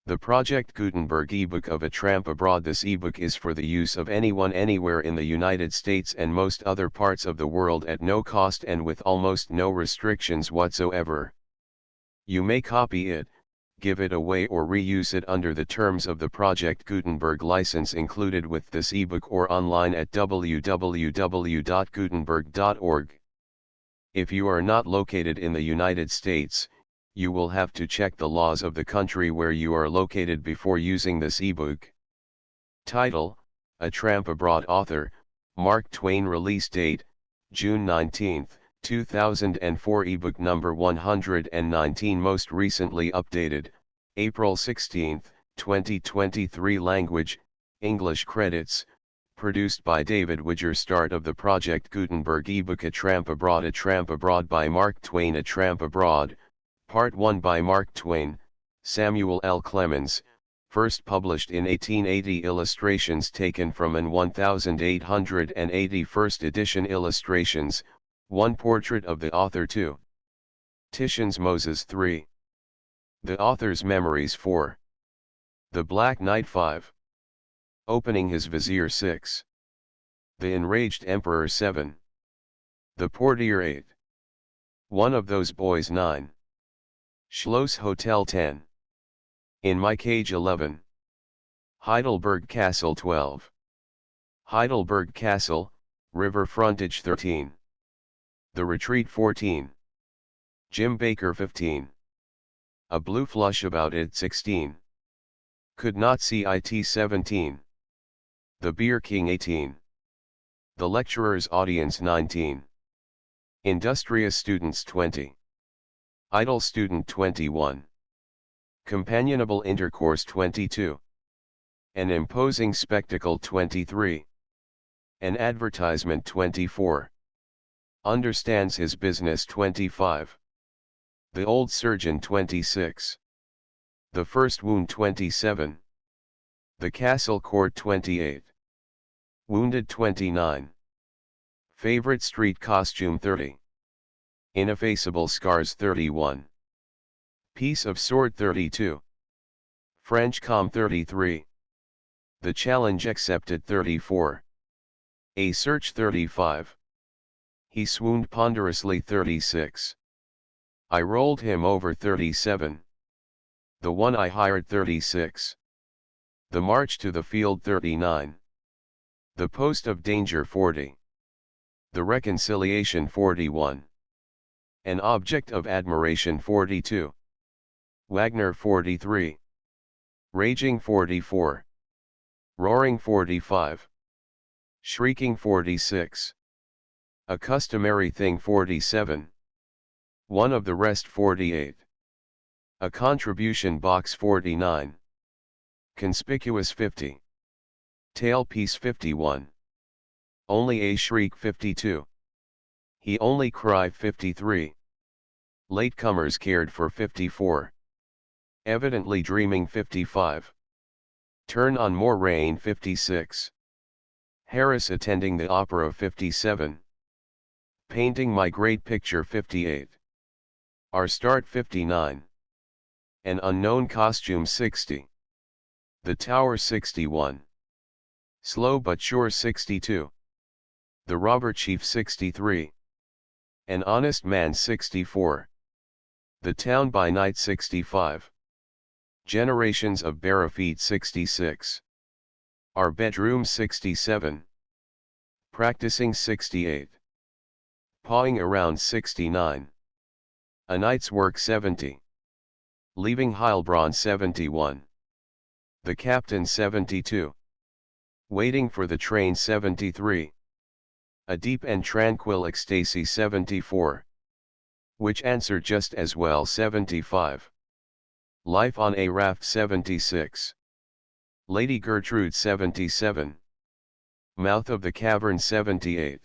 The Project Gutenberg ebook of A Tramp Abroad. This ebook is for the use of anyone anywhere in the United States and most other parts of the world at no cost and with almost no restrictions whatsoever. You may copy it, give it away or reuse it under the terms of the Project Gutenberg license included with this ebook or online at www.gutenberg.org. If you are not located in the United States, you will have to check the laws of the country where you are located before using this ebook. Title: A Tramp Abroad. Author: Mark Twain. Release date: June 19, 2004. Ebook number 119. Most recently updated: April 16, 2023. Language: English. Credits: produced by David Widger. Start of the Project Gutenberg ebook A Tramp Abroad. A Tramp Abroad by Mark Twain. A Tramp Abroad, Part 1 by Mark Twain, Samuel L. Clemens, first published in 1880. Illustrations taken from an 1880 first edition. Illustrations, 1 portrait of the author. 2 Titian's Moses. 3 The author's memories. 4 The Black Knight. 5 Opening his vizier. 6 The enraged emperor. 7 The portier. 8 One of those boys. 9 Schloss Hotel. 10 In my cage. 11 Heidelberg Castle. 12 Heidelberg Castle, river frontage. 13 The Retreat. 14 Jim Baker. 15 A blue flush about it. 16 Could not see it. 17 The Beer King. 18 The Lecturer's Audience. 19 Industrious Students. 20 Idle Student. 21 Companionable Intercourse. 22 An Imposing Spectacle. 23 An Advertisement. 24 Understands his business. 25 The Old Surgeon. 26 The First Wound. 27 The Castle Court. 28 Wounded. 29 Favorite Street Costume. 30 Ineffaceable Scars. 31 Piece of Sword. 32 French Com. 33 The Challenge Accepted. 34 A Search. 35 He Swooned Ponderously. 36 I Rolled Him Over. 37 The One I Hired. 36 The March to the Field. 39 The Post of Danger. 40 The Reconciliation. 41 An Object of Admiration. 42 Wagner. 43 Raging. 44 Roaring. 45 Shrieking. 46 A Customary Thing. 47 One of the Rest. 48 A Contribution Box. 49 Conspicuous. 50 Tailpiece. 51 Only a Shriek. 52 He Only Cry. 53 Latecomers Cared for. 54 Evidently Dreaming. 55 Turn on More Rain. 56 Harris Attending the Opera. 57 Painting My Great Picture. 58 Our Start. 59 An Unknown Costume. 60 The Tower. 61 Slow But Sure. 62 The Robber Chief. 63 An Honest Man. 64 The Town by Night. 65 Generations of Bare Feet. 66 Our Bedroom. 67 Practicing. 68 Pawing Around. 69 A Night's Work. 70 Leaving Heilbronn. 71 The Captain. 72 Waiting for the Train. 73 A Deep and Tranquil Ecstasy. 74 Which Answer Just as Well. 75 Life on a Raft. 76 Lady Gertrude. 77 Mouth of the Cavern. 78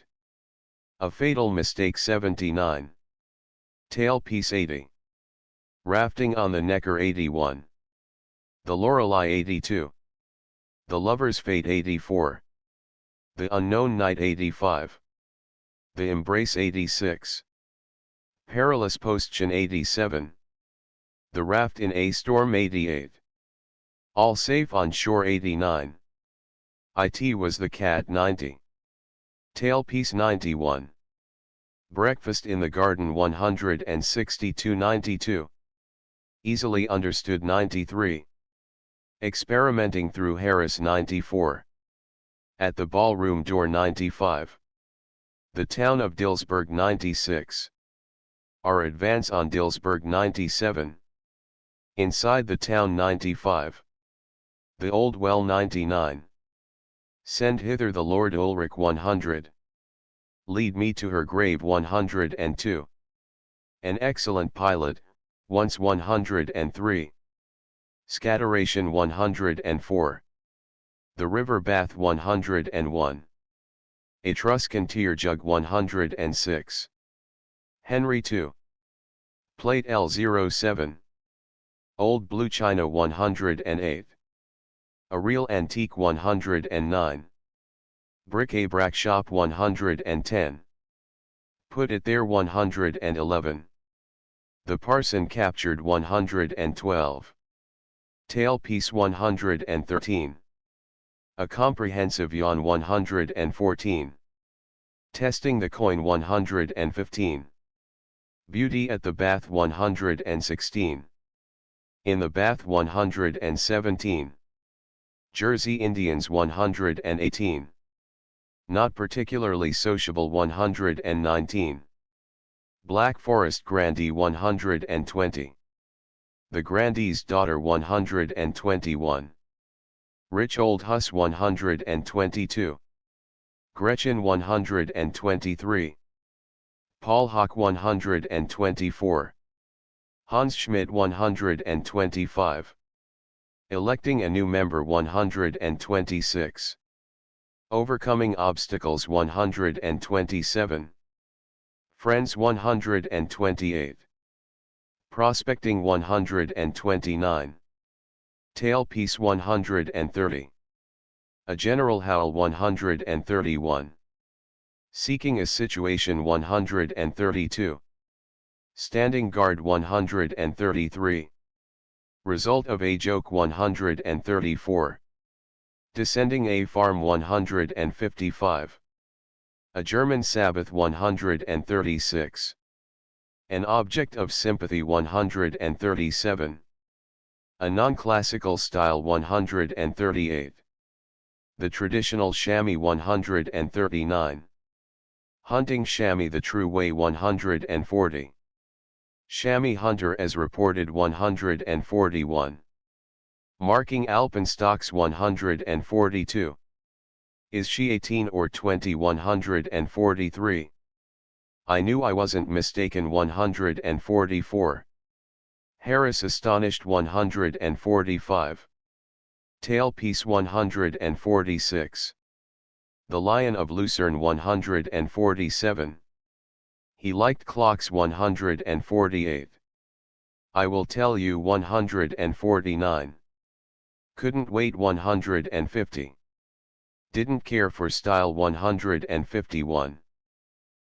A Fatal Mistake. 79 Tailpiece. 80 Rafting on the Neckar. 81 The Lorelei. 82 The Lover's Fate. 84 The Unknown Night. 85 The Embrace. 86 Perilous Postsion. 87 The Raft in a Storm. 88 All safe on shore 89. It was the cat 90. Tailpiece 91. Breakfast in the garden 162-92. Easily understood 93. Experimenting through Harris 94. At the ballroom door 95. The town of Dillsburg 96. Our advance on Dillsburg 97. Inside the town 95. The old well 99. Send hither the Lord Ulrich 100. Lead me to her grave 102. An excellent pilot, once 103. Scatteration 104. The river bath 101. Etruscan tear jug 106. Henry II. Plate L07. Old blue china 108. A real antique 109. Bric-a-brac shop 110. Put it there 111. The parson captured 112. Tailpiece 113. A comprehensive yawn 114. Testing the coin 115. Beauty at the bath 116. In the bath 117. Jersey Indians 118. Not particularly sociable 119. Black Forest Grandee 120. The Grandee's daughter 121. Rich Old Huss 122. Gretchen 123. Paul Hock 124. Hans Schmidt 125. Electing a new member 126. Overcoming obstacles 127. Friends 128. Prospecting 129. Tailpiece 130. A general howl 131. Seeking a situation 132. Standing guard 133. Result of a joke 134. Descending a farm 155. A German Sabbath 136. An object of sympathy 137. A non-classical style 138. The traditional chamois 139. Hunting chamois the true way 140. Chamois hunter as reported 141. Marking alpenstocks 142. Is she 18 or 20 143. I knew I wasn't mistaken 144. Harris astonished 145. Tailpiece 146. The Lion of Lucerne 147. He liked clocks 148. I will tell you 149. Couldn't wait 150. Didn't care for style 151.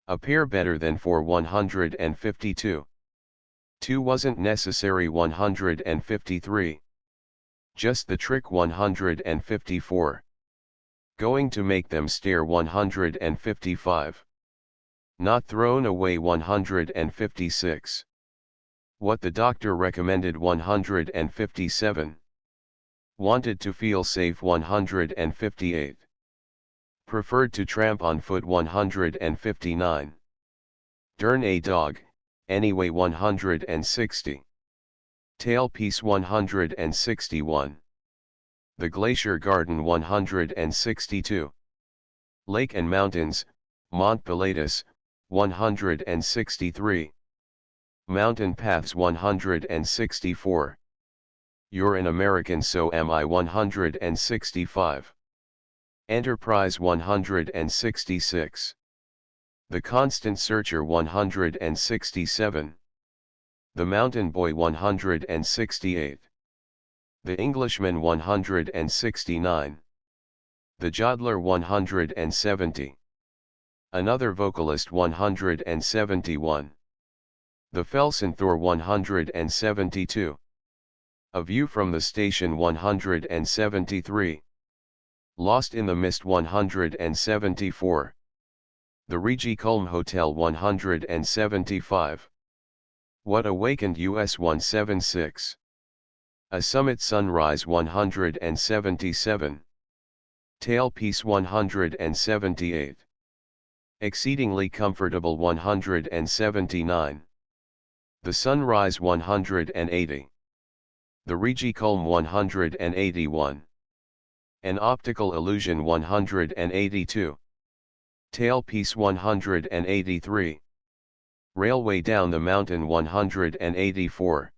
Appear better than for 152. 2 wasn't necessary 153. Just the trick 154. Going to make them stare 155. Not thrown away 156. What the doctor recommended 157. Wanted to feel safe 158. Preferred to tramp on foot 159. Dern a dog, anyway 160. Tailpiece 161. The Glacier Garden 162. Lake and Mountains, Mont Pilatus, 163. Mountain Paths 164. You're an American so am I 165. Enterprise 166. The Constant Searcher 167. The Mountain Boy 168. The Englishman 169. The Jodler 170. Another Vocalist 171. The Felsenthor 172. A view from the station 173. Lost in the Mist 174. The Rigi Kulm Hotel 175. What Awakened US 176. A Summit Sunrise 177. Tailpiece 178. Exceedingly Comfortable 179. The Sunrise 180. The Rigi Kulm 181. An Optical Illusion 182. Tailpiece 183. Railway Down the Mountain 184.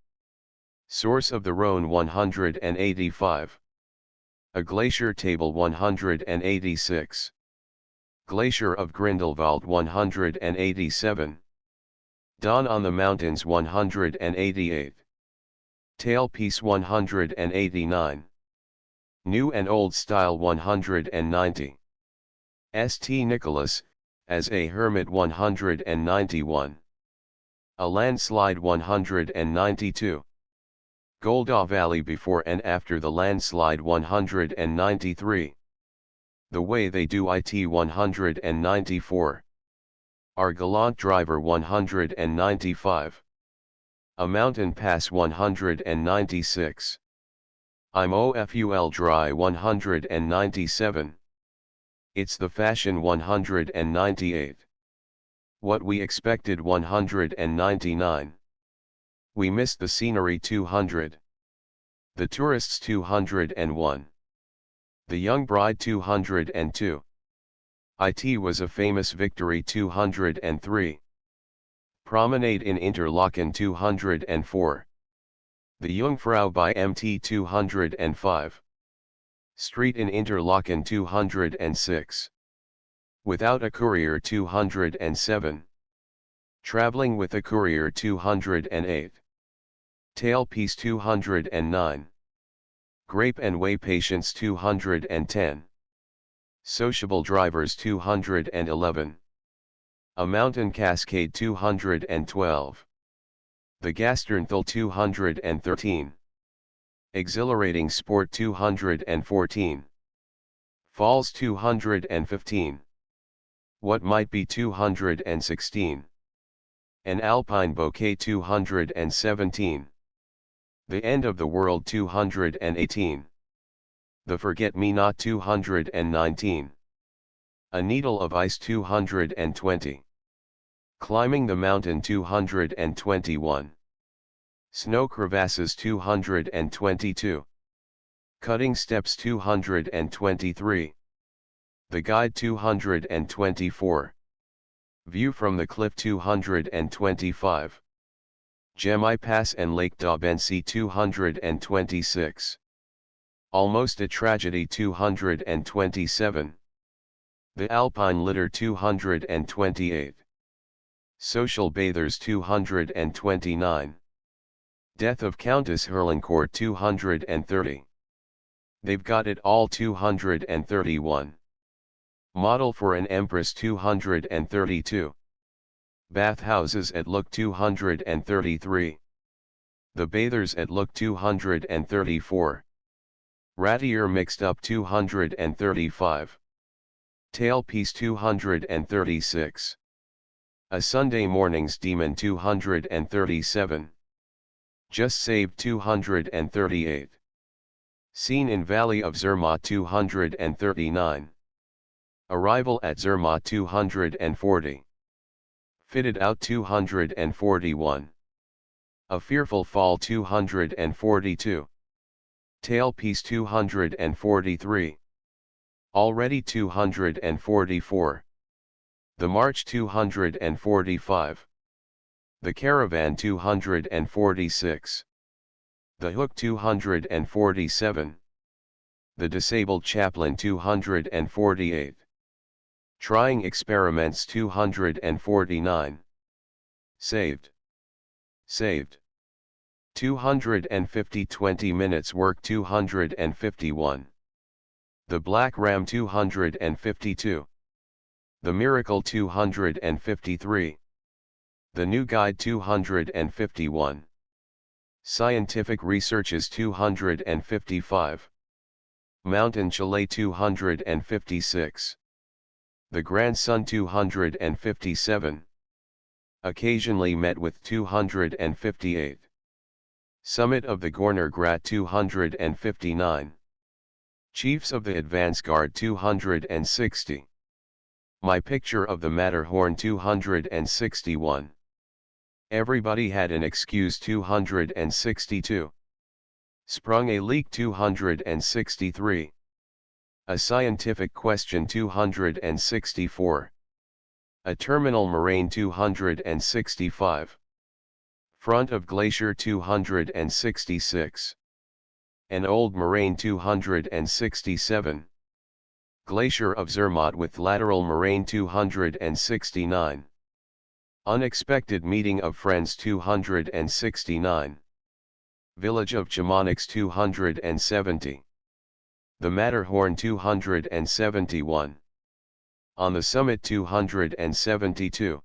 Source of the Rhone 185. A Glacier Table 186. Glacier of Grindelwald 187. Dawn on the Mountains 188. Tailpiece 189. New and Old Style 190. St. Nicholas, as a Hermit 191. A Landslide 192. Golda Valley before and after the landslide 193. The Way They Do It 194. Our Gallant Driver 195. A Mountain Pass 196. I'm OFUL Dry 197. It's the Fashion 198. What We Expected 199. We Missed the Scenery 200. The Tourists 201. The Young Bride 202. It Was a Famous Victory 203. Promenade in Interlaken 204. The Jungfrau by MT 205. Street in Interlaken 206. Without a Courier 207. Traveling with a Courier 208. Tailpiece 209. Grape and Way Patience 210. Sociable Drivers 211. A Mountain Cascade 212. The Gasternthal 213. Exhilarating Sport 214. Falls 215. What Might Be 216. An Alpine Bouquet 217. The End of the World 218. The Forget-Me-Not 219. A Needle of Ice 220. Climbing the Mountain 221. Snow Crevasses 222. Cutting Steps 223. The Guide 224. View from the Cliff 225. Gemmi Pass and Lake Daubency 226. Almost a Tragedy 227. The Alpine Litter 228. Social Bathers 229. Death of Countess Herlincourt 230. They've Got It All 231. Model for an Empress 232. Bathhouses at Look 233. The Bathers at Look 234. Ratier Mixed Up 235. Tailpiece 236. A Sunday Morning's Demon 237. Just Saved 238. Scene in Valley of Zermatt 239. Arrival at Zermatt 240. Fitted Out 241. A Fearful Fall 242. Tailpiece 243. Already 244. The March 245. The Caravan 246. The Hook 247. The Disabled Chaplain 248. Trying Experiments 249. Saved. Saved. 250 20 minutes work 251. The Black Ram 252. The Miracle 253. The New Guide 251. Scientific researches 255. Mountain Chile 256. The Grandson 257. Occasionally met with 258. Summit of the Gorner Grat 259. Chiefs of the Advance Guard 260. My Picture of the Matterhorn 261. Everybody had an excuse 262. Sprung a leak 263. A scientific question 264. A terminal moraine 265. Front of glacier 266. An old moraine 267. Glacier of Zermatt with lateral moraine 269. Unexpected meeting of friends 269. Village of Chamonix 270. The Matterhorn 271. On the summit 272.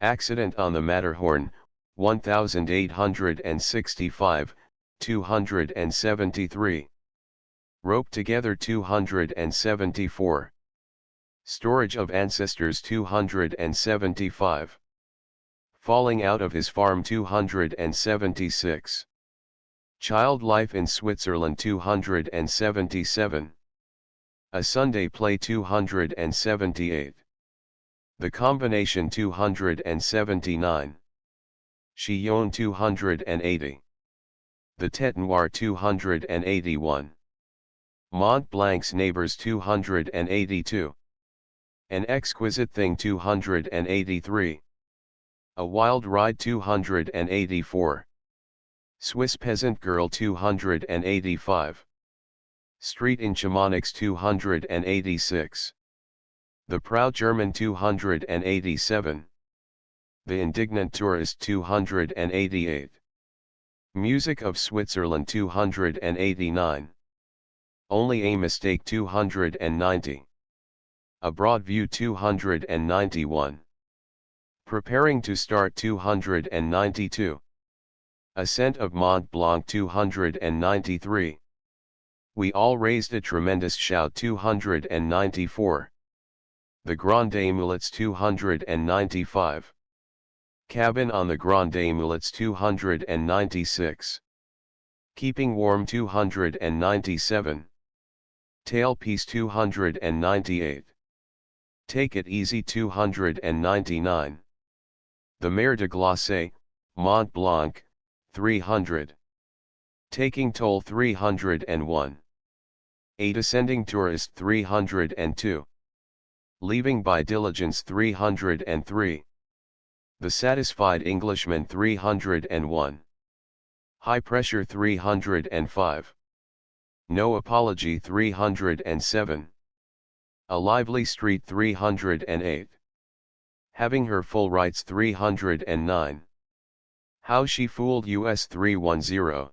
Accident on the Matterhorn, 1865, 273. Rope together 274. Storage of ancestors 275. Falling out of his farm 276. Child life in Switzerland 277. A Sunday play 278. The combination 279. Chillon 280. The Tête Noire 281. Mont Blanc's Neighbors 282. An Exquisite Thing 283. A Wild Ride 284. Swiss Peasant Girl 285. Street in Chamonix 286. The Proud German 287. The Indignant Tourist 288. Music of Switzerland 289. Only a Mistake 290. A Broad View 291. Preparing to Start 292. Ascent of Mont Blanc 293. We all raised a tremendous shout 294. The Grande Mulets 295. Cabin on the Grande Mulets 296. Keeping Warm 297. Tailpiece 298. Take It Easy 299. The Mer de Glace, Mont Blanc, 300. Taking Toll 301. A Descending Tourist 302. Leaving by Diligence 303. The Satisfied Englishman 301. High Pressure 305. No Apology 307. A Lively Street 308. Having Her Full Rights 309. How She Fooled US 310.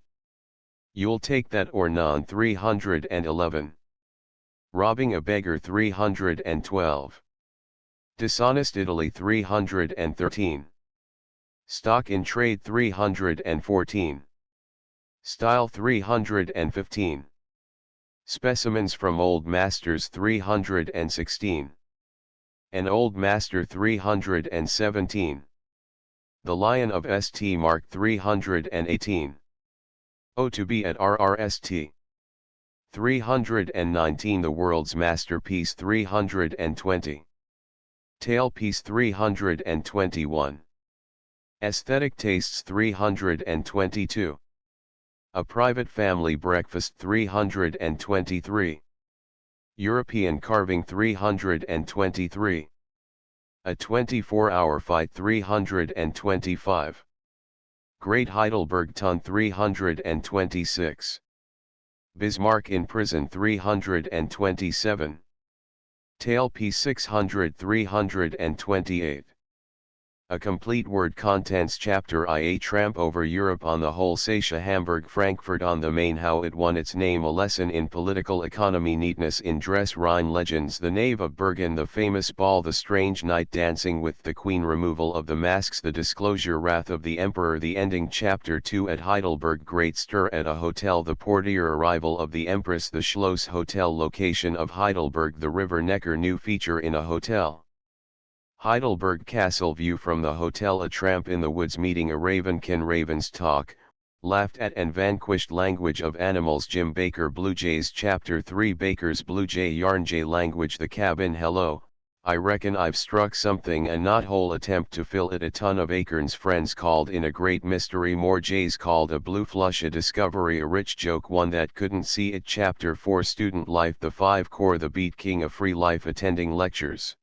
You'll Take That or None 311. Robbing a Beggar 312. Dishonest Italy 313. Stock in Trade 314. Style 315. Specimens from Old Masters 316. An Old Master 317. The Lion of St. Mark 318. Oh, to be at RRST 319. The World's Masterpiece 320. Tailpiece 321. Aesthetic Tastes 322. A Private Family Breakfast 323. European Carving 323. A 24-Hour Fight 325. Great Heidelberg Tun 326. Bismarck in Prison 327. Tailpiece 600 328. A complete word contents chapter IA Tramp over Europe on the whole Sasha Hamburg Frankfurt on the Main how it won its name a lesson in political economy neatness in dress Rhine legends the Knave of Bergen the famous ball the strange night dancing with the Queen removal of the masks the disclosure wrath of the Emperor the ending chapter 2 at Heidelberg great stir at a hotel the portier arrival of the Empress the Schloss Hotel location of Heidelberg the River Neckar new feature in a hotel. Heidelberg Castle view from the hotel a tramp in the woods meeting a raven can ravens talk, laughed at and vanquished language of animals Jim Baker Blue Jays chapter 3 Baker's Blue Jay Yarn Jay language the cabin hello, I reckon I've struck something and not whole attempt to fill it a ton of acorns friends called in a great mystery more jays called a blue flush a discovery a rich joke one that couldn't see it chapter 4 student life the 5 core the beat king a free life attending lectures.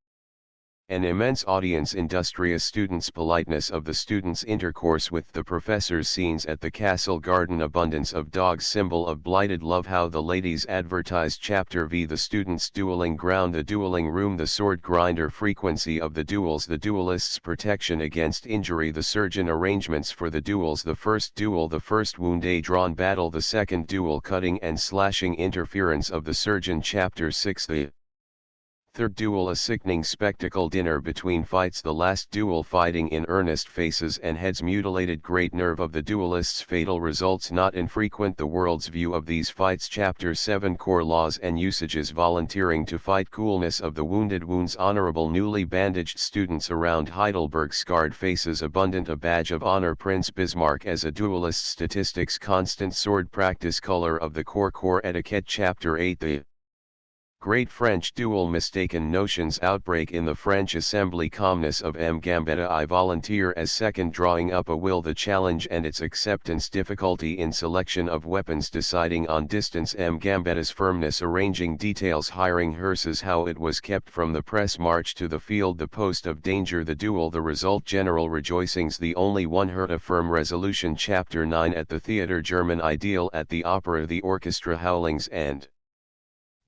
An immense audience industrious students politeness of the students intercourse with the professors scenes at the castle garden abundance of dogs symbol of blighted love how the ladies advertise chapter v the students dueling ground the dueling room the sword grinder frequency of the duels the duelists protection against injury the surgeon arrangements for the duels the first duel the first wound a drawn battle the second duel cutting and slashing interference of the surgeon chapter 6 the third duel a sickening spectacle dinner between fights the last duel fighting in earnest faces and heads mutilated great nerve of the duelists fatal results not infrequent the world's view of these fights chapter 7 core laws and usages volunteering to fight coolness of the wounded wounds honorable newly bandaged students around Heidelberg scarred faces abundant a badge of honor Prince Bismarck as a duelist statistics constant sword practice color of the core etiquette chapter 8 the Great French duel mistaken notions outbreak in the French Assembly calmness of M. Gambetta I volunteer as second drawing up a will the challenge and its acceptance difficulty in selection of weapons deciding on distance M. Gambetta's firmness arranging details hiring hearses how it was kept from the press march to the field the post of danger the duel the result general rejoicings the only one hurt a firm resolution chapter 9 at the theatre German ideal at the opera the orchestra howlings and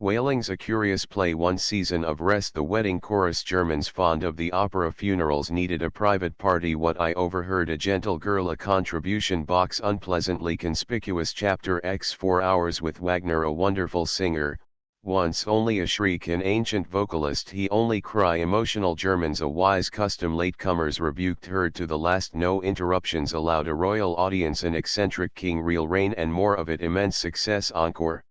wailings a curious play one season of rest the wedding chorus Germans fond of the opera funerals needed a private party what I overheard a gentle girl a contribution box unpleasantly conspicuous chapter x 4 hours with Wagner a wonderful singer, once only a shriek an ancient vocalist he only cry emotional Germans a wise custom latecomers rebuked heard to the last no interruptions allowed a royal audience an eccentric king real reign and more of it immense success encore.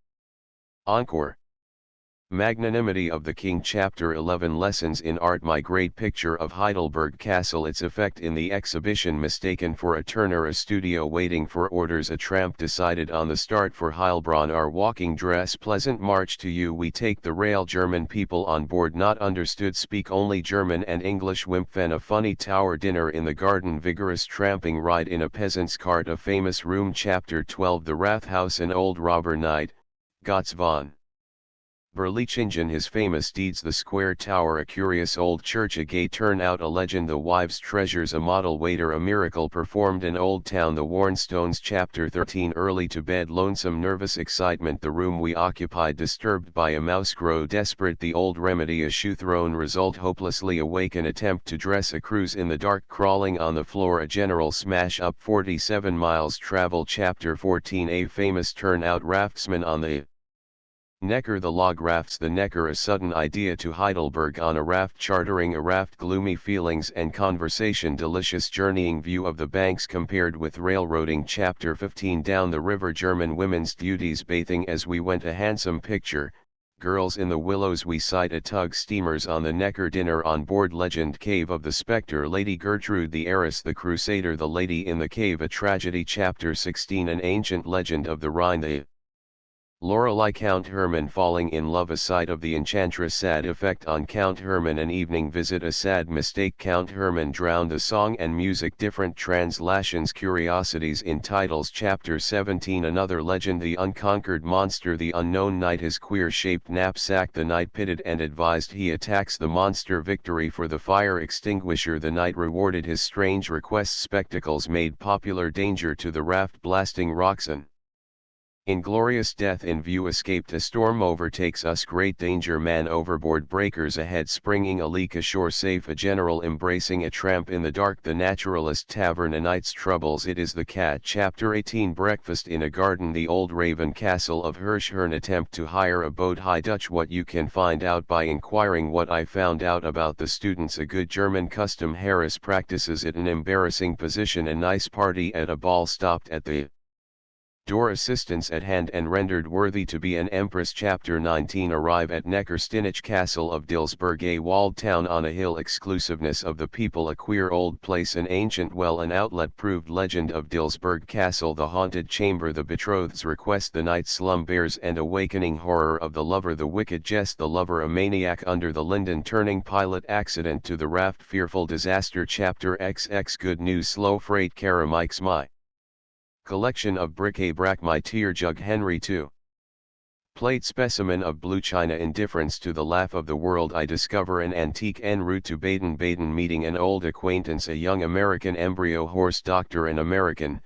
Magnanimity of the King Chapter 11 Lessons in Art My great picture of Heidelberg Castle its effect in the exhibition mistaken for a Turner a studio waiting for orders a tramp decided on the start for Heilbronn our walking dress pleasant march to you we take the rail German people on board not understood speak only German and English Wimpfen a funny tower dinner in the garden vigorous tramping ride in a peasant's cart a famous room Chapter 12 The Rathaus an old robber knight, Gotts von Berlichingen his famous deeds the square tower a curious old church a gay turnout a legend the wives treasures a model waiter a miracle performed in old town the worn stones chapter 13 early to bed lonesome nervous excitement the room we occupied disturbed by a mouse grow desperate the old remedy a shoe thrown result hopelessly awake an attempt to dress a cruise in the dark crawling on the floor a general smash up 47 miles travel chapter 14 a famous turnout raftsman on the Neckar the log rafts the Neckar a sudden idea to Heidelberg on a raft chartering a raft gloomy feelings and conversation delicious journeying view of the banks compared with railroading chapter 15 down the river German women's duties bathing as we went a handsome picture, girls in the willows we sight a tug steamers on the Neckar dinner on board legend cave of the spectre Lady Gertrude the heiress the crusader the lady in the cave a tragedy chapter 16 an ancient legend of the Rhine the Lorelei Count Hermann falling in love a sight of the enchantress sad effect on Count Hermann an evening visit a sad mistake Count Hermann drowned the song and music different translations curiosities in titles chapter 17 another legend the unconquered monster the unknown knight his queer shaped knapsack the knight pitted and advised he attacks the monster victory for the fire extinguisher the knight rewarded his strange request spectacles made popular danger to the raft blasting rocks an Inglorious death in view, escaped a storm overtakes us, great danger, man overboard, breakers ahead, springing a leak ashore, safe a general embracing a tramp in the dark, the naturalist tavern, a night's troubles, it is the cat. Chapter 18 Breakfast in a garden, the old Raven Castle of Hirschhorn, attempt to hire a boat, High Dutch, what you can find out by inquiring what I found out about the students, a good German custom, Harris practices it, an embarrassing position, a nice party at a ball, stopped at the door, assistance at hand and rendered worthy to be an empress. Chapter 19 Arrive at Neckarsteinach Castle of Dilsberg, a walled town on a hill, exclusiveness of the people, a queer old place, an ancient well, an outlet, proved legend of Dilsberg Castle, the haunted chamber, the betrothed's request, the night slumbers and awakening horror of the lover, the wicked jest, the lover a maniac under the linden, turning pilot, accident to the raft, fearful disaster. Chapter XX Good news, slow freight, Karamike's my collection of bric-a-brac, my tear jug, Henry II. Plate specimen of blue china, indifference to the laugh of the world, I discover an antique en route to Baden-Baden, meeting an old acquaintance, a young American embryo horse doctor, an American,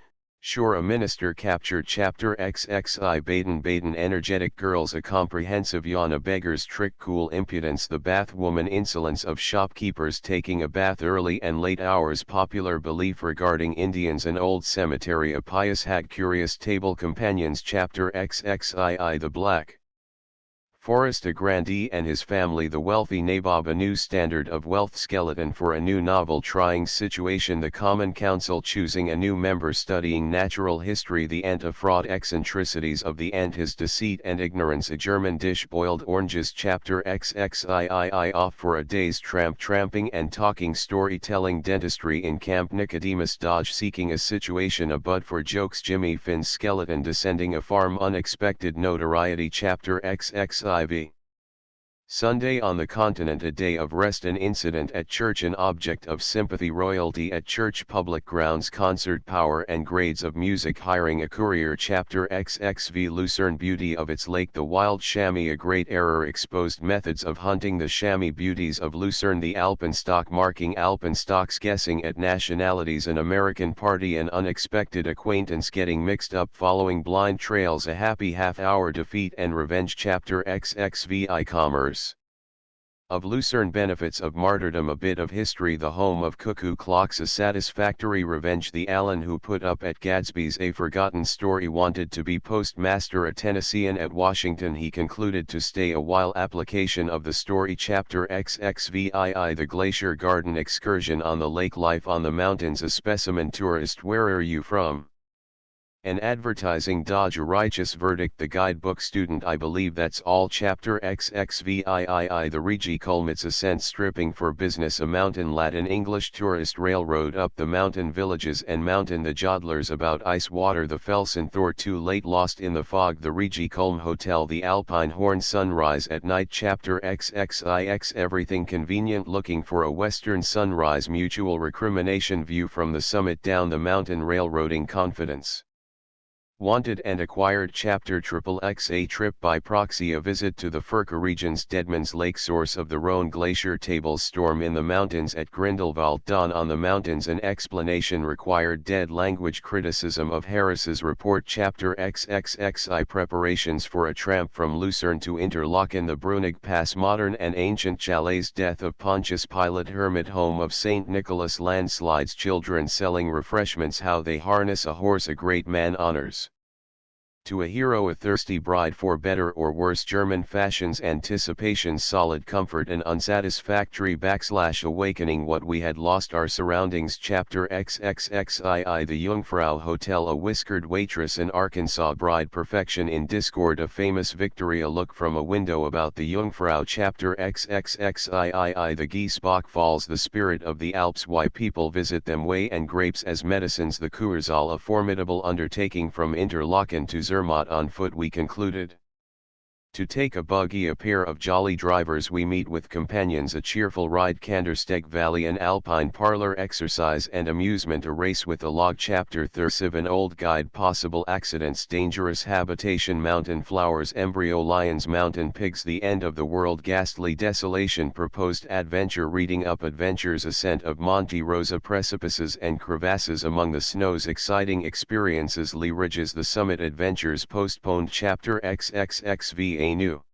sure a minister, captured. Chapter XXI Baden-Baden energetic girls, a comprehensive yawn, a beggar's trick, cool impudence, the bathwoman, insolence of shopkeepers taking a bath early and late hours, popular belief regarding Indians, an old cemetery, a pious hag, curious table companions. Chapter XXII The Black Forest, a grandee and his family, the wealthy nabob, a new standard of wealth, skeleton for a new novel, trying situation, the common council choosing a new member, studying natural history, the ant, a fraud, eccentricities of the ant, his deceit and ignorance, a German dish, boiled oranges. Chapter XXIII Off for a day's tramp, tramping and talking, storytelling, dentistry in camp, Nicodemus Dodge seeking a situation, a bud for jokes, Jimmy Finn's skeleton descending a farm, unexpected notoriety. Chapter XXIV Sunday on the continent, a day of rest, an incident at church, an object of sympathy, royalty at church, public grounds, concert, power and grades of music, hiring a courier. Chapter XXV Lucerne, beauty of its lake, the wild chamois, a great error, exposed methods of hunting the chamois, beauties of Lucerne, the alpenstock, marking alpenstocks, guessing at nationalities, an American party, an unexpected acquaintance, getting mixed up, following blind trails, a happy half-hour, defeat and revenge. Chapter XXV commerce of Lucerne, benefits of martyrdom, a bit of history, the home of cuckoo clocks, a satisfactory revenge, the Allen who put up at Gadsby's, a forgotten story, wanted to be postmaster, a Tennessean at Washington, he concluded to stay a while, application of the story. Chapter XXVII The Glacier Garden, excursion on the lake, life on the mountains, a specimen tourist, where are you from? An advertising dodge, a righteous verdict, the guidebook student, I believe that's all. Chapter XXVIII The Rigi Kulmits ascent, stripping for business, a mountain lad, an English tourist, railroad up the mountain, villages and mountain, the Jodlers about ice water, the Felsen Thor, too late, lost in the fog, the Rigi Kulm Hotel, the Alpine Horn, sunrise at night. Chapter XXIX Everything convenient, looking for a western sunrise, mutual recrimination, view from the summit down the mountain, railroading, confidence wanted and acquired. Chapter XXX A trip by proxy, a visit to the Furka regions, Deadman's Lake, source of the Rhone glacier, tables, storm in the mountains at Grindelwald, dawn on the mountains, an explanation required, dead language, criticism of Harris's report. Chapter XXXI Preparations for a tramp from Lucerne to Interlaken, the Brunig Pass, modern and ancient chalets, death of Pontius Pilate, hermit home of St. Nicholas, landslides, children selling refreshments, how they harness a horse, a great man honors to a hero, a thirsty bride, for better or worse, German fashions, anticipations, solid comfort, and unsatisfactory / awakening what we had lost, our surroundings. Chapter XXXII The Jungfrau Hotel, a whiskered waitress, an Arkansas bride, perfection in discord, a famous victory, a look from a window about the Jungfrau. Chapter XXXII The Giesbach Falls, the spirit of the Alps, why people visit them, whey and grapes as medicines, the Kursaal, a formidable undertaking from Interlaken to Zermatt on foot, we concluded To take a buggy, a pair of jolly drivers we meet with companions, a cheerful ride, Kandersteg Valley, an alpine parlor, exercise and amusement, a race with a log. Chapter 37 Old guide, possible accidents, dangerous habitation, mountain flowers, embryo lions, mountain pigs, the end of the world, ghastly desolation, proposed adventure, reading up adventures, ascent of Monte Rosa, precipices and crevasses among the snows, exciting experiences, Lee Ridges, the summit, adventures postponed. Chapter XXXV A new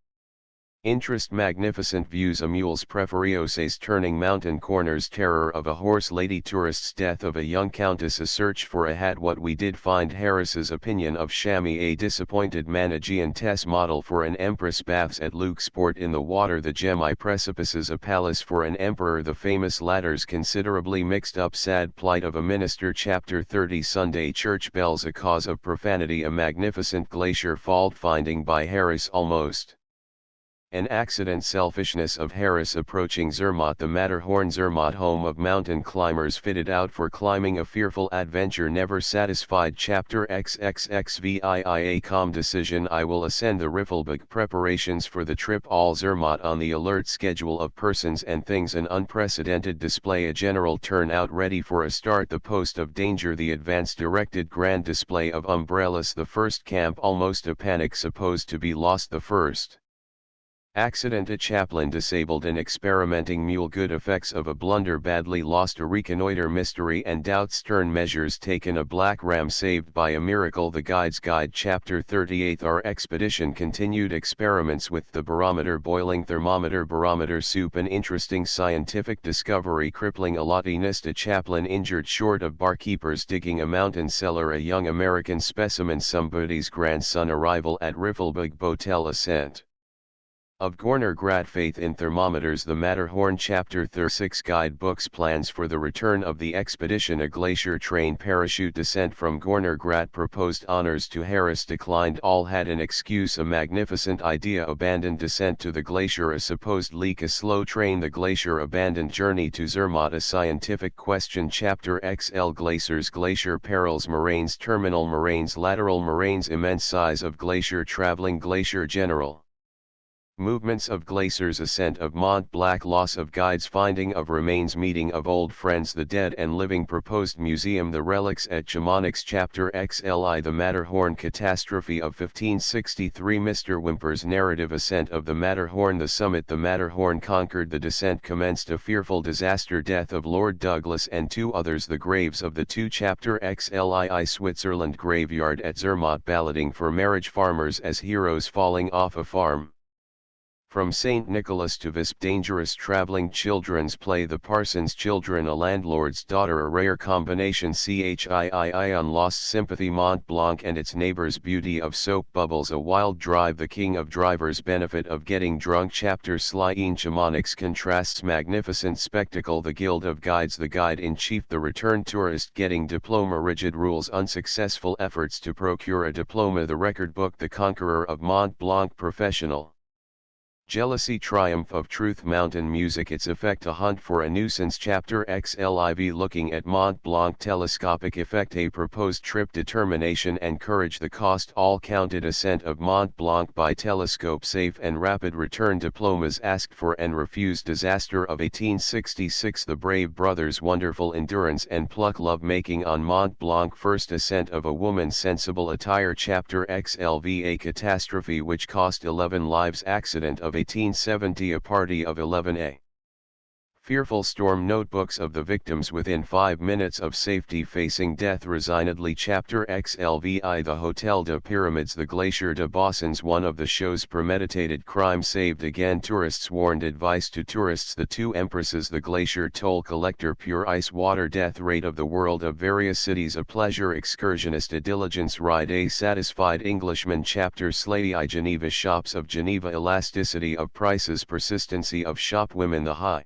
interest, magnificent views, a mule's preferioses, turning mountain corners, terror of a horse lady, tourists, death of a young countess, a search for a hat, what we did find, Harris's opinion of chamois, a disappointed man, Aegean test model for an empress, baths at Luke, sport in the water, the Gemmi precipices, a palace for an emperor, the famous ladders, considerably mixed up, sad plight of a minister. Chapter 30 Sunday church bells, a cause of profanity, a magnificent glacier, fault finding by Harris, almost an accident, selfishness of Harris, approaching Zermatt, the Matterhorn, Zermatt, home of mountain climbers, fitted out for climbing, a fearful adventure, never satisfied. Chapter XXXVII a calm decision, I will ascend the Riffelberg, preparations for the trip, all Zermatt on the alert, schedule of persons and things, an unprecedented display, a general turnout ready for a start, the post of danger, the advance directed, grand display of umbrellas, the first camp, almost a panic, supposed to be lost, the first accident, a chaplain disabled, an experimenting mule, good effects of a blunder, badly lost, a reconnoiter, mystery and doubt, stern measures taken, a black ram saved by a miracle, the guide's guide. Chapter 38 Our expedition continued, experiments with the barometer, boiling thermometer, barometer soup, an interesting scientific discovery, crippling allotinist, a chaplain injured, short of barkeepers, digging a mountain cellar, a young American specimen, somebody's grandson, arrival at Riffelberg, Botel, ascent of Gorner Grat, faith in thermometers, the Matterhorn. Chapter 36 Guidebooks, plans for the return of the expedition, a glacier train, parachute descent from Gorner Grat, proposed honors to Harris, declined, all had an excuse, a magnificent idea, abandoned, descent to the glacier, a supposed leak, a slow train, the glacier, abandoned, journey to Zermatt, a scientific question. Chapter XL Glaciers, glacier perils, moraines, terminal moraines, lateral moraines, immense size of glacier, traveling glacier, general movements of glaciers, ascent of Mont Blanc, loss of guides, finding of remains, meeting of old friends, the dead and living, proposed museum, the relics at Chamonix. Chapter XLI The Matterhorn, catastrophe of 1563, Mr. Whymper's narrative, ascent of the Matterhorn, the summit, the Matterhorn conquered, the descent commenced, a fearful disaster, death of Lord Douglas and two others, the graves of the two. Chapter XLII Switzerland, graveyard at Zermatt, balloting for marriage, farmers as heroes falling off a farm from St. Nicholas to Visp, dangerous traveling, children's play, the parson's children, a landlord's daughter, a rare combination, CHII on lost sympathy, Mont Blanc and its neighbors, beauty of soap bubbles, a wild drive, the king of drivers, benefit of getting drunk. Chapter Slien Chamonix contrasts, magnificent spectacle, the guild of guides, the guide-in-chief, the return tourist getting diploma, rigid rules, unsuccessful efforts to procure a diploma, the record book, the conqueror of Mont Blanc, professional jealousy, triumph of truth, mountain music, its effect, a hunt for a nuisance. Chapter XLIV looking at Mont Blanc, telescopic effect, a proposed trip, determination and courage, the cost, all counted, ascent of Mont Blanc by telescope, safe and rapid return, diplomas asked for and refused, disaster of 1866, the brave brothers, wonderful endurance and pluck, love making on Mont Blanc, first ascent of a woman, sensible attire. Chapter XLV a catastrophe which cost 11 lives, accident of 1870, a party of 11, a fearful storm, notebooks of the victims within 5 minutes of safety, facing death resignedly. Chapter XLVI the Hotel de Pyramids, the Glacier de Bossons, one of the show's premeditated crime, saved again, tourists warned, advice to tourists, the two empresses, the glacier toll collector, pure ice water, death rate of the world of various cities, a pleasure excursionist, a diligence ride, a satisfied Englishman. Chapter Slay Geneva, shops of Geneva, elasticity of prices, persistency of shopwomen, the high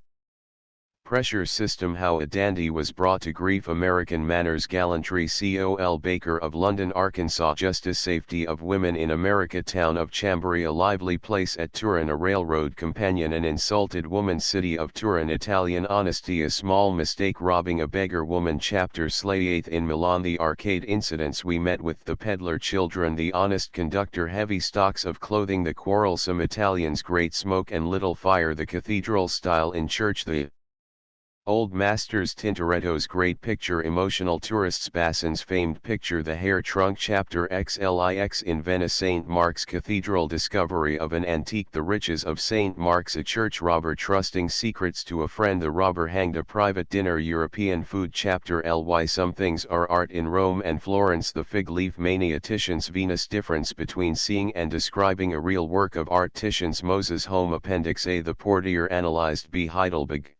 Pressure system. How a dandy was brought to grief. American manners. Gallantry. Col Baker of London, Arkansas. Justice. Safety of women in America. Town of Chambéry, a lively place at Turin. A railroad companion. An insulted woman. City of Turin. Italian. Honesty. A small mistake. Robbing a beggar woman. Chapter. Slay. 8th in Milan. The arcade incidents. We met with the peddler children. The honest conductor. Heavy stocks of clothing. The quarrelsome Italians. Great smoke and little fire. The cathedral style in church. The Old Masters. Tintoretto's great picture. Emotional tourists. Bassan's famed picture. The Hair Trunk. Chapter. XLIX in Venice. St. Mark's Cathedral. Discovery of an antique. The riches of St. Mark's. A church robber trusting secrets to a friend. The robber hanged. A private dinner. European food. Chapter. LY Some things are art in Rome and Florence. The fig leaf mania. Titian's Venus. Difference between seeing and describing a real work of art. Titian's Moses home. Appendix A. The Portier analyzed. B. Heidelberg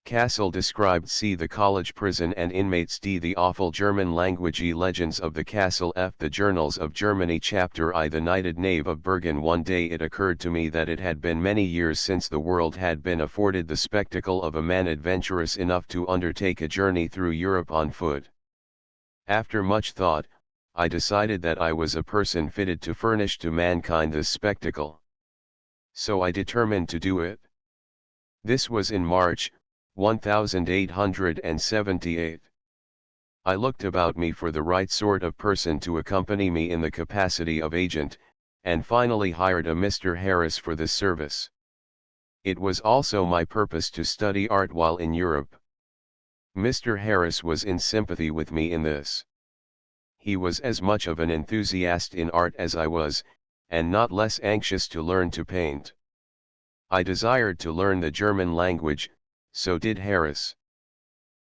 Castle described. C. The college prison and inmates. D. The awful German language. E. Legends of the castle. F. The journals of Germany. Chapter I. The knighted knave of Bergen. One day it occurred to me that it had been many years since the world had been afforded the spectacle of a man adventurous enough to undertake a journey through Europe on foot. After much thought, I decided that I was a person fitted to furnish to mankind this spectacle. So I determined to do it. This was in March 1878. I looked about me for the right sort of person to accompany me in the capacity of agent, and finally hired a Mr. Harris for this service. It was also my purpose to study art while in Europe. Mr. Harris was in sympathy with me in this. He was as much of an enthusiast in art as I was, and not less anxious to learn to paint. I desired to learn the German language, so did Harris.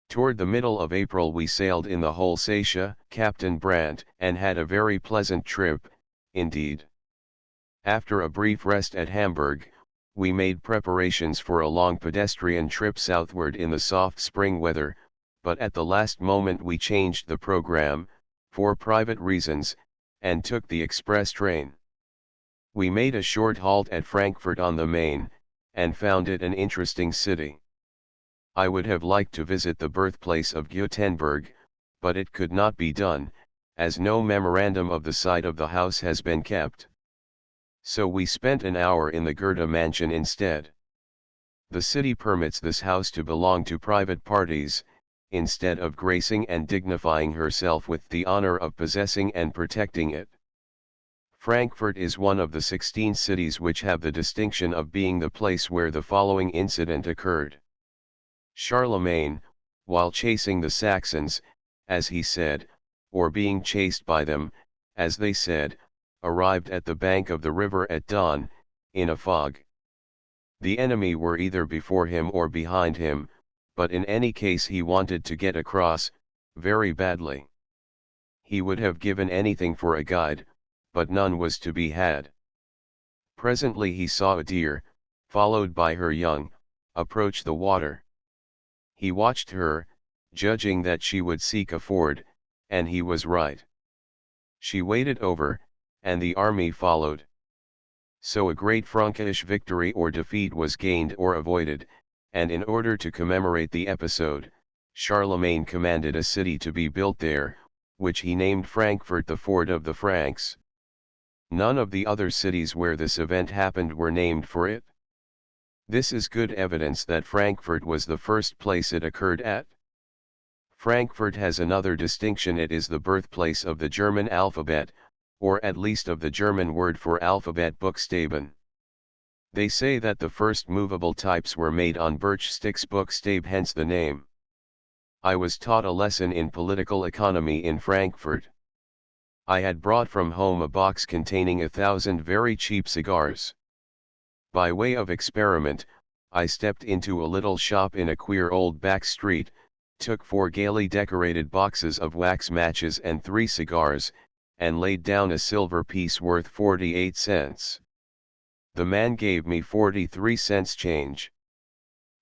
Toward the middle of April we sailed in the Holsatia, Captain Brandt, and had a very pleasant trip, indeed. After a brief rest at Hamburg, we made preparations for a long pedestrian trip southward in the soft spring weather, but at the last moment we changed the program, for private reasons, and took the express train. We made a short halt at Frankfurt on the Main, and found it an interesting city. I would have liked to visit the birthplace of Gutenberg, but it could not be done, as no memorandum of the site of the house has been kept. So we spent an hour in the Goethe mansion instead. The city permits this house to belong to private parties, instead of gracing and dignifying herself with the honor of possessing and protecting it. Frankfurt is one of the 16 cities which have the distinction of being the place where the following incident occurred. Charlemagne, while chasing the Saxons, as he said, or being chased by them, as they said, arrived at the bank of the river at dawn, in a fog. The enemy were either before him or behind him, but in any case he wanted to get across, very badly. He would have given anything for a guide, but none was to be had. Presently he saw a deer, followed by her young, approach the water. He watched her, judging that she would seek a ford, and he was right. She waded over, and the army followed. So a great Frankish victory or defeat was gained or avoided, and in order to commemorate the episode, Charlemagne commanded a city to be built there, which he named Frankfurt, the ford of the Franks. None of the other cities where this event happened were named for it. This is good evidence that Frankfurt was the first place it occurred at. Frankfurt has another distinction: it is the birthplace of the German alphabet, or at least of the German word for alphabet, Buchstaben. They say that the first movable types were made on birch sticks, Buchstabe, hence the name. I was taught a lesson in political economy in Frankfurt. I had brought from home a box containing 1,000 very cheap cigars. By way of experiment, I stepped into a little shop in a queer old back street, took 4 gaily decorated boxes of wax matches and 3 cigars, and laid down a silver piece worth 48 cents. The man gave me 43 cents change.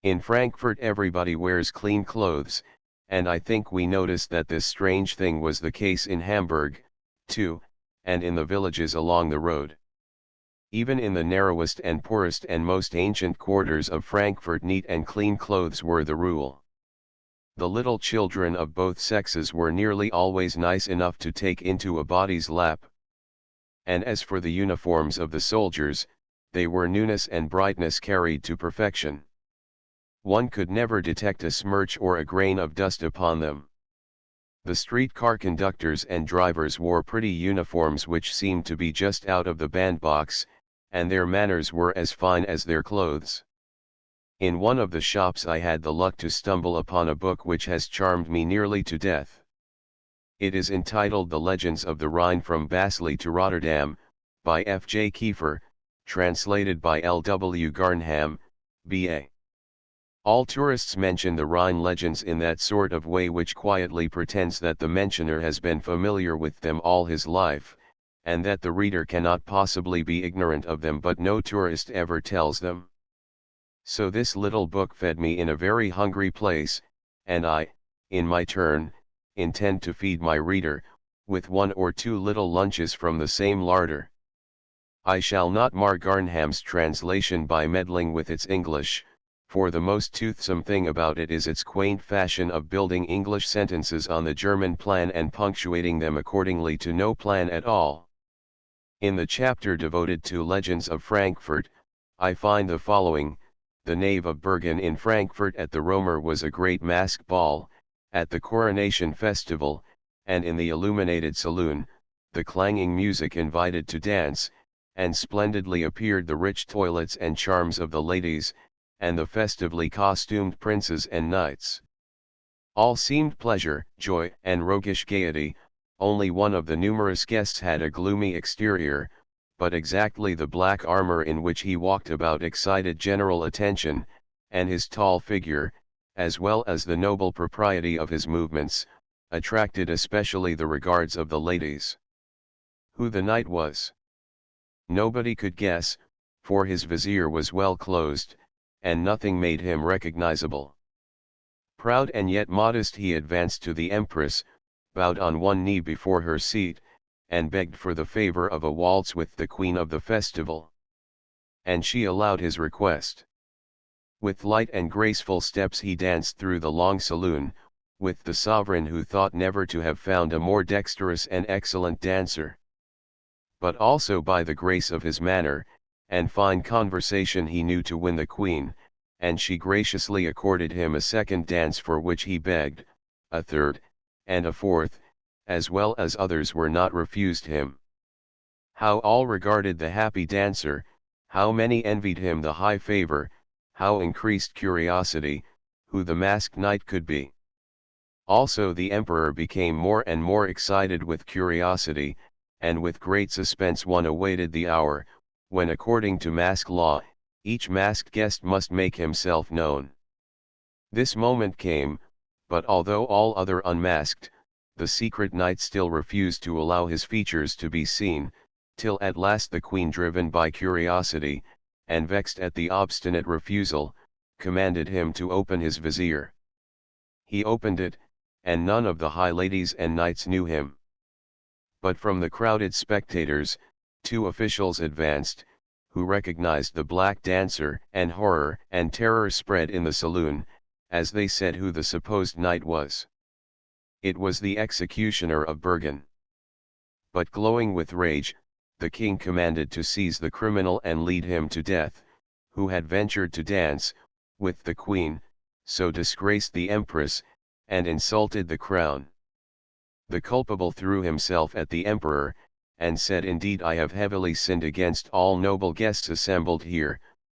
In Frankfurt everybody wears clean clothes, and I think we noticed that this strange thing was the case in Hamburg, too, and in the villages along the road. Even in the narrowest and poorest and most ancient quarters of Frankfurt neat and clean clothes were the rule. The little children of both sexes were nearly always nice enough to take into a body's lap. And as for the uniforms of the soldiers, they were newness and brightness carried to perfection. One could never detect a smirch or a grain of dust upon them. The streetcar conductors and drivers wore pretty uniforms which seemed to be just out of the bandbox, and their manners were as fine as their clothes. In one of the shops I had the luck to stumble upon a book which has charmed me nearly to death. It is entitled The Legends of the Rhine from Basel to Rotterdam, by F. J. Kiefer, translated by L. W. Garnham, B.A. All tourists mention the Rhine legends in that sort of way which quietly pretends that the mentioner has been familiar with them all his life, and that the reader cannot possibly be ignorant of them, but no tourist ever tells them. So this little book fed me in a very hungry place, and I, in my turn, intend to feed my reader, with 1 or 2 little lunches from the same larder. I shall not mar Garnham's translation by meddling with its English, for the most toothsome thing about it is its quaint fashion of building English sentences on the German plan and punctuating them accordingly to no plan at all. In the chapter devoted to Legends of Frankfurt, I find the following: the nave of Bergen in Frankfurt at the Romer was a great masked ball, at the coronation festival, and in the illuminated saloon, the clanging music invited to dance, and splendidly appeared the rich toilets and charms of the ladies, and the festively costumed princes and knights. All seemed pleasure, joy, and roguish gaiety. Only one of the numerous guests had a gloomy exterior, but exactly the black armor in which he walked about excited general attention, and his tall figure, as well as the noble propriety of his movements, attracted especially the regards of the ladies. Who the knight was, nobody could guess, for his vizier was well closed, and nothing made him recognizable. Proud and yet modest he advanced to the empress, bowed on one knee before her seat, and begged for the favor of a waltz with the queen of the festival. And she allowed his request. With light and graceful steps he danced through the long saloon, with the sovereign who thought never to have found a more dexterous and excellent dancer. But also by the grace of his manner, and fine conversation he knew to win the queen, and she graciously accorded him a second dance for which he begged, a third, and a fourth, as well as others were not refused him. How all regarded the happy dancer, how many envied him the high favor, how increased curiosity, who the masked knight could be. Also the emperor became more and more excited with curiosity, and with great suspense one awaited the hour, when according to mask law, each masked guest must make himself known. This moment came, but although all other unmasked, the secret knight still refused to allow his features to be seen, till at last the queen, driven by curiosity, and vexed at the obstinate refusal, commanded him to open his vizier. He opened it, and none of the high ladies and knights knew him. But from the crowded spectators, 2 officials advanced, who recognized the black dancer, and horror and terror spread in the saloon, as they said who the supposed knight was. It was the executioner of Bergen. But glowing with rage, the king commanded to seize the criminal and lead him to death, who had ventured to dance, with the queen, so disgraced the empress, and insulted the crown. The culpable threw himself at the emperor, and said, "Indeed I have heavily sinned against all noble guests assembled here,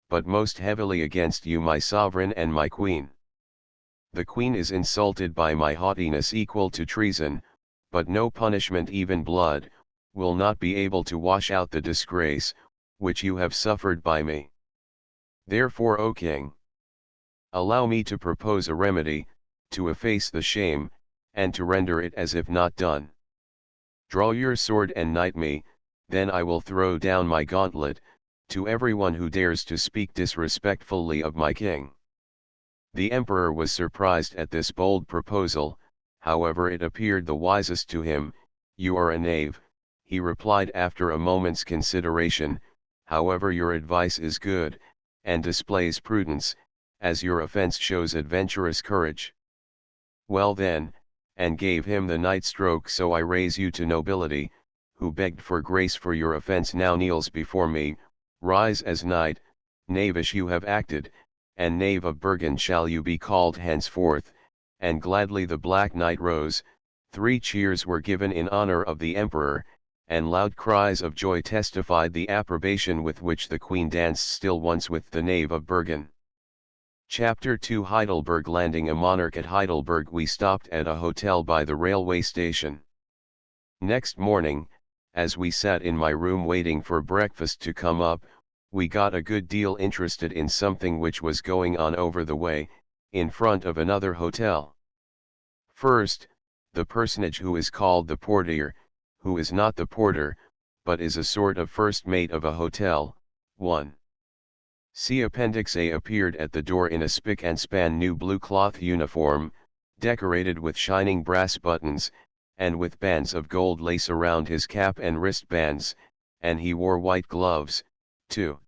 but most heavily against you my sovereign and my queen. The queen is insulted by my haughtiness equal to treason, but no punishment, even blood, will not be able to wash out the disgrace, which you have suffered by me. Therefore, O king, allow me to propose a remedy, to efface the shame, and to render it as if not done. Draw your sword and knight me, then I will throw down my gauntlet, to everyone who dares to speak disrespectfully of my king." The emperor was surprised at this bold proposal, however it appeared the wisest to him. "You are a knave," he replied after a moment's consideration, however your advice is good, and displays prudence, as your offense shows adventurous courage. Well then, and gave him the knight stroke. So I raise you to nobility, who begged for grace for your offense now kneels before me. Rise as knight, knavish you have acted, and knave of Bergen shall you be called henceforth. And gladly the Black Knight rose, 3 cheers were given in honor of the emperor, and loud cries of joy testified the approbation with which the queen danced still once with the knave of Bergen. Chapter 2 Heidelberg. Landing a monarch at Heidelberg, we stopped at a hotel by the railway station. Next morning, as we sat in my room waiting for breakfast to come up, we got a good deal interested in something which was going on over the way, in front of another hotel. First, the personage who is called the portier, who is not the porter, but is a sort of first mate of a hotel. 1. See Appendix A, appeared at the door in a spick and span new blue cloth uniform, decorated with shining brass buttons, and with bands of gold lace around his cap and wristbands, and he wore white gloves. 2.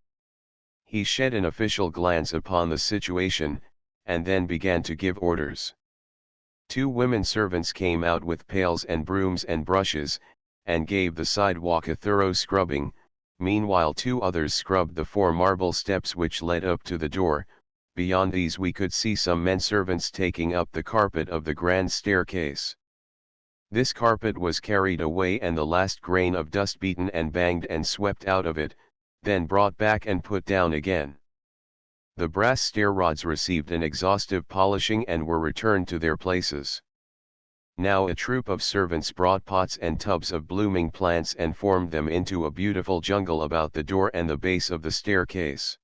He shed an official glance upon the situation, and then began to give orders. 2 women servants came out with pails and brooms and brushes, and gave the sidewalk a thorough scrubbing. Meanwhile 2 others scrubbed the 4 marble steps which led up to the door. Beyond these we could see some men servants taking up the carpet of the grand staircase. This carpet was carried away and the last grain of dust beaten and banged and swept out of it, then brought back and put down again. The brass stair rods received an exhaustive polishing and were returned to their places. Now a troop of servants brought pots and tubs of blooming plants and formed them into a beautiful jungle about the door and the base of the staircase.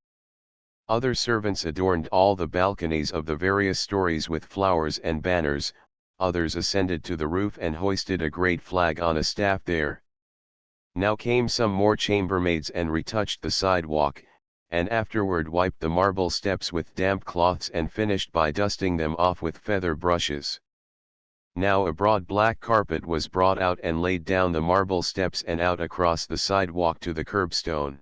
Other servants adorned all the balconies of the various stories with flowers and banners, others ascended to the roof and hoisted a great flag on a staff there. Now came some more chambermaids and retouched the sidewalk, and afterward wiped the marble steps with damp cloths and finished by dusting them off with feather brushes. Now a broad black carpet was brought out and laid down the marble steps and out across the sidewalk to the curbstone.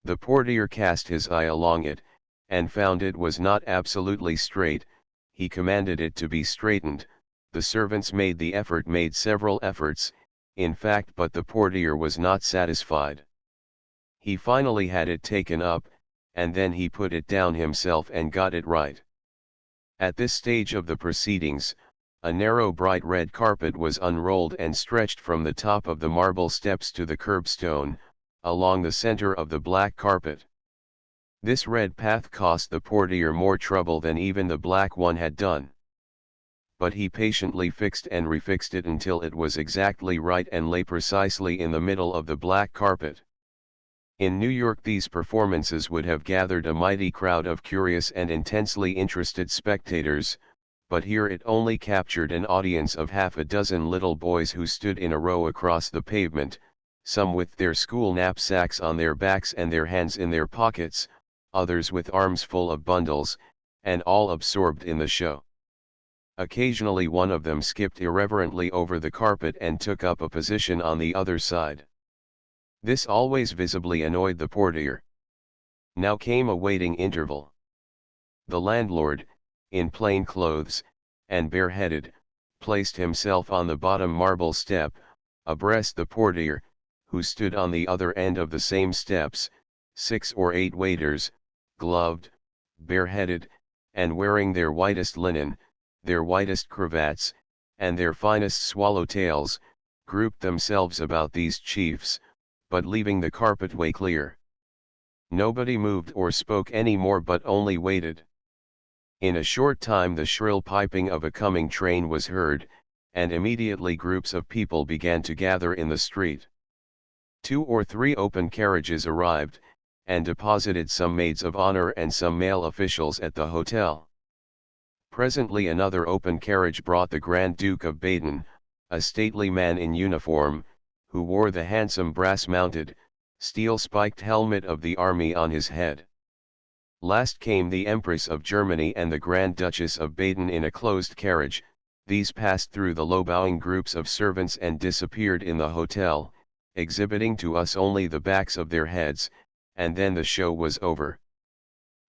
The portier cast his eye along it, and found it was not absolutely straight. He commanded it to be straightened. The servants made several efforts, in fact, but the portier was not satisfied. He finally had it taken up, and then he put it down himself and got it right. At this stage of the proceedings, a narrow bright red carpet was unrolled and stretched from the top of the marble steps to the curbstone, along the center of the black carpet. This red path cost the portier more trouble than even the black one had done. But he patiently fixed and refixed it until it was exactly right and lay precisely in the middle of the black carpet. In New York these performances would have gathered a mighty crowd of curious and intensely interested spectators, but here it only captured an audience of half a dozen little boys who stood in a row across the pavement, some with their school knapsacks on their backs and their hands in their pockets, others with arms full of bundles, and all absorbed in the show. Occasionally one of them skipped irreverently over the carpet and took up a position on the other side. This always visibly annoyed the portier. Now came a waiting interval. The landlord, in plain clothes, and bareheaded, placed himself on the bottom marble step, abreast the portier, who stood on the other end of the same steps. 6 or 8 waiters, gloved, bareheaded, and wearing their whitest linen, their whitest cravats, and their finest swallowtails, grouped themselves about these chiefs, but leaving the carpetway clear. Nobody moved or spoke any more but only waited. In a short time the shrill piping of a coming train was heard, and immediately groups of people began to gather in the street. 2 or 3 open carriages arrived, and deposited some maids of honor and some male officials at the hotel. Presently another open carriage brought the Grand Duke of Baden, a stately man in uniform, who wore the handsome brass-mounted, steel-spiked helmet of the army on his head. Last came the Empress of Germany and the Grand Duchess of Baden in a closed carriage. These passed through the low-bowing groups of servants and disappeared in the hotel, exhibiting to us only the backs of their heads, and then the show was over.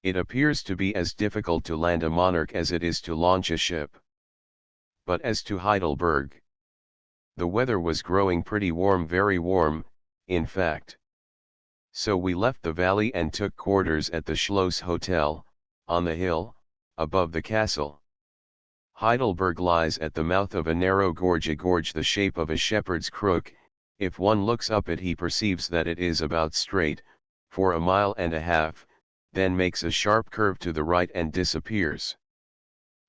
It appears to be as difficult to land a monarch as it is to launch a ship. But as to Heidelberg, the weather was growing pretty warm, very warm, in fact. So we left the valley and took quarters at the Schloss Hotel, on the hill, above the castle. Heidelberg lies at the mouth of a narrow gorge, a gorge the shape of a shepherd's crook. If one looks up it he perceives that it is about straight, for a mile and a half, then makes a sharp curve to the right and disappears.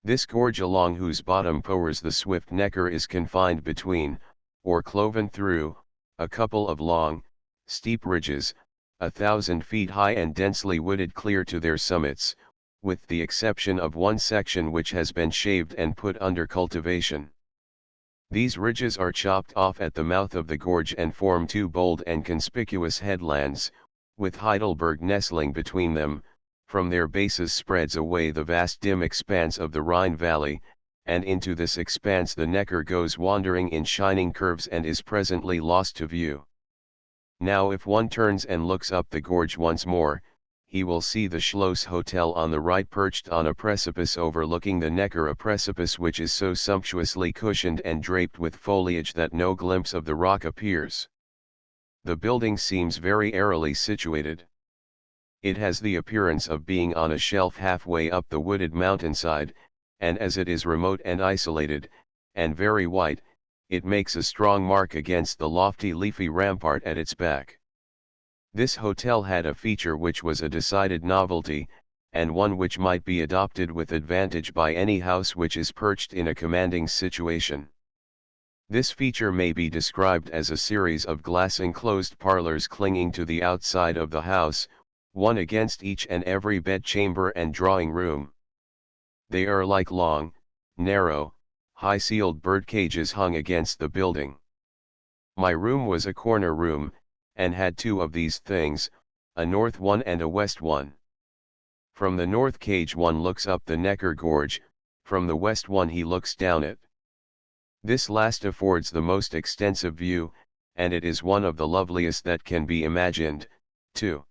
This gorge along whose bottom powers the swift Neckar is confined between, or cloven through, a couple of long, steep ridges, 1,000 feet high and densely wooded clear to their summits, with the exception of one section which has been shaved and put under cultivation. These ridges are chopped off at the mouth of the gorge and form two bold and conspicuous headlands, with Heidelberg nestling between them. From their bases spreads away the vast dim expanse of the Rhine valley, and into this expanse the Neckar goes wandering in shining curves and is presently lost to view. Now if one turns and looks up the gorge once more, he will see the Schloss Hotel on the right perched on a precipice overlooking the Neckar, a precipice which is so sumptuously cushioned and draped with foliage that no glimpse of the rock appears. The building seems very airily situated. It has the appearance of being on a shelf halfway up the wooded mountainside, and as it is remote and isolated, and very white, it makes a strong mark against the lofty leafy rampart at its back. This hotel had a feature which was a decided novelty, and one which might be adopted with advantage by any house which is perched in a commanding situation. This feature may be described as a series of glass enclosed parlors clinging to the outside of the house, one against each and every bedchamber and drawing room. They are like long, narrow, high-ceiled bird cages hung against the building. My room was a corner room, and had two of these things, a north one and a west one. From the north cage one looks up the Neckar gorge, from the west one he looks down it. This last affords the most extensive view, and it is one of the loveliest that can be imagined, too.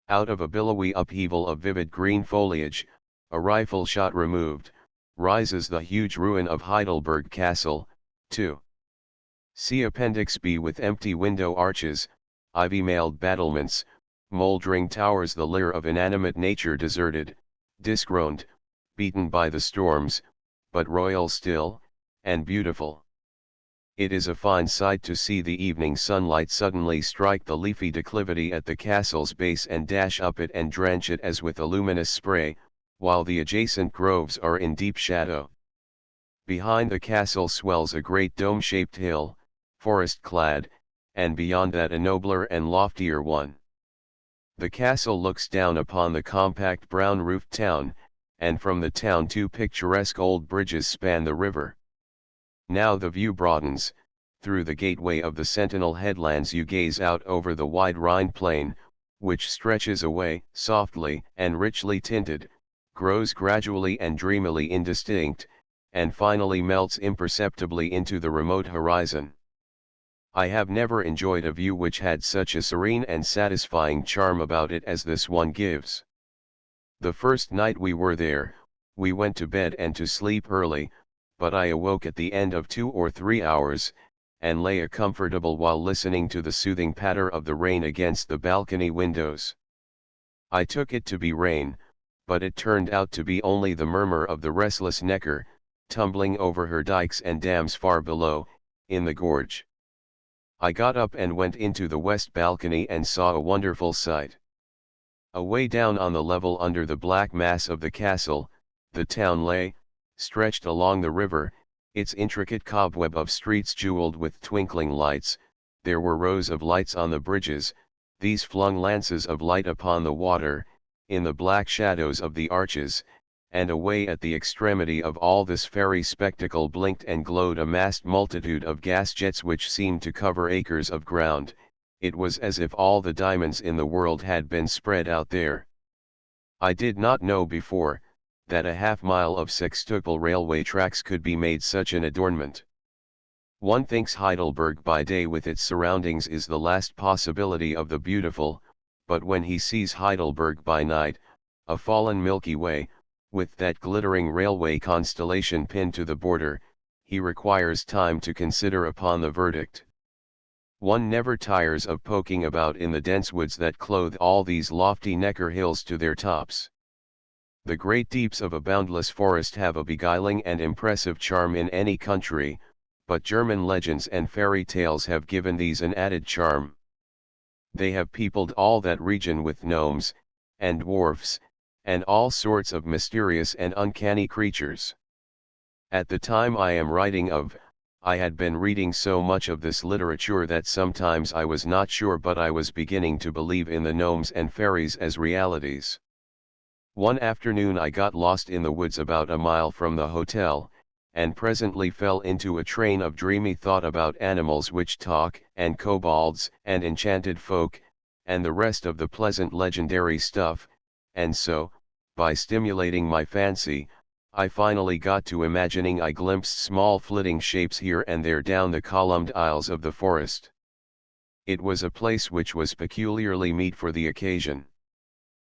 Out of a billowy upheaval of vivid green foliage, a rifle shot removed, rises the huge ruin of Heidelberg Castle, too. See Appendix B with empty window arches, ivy-mailed battlements, mouldering towers, the lyre of inanimate nature deserted, disgrowned, beaten by the storms, but royal still, and beautiful. It is a fine sight to see the evening sunlight suddenly strike the leafy declivity at the castle's base and dash up it and drench it as with a luminous spray, while the adjacent groves are in deep shadow. Behind the castle swells a great dome-shaped hill, forest-clad, and beyond that a nobler and loftier one. The castle looks down upon the compact brown-roofed town, and from the town two picturesque old bridges span the river. Now the view broadens. Through the gateway of the Sentinel headlands you gaze out over the wide Rhine plain, which stretches away, softly and richly tinted, grows gradually and dreamily indistinct, and finally melts imperceptibly into the remote horizon. I have never enjoyed a view which had such a serene and satisfying charm about it as this one gives. The first night we were there, we went to bed and to sleep early, but I awoke at the end of 2 or 3 hours, and lay comfortable while listening to the soothing patter of the rain against the balcony windows. I took it to be rain, but it turned out to be only the murmur of the restless Neckar, tumbling over her dikes and dams far below, in the gorge. I got up and went into the west balcony and saw a wonderful sight. Away down on the level under the black mass of the castle, the town lay, stretched along the river, its intricate cobweb of streets jeweled with twinkling lights. There were rows of lights on the bridges, these flung lances of light upon the water, in the black shadows of the arches, and away at the extremity of all this fairy spectacle blinked and glowed a massed multitude of gas jets which seemed to cover acres of ground. It was as if all the diamonds in the world had been spread out there. I did not know before, that a half-mile of sextuple railway tracks could be made such an adornment. One thinks Heidelberg by day with its surroundings is the last possibility of the beautiful, but when he sees Heidelberg by night, a fallen Milky Way, with that glittering railway constellation pinned to the border, he requires time to consider upon the verdict. One never tires of poking about in the dense woods that clothe all these lofty Neckar hills to their tops. The great deeps of a boundless forest have a beguiling and impressive charm in any country, but German legends and fairy tales have given these an added charm. They have peopled all that region with gnomes, and dwarfs, and all sorts of mysterious and uncanny creatures. At the time I am writing of, I had been reading so much of this literature that sometimes I was not sure, but I was beginning to believe in the gnomes and fairies as realities. One afternoon I got lost in the woods about a mile from the hotel, and presently fell into a train of dreamy thought about animals which talk, and kobolds, and enchanted folk, and the rest of the pleasant legendary stuff, and so, by stimulating my fancy, I finally got to imagining I glimpsed small flitting shapes here and there down the columned aisles of the forest. It was a place which was peculiarly meet for the occasion.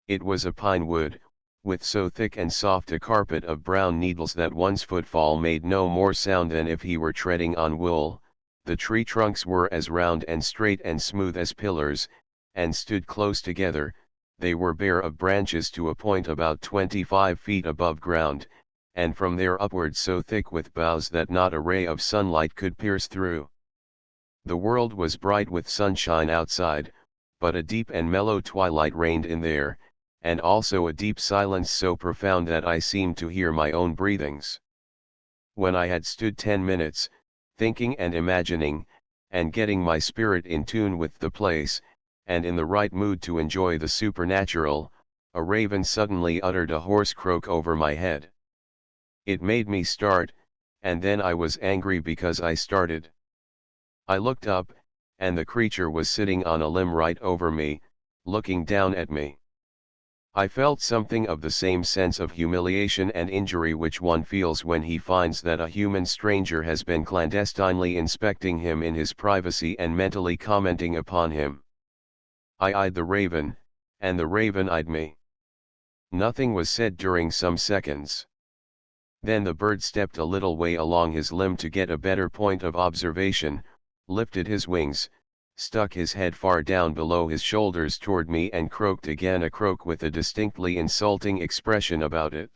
It was a pine wood, with so thick and soft a carpet of brown needles that one's footfall made no more sound than if he were treading on wool. The tree trunks were as round and straight and smooth as pillars, and stood close together. They were bare of branches to a point about 25 feet above ground, and from there upwards so thick with boughs that not a ray of sunlight could pierce through. The world was bright with sunshine outside, but a deep and mellow twilight reigned in there, and also a deep silence so profound that I seemed to hear my own breathings. When I had stood 10 minutes, thinking and imagining, and getting my spirit in tune with the place, and in the right mood to enjoy the supernatural, a raven suddenly uttered a hoarse croak over my head. It made me start, and then I was angry because I started. I looked up, and the creature was sitting on a limb right over me, looking down at me. I felt something of the same sense of humiliation and injury which one feels when he finds that a human stranger has been clandestinely inspecting him in his privacy and mentally commenting upon him. I eyed the raven, and the raven eyed me. Nothing was said during some seconds. Then the bird stepped a little way along his limb to get a better point of observation, lifted his wings, stuck his head far down below his shoulders toward me and croaked again, a croak with a distinctly insulting expression about it.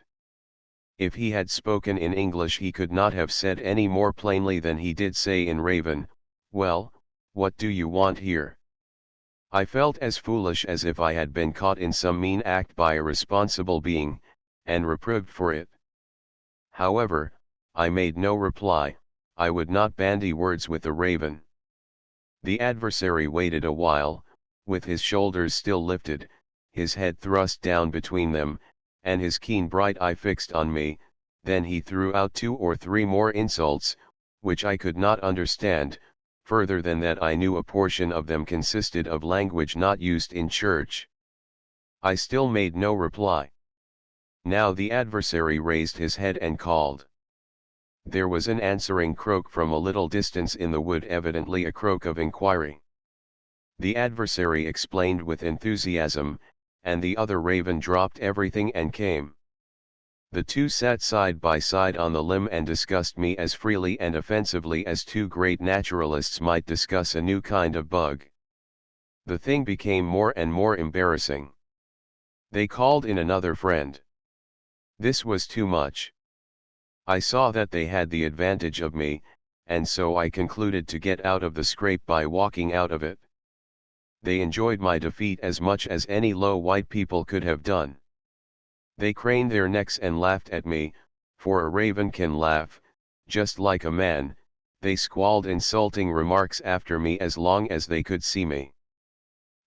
If he had spoken in English he could not have said any more plainly than he did say in Raven, "Well, what do you want here?" I felt as foolish as if I had been caught in some mean act by a responsible being, and reproved for it. However, I made no reply. I would not bandy words with the raven. The adversary waited a while, with his shoulders still lifted, his head thrust down between them, and his keen bright eye fixed on me. Then he threw out 2 or 3 more insults, which I could not understand, further than that I knew a portion of them consisted of language not used in church. I still made no reply. Now the adversary raised his head and called. There was an answering croak from a little distance in the wood, evidently a croak of inquiry. The adversary explained with enthusiasm, and the other raven dropped everything and came. The two sat side by side on the limb and discussed me as freely and offensively as 2 great naturalists might discuss a new kind of bug. The thing became more and more embarrassing. They called in another friend. This was too much. I saw that they had the advantage of me, and so I concluded to get out of the scrape by walking out of it. They enjoyed my defeat as much as any low white people could have done. They craned their necks and laughed at me, for a raven can laugh, just like a man. They squalled insulting remarks after me as long as they could see me.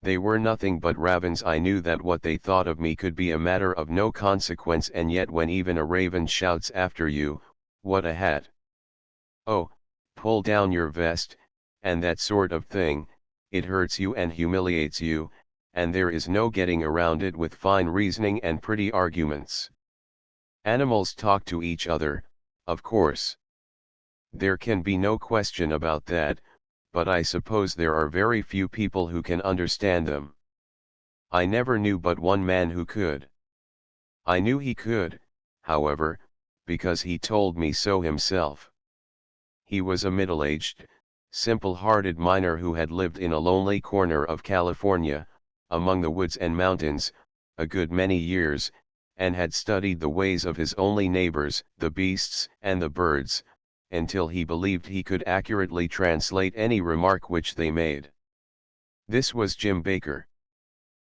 They were nothing but ravens. I knew that what they thought of me could be a matter of no consequence, and yet when even a raven shouts after you, "What a hat! Oh, pull down your vest," and that sort of thing, it hurts you and humiliates you, and there is no getting around it with fine reasoning and pretty arguments. Animals talk to each other, of course. There can be no question about that, but I suppose there are very few people who can understand them. I never knew but one man who could. I knew he could, however, because he told me so himself. He was a middle-aged, simple-hearted miner who had lived in a lonely corner of California, among the woods and mountains, a good many years, and had studied the ways of his only neighbors, the beasts and the birds, until he believed he could accurately translate any remark which they made. This was Jim Baker.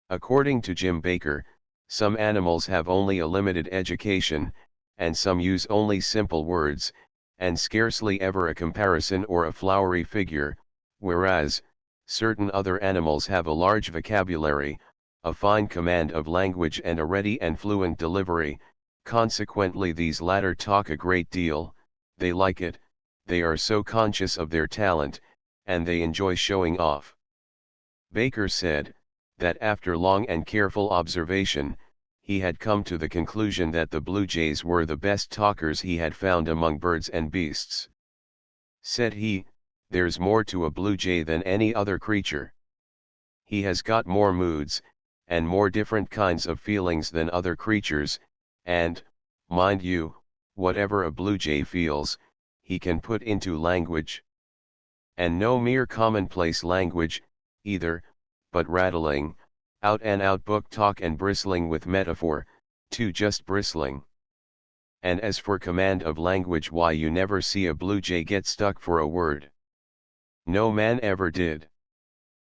According to Jim Baker, some animals have only a limited education, and some use only simple words, and scarcely ever a comparison or a flowery figure, whereas, certain other animals have a large vocabulary, a fine command of language and a ready and fluent delivery. Consequently these latter talk a great deal, they like it, they are so conscious of their talent, and they enjoy showing off. Baker said, that after long and careful observation, he had come to the conclusion that the blue jays were the best talkers he had found among birds and beasts. Said he, there's more to a blue jay than any other creature. He has got more moods, and more different kinds of feelings than other creatures, and, mind you, whatever a blue jay feels, he can put into language. And no mere commonplace language, either, but rattling, out-and-out book talk and bristling with metaphor, too just bristling. And as for command of language, why, you never see a blue jay get stuck for a word. No man ever did.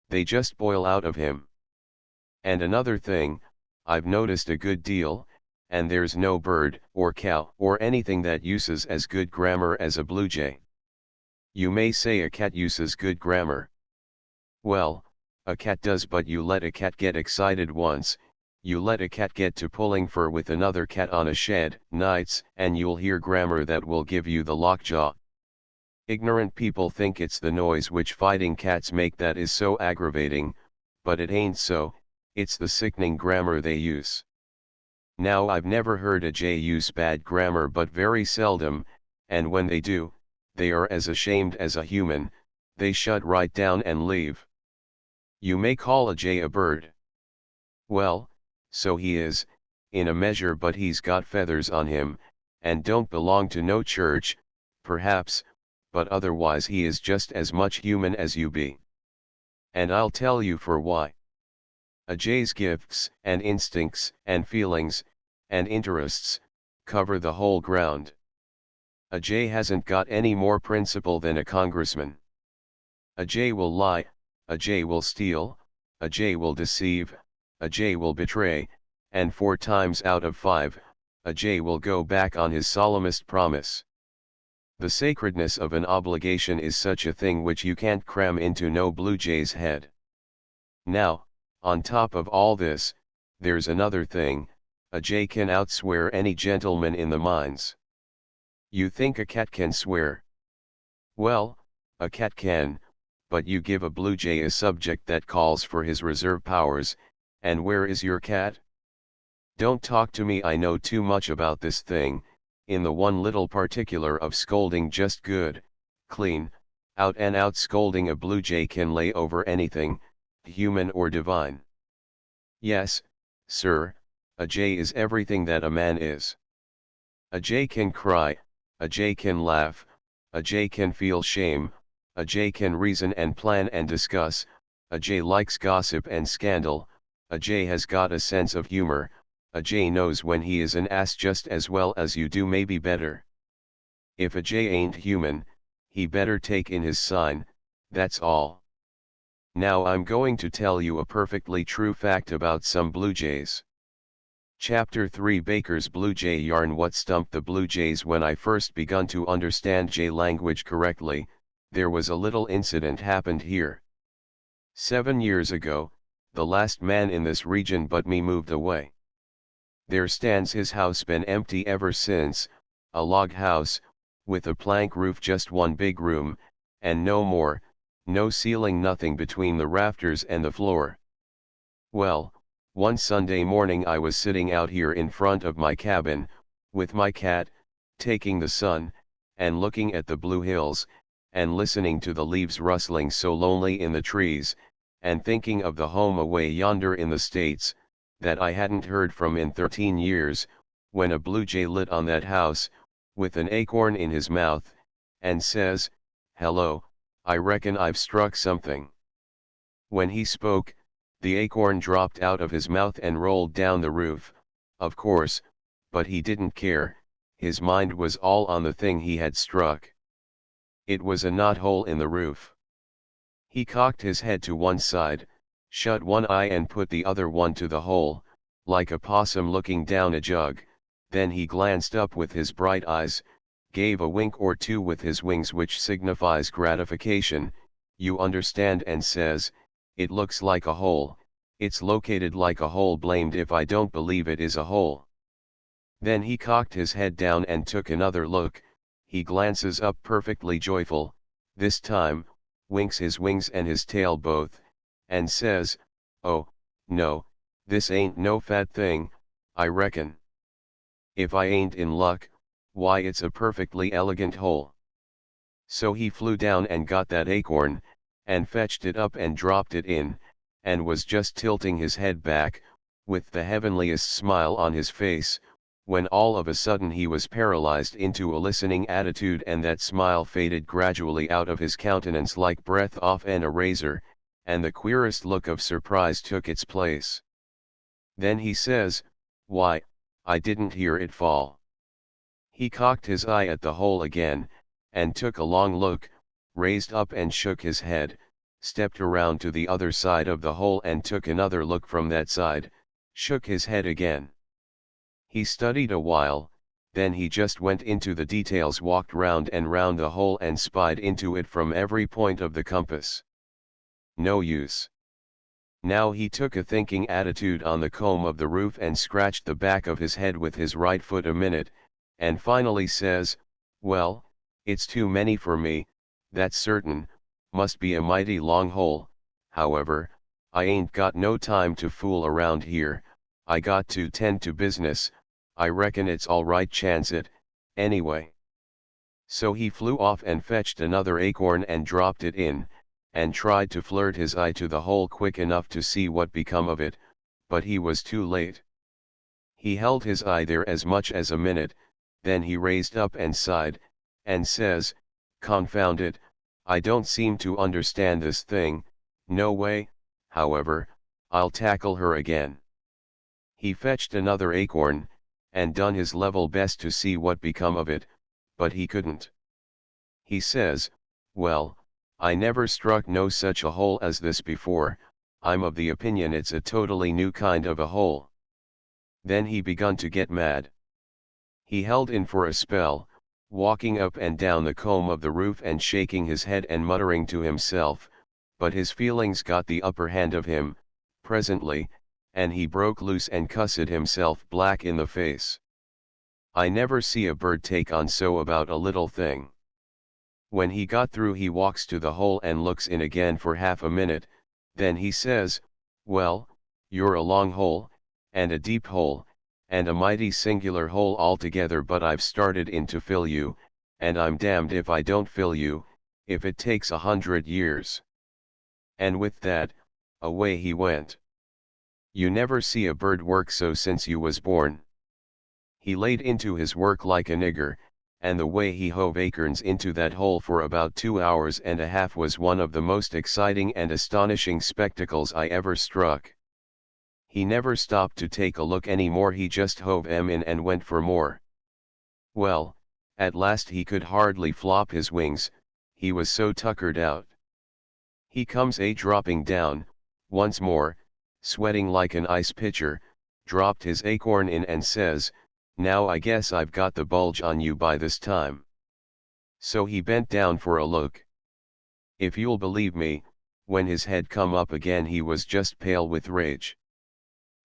They just boil out of him. And another thing, I've noticed a good deal, and there's no bird, or cow, or anything that uses as good grammar as a blue jay. You may say a cat uses good grammar. Well, a cat does, but you let a cat get excited once, you let a cat get to pulling fur with another cat on a shed, nights, and you'll hear grammar that will give you the lockjaw. Ignorant people think it's the noise which fighting cats make that is so aggravating, but it ain't so, it's the sickening grammar they use. Now I've never heard a jay use bad grammar but very seldom, and when they do, they are as ashamed as a human, they shut right down and leave. You may call a jay a bird. Well, so he is, in a measure, but he's got feathers on him, and don't belong to no church, perhaps, but otherwise he is just as much human as you be. And I'll tell you for why. A jay's gifts, and instincts, and feelings, and interests, cover the whole ground. A jay hasn't got any more principle than a congressman. A jay will lie, a jay will steal, a jay will deceive, a jay will betray, and 4 times out of 5, a jay will go back on his solemnest promise. The sacredness of an obligation is such a thing which you can't cram into no blue jay's head. Now, on top of all this, there's another thing, a jay can outswear any gentleman in the mines. You think a cat can swear? Well, a cat can, but you give a blue jay a subject that calls for his reserve powers, and where is your cat? Don't talk to me, I know too much about this thing, in the one little particular of scolding. Just good, clean, out and out scolding a blue jay can lay over anything, human or divine. Yes, sir, a jay is everything that a man is. A jay can cry, a jay can laugh, a jay can feel shame, a jay can reason and plan and discuss, a jay likes gossip and scandal, a jay has got a sense of humor, a jay knows when he is an ass just as well as you do, maybe better. If a jay ain't human, he better take in his sign, that's all. Now I'm going to tell you a perfectly true fact about some blue jays. Chapter 3, Baker's Blue Jay Yarn. What stumped the blue jays when I first begun to understand jay language correctly, there was a little incident happened here. 7 years ago, the last man in this region but me moved away. There stands his house, been empty ever since, a log house, with a plank roof, just one big room, and no more, no ceiling, nothing between the rafters and the floor. Well, one Sunday morning I was sitting out here in front of my cabin, with my cat, taking the sun, and looking at the blue hills, and listening to the leaves rustling so lonely in the trees, and thinking of the home away yonder in the States, that I hadn't heard from in 13 years, when a blue jay lit on that house, with an acorn in his mouth, and says, "Hello, I reckon I've struck something." When he spoke, the acorn dropped out of his mouth and rolled down the roof, of course, but he didn't care, his mind was all on the thing he had struck. It was a knothole in the roof. He cocked his head to one side, shut one eye and put the other one to the hole, like a possum looking down a jug, then he glanced up with his bright eyes, gave a wink or two with his wings which signifies gratification, you understand, and says, "It looks like a hole, it's located like a hole, blamed if I don't believe it is a hole." Then he cocked his head down and took another look, he glances up perfectly joyful, this time, winks his wings and his tail both, and says, "Oh, no, this ain't no fat thing, I reckon. If I ain't in luck, why it's a perfectly elegant hole." So he flew down and got that acorn, and fetched it up and dropped it in, and was just tilting his head back, with the heavenliest smile on his face, when all of a sudden he was paralyzed into a listening attitude, and that smile faded gradually out of his countenance like breath off an eraser, and the queerest look of surprise took its place. Then he says, "Why, I didn't hear it fall." He cocked his eye at the hole again, and took a long look, raised up and shook his head, stepped around to the other side of the hole and took another look from that side, shook his head again. He studied a while, then he just went into the details, walked round and round the hole and spied into it from every point of the compass. No use. Now he took a thinking attitude on the comb of the roof and scratched the back of his head with his right foot a minute, and finally says, "Well, it's too many for me, that's certain, must be a mighty long hole, however, I ain't got no time to fool around here, I got to tend to business, I reckon it's all right, chance it, anyway." So he flew off and fetched another acorn and dropped it in, and tried to flirt his eye to the hole quick enough to see what become of it, but he was too late. He held his eye there as much as a minute, then he raised up and sighed, and says, "Confound it, I don't seem to understand this thing, no way, however, I'll tackle her again." He fetched another acorn, and done his level best to see what become of it, but he couldn't. He says, "Well, I never struck no such a hole as this before, I'm of the opinion it's a totally new kind of a hole." Then he begun to get mad. He held in for a spell, walking up and down the comb of the roof and shaking his head and muttering to himself, but his feelings got the upper hand of him, presently, and he broke loose and cussed himself black in the face. I never see a bird take on so about a little thing. When he got through he walks to the hole and looks in again for half a minute, then he says, "Well, you're a long hole, and a deep hole, and a mighty singular hole altogether, but I've started in to fill you, and I'm damned if I don't fill you, if it takes 100 years. And with that, away he went. You never see a bird work so since you was born. He laid into his work like a nigger, and the way he hove acorns into that hole for about 2 hours and a half was one of the most exciting and astonishing spectacles I ever struck. He never stopped to take a look any more, he just hove 'em in and went for more. Well, at last he could hardly flop his wings, he was so tuckered out. He comes dropping down, once more, sweating like an ice pitcher, dropped his acorn in and says, "Now I guess I've got the bulge on you by this time." So he bent down for a look. If you'll believe me, when his head come up again he was just pale with rage.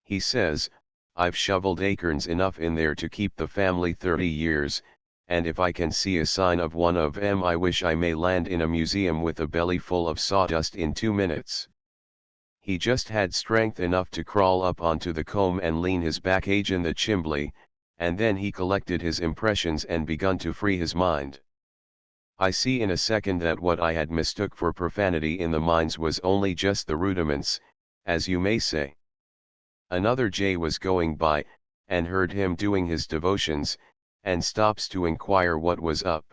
He says, "I've shoveled acorns enough in there to keep the family 30 years, and if I can see a sign of one of 'em I wish I may land in a museum with a belly full of sawdust in 2 minutes. He just had strength enough to crawl up onto the comb and lean his back in the chimbley, and then he collected his impressions and begun to free his mind. I see in a second that what I had mistook for profanity in the mines was only just the rudiments, as you may say. Another jay was going by, and heard him doing his devotions, and stops to inquire what was up.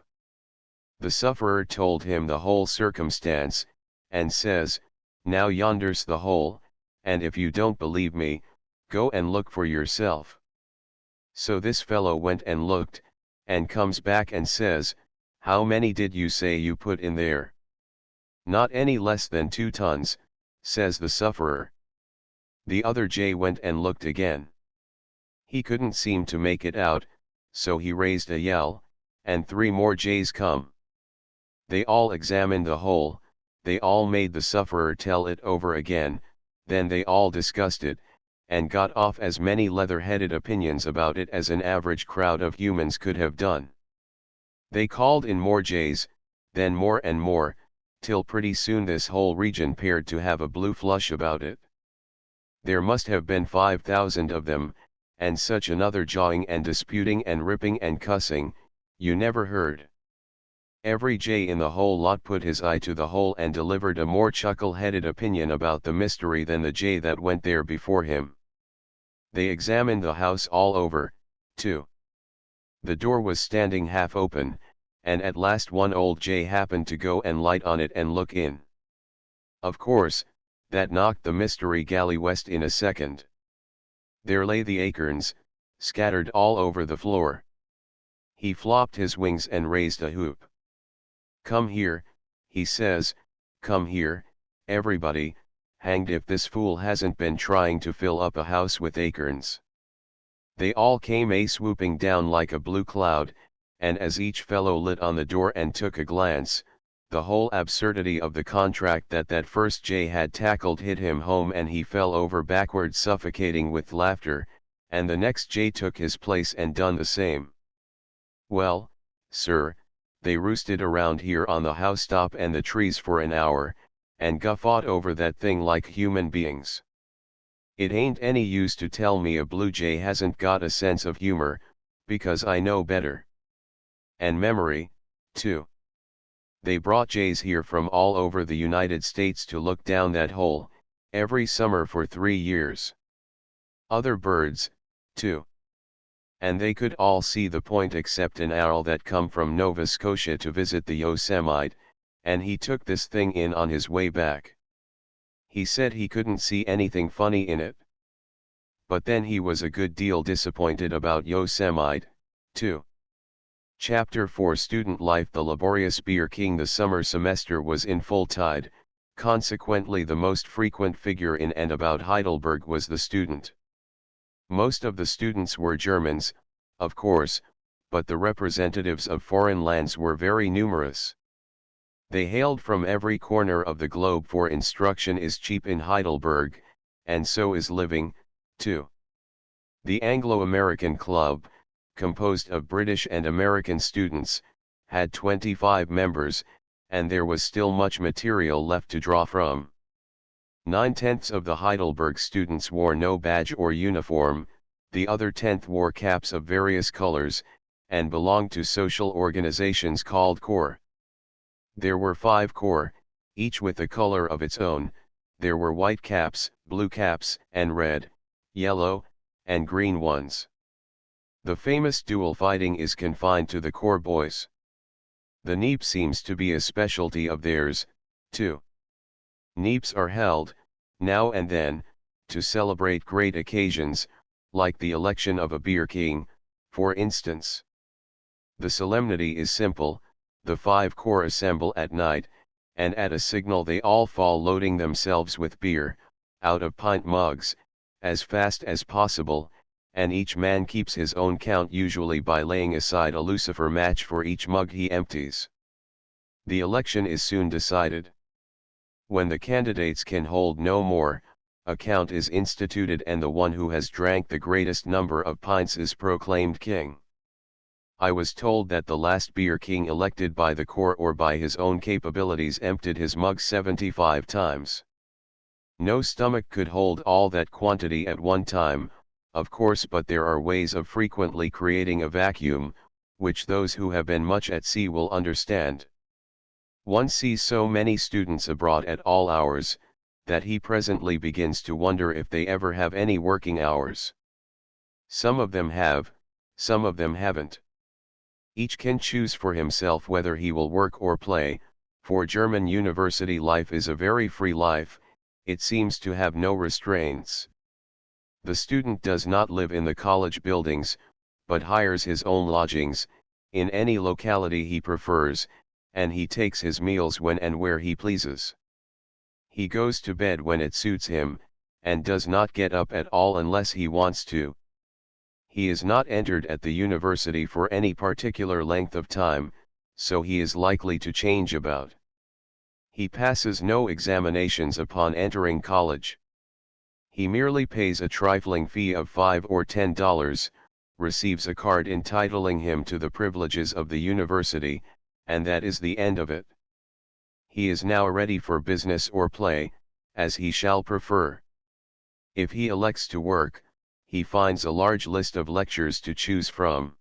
The sufferer told him the whole circumstance, and says, "Now yonder's the hole, and if you don't believe me, go and look for yourself." So this fellow went and looked, and comes back and says, "How many did you say you put in there?" "Not any less than 2 tons, says the sufferer. The other jay went and looked again. He couldn't seem to make it out, so he raised a yell, and 3 more jays come. They all examined the hole, they all made the sufferer tell it over again, then they all discussed it, and got off as many leather-headed opinions about it as an average crowd of humans could have done. They called in more jays, then more and more, till pretty soon this whole region appeared to have a blue flush about it. There must have been 5,000 of them, and such another jawing and disputing and ripping and cussing, you never heard. Every jay in the whole lot put his eye to the hole and delivered a more chuckle-headed opinion about the mystery than the jay that went there before him. They examined the house all over, too. The door was standing half open, and at last one old jay happened to go and light on it and look in. Of course, that knocked the mystery galley west in a second. There lay the acorns, scattered all over the floor. He flopped his wings and raised a whoop. "Come here," he says, "come here, everybody, hanged if this fool hasn't been trying to fill up a house with acorns." They all came swooping down like a blue cloud, and as each fellow lit on the door and took a glance, the whole absurdity of the contract that first jay had tackled hit him home and he fell over backward suffocating with laughter, and the next jay took his place and done the same. Well, sir, they roosted around here on the housetop and the trees for an hour, and guffawed over that thing like human beings. It ain't any use to tell me a blue jay hasn't got a sense of humor, because I know better. And memory, too. They brought jays here from all over the United States to look down that hole, every summer for 3 years. Other birds, too. And they could all see the point except an owl that come from Nova Scotia to visit the Yosemite, and he took this thing in on his way back. He said he couldn't see anything funny in it. But then he was a good deal disappointed about Yosemite, too. Chapter 4 Student Life. The laborious Beer King. The summer semester was in full tide, consequently the most frequent figure in and about Heidelberg was the student. Most of the students were Germans, of course, but the representatives of foreign lands were very numerous. They hailed from every corner of the globe, for instruction is cheap in Heidelberg, and so is living, too. The Anglo-American Club, composed of British and American students, had 25 members, and there was still much material left to draw from. 9/10 of the Heidelberg students wore no badge or uniform, the other 10th wore caps of various colors, and belonged to social organizations called corps. There were 5 corps, each with a color of its own. There were white caps, blue caps, and red, yellow, and green ones. The famous duel fighting is confined to the corps boys. The neep seems to be a specialty of theirs, too. Neeps are held, now and then, to celebrate great occasions, like the election of a beer king, for instance. The solemnity is simple: the 5 corps assemble at night, and at a signal they all fall loading themselves with beer, out of pint mugs, as fast as possible, and each man keeps his own count, usually by laying aside a lucifer match for each mug he empties. The election is soon decided. When the candidates can hold no more, a count is instituted and the one who has drank the greatest number of pints is proclaimed king. I was told that the last beer king elected by the corps or by his own capabilities emptied his mug 75 times. No stomach could hold all that quantity at one time, of course, but there are ways of frequently creating a vacuum, which those who have been much at sea will understand. One sees so many students abroad at all hours, that he presently begins to wonder if they ever have any working hours. Some of them have, some of them haven't. Each can choose for himself whether he will work or play, for German university life is a very free life, it seems to have no restraints. The student does not live in the college buildings, but hires his own lodgings, in any locality he prefers, and he takes his meals when and where he pleases. He goes to bed when it suits him, and does not get up at all unless he wants to. He is not entered at the university for any particular length of time, so he is likely to change about. He passes no examinations upon entering college. He merely pays a trifling fee of $5 or $10, receives a card entitling him to the privileges of the university, and that is the end of it. He is now ready for business or play, as he shall prefer. If he elects to work, he finds a large list of lectures to choose from.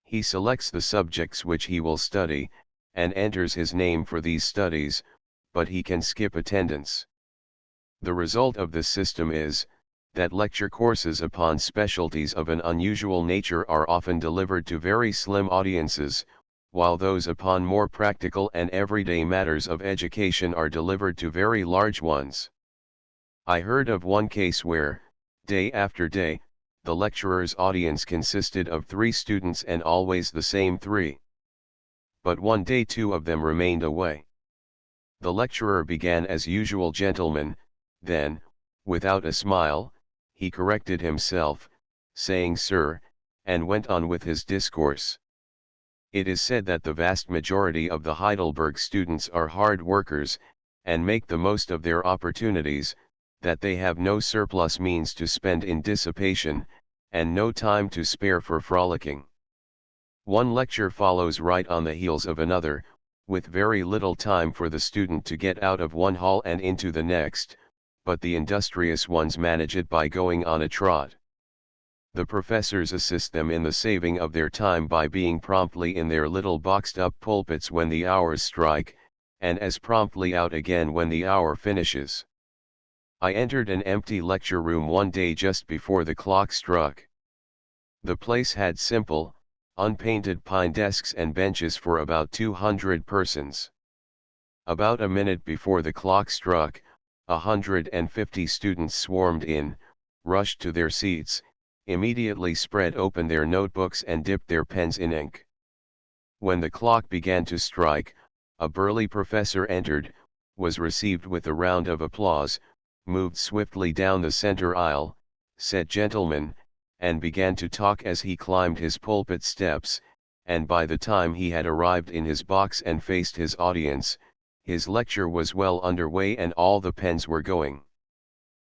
He selects the subjects which he will study, and enters his name for these studies, but he can skip attendance. The result of this system is, that lecture courses upon specialties of an unusual nature are often delivered to very slim audiences, while those upon more practical and everyday matters of education are delivered to very large ones. I heard of one case where, day after day, the lecturer's audience consisted of 3 students and always the same 3. But one day 2 of them remained away. The lecturer began as usual, gentlemen, then, without a smile, he corrected himself, saying sir, and went on with his discourse. It is said that the vast majority of the Heidelberg students are hard workers, and make the most of their opportunities, that they have no surplus means to spend in dissipation, and no time to spare for frolicking. One lecture follows right on the heels of another, with very little time for the student to get out of one hall and into the next, but the industrious ones manage it by going on a trot. The professors assist them in the saving of their time by being promptly in their little boxed-up pulpits when the hours strike, and as promptly out again when the hour finishes. I entered an empty lecture room one day just before the clock struck. The place had simple, unpainted pine desks and benches for about 200 persons. About a minute before the clock struck, 150 students swarmed in, rushed to their seats, immediately spread open their notebooks and dipped their pens in ink. When the clock began to strike, a burly professor entered, was received with a round of applause, moved swiftly down the center aisle, said gentlemen, and began to talk as he climbed his pulpit steps, and by the time he had arrived in his box and faced his audience, his lecture was well underway and all the pens were going.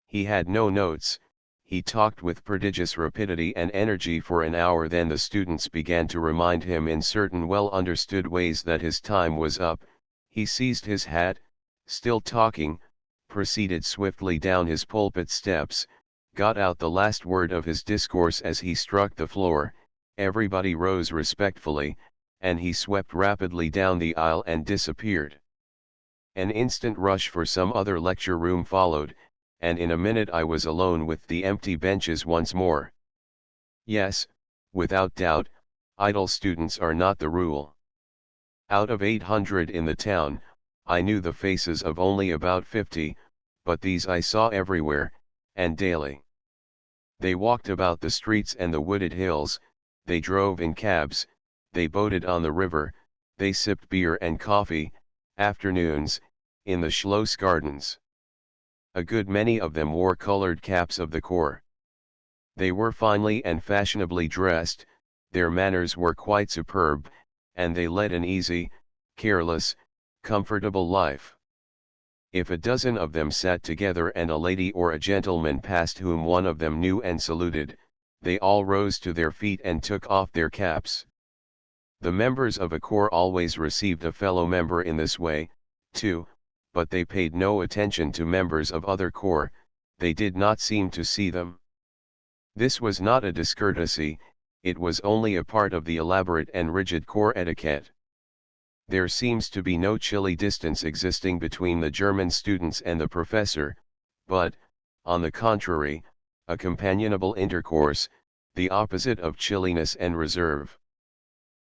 He had no notes, he talked with prodigious rapidity and energy for an hour. Then the students began to remind him in certain well understood ways that his time was up. He seized his hat, still talking, proceeded swiftly down his pulpit steps, got out the last word of his discourse as he struck the floor, everybody rose respectfully, and he swept rapidly down the aisle and disappeared. An instant rush for some other lecture room followed, and in a minute I was alone with the empty benches once more. Yes, without doubt, idle students are not the rule. Out of 800 in the town, I knew the faces of only about 50, but these I saw everywhere, and daily. They walked about the streets and the wooded hills, they drove in cabs, they boated on the river, they sipped beer and coffee, afternoons, in the Schloss gardens. A good many of them wore colored caps of the corps. They were finely and fashionably dressed, their manners were quite superb, and they led an easy, careless, comfortable life. If a dozen of them sat together and a lady or a gentleman passed whom one of them knew and saluted, they all rose to their feet and took off their caps. The members of a corps always received a fellow member in this way, too, but they paid no attention to members of other corps, they did not seem to see them. This was not a discourtesy, it was only a part of the elaborate and rigid corps etiquette. There seems to be no chilly distance existing between the German students and the professor, but, on the contrary, a companionable intercourse, the opposite of chilliness and reserve.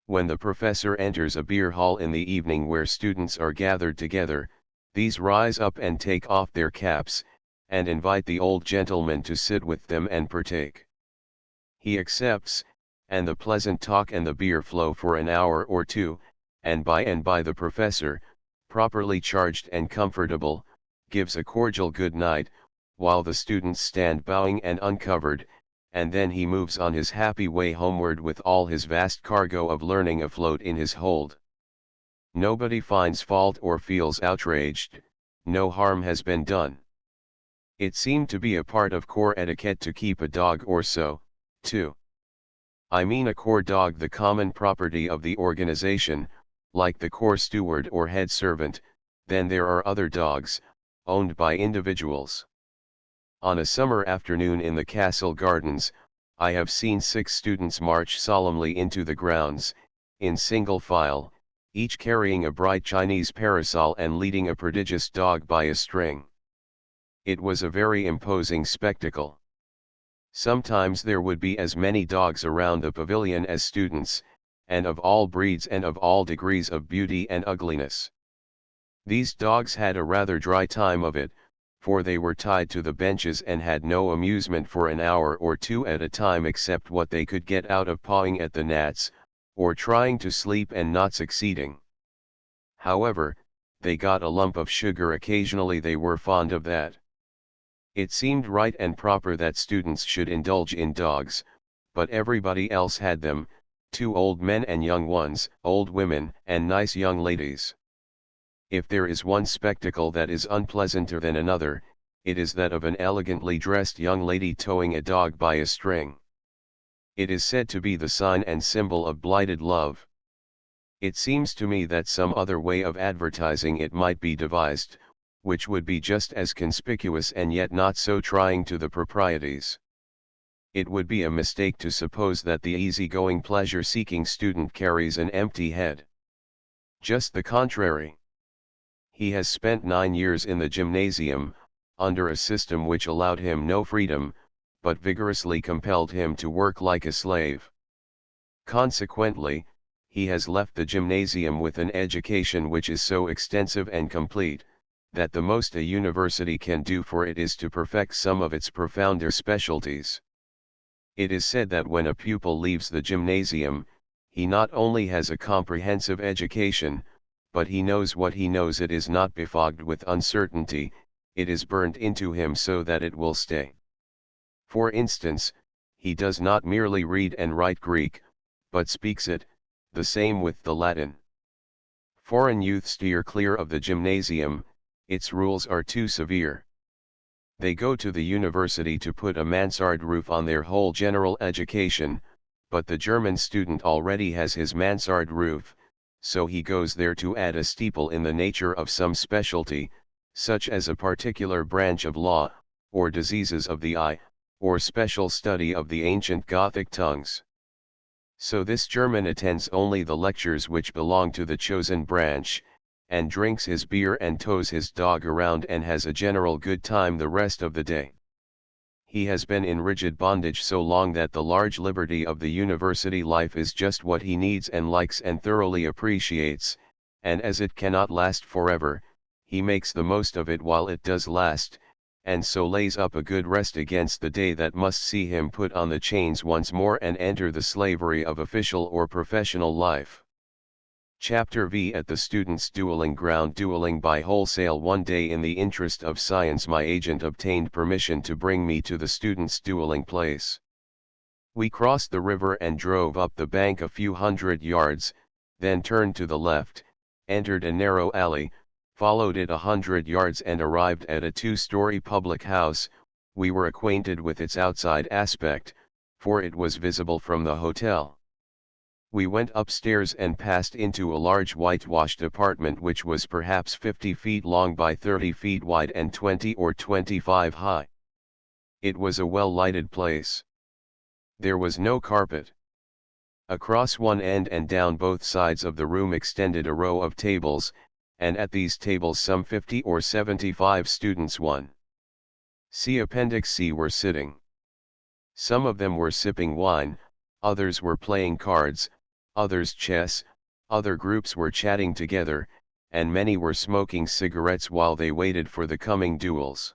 When the professor enters a beer hall in the evening where students are gathered together, these rise up and take off their caps, and invite the old gentleman to sit with them and partake. He accepts, and the pleasant talk and the beer flow for an hour or two, and by the professor, properly charged and comfortable, gives a cordial good night, while the students stand bowing and uncovered, and then he moves on his happy way homeward with all his vast cargo of learning afloat in his hold. Nobody finds fault or feels outraged, no harm has been done. It seemed to be a part of corps etiquette to keep a dog or so, too. I mean a corps dog, the common property of the organization, like the corps steward or head servant. Then there are other dogs, owned by individuals. On a summer afternoon in the castle gardens, I have seen 6 students march solemnly into the grounds, in single file, each carrying a bright Chinese parasol and leading a prodigious dog by a string. It was a very imposing spectacle. Sometimes there would be as many dogs around the pavilion as students, and of all breeds and of all degrees of beauty and ugliness. These dogs had a rather dry time of it, for they were tied to the benches and had no amusement for an hour or two at a time except what they could get out of pawing at the gnats, or trying to sleep and not succeeding. However, they got a lump of sugar occasionally, they were fond of that. It seemed right and proper that students should indulge in dogs, but everybody else had them, 2 old men and young ones, old women and nice young ladies. If there is one spectacle that is unpleasanter than another, it is that of an elegantly dressed young lady towing a dog by a string. It is said to be the sign and symbol of blighted love. It seems to me that some other way of advertising it might be devised, which would be just as conspicuous and yet not so trying to the proprieties. It would be a mistake to suppose that the easy-going pleasure-seeking student carries an empty head. Just the contrary. He has spent 9 years in the gymnasium, under a system which allowed him no freedom, but vigorously compelled him to work like a slave. Consequently, he has left the gymnasium with an education which is so extensive and complete, that the most a university can do for it is to perfect some of its profounder specialties. It is said that when a pupil leaves the gymnasium, he not only has a comprehensive education, but he knows what he knows. It is not befogged with uncertainty, it is burnt into him so that it will stay. For instance, he does not merely read and write Greek, but speaks it, the same with the Latin. Foreign youth steer clear of the gymnasium, its rules are too severe. They go to the university to put a mansard roof on their whole general education, but the German student already has his mansard roof, so he goes there to add a steeple in the nature of some specialty, such as a particular branch of law, or diseases of the eye, or special study of the ancient Gothic tongues. So this German attends only the lectures which belong to the chosen branch, and drinks his beer and tows his dog around and has a general good time the rest of the day. He has been in rigid bondage so long that the large liberty of the university life is just what he needs and likes and thoroughly appreciates, and as it cannot last forever, he makes the most of it while it does last, and so lays up a good rest against the day that must see him put on the chains once more and enter the slavery of official or professional life. Chapter V. At the students' dueling ground. Dueling by wholesale. One day, in the interest of science, my agent obtained permission to bring me to the students' dueling place. We crossed the river and drove up the bank a few hundred yards, then turned to the left, entered a narrow alley, followed it 100 yards and arrived at a 2-story public house. We were acquainted with its outside aspect, for it was visible from the hotel. We went upstairs and passed into a large whitewashed apartment which was perhaps 50 feet long by 30 feet wide and 20 or 25 high. It was a well-lighted place. There was no carpet. Across one end and down both sides of the room extended a row of tables, and at these tables some 50 or 75 students 1. See Appendix C were sitting. Some of them were sipping wine, others were playing cards, others chess, other groups were chatting together, and many were smoking cigarettes while they waited for the coming duels.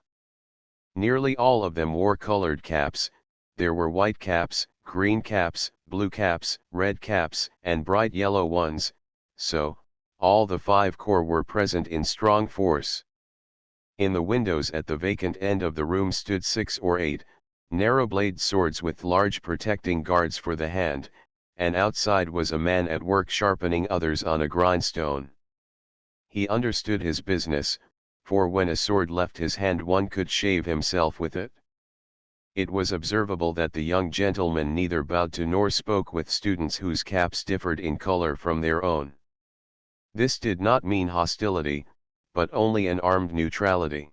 Nearly all of them wore colored caps. There were white caps, green caps, blue caps, red caps, and bright yellow ones, so, all the 5 corps were present in strong force. In the windows at the vacant end of the room stood 6 or 8, narrow-bladed swords with large protecting guards for the hand, and outside was a man at work sharpening others on a grindstone. He understood his business, for when a sword left his hand one could shave himself with it. It was observable that the young gentleman neither bowed to nor spoke with students whose caps differed in color from their own. This did not mean hostility, but only an armed neutrality.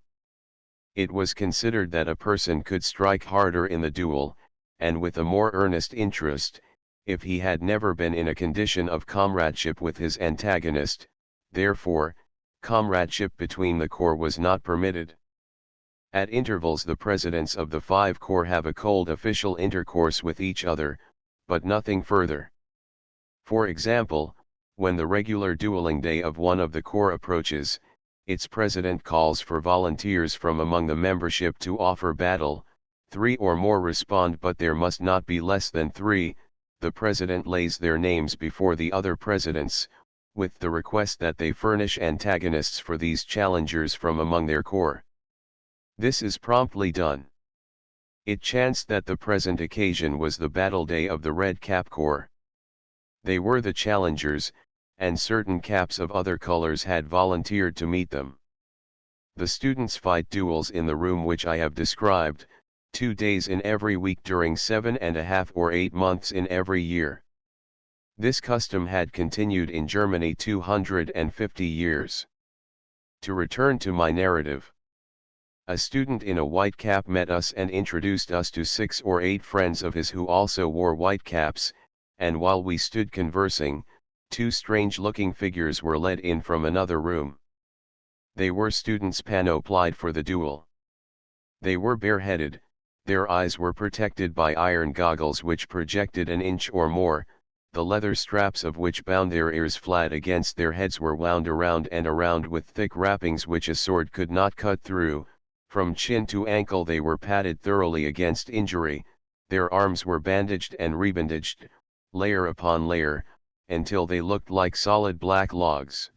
It was considered that a person could strike harder in the duel, and with a more earnest interest, if he had never been in a condition of comradeship with his antagonist. Therefore, comradeship between the corps was not permitted. At intervals the presidents of the 5 corps have a cold official intercourse with each other, but nothing further. For example, when the regular dueling day of one of the corps approaches, its president calls for volunteers from among the membership to offer battle. 3 or more respond, but there must not be less than 3. The president lays their names before the other presidents, with the request that they furnish antagonists for these challengers from among their corps. This is promptly done. It chanced that the present occasion was the battle day of the Red Cap Corps. They were the challengers, and certain caps of other colors had volunteered to meet them. The students fight duels in the room which I have described, 2 days in every week during 7½ or 8 months in every year. This custom had continued in Germany 250 years. To return to my narrative. A student in a white cap met us and introduced us to 6 or 8 friends of his who also wore white caps, and while we stood conversing, 2 strange-looking figures were led in from another room. They were students panoplied for the duel. They were bareheaded, their eyes were protected by iron goggles which projected an inch or more, the leather straps of which bound their ears flat against their heads were wound around and around with thick wrappings which a sword could not cut through. From chin to ankle they were padded thoroughly against injury, their arms were bandaged and rebandaged, layer upon layer, until they looked like solid black logs.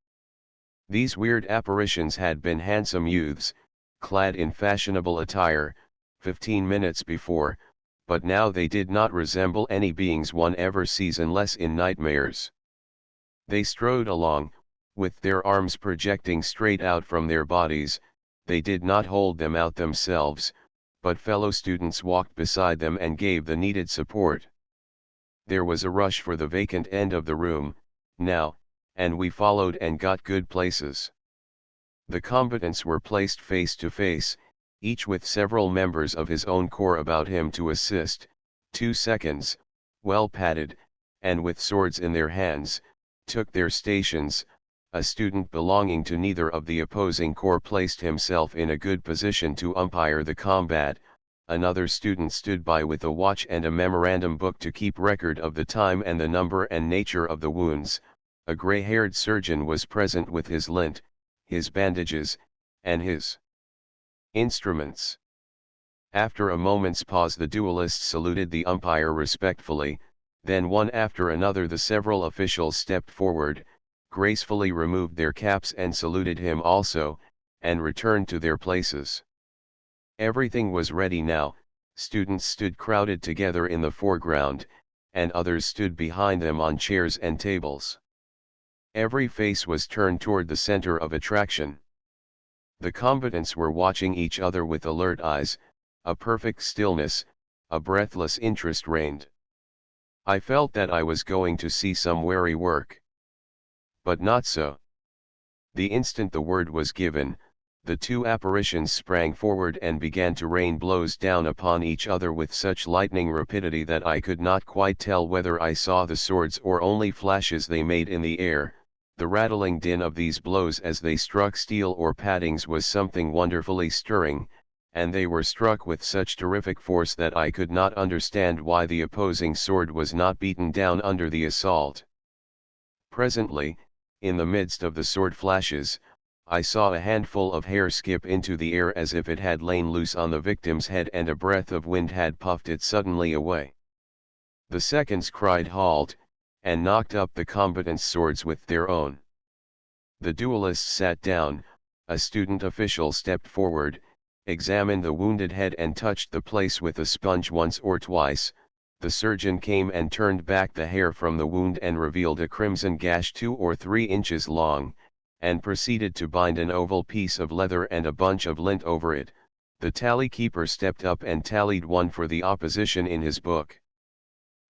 These weird apparitions had been handsome youths, clad in fashionable attire, 15 minutes before, but now they did not resemble any beings one ever sees unless in nightmares. They strode along, with their arms projecting straight out from their bodies. They did not hold them out themselves, but fellow students walked beside them and gave the needed support. There was a rush for the vacant end of the room, now, and we followed and got good places. The combatants were placed face to face, each with several members of his own corps about him to assist. 2 seconds, well padded, and with swords in their hands, took their stations. A student belonging to neither of the opposing corps placed himself in a good position to umpire the combat. Another student stood by with a watch and a memorandum book to keep record of the time and the number and nature of the wounds. A gray-haired surgeon was present with his lint, his bandages, and his instruments. After a moment's pause the duelists saluted the umpire respectfully, then one after another the several officials stepped forward, gracefully removed their caps and saluted him also, and returned to their places. Everything was ready now. Students stood crowded together in the foreground, and others stood behind them on chairs and tables. Every face was turned toward the center of attraction. The combatants were watching each other with alert eyes, a perfect stillness, a breathless interest reigned. I felt that I was going to see some wary work. But not so. The instant the word was given, The two apparitions sprang forward and began to rain blows down upon each other with such lightning rapidity that I could not quite tell whether I saw the swords or only flashes they made in the air. The rattling din of these blows as they struck steel or paddings was something wonderfully stirring, and they were struck with such terrific force that I could not understand why the opposing sword was not beaten down under the assault. Presently, in the midst of the sword flashes, I saw a handful of hair skip into the air as if it had lain loose on the victim's head and a breath of wind had puffed it suddenly away. The seconds cried halt, and knocked up the combatants' swords with their own. The duelists sat down, a student official stepped forward, examined the wounded head and touched the place with a sponge once or twice. The surgeon came and turned back the hair from the wound and revealed a crimson gash 2 or 3 inches long, and proceeded to bind an oval piece of leather and a bunch of lint over it. The tally keeper stepped up and tallied 1 for the opposition in his book.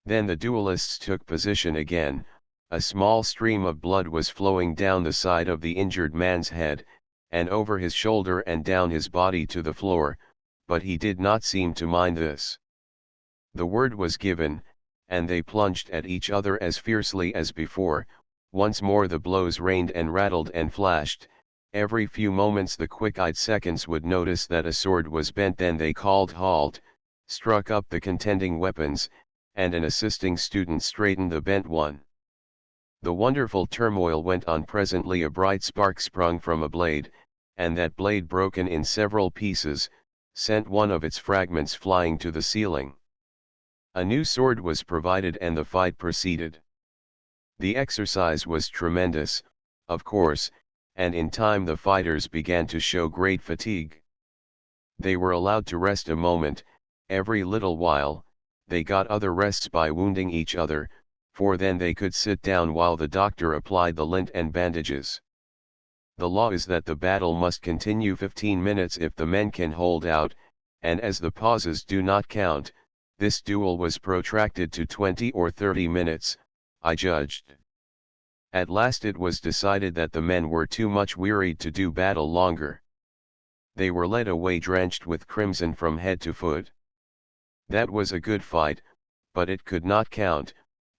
Then the duelists took position again. A small stream of blood was flowing down the side of the injured man's head, and over his shoulder and down his body to the floor, but he did not seem to mind this. The word was given, and they plunged at each other as fiercely as before. Once more the blows rained and rattled and flashed. Every few moments the quick-eyed seconds would notice that a sword was bent, then they called halt, struck up the contending weapons, and an assisting student straightened the bent one. The wonderful turmoil went on. Presently a bright spark sprung from a blade, and that blade, broken in several pieces, sent one of its fragments flying to the ceiling. A new sword was provided and the fight proceeded. The exercise was tremendous, of course, and in time the fighters began to show great fatigue. They were allowed to rest a moment, every little while. They got other rests by wounding each other, for then they could sit down while the doctor applied the lint and bandages. The law is that the battle must continue 15 minutes if the men can hold out, and as the pauses do not count, this duel was protracted to 20 or 30 minutes, I judged. At last it was decided that the men were too much wearied to do battle longer. They were led away drenched with crimson from head to foot. That was a good fight, but it could not count,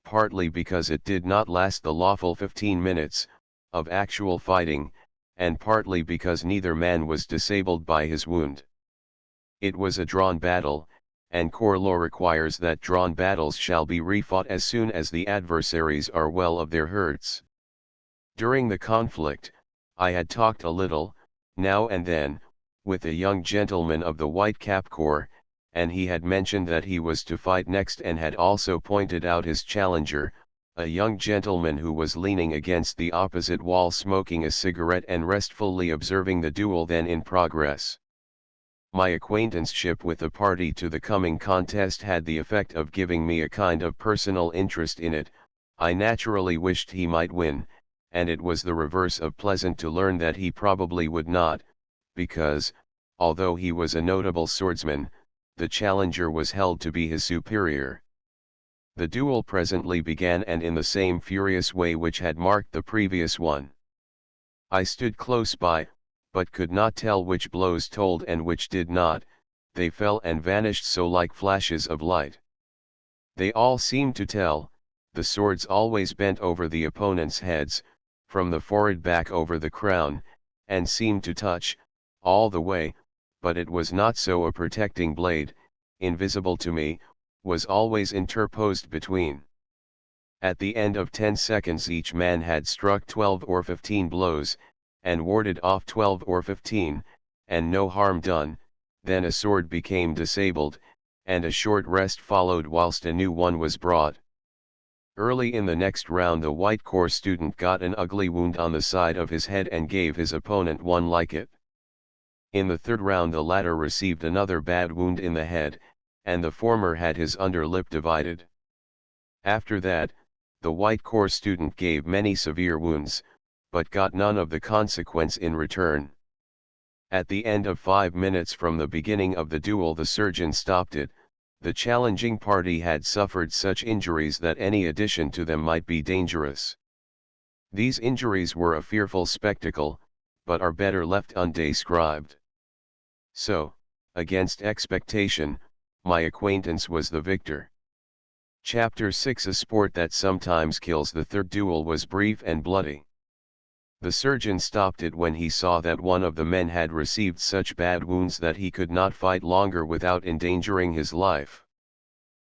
partly because it did not last the lawful 15 minutes, of actual fighting, and partly because neither man was disabled by his wound. It was a drawn battle, and corps law requires that drawn battles shall be refought as soon as the adversaries are well of their hurts. During the conflict, I had talked a little, now and then, with a young gentleman of the White Cap Corps, and he had mentioned that he was to fight next and had also pointed out his challenger, a young gentleman who was leaning against the opposite wall smoking a cigarette and restfully observing the duel then in progress. My acquaintanceship with the party to the coming contest had the effect of giving me a kind of personal interest in it. I naturally wished he might win, and it was the reverse of pleasant to learn that he probably would not, because, although he was a notable swordsman, the challenger was held to be his superior. The duel presently began, and in the same furious way which had marked the previous one. I stood close by, but could not tell which blows told and which did not. They fell and vanished so like flashes of light. They all seemed to tell, the swords always bent over the opponents' heads, from the forehead back over the crown, and seemed to touch, all the way, but it was not so. A protecting blade, invisible to me, was always interposed between. At the end of 10 seconds each man had struck 12 or 15 blows, and warded off 12 or 15, and no harm done. Then a sword became disabled, and a short rest followed whilst a new one was brought. Early in the next round the White Corps student got an ugly wound on the side of his head and gave his opponent one like it. In the third round the latter received another bad wound in the head, and the former had his under lip divided. After that, the White Corps student gave many severe wounds, but got none of the consequence in return. At the end of 5 minutes from the beginning of the duel the surgeon stopped it. The challenging party had suffered such injuries that any addition to them might be dangerous. These injuries were a fearful spectacle, but are better left undescribed. So, against expectation, my acquaintance was the victor. Chapter 6. A sport that sometimes kills. The third duel was brief and bloody. The surgeon stopped it when he saw that one of the men had received such bad wounds that he could not fight longer without endangering his life.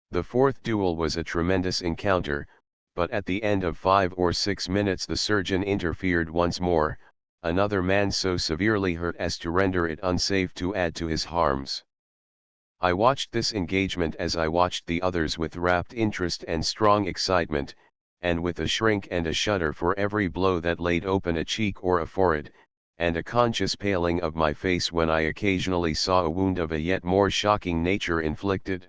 The fourth duel was a tremendous encounter, but at the end of 5 or 6 minutes the surgeon interfered once more, another man so severely hurt as to render it unsafe to add to his harms. I watched this engagement as I watched the others with rapt interest and strong excitement, and with a shrink and a shudder for every blow that laid open a cheek or a forehead, and a conscious paling of my face when I occasionally saw a wound of a yet more shocking nature inflicted.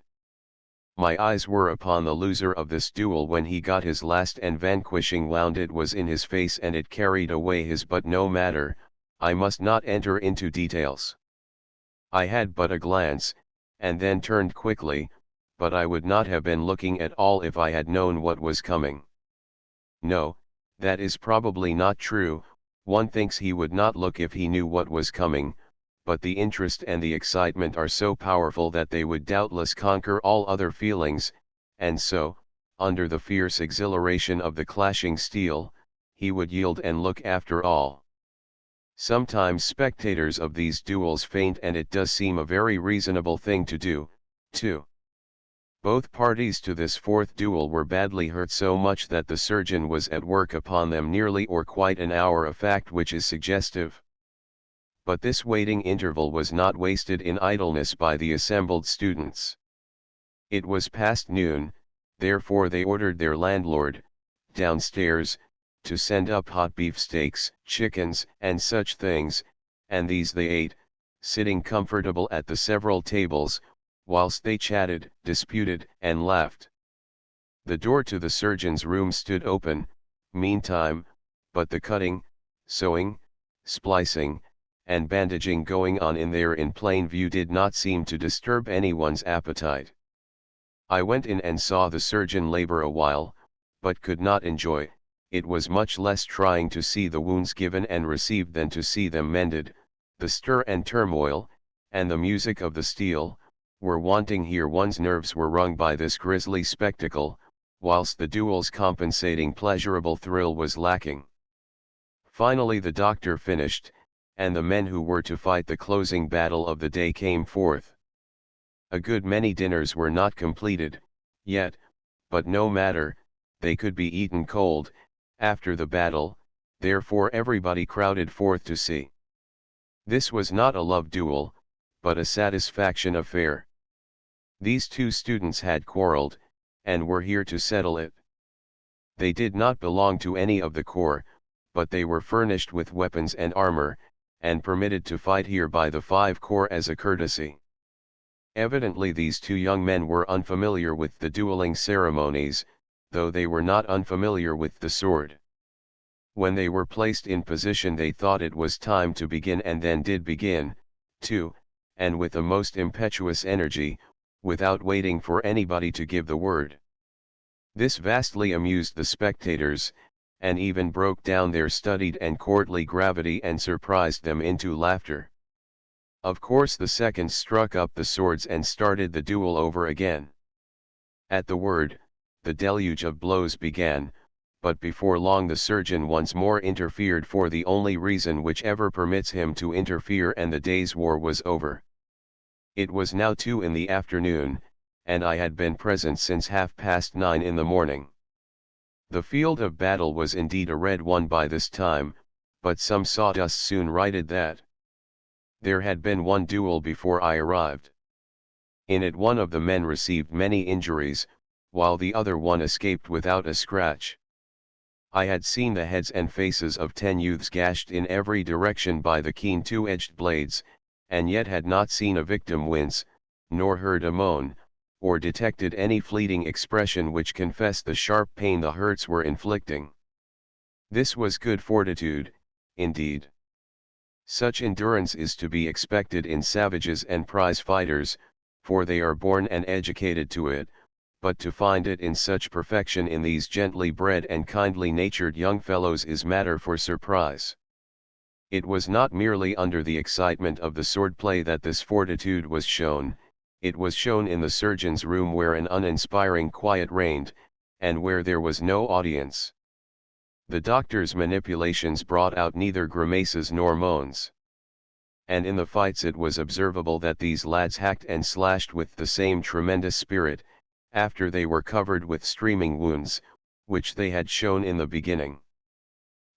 My eyes were upon the loser of this duel when he got his last and vanquishing wound. It was in his face and it carried away his, but no matter, I must not enter into details. I had but a glance, and then turned quickly, but I would not have been looking at all if I had known what was coming. No, that is probably not true. One thinks he would not look if he knew what was coming, but the interest and the excitement are so powerful that they would doubtless conquer all other feelings, and so, under the fierce exhilaration of the clashing steel, he would yield and look after all. Sometimes spectators of these duels faint, and it does seem a very reasonable thing to do, too. Both parties to this fourth duel were badly hurt, so much that the surgeon was at work upon them nearly or quite an hour, a fact which is suggestive. But this waiting interval was not wasted in idleness by the assembled students. It was past noon, therefore they ordered their landlord, downstairs, to send up hot beefsteaks, chickens, and such things, and these they ate, sitting comfortable at the several tables, whilst they chatted, disputed, and laughed. The door to the surgeon's room stood open, meantime, but the cutting, sewing, splicing, and bandaging going on in there in plain view did not seem to disturb anyone's appetite. I went in and saw the surgeon labor a while, but could not enjoy. It was much less trying to see the wounds given and received than to see them mended. The stir and turmoil, and the music of the steel, were wanting here. One's nerves were wrung by this grisly spectacle, whilst the duel's compensating pleasurable thrill was lacking. Finally the doctor finished, and the men who were to fight the closing battle of the day came forth. A good many dinners were not completed, yet, but no matter, they could be eaten cold, after the battle, therefore everybody crowded forth to see. This was not a love duel, but a satisfaction affair. These two students had quarreled, and were here to settle it. They did not belong to any of the corps, but they were furnished with weapons and armor, and permitted to fight here by the 5 corps as a courtesy. Evidently these two young men were unfamiliar with the dueling ceremonies, though they were not unfamiliar with the sword. When they were placed in position they thought it was time to begin, and then did begin, too, and with a most impetuous energy, without waiting for anybody to give the word. This vastly amused the spectators, and even broke down their studied and courtly gravity and surprised them into laughter. Of course the seconds struck up the swords and started the duel over again. At the word, the deluge of blows began, but before long the surgeon once more interfered for the only reason which ever permits him to interfere, and the day's war was over. It was now 2 in the afternoon, and I had been present since 9:30 in the morning. The field of battle was indeed a red one by this time, but some sawdust soon righted that. There had been one duel before I arrived. In it one of the men received many injuries, while the other one escaped without a scratch. I had seen the heads and faces of 10 youths gashed in every direction by the keen 2-edged blades, and yet had not seen a victim wince, nor heard a moan, or detected any fleeting expression which confessed the sharp pain the hurts were inflicting. This was good fortitude, indeed. Such endurance is to be expected in savages and prize fighters, for they are born and educated to it, but to find it in such perfection in these gently bred and kindly natured young fellows is matter for surprise. It was not merely under the excitement of the swordplay that this fortitude was shown, it was shown in the surgeon's room where an uninspiring quiet reigned, and where there was no audience. The doctor's manipulations brought out neither grimaces nor moans. And in the fights it was observable that these lads hacked and slashed with the same tremendous spirit, after they were covered with streaming wounds, which they had shown in the beginning.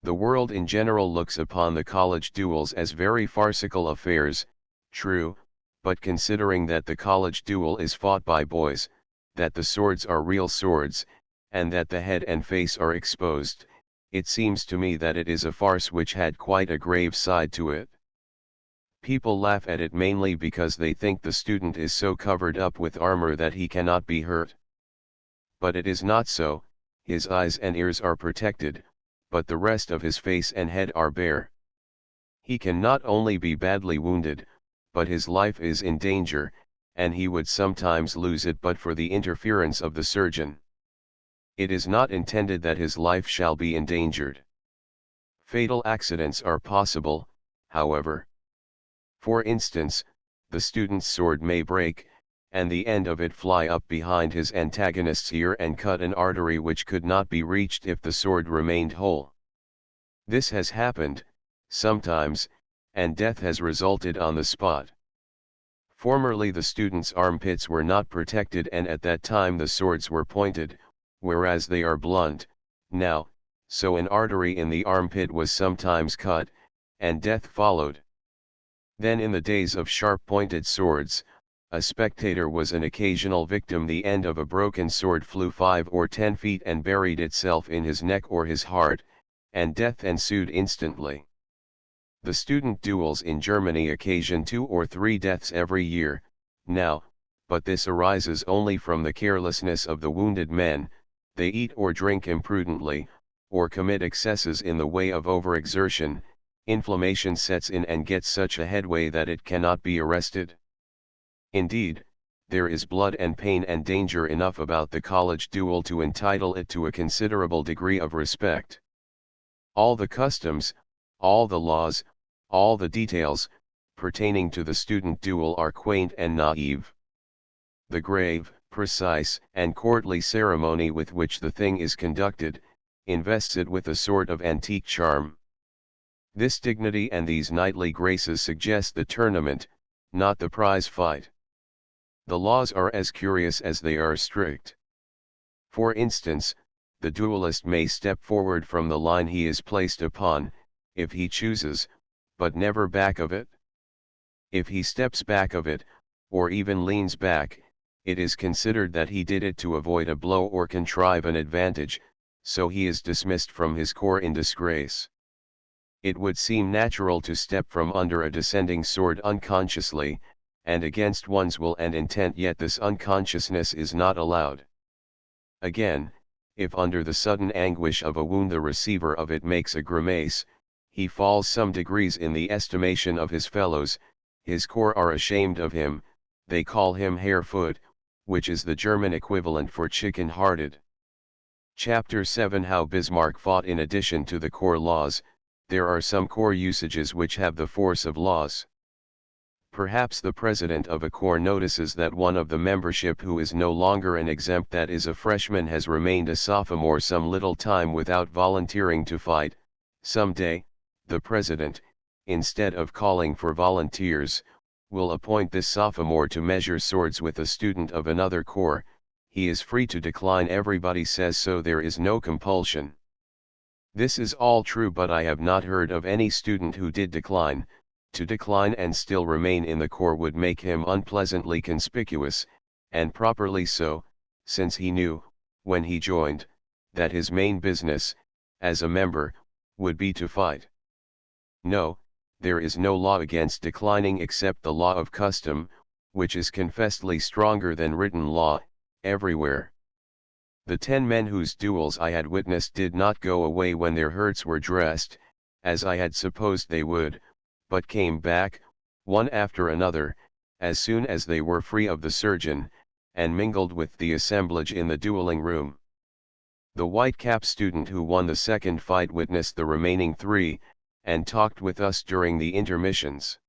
The world in general looks upon the college duels as very farcical affairs, true, but considering that the college duel is fought by boys, that the swords are real swords, and that the head and face are exposed, it seems to me that it is a farce which had quite a grave side to it. People laugh at it mainly because they think the student is so covered up with armor that he cannot be hurt. But it is not so, his eyes and ears are protected, but the rest of his face and head are bare. He can not only be badly wounded, but his life is in danger, and he would sometimes lose it but for the interference of the surgeon. It is not intended that his life shall be endangered. Fatal accidents are possible, however. For instance, the student's sword may break, and the end of it fly up behind his antagonist's ear and cut an artery which could not be reached if the sword remained whole. This has happened, sometimes, and death has resulted on the spot. Formerly the student's armpits were not protected and at that time the swords were pointed, whereas they are blunt, now, so an artery in the armpit was sometimes cut, and death followed. Then in the days of sharp-pointed swords, a spectator was an occasional victim. The end of a broken sword flew 5 or 10 feet and buried itself in his neck or his heart, and death ensued instantly. The student duels in Germany occasion 2 or 3 deaths every year, now, but this arises only from the carelessness of the wounded men. They eat or drink imprudently, or commit excesses in the way of overexertion. Inflammation sets in and gets such a headway that it cannot be arrested. Indeed, there is blood and pain and danger enough about the college duel to entitle it to a considerable degree of respect. All the customs, all the laws, all the details, pertaining to the student duel are quaint and naive. The grave, precise, and courtly ceremony with which the thing is conducted, invests it with a sort of antique charm. This dignity and these knightly graces suggest the tournament, not the prize fight. The laws are as curious as they are strict. For instance, the duelist may step forward from the line he is placed upon, if he chooses, but never back of it. If he steps back of it, or even leans back, it is considered that he did it to avoid a blow or contrive an advantage, so he is dismissed from his corps in disgrace. It would seem natural to step from under a descending sword unconsciously, and against one's will and intent, yet this unconsciousness is not allowed. Again, if under the sudden anguish of a wound the receiver of it makes a grimace, he falls some degrees in the estimation of his fellows. His corps are ashamed of him, they call him hare-foot, which is the German equivalent for chicken-hearted. Chapter 7 How Bismarck fought. In addition to the corps laws, there are some corps usages which have the force of laws. Perhaps the president of a corps notices that one of the membership who is no longer an exempt, that is a freshman, has remained a sophomore some little time without volunteering to fight. Some day, the president, instead of calling for volunteers, will appoint this sophomore to measure swords with a student of another corps. He is free to decline, everybody says so, there is no compulsion. This is all true, but I have not heard of any student who did decline. To decline and still remain in the corps would make him unpleasantly conspicuous, and properly so, since he knew, when he joined, that his main business, as a member, would be to fight. No, there is no law against declining except the law of custom, which is confessedly stronger than written law, everywhere. The 10 men whose duels I had witnessed did not go away when their hurts were dressed, as I had supposed they would, but came back, one after another, as soon as they were free of the surgeon, and mingled with the assemblage in the dueling room. The white-cap student who won the second fight witnessed the remaining 3, and talked with us during the intermissions.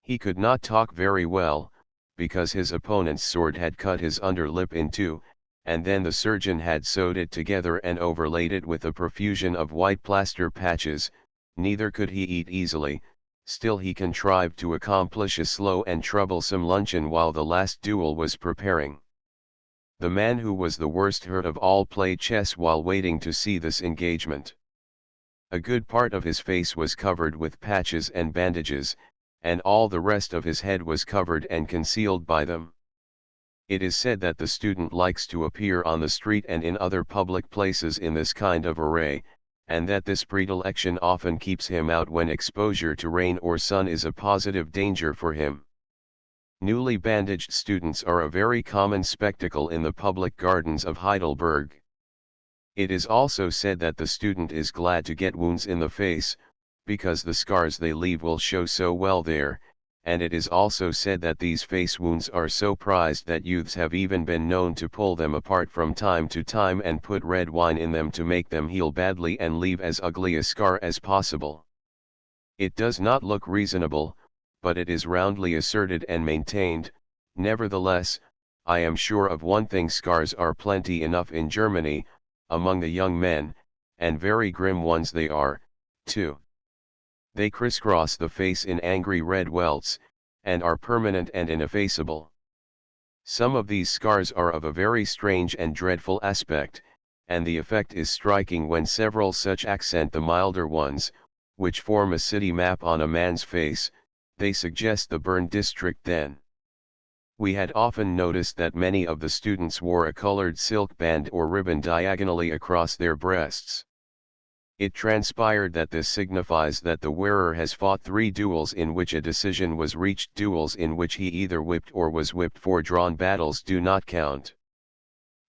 He could not talk very well, because his opponent's sword had cut his underlip in two, and then the surgeon had sewed it together and overlaid it with a profusion of white plaster patches. Neither could he eat easily, still he contrived to accomplish a slow and troublesome luncheon while the last duel was preparing. The man who was the worst hurt of all played chess while waiting to see this engagement. A good part of his face was covered with patches and bandages, and all the rest of his head was covered and concealed by them. It is said that the student likes to appear on the street and in other public places in this kind of array, and that this predilection often keeps him out when exposure to rain or sun is a positive danger for him. Newly bandaged students are a very common spectacle in the public gardens of Heidelberg. It is also said that the student is glad to get wounds in the face, because the scars they leave will show so well there, and it is also said that these face wounds are so prized that youths have even been known to pull them apart from time to time and put red wine in them to make them heal badly and leave as ugly a scar as possible. It does not look reasonable, but it is roundly asserted and maintained. Nevertheless, I am sure of one thing: scars are plenty enough in Germany, among the young men, and very grim ones they are, too. They crisscross the face in angry red welts, and are permanent and ineffaceable. Some of these scars are of a very strange and dreadful aspect, and the effect is striking when several such accent the milder ones, which form a city map on a man's face. They suggest the burned district then. We had often noticed that many of the students wore a colored silk band or ribbon diagonally across their breasts. It transpired that this signifies that the wearer has fought 3 duels in which a decision was reached. Duels in which he either whipped or was whipped for drawn battles do not count.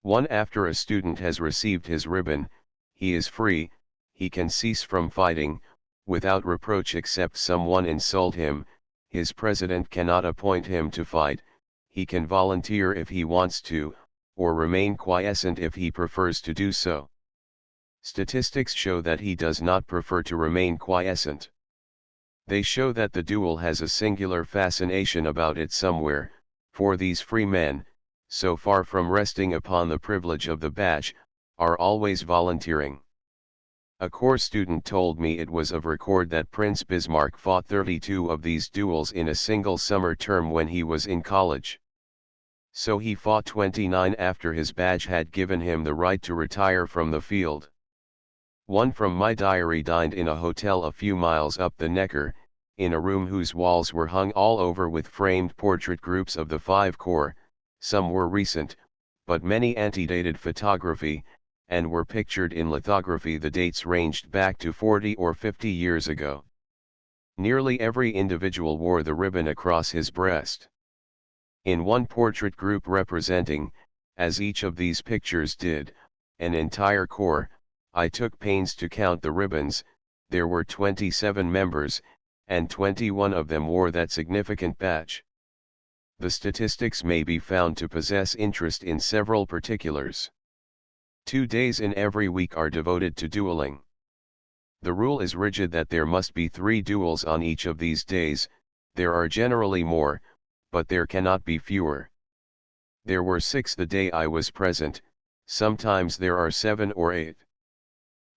One after a student has received his ribbon, he is free, he can cease from fighting, without reproach except someone insult him. His president cannot appoint him to fight, he can volunteer if he wants to, or remain quiescent if he prefers to do so. Statistics show that he does not prefer to remain quiescent. They show that the duel has a singular fascination about it somewhere, for these free men, so far from resting upon the privilege of the badge, are always volunteering. A corps student told me it was of record that Prince Bismarck fought 32 of these duels in a single summer term when he was in college. So he fought 29 after his badge had given him the right to retire from the field. One from my diary dined in a hotel a few miles up the Neckar, in a room whose walls were hung all over with framed portrait groups of the 5 corps, some were recent, but many antedated photography, and were pictured in lithography. The dates ranged back to 40 or 50 years ago. Nearly every individual wore the ribbon across his breast. In one portrait group representing, as each of these pictures did, an entire corps, I took pains to count the ribbons. There were 27 members, and 21 of them wore that significant badge. The statistics may be found to possess interest in several particulars. 2 days in every week are devoted to dueling. The rule is rigid that there must be 3 duels on each of these days. There are generally more, but there cannot be fewer. There were 6 the day I was present, sometimes there are 7 or 8.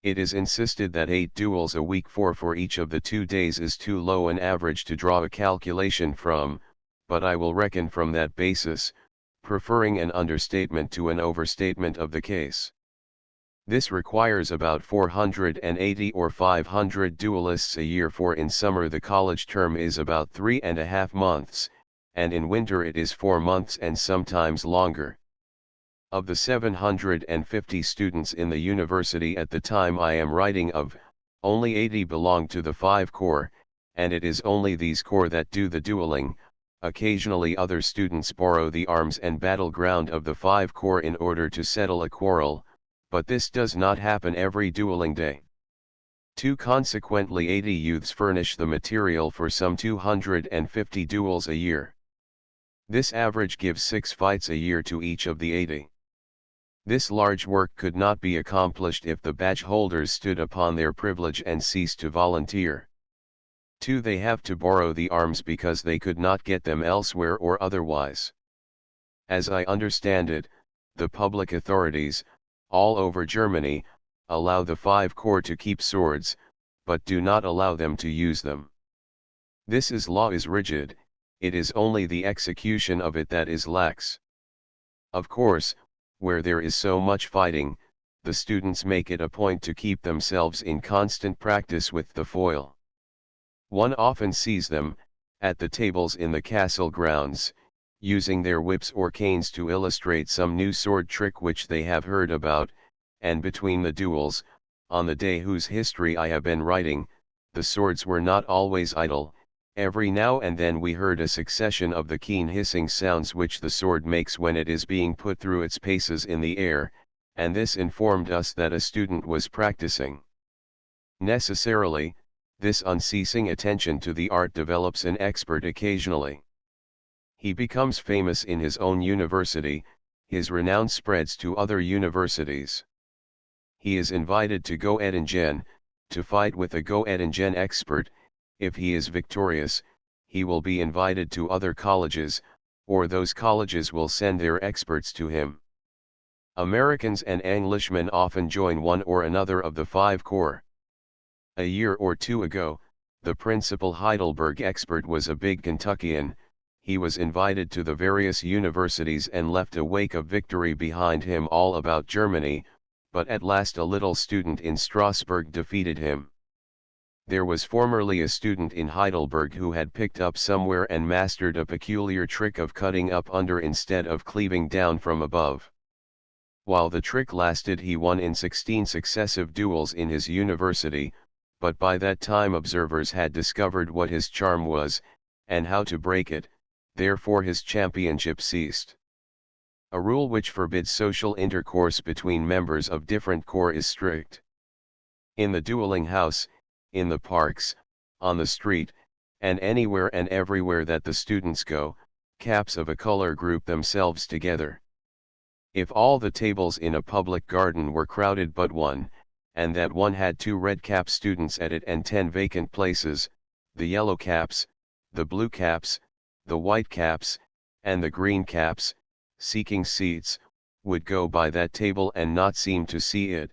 It is insisted that 8 duels a week, 4 for each of the 2 days, is too low an average to draw a calculation from, but I will reckon from that basis, preferring an understatement to an overstatement of the case. This requires about 480 or 500 duelists a year, for in summer the college term is about 3.5 months, and in winter it is 4 months and sometimes longer. Of the 750 students in the university at the time I am writing of, only 80 belong to the 5 corps, and it is only these corps that do the dueling. Occasionally other students borrow the arms and battleground of the 5 corps in order to settle a quarrel, but this does not happen every dueling day. Consequently 80 youths furnish the material for some 250 duels a year. This average gives 6 fights a year to each of the 80. This large work could not be accomplished if the badge holders stood upon their privilege and ceased to volunteer. 2. They have to borrow the arms because they could not get them elsewhere or otherwise. As I understand it, the public authorities, all over Germany, allow the 5 corps to keep swords, but do not allow them to use them. This law is rigid, it is only the execution of it that is lax. Of course, where there is so much fighting, the students make it a point to keep themselves in constant practice with the foil. One often sees them, at the tables in the castle grounds, using their whips or canes to illustrate some new sword trick which they have heard about, and between the duels, on the day whose history I have been writing, the swords were not always idle. Every now and then we heard a succession of the keen hissing sounds which the sword makes when it is being put through its paces in the air, and this informed us that a student was practicing. Necessarily, this unceasing attention to the art develops an expert occasionally. He becomes famous in his own university, his renown spreads to other universities. He is invited to Goettingen, to fight with a Goettingen expert. If he is victorious, he will be invited to other colleges, or those colleges will send their experts to him. Americans and Englishmen often join one or another of the 5 corps. A year or 2 ago, the principal Heidelberg expert was a big Kentuckian. He was invited to the various universities and left a wake of victory behind him all about Germany, but at last a little student in Strasbourg defeated him. There was formerly a student in Heidelberg who had picked up somewhere and mastered a peculiar trick of cutting up under instead of cleaving down from above. While the trick lasted, he won in 16 successive duels in his university, but by that time observers had discovered what his charm was, and how to break it, therefore his championship ceased. A rule which forbids social intercourse between members of different corps is strict. In the dueling house, in the parks, on the street, and anywhere and everywhere that the students go, caps of a color group themselves together. If all the tables in a public garden were crowded but one, and that one had 2 red cap students at it and 10 vacant places, the yellow caps, the blue caps, the white caps, and the green caps, seeking seats, would go by that table and not seem to see it,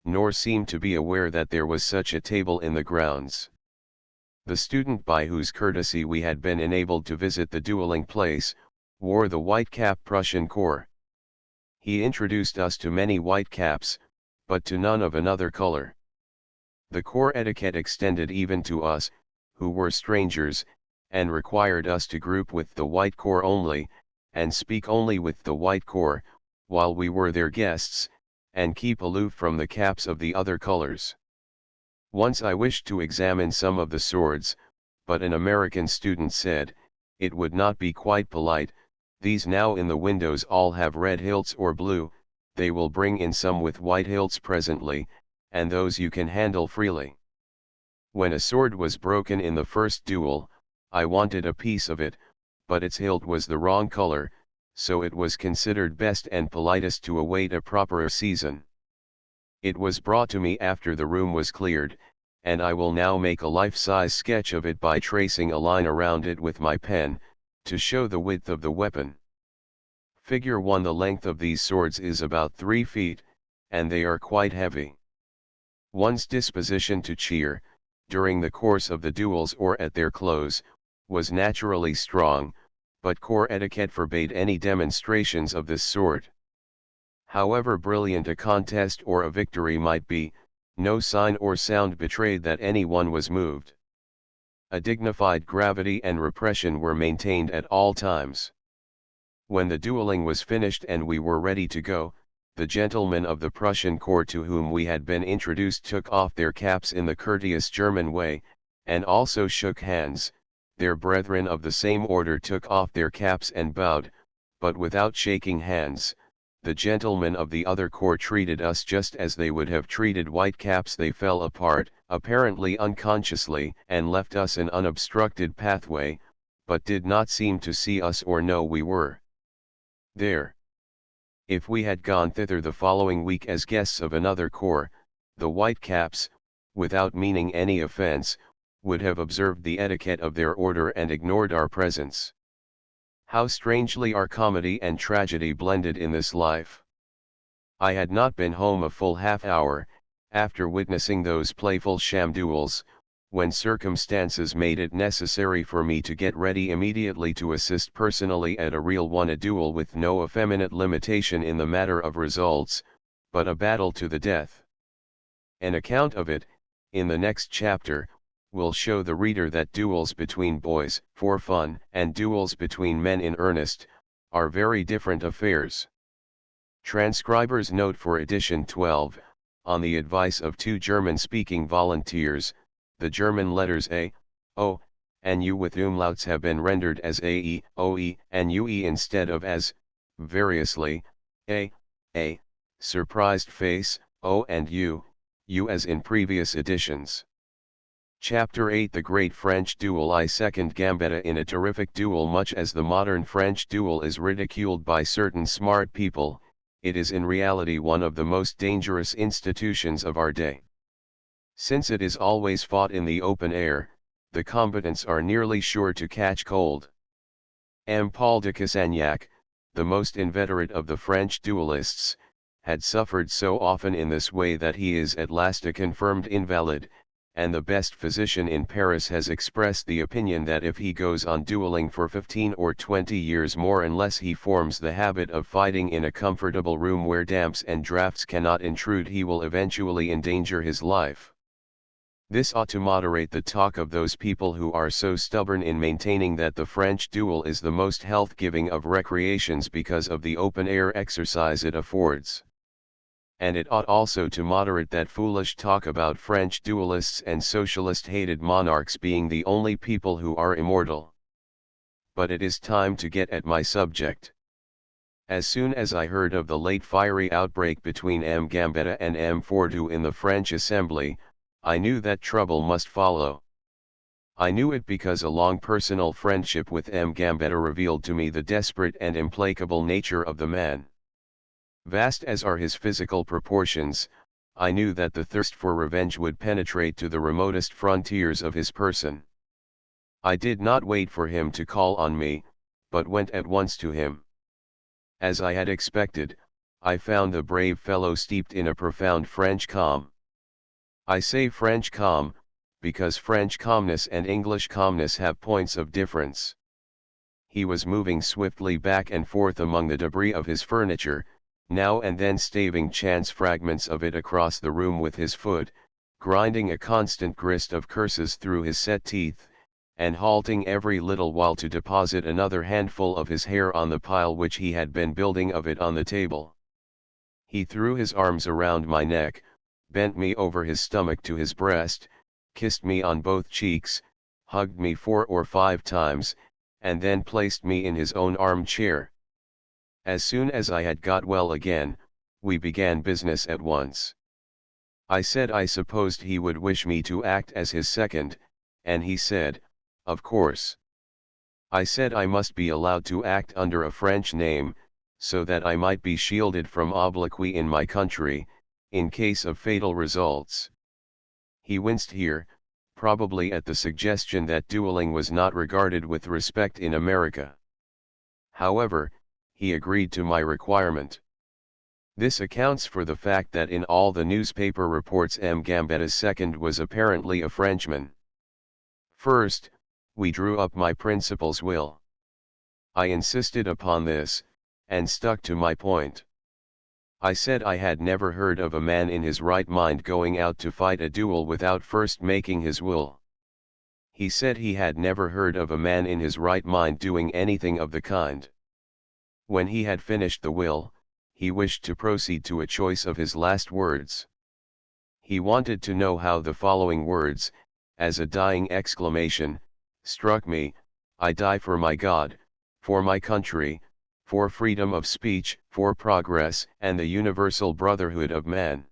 nor seem to be aware that there was such a table in the grounds. The student by whose courtesy we had been enabled to visit the dueling place, wore the white cap Prussian corps. He introduced us to many white caps, but to none of another color. The corps etiquette extended even to us, who were strangers, and required us to group with the white corps only, and speak only with the white corps, while we were their guests, and keep aloof from the caps of the other colors. Once I wished to examine some of the swords, but an American student said, it would not be quite polite, these now in the windows all have red hilts or blue, they will bring in some with white hilts presently, and those you can handle freely. When a sword was broken in the first duel, I wanted a piece of it, but its hilt was the wrong color, so it was considered best and politest to await a proper season. It was brought to me after the room was cleared, and I will now make a life-size sketch of it by tracing a line around it with my pen, to show the width of the weapon. Figure 1. The length of these swords is about 3 feet, and they are quite heavy. One's disposition to cheer, during the course of the duels or at their close, was naturally strong, but corps etiquette forbade any demonstrations of this sort. However brilliant a contest or a victory might be, no sign or sound betrayed that any one was moved. A dignified gravity and repression were maintained at all times. When the dueling was finished and we were ready to go, the gentlemen of the Prussian corps to whom we had been introduced took off their caps in the courteous German way, and also shook hands. Their brethren of the same order took off their caps and bowed, but without shaking hands. The gentlemen of the other corps treated us just as they would have treated white caps. They fell apart, apparently unconsciously, and left us an unobstructed pathway, but did not seem to see us or know we were there. If we had gone thither the following week as guests of another corps, the Whitecaps, without meaning any offense, would have observed the etiquette of their order and ignored our presence. How strangely are comedy and tragedy blended in this life! I had not been home a full half hour, after witnessing those playful sham duels, when circumstances made it necessary for me to get ready immediately to assist personally at a real one, a duel with no effeminate limitation in the matter of results, but a battle to the death. An account of it, in the next chapter, will show the reader that duels between boys, for fun, and duels between men in earnest, are very different affairs. Transcriber's note for edition 12, on the advice of 2 German-speaking volunteers, the German letters A, O, and U with umlauts have been rendered as AE, OE, and UE instead of as, variously, A, surprised face, O and U, U as in previous editions. Chapter 8 The Great French Duel. I second Gambetta in a terrific duel. Much as the modern French duel is ridiculed by certain smart people, it is in reality one of the most dangerous institutions of our day. Since it is always fought in the open air, the combatants are nearly sure to catch cold. M. Paul de Cassagnac, the most inveterate of the French duelists, had suffered so often in this way that he is at last a confirmed invalid, and the best physician in Paris has expressed the opinion that if he goes on dueling for 15 or 20 years more unless he forms the habit of fighting in a comfortable room where damps and drafts cannot intrude, he will eventually endanger his life. This ought to moderate the talk of those people who are so stubborn in maintaining that the French duel is the most health-giving of recreations because of the open-air exercise it affords. And it ought also to moderate that foolish talk about French duelists and socialist-hated monarchs being the only people who are immortal. But it is time to get at my subject. As soon as I heard of the late fiery outbreak between M. Gambetta and M. Fortu in the French Assembly, I knew that trouble must follow. I knew it because a long personal friendship with M. Gambetta revealed to me the desperate and implacable nature of the man. Vast as are his physical proportions, I knew that the thirst for revenge would penetrate to the remotest frontiers of his person. I did not wait for him to call on me, but went at once to him. As I had expected, I found the brave fellow steeped in a profound French calm. I say French calm, because French calmness and English calmness have points of difference. He was moving swiftly back and forth among the debris of his furniture, now and then staving chance fragments of it across the room with his foot, grinding a constant grist of curses through his set teeth, and halting every little while to deposit another handful of his hair on the pile which he had been building of it on the table. He threw his arms around my neck, bent me over his stomach to his breast, kissed me on both cheeks, hugged me 4 or 5 times, and then placed me in his own armchair. As soon as I had got well again, we began business at once. I said I supposed he would wish me to act as his second, and he said, of course. I said I must be allowed to act under a French name, so that I might be shielded from obloquy in my country, in case of fatal results. He winced here, probably at the suggestion that dueling was not regarded with respect in America. However, he agreed to my requirement. This accounts for the fact that in all the newspaper reports M. Gambetta's second was apparently a Frenchman. First, we drew up my principal's will. I insisted upon this, and stuck to my point. I said I had never heard of a man in his right mind going out to fight a duel without first making his will. He said he had never heard of a man in his right mind doing anything of the kind. When he had finished the will, he wished to proceed to a choice of his last words. He wanted to know how the following words, as a dying exclamation, struck me: I die for my God, for my country, for freedom of speech, for progress, and the universal brotherhood of man.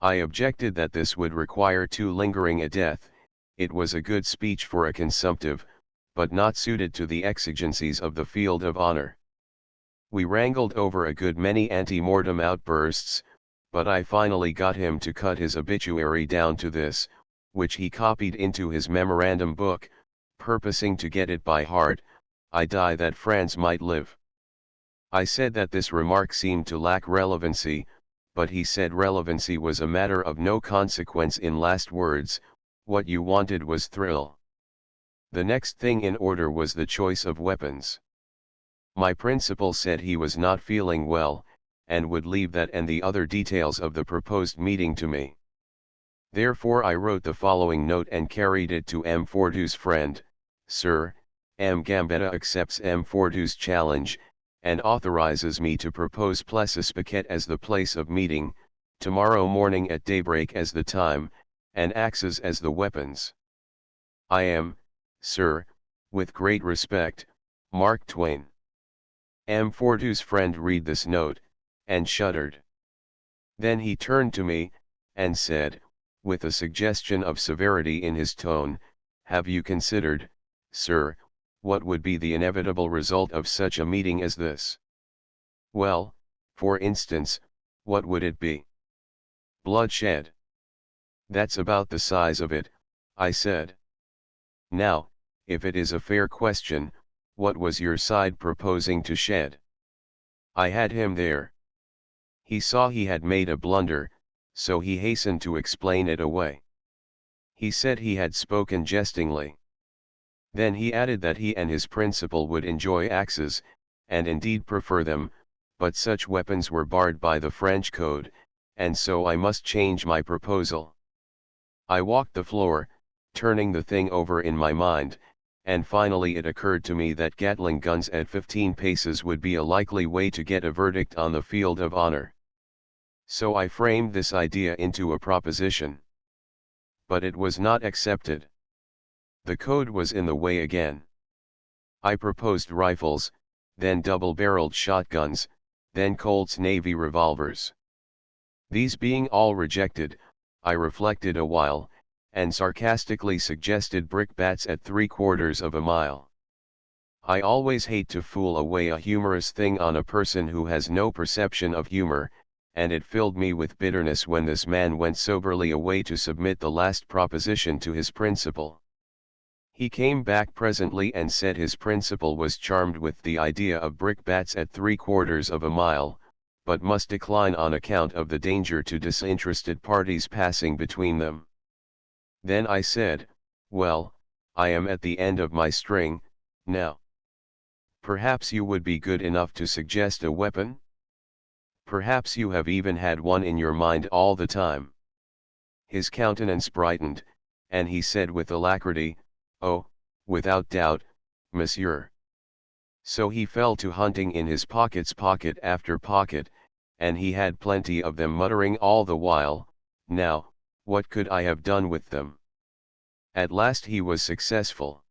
I objected that this would require too lingering a death. It was a good speech for a consumptive, but not suited to the exigencies of the field of honor. We wrangled over a good many ante-mortem outbursts, but I finally got him to cut his obituary down to this, which he copied into his memorandum book, purposing to get it by heart: "I die that France might live." I said that this remark seemed to lack relevancy, but he said relevancy was a matter of no consequence. In last words, what you wanted was thrill. The next thing in order was the choice of weapons. My principal said he was not feeling well, and would leave that and the other details of the proposed meeting to me. Therefore I wrote the following note and carried it to M. Fortou's friend: "Sir, M. Gambetta accepts M. Fortou's challenge, and authorizes me to propose Plessis Piquet as the place of meeting, tomorrow morning at daybreak as the time, and axes as the weapons. I am, sir, with great respect, Mark Twain." M. Fortou's friend read this note, and shuddered. Then he turned to me, and said, with a suggestion of severity in his tone, "Have you considered, sir, what would be the inevitable result of such a meeting as this?" "Well, for instance, what would it be?" "Bloodshed." "That's about the size of it," I said. "Now, if it is a fair question, what was your side proposing to shed?" I had him there. He saw he had made a blunder, so he hastened to explain it away. He said he had spoken jestingly. Then he added that he and his principal would enjoy axes, and indeed prefer them, but such weapons were barred by the French code, and so I must change my proposal. I walked the floor, turning the thing over in my mind, and finally it occurred to me that Gatling guns at 15 paces would be a likely way to get a verdict on the field of honor. So I framed this idea into a proposition. But it was not accepted. The code was in the way again. I proposed rifles, then double-barreled shotguns, then Colt's Navy revolvers. These being all rejected, I reflected a while, and sarcastically suggested brickbats at 3/4 of a mile. I always hate to fool away a humorous thing on a person who has no perception of humor, and it filled me with bitterness when this man went soberly away to submit the last proposition to his principal. He came back presently and said his principal was charmed with the idea of brickbats at 3/4 of a mile, but must decline on account of the danger to disinterested parties passing between them. Then I said, "Well, I am at the end of my string, now. Perhaps you would be good enough to suggest a weapon? Perhaps you have even had one in your mind all the time." His countenance brightened, and he said with alacrity, "Oh, without doubt, monsieur." So he fell to hunting in his pockets, pocket after pocket, and he had plenty of them, muttering all the while, "Now, what could I have done with them?" At last he was successful.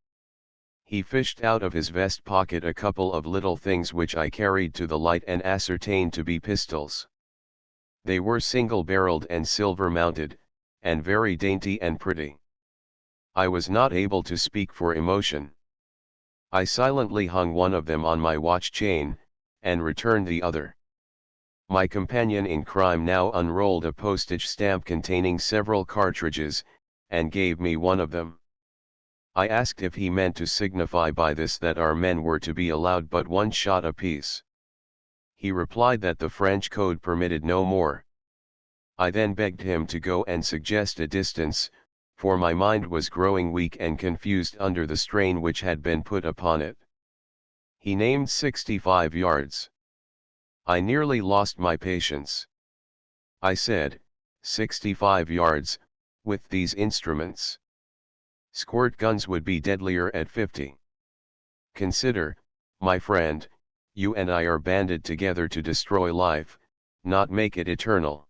He fished out of his vest pocket a couple of little things which I carried to the light and ascertained to be pistols. They were single-barreled and silver-mounted, and very dainty and pretty. I was not able to speak for emotion. I silently hung one of them on my watch chain, and returned the other. My companion in crime now unrolled a postage stamp containing several cartridges, and gave me one of them. I asked if he meant to signify by this that our men were to be allowed but one shot apiece. He replied that the French code permitted no more. I then begged him to go and suggest a distance, for my mind was growing weak and confused under the strain which had been put upon it. He named 65 yards. I nearly lost my patience. I said, 65 yards, with these instruments. Squirt guns would be deadlier at 50. Consider, my friend, you and I are banded together to destroy life, not make it eternal.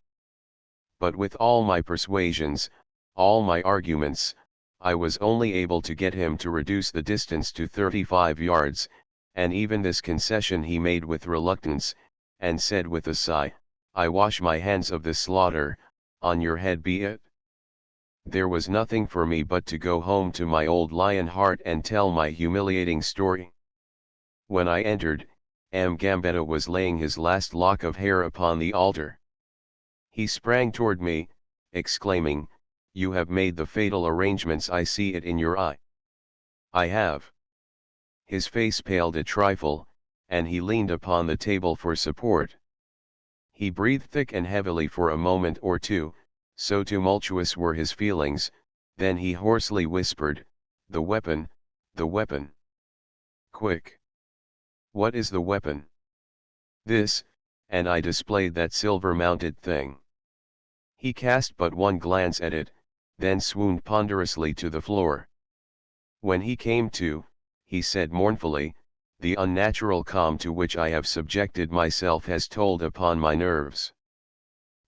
But with all my persuasions, all my arguments, I was only able to get him to reduce the distance to 35 yards, and even this concession he made with reluctance, and said with a sigh, "I wash my hands of this slaughter, on your head be it." There was nothing for me but to go home to my old lion heart and tell my humiliating story. When I entered, M. Gambetta was laying his last lock of hair upon the altar. He sprang toward me, exclaiming, "You have made the fatal arrangements, I see it in your eye." "I have." His face paled a trifle, and he leaned upon the table for support. He breathed thick and heavily for a moment or two, so tumultuous were his feelings, then he hoarsely whispered, "The weapon, the weapon. Quick! What is the weapon?" "This," and I displayed that silver-mounted thing. He cast but one glance at it, then swooned ponderously to the floor. When he came to, he said mournfully, "The unnatural calm to which I have subjected myself has told upon my nerves.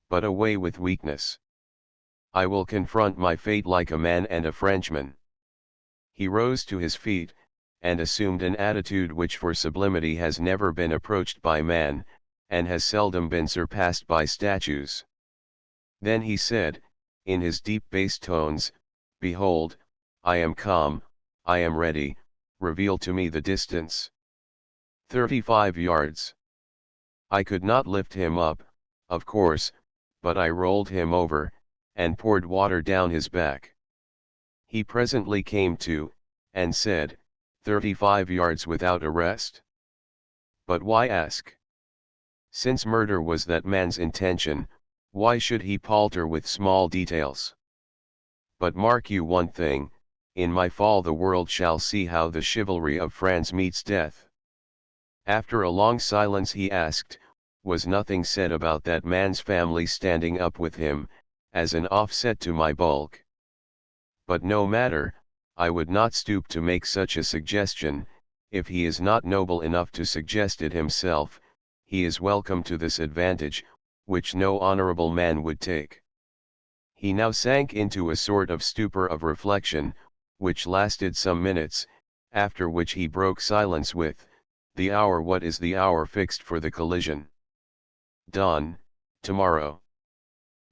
But away with weakness. I will confront my fate like a man and a Frenchman." He rose to his feet, and assumed an attitude which for sublimity has never been approached by man, and has seldom been surpassed by statues. Then he said, in his deep bass tones, "Behold, I am calm, I am ready, reveal to me the distance." 35 yards. I could not lift him up, of course, but I rolled him over, and poured water down his back. He presently came to, and said, 35 yards without arrest? But why ask? Since murder was that man's intention, why should he palter with small details? But mark you one thing, in my fall the world shall see how the chivalry of France meets death. After a long silence he asked, was nothing said about that man's family standing up with him, as an offset to my bulk? But no matter, I would not stoop to make such a suggestion. If he is not noble enough to suggest it himself, he is welcome to this advantage, which no honorable man would take. He now sank into a sort of stupor of reflection, which lasted some minutes, after which he broke silence with, "The hour, what is the hour fixed for the collision?" "Dawn, tomorrow."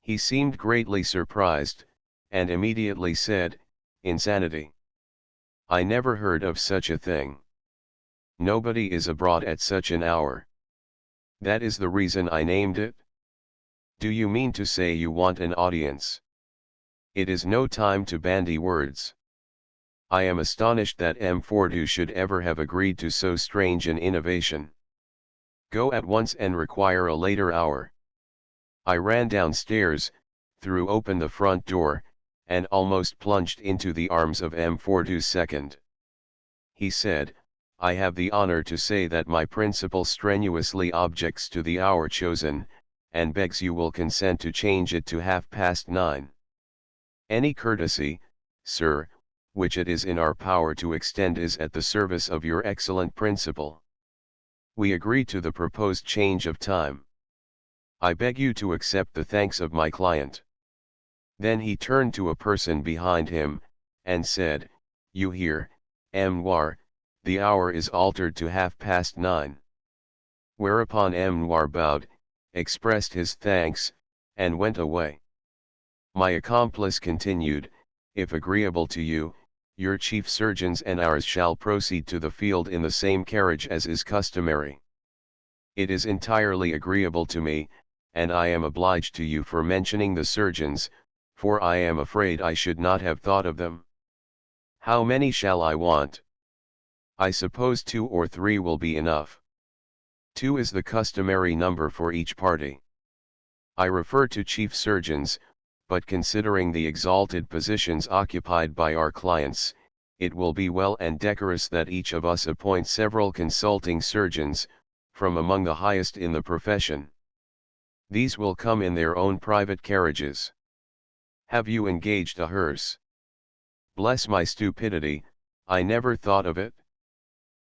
He seemed greatly surprised, and immediately said, "Insanity. I never heard of such a thing. Nobody is abroad at such an hour. That is the reason I named it? Do you mean to say you want an audience? It is no time to bandy words. I am astonished that M. Fordu should ever have agreed to so strange an innovation. Go at once and require a later hour." I ran downstairs, threw open the front door, and almost plunged into the arms of M. Fordu's second. He said, "I have the honor to say that my principal strenuously objects to the hour chosen, and begs you will consent to change it to 9:30. Any courtesy, sir, which it is in our power to extend is at the service of your excellent principal. We agree to the proposed change of time. I beg you to accept the thanks of my client." Then he turned to a person behind him, and said, "You hear, M. Noir, the hour is altered to 9:30. Whereupon M. Noir bowed, expressed his thanks, and went away. My accomplice continued, "If agreeable to you, your chief surgeons and ours shall proceed to the field in the same carriage as is customary." "It is entirely agreeable to me, and I am obliged to you for mentioning the surgeons, for I am afraid I should not have thought of them. How many shall I want?" "I suppose 2 or 3 will be enough." 2 is the customary number for each party. I refer to chief surgeons, but considering the exalted positions occupied by our clients, it will be well and decorous that each of us appoint several consulting surgeons, from among the highest in the profession. These will come in their own private carriages. Have you engaged a hearse? Bless my stupidity, I never thought of it.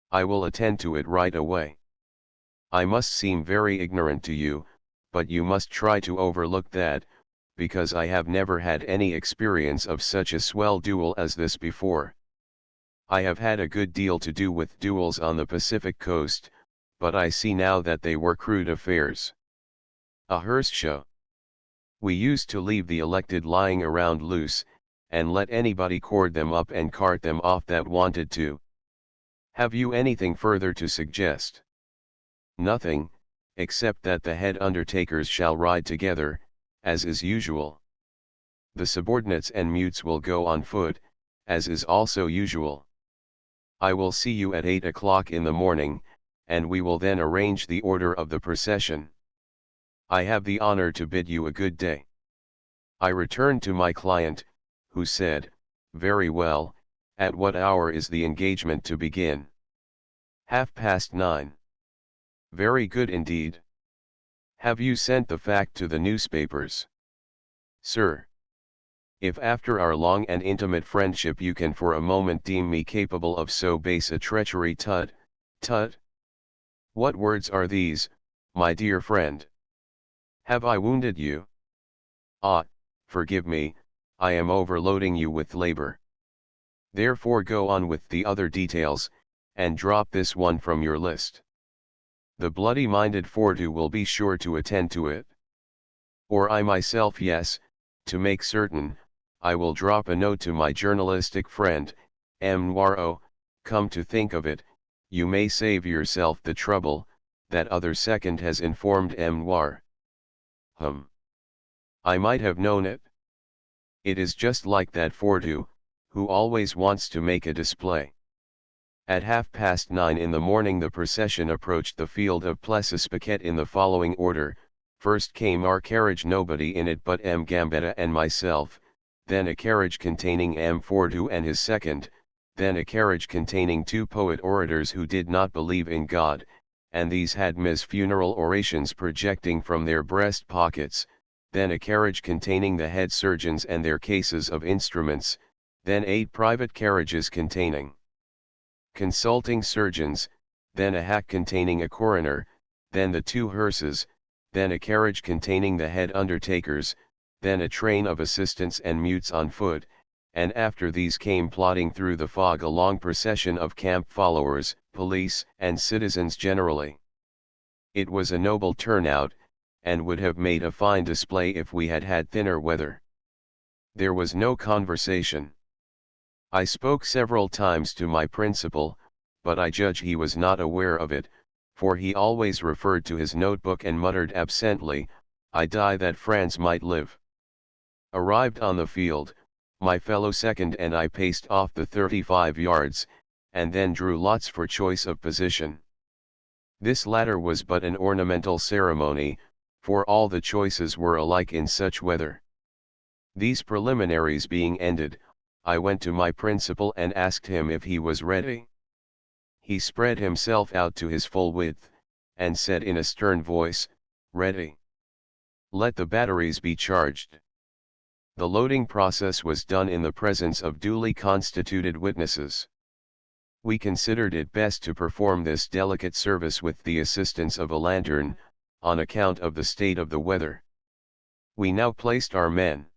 I will attend to it right away. I must seem very ignorant to you, but you must try to overlook that, because I have never had any experience of such a swell duel as this before. I have had a good deal to do with duels on the Pacific coast, but I see now that they were crude affairs. A hearse show. We used to leave the elected lying around loose, and let anybody cord them up and cart them off that wanted to. Have you anything further to suggest?" Nothing, except that the head undertakers shall ride together, as is usual. The subordinates and mutes will go on foot, as is also usual. I will see you at 8 o'clock in the morning, and we will then arrange the order of the procession. I have the honor to bid you a good day. I returned to my client, who said, "Very well, at what hour is the engagement to begin?" 9:30. Very good indeed. Have you sent the fact to the newspapers? Sir. If after our long and intimate friendship you can for a moment deem me capable of so base a treachery, tut, tut. What words are these, my dear friend? Have I wounded you? Ah, forgive me, I am overloading you with labor. Therefore go on with the other details, and drop this one from your list. The bloody-minded Fordu will be sure to attend to it. Or I myself, yes, to make certain, I will drop a note to my journalistic friend, M. Noiro. Come to think of it, you may save yourself the trouble, that other second has informed M. Noir. I might have known it. It is just like that Fordu, who always wants to make a display. At 9:30 in the morning the procession approached the field of Plessis Piquet in the following order. First came our carriage, nobody in it but M. Gambetta and myself, then a carriage containing M. Fordu and his second, then a carriage containing two poet orators who did not believe in God, and these had Ms. funeral orations projecting from their breast pockets, then a carriage containing the head surgeons and their cases of instruments, then 8 private carriages containing consulting surgeons, then a hack containing a coroner, then the 2 hearses, then a carriage containing the head undertakers, then a train of assistants and mutes on foot, and after these came plodding through the fog a long procession of camp followers, police, and citizens generally. It was a noble turnout, and would have made a fine display if we had had thinner weather. There was no conversation. I spoke several times to my principal, but I judge he was not aware of it, for he always referred to his notebook and muttered absently, "I die that France might live." Arrived on the field, my fellow second and I paced off the 35 yards, and then drew lots for choice of position. This latter was but an ornamental ceremony, for all the choices were alike in such weather. These preliminaries being ended, I went to my principal and asked him if he was ready. He spread himself out to his full width, and said in a stern voice, "Ready. Let the batteries be charged." The loading process was done in the presence of duly constituted witnesses. We considered it best to perform this delicate service with the assistance of a lantern, on account of the state of the weather. We now placed our men.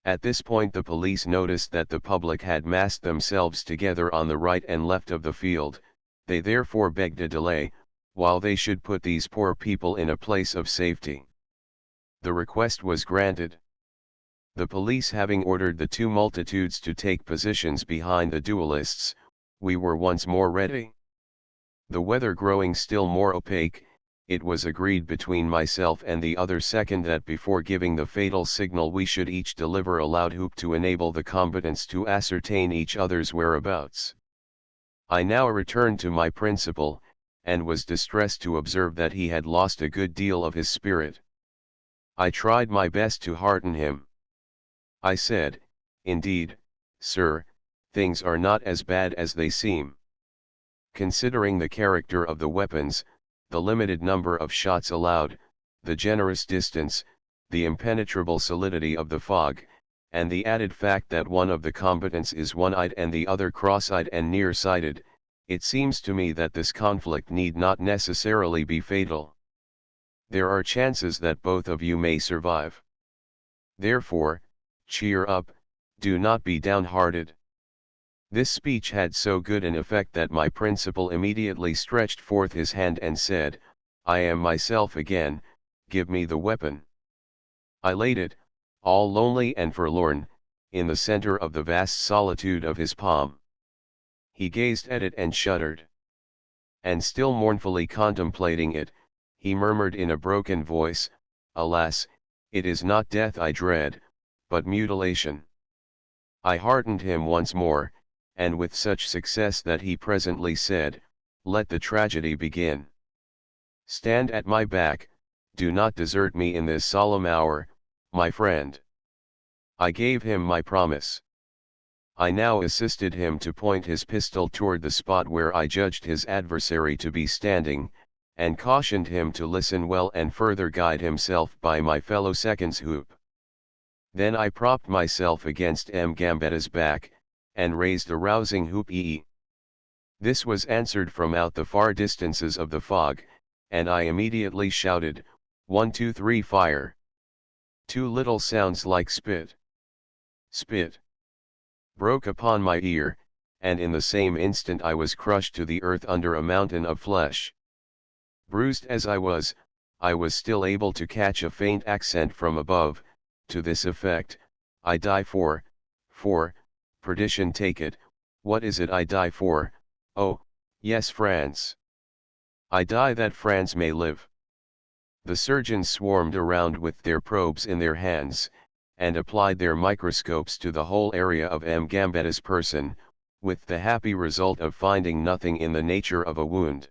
At this point the police noticed that the public had massed themselves together on the right and left of the field, they therefore begged a delay, while they should put these poor people in a place of safety. The request was granted. The police having ordered the 2 multitudes to take positions behind the duelists, we were once more ready. The weather growing still more opaque, it was agreed between myself and the other second that before giving the fatal signal we should each deliver a loud whoop to enable the combatants to ascertain each other's whereabouts. I now returned to my principal, and was distressed to observe that he had lost a good deal of his spirit. I tried my best to hearten him. I said, "Indeed, sir, things are not as bad as they seem. Considering the character of the weapons, the limited number of shots allowed, the generous distance, the impenetrable solidity of the fog, and the added fact that one of the combatants is one-eyed and the other cross-eyed and near-sighted, it seems to me that this conflict need not necessarily be fatal. There are chances that both of you may survive. Therefore, cheer up, do not be downhearted." This speech had so good an effect that my principal immediately stretched forth his hand and said, "I am myself again, give me the weapon." I laid it, all lonely and forlorn, in the center of the vast solitude of his palm. He gazed at it and shuddered. and still mournfully contemplating it, he murmured in a broken voice, "Alas, it is not death I dread, but mutilation." I heartened him once more, and with such success that he presently said, "Let the tragedy begin. Stand at my back, do not desert me in this solemn hour, my friend." I gave him my promise. I now assisted him to point his pistol toward the spot where I judged his adversary to be standing, and cautioned him to listen well and further guide himself by my fellow second's whoop. Then I propped myself against M. Gambetta's back, and raised a rousing whoop-ee. This was answered from out the far distances of the fog, and I immediately shouted, "1, 2, 3, fire!" Two little sounds like spit, spit, broke upon my ear, and in the same instant I was crushed to the earth under a mountain of flesh. Bruised as I was still able to catch a faint accent from above, to this effect, "I die for, perdition take it, what is it I die for? Oh, yes, France. I die that France may live." The surgeons swarmed around with their probes in their hands, and applied their microscopes to the whole area of M. Gambetta's person, with the happy result of finding nothing in the nature of a wound.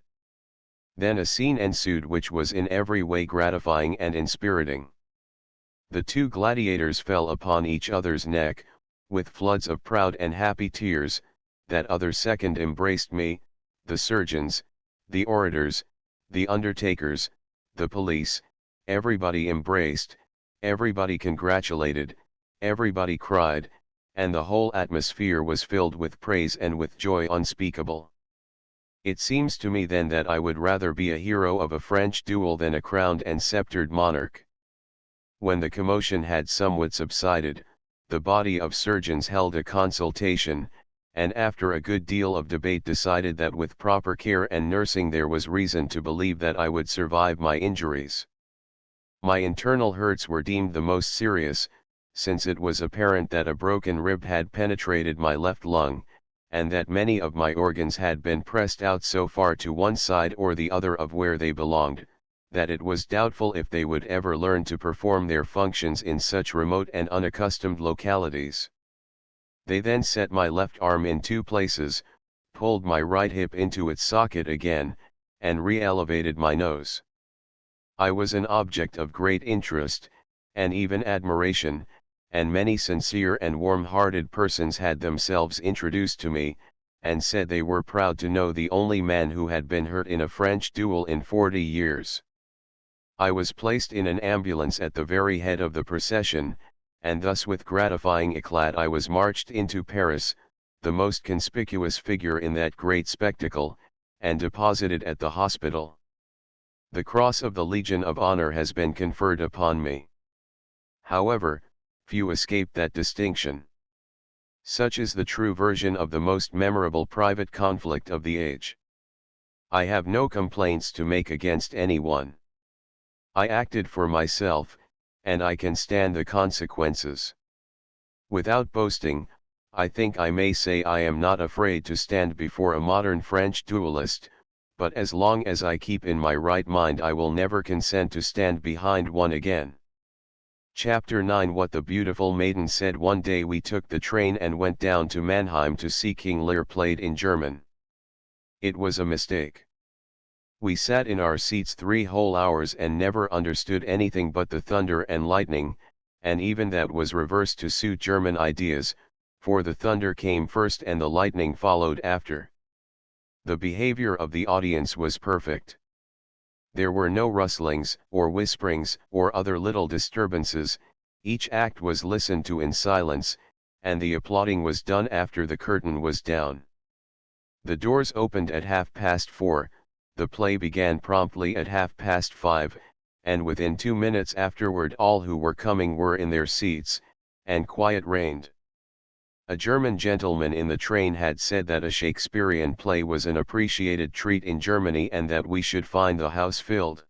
Then a scene ensued which was in every way gratifying and inspiriting. The two gladiators fell upon each other's neck, with floods of proud and happy tears. That other second embraced me, the surgeons, the orators, the undertakers, the police, everybody embraced, everybody congratulated, everybody cried, and the whole atmosphere was filled with praise and with joy unspeakable. It seems to me then that I would rather be a hero of a French duel than a crowned and sceptered monarch. When the commotion had somewhat subsided, the body of surgeons held a consultation, and after a good deal of debate decided that with proper care and nursing there was reason to believe that I would survive my injuries. My internal hurts were deemed the most serious, since it was apparent that a broken rib had penetrated my left lung, and that many of my organs had been pressed out so far to one side or the other of where they belonged, that it was doubtful if they would ever learn to perform their functions in such remote and unaccustomed localities. They then set my left arm in two places, pulled my right hip into its socket again, and re-elevated my nose. I was an object of great interest, and even admiration, and many sincere and warm-hearted persons had themselves introduced to me, and said they were proud to know the only man who had been hurt in a French duel in 40 years. I was placed in an ambulance at the very head of the procession, and thus with gratifying éclat I was marched into Paris, the most conspicuous figure in that great spectacle, and deposited at the hospital. The Cross of the Legion of Honor has been conferred upon me. However, few escape that distinction. Such is the true version of the most memorable private conflict of the age. I have no complaints to make against anyone. I acted for myself, and I can stand the consequences. Without boasting, I think I may say I am not afraid to stand before a modern French duelist, but as long as I keep in my right mind I will never consent to stand behind one again. Chapter 9. What the beautiful maiden said. One day we took the train and went down to Mannheim to see King Lear played in German. It was a mistake. We sat in our seats 3 whole hours and never understood anything but the thunder and lightning, and even that was reversed to suit German ideas, for the thunder came first and the lightning followed after. The behavior of the audience was perfect. There were no rustlings, or whisperings, or other little disturbances. Each act was listened to in silence, and the applauding was done after the curtain was down. The doors opened at 4:30, the play began promptly at 5:30, and within 2 minutes afterward all who were coming were in their seats, and quiet reigned. A German gentleman in the train had said that a Shakespearean play was an appreciated treat in Germany and that we should find the house filled.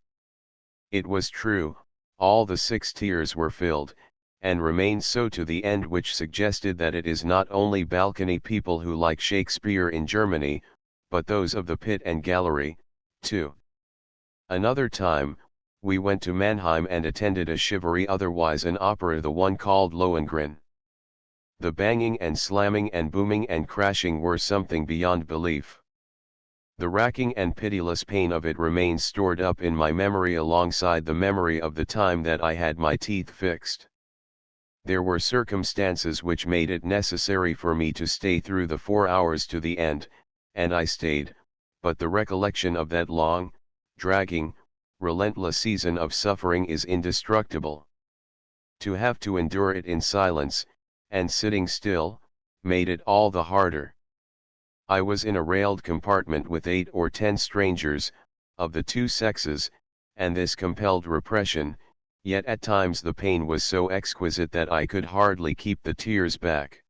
It was true, all the 6 tiers were filled, and remained so to the end, which suggested that it is not only balcony people who like Shakespeare in Germany, but those of the pit and gallery, too. Another time, we went to Mannheim and attended a chivalry, otherwise an opera, the one called Lohengrin. The banging and slamming and booming and crashing were something beyond belief. The racking and pitiless pain of it remains stored up in my memory alongside the memory of the time that I had my teeth fixed. There were circumstances which made it necessary for me to stay through the 4 hours to the end, and I stayed, but the recollection of that long, dragging, relentless season of suffering is indestructible. To have to endure it in silence, and sitting still, made it all the harder. I was in a railed compartment with 8 or 10 strangers, of the two sexes, and this compelled repression, yet at times the pain was so exquisite that I could hardly keep the tears back.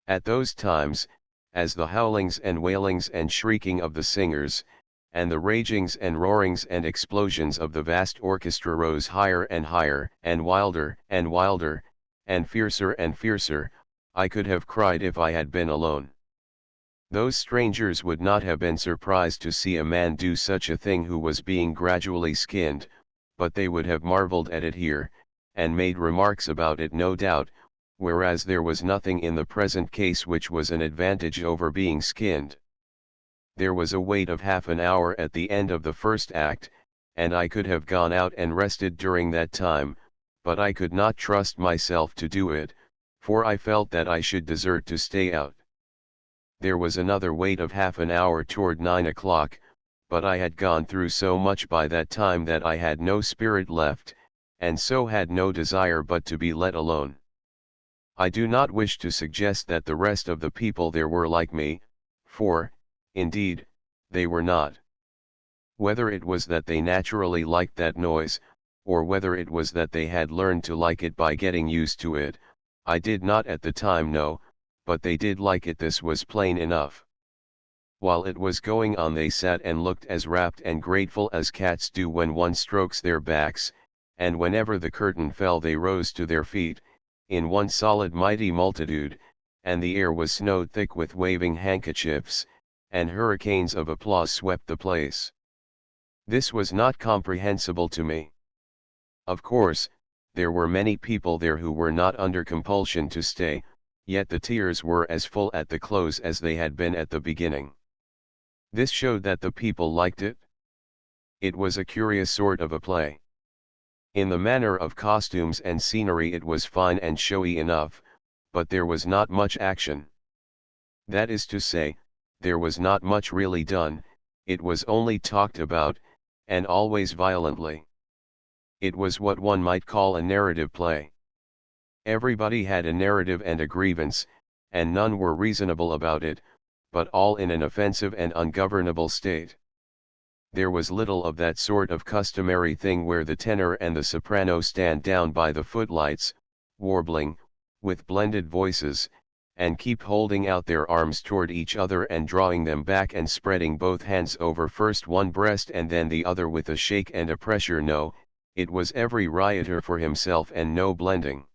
At those times, as the howlings and wailings and shrieking of the singers, and the ragings and roarings and explosions of the vast orchestra rose higher and higher, and wilder, and fiercer, I could have cried if I had been alone. Those strangers would not have been surprised to see a man do such a thing who was being gradually skinned, but they would have marveled at it here, and made remarks about it no doubt, whereas there was nothing in the present case which was an advantage over being skinned. There was a wait of half an hour at the end of the first act, and I could have gone out and rested during that time, but I could not trust myself to do it, for I felt that I should desert to stay out. There was another wait of half an hour toward 9 o'clock, but I had gone through so much by that time that I had no spirit left, and so had no desire but to be let alone. I do not wish to suggest that the rest of the people there were like me, for, indeed, they were not. Whether it was that they naturally liked that noise, or whether it was that they had learned to like it by getting used to it, I did not at the time know, but they did like it, this was plain enough. While it was going on they sat and looked as rapt and grateful as cats do when one strokes their backs, and whenever the curtain fell they rose to their feet, in one solid mighty multitude, and the air was snowed thick with waving handkerchiefs, and hurricanes of applause swept the place. This was not comprehensible to me. Of course, there were many people there who were not under compulsion to stay, yet the tiers were as full at the close as they had been at the beginning. This showed that the people liked it. It was a curious sort of a play. In the manner of costumes and scenery it was fine and showy enough, but there was not much action. That is to say, there was not much really done, it was only talked about, and always violently. It was what one might call a narrative play. Everybody had a narrative and a grievance, and none were reasonable about it, but all in an offensive and ungovernable state. There was little of that sort of customary thing where the tenor and the soprano stand down by the footlights, warbling, with blended voices, and keep holding out their arms toward each other and drawing them back and spreading both hands over first one breast and then the other with a shake and a pressure. No, it was every rioter for himself and no blending.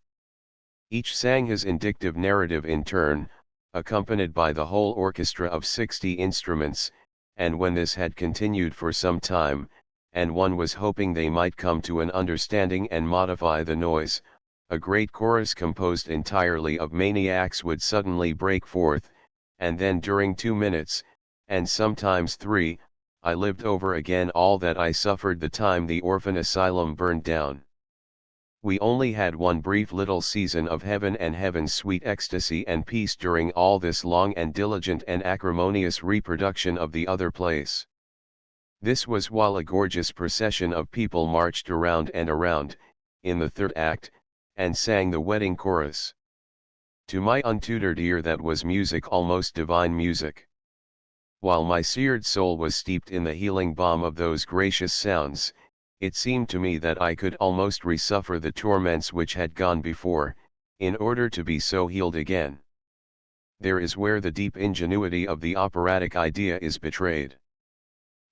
Each sang his indictive narrative in turn, accompanied by the whole orchestra of 60 instruments, and when this had continued for some time, and one was hoping they might come to an understanding and modify the noise, a great chorus composed entirely of maniacs would suddenly break forth, and then during 2 minutes, and sometimes 3, I lived over again all that I suffered the time the orphan asylum burned down. We only had one brief little season of heaven and heaven's sweet ecstasy and peace during all this long and diligent and acrimonious reproduction of the other place. This was while a gorgeous procession of people marched around and around, in the third act, and sang the wedding chorus. To my untutored ear that was music, almost divine music. While my seared soul was steeped in the healing balm of those gracious sounds, it seemed to me that I could almost resuffer the torments which had gone before, in order to be so healed again. There is where the deep ingenuity of the operatic idea is betrayed.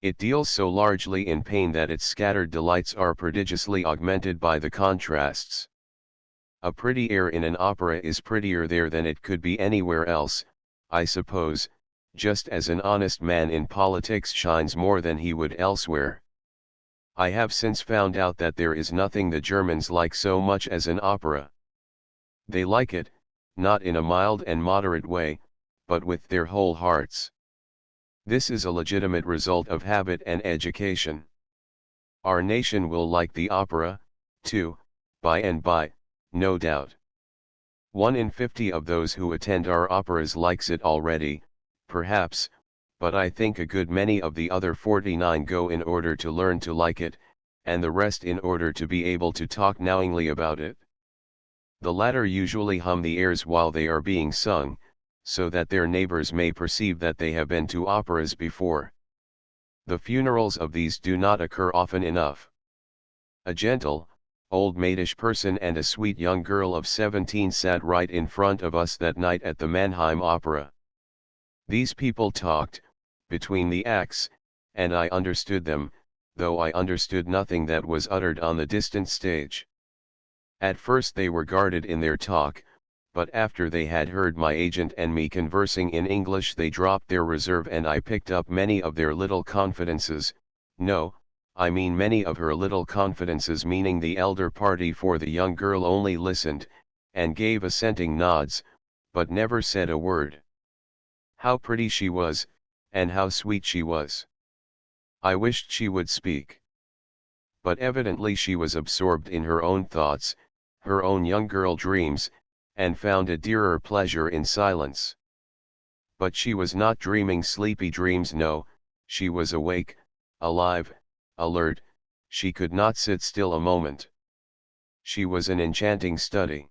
It deals so largely in pain that its scattered delights are prodigiously augmented by the contrasts. A pretty air in an opera is prettier there than it could be anywhere else, I suppose, just as an honest man in politics shines more than he would elsewhere. I have since found out that there is nothing the Germans like so much as an opera. They like it, not in a mild and moderate way, but with their whole hearts. This is a legitimate result of habit and education. Our nation will like the opera, too, by and by, no doubt. 1 in 50 of those who attend our operas likes it already, perhaps, but I think a good many of the other 49 go in order to learn to like it, and the rest in order to be able to talk knowingly about it. The latter usually hum the airs while they are being sung, so that their neighbors may perceive that they have been to operas before. The funerals of these do not occur often enough. A gentle, old maidish person and a sweet young girl of 17 sat right in front of us that night at the Mannheim Opera. These people talked, between the acts, and I understood them, though I understood nothing that was uttered on the distant stage. At first they were guarded in their talk, but after they had heard my agent and me conversing in English they dropped their reserve and I picked up many of their little confidences, no, I mean many of her little confidences, meaning the elder party, for the young girl only listened, and gave assenting nods, but never said a word. How pretty she was, and how sweet she was. I wished she would speak. But evidently she was absorbed in her own thoughts, her own young girl dreams, and found a dearer pleasure in silence. But she was not dreaming sleepy dreams, no, she was awake, alive, alert, she could not sit still a moment. She was an enchanting study.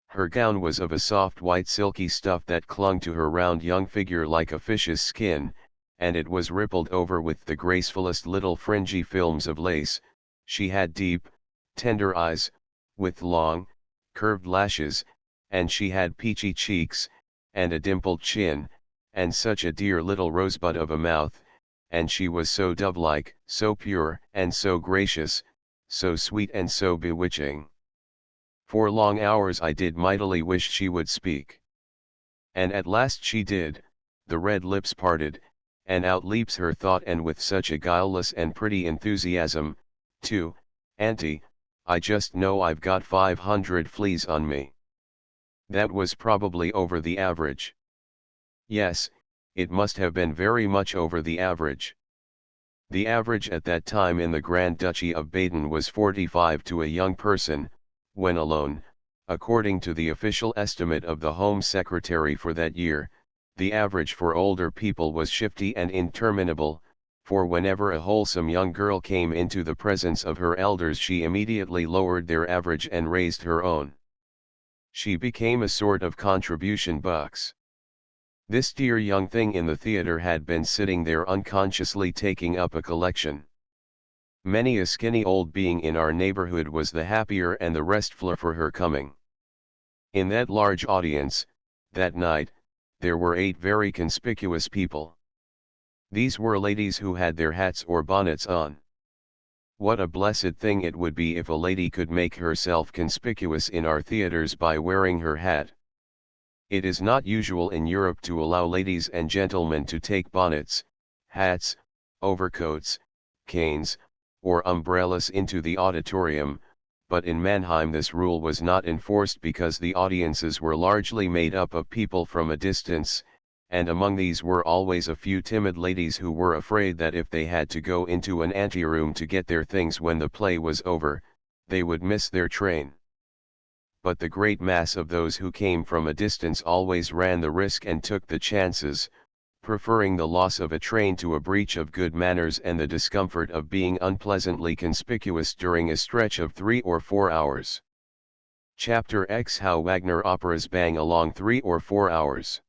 Her gown was of a soft white silky stuff that clung to her round young figure like a fish's skin, and it was rippled over with the gracefulest little fringy films of lace. She had deep, tender eyes, with long, curved lashes, and she had peachy cheeks, and a dimpled chin, and such a dear little rosebud of a mouth, and she was so dove-like, so pure, and so gracious, so sweet and so bewitching. For long hours I did mightily wish she would speak. And at last she did, the red lips parted, and out leaps her thought, and with such a guileless and pretty enthusiasm, too, Auntie, I just know I've got 500 fleas on me. That was probably over the average. Yes, it must have been very much over the average. The average at that time in the Grand Duchy of Baden was 45 to a young person, when alone, according to the official estimate of the Home Secretary for that year. The average for older people was shifty and interminable, for whenever a wholesome young girl came into the presence of her elders she immediately lowered their average and raised her own. She became a sort of contribution box. This dear young thing in the theater had been sitting there unconsciously taking up a collection. Many a skinny old being in our neighborhood was the happier and the restfuler for her coming. In that large audience, that night, there were 8 very conspicuous people. These were ladies who had their hats or bonnets on. What a blessed thing it would be if a lady could make herself conspicuous in our theaters by wearing her hat. It is not usual in Europe to allow ladies and gentlemen to take bonnets, hats, overcoats, canes, or umbrellas into the auditorium, but in Mannheim this rule was not enforced because the audiences were largely made up of people from a distance, and among these were always a few timid ladies who were afraid that if they had to go into an anteroom to get their things when the play was over, they would miss their train. But the great mass of those who came from a distance always ran the risk and took the chances, preferring the loss of a train to a breach of good manners and the discomfort of being unpleasantly conspicuous during a stretch of 3 or 4 hours. Chapter X: How Wagner Operas Bang Along 3 or 4 hours.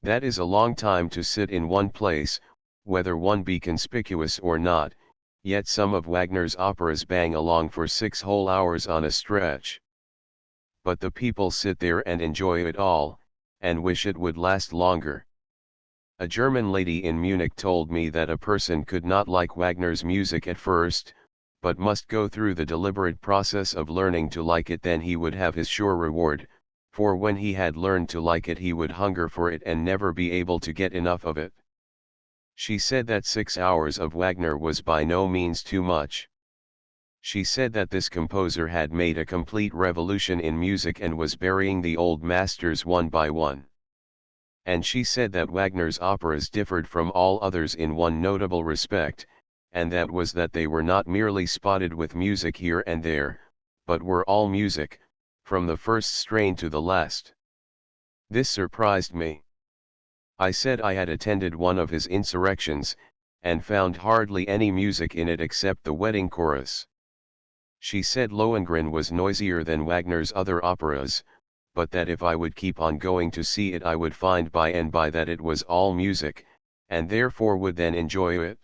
That is a long time to sit in one place, whether one be conspicuous or not, yet some of Wagner's operas bang along for 6 whole hours on a stretch. But the people sit there and enjoy it all, and wish it would last longer. A German lady in Munich told me that a person could not like Wagner's music at first, but must go through the deliberate process of learning to like it, then he would have his sure reward, For when he had learned to like it he would hunger for it and never be able to get enough of it. She said that 6 hours of Wagner was by no means too much. She said that this composer had made a complete revolution in music and was burying the old masters one by one. And she said that Wagner's operas differed from all others in one notable respect, and that was that they were not merely spotted with music here and there, but were all music, from the first strain to the last. This surprised me. I said I had attended one of his insurrections, and found hardly any music in it except the wedding chorus. She said Lohengrin was noisier than Wagner's other operas, but that if I would keep on going to see it I would find by and by that it was all music, and therefore would then enjoy it.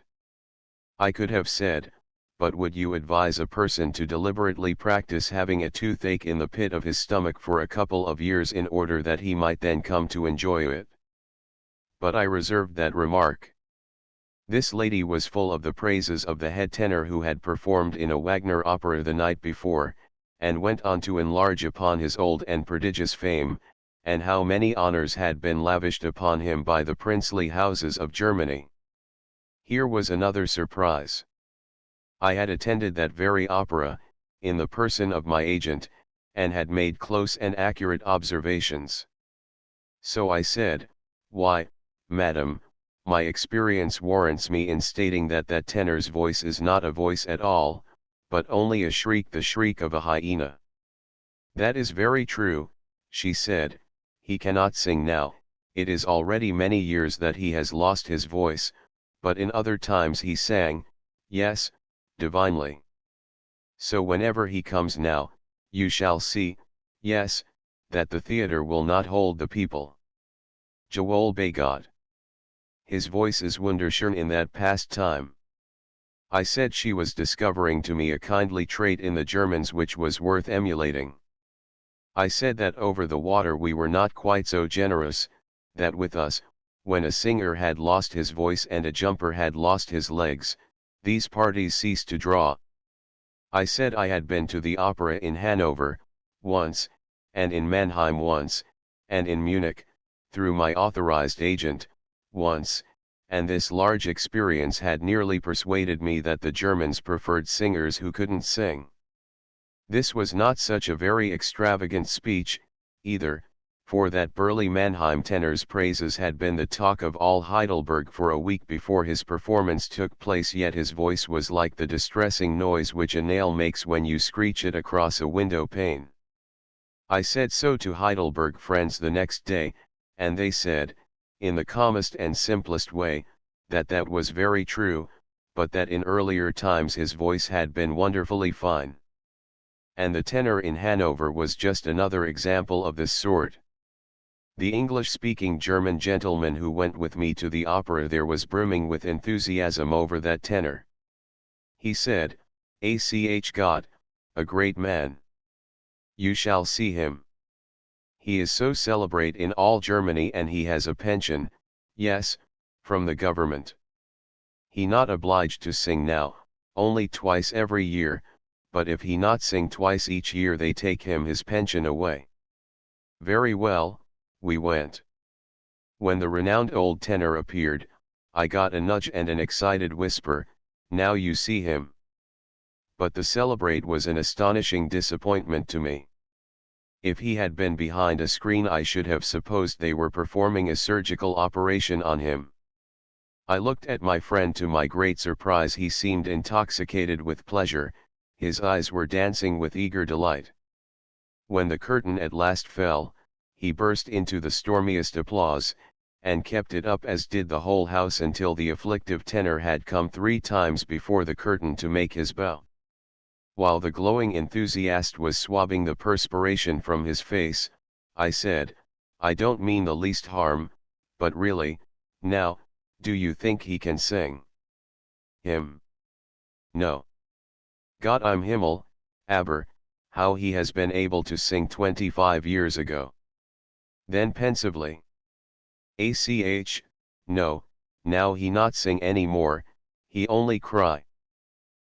I could have said, but would you advise a person to deliberately practice having a toothache in the pit of his stomach for a couple of years in order that he might then come to enjoy it? But I reserved that remark. This lady was full of the praises of the head tenor who had performed in a Wagner opera the night before, and went on to enlarge upon his old and prodigious fame, and how many honors had been lavished upon him by the princely houses of Germany. Here was another surprise. I had attended that very opera, in the person of my agent, and had made close and accurate observations. So I said, "Why, madam, my experience warrants me in stating that that tenor's voice is not a voice at all, but only a shriek, the shriek of a hyena." "That is very true," she said, "he cannot sing now, it is already many years that he has lost his voice, but in other times he sang, yes, divinely. So whenever he comes now, you shall see, yes, that the theater will not hold the people. Joel Bagod. His voice is wunderschön in that past time." I said she was discovering to me a kindly trait in the Germans which was worth emulating. I said that over the water we were not quite so generous, that with us, when a singer had lost his voice and a jumper had lost his legs, these parties ceased to draw. I said I had been to the opera in Hanover, once, and in Mannheim once, and in Munich, through my authorized agent, once, and this large experience had nearly persuaded me that the Germans preferred singers who couldn't sing. This was not such a very extravagant speech, either, for that burly Mannheim tenor's praises had been the talk of all Heidelberg for a week before his performance took place, yet his voice was like the distressing noise which a nail makes when you screech it across a window pane. I said so to Heidelberg friends the next day, and they said, in the calmest and simplest way, that that was very true, but that in earlier times his voice had been wonderfully fine. And the tenor in Hanover was just another example of this sort. The English-speaking German gentleman who went with me to the opera there was brimming with enthusiasm over that tenor. He said, "Ach God, a great man. You shall see him. He is so celebrate in all Germany, and he has a pension, yes, from the government. He not obliged to sing now, only twice every year, but if he not sing twice each year they take him his pension away." Very well, we went. When the renowned old tenor appeared, I got a nudge and an excited whisper, "Now you see him." But the celebrate was an astonishing disappointment to me. If he had been behind a screen I should have supposed they were performing a surgical operation on him. I looked at my friend. To my great surprise he seemed intoxicated with pleasure, his eyes were dancing with eager delight. When the curtain at last fell, he burst into the stormiest applause, and kept it up as did the whole house until the afflictive tenor had come 3 times before the curtain to make his bow. While the glowing enthusiast was swabbing the perspiration from his face, I said, "I don't mean the least harm, but really, now, do you think he can sing?" "Him? No. Gott im Himmel, aber, how he has been able to sing 25 years ago." Then pensively, "Ach, no, now he not sing any more, he only cry.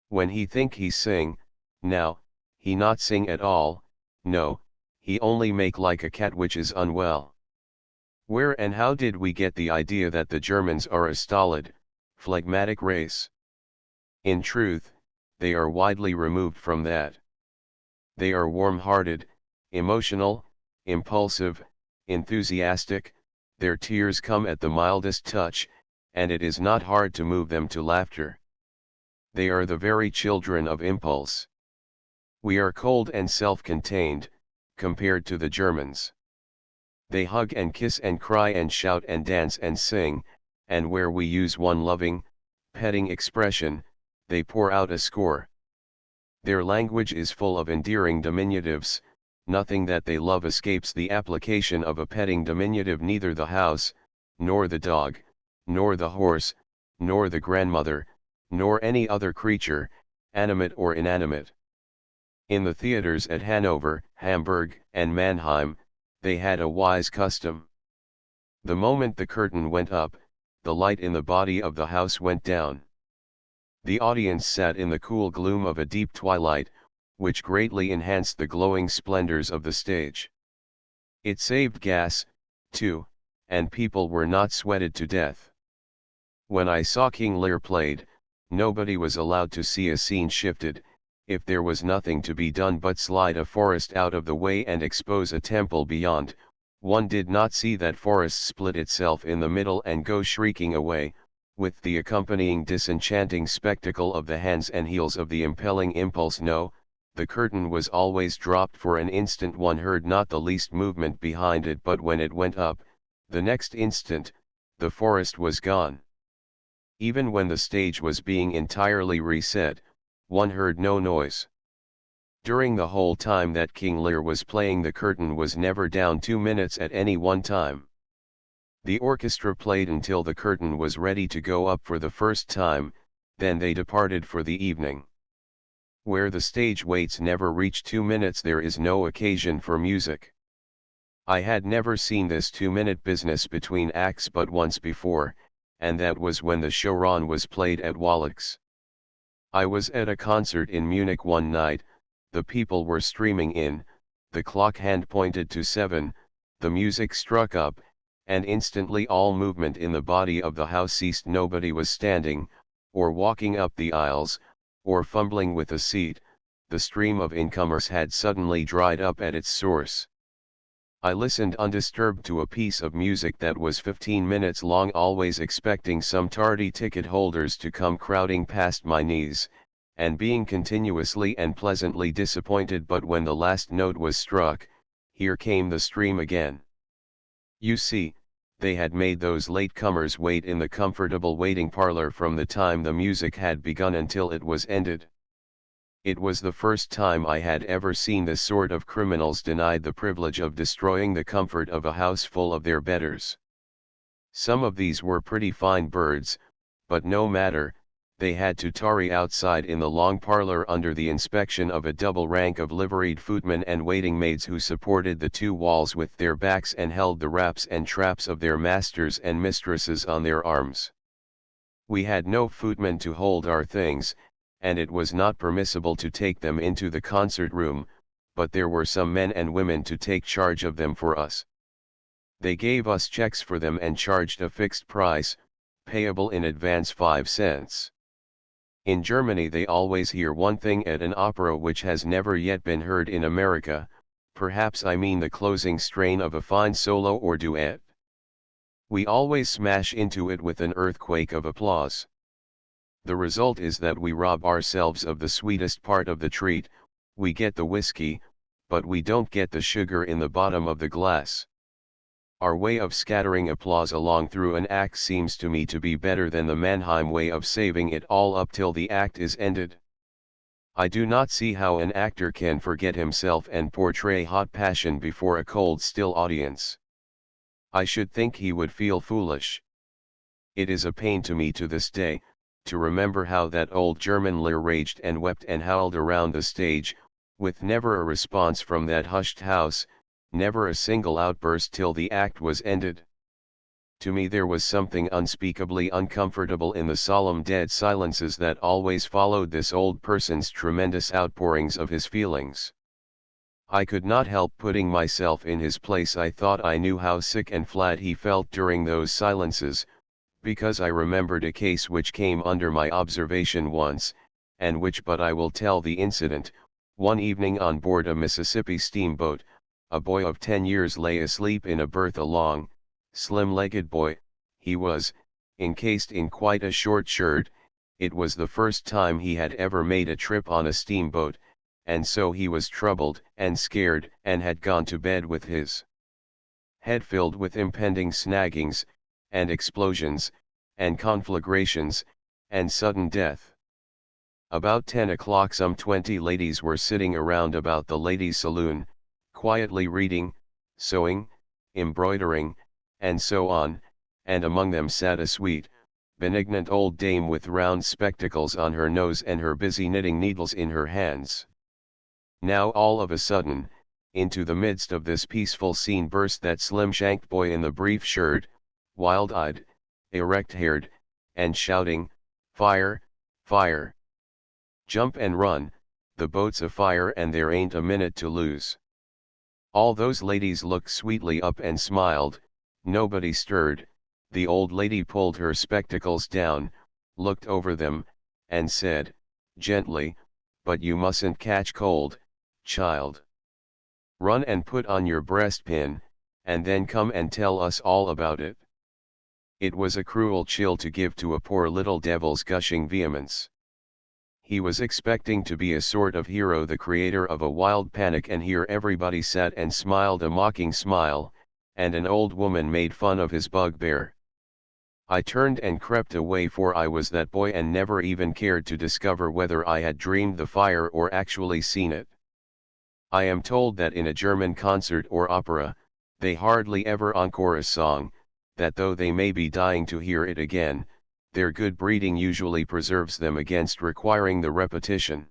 When he think he sing, now, he not sing at all, no, he only make like a cat which is unwell. Where and how did we get the idea that the Germans are a stolid, phlegmatic race? In truth, they are widely removed from that. They are warm-hearted, emotional, impulsive, enthusiastic, their tears come at the mildest touch, and it is not hard to move them to laughter. They are the very children of impulse. We are cold and self-contained, compared to the Germans. They hug and kiss and cry and shout and dance and sing, and where we use one loving, petting expression, they pour out a score. Their language is full of endearing diminutives, nothing that they love escapes the application of a petting diminutive, neither the house, nor the dog, nor the horse, nor the grandmother, nor any other creature, animate or inanimate. In the theaters at Hanover, Hamburg, and Mannheim, they had a wise custom. The moment the curtain went up, the light in the body of the house went down. The audience sat in the cool gloom of a deep twilight, which greatly enhanced the glowing splendors of the stage. It saved gas, too, and people were not sweated to death. When I saw King Lear played, nobody was allowed to see a scene shifted, if there was nothing to be done but slide a forest out of the way and expose a temple beyond. One did not see that forest split itself in the middle and go shrieking away, with the accompanying disenchanting spectacle of the hands and heels of the impelling impulse. No, the curtain was always dropped for an instant, one heard not the least movement behind it, but when it went up, the next instant, the forest was gone. Even when the stage was being entirely reset, one heard no noise. During the whole time that King Lear was playing, the curtain was never down 2 minutes at any one time. The orchestra played until the curtain was ready to go up for the first time, then they departed for the evening. Where the stage waits never reach 2 minutes, there is no occasion for music. I had never seen this 2-minute business between acts but once before, and that was when the Choron was played at Wallach's. I was at a concert in Munich one night, the people were streaming in, the clock hand pointed to 7, the music struck up, and instantly all movement in the body of the house ceased. Nobody was standing, or walking up the aisles, or fumbling with a seat, the stream of incomers had suddenly dried up at its source. I listened undisturbed to a piece of music that was 15 minutes long, always expecting some tardy ticket holders to come crowding past my knees, and being continuously and pleasantly disappointed. But when the last note was struck, here came the stream again. You see, they had made those late-comers wait in the comfortable waiting parlor from the time the music had begun until it was ended. It was the first time I had ever seen this sort of criminals denied the privilege of destroying the comfort of a house full of their betters. Some of these were pretty fine birds, but no matter, they had to tarry outside in the long parlor under the inspection of a double rank of liveried footmen and waiting maids who supported the two walls with their backs and held the wraps and traps of their masters and mistresses on their arms. We had no footmen to hold our things, and it was not permissible to take them into the concert room, but there were some men and women to take charge of them for us. They gave us checks for them and charged a fixed price, payable in advance 5 cents. In Germany they always hear one thing at an opera which has never yet been heard in America, perhaps I mean the closing strain of a fine solo or duet. We always smash into it with an earthquake of applause. The result is that we rob ourselves of the sweetest part of the treat. We get the whiskey, but we don't get the sugar in the bottom of the glass. Our way of scattering applause along through an act seems to me to be better than the Mannheim way of saving it all up till the act is ended. I do not see how an actor can forget himself and portray hot passion before a cold still audience. I should think he would feel foolish. It is a pain to me to this day, to remember how that old German Lear raged and wept and howled around the stage, with never a response from that hushed house, never a single outburst till the act was ended. To me there was something unspeakably uncomfortable in the solemn dead silences that always followed this old person's tremendous outpourings of his feelings. I could not help putting myself in his place. I thought I knew how sick and flat he felt during those silences, because I remembered a case which came under my observation once, and which but I will tell the incident. One evening on board a Mississippi steamboat, a boy of 10 years lay asleep in a berth, a long, slim-legged boy. He was, encased in quite a short shirt. It was the first time he had ever made a trip on a steamboat, and so he was troubled and scared, and had gone to bed with his head filled with impending snaggings, and explosions, and conflagrations, and sudden death. About 10 o'clock some 20 ladies were sitting around about the ladies' saloon, quietly reading, sewing, embroidering, and so on, and among them sat a sweet, benignant old dame with round spectacles on her nose and her busy knitting needles in her hands. Now all of a sudden, into the midst of this peaceful scene burst that slim-shanked boy in the brief shirt, wild-eyed, erect-haired, and shouting, "Fire, fire! Jump and run, the boat's afire and there ain't a minute to lose." All those ladies looked sweetly up and smiled, nobody stirred. The old lady pulled her spectacles down, looked over them, and said, gently, "But you mustn't catch cold, child. Run and put on your breastpin, and then come and tell us all about it." It was a cruel chill to give to a poor little devil's gushing vehemence. He was expecting to be a sort of hero, the creator of a wild panic, and here everybody sat and smiled a mocking smile, and an old woman made fun of his bugbear. I turned and crept away, for I was that boy and never even cared to discover whether I had dreamed the fire or actually seen it. I am told that in a German concert or opera, they hardly ever encore a song, that though they may be dying to hear it again, their good breeding usually preserves them against requiring the repetition.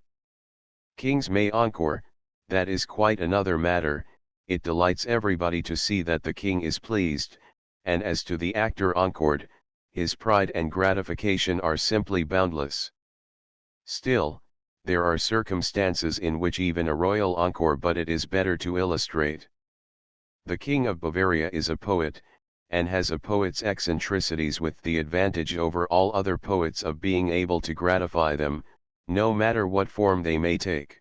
Kings may encore, that is quite another matter. It delights everybody to see that the king is pleased, and as to the actor encored, his pride and gratification are simply boundless. Still, there are circumstances in which even a royal encore, but it is better to illustrate. The King of Bavaria is a poet, and has a poet's eccentricities, with the advantage over all other poets of being able to gratify them, no matter what form they may take.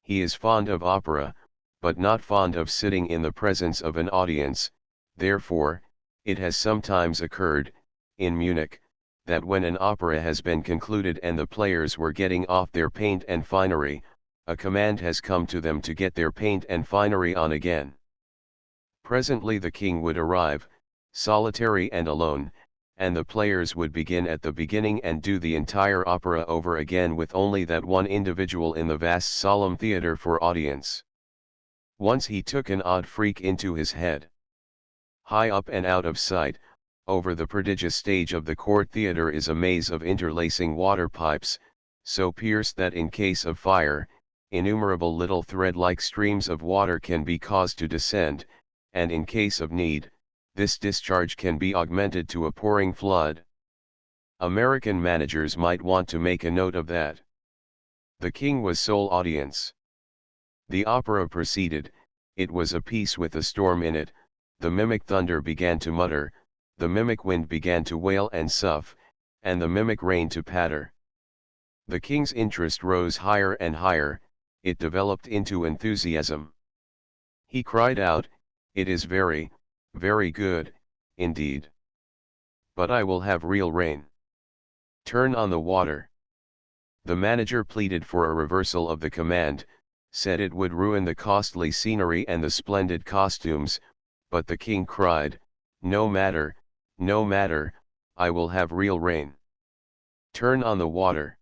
He is fond of opera, but not fond of sitting in the presence of an audience. Therefore, it has sometimes occurred, in Munich, that when an opera has been concluded and the players were getting off their paint and finery, a command has come to them to get their paint and finery on again. Presently the king would arrive, solitary and alone, and the players would begin at the beginning and do the entire opera over again, with only that one individual in the vast solemn theatre for audience. Once he took an odd freak into his head. High up and out of sight, over the prodigious stage of the court theatre, is a maze of interlacing water pipes, so pierced that in case of fire, innumerable little thread-like streams of water can be caused to descend, and in case of need, this discharge can be augmented to a pouring flood. American managers might want to make a note of that. The king was sole audience. The opera proceeded. It was a piece with a storm in it. The mimic thunder began to mutter, the mimic wind began to wail and sough, and the mimic rain to patter. The king's interest rose higher and higher, it developed into enthusiasm. He cried out, "It is very, very good, indeed. But I will have real rain. Turn on the water." The manager pleaded for a reversal of the command, said it would ruin the costly scenery and the splendid costumes, but the king cried, "No matter, no matter, I will have real rain. Turn on the water."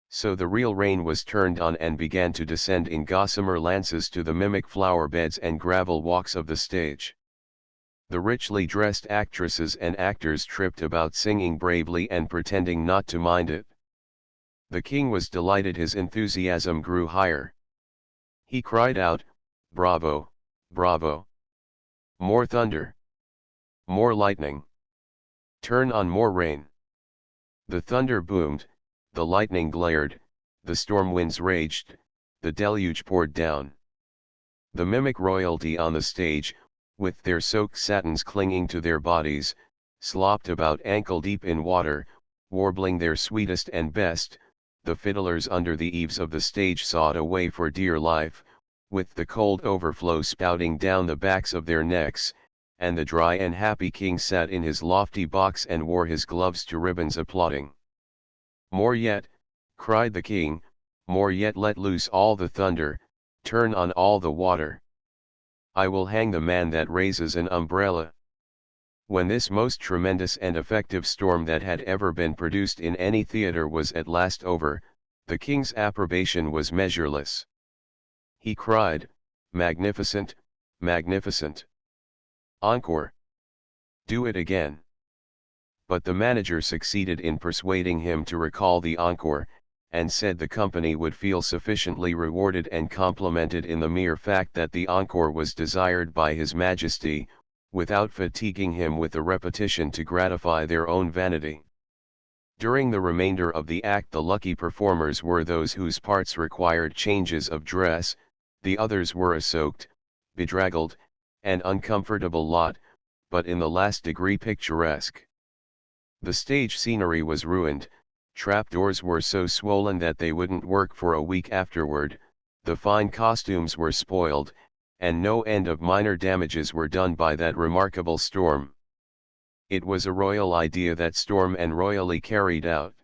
So the real rain was turned on and began to descend in gossamer lances to the mimic flower beds and gravel walks of the stage. The richly dressed actresses and actors tripped about singing bravely and pretending not to mind it. The king was delighted, his enthusiasm grew higher. He cried out, "Bravo, bravo! More thunder! More lightning! Turn on more rain!" The thunder boomed, the lightning glared, the storm winds raged, the deluge poured down. The mimic royalty on the stage, with their soaked satins clinging to their bodies, slopped about ankle-deep in water, warbling their sweetest and best. The fiddlers under the eaves of the stage sawed away for dear life, with the cold overflow spouting down the backs of their necks, and the dry and happy king sat in his lofty box and wore his gloves to ribbons applauding. "More yet," cried the king, "more yet, let loose all the thunder, turn on all the water. I will hang the man that raises an umbrella." When this most tremendous and effective storm that had ever been produced in any theatre was at last over, the king's approbation was measureless. He cried, "Magnificent, magnificent! Encore! Do it again!" But the manager succeeded in persuading him to recall the encore, and said the company would feel sufficiently rewarded and complimented in the mere fact that the encore was desired by His Majesty, without fatiguing him with a repetition to gratify their own vanity. During the remainder of the act the lucky performers were those whose parts required changes of dress, the others were a soaked, bedraggled, and uncomfortable lot, but in the last degree picturesque. The stage scenery was ruined, trapdoors were so swollen that they wouldn't work for a week afterward, the fine costumes were spoiled, and no end of minor damages were done by that remarkable storm. It was a royal idea that storm and royally carried out.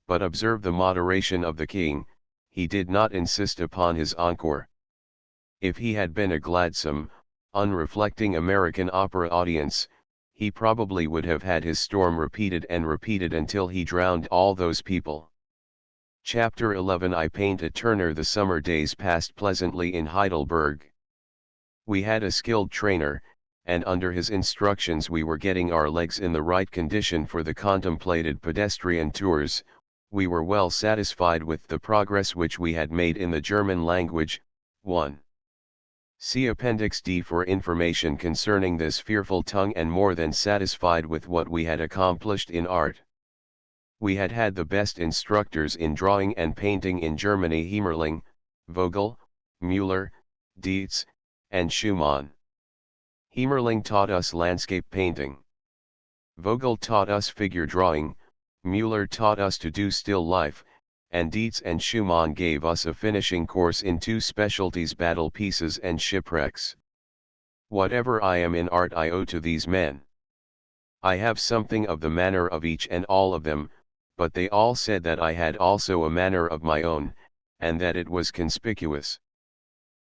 But observe the moderation of the king, he did not insist upon his encore. If he had been a gladsome, unreflecting American opera audience, he probably would have had his storm repeated and repeated until he drowned all those people. Chapter 11 I paint a Turner. The summer days passed pleasantly in Heidelberg. We had a skilled trainer, and under his instructions we were getting our legs in the right condition for the contemplated pedestrian tours. We were well satisfied with the progress which we had made in the German language. 1. See Appendix D for information concerning this fearful tongue, and more than satisfied with what we had accomplished in art. We had had the best instructors in drawing and painting in Germany: Himmerling, Vogel, Müller, Dietz, and Schumann. Himmerling taught us landscape painting. Vogel taught us figure drawing, Müller taught us to do still life, and Dietz and Schumann gave us a finishing course in two specialties: battle pieces and shipwrecks. Whatever I am in art I owe to these men. I have something of the manner of each and all of them, but they all said that I had also a manner of my own, and that it was conspicuous.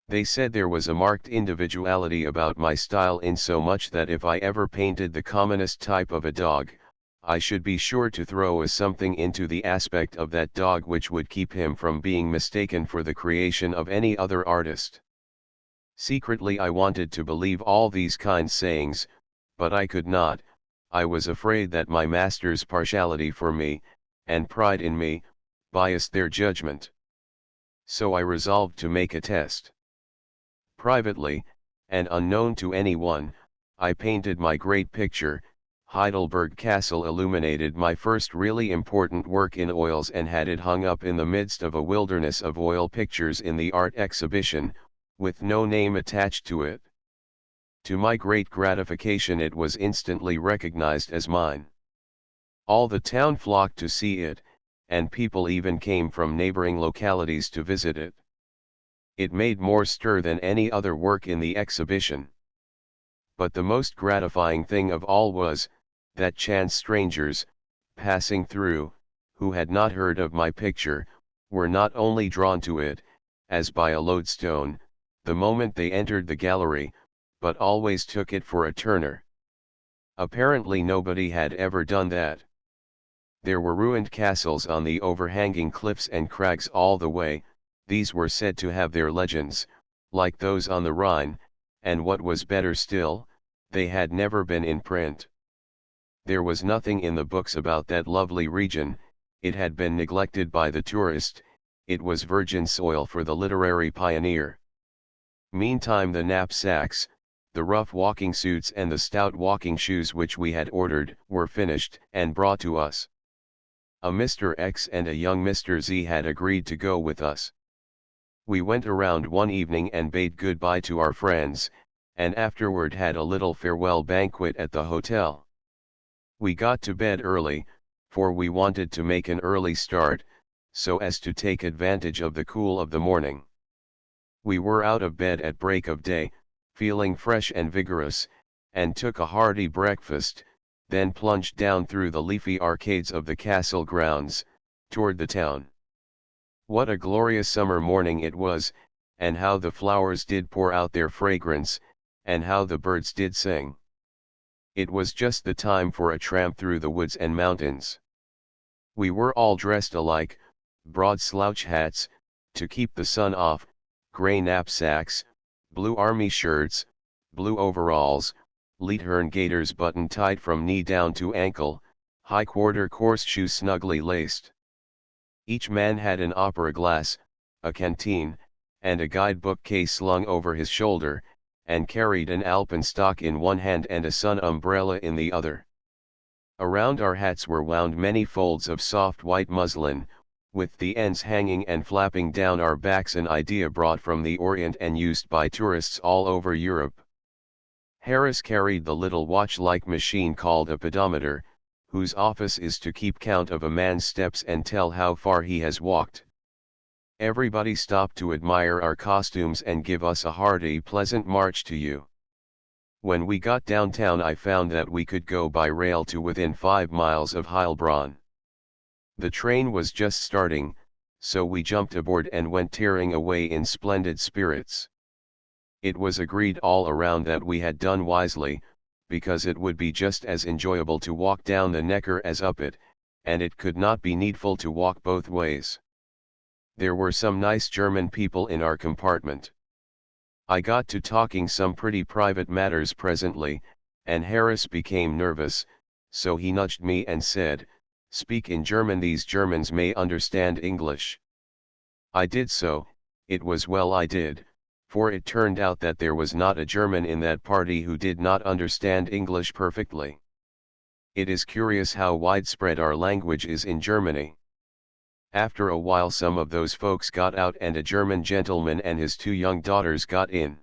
They said there was a marked individuality about my style, in so much that if I ever painted the commonest type of a dog, I should be sure to throw a something into the aspect of that dog which would keep him from being mistaken for the creation of any other artist. Secretly I wanted to believe all these kind sayings, but I could not. I was afraid that my master's partiality for me, and pride in me, biased their judgment. So I resolved to make a test. Privately, and unknown to anyone, I painted my great picture, Heidelberg Castle, illuminated my first really important work in oils, and had it hung up in the midst of a wilderness of oil pictures in the art exhibition, with no name attached to it. To my great gratification it was instantly recognized as mine. All the town flocked to see it, and people even came from neighboring localities to visit it. It made more stir than any other work in the exhibition. But the most gratifying thing of all was, that chance strangers, passing through, who had not heard of my picture, were not only drawn to it, as by a lodestone, the moment they entered the gallery, but always took it for a Turner. Apparently nobody had ever done that. There were ruined castles on the overhanging cliffs and crags all the way. These were said to have their legends, like those on the Rhine, and what was better still, they had never been in print. There was nothing in the books about that lovely region, it had been neglected by the tourist, it was virgin soil for the literary pioneer. Meantime the knapsacks, the rough walking suits and the stout walking shoes which we had ordered, were finished and brought to us. A Mr. X and a young Mr. Z had agreed to go with us. We went around one evening and bade goodbye to our friends, and afterward had a little farewell banquet at the hotel. We got to bed early, for we wanted to make an early start, so as to take advantage of the cool of the morning. We were out of bed at break of day, feeling fresh and vigorous, and took a hearty breakfast, then plunged down through the leafy arcades of the castle grounds, toward the town. What a glorious summer morning it was, and how the flowers did pour out their fragrance, and how the birds did sing. It was just the time for a tramp through the woods and mountains. We were all dressed alike, broad slouch hats, to keep the sun off, gray knapsacks, blue army shirts, blue overalls, Leithern gaiters buttoned tight from knee down to ankle, high quarter coarse shoes snugly laced. Each man had an opera glass, a canteen, and a guidebook case slung over his shoulder, and carried an alpenstock in one hand and a sun umbrella in the other. Around our hats were wound many folds of soft white muslin, with the ends hanging and flapping down our backs, an idea brought from the Orient and used by tourists all over Europe. Harris carried the little watch-like machine called a pedometer, whose office is to keep count of a man's steps and tell how far he has walked. Everybody stopped to admire our costumes and give us a hearty, pleasant march to you. When we got downtown, I found that we could go by rail to within 5 miles of Heilbronn. The train was just starting, so we jumped aboard and went tearing away in splendid spirits. It was agreed all around that we had done wisely, because it would be just as enjoyable to walk down the Neckar as up it, and it could not be needful to walk both ways. There were some nice German people in our compartment. I got to talking some pretty private matters presently, and Harris became nervous, so he nudged me and said, "Speak in German, these Germans may understand English." I did so. It was well I did, for it turned out that there was not a German in that party who did not understand English perfectly. It is curious how widespread our language is in Germany. After a while some of those folks got out and a German gentleman and his 2 young daughters got in.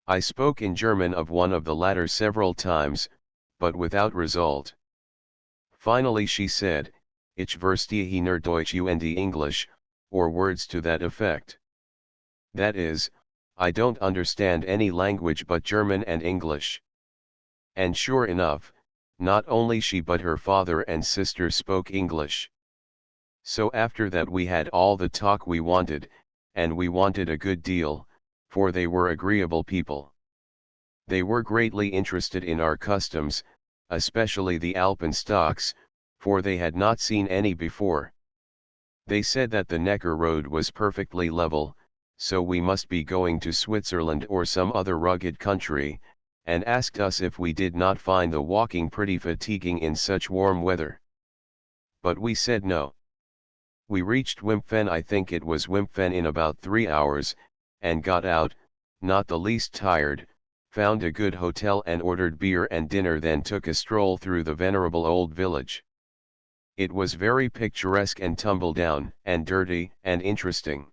I spoke in German of one of the latter several times, but without result. Finally she said, "Ich verstehe nur Deutsch und English," or words to that effect. That is, I don't understand any language but German and English. And sure enough, not only she but her father and sister spoke English. So after that we had all the talk we wanted, and we wanted a good deal, for they were agreeable people. They were greatly interested in our customs, especially the alpenstocks, for they had not seen any before. They said that the Neckar road was perfectly level, so we must be going to Switzerland or some other rugged country, and asked us if we did not find the walking pretty fatiguing in such warm weather. But we said no. We reached Wimpfen, I think it was Wimpfen, in about 3 hours, and got out, not the least tired, found a good hotel and ordered beer and dinner, then took a stroll through the venerable old village. It was very picturesque and tumble-down, and dirty, and interesting.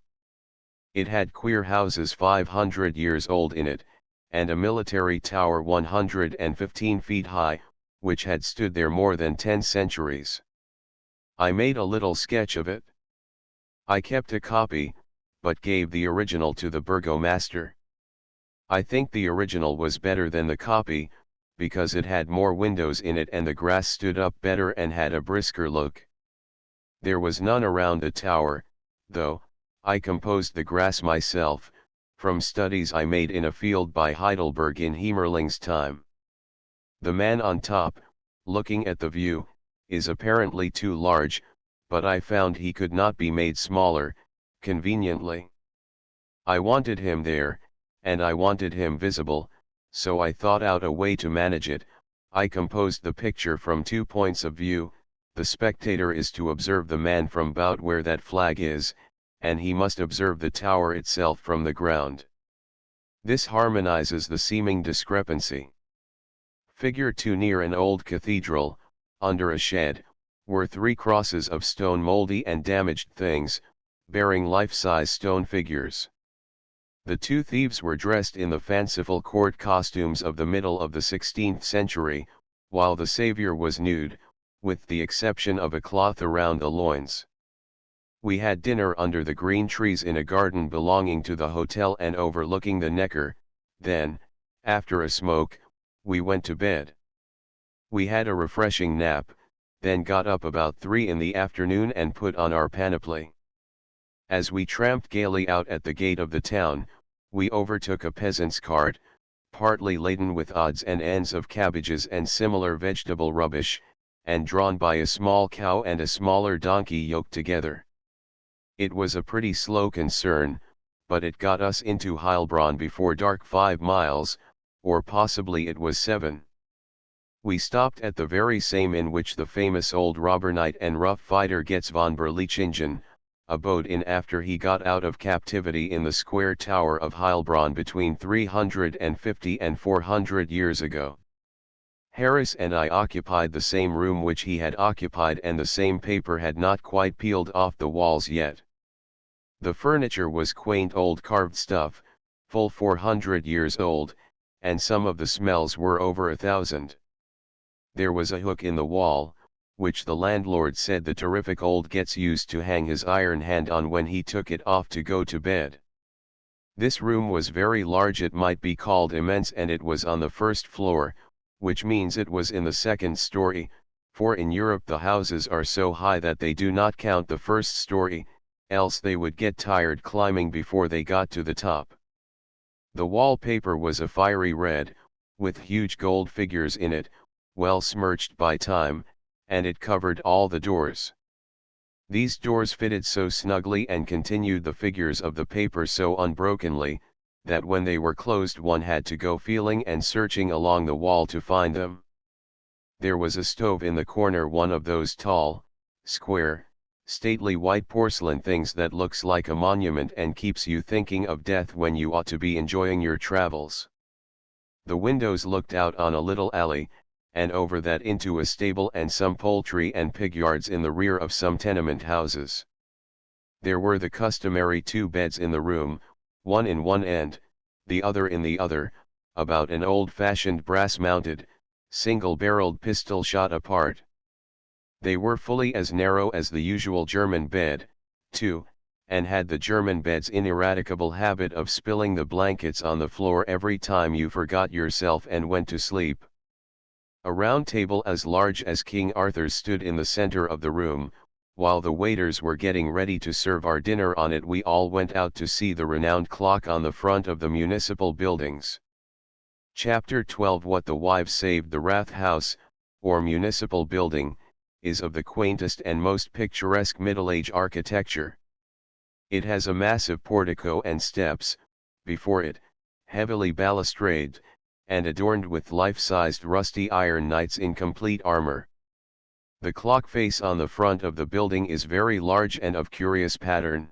It had queer houses 500 years old in it, and a military tower 115 feet high, which had stood there more than 10 centuries. I made a little sketch of it. I kept a copy, but gave the original to the burgomaster. I think the original was better than the copy, because it had more windows in it and the grass stood up better and had a brisker look. There was none around the tower, though. I composed the grass myself, from studies I made in a field by Heidelberg in Heimerling's time. The man on top, looking at the view, is apparently too large, but I found he could not be made smaller, conveniently. I wanted him there, and I wanted him visible, so I thought out a way to manage it. I composed the picture from 2 points of view. The spectator is to observe the man from about where that flag is, and he must observe the tower itself from the ground. This harmonizes the seeming discrepancy. Figure 2: near an old cathedral, under a shed, were 3 crosses of stone, moldy and damaged things, bearing life-size stone figures. The two thieves were dressed in the fanciful court costumes of the middle of the 16th century, while the Savior was nude, with the exception of a cloth around the loins. We had dinner under the green trees in a garden belonging to the hotel and overlooking the Neckar. Then, after a smoke, we went to bed. We had a refreshing nap, then got up about 3 in the afternoon and put on our panoply. As we tramped gaily out at the gate of the town, we overtook a peasant's cart, partly laden with odds and ends of cabbages and similar vegetable rubbish, and drawn by a small cow and a smaller donkey yoked together. It was a pretty slow concern, but it got us into Heilbronn before dark 5 miles, or possibly it was 7. We stopped at the very same inn which the famous old robber knight and rough fighter Getz von Berlichingen abode in after he got out of captivity in the square tower of Heilbronn between 350 and 400 years ago. Harris and I occupied the same room which he had occupied, and the same paper had not quite peeled off the walls yet. The furniture was quaint old carved stuff, full 400 years old, and some of the smells were over 1,000. There was a hook in the wall, which the landlord said the terrific old Getz used to hang his iron hand on when he took it off to go to bed. This room was very large, it might be called immense, and it was on the first floor, which means it was in the second story, for in Europe the houses are so high that they do not count the first story, else they would get tired climbing before they got to the top. The wallpaper was a fiery red, with huge gold figures in it, well smirched by time, and it covered all the doors. These doors fitted so snugly and continued the figures of the paper so unbrokenly, that when they were closed one had to go feeling and searching along the wall to find them. There was a stove in the corner, one of those tall, square, stately white porcelain things that looks like a monument and keeps you thinking of death when you ought to be enjoying your travels. The windows looked out on a little alley, and over that into a stable and some poultry and pig yards in the rear of some tenement houses. There were the customary 2 beds in the room, one in one end, the other in the other, about an old-fashioned brass-mounted, single-barreled pistol shot apart. They were fully as narrow as the usual German bed, too, and had the German bed's ineradicable habit of spilling the blankets on the floor every time you forgot yourself and went to sleep. A round table as large as King Arthur's stood in the center of the room. While the waiters were getting ready to serve our dinner on it, we all went out to see the renowned clock on the front of the municipal buildings. Chapter 12. What the Wives Saved. The Rath House, or municipal building, is of the quaintest and most picturesque Middle-Age architecture. It has a massive portico and steps, before it, heavily balustraded, and adorned with life-sized rusty iron knights in complete armor. The clock face on the front of the building is very large and of curious pattern.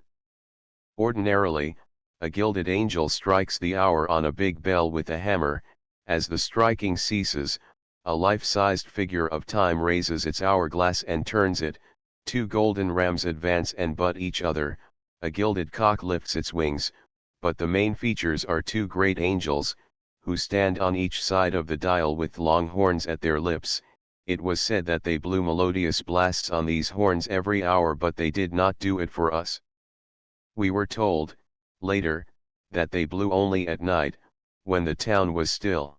Ordinarily, a gilded angel strikes the hour on a big bell with a hammer. As the striking ceases, a life-sized figure of time raises its hourglass and turns it. 2 golden rams advance and butt each other, a gilded cock lifts its wings, but the main features are 2 great angels, who stand on each side of the dial with long horns at their lips. It was said that they blew melodious blasts on these horns every hour, but they did not do it for us. We were told, later, that they blew only at night, when the town was still.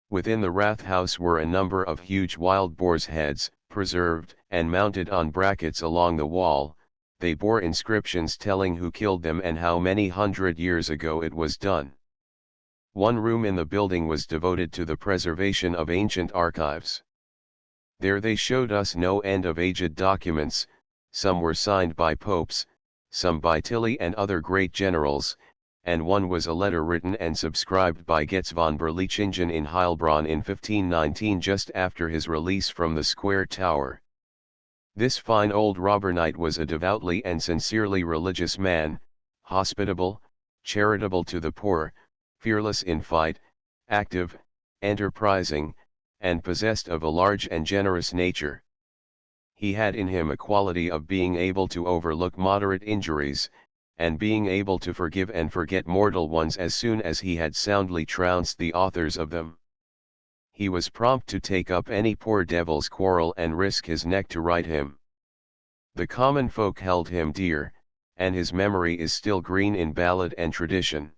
Within the Rath House were a number of huge wild boars' heads, preserved and mounted on brackets along the wall. They bore inscriptions telling who killed them and how many hundred years ago it was done. One room in the building was devoted to the preservation of ancient archives. There they showed us no end of aged documents. Some were signed by popes, some by Tilly and other great generals, and one was a letter written and subscribed by Getz von Berlichingen in Heilbronn in 1519, just after his release from the square tower. This fine old robber knight was a devoutly and sincerely religious man, hospitable, charitable to the poor, fearless in fight, active, enterprising, and possessed of a large and generous nature. He had in him a quality of being able to overlook moderate injuries, and being able to forgive and forget mortal ones as soon as he had soundly trounced the authors of them. He was prompt to take up any poor devil's quarrel and risk his neck to right him. The common folk held him dear, and his memory is still green in ballad and tradition.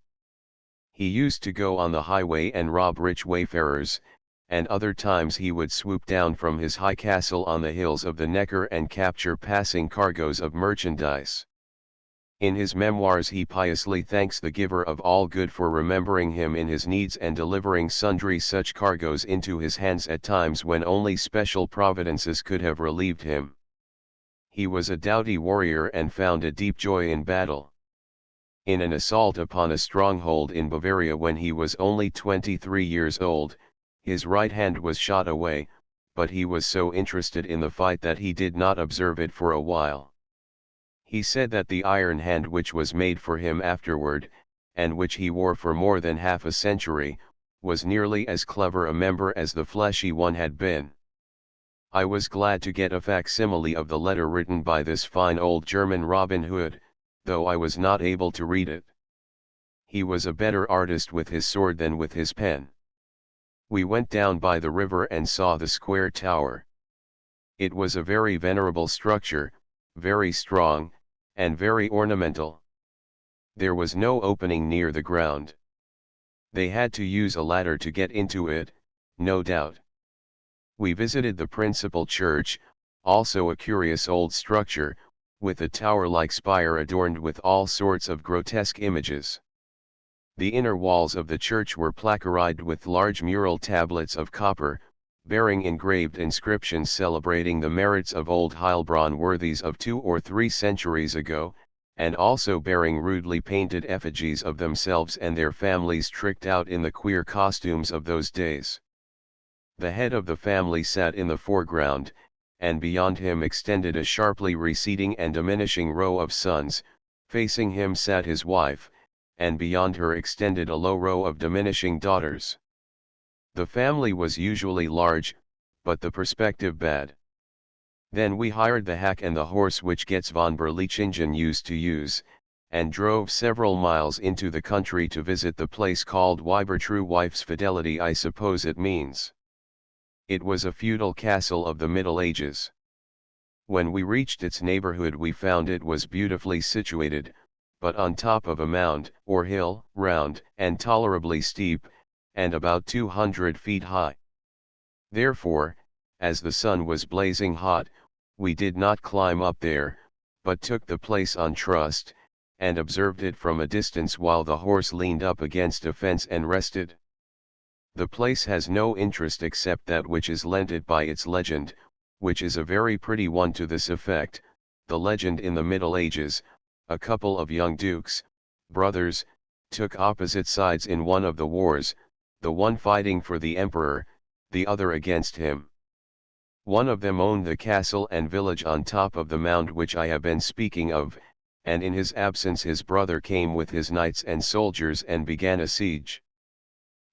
He used to go on the highway and rob rich wayfarers, and other times he would swoop down from his high castle on the hills of the Neckar and capture passing cargoes of merchandise. In his memoirs he piously thanks the giver of all good for remembering him in his needs and delivering sundry such cargoes into his hands at times when only special providences could have relieved him. He was a doughty warrior and found a deep joy in battle. In an assault upon a stronghold in Bavaria when he was only 23 years old, his right hand was shot away, but he was so interested in the fight that he did not observe it for a while. He said that the iron hand which was made for him afterward, and which he wore for more than half a century, was nearly as clever a member as the fleshy one had been. I was glad to get a facsimile of the letter written by this fine old German Robin Hood, though I was not able to read it. He was a better artist with his sword than with his pen. We went down by the river and saw the square tower. It was a very venerable structure, very strong, and very ornamental. There was no opening near the ground. They had to use a ladder to get into it, no doubt. We visited the principal church, also a curious old structure, with a tower-like spire adorned with all sorts of grotesque images. The inner walls of the church were placarized with large mural tablets of copper, bearing engraved inscriptions celebrating the merits of old Heilbronn worthies of 2 or 3 centuries ago, and also bearing rudely painted effigies of themselves and their families tricked out in the queer costumes of those days. The head of the family sat in the foreground, and beyond him extended a sharply receding and diminishing row of sons, facing him sat his wife, and beyond her extended a low row of diminishing daughters. The family was usually large, but the perspective bad. Then we hired the hack and the horse which Getz von Berlichingen used to use, and drove several miles into the country to visit the place called Weibertrue Wife's Fidelity, I suppose it means. It was a feudal castle of the Middle Ages. When we reached its neighborhood we found it was beautifully situated, but on top of a mound, or hill, round, and tolerably steep, and about 200 feet high. Therefore, as the sun was blazing hot, we did not climb up there, but took the place on trust, and observed it from a distance while the horse leaned up against a fence and rested. The place has no interest except that which is lent it by its legend, which is a very pretty one to this effect. The legend in the Middle Ages, a couple of young dukes, brothers, took opposite sides in one of the wars, the one fighting for the emperor, the other against him. One of them owned the castle and village on top of the mound which I have been speaking of, and in his absence his brother came with his knights and soldiers and began a siege.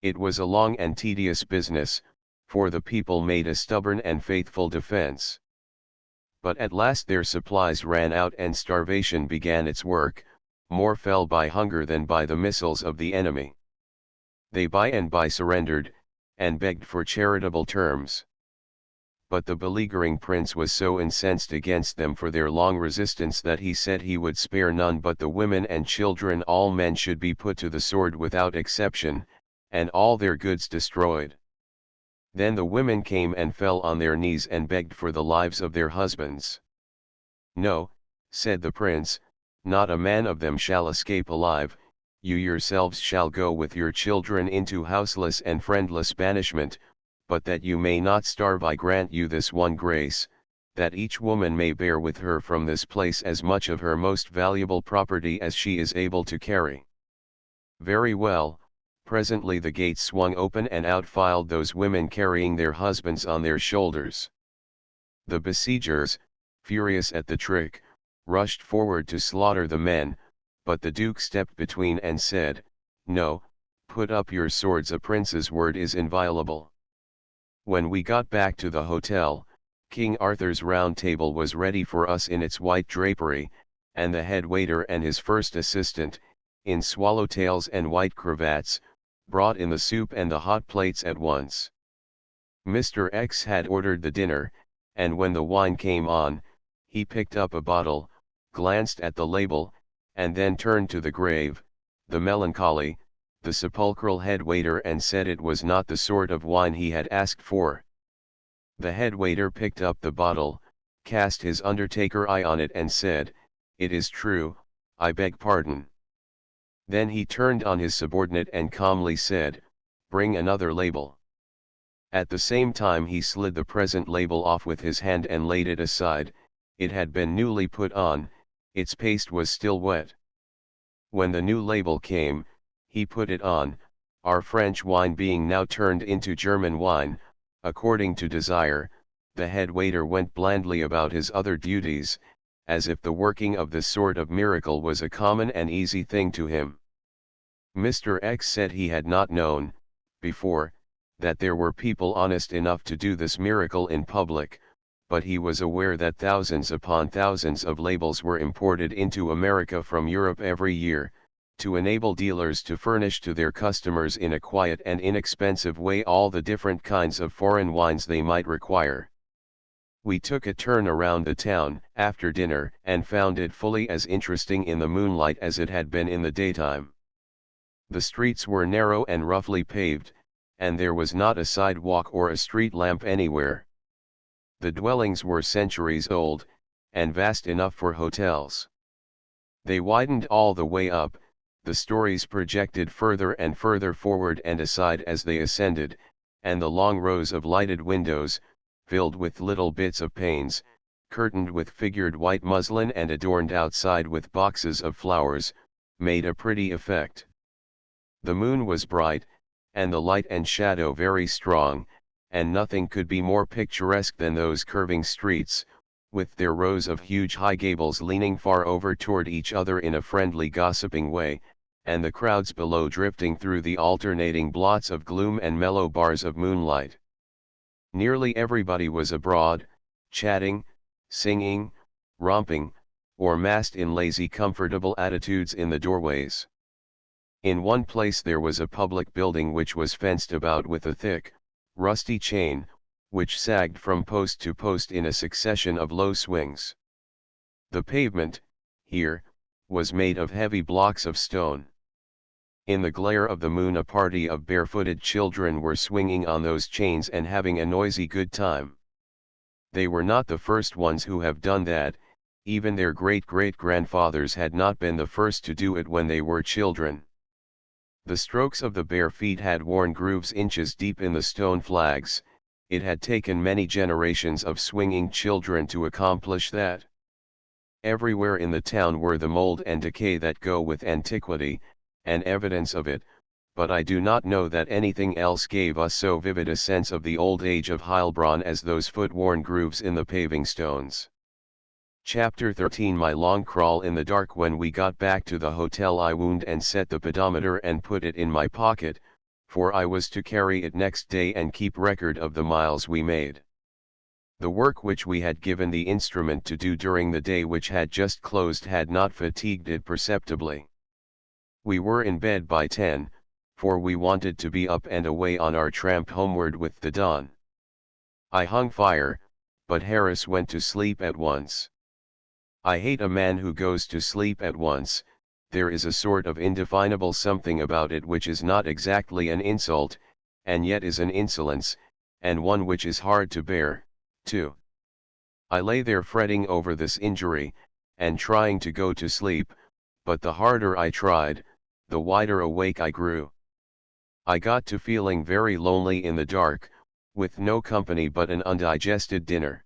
It was a long and tedious business, for the people made a stubborn and faithful defense. But at last their supplies ran out and starvation began its work, more fell by hunger than by the missiles of the enemy. They by and by surrendered, and begged for charitable terms. But the beleaguering prince was so incensed against them for their long resistance that he said he would spare none but the women and children. All men should be put to the sword without exception, and all their goods destroyed. Then the women came and fell on their knees and begged for the lives of their husbands. No, said the prince, not a man of them shall escape alive, you yourselves shall go with your children into houseless and friendless banishment, but that you may not starve I grant you this one grace, that each woman may bear with her from this place as much of her most valuable property as she is able to carry. Very well. Presently the gates swung open and out filed those women carrying their husbands on their shoulders. The besiegers, furious at the trick, rushed forward to slaughter the men, but the duke stepped between and said, "No, put up your swords, a prince's word is inviolable." When we got back to the hotel, King Arthur's Round Table was ready for us in its white drapery, and the head waiter and his first assistant, in swallowtails and white cravats, brought in the soup and the hot plates at once. Mr. X had ordered the dinner, and when the wine came on, he picked up a bottle, glanced at the label, and then turned to the grave, the melancholy, the sepulchral head waiter and said it was not the sort of wine he had asked for. The head waiter picked up the bottle, cast his undertaker eye on it and said, "It is true, I beg pardon." Then he turned on his subordinate and calmly said, "Bring another label." At the same time he slid the present label off with his hand and laid it aside. It had been newly put on, its paste was still wet. When the new label came, he put it on, our French wine being now turned into German wine, according to desire. The head waiter went blandly about his other duties, as if the working of this sort of miracle was a common and easy thing to him. Mr. X said he had not known, before, that there were people honest enough to do this miracle in public, but he was aware that thousands upon thousands of labels were imported into America from Europe every year, to enable dealers to furnish to their customers in a quiet and inexpensive way all the different kinds of foreign wines they might require. We took a turn around the town after dinner and found it fully as interesting in the moonlight as it had been in the daytime. The streets were narrow and roughly paved, and there was not a sidewalk or a street lamp anywhere. The dwellings were centuries old, and vast enough for hotels. They widened all the way up, the stories projected further and further forward and aside as they ascended, and the long rows of lighted windows, filled with little bits of panes, curtained with figured white muslin and adorned outside with boxes of flowers, made a pretty effect. The moon was bright, and the light and shadow very strong, and nothing could be more picturesque than those curving streets, with their rows of huge high gables leaning far over toward each other in a friendly gossiping way, and the crowds below drifting through the alternating blots of gloom and mellow bars of moonlight. Nearly everybody was abroad, chatting, singing, romping, or massed in lazy comfortable attitudes in the doorways. In one place there was a public building which was fenced about with a thick, rusty chain, which sagged from post to post in a succession of low swings. The pavement, here, was made of heavy blocks of stone. In the glare of the moon a party of barefooted children were swinging on those chains and having a noisy good time. They were not the first ones who have done that, even their great-great-grandfathers had not been the first to do it when they were children. The strokes of the bare feet had worn grooves inches deep in the stone flags. It had taken many generations of swinging children to accomplish that. Everywhere in the town were the mold and decay that go with antiquity, and evidence of it, but I do not know that anything else gave us so vivid a sense of the old age of Heilbronn as those foot-worn grooves in the paving stones. Chapter 13 My long crawl in the dark. When we got back to the hotel I wound and set the pedometer and put it in my pocket, for I was to carry it next day and keep record of the miles we made. The work which we had given the instrument to do during the day which had just closed had not fatigued it perceptibly. We were in bed by 10, for we wanted to be up and away on our tramp homeward with the dawn. I hung fire, but Harris went to sleep at once. I hate a man who goes to sleep at once. There is a sort of indefinable something about it which is not exactly an insult, and yet is an insolence, and one which is hard to bear, too. I lay there fretting over this injury, and trying to go to sleep, but the harder I tried, the wider awake I grew. I got to feeling very lonely in the dark, with no company but an undigested dinner.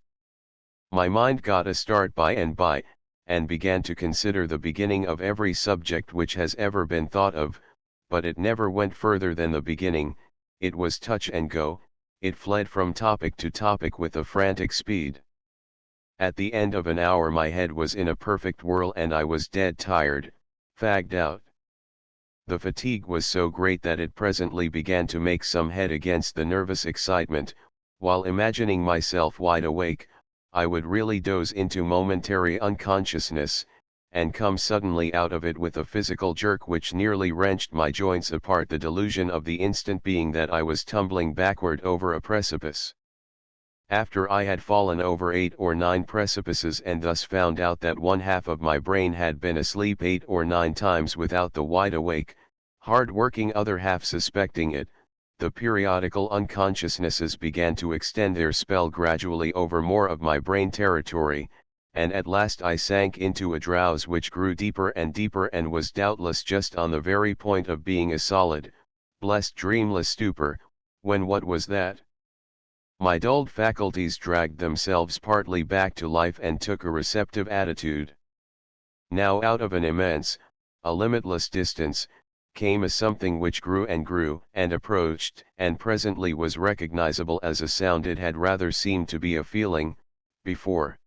My mind got a start by and by, and began to consider the beginning of every subject which has ever been thought of, but it never went further than the beginning. It was touch and go, it fled from topic to topic with a frantic speed. At the end of an hour my head was in a perfect whirl and I was dead tired, fagged out. The fatigue was so great that it presently began to make some head against the nervous excitement, While imagining myself wide awake, I would really doze into momentary unconsciousness, and come suddenly out of it with a physical jerk which nearly wrenched my joints apart, the delusion of the instant being that I was tumbling backward over a precipice. After I had fallen over 8 or 9 precipices and thus found out that one half of my brain had been asleep 8 or 9 times without the wide awake, hard-working other half suspecting it, the periodical unconsciousnesses began to extend their spell gradually over more of my brain territory, and at last I sank into a drowse which grew deeper and deeper and was doubtless just on the very point of being a solid, blessed dreamless stupor, when what was that? My dulled faculties dragged themselves partly back to life and took a receptive attitude. Now out of an immense, a limitless distance, came a something which grew and approached, and presently was recognizable as a sound. It had rather seemed to be a feeling, before.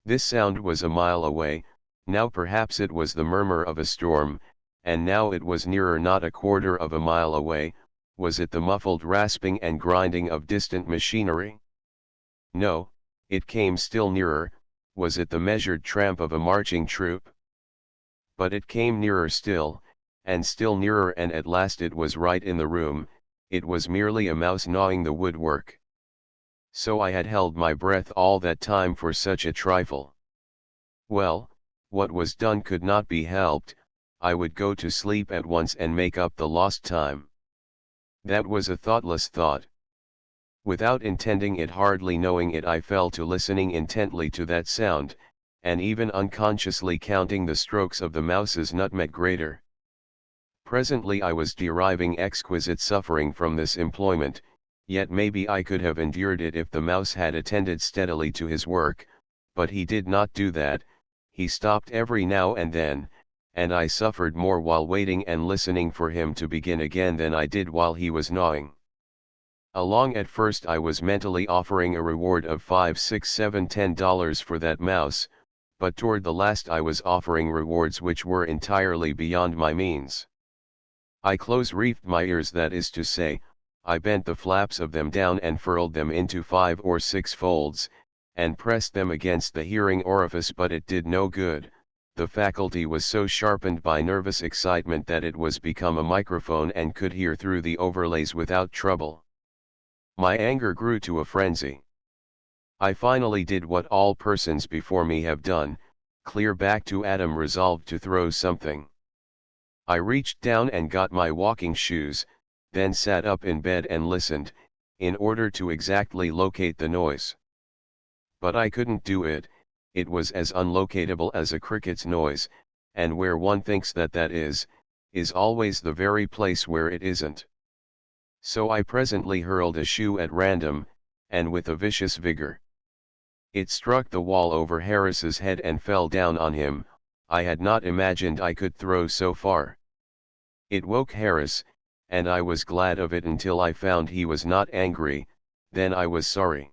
This sound was a mile away, now perhaps it was the murmur of a storm, and now it was nearer, not a quarter of a mile away. Was it the muffled rasping and grinding of distant machinery? No, it came still nearer. Was it the measured tramp of a marching troop? But it came nearer still, and still nearer, and at last it was right in the room. It was merely a mouse gnawing the woodwork. So I had held my breath all that time for such a trifle. Well, what was done could not be helped. I would go to sleep at once and make up the lost time. That was a thoughtless thought. Without intending it, hardly knowing it, I fell to listening intently to that sound, and even unconsciously counting the strokes of the mouse's nutmeg grater. Presently I was deriving exquisite suffering from this employment, yet maybe I could have endured it if the mouse had attended steadily to his work, but he did not do that. He stopped every now and then, and I suffered more while waiting and listening for him to begin again than I did while he was gnawing. Along at first I was mentally offering a reward of $5, $6, $7, $10 for that mouse, but toward the last I was offering rewards which were entirely beyond my means. I close-reefed my ears, that is to say, I bent the flaps of them down and furled them into 5 or 6 folds, and pressed them against the hearing orifice, but it did no good. The faculty was so sharpened by nervous excitement that it was become a microphone and could hear through the overlays without trouble. My anger grew to a frenzy. I finally did what all persons before me have done, clear back to Adam, resolved to throw something. I reached down and got my walking shoes, then sat up in bed and listened, in order to exactly locate the noise. But I couldn't do it. It was as unlocatable as a cricket's noise, and where one thinks that is always the very place where it isn't. So I presently hurled a shoe at random, and with a vicious vigor. It struck the wall over Harris's head and fell down on him. I had not imagined I could throw so far. It woke Harris, and I was glad of it until I found he was not angry. Then I was sorry.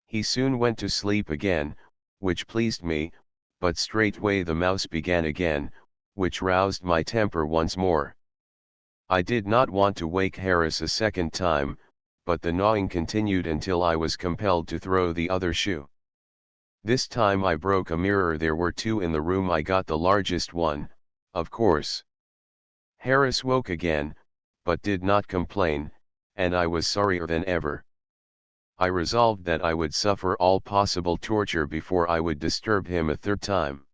He soon went to sleep again, which pleased me, but straightway the mouse began again, which roused my temper once more. I did not want to wake Harris a second time, but the gnawing continued until I was compelled to throw the other shoe. This time I broke a mirror. There were 2 in the room. I got the largest one, of course. Harris woke again, but did not complain, and I was sorrier than ever. I resolved that I would suffer all possible torture before I would disturb him a third time.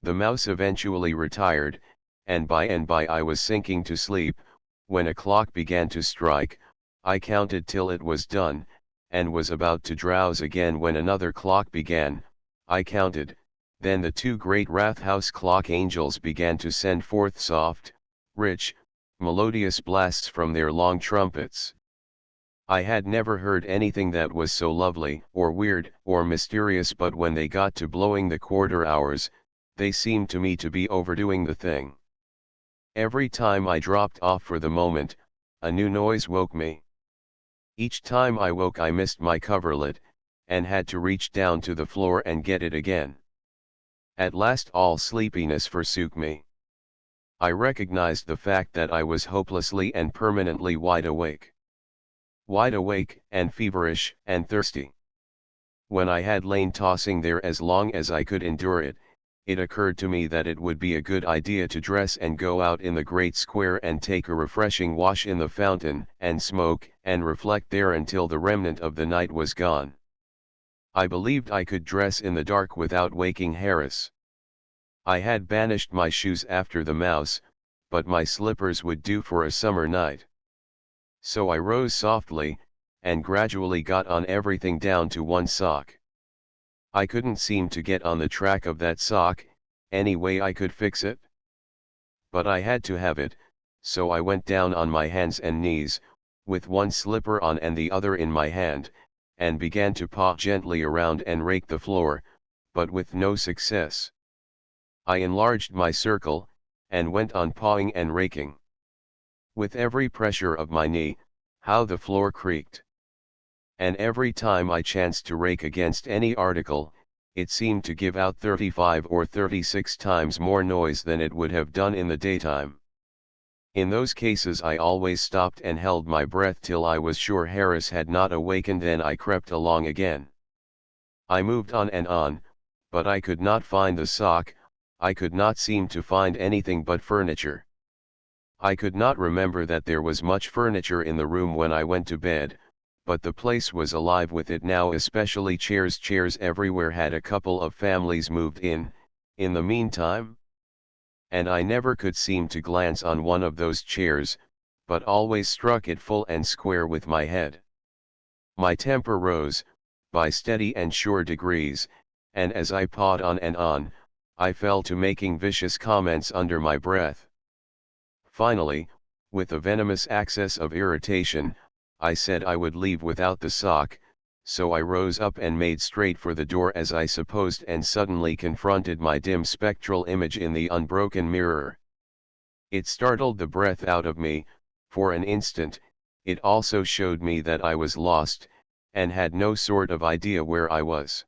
The mouse eventually retired, and by I was sinking to sleep, when a clock began to strike. I counted till it was done, and was about to drowse again when another clock began. I counted, then the 2 great Rathaus clock angels began to send forth soft, rich, melodious blasts from their long trumpets. I had never heard anything that was so lovely, or weird, or mysterious, but when they got to blowing the quarter hours, they seemed to me to be overdoing the thing. Every time I dropped off for the moment, a new noise woke me. Each time I woke I missed my coverlet, and had to reach down to the floor and get it again. At last all sleepiness forsook me. I recognized the fact that I was hopelessly and permanently wide awake. wide awake and feverish and thirsty. When I had lain tossing there as long as I could endure it, it occurred to me that it would be a good idea to dress and go out in the great square and take a refreshing wash in the fountain and smoke and reflect there until the remnant of the night was gone. I believed I could dress in the dark without waking Harris. I had banished my shoes after the mouse, but my slippers would do for a summer night. So I rose softly, and gradually got on everything down to one sock. I couldn't seem to get on the track of that sock, any way I could fix it. But I had to have it, so I went down on my hands and knees, with one slipper on and the other in my hand, and began to paw gently around and rake the floor, but with no success. I enlarged my circle, and went on pawing and raking. With every pressure of my knee, how the floor creaked. And every time I chanced to rake against any article, it seemed to give out 35 or 36 times more noise than it would have done in the daytime. In those cases I always stopped and held my breath till I was sure Harris had not awakened, then I crept along again. I moved on, but I could not find the sock, I could not seem to find anything but furniture. I could not remember that there was much furniture in the room when I went to bed, but the place was alive with it now, especially chairs. Chairs everywhere. Had a couple of families moved in the meantime? And I never could seem to glance on one of those chairs, but always struck it full and square with my head. My temper rose, by steady and sure degrees, and as I pawed on, I fell to making vicious comments under my breath. Finally, with a venomous access of irritation, I said I would leave without the sock, so I rose up and made straight for the door as I supposed, and suddenly confronted my dim spectral image in the unbroken mirror. It startled the breath out of me. For an instant, it also showed me that I was lost, and had no sort of idea where I was.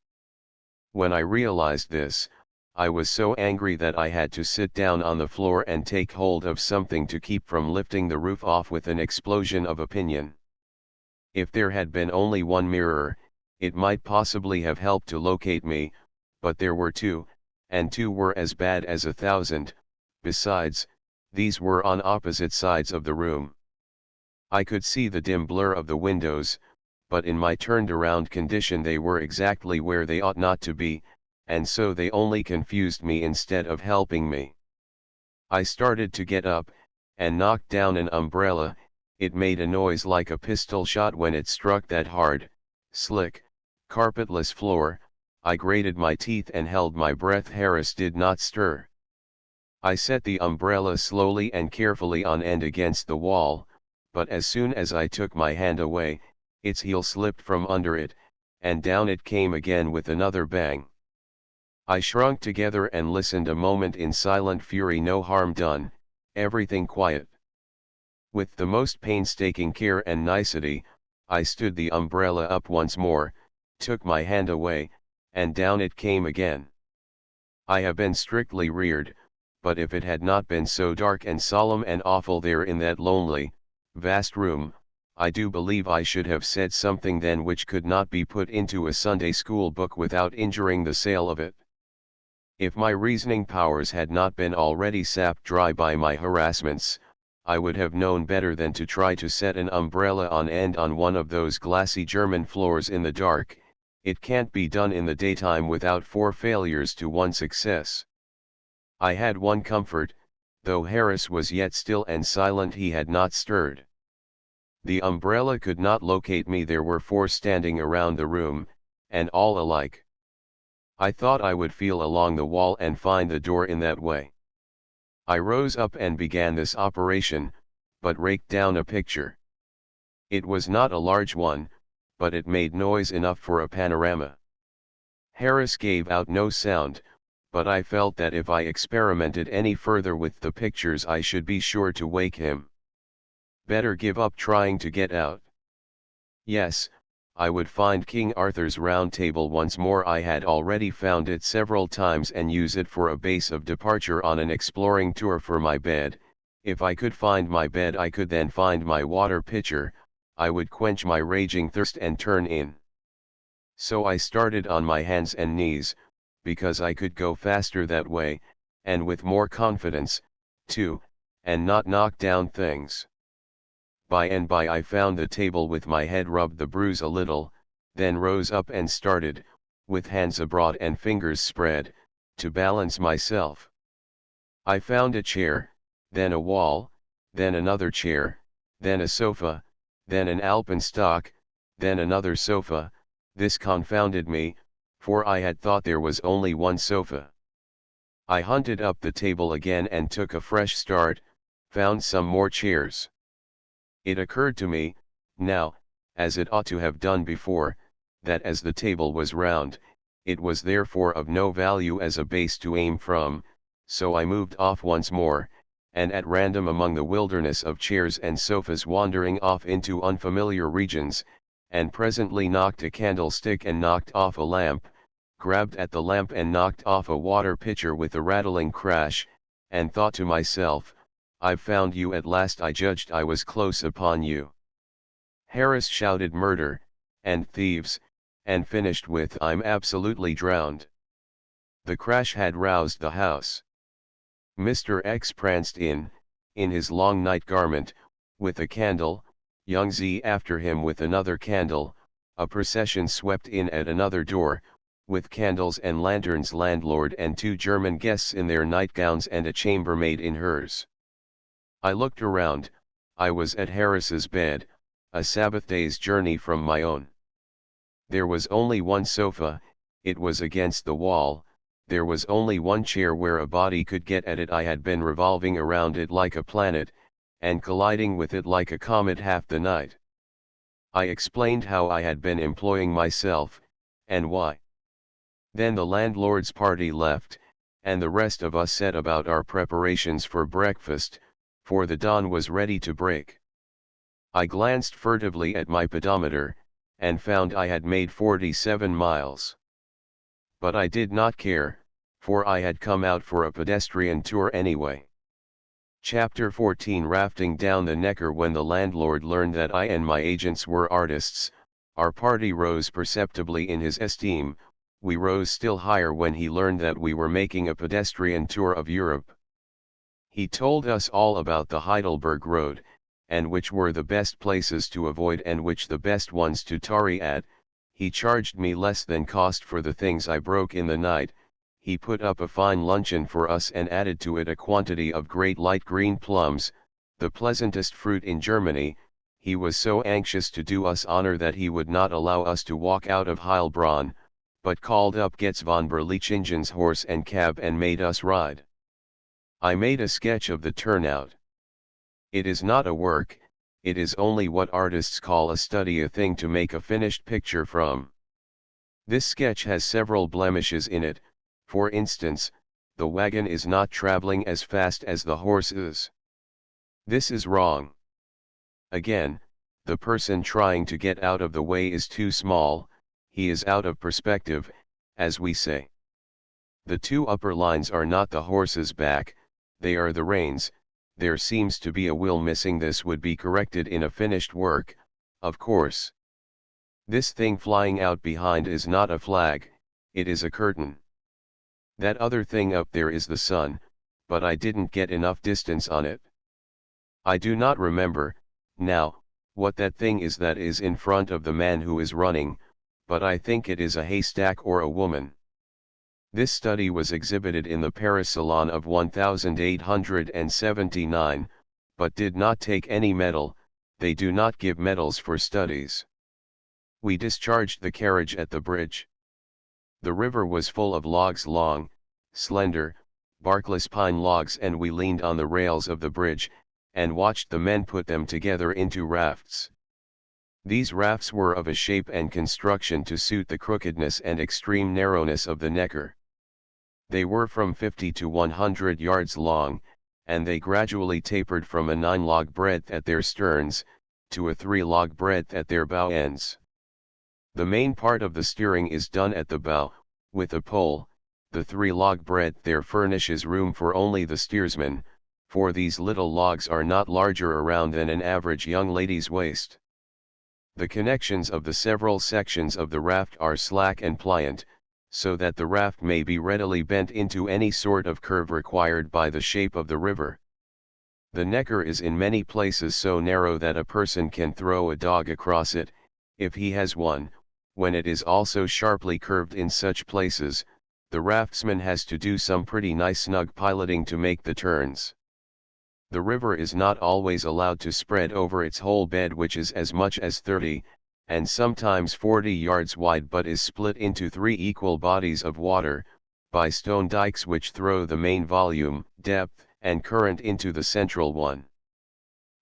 When I realized this, I was so angry that I had to sit down on the floor and take hold of something to keep from lifting the roof off with an explosion of opinion. If there had been only one mirror, it might possibly have helped to locate me, but there were two, and two were as bad as 1,000, besides, these were on opposite sides of the room. I could see the dim blur of the windows, but in my turned around condition they were exactly where they ought not to be, and so they only confused me instead of helping me. I started to get up, and knocked down an umbrella. It made a noise like a pistol shot when it struck that hard, slick, carpetless floor. I grated my teeth and held my breath. Harris did not stir. I set the umbrella slowly and carefully on end against the wall, but as soon as I took my hand away, its heel slipped from under it, and down it came again with another bang. I shrunk together and listened a moment in silent fury. No harm done, everything quiet. With the most painstaking care and nicety, I stood the umbrella up once more, took my hand away, and down it came again. I have been strictly reared, but if it had not been so dark and solemn and awful there in that lonely, vast room, I do believe I should have said something then which could not be put into a Sunday school book without injuring the sale of it. If my reasoning powers had not been already sapped dry by my harassments, I would have known better than to try to set an umbrella on end on one of those glassy German floors in the dark. It can't be done in the daytime without 4 failures to 1 success. I had one comfort, though Harris was yet still and silent, he had not stirred. The umbrella could not locate me. There were 4 standing around the room, and all alike. I thought I would feel along the wall and find the door in that way. I rose up and began this operation, but raked down a picture. It was not a large one, but it made noise enough for a panorama. Harris gave out no sound, but I felt that if I experimented any further with the pictures I should be sure to wake him. Better give up trying to get out. Yes, I would find King Arthur's Round Table once more. I had already found it several times and use it for a base of departure on an exploring tour. For my bed, if I could find my bed I could then find my water pitcher. I would quench my raging thirst and turn in. So I started on my hands and knees, because I could go faster that way, and with more confidence, too, and not knock down things. By and by I found the table with my head rubbed the bruise a little, then rose up and started, with hands abroad and fingers spread, to balance myself. I found a chair, then a wall, then another chair, then a sofa, then an alpenstock, then another sofa. This confounded me, for I had thought there was only one sofa. I hunted up the table again and took a fresh start, found some more chairs. It occurred to me, now, as it ought to have done before, that as the table was round, it was therefore of no value as a base to aim from, so I moved off once more, and at random among the wilderness of chairs and sofas wandering off into unfamiliar regions, and presently knocked a candlestick and knocked off a lamp, grabbed at the lamp and knocked off a water pitcher with a rattling crash, and thought to myself, I've found you at last. I judged I was close upon you. Harris shouted murder, and thieves, and finished with I'm absolutely drowned. The crash had roused the house. Mr. X pranced in his long night garment, with a candle, young Z after him with another candle. A procession swept in at another door, with candles and lanterns, landlord and two German guests in their nightgowns and a chambermaid in hers. I looked around. I was at Harris's bed, a Sabbath day's journey from my own. There was only one sofa, it was against the wall. There was only one chair where a body could get at it. I had been revolving around it like a planet, and colliding with it like a comet half the night. I explained how I had been employing myself, and why. Then the landlord's party left, and the rest of us set about our preparations for breakfast, for the dawn was ready to break. I glanced furtively at my pedometer, and found I had made 47 miles. But I did not care, for I had come out for a pedestrian tour anyway. Chapter 14 Rafting down the Neckar. When the landlord learned that I and my agents were artists, our party rose perceptibly in his esteem. We rose still higher when he learned that we were making a pedestrian tour of Europe. He told us all about the Heidelberg Road, and which were the best places to avoid and which the best ones to tarry at. He charged me less than cost for the things I broke in the night. He put up a fine luncheon for us and added to it a quantity of great light green plums, the pleasantest fruit in Germany. He was so anxious to do us honor that he would not allow us to walk out of Heilbronn, but called up Getz von Berlichingen's horse and cab and made us ride. I made a sketch of the turnout. It is not a work, it is only what artists call a study, a thing to make a finished picture from. This sketch has several blemishes in it. For instance, the wagon is not traveling as fast as the horse is. This is wrong. Again, the person trying to get out of the way is too small, he is out of perspective, as we say. The two upper lines are not the horse's back, they are the reins. There seems to be a wheel missing. This would be corrected in a finished work, of course. This thing flying out behind is not a flag, it is a curtain. That other thing up there is the sun, but I didn't get enough distance on it. I do not remember, now, what that thing is that is in front of the man who is running, but I think it is a haystack or a woman. This study was exhibited in the Paris Salon of 1879, but did not take any medal. They do not give medals for studies. We discharged the carriage at the bridge. The river was full of logs, long, slender, barkless pine logs, and we leaned on the rails of the bridge, and watched the men put them together into rafts. These rafts were of a shape and construction to suit the crookedness and extreme narrowness of the Neckar. They were from 50 to 100 yards long, and they gradually tapered from a 9-log breadth at their sterns, to a 3-log breadth at their bow ends. The main part of the steering is done at the bow, with a pole. The 3-log breadth there furnishes room for only the steersman, for these little logs are not larger around than an average young lady's waist. The connections of the several sections of the raft are slack and pliant, so that the raft may be readily bent into any sort of curve required by the shape of the river. The necker is in many places so narrow that a person can throw a dog across it, if he has one. When it is also sharply curved in such places, the raftsman has to do some pretty nice snug piloting to make the turns. The river is not always allowed to spread over its whole bed, which is as much as 30, and sometimes 40 yards wide, but is split into 3 equal bodies of water, by stone dikes which throw the main volume, depth, and current into the central one.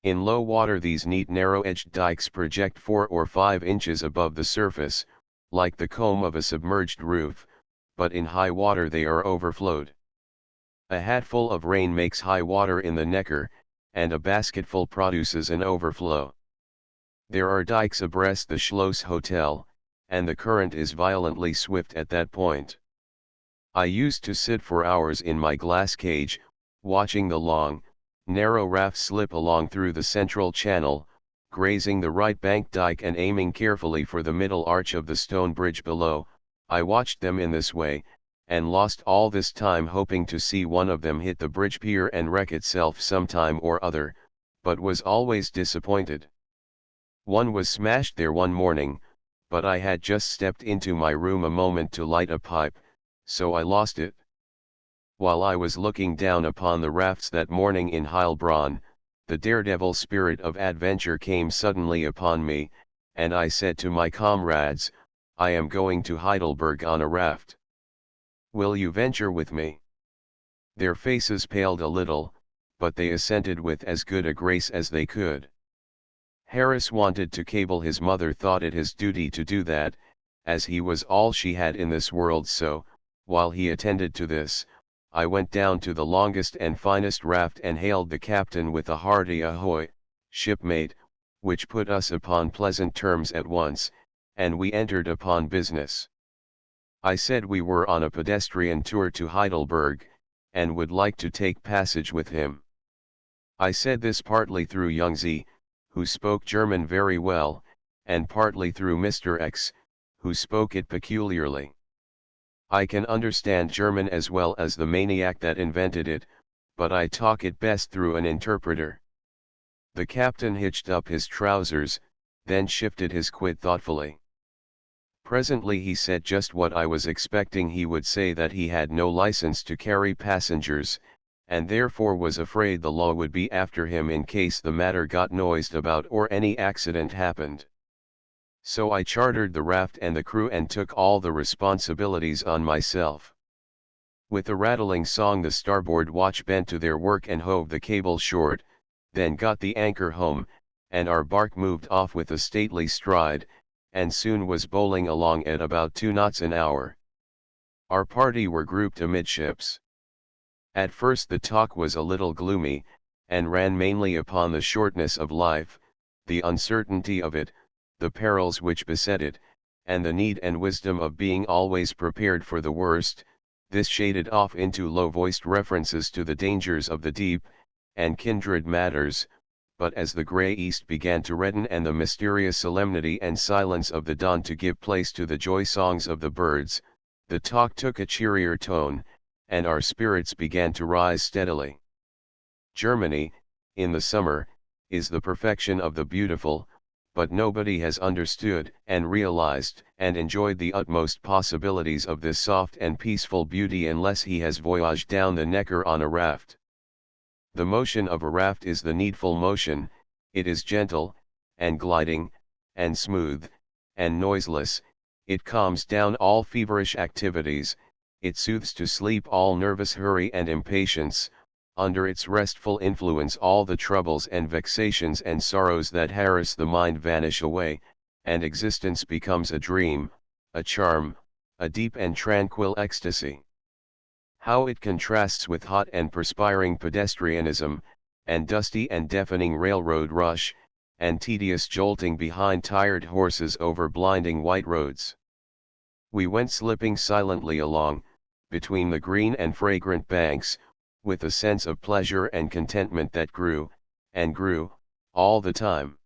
In low water these neat narrow-edged dikes project 4 or 5 inches above the surface, like the comb of a submerged roof, but in high water they are overflowed. A hatful of rain makes high water in the necker, and a basketful produces an overflow. There are dikes abreast the Schloss Hotel, and the current is violently swift at that point. I used to sit for hours in my glass cage, watching the long, narrow raft slip along through the central channel, grazing the right bank dike and aiming carefully for the middle arch of the stone bridge below. I watched them in this way, and lost all this time hoping to see one of them hit the bridge pier and wreck itself sometime or other, but was always disappointed. One was smashed there one morning, but I had just stepped into my room a moment to light a pipe, so I lost it. While I was looking down upon the rafts that morning in Heilbronn, the daredevil spirit of adventure came suddenly upon me, and I said to my comrades, "I am going to Heidelberg on a raft. Will you venture with me?" Their faces paled a little, but they assented with as good a grace as they could. Harris wanted to cable his mother, thought it his duty to do that, as he was all she had in this world, so, while he attended to this, I went down to the longest and finest raft and hailed the captain with a hearty "Ahoy, shipmate," which put us upon pleasant terms at once, and we entered upon business. I said we were on a pedestrian tour to Heidelberg, and would like to take passage with him. I said this partly through young Z, who spoke German very well, and partly through Mr. X, who spoke it peculiarly. I can understand German as well as the maniac that invented it, but I talk it best through an interpreter. The captain hitched up his trousers, then shifted his quid thoughtfully. Presently he said just what I was expecting he would say, that he had no license to carry passengers, and therefore was afraid the law would be after him in case the matter got noised about or any accident happened. So I chartered the raft and the crew and took all the responsibilities on myself. With a rattling song the starboard watch bent to their work and hove the cable short, then got the anchor home, and our bark moved off with a stately stride, and soon was bowling along at about 2 knots an hour. Our party were grouped amidships. At first the talk was a little gloomy, and ran mainly upon the shortness of life, the uncertainty of it, the perils which beset it, and the need and wisdom of being always prepared for the worst. This shaded off into low-voiced references to the dangers of the deep, and kindred matters, but as the grey east began to redden and the mysterious solemnity and silence of the dawn to give place to the joy songs of the birds, the talk took a cheerier tone, and our spirits began to rise steadily. Germany, in the summer, is the perfection of the beautiful, but nobody has understood and realized and enjoyed the utmost possibilities of this soft and peaceful beauty unless he has voyaged down the Neckar on a raft. The motion of a raft is the needful motion, it is gentle, and gliding, and smooth, and noiseless, it calms down all feverish activities, it soothes to sleep all nervous hurry and impatience. Under its restful influence all the troubles and vexations and sorrows that harass the mind vanish away, and existence becomes a dream, a charm, a deep and tranquil ecstasy. How it contrasts with hot and perspiring pedestrianism, and dusty and deafening railroad rush, and tedious jolting behind tired horses over blinding white roads. We went slipping silently along, between the green and fragrant banks, with a sense of pleasure and contentment that grew, and grew, all the time.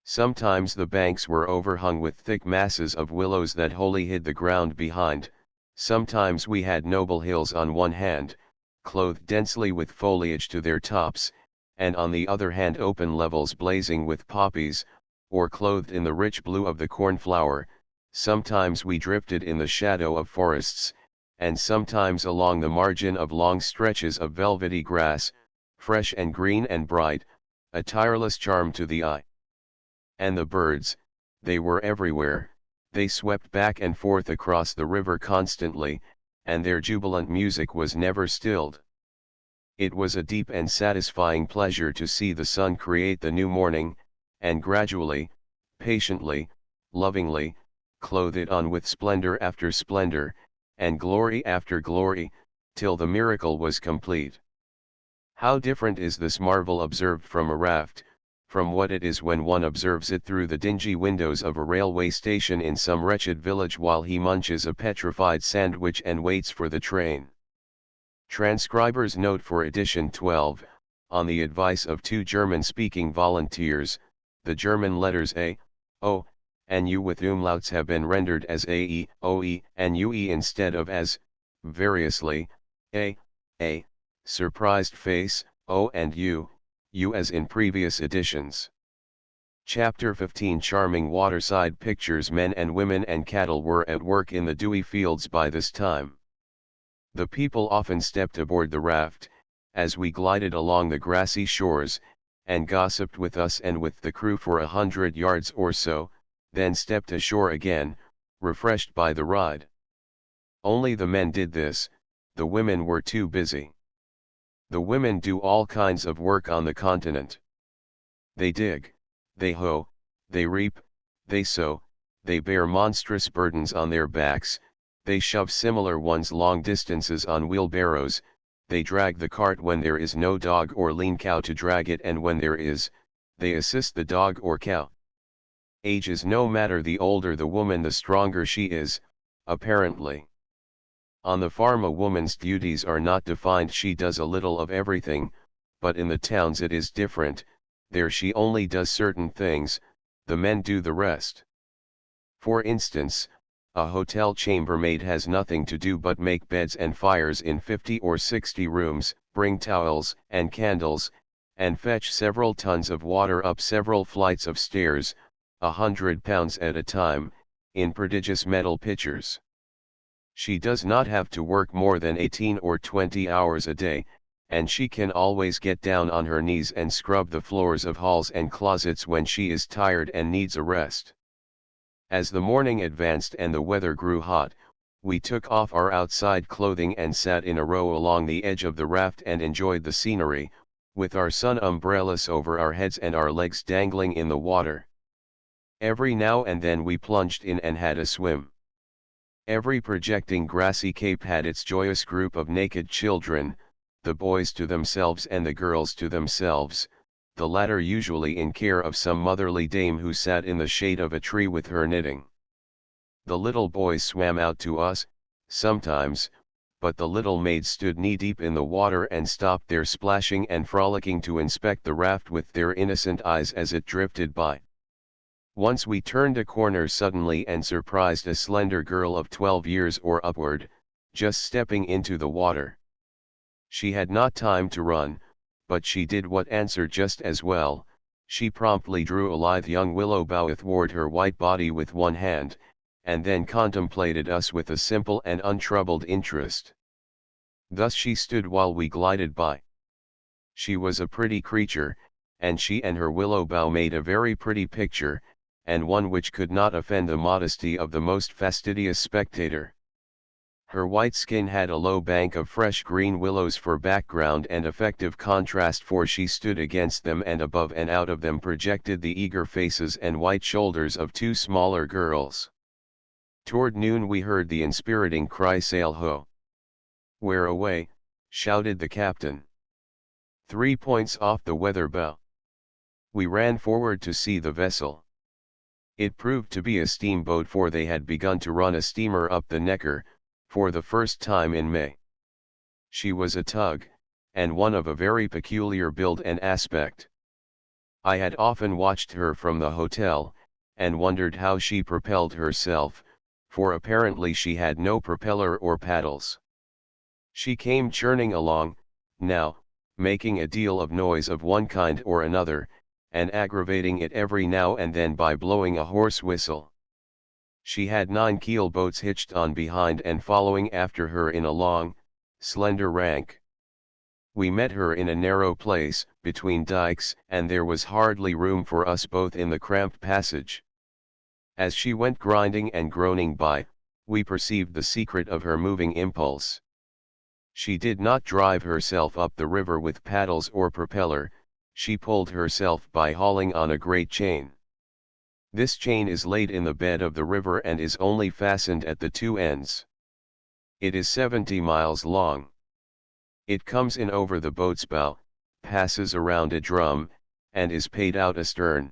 Sometimes the banks were overhung with thick masses of willows that wholly hid the ground behind, sometimes we had noble hills on one hand, clothed densely with foliage to their tops, and on the other hand open levels blazing with poppies, or clothed in the rich blue of the cornflower. Sometimes we drifted in the shadow of forests, and sometimes along the margin of long stretches of velvety grass, fresh and green and bright, a tireless charm to the eye. And the birds, they were everywhere, they swept back and forth across the river constantly, and their jubilant music was never stilled. It was a deep and satisfying pleasure to see the sun create the new morning, and gradually, patiently, lovingly, clothe it on with splendor after splendor, and glory after glory, till the miracle was complete. How different is this marvel observed from a raft, from what it is when one observes it through the dingy windows of a railway station in some wretched village while he munches a petrified sandwich and waits for the train. Transcriber's note for edition 12, on the advice of two German-speaking volunteers, the German letters A, O, and U with umlauts have been rendered as AE, OE, and UE instead of as, variously, A, surprised face, O and U as in previous editions. Chapter 15 Charming waterside pictures. Men and women and cattle were at work in the dewy fields by this time. The people often stepped aboard the raft, as we glided along the grassy shores, and gossiped with us and with the crew for 100 yards or so, then stepped ashore again, refreshed by the ride. Only the men did this, the women were too busy. The women do all kinds of work on the continent. They dig, they hoe, they reap, they sow, they bear monstrous burdens on their backs, they shove similar ones long distances on wheelbarrows, they drag the cart when there is no dog or lean cow to drag it, and when there is, they assist the dog or cow. Age is no matter, the older the woman the stronger she is, apparently. On the farm a woman's duties are not defined, she does a little of everything, but in the towns it is different, there she only does certain things, the men do the rest. For instance, a hotel chambermaid has nothing to do but make beds and fires in 50 or 60 rooms, bring towels and candles, and fetch several tons of water up several flights of stairs, 100 pounds at a time, in prodigious metal pitchers. She does not have to work more than 18 or 20 hours a day, and she can always get down on her knees and scrub the floors of halls and closets when she is tired and needs a rest. As the morning advanced and the weather grew hot, we took off our outside clothing and sat in a row along the edge of the raft and enjoyed the scenery, with our sun umbrellas over our heads and our legs dangling in the water. Every now and then we plunged in and had a swim. Every projecting grassy cape had its joyous group of naked children, the boys to themselves and the girls to themselves, the latter usually in care of some motherly dame who sat in the shade of a tree with her knitting. The little boys swam out to us, sometimes, but the little maids stood knee-deep in the water and stopped their splashing and frolicking to inspect the raft with their innocent eyes as it drifted by. Once we turned a corner suddenly and surprised a slender girl of 12 years or upward, just stepping into the water. She had not time to run, but she did what answered just as well, she promptly drew a lithe young willow bough athwart her white body with one hand, and then contemplated us with a simple and untroubled interest. Thus she stood while we glided by. She was a pretty creature, and she and her willow bough made a very pretty picture, and one which could not offend the modesty of the most fastidious spectator. Her white skin had a low bank of fresh green willows for background and effective contrast, for she stood against them, and above and out of them projected the eager faces and white shoulders of two smaller girls. Toward noon we heard the inspiriting cry, "Sail ho!" "Where away?" shouted the captain. 3 points off the weather bow. We ran forward to see the vessel. It proved to be a steamboat, for they had begun to run a steamer up the Neckar, for the first time in May. She was a tug, and one of a very peculiar build and aspect. I had often watched her from the hotel, and wondered how she propelled herself, for apparently she had no propeller or paddles. She came churning along, now, making a deal of noise of one kind or another, and aggravating it every now and then by blowing a hoarse whistle. She had 9 keel boats hitched on behind and following after her in a long, slender rank. We met her in a narrow place, between dikes, and there was hardly room for us both in the cramped passage. As she went grinding and groaning by, we perceived the secret of her moving impulse. She did not drive herself up the river with paddles or propeller, she pulled herself by hauling on a great chain. This chain is laid in the bed of the river and is only fastened at the 2 ends. It is 70 miles long. It comes in over the boat's bow, passes around a drum, and is paid out astern.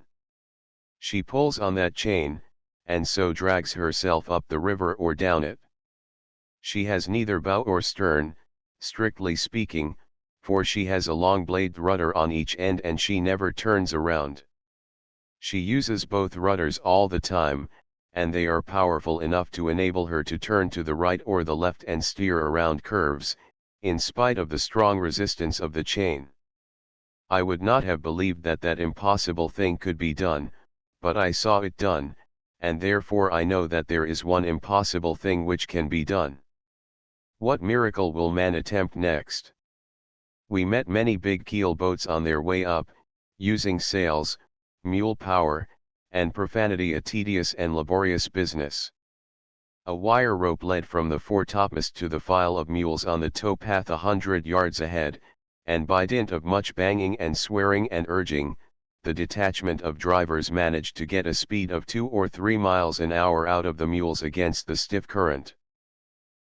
She pulls on that chain, and so drags herself up the river or down it. She has neither bow or stern, strictly speaking, for she has a long bladed rudder on each end and she never turns around. She uses both rudders all the time, and they are powerful enough to enable her to turn to the right or the left and steer around curves, in spite of the strong resistance of the chain. I would not have believed that that impossible thing could be done, but I saw it done, and therefore I know that there is one impossible thing which can be done. What miracle will man attempt next? We met many big keel boats on their way up, using sails, mule power, and profanity, a tedious and laborious business. A wire rope led from the foretopmast to the file of mules on the towpath 100 yards ahead, and by dint of much banging and swearing and urging, the detachment of drivers managed to get a speed of 2 or 3 miles an hour out of the mules against the stiff current.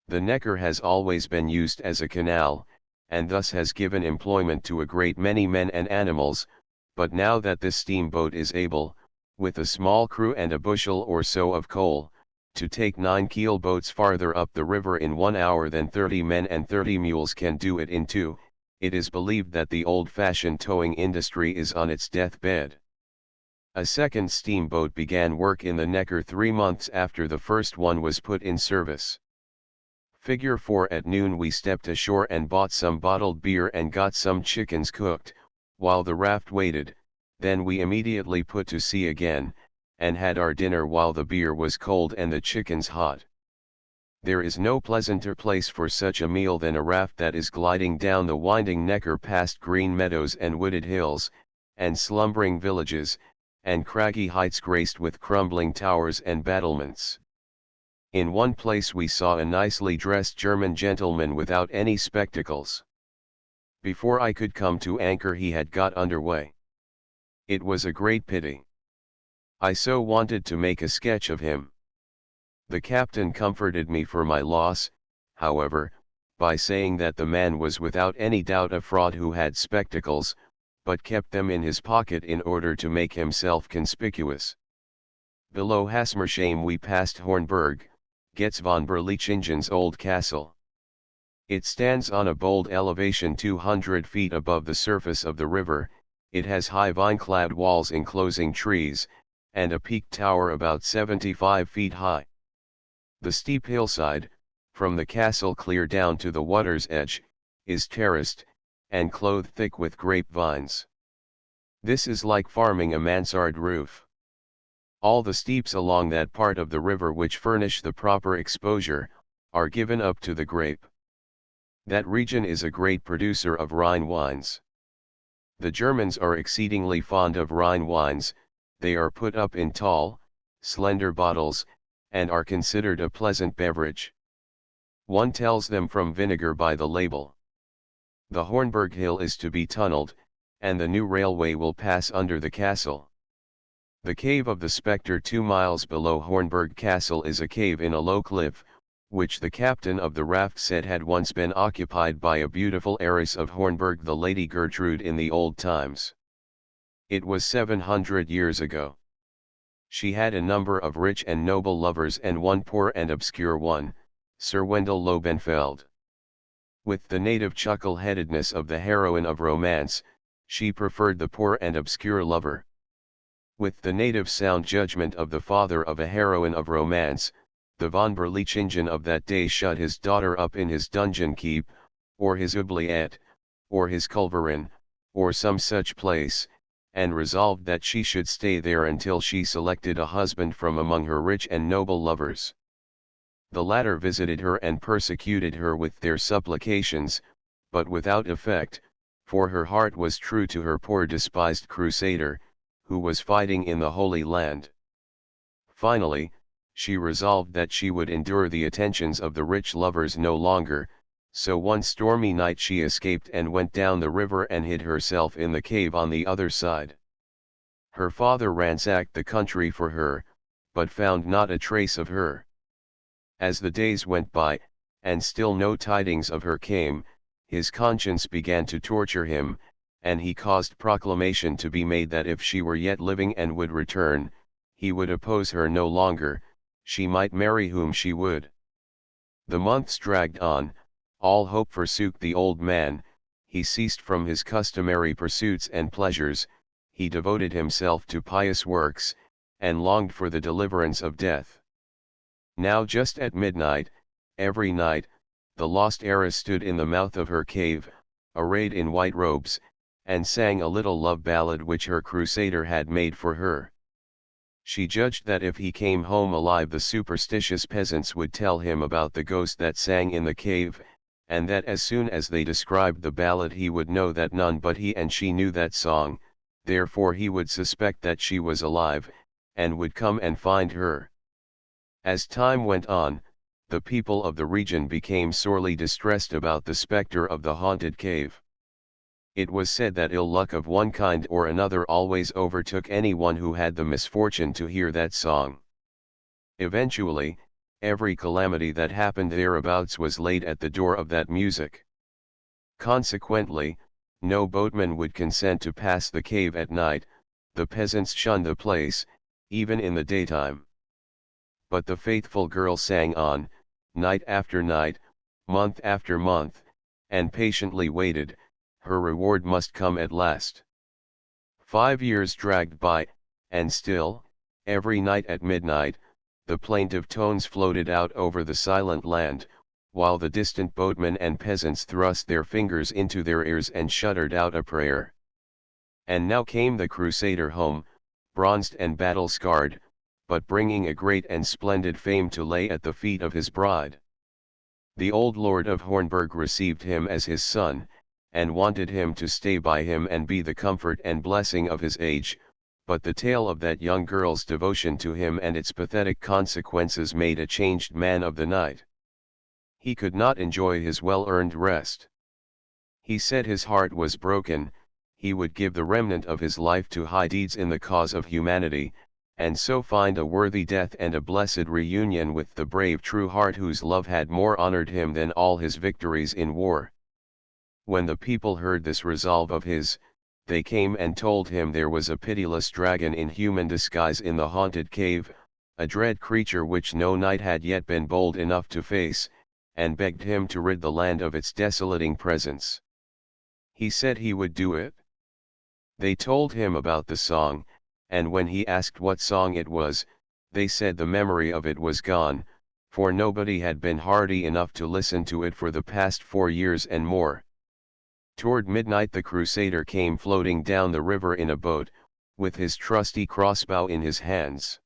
The Neckar has always been used as a canal, and thus has given employment to a great many men and animals, but now that this steamboat is able, with a small crew and a bushel or so of coal, to take 9 keel boats farther up the river in 1 hour than 30 men and 30 mules can do it in 2, it is believed that the old-fashioned towing industry is on its deathbed. A second steamboat began work in the Neckar 3 months after the first one was put in service. Figure 4. At noon we stepped ashore and bought some bottled beer and got some chickens cooked, while the raft waited, then we immediately put to sea again, and had our dinner while the beer was cold and the chickens hot. There is no pleasanter place for such a meal than a raft that is gliding down the winding Neckar past green meadows and wooded hills, and slumbering villages, and craggy heights graced with crumbling towers and battlements. In one place we saw a nicely dressed German gentleman without any spectacles. Before I could come to anchor he had got under way. It was a great pity. I so wanted to make a sketch of him. The captain comforted me for my loss, however, by saying that the man was without any doubt a fraud who had spectacles, but kept them in his pocket in order to make himself conspicuous. Below Hasmersheim we passed Hornberg, Getz von Berlichingen's old castle. It stands on a bold elevation 200 feet above the surface of the river, it has high vine-clad walls enclosing trees, and a peaked tower about 75 feet high. The steep hillside, from the castle clear down to the water's edge, is terraced, and clothed thick with grapevines. This is like farming a mansard roof. All the steeps along that part of the river which furnish the proper exposure, are given up to the grape. That region is a great producer of Rhine wines. The Germans are exceedingly fond of Rhine wines, they are put up in tall, slender bottles, and are considered a pleasant beverage. One tells them from vinegar by the label. The Hornberg Hill is to be tunneled, and the new railway will pass under the castle. The Cave of the Spectre 2 miles below Hornberg Castle is a cave in a low cliff, which the captain of the raft said had once been occupied by a beautiful heiress of Hornberg, the Lady Gertrude, in the old times. It was 700 years ago. She had a number of rich and noble lovers and one poor and obscure one, Sir Wendell Lobenfeld. With the native chuckle-headedness of the heroine of romance, She preferred the poor and obscure lover. With the native sound judgment of the father of a heroine of romance, the von Berlichingen of that day shut his daughter up in his dungeon keep, or his oubliette, or his culverin, or some such place, and resolved that she should stay there until she selected a husband from among her rich and noble lovers. The latter visited her and persecuted her with their supplications, but without effect, for her heart was true to her poor despised crusader, who was fighting in the Holy Land. Finally, she resolved that she would endure the attentions of the rich lovers no longer, so one stormy night she escaped and went down the river and hid herself in the cave on the other side. Her father ransacked the country for her, but found not a trace of her. As the days went by, and still no tidings of her came, his conscience began to torture him, and he caused proclamation to be made that if she were yet living and would return, he would oppose her no longer, she might marry whom she would. The months dragged on, all hope forsook the old man, he ceased from his customary pursuits and pleasures, he devoted himself to pious works, and longed for the deliverance of death. Now just at midnight, every night, the lost heiress stood in the mouth of her cave, arrayed in white robes, and sang a little love ballad which her crusader had made for her. She judged that if he came home alive the superstitious peasants would tell him about the ghost that sang in the cave, and that as soon as they described the ballad he would know that none but he and she knew that song, therefore he would suspect that she was alive, and would come and find her. As time went on, the people of the region became sorely distressed about the spectre of the haunted cave. It was said that ill luck of one kind or another always overtook anyone who had the misfortune to hear that song. Eventually, every calamity that happened thereabouts was laid at the door of that music. Consequently, no boatman would consent to pass the cave at night, the peasants shunned the place, even in the daytime. But the faithful girl sang on, night after night, month after month, and patiently waited, her reward must come at last. 5 years dragged by, and still, every night at midnight, the plaintive tones floated out over the silent land, while the distant boatmen and peasants thrust their fingers into their ears and shuddered out a prayer. And now came the crusader home, bronzed and battle-scarred, but bringing a great and splendid fame to lay at the feet of his bride. The old lord of Hornburg received him as his son, and wanted him to stay by him and be the comfort and blessing of his age, but the tale of that young girl's devotion to him and its pathetic consequences made a changed man of the knight. He could not enjoy his well-earned rest. He said his heart was broken, he would give the remnant of his life to high deeds in the cause of humanity, and so find a worthy death and a blessed reunion with the brave true heart whose love had more honored him than all his victories in war. When the people heard this resolve of his, they came and told him there was a pitiless dragon in human disguise in the haunted cave, a dread creature which no knight had yet been bold enough to face, and begged him to rid the land of its desolating presence. He said he would do it. They told him about the song, and when he asked what song it was, they said the memory of it was gone, for nobody had been hardy enough to listen to it for the past 4 years and more. Toward midnight the crusader came floating down the river in a boat, with his trusty crossbow in his hands.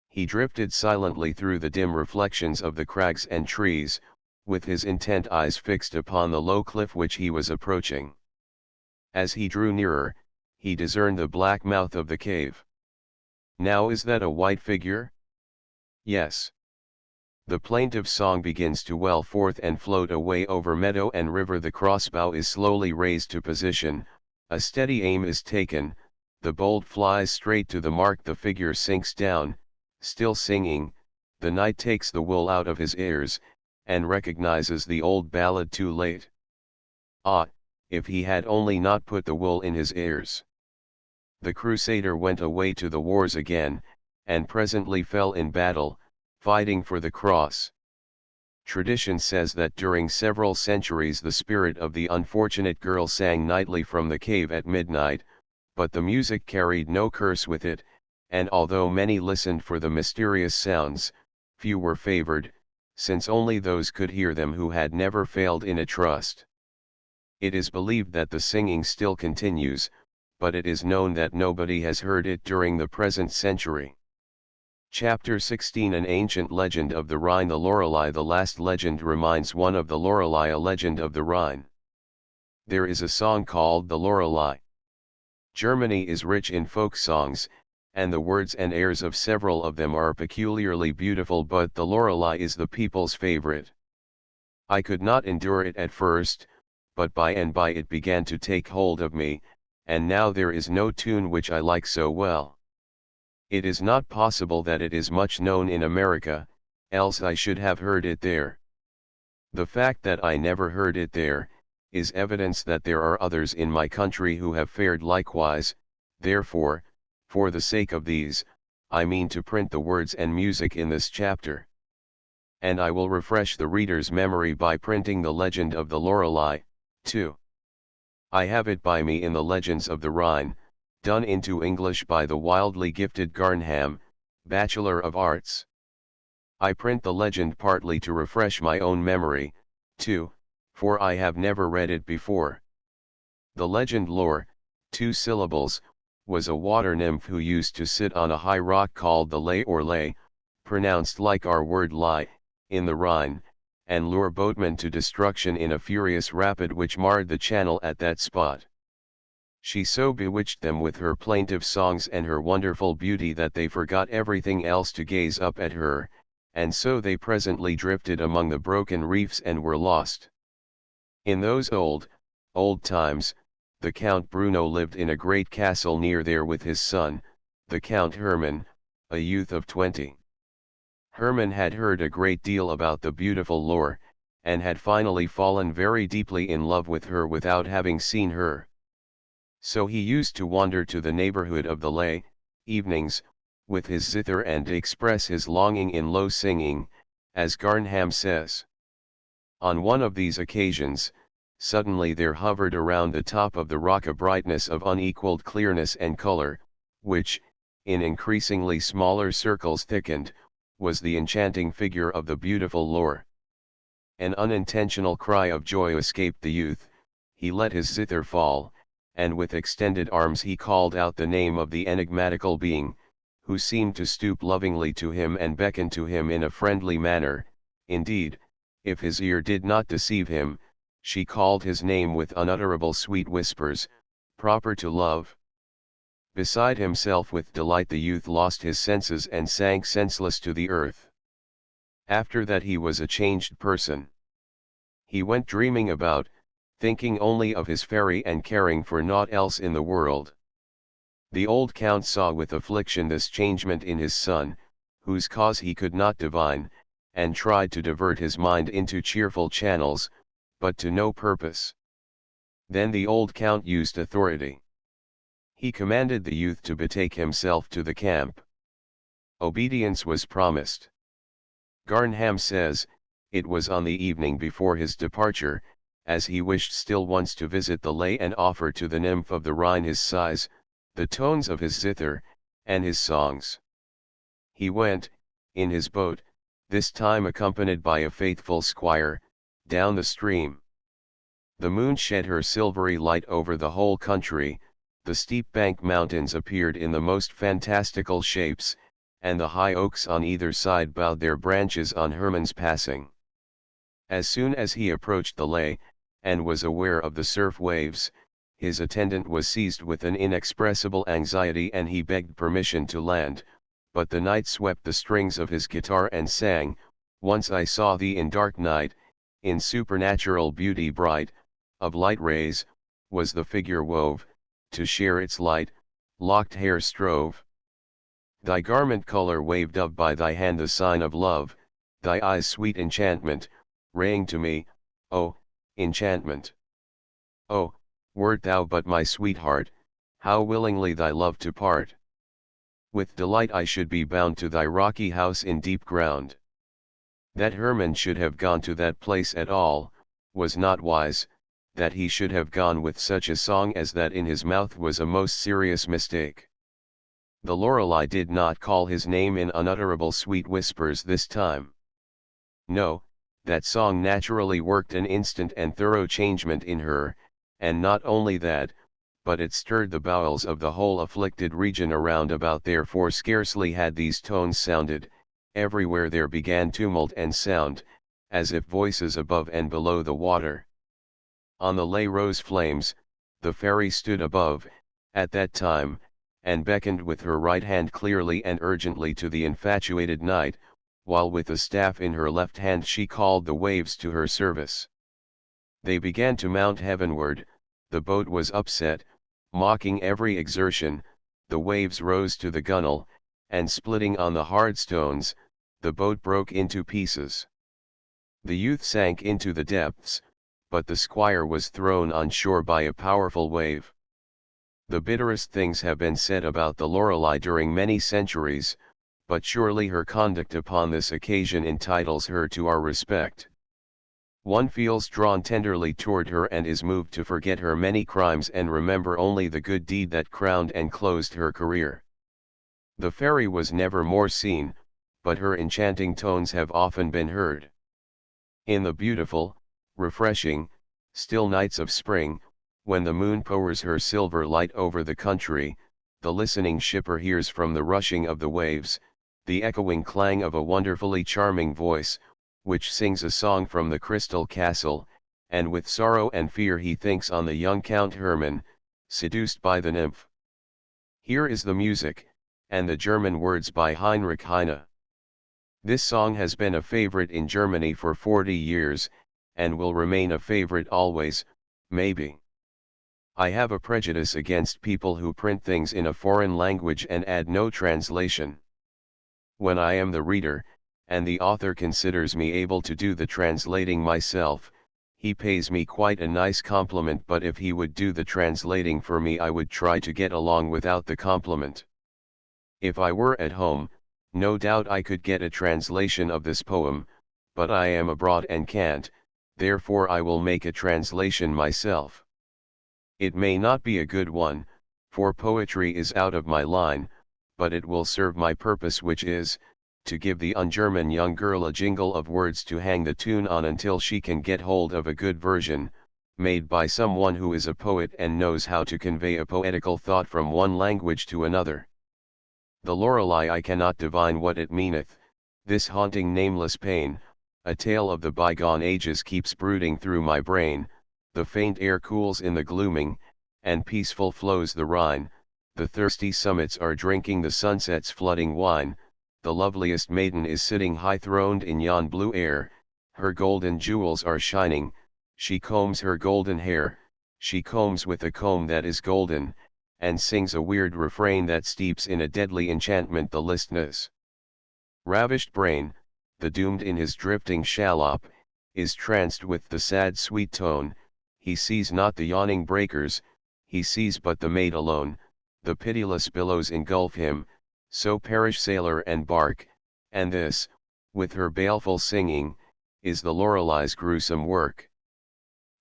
He drifted silently through the dim reflections of the crags and trees, with his intent eyes fixed upon the low cliff which he was approaching. As he drew nearer, he discerned the black mouth of the cave. Now is that a white figure? Yes. The plaintive song begins to well forth and float away over meadow and river. The crossbow is slowly raised to position, a steady aim is taken, the bolt flies straight to the mark. The figure sinks down, still singing, the knight takes the wool out of his ears, and recognizes the old ballad too late. Ah, if he had only not put the wool in his ears! The crusader went away to the wars again, and presently fell in battle, fighting for the cross. Tradition says that during several centuries the spirit of the unfortunate girl sang nightly from the cave at midnight, but the music carried no curse with it, and although many listened for the mysterious sounds, few were favored, since only those could hear them who had never failed in a trust. It is believed that the singing still continues, but it is known that nobody has heard it during the present century. Chapter 16 An Ancient Legend of the Rhine. The Lorelei. The last legend reminds one of the Lorelei, a legend of the Rhine. There is a song called the Lorelei. Germany is rich in folk songs, and the words and airs of several of them are peculiarly beautiful, but the Lorelei is the people's favorite. I could not endure it at first, but by and by it began to take hold of me, and now there is no tune which I like so well. It is not possible that it is much known in America, else I should have heard it there. The fact that I never heard it there, is evidence that there are others in my country who have fared likewise. Therefore, for the sake of these, I mean to print the words and music in this chapter. And I will refresh the reader's memory by printing the legend of the Lorelei, too. I have it by me in the Legends of the Rhine, done into English by the wildly gifted Garnham, Bachelor of Arts. I print the legend partly to refresh my own memory, too, for I have never read it before. The legend lore, 2 syllables, was a water nymph who used to sit on a high rock called the Lay or Lay, pronounced like our word lie, in the Rhine, and lure boatmen to destruction in a furious rapid which marred the channel at that spot. She so bewitched them with her plaintive songs and her wonderful beauty that they forgot everything else to gaze up at her, and so they presently drifted among the broken reefs and were lost. In those old times, the Count Bruno lived in a great castle near there with his son, the Count Hermann, a youth of 20. Hermann had heard a great deal about the beautiful Lore, and had finally fallen very deeply in love with her without having seen her. So he used to wander to the neighborhood of the Lay, evenings, with his zither and express his longing in low singing, as Garnham says. On one of these occasions, suddenly there hovered around the top of the rock a brightness of unequaled clearness and color, which, in increasingly smaller circles thickened, was the enchanting figure of the beautiful Lore. An unintentional cry of joy escaped the youth, he let his zither fall, and with extended arms he called out the name of the enigmatical being, who seemed to stoop lovingly to him and beckon to him in a friendly manner. Indeed, if his ear did not deceive him, she called his name with unutterable sweet whispers, proper to love. Beside himself with delight the youth lost his senses and sank senseless to the earth. After that he was a changed person. He went dreaming about, thinking only of his fairy and caring for naught else in the world. The old count saw with affliction this changement in his son, whose cause he could not divine, and tried to divert his mind into cheerful channels, but to no purpose. Then the old count used authority. He commanded the youth to betake himself to the camp. Obedience was promised. Garnham says, it was on the evening before his departure, as he wished still once to visit the Lay and offer to the nymph of the Rhine his sighs, the tones of his zither, and his songs. He went, in his boat, this time accompanied by a faithful squire, down the stream. The moon shed her silvery light over the whole country, the steep bank mountains appeared in the most fantastical shapes, and the high oaks on either side bowed their branches on Hermann's passing. As soon as he approached the Lay, and was aware of the surf waves, his attendant was seized with an inexpressible anxiety and he begged permission to land, but the knight swept the strings of his guitar and sang, "Once I saw thee in dark night, in supernatural beauty bright, of light rays, was the figure wove, to share its light, locked hair strove. Thy garment color waved up by thy hand the sign of love, thy eyes sweet enchantment, raying to me, oh, enchantment. Oh, wert thou but my sweetheart, how willingly thy love to part. With delight I should be bound to thy rocky house in deep ground. That Hermann should have gone to that place at all, was not wise, that he should have gone with such a song as that in his mouth was a most serious mistake. The Lorelei did not call his name in unutterable sweet whispers this time. No, that song naturally worked an instant and thorough changement in her, and not only that, but it stirred the bowels of the whole afflicted region around about there, for scarcely had these tones sounded, everywhere there began tumult and sound, as if voices above and below the water. On the lay rose flames, the fairy stood above, at that time, and beckoned with her right hand clearly and urgently to the infatuated knight, while with a staff in her left hand she called the waves to her service. They began to mount heavenward, the boat was upset, mocking every exertion, the waves rose to the gunwale, and splitting on the hard stones, the boat broke into pieces. The youth sank into the depths, but the squire was thrown on shore by a powerful wave. The bitterest things have been said about the Lorelei during many centuries, but surely her conduct upon this occasion entitles her to our respect. One feels drawn tenderly toward her and is moved to forget her many crimes and remember only the good deed that crowned and closed her career. The fairy was never more seen, but her enchanting tones have often been heard. In the beautiful, refreshing, still nights of spring, when the moon pours her silver light over the country, the listening shipper hears from the rushing of the waves, the echoing clang of a wonderfully charming voice, which sings a song from the crystal castle, and with sorrow and fear he thinks on the young Count Hermann, seduced by the nymph. Here is the music, and the German words by Heinrich Heine. This song has been a favorite in Germany for 40 years, and will remain a favorite always, maybe. I have a prejudice against people who print things in a foreign language and add no translation. When I am the reader, and the author considers me able to do the translating myself, he pays me quite a nice compliment, but if he would do the translating for me I would try to get along without the compliment. If I were at home, no doubt I could get a translation of this poem, but I am abroad and can't, therefore I will make a translation myself. It may not be a good one, for poetry is out of my line, but it will serve my purpose, which is, to give the un-German young girl a jingle of words to hang the tune on until she can get hold of a good version, made by someone who is a poet and knows how to convey a poetical thought from one language to another. The Lorelei, I cannot divine what it meaneth, this haunting nameless pain, a tale of the bygone ages keeps brooding through my brain, the faint air cools in the gloaming, and peaceful flows the Rhine, the thirsty summits are drinking the sunset's flooding wine, the loveliest maiden is sitting high-throned in yon blue air, her golden jewels are shining, she combs her golden hair, she combs with a comb that is golden, and sings a weird refrain that steeps in a deadly enchantment the listeners. Ravished brain, the doomed in his drifting shallop, is tranced with the sad sweet tone, he sees not the yawning breakers, he sees but the maid alone, the pitiless billows engulf him, so perish sailor and bark, and this, with her baleful singing, is the Lorelei's gruesome work.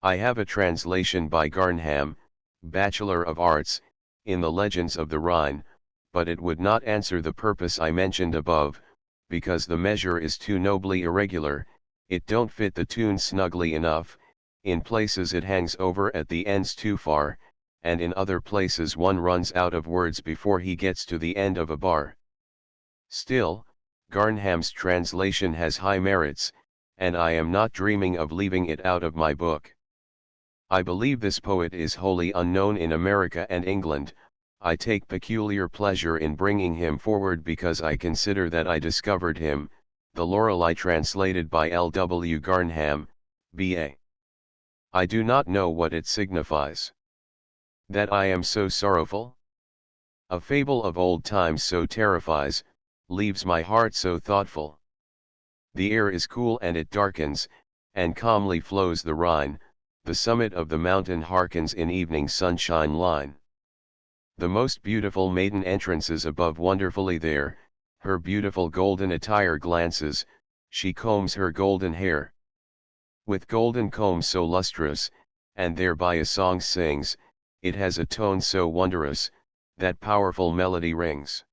I have a translation by Garnham, Bachelor of Arts, in the Legends of the Rhine, but it would not answer the purpose I mentioned above, because the measure is too nobly irregular, it don't fit the tune snugly enough, in places it hangs over at the ends too far, and in other places one runs out of words before he gets to the end of a bar. Still, Garnham's translation has high merits, and I am not dreaming of leaving it out of my book. I believe this poet is wholly unknown in America and England. I take peculiar pleasure in bringing him forward because I consider that I discovered him, the Lorelei translated by L. W. Garnham, B.A. I do not know what it signifies. That I am so sorrowful? A fable of old times so terrifies, leaves my heart so thoughtful. The air is cool and it darkens, and calmly flows the Rhine, the summit of the mountain hearkens in evening sunshine line. The most beautiful maiden entrances above wonderfully there, her beautiful golden attire glances, she combs her golden hair. With golden comb so lustrous, and thereby a song sings, it has a tone so wondrous, that powerful melody rings.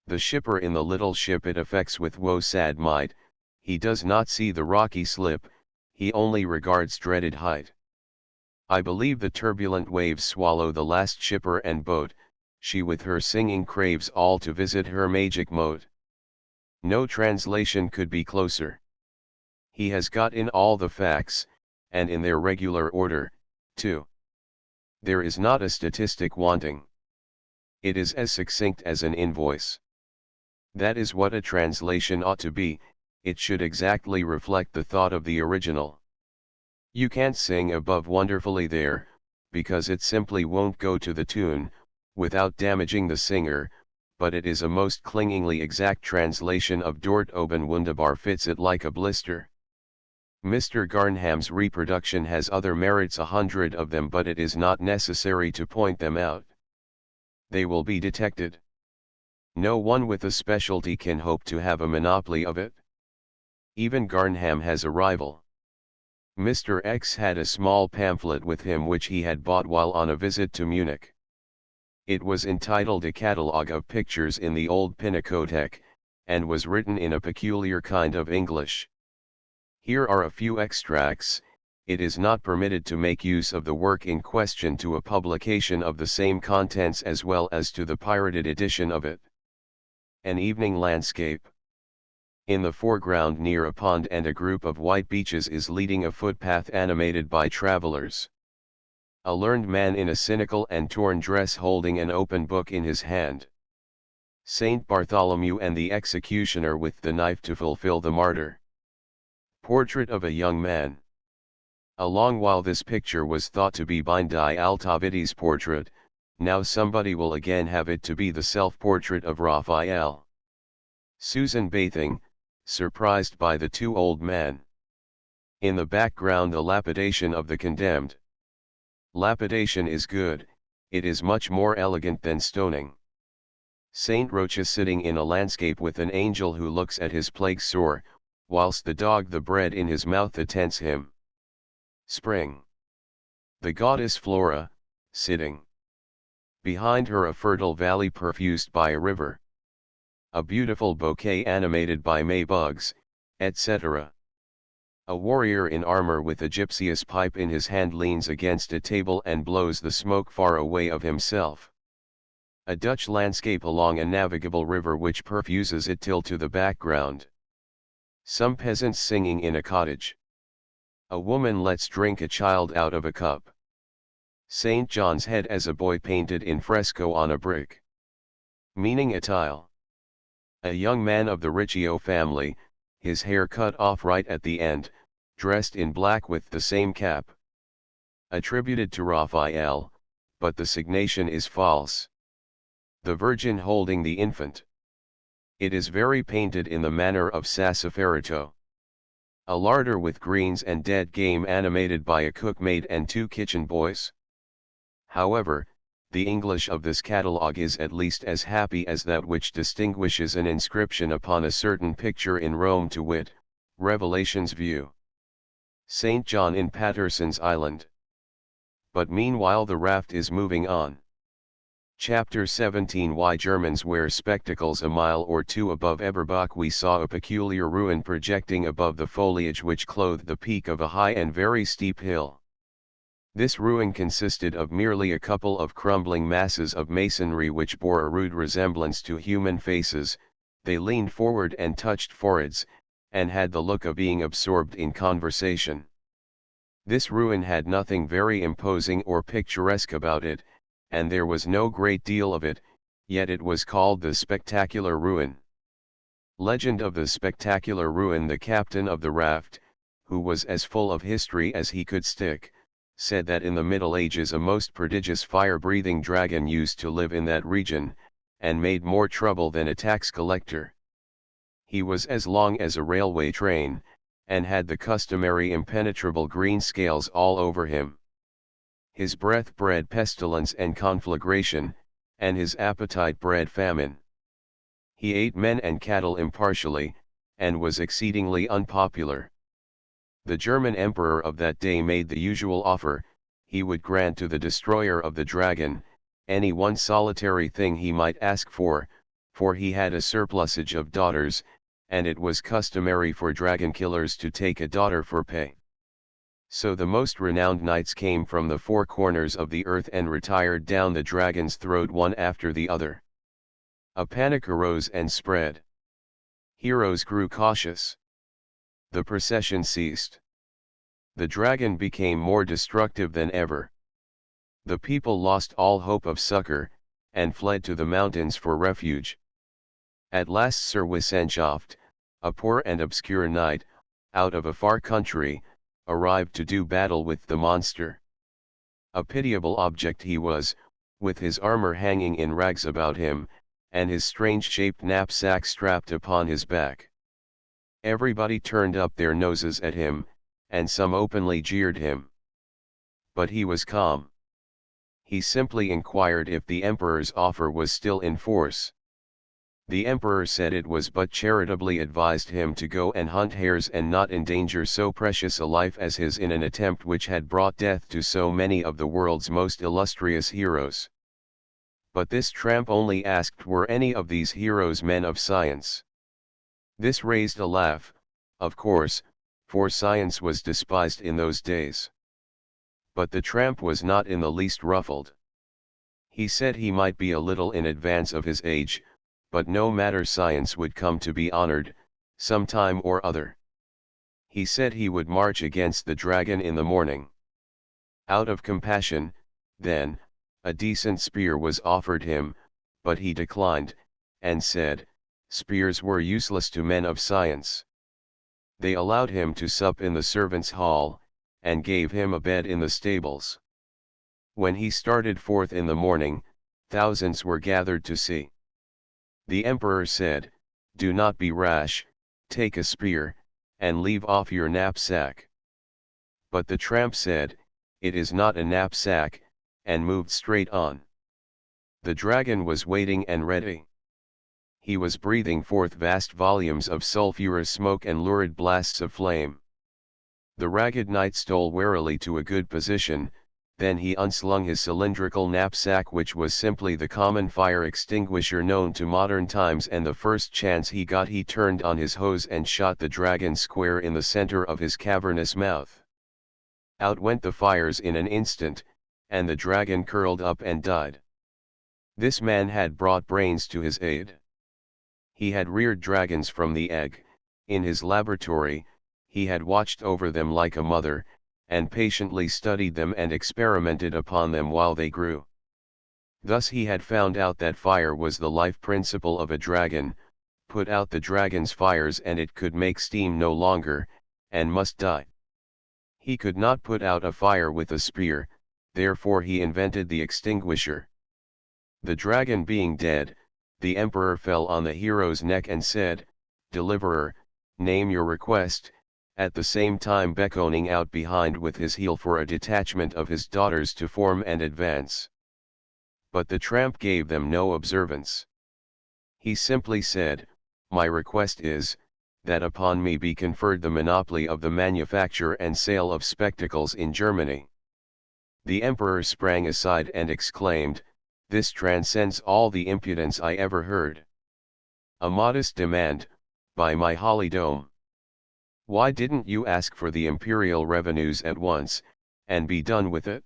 The shipper in the little ship it affects with woe sad might, he does not see the rocky slip, he only regards dreaded height. I believe the turbulent waves swallow the last shipper and boat, she with her singing craves all to visit her magic moat. No translation could be closer. He has got in all the facts, and in their regular order, too. There is not a statistic wanting. It is as succinct as an invoice. That is what a translation ought to be, it should exactly reflect the thought of the original. You can't sing above wonderfully there, because it simply won't go to the tune, without damaging the singer, but it is a most clingingly exact translation of Dort oben wunderbar fits it like a blister. Mr. Garnham's reproduction has other merits, 100 of them, but it is not necessary to point them out. They will be detected. No one with a specialty can hope to have a monopoly of it. Even Garnham has a rival. Mr. X had a small pamphlet with him which he had bought while on a visit to Munich. It was entitled A Catalogue of Pictures in the Old Pinakothek, and was written in a peculiar kind of English. Here are a few extracts. It is not permitted to make use of the work in question to a publication of the same contents as well as to the pirated edition of it. An evening landscape. In the foreground near a pond and a group of white beeches is leading a footpath animated by travelers. A learned man in a cynical and torn dress holding an open book in his hand. Saint Bartholomew and the executioner with the knife to fulfill the martyr. Portrait of a young man. A long while this picture was thought to be Bindi Altoviti's portrait, now somebody will again have it to be the self-portrait of Raphael. Susan bathing, surprised by the two old men. In the background the lapidation of the condemned. Lapidation is good, it is much more elegant than stoning. Saint Rocha sitting in a landscape with an angel who looks at his plague sore, whilst the dog the bread in his mouth attends him. Spring. The goddess Flora, sitting. Behind her a fertile valley perfused by a river. A beautiful bouquet animated by May bugs, etc. A warrior in armor with a gypsius pipe in his hand leans against a table and blows the smoke far away of himself. A Dutch landscape along a navigable river which perfuses it till to the background. Some peasants singing in a cottage. A woman lets drink a child out of a cup. St. John's head as a boy painted in fresco on a brick. Meaning a tile. A young man of the Riccio family, his hair cut off right at the end, dressed in black with the same cap. Attributed to Raphael, but the signation is false. The Virgin holding the infant. It is very painted in the manner of Sassoferrato. A larder with greens and dead game animated by a cookmaid and two kitchen boys. However, the English of this catalogue is at least as happy as that which distinguishes an inscription upon a certain picture in Rome, to wit, Revelation's view. St. John in Patterson's Island. But meanwhile the raft is moving on. Chapter 17. Why Germans wear spectacles. A mile or two above Eberbach we saw a peculiar ruin projecting above the foliage which clothed the peak of a high and very steep hill. This ruin consisted of merely a couple of crumbling masses of masonry which bore a rude resemblance to human faces. They leaned forward and touched foreheads, and had the look of being absorbed in conversation. This ruin had nothing very imposing or picturesque about it, and there was no great deal of it, yet it was called the Spectacular Ruin. Legend of the Spectacular Ruin. The captain of the raft, who was as full of history as he could stick, said that in the Middle Ages a most prodigious fire-breathing dragon used to live in that region, and made more trouble than a tax collector. He was as long as a railway train, and had the customary impenetrable green scales all over him. His breath bred pestilence and conflagration, and his appetite bred famine. He ate men and cattle impartially, and was exceedingly unpopular. The German emperor of that day made the usual offer: he would grant to the destroyer of the dragon any one solitary thing he might ask for he had a surplusage of daughters, and it was customary for dragon killers to take a daughter for pay. So the most renowned knights came from the four corners of the earth and retired down the dragon's throat one after the other. A panic arose and spread. Heroes grew cautious. The procession ceased. The dragon became more destructive than ever. The people lost all hope of succor, and fled to the mountains for refuge. At last Sir Wissenschaft, a poor and obscure knight, out of a far country, arrived to do battle with the monster. A pitiable object he was, with his armor hanging in rags about him, and his strange-shaped knapsack strapped upon his back. Everybody turned up their noses at him, and some openly jeered him. But he was calm. He simply inquired if the emperor's offer was still in force. The emperor said it was, but charitably advised him to go and hunt hares and not endanger so precious a life as his in an attempt which had brought death to so many of the world's most illustrious heroes. But this tramp only asked were any of these heroes men of science. This raised a laugh, of course, for science was despised in those days. But the tramp was not in the least ruffled. He said he might be a little in advance of his age, but no matter, science would come to be honored, some time or other. He said he would march against the dragon in the morning. Out of compassion, then, a decent spear was offered him, but he declined, and said, spears were useless to men of science. They allowed him to sup in the servants' hall, and gave him a bed in the stables. When he started forth in the morning, thousands were gathered to see. The emperor said, do not be rash, take a spear, and leave off your knapsack. But the tramp said, it is not a knapsack, and moved straight on. The dragon was waiting and ready. He was breathing forth vast volumes of sulphurous smoke and lurid blasts of flame. The ragged knight stole warily to a good position, then he unslung his cylindrical knapsack, which was simply the common fire extinguisher known to modern times, and the first chance he got he turned on his hose and shot the dragon square in the center of his cavernous mouth. Out went the fires in an instant, and the dragon curled up and died. This man had brought brains to his aid. He had reared dragons from the egg, in his laboratory. He had watched over them like a mother, and patiently studied them and experimented upon them while they grew. Thus he had found out that fire was the life principle of a dragon, put out the dragon's fires and it could make steam no longer, and must die. He could not put out a fire with a spear, therefore he invented the extinguisher. The dragon being dead, the emperor fell on the hero's neck and said, Deliverer, name your request, at the same time beckoning out behind with his heel for a detachment of his daughters to form and advance. But the tramp gave them no observance. He simply said, my request is, that upon me be conferred the monopoly of the manufacture and sale of spectacles in Germany. The emperor sprang aside and exclaimed, this transcends all the impudence I ever heard. A modest demand, by my holy dome. Why didn't you ask for the imperial revenues at once, and be done with it?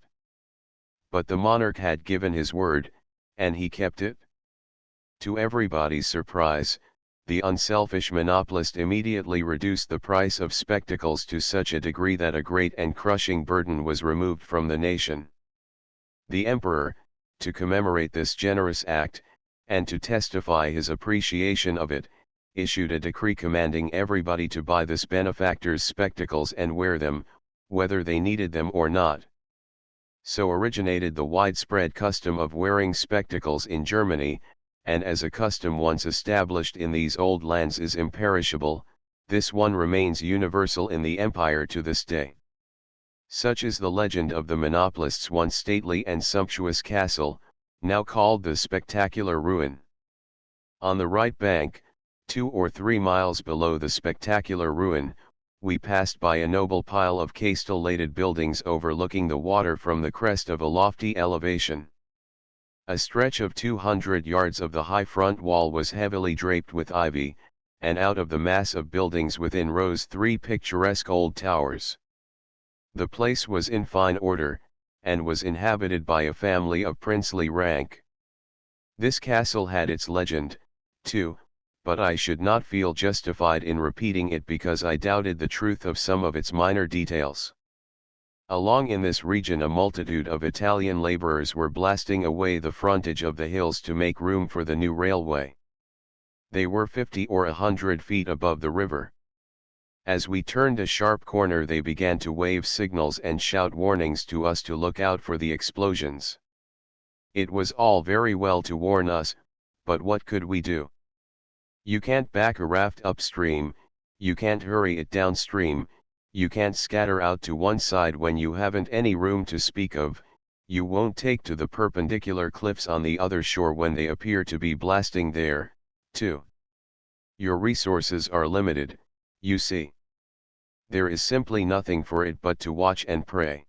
But the monarch had given his word, and he kept it. To everybody's surprise, the unselfish monopolist immediately reduced the price of spectacles to such a degree that a great and crushing burden was removed from the nation. The emperor, to commemorate this generous act, and to testify his appreciation of it, issued a decree commanding everybody to buy this benefactor's spectacles and wear them, whether they needed them or not. So originated the widespread custom of wearing spectacles in Germany, and as a custom once established in these old lands is imperishable, this one remains universal in the empire to this day. Such is the legend of the monopolist's once stately and sumptuous castle, now called the Spectacular Ruin. On the right bank, 2 or 3 miles below the spectacular ruin, we passed by a noble pile of castellated buildings overlooking the water from the crest of a lofty elevation. A stretch of 200 yards of the high front wall was heavily draped with ivy, and out of the mass of buildings within rose 3 picturesque old towers. The place was in fine order, and was inhabited by a family of princely rank. This castle had its legend, too, but I should not feel justified in repeating it because I doubted the truth of some of its minor details. Along in this region a multitude of Italian laborers were blasting away the frontage of the hills to make room for the new railway. They were 50 or 100 feet above the river. As we turned a sharp corner they began to wave signals and shout warnings to us to look out for the explosions. It was all very well to warn us, but what could we do? You can't back a raft upstream, you can't hurry it downstream, you can't scatter out to one side when you haven't any room to speak of, you won't take to the perpendicular cliffs on the other shore when they appear to be blasting there, too. Your resources are limited, you see. There is simply nothing for it but to watch and pray.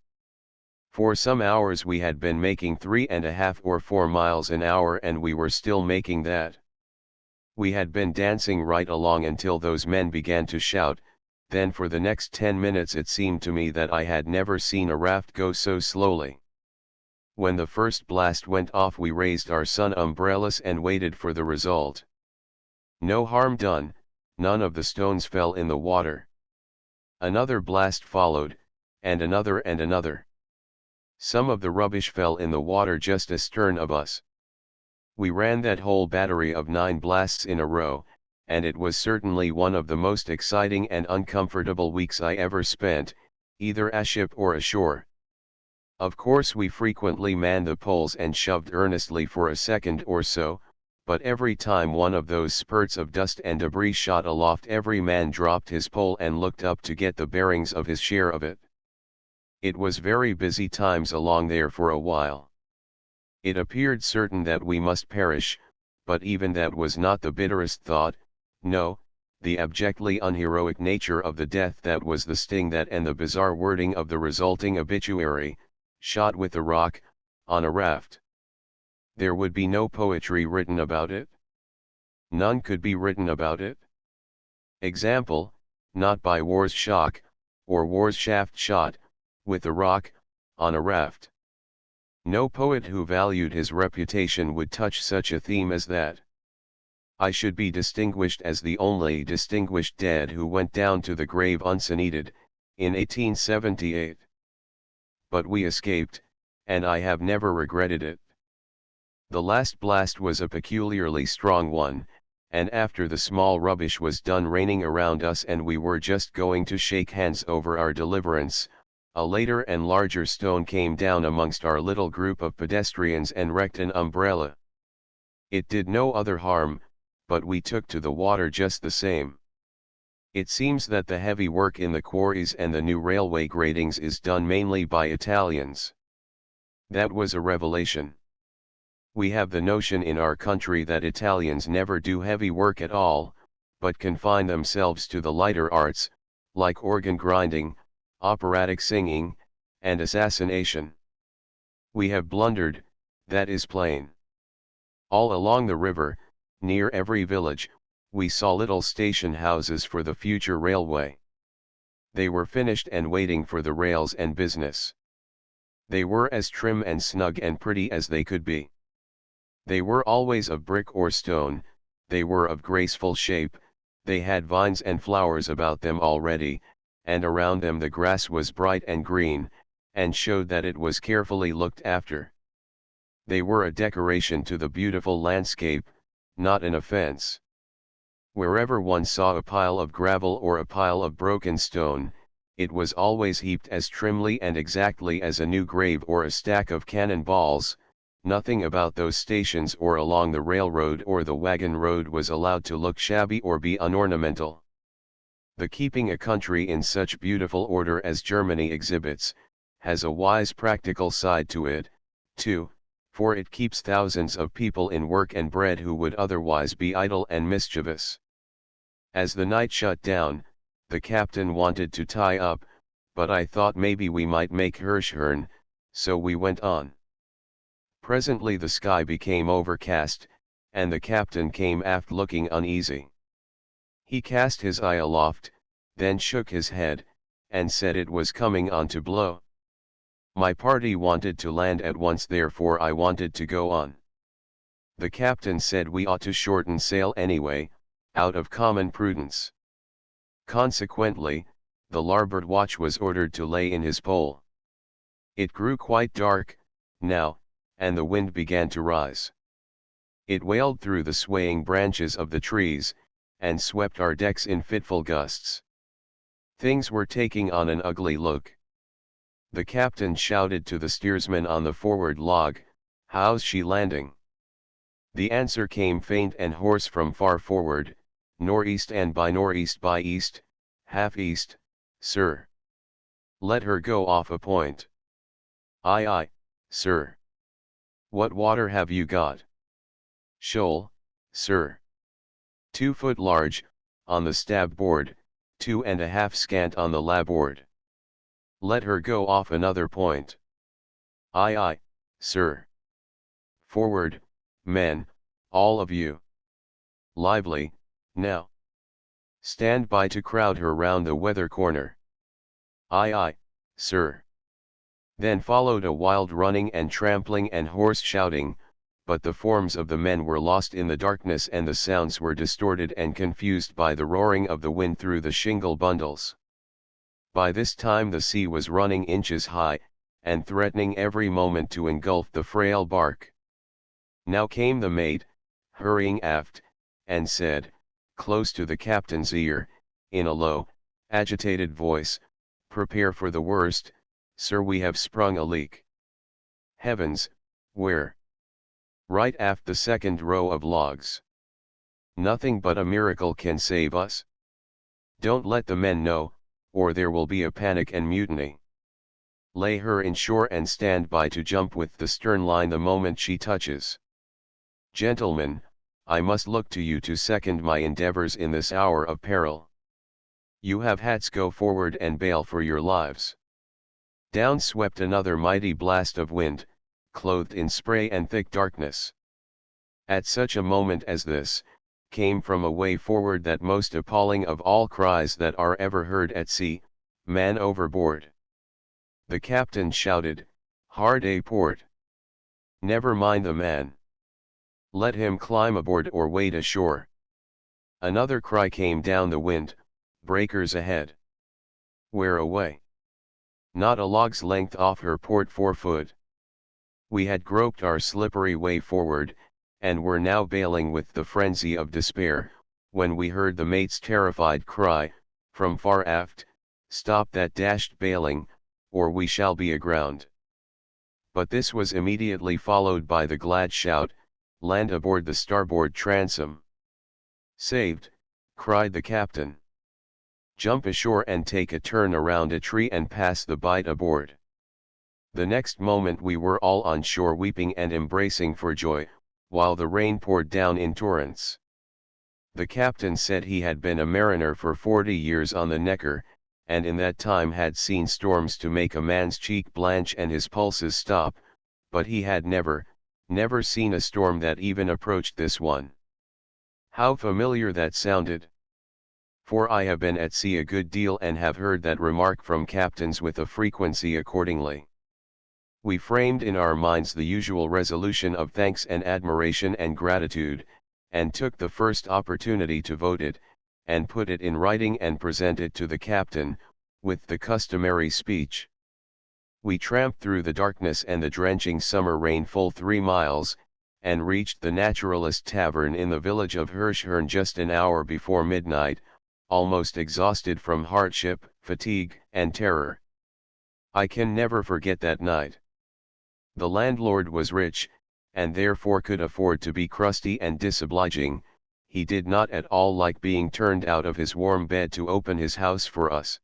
For some hours we had been making 3.5 or 4 miles an hour and we were still making that. We had been dancing right along until those men began to shout, then for the next 10 minutes it seemed to me that I had never seen a raft go so slowly. When the first blast went off we raised our sun umbrellas and waited for the result. No harm done, none of the stones fell in the water. Another blast followed, and another and another. Some of the rubbish fell in the water just astern of us. We ran that whole battery of 9 blasts in a row, and it was certainly one of the most exciting and uncomfortable weeks I ever spent, either aship or ashore. Of course we frequently manned the poles and shoved earnestly for a second or so, but every time one of those spurts of dust and debris shot aloft every man dropped his pole and looked up to get the bearings of his share of it. It was very busy times along there for a while. It appeared certain that we must perish, but even that was not the bitterest thought, no, the abjectly unheroic nature of the death that was the sting that and the bizarre wording of the resulting obituary, shot with the rock, on a raft. There would be no poetry written about it. None could be written about it. Example, not by war's shock, or war's shaft shot, with the rock, on a raft. No poet who valued his reputation would touch such a theme as that. I should be distinguished as the only distinguished dead who went down to the grave unsaneated, in 1878. But we escaped, and I have never regretted it. The last blast was a peculiarly strong one, and after the small rubbish was done raining around us and we were just going to shake hands over our deliverance, a later and larger stone came down amongst our little group of pedestrians and wrecked an umbrella. It did no other harm, but we took to the water just the same. It seems that the heavy work in the quarries and the new railway gratings is done mainly by Italians. That was a revelation. We have the notion in our country that Italians never do heavy work at all, but confine themselves to the lighter arts, like organ grinding, operatic singing, and assassination. We have blundered, that is plain. All along the river, near every village, we saw little station houses for the future railway. They were finished and waiting for the rails and business. They were as trim and snug and pretty as they could be. They were always of brick or stone, they were of graceful shape, they had vines and flowers about them already, and around them the grass was bright and green, and showed that it was carefully looked after. They were a decoration to the beautiful landscape, not an offense. Wherever one saw a pile of gravel or a pile of broken stone, it was always heaped as trimly and exactly as a new grave or a stack of cannon balls. Nothing about those stations or along the railroad or the wagon road was allowed to look shabby or be unornamental. The keeping a country in such beautiful order as Germany exhibits, has a wise practical side to it, too, for it keeps thousands of people in work and bread who would otherwise be idle and mischievous. As the night shut down, the captain wanted to tie up, but I thought maybe we might make Hirschhorn, so we went on. Presently the sky became overcast, and the captain came aft looking uneasy. He cast his eye aloft, then shook his head, and said it was coming on to blow. My party wanted to land at once, therefore I wanted to go on. The captain said we ought to shorten sail anyway, out of common prudence. Consequently, the larboard watch was ordered to lay in his pole. It grew quite dark, now, and the wind began to rise. It wailed through the swaying branches of the trees, and swept our decks in fitful gusts. Things were taking on an ugly look. The captain shouted to the steersman on the forward log, "How's she landing?" The answer came faint and hoarse from far forward, "Northeast and by northeast by east, half east, sir." "Let her go off a point." "Aye aye, sir." "What water have you got?" "Shoal, sir. 2 foot large, on the stabboard, 2.5 scant on the labboard." "Let her go off another point." "Aye aye, sir." "Forward, men, all of you. Lively, now. Stand by to crowd her round the weather corner." "Aye aye, sir." Then followed a wild running and trampling and hoarse shouting, but the forms of the men were lost in the darkness and the sounds were distorted and confused by the roaring of the wind through the shingle bundles. By this time the sea was running inches high, and threatening every moment to engulf the frail bark. Now came the mate, hurrying aft, and said, close to the captain's ear, in a low, agitated voice, "Prepare for the worst, sir, we have sprung a leak." "Heavens, where?" "Right aft the second row of logs." "Nothing but a miracle can save us." "Don't let the men know, or there will be a panic and mutiny." "Lay her in shore and stand by to jump with the stern line the moment she touches." "Gentlemen, I must look to you to second my endeavors in this hour of peril. You have hats, go forward and bail for your lives." Down swept another mighty blast of wind, clothed in spray and thick darkness. At such a moment as this, came from away forward that most appalling of all cries that are ever heard at sea, "Man overboard!" The captain shouted, "Hard a port! Never mind the man. Let him climb aboard or wade ashore." Another cry came down the wind, "Breakers ahead!" "Where away?" "Not a log's length off her port forefoot." We had groped our slippery way forward, and were now bailing with the frenzy of despair, when we heard the mate's terrified cry, from far aft, "Stop that dashed bailing, or we shall be aground." But this was immediately followed by the glad shout, "Land aboard the starboard transom!" "Saved!" cried the captain. "Jump ashore and take a turn around a tree and pass the bight aboard." The next moment we were all on shore weeping and embracing for joy, while the rain poured down in torrents. The captain said he had been a mariner for 40 years on the Neckar, and in that time had seen storms to make a man's cheek blanch and his pulses stop, but he had never seen a storm that even approached this one. How familiar that sounded! For I have been at sea a good deal and have heard that remark from captains with a frequency accordingly. We framed in our minds the usual resolution of thanks and admiration and gratitude, and took the first opportunity to vote it, and put it in writing and present it to the captain, with the customary speech. We tramped through the darkness and the drenching summer rain full 3 miles, and reached the Naturalist Tavern in the village of Hirschhorn just an hour before midnight, almost exhausted from hardship, fatigue, and terror. I can never forget that night. The landlord was rich, and therefore could afford to be crusty and disobliging. He did not at all like being turned out of his warm bed to open his house for us.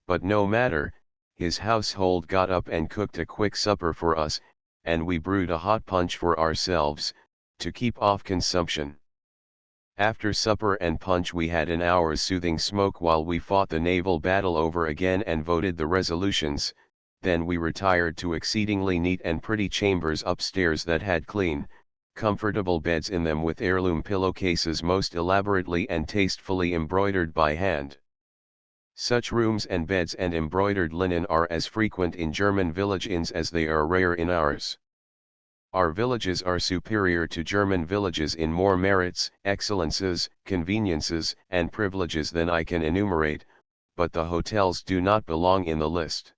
But no matter, his household got up and cooked a quick supper for us, and we brewed a hot punch for ourselves, to keep off consumption. After supper and punch we had an hour's soothing smoke while we fought the naval battle over again and voted the resolutions, then we retired to exceedingly neat and pretty chambers upstairs that had clean, comfortable beds in them with heirloom pillowcases most elaborately and tastefully embroidered by hand. Such rooms and beds and embroidered linen are as frequent in German village inns as they are rare in ours. Our villages are superior to German villages in more merits, excellences, conveniences, and privileges than I can enumerate, but the hotels do not belong in the list.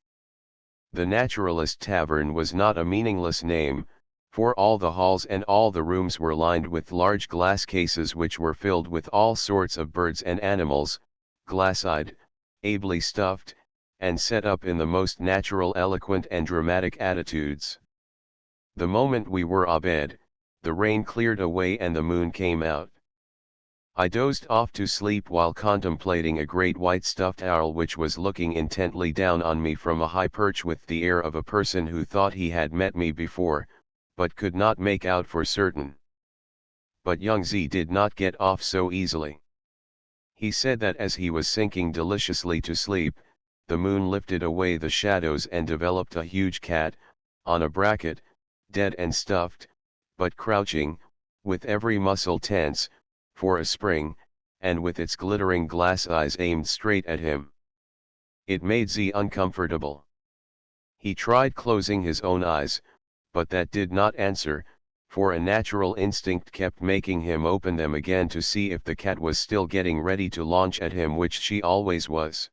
The Naturalist Tavern was not a meaningless name, for all the halls and all the rooms were lined with large glass cases which were filled with all sorts of birds and animals, glass-eyed, ably stuffed, and set up in the most natural, eloquent and dramatic attitudes. The moment we were abed, the rain cleared away and the moon came out. I dozed off to sleep while contemplating a great white stuffed owl which was looking intently down on me from a high perch with the air of a person who thought he had met me before, but could not make out for certain. But young Z did not get off so easily. He said that as he was sinking deliciously to sleep, the moon lifted away the shadows and developed a huge cat, on a bracket, dead and stuffed, but crouching, with every muscle tense, for a spring, and with its glittering glass eyes aimed straight at him. It made Z uncomfortable. He tried closing his own eyes, but that did not answer, for a natural instinct kept making him open them again to see if the cat was still getting ready to launch at him, which she always was.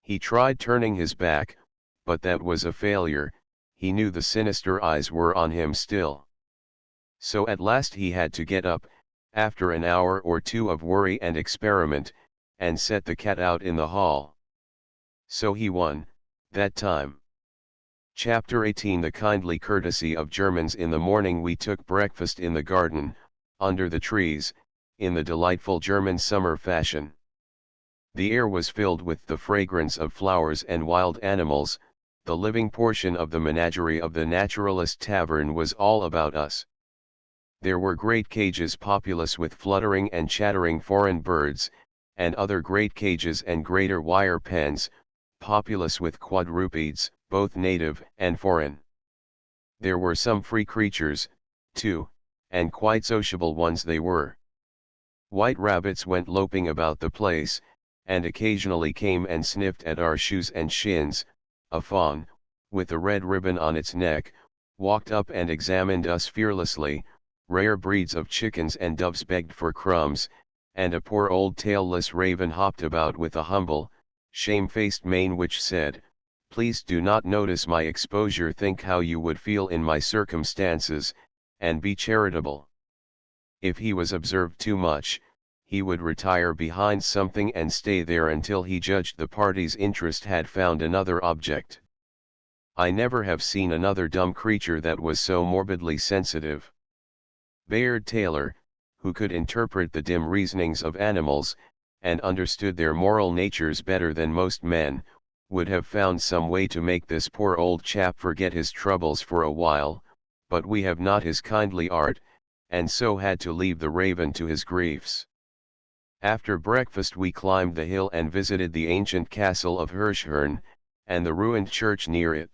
He tried turning his back, but that was a failure. He knew the sinister eyes were on him still. So at last he had to get up, after an hour or two of worry and experiment, and set the cat out in the hall. So he won, that time. Chapter 18 The kindly courtesy of Germans. In the morning we took breakfast in the garden, under the trees, in the delightful German summer fashion. The air was filled with the fragrance of flowers and wild animals. The living portion of the menagerie of the Naturalist Tavern was all about us. There were great cages populous with fluttering and chattering foreign birds, and other great cages and greater wire pens, populous with quadrupeds, both native and foreign. There were some free creatures, too, and quite sociable ones they were. White rabbits went loping about the place, and occasionally came and sniffed at our shoes and shins. A fawn, with a red ribbon on its neck, walked up and examined us fearlessly. Rare breeds of chickens and doves begged for crumbs, and a poor old tailless raven hopped about with a humble, shamefaced mane which said, "Please do not notice my exposure, think how you would feel in my circumstances, and be charitable." If he was observed too much, he would retire behind something and stay there until he judged the party's interest had found another object. I never have seen another dumb creature that was so morbidly sensitive. Bayard Taylor, who could interpret the dim reasonings of animals, and understood their moral natures better than most men, would have found some way to make this poor old chap forget his troubles for a while, but we have not his kindly art, and so had to leave the raven to his griefs. After breakfast we climbed the hill and visited the ancient castle of Hirschhorn, and the ruined church near it.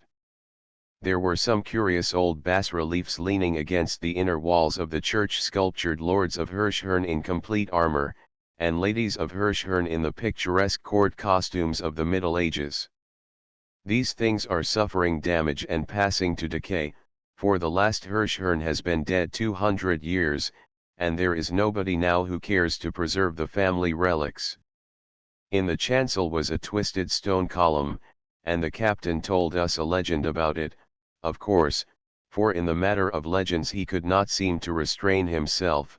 There were some curious old bas-reliefs leaning against the inner walls of the church, sculptured lords of Hirschhorn in complete armor, and ladies of Hirschhorn in the picturesque court costumes of the Middle Ages. These things are suffering damage and passing to decay, for the last Hirschhorn has been dead 200 years, and there is nobody now who cares to preserve the family relics. In the chancel was a twisted stone column, and the captain told us a legend about it, of course, for in the matter of legends he could not seem to restrain himself,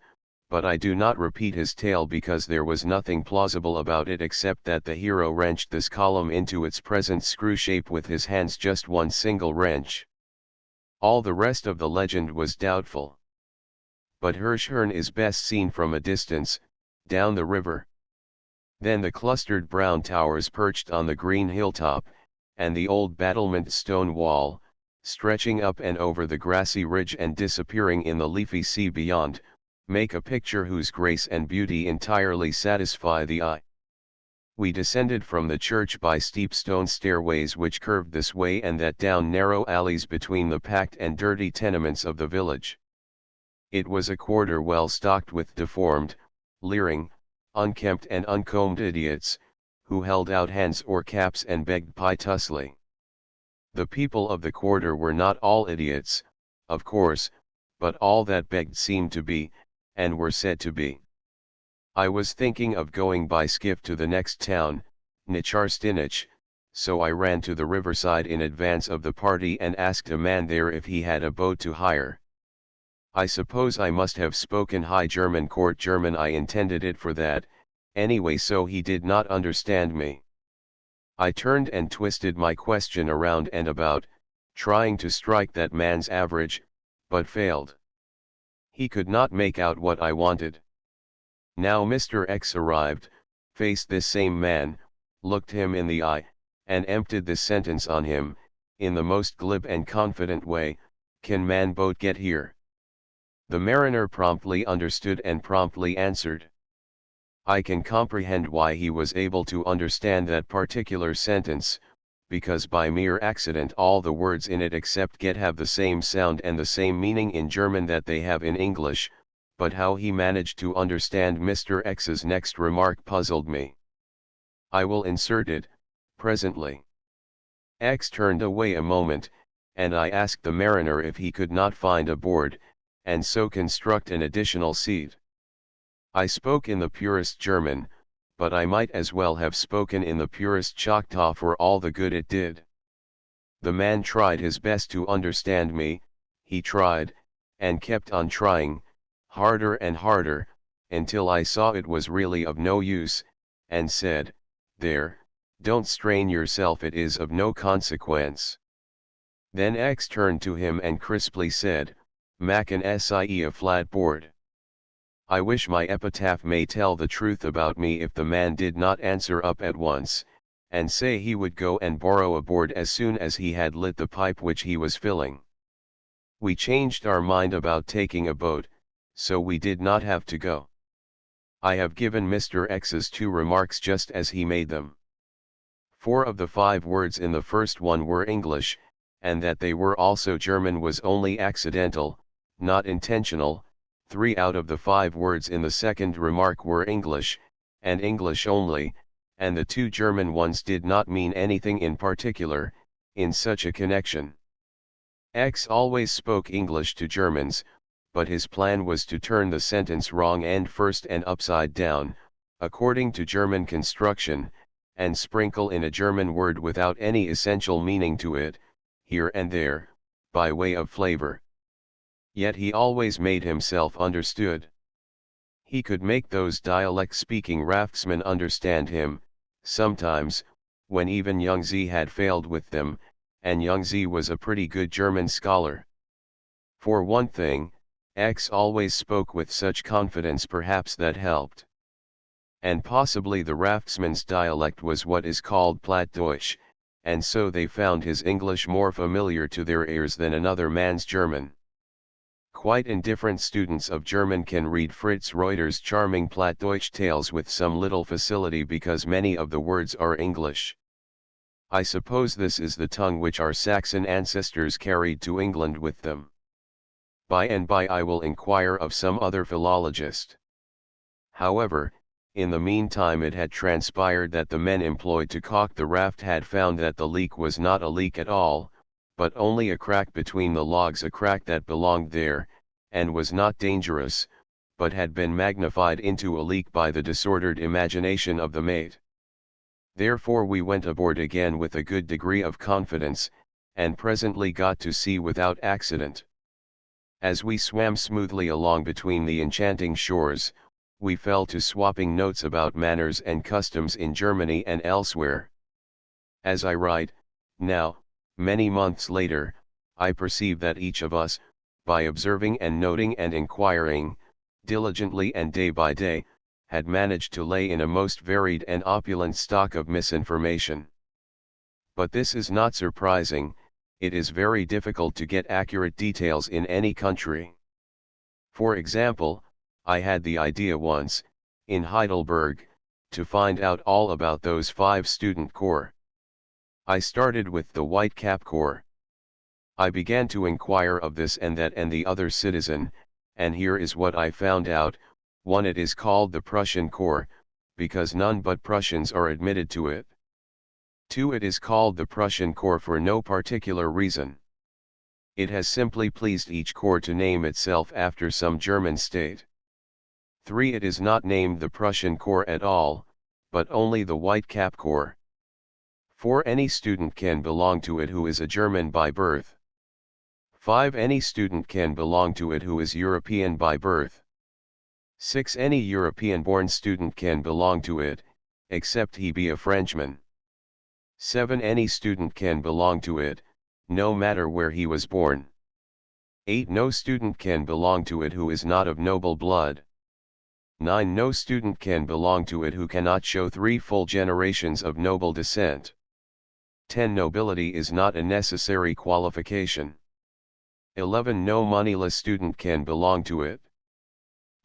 but I do not repeat his tale because there was nothing plausible about it except that the hero wrenched this column into its present screw shape with his hands, just one single wrench. All the rest of the legend was doubtful. But Hirschhorn is best seen from a distance, down the river. Then the clustered brown towers perched on the green hilltop, and the old battlement stone wall, stretching up and over the grassy ridge and disappearing in the leafy sea beyond, make a picture whose grace and beauty entirely satisfy the eye. We descended from the church by steep stone stairways which curved this way and that down narrow alleys between the packed and dirty tenements of the village. It was a quarter well stocked with deformed, leering, unkempt and uncombed idiots, who held out hands or caps and begged piteously. The people of the quarter were not all idiots, of course, but all that begged seemed to be, and were said to be. I was thinking of going by skiff to the next town, Nicharstinic, so I ran to the riverside in advance of the party and asked a man there if he had a boat to hire. I suppose I must have spoken High German court German. I intended it for that, anyway, so he did not understand me. I turned and twisted my question around and about, trying to strike that man's average, but failed. He could not make out what I wanted. Now Mr. X arrived, faced this same man, looked him in the eye, and emptied this sentence on him, in the most glib and confident way: "Can man boat get here?" The mariner promptly understood and promptly answered. I can comprehend why he was able to understand that particular sentence, because by mere accident all the words in it except get have the same sound and the same meaning in German that they have in English, but how he managed to understand Mr. X's next remark puzzled me. I will insert it, presently. X turned away a moment, and I asked the mariner if he could not find a board, and so construct an additional seat. I spoke in the purest German, but I might as well have spoken in the purest Choctaw for all the good it did. The man tried his best to understand me, he tried, and kept on trying, harder and harder, until I saw it was really of no use, and said, "There, don't strain yourself, it is of no consequence." Then X turned to him and crisply said, "Mackin sie a flat board." I wish my epitaph may tell the truth about me if the man did not answer up at once, and say he would go and borrow a board as soon as he had lit the pipe which he was filling. We changed our mind about taking a boat, so we did not have to go. I have given Mr. X's two remarks just as he made them. 4 of the 5 words in the first one were English, and that they were also German was only accidental, not intentional. 3 out of the 5 words in the second remark were English, and English only, and the 2 German ones did not mean anything in particular, in such a connection. X always spoke English to Germans, but his plan was to turn the sentence wrong end first and upside down, according to German construction, and sprinkle in a German word without any essential meaning to it, here and there, by way of flavor. Yet he always made himself understood. He could make those dialect-speaking raftsmen understand him, sometimes, when even young Z had failed with them, and young Z was a pretty good German scholar. For one thing, X always spoke with such confidence, perhaps that helped. And possibly the raftsmen's dialect was what is called Plattdeutsch, and so they found his English more familiar to their ears than another man's German. Quite indifferent students of German can read Fritz Reuter's charming Plattdeutsch tales with some little facility because many of the words are English. I suppose this is the tongue which our Saxon ancestors carried to England with them. By and by I will inquire of some other philologist. However, in the meantime it had transpired that the men employed to caulk the raft had found that the leak was not a leak at all, but only a crack between the logs, a crack that belonged there, and was not dangerous, but had been magnified into a leak by the disordered imagination of the mate. Therefore we went aboard again with a good degree of confidence, and presently got to sea without accident. As we swam smoothly along between the enchanting shores, we fell to swapping notes about manners and customs in Germany and elsewhere. As I write, now, many months later, I perceive that each of us, by observing and noting and inquiring, diligently and day by day, had managed to lay in a most varied and opulent stock of misinformation. But this is not surprising. It is very difficult to get accurate details in any country. For example, I had the idea once, in Heidelberg, to find out all about those 5 student corps. I started with the White Cap Corps. I began to inquire of this and that and the other citizen, and here is what I found out. 1. It is called the Prussian Corps, because none but Prussians are admitted to it. 2. It is called the Prussian Corps for no particular reason. It has simply pleased each corps to name itself after some German state. 3. It is not named the Prussian Corps at all, but only the White Cap Corps. 4. Any student can belong to it who is a German by birth. 5. Any student can belong to it who is European by birth. 6. Any European-born student can belong to it, except he be a Frenchman. 7. Any student can belong to it, no matter where he was born. 8. No student can belong to it who is not of noble blood. 9. No student can belong to it who cannot show 3 full generations of noble descent. 10. Nobility is not a necessary qualification. 11. No moneyless student can belong to it.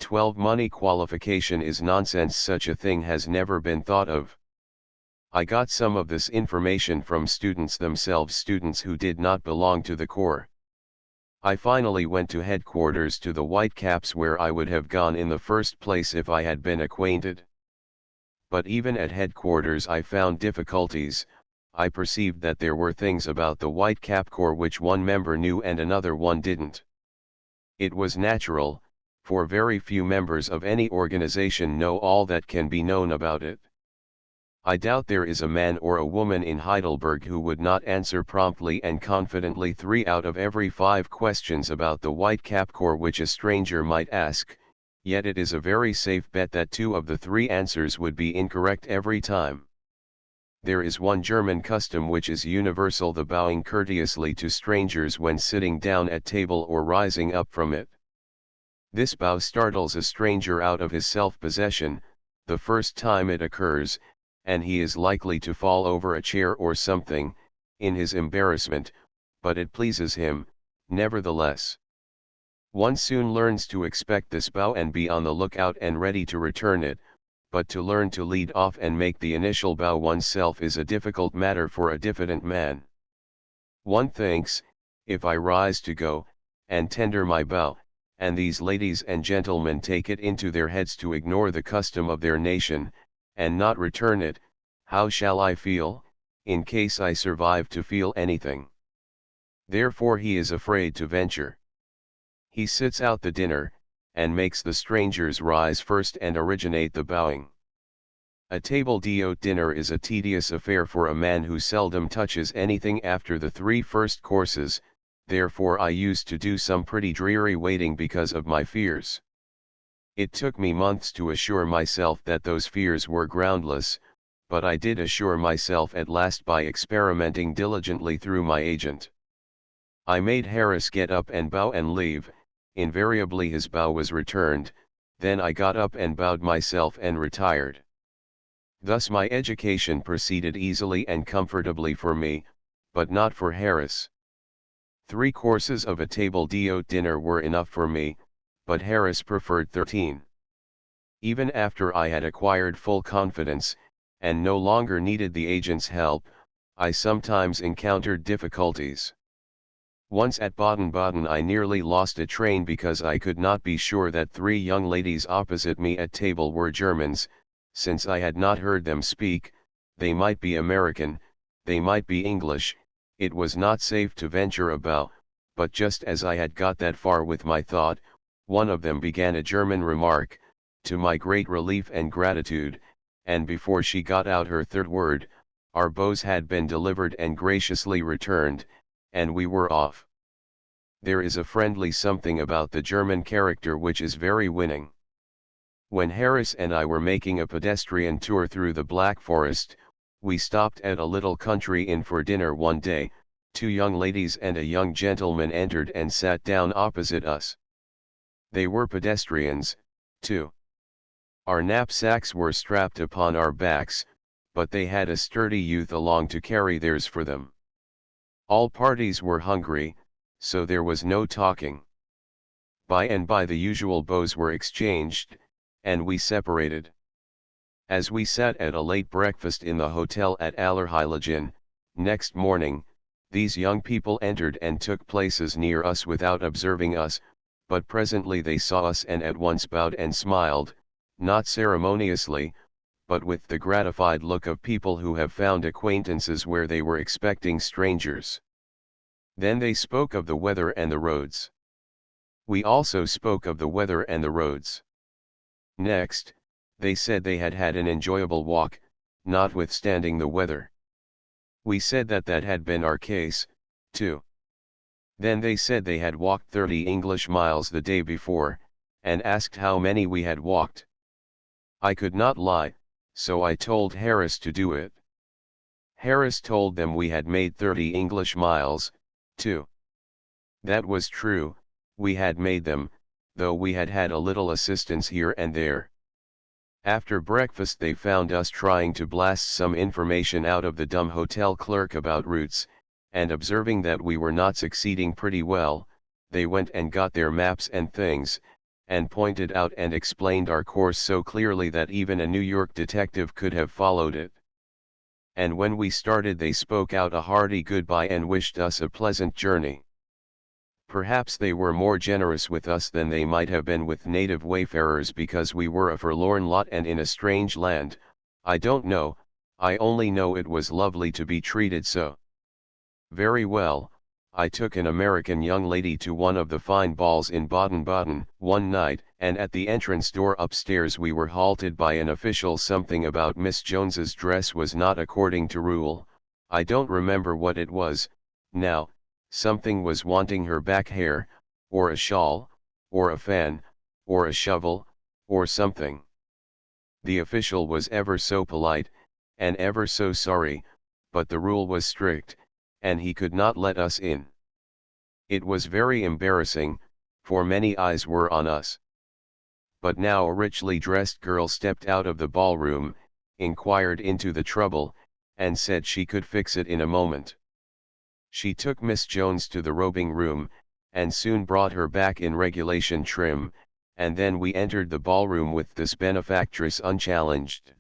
12. Money qualification is nonsense, such a thing has never been thought of. I got some of this information from students themselves, students who did not belong to the Corps. I finally went to headquarters to the White Caps, where I would have gone in the first place if I had been acquainted. But even at headquarters I found difficulties. I perceived that there were things about the White Cap Corps which one member knew and another one didn't. It was natural, for very few members of any organization know all that can be known about it. I doubt there is a man or a woman in Heidelberg who would not answer promptly and confidently 3 out of every 5 questions about the White Cap Corps which a stranger might ask, yet it is a very safe bet that 2 of the 3 answers would be incorrect every time. There is one German custom which is universal, the bowing courteously to strangers when sitting down at table or rising up from it. This bow startles a stranger out of his self-possession, the first time it occurs, and he is likely to fall over a chair or something, in his embarrassment, but it pleases him, nevertheless. One soon learns to expect this bow and be on the lookout and ready to return it, but to learn to lead off and make the initial bow oneself is a difficult matter for a diffident man. One thinks, if I rise to go, and tender my bow, and these ladies and gentlemen take it into their heads to ignore the custom of their nation, and not return it, how shall I feel, in case I survive to feel anything? Therefore he is afraid to venture. He sits out the dinner, and makes the strangers rise first and originate the bowing. A table d'hôte dinner is a tedious affair for a man who seldom touches anything after the 3 first courses, therefore I used to do some pretty dreary waiting because of my fears. It took me months to assure myself that those fears were groundless, but I did assure myself at last by experimenting diligently through my agent. I made Harris get up and bow and leave. Invariably his bow was returned, then I got up and bowed myself and retired. Thus my education proceeded easily and comfortably for me, but not for Harris. 3 courses of a table d'hôte dinner were enough for me, but Harris preferred 13. Even after I had acquired full confidence, and no longer needed the agent's help, I sometimes encountered difficulties. Once at Baden-Baden I nearly lost a train because I could not be sure that 3 young ladies opposite me at table were Germans. Since I had not heard them speak, they might be American, they might be English, it was not safe to venture a bow, but just as I had got that far with my thought, one of them began a German remark, to my great relief and gratitude, and before she got out her 3rd word, our bows had been delivered and graciously returned, and we were off. There is a friendly something about the German character which is very winning. When Harris and I were making a pedestrian tour through the Black Forest, we stopped at a little country inn for dinner one day. 2 young ladies and a young gentleman entered and sat down opposite us. They were pedestrians, too. Our knapsacks were strapped upon our backs, but they had a sturdy youth along to carry theirs for them. All parties were hungry, so there was no talking. By and by the usual bows were exchanged, and we separated. As we sat at a late breakfast in the hotel at Allerheiligen, next morning, these young people entered and took places near us without observing us, but presently they saw us and at once bowed and smiled, not ceremoniously, but with the gratified look of people who have found acquaintances where they were expecting strangers. Then they spoke of the weather and the roads. We also spoke of the weather and the roads. Next, they said they had had an enjoyable walk, notwithstanding the weather. We said that that had been our case, too. Then they said they had walked 30 English miles the day before, and asked how many we had walked. I could not lie, so I told Harris to do it. Harris told them we had made 30 English miles, too. That was true, we had made them, though we had had a little assistance here and there. After breakfast they found us trying to blast some information out of the dumb hotel clerk about routes, and observing that we were not succeeding pretty well, they went and got their maps and things, and pointed out and explained our course so clearly that even a New York detective could have followed it. And when we started they spoke out a hearty goodbye and wished us a pleasant journey. Perhaps they were more generous with us than they might have been with native wayfarers because we were a forlorn lot and in a strange land. I don't know, I only know it was lovely to be treated so. Very well, I took an American young lady to one of the fine balls in Baden-Baden one night, and at the entrance door upstairs we were halted by an official. Something about Miss Jones's dress was not according to rule, I don't remember what it was, now. Something was wanting her back hair, or a shawl, or a fan, or a shovel, or something. The official was ever so polite, and ever so sorry, but the rule was strict, and he could not let us in. It was very embarrassing, for many eyes were on us. But now a richly dressed girl stepped out of the ballroom, inquired into the trouble, and said she could fix it in a moment. She took Miss Jones to the robing room, and soon brought her back in regulation trim, and then we entered the ballroom with this benefactress unchallenged.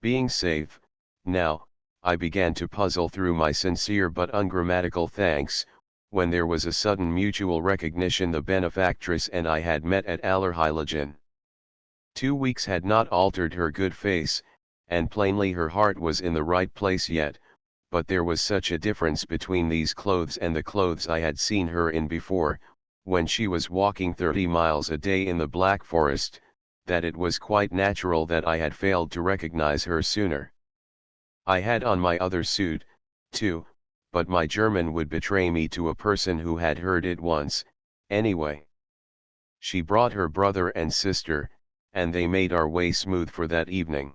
Being safe, now, I began to puzzle through my sincere but ungrammatical thanks, when there was a sudden mutual recognition. The benefactress and I had met at Allerheiligen. 2 weeks had not altered her good face, and plainly her heart was in the right place yet, but there was such a difference between these clothes and the clothes I had seen her in before, when she was walking 30 miles a day in the Black Forest, that it was quite natural that I had failed to recognize her sooner. I had on my other suit, too, but my German would betray me to a person who had heard it once, anyway. She brought her brother and sister, and they made our way smooth for that evening.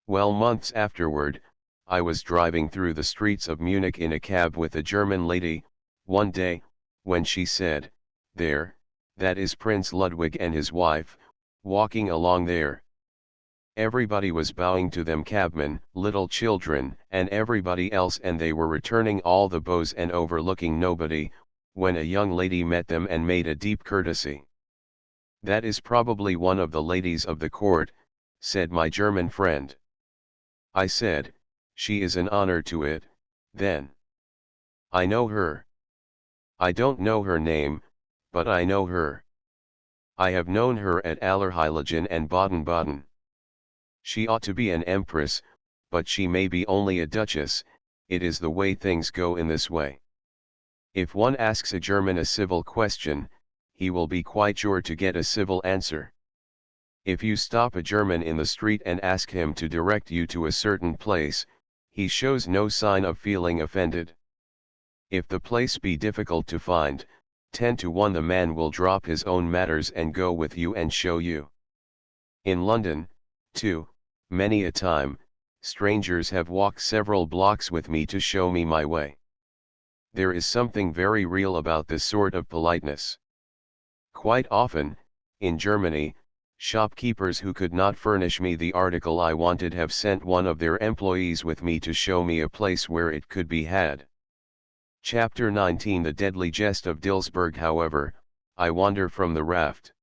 Well, months afterward, I was driving through the streets of Munich in a cab with a German lady, one day, when she said, "There, that is Prince Ludwig and his wife, walking along there." Everybody was bowing to them, cabmen, little children, and everybody else, and they were returning all the bows and overlooking nobody, when a young lady met them and made a deep courtesy. "That is probably one of the ladies of the court," said my German friend. I said, "She is an honor to it, then. I know her. I don't know her name, but I know her. I have known her at Allerheiligen and Baden-Baden. She ought to be an empress, but she may be only a duchess. It is the way things go in this way. If one asks a German a civil question, he will be quite sure to get a civil answer. If you stop a German in the street and ask him to direct you to a certain place, he shows no sign of feeling offended. If the place be difficult to find, 10 to 1 the man will drop his own matters and go with you and show you. In London, too, many a time, strangers have walked several blocks with me to show me my way. There is something very real about this sort of politeness. Quite often, in Germany, shopkeepers who could not furnish me the article I wanted have sent one of their employees with me to show me a place where it could be had. Chapter 19. The deadly jest of Dilsberg. However, I wander from the raft.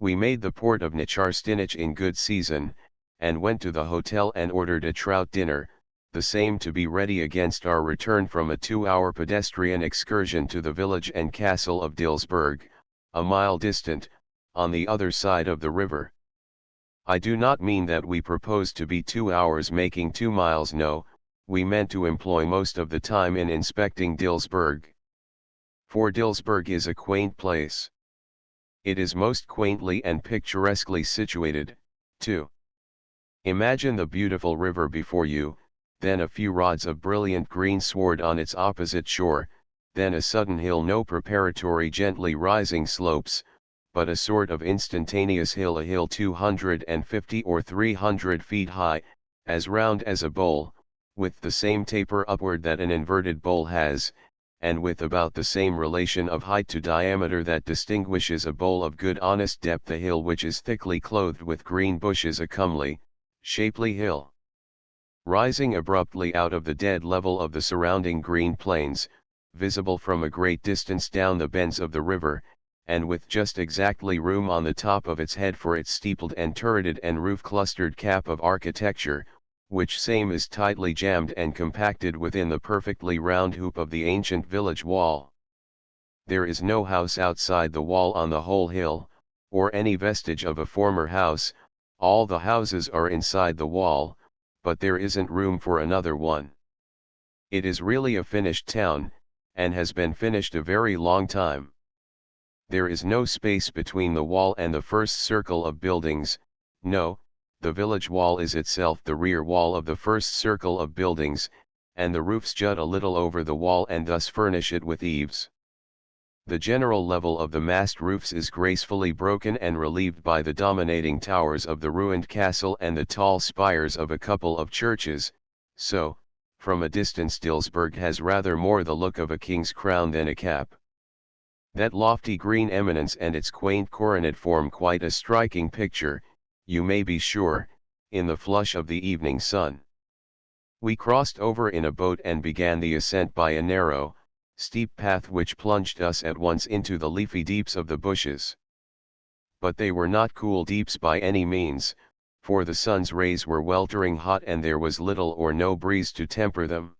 We made the port of Nicharstinic in good season, and went to the hotel and ordered a trout dinner, the same to be ready against our return from a 2-hour pedestrian excursion to the village and castle of Dilsberg, a mile distant, on the other side of the river. I do not mean that we proposed to be 2 hours making 2 miles, no, we meant to employ most of the time in inspecting Dilsberg. For Dilsberg is a quaint place. It is most quaintly and picturesquely situated, too. Imagine the beautiful river before you, then a few rods of brilliant green sward on its opposite shore, then a sudden hill, no preparatory gently rising slopes, but a sort of instantaneous hill, a hill 250 or 300 feet high, as round as a bowl, with the same taper upward that an inverted bowl has, and with about the same relation of height to diameter that distinguishes a bowl of good honest depth, a hill which is thickly clothed with green bushes, a comely, shapely hill. Rising abruptly out of the dead level of the surrounding green plains, visible from a great distance down the bends of the river, and with just exactly room on the top of its head for its steepled and turreted and roof-clustered cap of architecture, which same is tightly jammed and compacted within the perfectly round hoop of the ancient village wall. There is no house outside the wall on the whole hill, or any vestige of a former house, all the houses are inside the wall, but there isn't room for another one. It is really a finished town, and has been finished a very long time. There is no space between the wall and the first circle of buildings, no, the village wall is itself the rear wall of the first circle of buildings, and the roofs jut a little over the wall and thus furnish it with eaves. The general level of the massed roofs is gracefully broken and relieved by the dominating towers of the ruined castle and the tall spires of a couple of churches, so, from a distance Dilsberg has rather more the look of a king's crown than a cap. That lofty green eminence and its quaint coronet form quite a striking picture, you may be sure, in the flush of the evening sun. We crossed over in a boat and began the ascent by a narrow, steep path which plunged us at once into the leafy deeps of the bushes. But they were not cool deeps by any means, for the sun's rays were weltering hot and there was little or no breeze to temper them.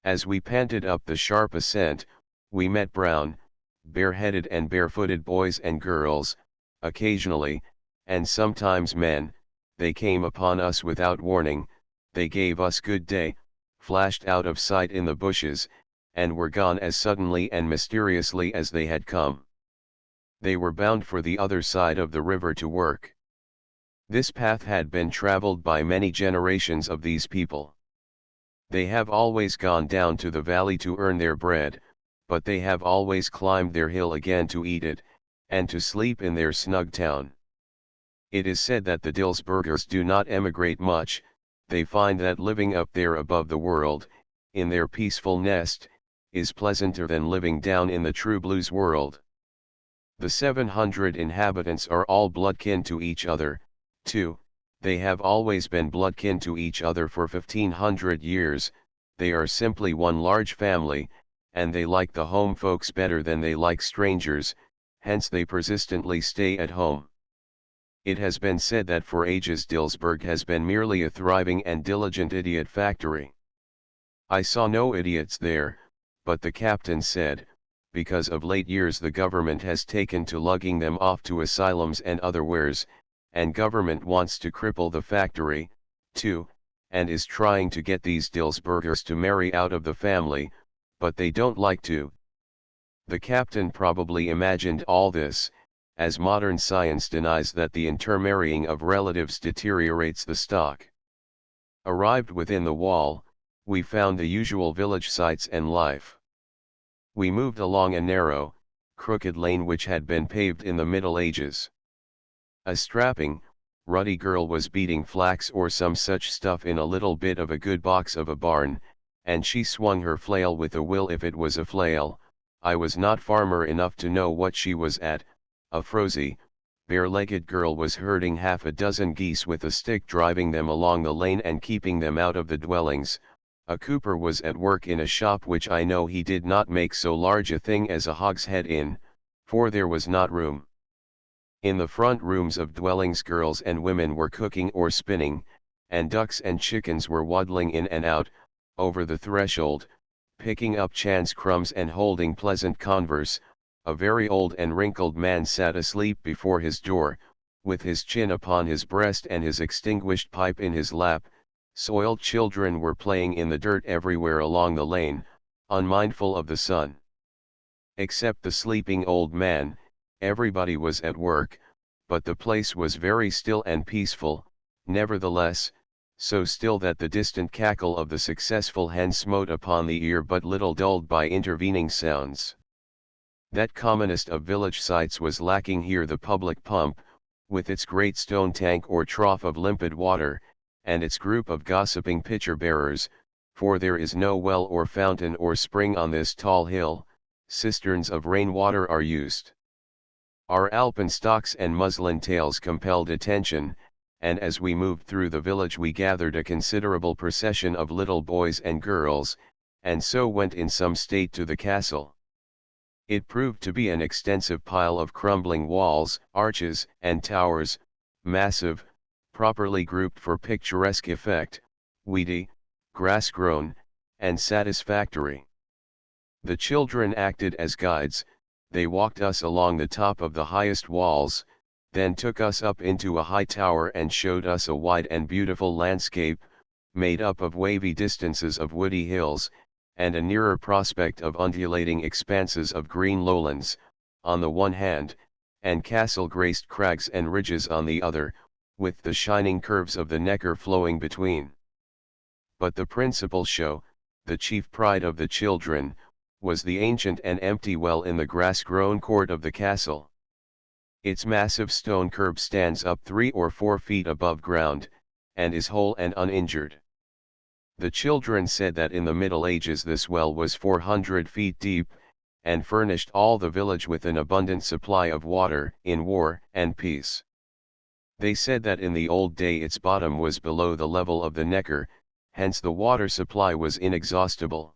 As we panted up the sharp ascent, we met brown, bareheaded and barefooted boys and girls, occasionally, and sometimes men. They came upon us without warning, they gave us good day, flashed out of sight in the bushes, and were gone as suddenly and mysteriously as they had come. They were bound for the other side of the river to work. This path had been traveled by many generations of these people. They have always gone down to the valley to earn their bread, but they have always climbed their hill again to eat it, and to sleep in their snug town. It is said that the Dilsbergers do not emigrate much, they find that living up there above the world, in their peaceful nest, is pleasanter than living down in the true blues world. The 700 inhabitants are all bloodkin to each other, too, they have always been bloodkin to each other for 1500 years, they are simply one large family, and they like the home folks better than they like strangers, hence they persistently stay at home. It has been said that for ages Dilsberg has been merely a thriving and diligent idiot factory. I saw no idiots there, but the captain said, because of late years the government has taken to lugging them off to asylums and otherwheres, and government wants to cripple the factory, too, and is trying to get these Dilsbergers to marry out of the family, but they don't like to. The captain probably imagined all this, as modern science denies that the intermarrying of relatives deteriorates the stock. Arrived within the wall, we found the usual village sights and life. We moved along a narrow, crooked lane which had been paved in the Middle Ages. A strapping, ruddy girl was beating flax or some such stuff in a little bit of a good box of a barn, and she swung her flail with a will if it was a flail. I was not farmer enough to know what she was at. A frowsy, bare-legged girl was herding half a dozen geese with a stick, driving them along the lane and keeping them out of the dwellings. A cooper was at work in a shop which I know he did not make so large a thing as a hogshead in, for there was not room. In the front rooms of dwellings girls and women were cooking or spinning, and ducks and chickens were waddling in and out, over the threshold, picking up chance crumbs and holding pleasant converse. A very old and wrinkled man sat asleep before his door, with his chin upon his breast and his extinguished pipe in his lap. Soiled children were playing in the dirt everywhere along the lane, unmindful of the sun. Except the sleeping old man, everybody was at work, but the place was very still and peaceful, nevertheless, so still that the distant cackle of the successful hen smote upon the ear but little dulled by intervening sounds. That commonest of village sights was lacking here, the public pump, with its great stone tank or trough of limpid water, and its group of gossiping pitcher-bearers, for there is no well or fountain or spring on this tall hill. Cisterns of rain-water are used. Our alpenstocks and muslin tails compelled attention, and as we moved through the village we gathered a considerable procession of little boys and girls, and so went in some state to the castle. It proved to be an extensive pile of crumbling walls, arches, and towers, massive, properly grouped for picturesque effect, weedy, grass-grown, and satisfactory. The children acted as guides. They walked us along the top of the highest walls, then took us up into a high tower and showed us a wide and beautiful landscape, made up of wavy distances of woody hills, and a nearer prospect of undulating expanses of green lowlands, on the one hand, and castle-graced crags and ridges on the other, with the shining curves of the Neckar flowing between. But the principal show, the chief pride of the children, was the ancient and empty well in the grass-grown court of the castle. Its massive stone curb stands up 3 or 4 feet above ground, and is whole and uninjured. The children said that in the Middle Ages this well was 400 feet deep, and furnished all the village with an abundant supply of water in war and peace. They said that in the old day its bottom was below the level of the Neckar, hence the water supply was inexhaustible.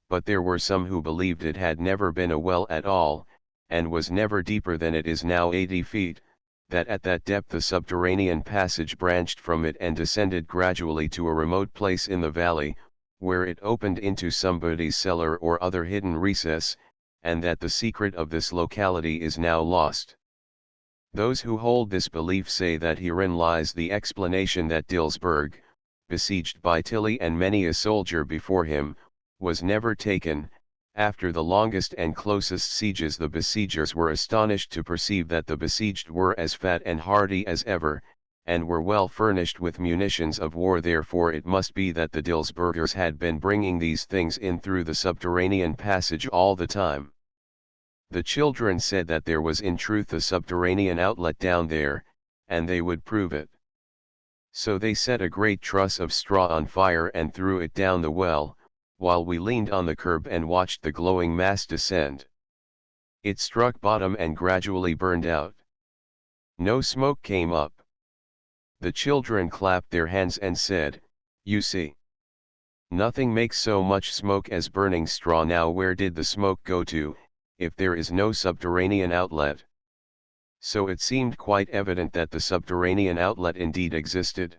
But there were some who believed it had never been a well at all, and was never deeper than it is now 80 feet, that at that depth a subterranean passage branched from it and descended gradually to a remote place in the valley, where it opened into somebody's cellar or other hidden recess, and that the secret of this locality is now lost. Those who hold this belief say that herein lies the explanation that Dilsberg, besieged by Tilly and many a soldier before him, was never taken. After the longest and closest sieges the besiegers were astonished to perceive that the besieged were as fat and hardy as ever, and were well furnished with munitions of war. Therefore it must be that the Dilsbergers had been bringing these things in through the subterranean passage all the time. The children said that there was in truth a subterranean outlet down there, and they would prove it. So they set a great truss of straw on fire and threw it down the well, while we leaned on the curb and watched the glowing mass descend. It struck bottom and gradually burned out. No smoke came up. The children clapped their hands and said, "You see. Nothing makes so much smoke as burning straw. Now where did the smoke go to, if there is no subterranean outlet?" So it seemed quite evident that the subterranean outlet indeed existed.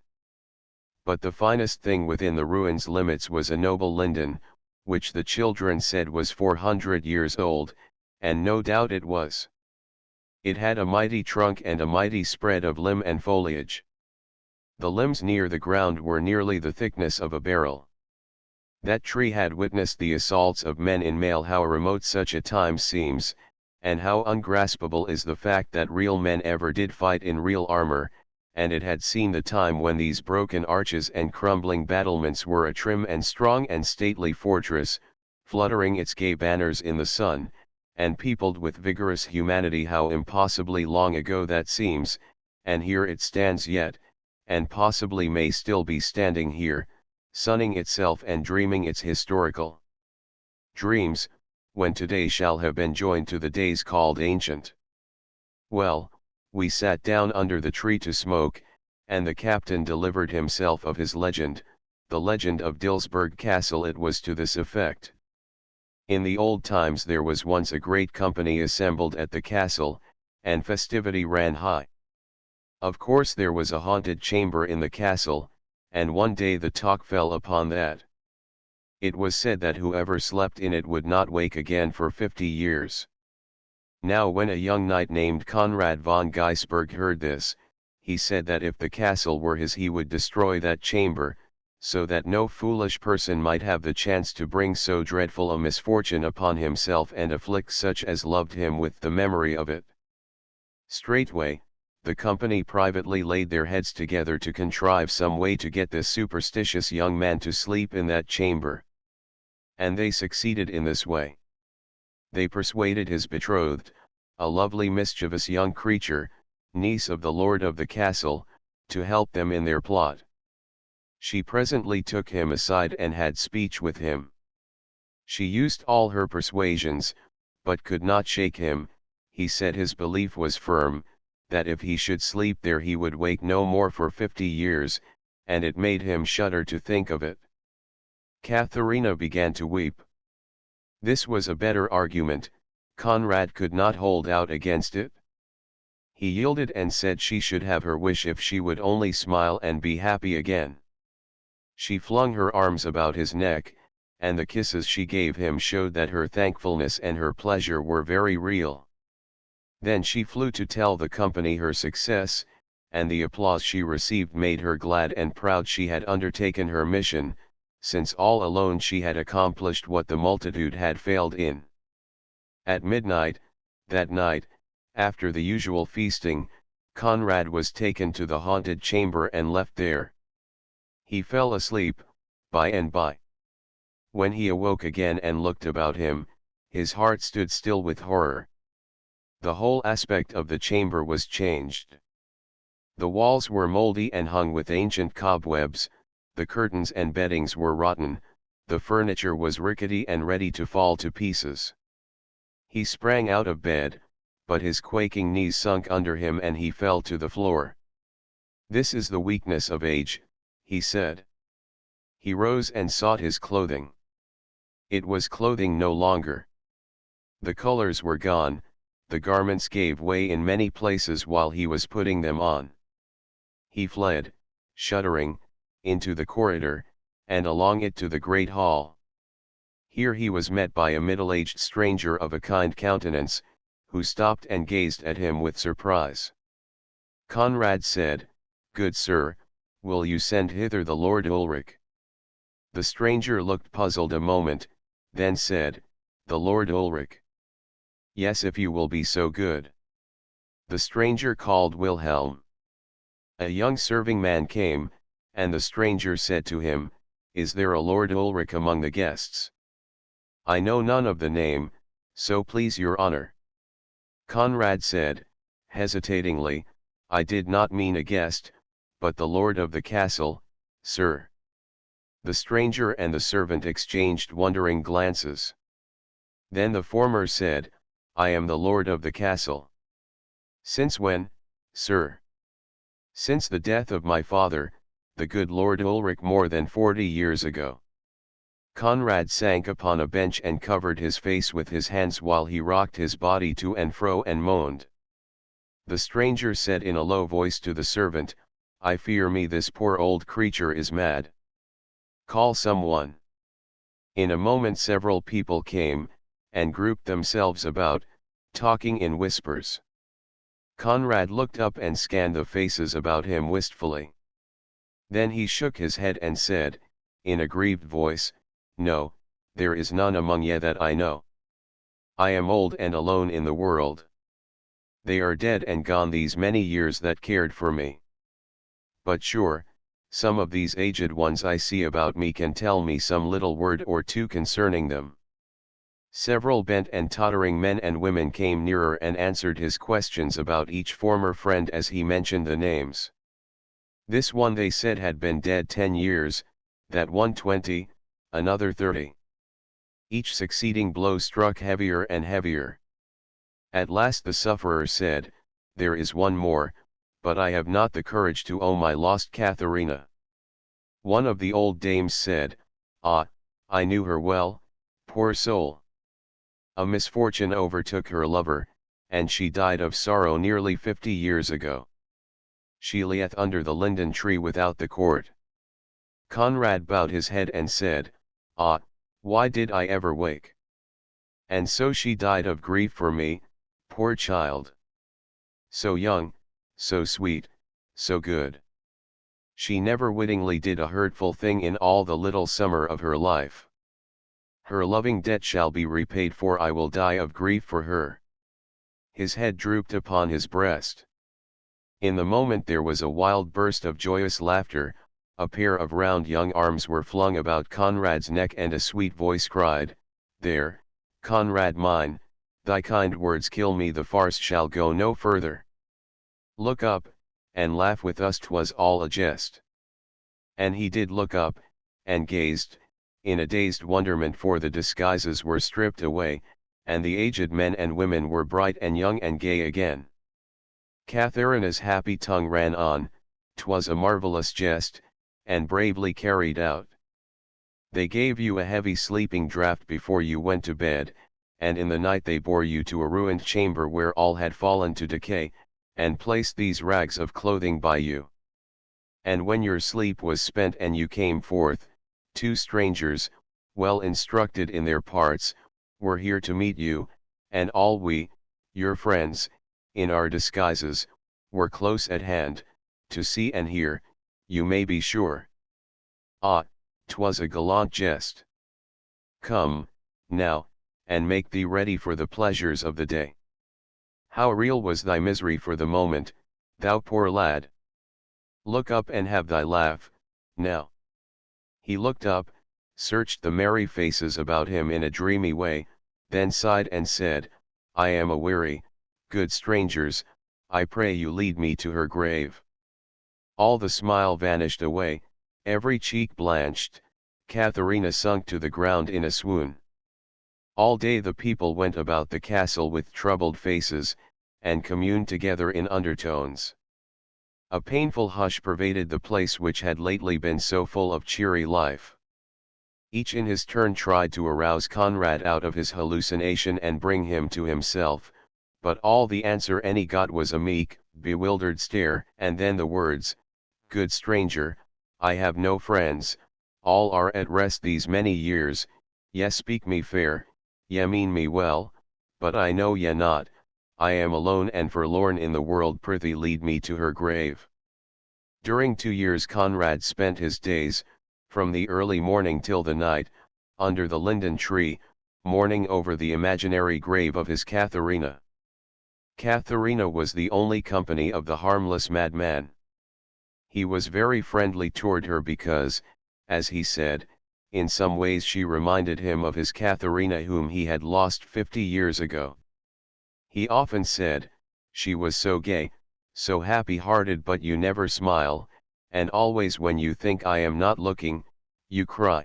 But the finest thing within the ruins' limits was a noble linden, which the children said was 400 years old, and no doubt it was. It had a mighty trunk and a mighty spread of limb and foliage. The limbs near the ground were nearly the thickness of a barrel. That tree had witnessed the assaults of men in mail. How remote such a time seems, and how ungraspable is the fact that real men ever did fight in real armor, and it had seen the time when these broken arches and crumbling battlements were a trim and strong and stately fortress, fluttering its gay banners in the sun, and peopled with vigorous humanity. How impossibly long ago that seems, and here it stands yet, and possibly may still be standing here, sunning itself and dreaming its historical dreams, when today shall have been joined to the days called ancient. Well, we sat down under the tree to smoke, and the captain delivered himself of his legend, the legend of Dilsberg Castle. It was to this effect. In the old times there was once a great company assembled at the castle, and festivity ran high. Of course there was a haunted chamber in the castle, and one day the talk fell upon that. It was said that whoever slept in it would not wake again for 50 years. Now when a young knight named Conrad von Geisberg heard this, he said that if the castle were his he would destroy that chamber, so that no foolish person might have the chance to bring so dreadful a misfortune upon himself and afflict such as loved him with the memory of it. Straightway, the company privately laid their heads together to contrive some way to get this superstitious young man to sleep in that chamber. And they succeeded in this way. They persuaded his betrothed, a lovely mischievous young creature, niece of the lord of the castle, to help them in their plot. She presently took him aside and had speech with him. She used all her persuasions, but could not shake him. He said his belief was firm, that if he should sleep there he would wake no more for 50 years, and it made him shudder to think of it. Katharina began to weep. This was a better argument, Conrad could not hold out against it. He yielded and said she should have her wish if she would only smile and be happy again. She flung her arms about his neck, and the kisses she gave him showed that her thankfulness and her pleasure were very real. Then she flew to tell the company her success, and the applause she received made her glad and proud she had undertaken her mission, since all alone she had accomplished what the multitude had failed in. At midnight, that night, after the usual feasting, Conrad was taken to the haunted chamber and left there. He fell asleep, by and by. When he awoke again and looked about him, his heart stood still with horror. The whole aspect of the chamber was changed. The walls were mouldy and hung with ancient cobwebs, the curtains and beddings were rotten, the furniture was rickety and ready to fall to pieces. He sprang out of bed, but his quaking knees sunk under him and he fell to the floor. "This is the weakness of age," he said. He rose and sought his clothing. It was clothing no longer. The colors were gone, the garments gave way in many places while he was putting them on. He fled, shuddering, into the corridor, and along it to the great hall. Here he was met by a middle-aged stranger of a kind countenance, who stopped and gazed at him with surprise. Conrad said, "Good sir, will you send hither the Lord Ulrich?" The stranger looked puzzled a moment, then said, "The Lord Ulrich? Yes, if you will be so good." The stranger called Wilhelm. A young serving man came, and the stranger said to him, "Is there a Lord Ulrich among the guests?" "I know none of the name, so please your honor." Conrad said, hesitatingly, "I did not mean a guest, but the lord of the castle, sir." The stranger and the servant exchanged wondering glances. Then the former said, "I am the lord of the castle." "Since when, sir?" "Since the death of my father, the good Lord Ulrich, more than 40 years ago." Conrad sank upon a bench and covered his face with his hands while he rocked his body to and fro and moaned. The stranger said in a low voice to the servant, "I fear me this poor old creature is mad. Call someone." In a moment several people came, and grouped themselves about, talking in whispers. Conrad looked up and scanned the faces about him wistfully. Then he shook his head and said, in a grieved voice, "No, there is none among ye that I know. I am old and alone in the world. They are dead and gone these many years that cared for me. But sure, some of these aged ones I see about me can tell me some little word or two concerning them." Several bent and tottering men and women came nearer and answered his questions about each former friend as he mentioned the names. This one they said had been dead 10 years, that one 20, another 30. Each succeeding blow struck heavier and heavier. At last the sufferer said, "There is one more, but I have not the courage to owe my lost Katharina." One of the old dames said, "Ah, I knew her well, poor soul. A misfortune overtook her lover, and she died of sorrow nearly 50 years ago. She lieth under the linden tree without the court. Conrad bowed his head and said, Ah, why did I ever wake? And so she died of grief for me, poor child. So young, so sweet, so good. She never wittingly did a hurtful thing in all the little summer of her life. Her loving debt shall be repaid, for I will die of grief for her. His head drooped upon his breast. In the moment there was a wild burst of joyous laughter, a pair of round young arms were flung about Conrad's neck, and a sweet voice cried, There, Conrad mine, thy kind words kill me, the farce shall go no further. Look up, and laugh with us, 'twas all a jest. And he did look up, and gazed, in a dazed wonderment, for the disguises were stripped away, and the aged men and women were bright and young and gay again. Katharina's happy tongue ran on, 'twas a marvellous jest, and bravely carried out. They gave you a heavy sleeping draught before you went to bed, and in the night they bore you to a ruined chamber where all had fallen to decay, and placed these rags of clothing by you. And when your sleep was spent and you came forth, two strangers, well instructed in their parts, were here to meet you, and all we, your friends, in our disguises, were close at hand, to see and hear, you may be sure. Ah, 'twas a gallant jest. Come, now, and make thee ready for the pleasures of the day. How real was thy misery for the moment, thou poor lad! Look up and have thy laugh, now. He looked up, searched the merry faces about him in a dreamy way, then sighed and said, I am aweary, good strangers, I pray you lead me to her grave. All the smile vanished away, every cheek blanched, Katharina sunk to the ground in a swoon. All day the people went about the castle with troubled faces, and communed together in undertones. A painful hush pervaded the place which had lately been so full of cheery life. Each in his turn tried to arouse Conrad out of his hallucination and bring him to himself, but all the answer any got was a meek, bewildered stare, and then the words, Good stranger, I have no friends, all are at rest these many years, ye speak me fair, ye mean me well, but I know ye not, I am alone and forlorn in the world, prithee lead me to her grave. During 2 years Conrad spent his days, from the early morning till the night, under the linden tree, mourning over the imaginary grave of his Katharina. Katharina was the only company of the harmless madman. He was very friendly toward her because, as he said, in some ways she reminded him of his Katharina whom he had lost 50 years ago. He often said, she was so gay, so happy-hearted, but you never smile, and always when you think I am not looking, you cry.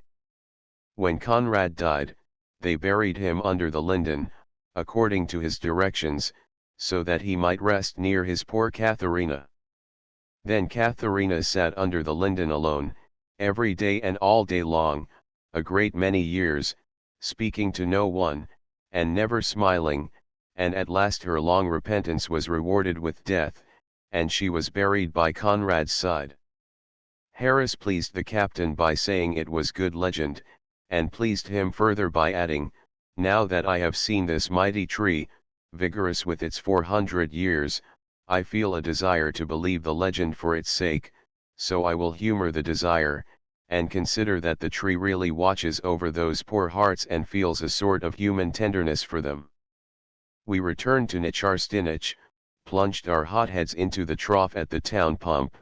When Conrad died, they buried him under the linden, according to his directions, so that he might rest near his poor Katharina. Then Katharina sat under the linden alone, every day and all day long, a great many years, speaking to no one, and never smiling, and at last her long repentance was rewarded with death, and she was buried by Conrad's side. Harris pleased the captain by saying it was good legend, and pleased him further by adding, Now that I have seen this mighty tree, vigorous with its 400 years, I feel a desire to believe the legend for its sake, so I will humor the desire, and consider that the tree really watches over those poor hearts and feels a sort of human tenderness for them. We returned to Nicharstinic, plunged our hotheads into the trough at the town pump,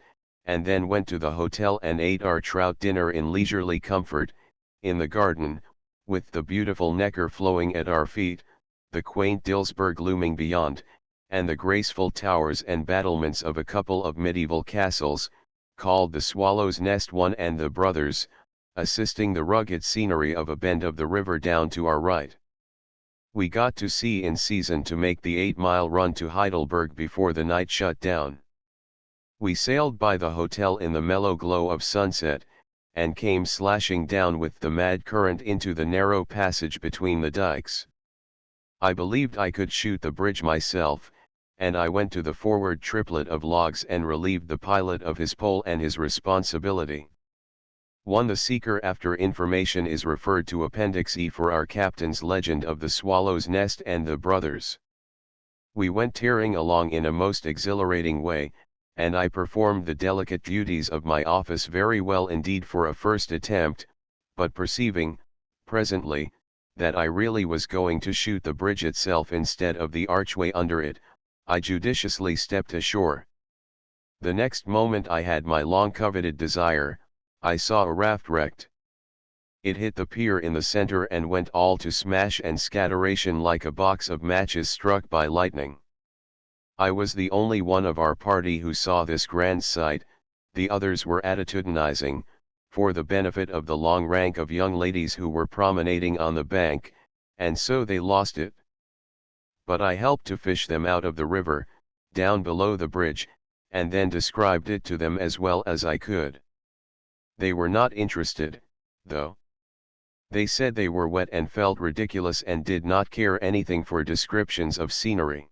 and then went to the hotel and ate our trout dinner in leisurely comfort, in the garden, with the beautiful Neckar flowing at our feet, the quaint Dilsberg looming beyond, and the graceful towers and battlements of a couple of medieval castles, called the Swallow's Nest One and the Brothers, assisting the rugged scenery of a bend of the river down to our right. We got to sea in season to make the 8-mile run to Heidelberg before the night shut down. We sailed by the hotel in the mellow glow of sunset, and came slashing down with the mad current into the narrow passage between the dikes. I believed I could shoot the bridge myself, and I went to the forward triplet of logs and relieved the pilot of his pole and his responsibility. 1. The seeker after information is referred to Appendix E for our captain's legend of the Swallow's Nest and the Brothers. We went tearing along in a most exhilarating way, and I performed the delicate duties of my office very well indeed for a first attempt, but perceiving, presently, that I really was going to shoot the bridge itself instead of the archway under it, I judiciously stepped ashore. The next moment I had my long-coveted desire. I saw a raft wrecked. It hit the pier in the center and went all to smash and scatteration like a box of matches struck by lightning. I was the only one of our party who saw this grand sight. The others were attitudinizing, for the benefit of the long rank of young ladies who were promenading on the bank, and so they lost it. But I helped to fish them out of the river, down below the bridge, and then described it to them as well as I could. They were not interested, though. They said they were wet and felt ridiculous and did not care anything for descriptions of scenery.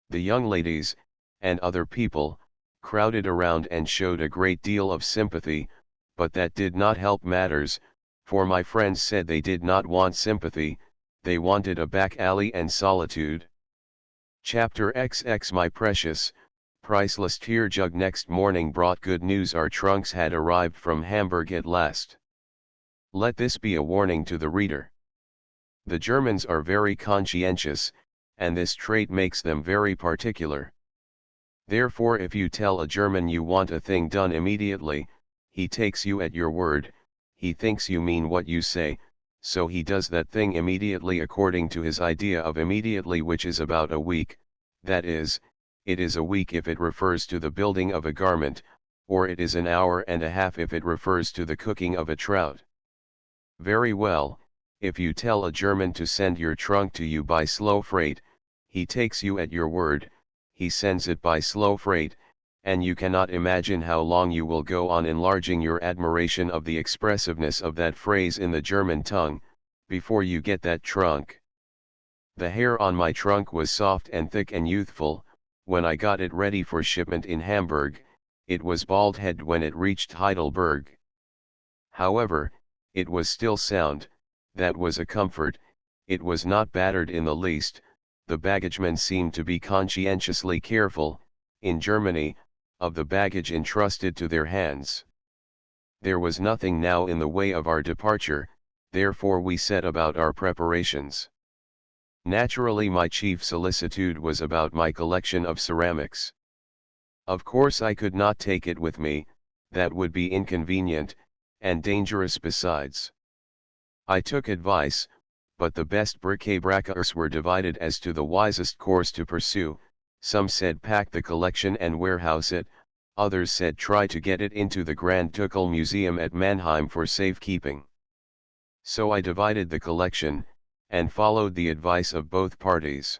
The young ladies, and other people, crowded around and showed a great deal of sympathy, but that did not help matters, for my friends said they did not want sympathy, they wanted a back alley and solitude. Chapter XX. My precious, priceless tear jug. Next morning brought good news. Our trunks had arrived from Hamburg at last. Let this be a warning to the reader. The Germans are very conscientious, and this trait makes them very particular. Therefore, if you tell a German you want a thing done immediately, he takes you at your word, he thinks you mean what you say, so he does that thing immediately according to his idea of immediately, which is about a week, that is, it is a week if it refers to the building of a garment, or it is an hour and a half if it refers to the cooking of a trout. Very well, if you tell a German to send your trunk to you by slow freight, he takes you at your word, he sends it by slow freight, and you cannot imagine how long you will go on enlarging your admiration of the expressiveness of that phrase in the German tongue, before you get that trunk. The hair on my trunk was soft and thick and youthful. When I got it ready for shipment in Hamburg, it was bald-headed when it reached Heidelberg. However, it was still sound, that was a comfort, it was not battered in the least. The baggagemen seemed to be conscientiously careful, in Germany, of the baggage entrusted to their hands. There was nothing now in the way of our departure, therefore we set about our preparations. Naturally, my chief solicitude was about my collection of ceramics. Of course I could not take it with me, that would be inconvenient, and dangerous besides. I took advice, but the best bric-a-bracers were divided as to the wisest course to pursue. Some said pack the collection and warehouse it, others said try to get it into the Grand Ducal Museum at Mannheim for safekeeping. So I divided the collection, and followed the advice of both parties.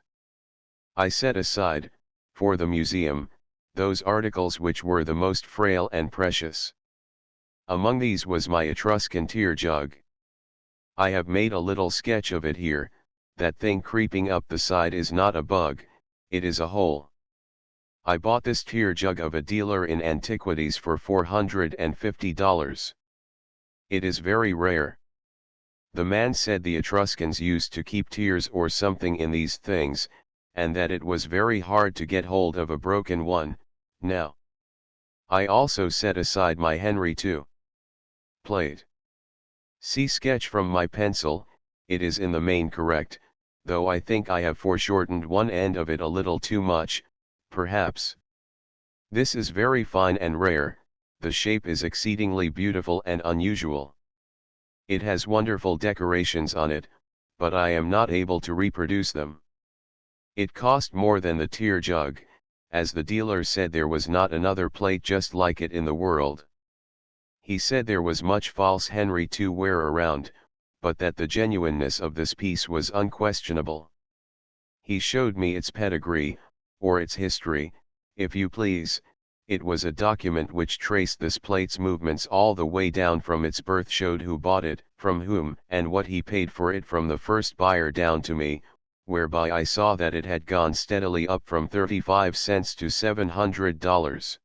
I set aside, for the museum, those articles which were the most frail and precious. Among these was my Etruscan tear jug. I have made a little sketch of it here. That thing creeping up the side is not a bug, it is a hole. I bought this tear jug of a dealer in antiquities for $450. It is very rare. The man said the Etruscans used to keep tears or something in these things, and that it was very hard to get hold of a broken one. Now, I also set aside my Henry II plate. See sketch from my pencil. It is in the main correct, though I think I have foreshortened one end of it a little too much, perhaps. This is very fine and rare, the shape is exceedingly beautiful and unusual. It has wonderful decorations on it, but I am not able to reproduce them. It cost more than the tear jug, as the dealer said there was not another plate just like it in the world. He said there was much false Henry II ware around, but that the genuineness of this piece was unquestionable. He showed me its pedigree, or its history, if you please. It was a document which traced this plate's movements all the way down from its birth, showed who bought it, from whom, and what he paid for it from the first buyer down to me, whereby I saw that it had gone steadily up from 35 cents to $700.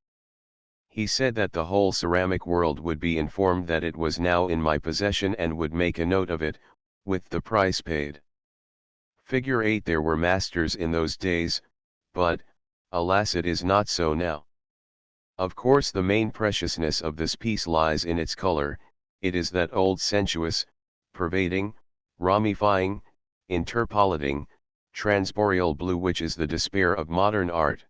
He said that the whole ceramic world would be informed that it was now in my possession and would make a note of it, with the price paid. Figure 8. There were masters in those days, but, alas, it is not so now. Of course the main preciousness of this piece lies in its color. It is that old sensuous, pervading, ramifying, interpolating, transboreal blue which is the despair of modern art.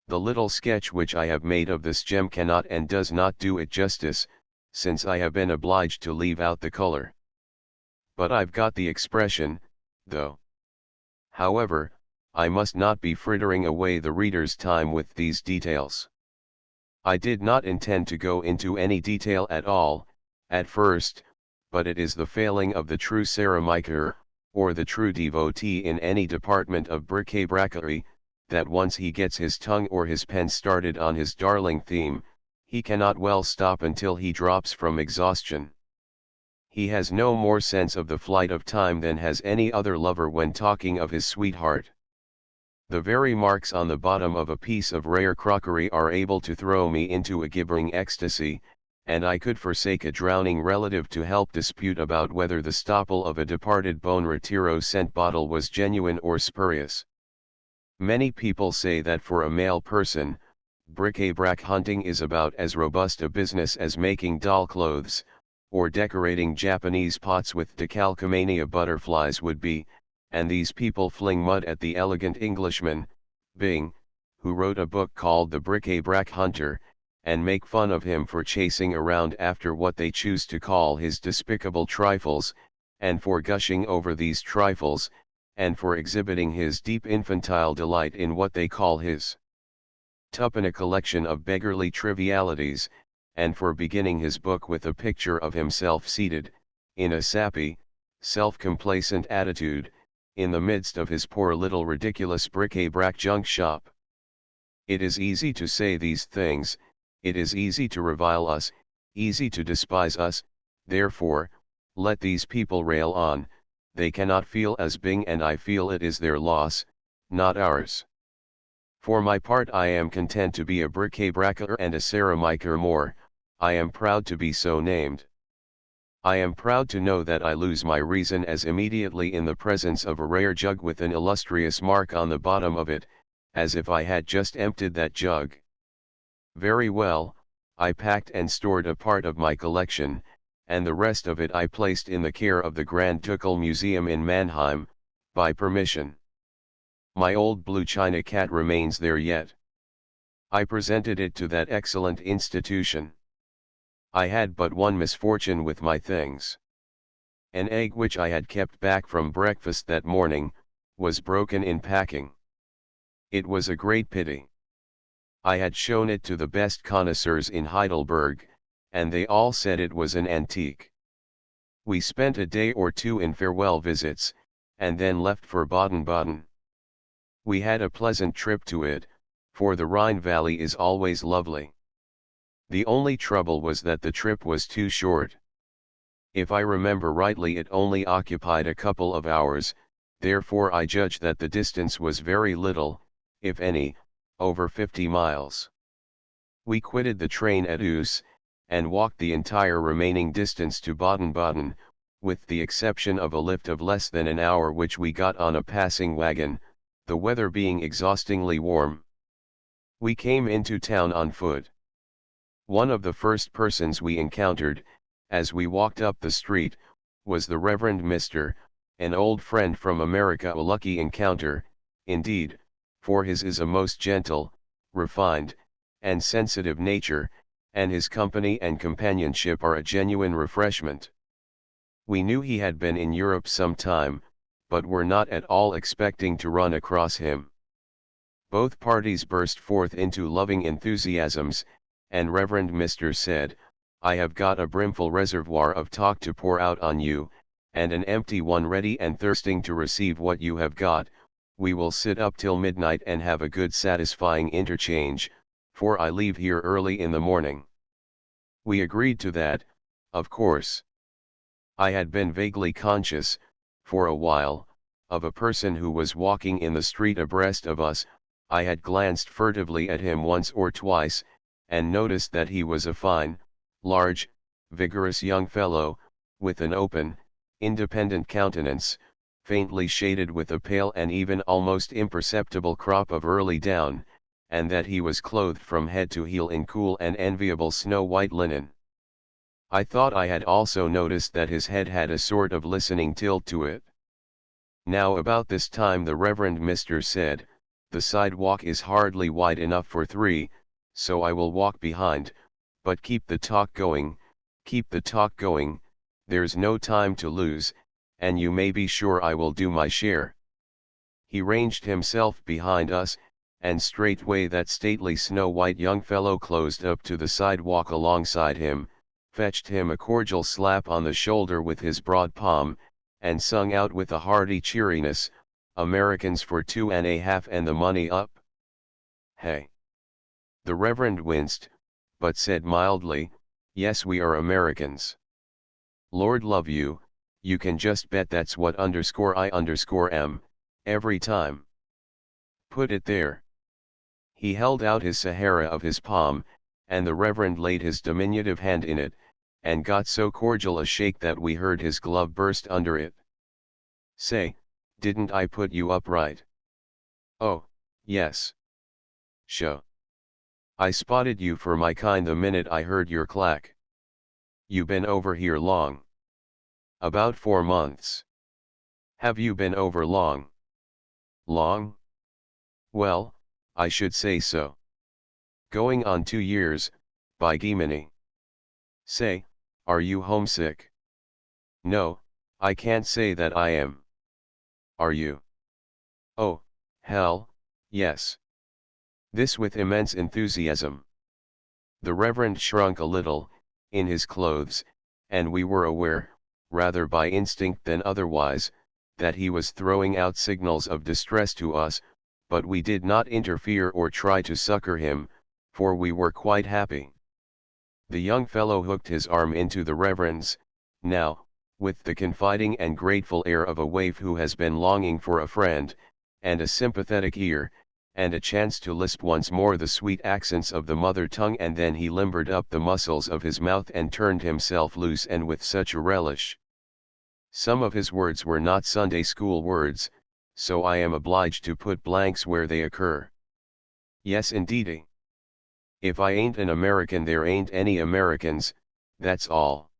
The little sketch which I have made of this gem cannot and does not do it justice, since I have been obliged to leave out the color. But I've got the expression, though. However, I must not be frittering away the reader's time with these details. I did not intend to go into any detail at all, at first, but it is the failing of the true ceramiker, or the true devotee in any department of bric-a-bracery, that once he gets his tongue or his pen started on his darling theme, he cannot well stop until he drops from exhaustion. He has no more sense of the flight of time than has any other lover when talking of his sweetheart. The very marks on the bottom of a piece of rare crockery are able to throw me into a gibbering ecstasy, and I could forsake a drowning relative to help dispute about whether the stopple of a departed Bon Retiro scent bottle was genuine or spurious. Many people say that for a male person, bric-a-brac hunting is about as robust a business as making doll clothes, or decorating Japanese pots with decalcomania butterflies would be, and these people fling mud at the elegant Englishman, Byng, who wrote a book called The Bric-a-Brac Hunter, and make fun of him for chasing around after what they choose to call his despicable trifles, and for gushing over these trifles, and for exhibiting his deep infantile delight in what they call his tuppence collection of beggarly trivialities, and for beginning his book with a picture of himself seated, in a sappy, self-complacent attitude, in the midst of his poor little ridiculous bric-a-brac junk shop. It is easy to say these things, it is easy to revile us, easy to despise us, therefore, let these people rail on, they cannot feel as Byng and I feel. It is their loss, not ours. For my part I am content to be a bric-a-bracer and a ceramiker more, I am proud to be so named. I am proud to know that I lose my reason as immediately in the presence of a rare jug with an illustrious mark on the bottom of it, as if I had just emptied that jug. Very well, I packed and stored a part of my collection, and the rest of it I placed in the care of the Grand Ducal Museum in Mannheim, by permission. My old blue china cat remains there yet. I presented it to that excellent institution. I had but one misfortune with my things. An egg which I had kept back from breakfast that morning, was broken in packing. It was a great pity. I had shown it to the best connoisseurs in Heidelberg, and they all said it was an antique. We spent a day or two in farewell visits, and then left for Baden-Baden. We had a pleasant trip to it, for the Rhine Valley is always lovely. The only trouble was that the trip was too short. If I remember rightly, it only occupied a couple of hours, therefore I judge that the distance was very little, if any, over 50 miles. We quitted the train at Oos, and walked the entire remaining distance to Baden-Baden, with the exception of a lift of less than an hour which we got on a passing wagon, the weather being exhaustingly warm. We came into town on foot. One of the first persons we encountered, as we walked up the street, was the Reverend Mr., an old friend from America. A lucky encounter, indeed, for his is a most gentle, refined, and sensitive nature, and his company and companionship are a genuine refreshment. We knew he had been in Europe some time, but were not at all expecting to run across him. Both parties burst forth into loving enthusiasms, and Reverend Mr. said, "I have got a brimful reservoir of talk to pour out on you, and an empty one ready and thirsting to receive what you have got. We will sit up till midnight and have a good satisfying interchange, for I leave here early in the morning." We agreed to that, of course. I had been vaguely conscious, for a while, of a person who was walking in the street abreast of us. I had glanced furtively at him once or twice, and noticed that he was a fine, large, vigorous young fellow, with an open, independent countenance, faintly shaded with a pale and even almost imperceptible crop of early down, and that he was clothed from head to heel in cool and enviable snow-white linen. I thought I had also noticed that his head had a sort of listening tilt to it. Now about this time the Reverend Mr. said, "The sidewalk is hardly wide enough for three, so I will walk behind, but keep the talk going, there's no time to lose, and you may be sure I will do my share." He ranged himself behind us, and straightway that stately snow-white young fellow closed up to the sidewalk alongside him, fetched him a cordial slap on the shoulder with his broad palm, and sung out with a hearty cheeriness, "Americans for 2.5 and the money up." Hey! The Reverend winced, but said mildly, "Yes, we are Americans. Lord love you, you can just bet that's what _I_am, every time. Put it there." He held out his Sahara of his palm, and the Reverend laid his diminutive hand in it, and got so cordial a shake that we heard his glove burst under it. "Say, didn't I put you up right?" "Oh, yes. Sho. I spotted you for my kind the minute I heard your clack. You been over here long?" "About 4 months. Have you been over long?" "Long? Well, I should say so. Going on 2 years, by Gemini. Say, are you homesick?" "No, I can't say that I am." "Are you?" "Oh, hell, yes." This with immense enthusiasm. The Reverend shrunk a little, in his clothes, and we were aware, rather by instinct than otherwise, that he was throwing out signals of distress to us, but we did not interfere or try to succor him, for we were quite happy. The young fellow hooked his arm into the Reverend's, now, with the confiding and grateful air of a waif who has been longing for a friend, and a sympathetic ear, and a chance to lisp once more the sweet accents of the mother tongue, and then he limbered up the muscles of his mouth and turned himself loose, and with such a relish. Some of his words were not Sunday school words, so I am obliged to put blanks where they occur. Yes indeedy. If I ain't an American there ain't any Americans, that's all.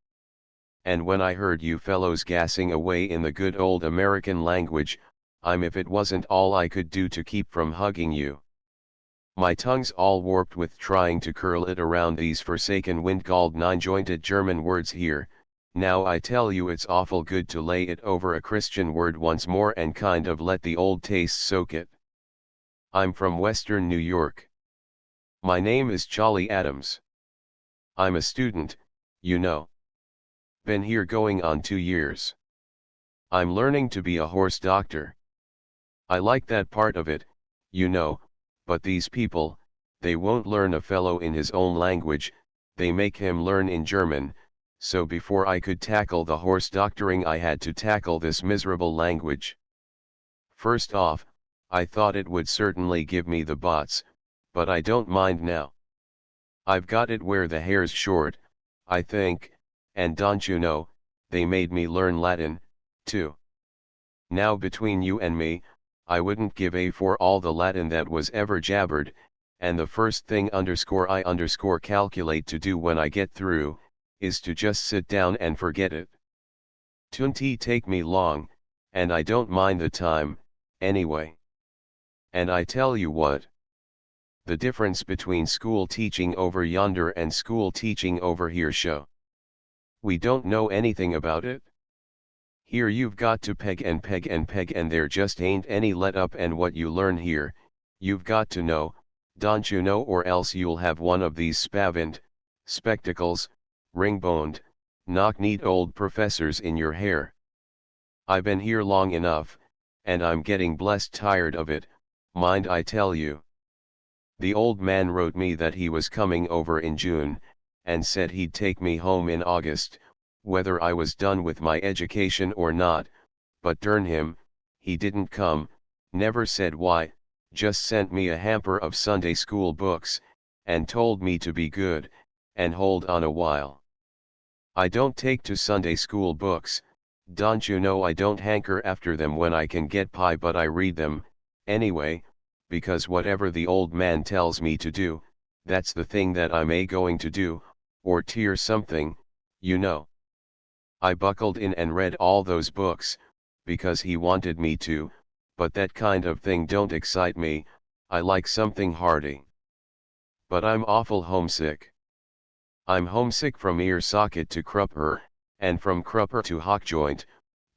And when I heard you fellows gassing away in the good old American language, I'm if it wasn't all I could do to keep from hugging you. My tongue's all warped with trying to curl it around these forsaken wind-galled nine-jointed German words here. Now I tell you it's awful good to lay it over a Christian word once more and kind of let the old taste soak it. I'm from Western New York. My name is Charlie Adams. I'm a student, you know. Been here going on 2 years. I'm learning to be a horse doctor. I like that part of it, you know, but these people, they won't learn a fellow in his own language, they make him learn in German, so before I could tackle the horse doctoring I had to tackle this miserable language. First off, I thought it would certainly give me the bots, but I don't mind now. I've got it where the hair's short, I think, and don't you know, they made me learn Latin, too. Now between you and me, I wouldn't give a for all the Latin that was ever jabbered, and the first thing I calculate to do when I get through, is to just sit down and forget it. 'Twon't take me long, and I don't mind the time, anyway. And I tell you what. The difference between school teaching over yonder and school teaching over here show. We don't know anything about it. Here you've got to peg and there just ain't any let up, and what you learn here, you've got to know, don't you know, or else you'll have one of these spavined, spectacles, ring-boned, knock-kneed old professors in your hair. I've been here long enough, and I'm getting blessed tired of it, mind I tell you. The old man wrote me that he was coming over in June, and said he'd take me home in August, whether I was done with my education or not, but darn him, he didn't come, never said why, just sent me a hamper of Sunday school books, and told me to be good, and hold on a while. I don't take to Sunday school books, don't you know? I don't hanker after them when I can get pie, but I read them, anyway, because whatever the old man tells me to do, that's the thing that I'm going to do, or tear something, you know. I buckled in and read all those books, because he wanted me to, but that kind of thing don't excite me, I like something hearty. But I'm awful homesick. I'm homesick from ear socket to crupper, and from crupper to hock joint,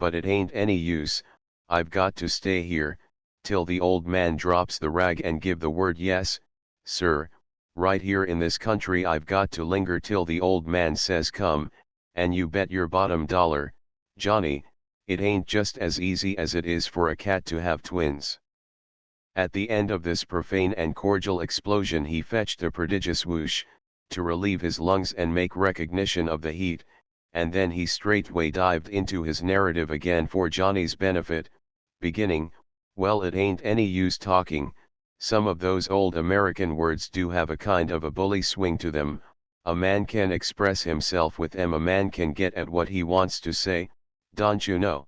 but it ain't any use, I've got to stay here, till the old man drops the rag and give the word. Yes, sir, right here in this country I've got to linger till the old man says come, and you bet your bottom dollar, Johnny, it ain't just as easy as it is for a cat to have twins. At the end of this profane and cordial explosion he fetched a prodigious whoosh, to relieve his lungs and make recognition of the heat, and then he straightway dived into his narrative again for Johnny's benefit, beginning, well, it ain't any use talking, some of those old American words do have a kind of a bully swing to them, a man can express himself with them, a man can get at what he wants to say, don't you know?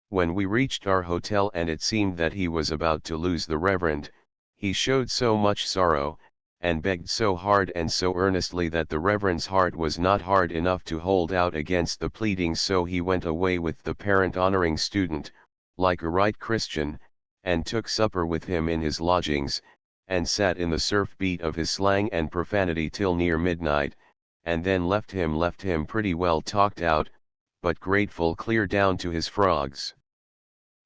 When we reached our hotel and it seemed that he was about to lose the Reverend, he showed so much sorrow, and begged so hard and so earnestly that the Reverend's heart was not hard enough to hold out against the pleadings, so he went away with the parent-honoring student, like a right Christian, and took supper with him in his lodgings, and sat in the surf beat of his slang and profanity till near midnight, and then left him pretty well talked out, but grateful clear down to his frogs.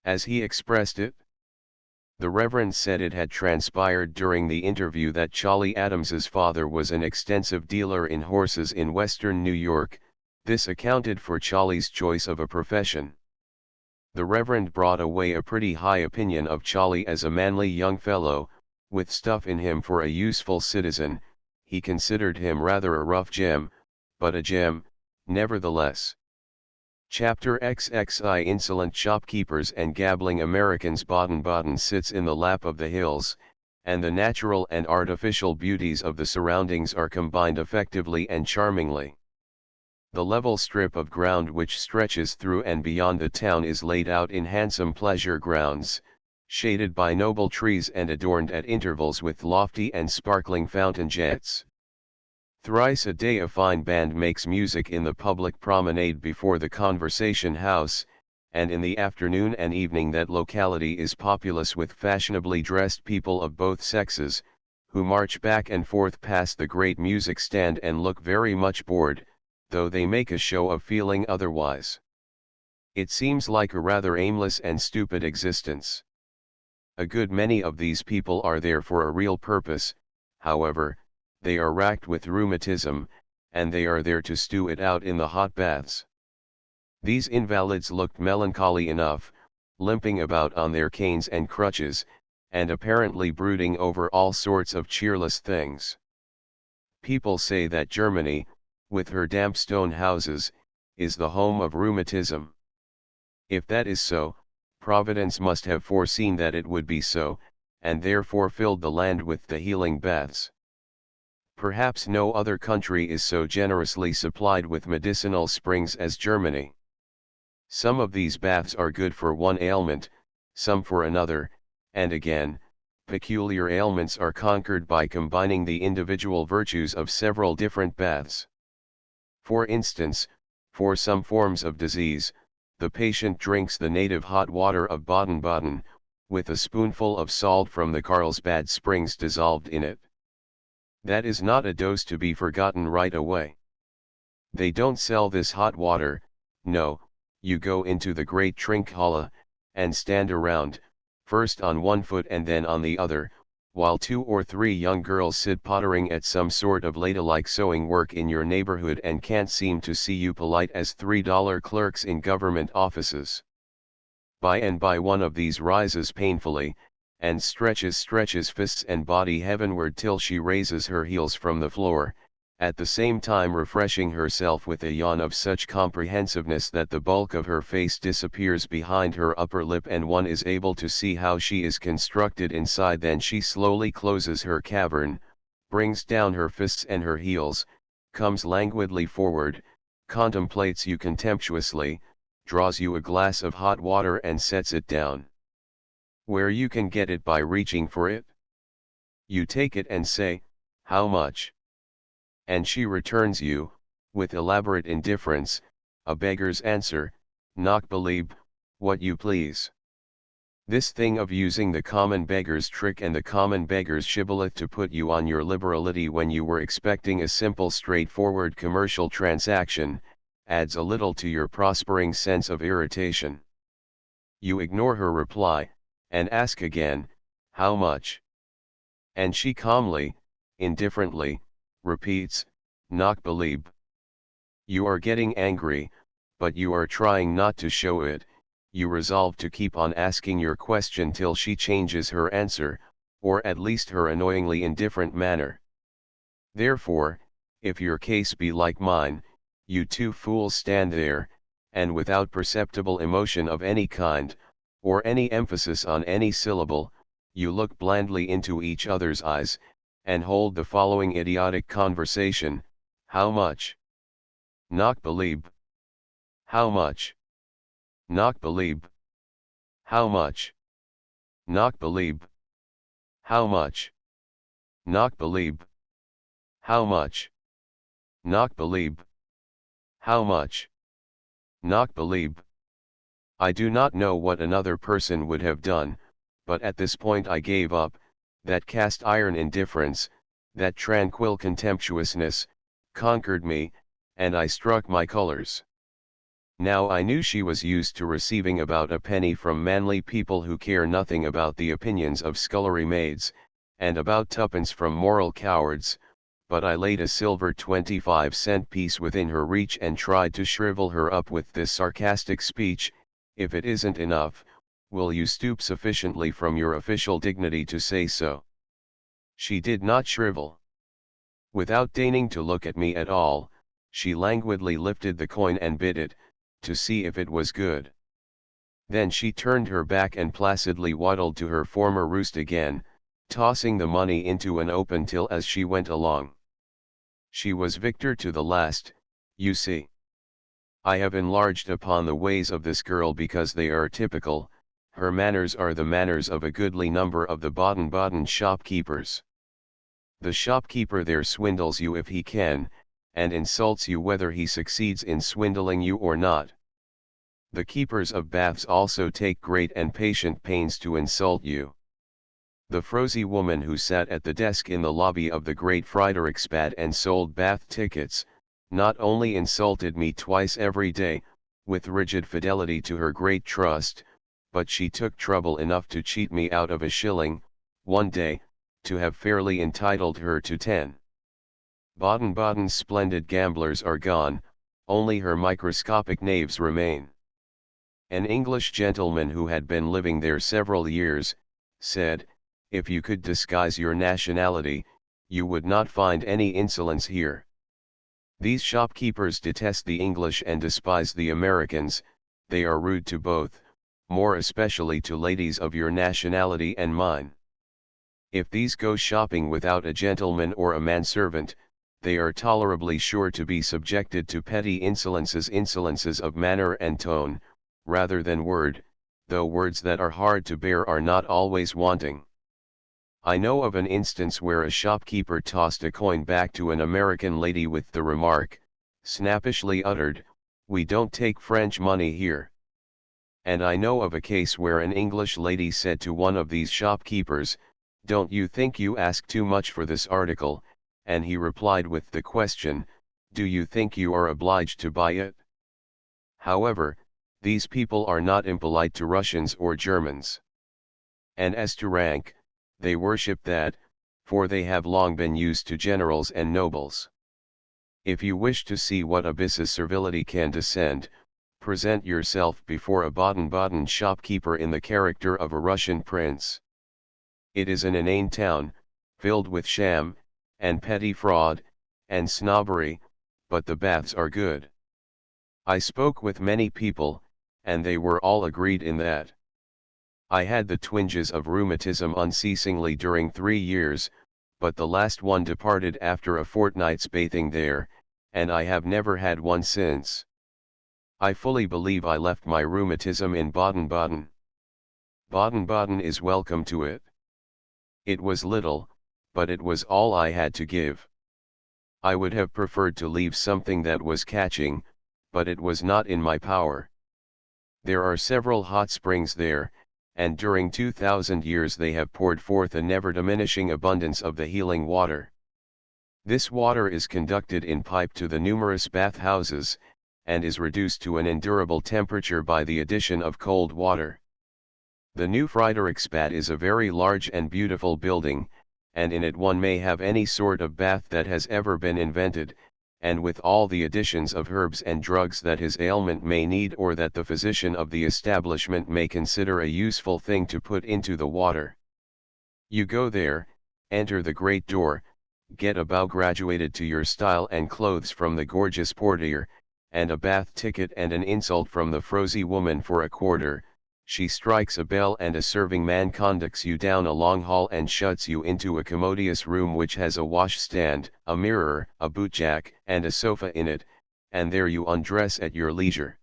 As he expressed it, the Reverend said it had transpired during the interview that Charlie Adams's father was an extensive dealer in horses in western New York. This accounted for Charlie's choice of a profession. The Reverend brought away a pretty high opinion of Charlie as a manly young fellow, with stuff in him for a useful citizen. He considered him rather a rough gem, but a gem, nevertheless. Chapter XXI Insolent shopkeepers and gabbling Americans. Baden-Baden sits in the lap of the hills, and the natural and artificial beauties of the surroundings are combined effectively and charmingly. The level strip of ground which stretches through and beyond the town is laid out in handsome pleasure grounds, shaded by noble trees and adorned at intervals with lofty and sparkling fountain jets. Thrice a day a fine band makes music in the public promenade before the Conversation House, and in the afternoon and evening that locality is populous with fashionably dressed people of both sexes, who march back and forth past the great music stand and look very much bored, though they make a show of feeling otherwise. It seems like a rather aimless and stupid existence. A good many of these people are there for a real purpose, however. They are racked with rheumatism, and they are there to stew it out in the hot baths. These invalids looked melancholy enough, limping about on their canes and crutches, and apparently brooding over all sorts of cheerless things. People say that Germany, with her damp stone houses, is the home of rheumatism. If that is so, Providence must have foreseen that it would be so, and therefore filled the land with the healing baths. Perhaps no other country is so generously supplied with medicinal springs as Germany. Some of these baths are good for one ailment, some for another, and again, peculiar ailments are conquered by combining the individual virtues of several different baths. For instance, for some forms of disease, the patient drinks the native hot water of Baden-Baden, with a spoonful of salt from the Carlsbad springs dissolved in it. That is not a dose to be forgotten right away. They don't sell this hot water, no, you go into the great Trinkhalle, and stand around, first on one foot and then on the other, while 2 or 3 young girls sit pottering at some sort of ladylike sewing work in your neighborhood and can't seem to see you polite as $3 clerks in government offices. By and by one of these rises painfully, and stretches fists and body heavenward till she raises her heels from the floor, at the same time refreshing herself with a yawn of such comprehensiveness that the bulk of her face disappears behind her upper lip and one is able to see how she is constructed inside. Then she slowly closes her cavern, brings down her fists and her heels, comes languidly forward, contemplates you contemptuously, draws you a glass of hot water and sets it down. Where you can get it by reaching for it. You take it and say, "How much?" And she returns you, with elaborate indifference, a beggar's answer, "Knock believe, what you please." This thing of using the common beggar's trick and the common beggar's shibboleth to put you on your liberality when you were expecting a simple straightforward commercial transaction, adds a little to your prospering sense of irritation. You ignore her reply, and ask again, "How much?" And she calmly, indifferently, repeats, "Knock believe." You are getting angry, but you are trying not to show it. You resolve to keep on asking your question till she changes her answer, or at least her annoyingly indifferent manner. Therefore, if your case be like mine, you two fools stand there, and without perceptible emotion of any kind, or any emphasis on any syllable, you look blandly into each other's eyes, and hold the following idiotic conversation: "How much?" "Knock believe." "How much?" "Knock believe." "How much?" "Knock believe." "How much?" "Knock believe." "How much?" "Knock believe." "How much?" "Knock believe." I do not know what another person would have done, but at this point I gave up. That cast iron indifference, that tranquil contemptuousness, conquered me, and I struck my colors. Now I knew she was used to receiving about a penny from manly people who care nothing about the opinions of scullery maids, and about tuppence from moral cowards, but I laid a silver 25-cent piece within her reach and tried to shrivel her up with this sarcastic speech: "If it isn't enough, will you stoop sufficiently from your official dignity to say so?" She did not shrivel. Without deigning to look at me at all, she languidly lifted the coin and bit it, to see if it was good. Then she turned her back and placidly waddled to her former roost again, tossing the money into an open till as she went along. She was victor to the last, you see. I have enlarged upon the ways of this girl because they are typical. Her manners are the manners of a goodly number of the Baden-Baden shopkeepers. The shopkeeper there swindles you if he can, and insults you whether he succeeds in swindling you or not. The keepers of baths also take great and patient pains to insult you. The frowsy woman who sat at the desk in the lobby of the Great Friederichsbad and sold bath tickets, not only insulted me twice every day, with rigid fidelity to her great trust, but she took trouble enough to cheat me out of a shilling, one day, to have fairly entitled her to 10. Baden-Baden's splendid gamblers are gone, only her microscopic knaves remain. An English gentleman who had been living there several years, said, "If you could disguise your nationality, you would not find any insolence here. These shopkeepers detest the English and despise the Americans, they are rude to both, more especially to ladies of your nationality and mine. If these go shopping without a gentleman or a manservant, they are tolerably sure to be subjected to petty insolences of manner and tone, rather than word, though words that are hard to bear are not always wanting. I know of an instance where a shopkeeper tossed a coin back to an American lady with the remark, snappishly uttered, 'We don't take French money here.' And I know of a case where an English lady said to one of these shopkeepers, 'Don't you think you ask too much for this article?' and he replied with the question, 'Do you think you are obliged to buy it?' However, these people are not impolite to Russians or Germans. And as to rank, they worship that, for they have long been used to generals and nobles. If you wish to see what abysses servility can descend, present yourself before a Baden-Baden shopkeeper in the character of a Russian prince. It is an inane town, filled with sham, and petty fraud, and snobbery, but the baths are good. I spoke with many people, and they were all agreed in that. I had the twinges of rheumatism unceasingly during 3 years, but the last one departed after a fortnight's bathing there, and I have never had one since. I fully believe I left my rheumatism in Baden-Baden. Baden-Baden is welcome to it. It was little, but it was all I had to give. I would have preferred to leave something that was catching, but it was not in my power. There are several hot springs there, and during 2000 years they have poured forth a never-diminishing abundance of the healing water. This water is conducted in pipe to the numerous bathhouses, and is reduced to an endurable temperature by the addition of cold water. The new Friedrichsbad is a very large and beautiful building, and in it one may have any sort of bath that has ever been invented, and with all the additions of herbs and drugs that his ailment may need or that the physician of the establishment may consider a useful thing to put into the water. You go there, enter the great door, get a bow graduated to your style and clothes from the gorgeous portier, and a bath ticket and an insult from the frowsy woman for a quarter. She strikes a bell and a serving man conducts you down a long hall and shuts you into a commodious room which has a washstand, a mirror, a bootjack, and a sofa in it, and there you undress at your leisure.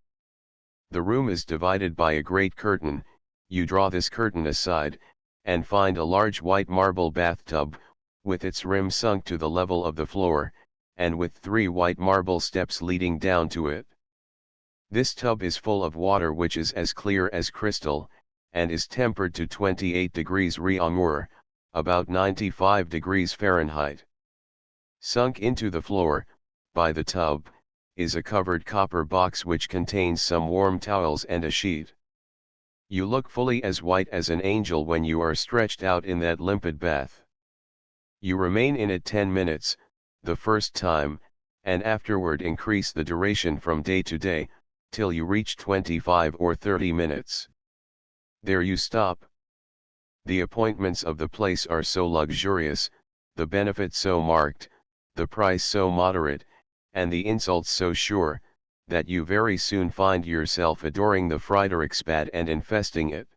The room is divided by a great curtain. You draw this curtain aside, and find a large white marble bathtub, with its rim sunk to the level of the floor, and with 3 white marble steps leading down to it. This tub is full of water which is as clear as crystal, and is tempered to 28 degrees Réaumur, about 95 degrees Fahrenheit. Sunk into the floor, by the tub, is a covered copper box which contains some warm towels and a sheet. You look fully as white as an angel when you are stretched out in that limpid bath. You remain in it 10 minutes, the first time, and afterward increase the duration from day to day, till you reach 25 or 30 minutes. There you stop. The appointments of the place are so luxurious, the benefit so marked, the price so moderate, and the insults so sure, that you very soon find yourself adoring the Friedrichsbad and infesting it.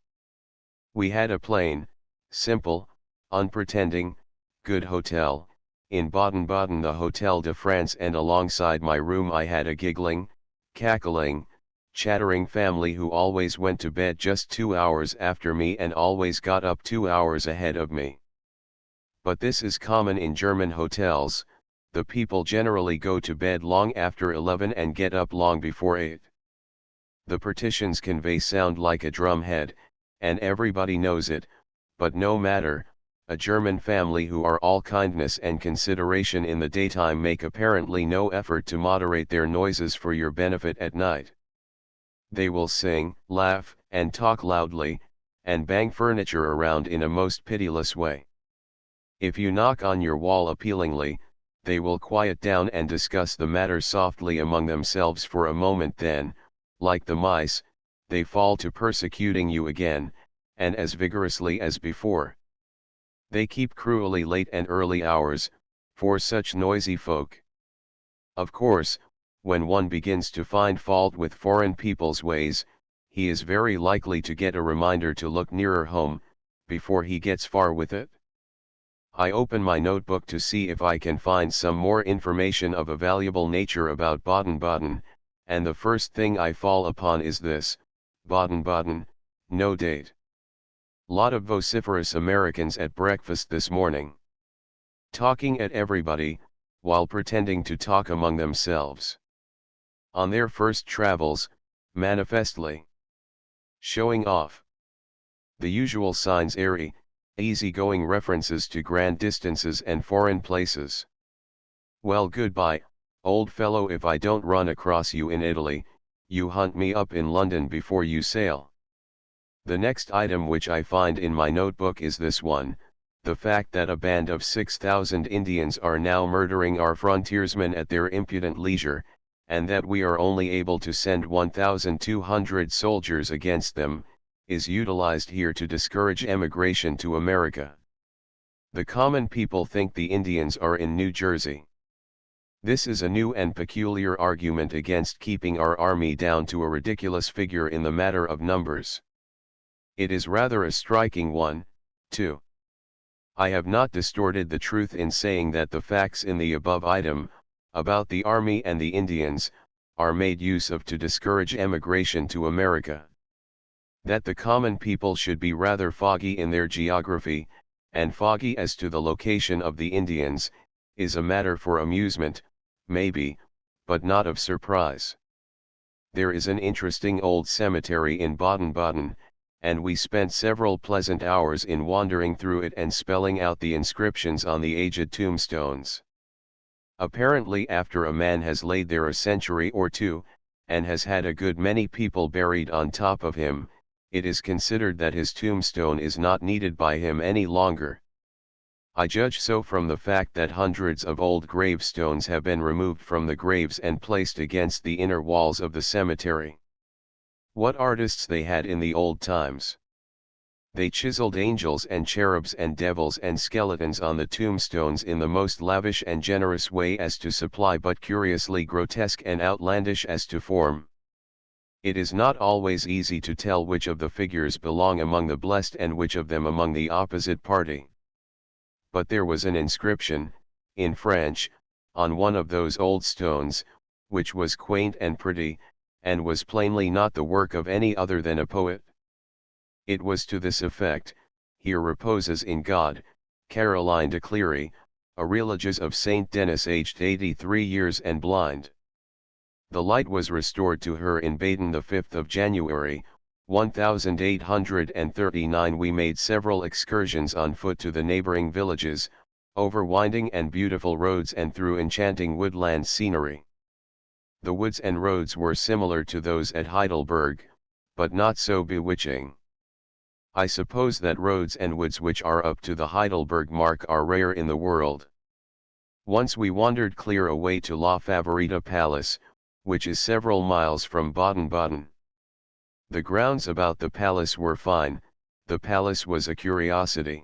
We had a plain, simple, unpretending, good hotel, in Baden-Baden, the Hotel de France, and alongside my room I had a giggling, cackling, chattering family who always went to bed just 2 hours after me and always got up 2 hours ahead of me. But this is common in German hotels. The people generally go to bed long after 11 and get up long before 8. The partitions convey sound like a drum head, and everybody knows it, but no matter. A German family who are all kindness and consideration in the daytime make apparently no effort to moderate their noises for your benefit at night. They will sing, laugh, and talk loudly, and bang furniture around in a most pitiless way. If you knock on your wall appealingly, they will quiet down and discuss the matter softly among themselves for a moment, then, like the mice, they fall to persecuting you again, and as vigorously as before. They keep cruelly late and early hours, for such noisy folk. Of course, when one begins to find fault with foreign people's ways, he is very likely to get a reminder to look nearer home, before he gets far with it. I open my notebook to see if I can find some more information of a valuable nature about Baden-Baden, and the first thing I fall upon is this: Baden-Baden, no date. Lot of vociferous Americans at breakfast this morning. Talking at everybody, while pretending to talk among themselves. On their first travels, manifestly. Showing off. The usual signs: airy, easy-going references to grand distances and foreign places. Well, goodbye, old fellow, if I don't run across you in Italy, you hunt me up in London before you sail. The next item which I find in my notebook is this one: the fact that a band of 6,000 Indians are now murdering our frontiersmen at their impudent leisure, and that we are only able to send 1,200 soldiers against them, is utilized here to discourage emigration to America. The common people think the Indians are in New Jersey. This is a new and peculiar argument against keeping our army down to a ridiculous figure in the matter of numbers. It is rather a striking one, too. I have not distorted the truth in saying that the facts in the above item, about the Army and the Indians, are made use of to discourage emigration to America. That the common people should be rather foggy in their geography, and foggy as to the location of the Indians, is a matter for amusement, maybe, but not of surprise. There is an interesting old cemetery in Baden-Baden, and we spent several pleasant hours in wandering through it and spelling out the inscriptions on the aged tombstones. Apparently after a man has laid there a century or two, and has had a good many people buried on top of him, it is considered that his tombstone is not needed by him any longer. I judge so from the fact that hundreds of old gravestones have been removed from the graves and placed against the inner walls of the cemetery. What artists they had in the old times! They chiseled angels and cherubs and devils and skeletons on the tombstones in the most lavish and generous way as to supply, but curiously grotesque and outlandish as to form. It is not always easy to tell which of the figures belong among the blessed and which of them among the opposite party. But there was an inscription, in French, on one of those old stones, which was quaint and pretty, and was plainly not the work of any other than a poet. It was to this effect: "Here reposes in God, Caroline de Clery, a religious of Saint Denis aged 83 years and blind. The light was restored to her in Baden the 5th of January, 1839. We made several excursions on foot to the neighboring villages, over winding and beautiful roads and through enchanting woodland scenery. The woods and roads were similar to those at Heidelberg, but not so bewitching. I suppose that roads and woods which are up to the Heidelberg mark are rare in the world. Once we wandered clear away to La Favorita Palace, which is several miles from Baden-Baden. The grounds about the palace were fine. The palace was a curiosity.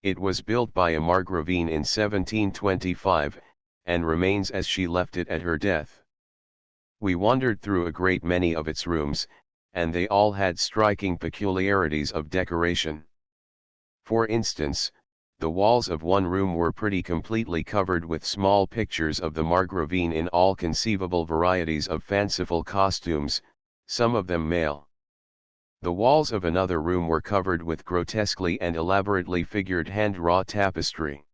It was built by a Margravine in 1725, and remains as she left it at her death. We wandered through a great many of its rooms, and they all had striking peculiarities of decoration. For instance, the walls of one room were pretty completely covered with small pictures of the Margravine in all conceivable varieties of fanciful costumes, some of them male. The walls of another room were covered with grotesquely and elaborately figured hand-wrought tapestry.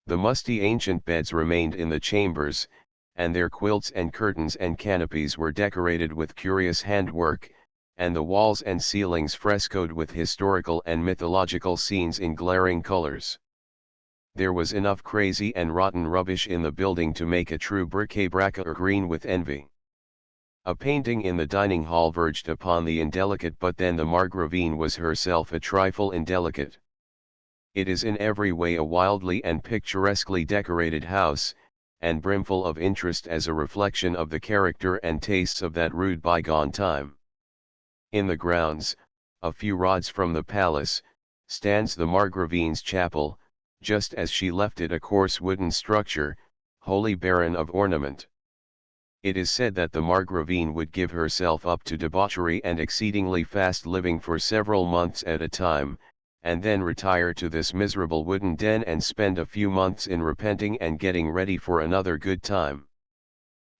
The musty ancient beds remained in the chambers, and their quilts and curtains and canopies were decorated with curious handwork, and the walls and ceilings frescoed with historical and mythological scenes in glaring colors. There was enough crazy and rotten rubbish in the building to make a true bric-a-brac green with envy. A painting in the dining hall verged upon the indelicate, but then the Margravine was herself a trifle indelicate. It is in every way a wildly and picturesquely decorated house, and brimful of interest as a reflection of the character and tastes of that rude bygone time. In the grounds, a few rods from the palace, stands the Margravine's chapel, just as she left it, a coarse wooden structure, wholly barren of ornament. It is said that the Margravine would give herself up to debauchery and exceedingly fast living for several months at a time, and then retire to this miserable wooden den and spend a few months in repenting and getting ready for another good time.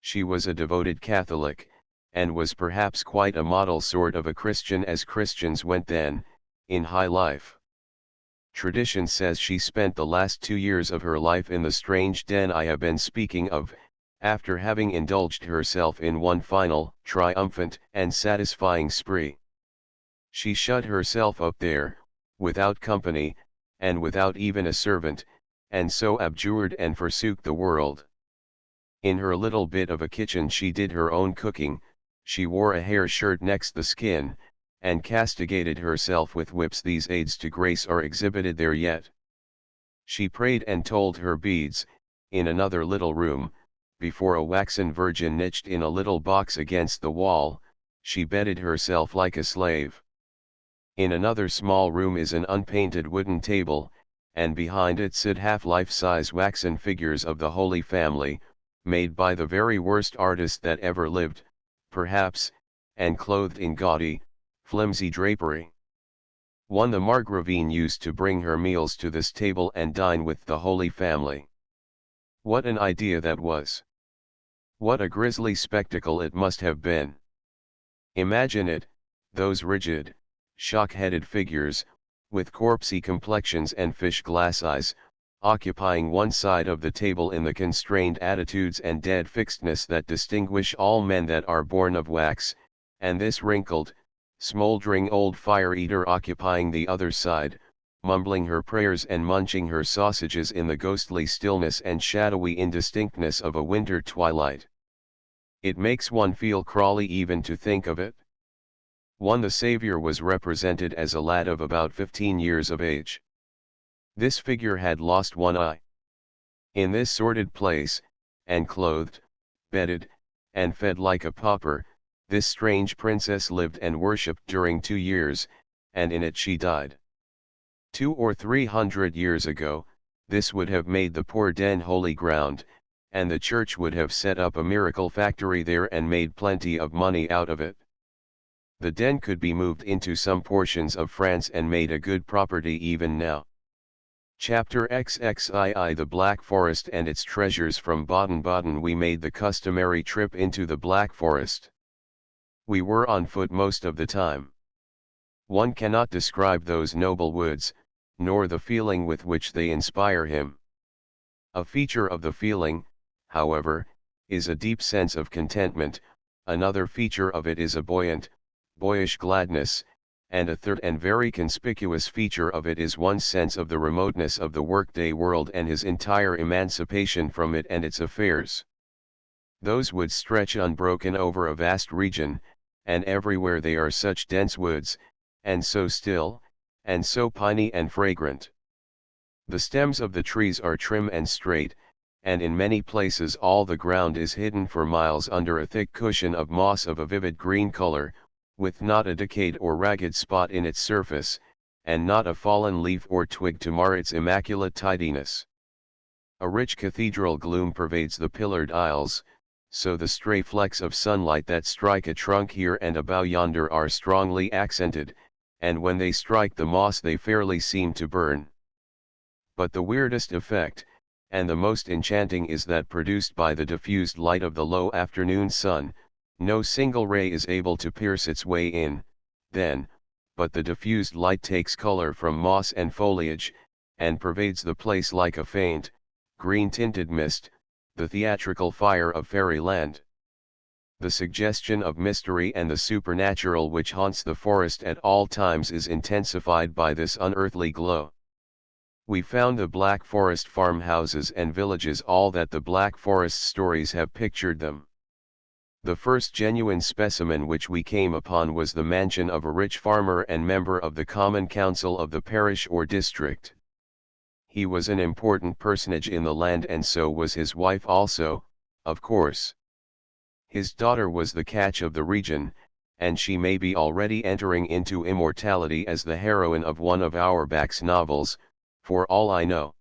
She was a devoted Catholic, and was perhaps quite a model sort of a Christian as Christians went then, in high life. Tradition says she spent the last 2 years of her life in the strange den I have been speaking of, after having indulged herself in one final, triumphant, and satisfying spree. She shut herself up there, without company, and without even a servant, and so abjured and forsook the world. In her little bit of a kitchen she did her own cooking, she wore a hair shirt next the skin, and castigated herself with whips. These aids to grace are exhibited there yet. She prayed and told her beads, in another little room, before a waxen Virgin niched in a little box against the wall. She bedded herself like a slave. In another small room is an unpainted wooden table, and behind it sit half-life-size waxen figures of the Holy Family, made by the very worst artist that ever lived, perhaps, and clothed in gaudy, flimsy drapery. One the Margravine used to bring her meals to this table and dine with the Holy Family. What an idea that was! What a grisly spectacle it must have been! Imagine it, those rigid, shock-headed figures, with corpsey complexions and fish-glass eyes, occupying one side of the table in the constrained attitudes and dead fixedness that distinguish all men that are born of wax, and this wrinkled, smouldering old fire-eater occupying the other side, mumbling her prayers and munching her sausages in the ghostly stillness and shadowy indistinctness of a winter twilight. It makes one feel crawly even to think of it. One the Saviour was represented as a lad of about 15 years of age. This figure had lost one eye. In this sordid place, and clothed, bedded, and fed like a pauper, this strange princess lived and worshipped during 2 years, and in it she died. 200 or 300 years ago, this would have made the poor den holy ground, and the church would have set up a miracle factory there and made plenty of money out of it. The den could be moved into some portions of France and made a good property even now. Chapter XXII The Black Forest and its treasures. From Baden-Baden we made the customary trip into the Black Forest. We were on foot most of the time. One cannot describe those noble woods, nor the feeling with which they inspire him. A feature of the feeling, however, is a deep sense of contentment, another feature of it is a buoyant, boyish gladness, and a third and very conspicuous feature of it is one's sense of the remoteness of the workday world and his entire emancipation from it and its affairs. Those woods stretch unbroken over a vast region, and everywhere they are such dense woods, and so still, and so piney and fragrant. The stems of the trees are trim and straight, and in many places all the ground is hidden for miles under a thick cushion of moss of a vivid green color, with not a decayed or ragged spot in its surface, and not a fallen leaf or twig to mar its immaculate tidiness. A rich cathedral gloom pervades the pillared aisles, so the stray flecks of sunlight that strike a trunk here and a bough yonder are strongly accented, and when they strike the moss they fairly seem to burn. But the weirdest effect, and the most enchanting, is that produced by the diffused light of the low afternoon sun. No single ray is able to pierce its way in, then, but the diffused light takes color from moss and foliage, and pervades the place like a faint, green-tinted mist, the theatrical fire of fairyland. The suggestion of mystery and the supernatural which haunts the forest at all times is intensified by this unearthly glow. We found the Black Forest farmhouses and villages all that the Black Forest stories have pictured them. The first genuine specimen which we came upon was the mansion of a rich farmer and member of the common council of the parish or district. He was an important personage in the land, and so was his wife also, of course. His daughter was the catch of the region, and she may be already entering into immortality as the heroine of one of Auerbach's novels, for all I know.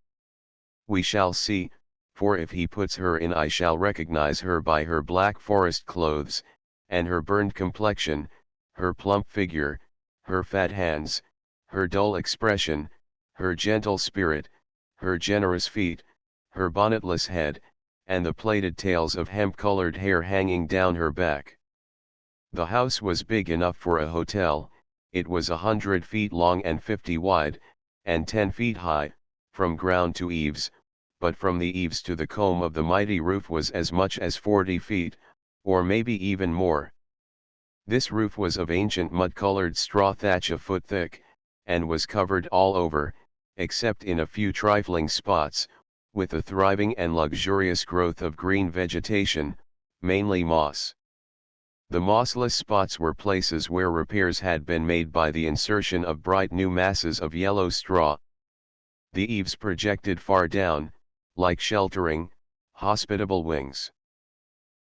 We shall see, for if he puts her in I shall recognize her by her Black Forest clothes, and her burned complexion, her plump figure, her fat hands, her dull expression, her gentle spirit, her generous feet, her bonnetless head, and the plaited tails of hemp-colored hair hanging down her back. The house was big enough for a hotel. It was 100 feet long and 50 wide, and 10 feet high, from ground to eaves, but from the eaves to the comb of the mighty roof was as much as 40 feet, or maybe even more. This roof was of ancient mud-colored straw thatch a foot thick, and was covered all over, except in a few trifling spots, with a thriving and luxurious growth of green vegetation, mainly moss. The mossless spots were places where repairs had been made by the insertion of bright new masses of yellow straw. The eaves projected far down, like sheltering, hospitable wings.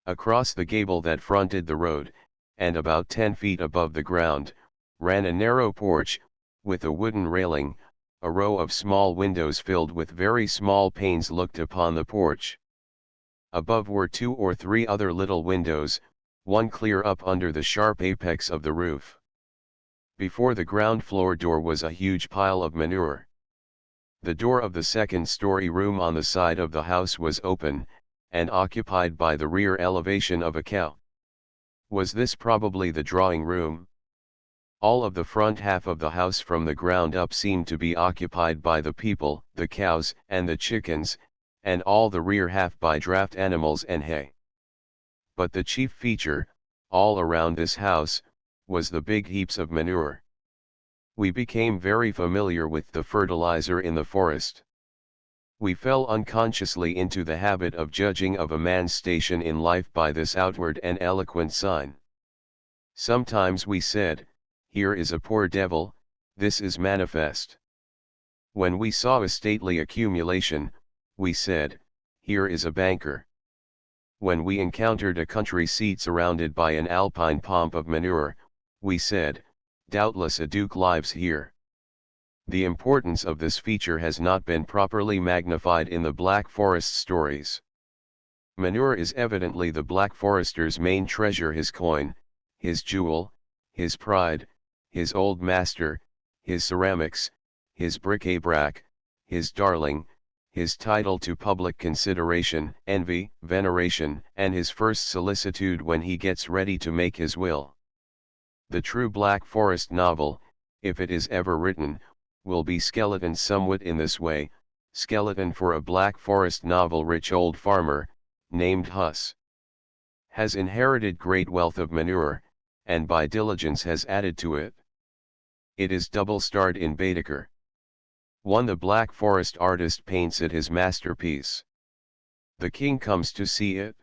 Across the gable that fronted the road, and about 10 feet above the ground, ran a narrow porch, with a wooden railing, A row of small windows filled with very small panes looked upon the porch. Above were 2 or 3 other little windows, one clear up under the sharp apex of the roof. Before the ground floor door was a huge pile of manure. The door of the second-story room on the side of the house was open, and occupied by the rear elevation of a cow. Was this probably the drawing room? All of the front half of the house from the ground up seemed to be occupied by the people, the cows, and the chickens, and all the rear half by draft animals and hay. But the chief feature, all around this house, was the big heaps of manure. We became very familiar with the fertilizer in the forest. We fell unconsciously into the habit of judging of a man's station in life by this outward and eloquent sign. Sometimes we said, "Here is a poor devil, this is manifest." When we saw a stately accumulation, we said, "Here is a banker." When we encountered a country seat surrounded by an alpine pomp of manure, we said, "Doubtless a duke lives here." The importance of this feature has not been properly magnified in the Black Forest stories. Manure is evidently the Black Forester's main treasure, his coin, his jewel, his pride, his old master, his ceramics, his bric-a-brac, his darling, his title to public consideration, envy, veneration, and his first solicitude when he gets ready to make his will. The true Black Forest novel, if it is ever written, will be skeletoned somewhat in this way: skeleton for a Black Forest novel. Rich old farmer, named Huss, has inherited great wealth of manure, and by diligence has added to it. It is double-starred in Baedeker. 1. The Black Forest artist paints it his masterpiece. The king comes to see it.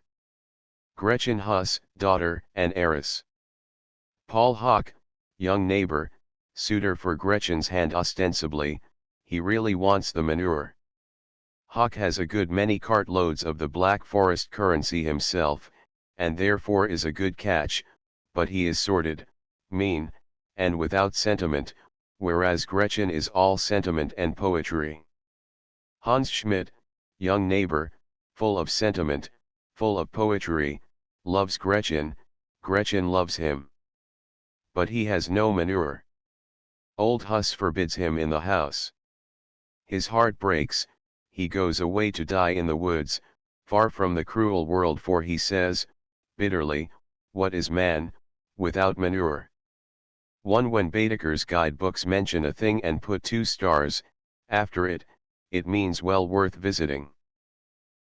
Gretchen Huss, daughter and heiress. Paul Hock, young neighbor, suitor for Gretchen's hand. Ostensibly, he really wants the manure. Hock has a good many cartloads of the Black Forest currency himself, and therefore is a good catch, but he is sordid, mean, and without sentiment, whereas Gretchen is all sentiment and poetry. Hans Schmidt, young neighbor, full of sentiment, full of poetry, loves Gretchen, Gretchen loves him. But he has no manure. Old Huss forbids him in the house. His heart breaks, he goes away to die in the woods, far from the cruel world, for he says, bitterly, "What is man, without manure?" 1. When Baedeker's guidebooks mention a thing and put 2 stars after it, it means well worth visiting.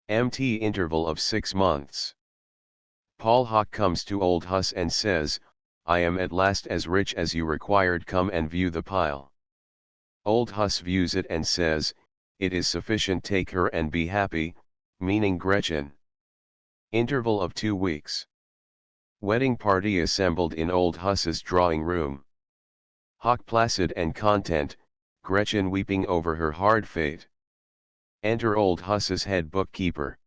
Mt. Interval of 6 months. Paul Hock comes to old Huss and says, "I am at last as rich as you required, come and view the pile." Old Huss views it and says, "It is sufficient, take her and be happy," meaning Gretchen. Interval of 2 weeks. Wedding party assembled in old Huss's drawing room. Hock placid and content, Gretchen weeping over her hard fate. Enter old Huss's head bookkeeper.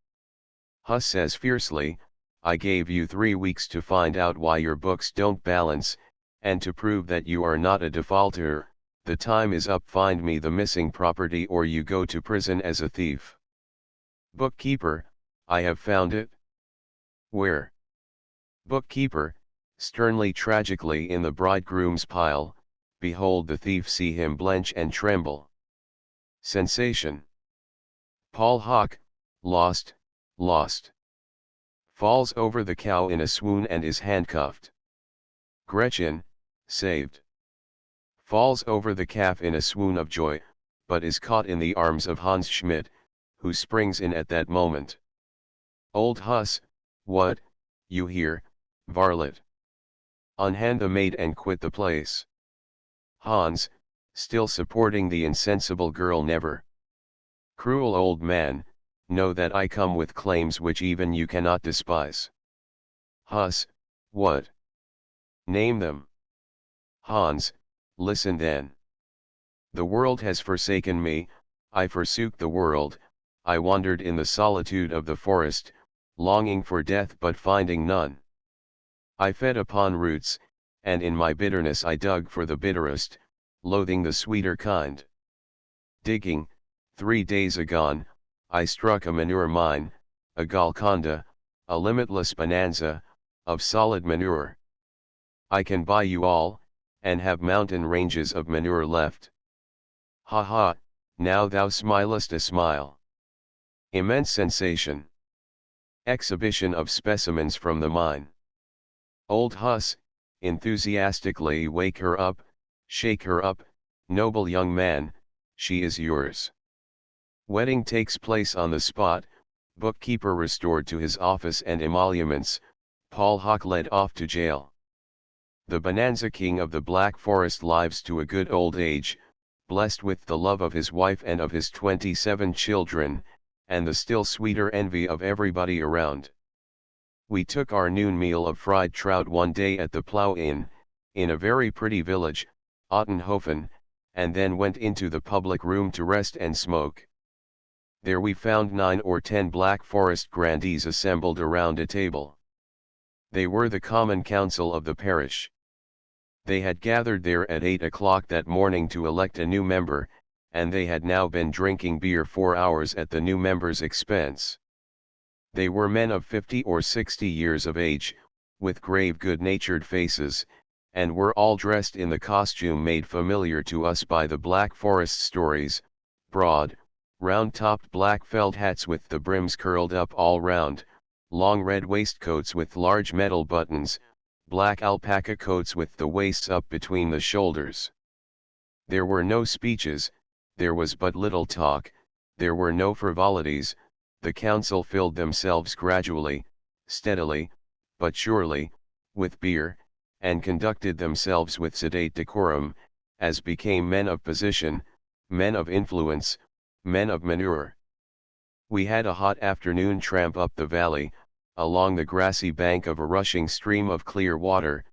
Huss says fiercely, "I gave you 3 weeks to find out why your books don't balance, and to prove that you are not a defaulter. The time is up, find me the missing property or you go to prison as a thief." Bookkeeper, "I have found it." "Where?" Bookkeeper, sternly tragically, "In the bridegroom's pile. Behold the thief, see him blench and tremble." Sensation. Paul Hock, lost, lost. Falls over the cow in a swoon and is handcuffed. Gretchen, saved. Falls over the calf in a swoon of joy, but is caught in the arms of Hans Schmidt, who springs in at that moment. Old Huss, "What, you here, varlet? Unhand the maid and quit the place." Hans, still supporting the insensible girl, "Never. Cruel old man, know that I come with claims which even you cannot despise." Huss, "What? Name them." Hans, "Listen then. The world has forsaken me, I forsook the world, I wandered in the solitude of the forest, longing for death but finding none. I fed upon roots, and in my bitterness I dug for the bitterest, loathing the sweeter kind. Digging, 3 days agone, I struck a manure mine, a Golconda, a limitless bonanza, of solid manure. I can buy you all, and have mountain ranges of manure left. Ha ha, now thou smilest a smile. Immense sensation. Exhibition of specimens from the mine. Old Huss, enthusiastically wake her up, shake her up, noble young man, she is yours. Wedding takes place on the spot, bookkeeper restored to his office and emoluments, Paul Hawk led off to jail. The Bonanza King of the Black Forest lives to a good old age, blessed with the love of his wife and of his 27 children, and the still sweeter envy of everybody around. We took our noon meal of fried trout one day at the Plough Inn, in a very pretty village, Ottenhofen, and then went into the public room to rest and smoke. There we found 9 or 10 Black Forest grandees assembled around a table. They were the common council of the parish. They had gathered there at 8 o'clock that morning to elect a new member, and they had now been drinking beer 4 hours at the new member's expense. They were men of 50 or 60 years of age, with grave good-natured faces, and were all dressed in the costume made familiar to us by the Black Forest stories, broad, round-topped black felt hats with the brims curled up all round, long red waistcoats with large metal buttons, black alpaca coats with the waists up between the shoulders. There were no speeches, there was but little talk, there were no frivolities. The council filled themselves gradually, steadily, but surely, with beer, and conducted themselves with sedate decorum, as became men of position, men of influence, men of manure. We had a hot afternoon tramp up the valley, along the grassy bank of a rushing stream of clear water,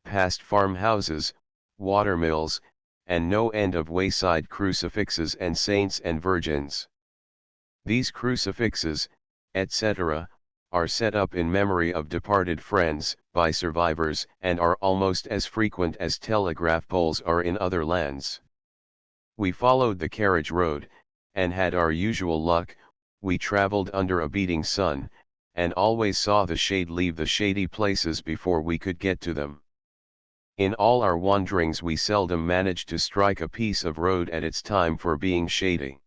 past farmhouses, watermills, and no end of wayside crucifixes and saints and virgins. These crucifixes, etc., are set up in memory of departed friends, by survivors, and are almost as frequent as telegraph poles are in other lands. We followed the carriage road, and had our usual luck. We traveled under a beating sun, and always saw the shade leave the shady places before we could get to them. In all our wanderings we seldom managed to strike a piece of road at its time for being shady.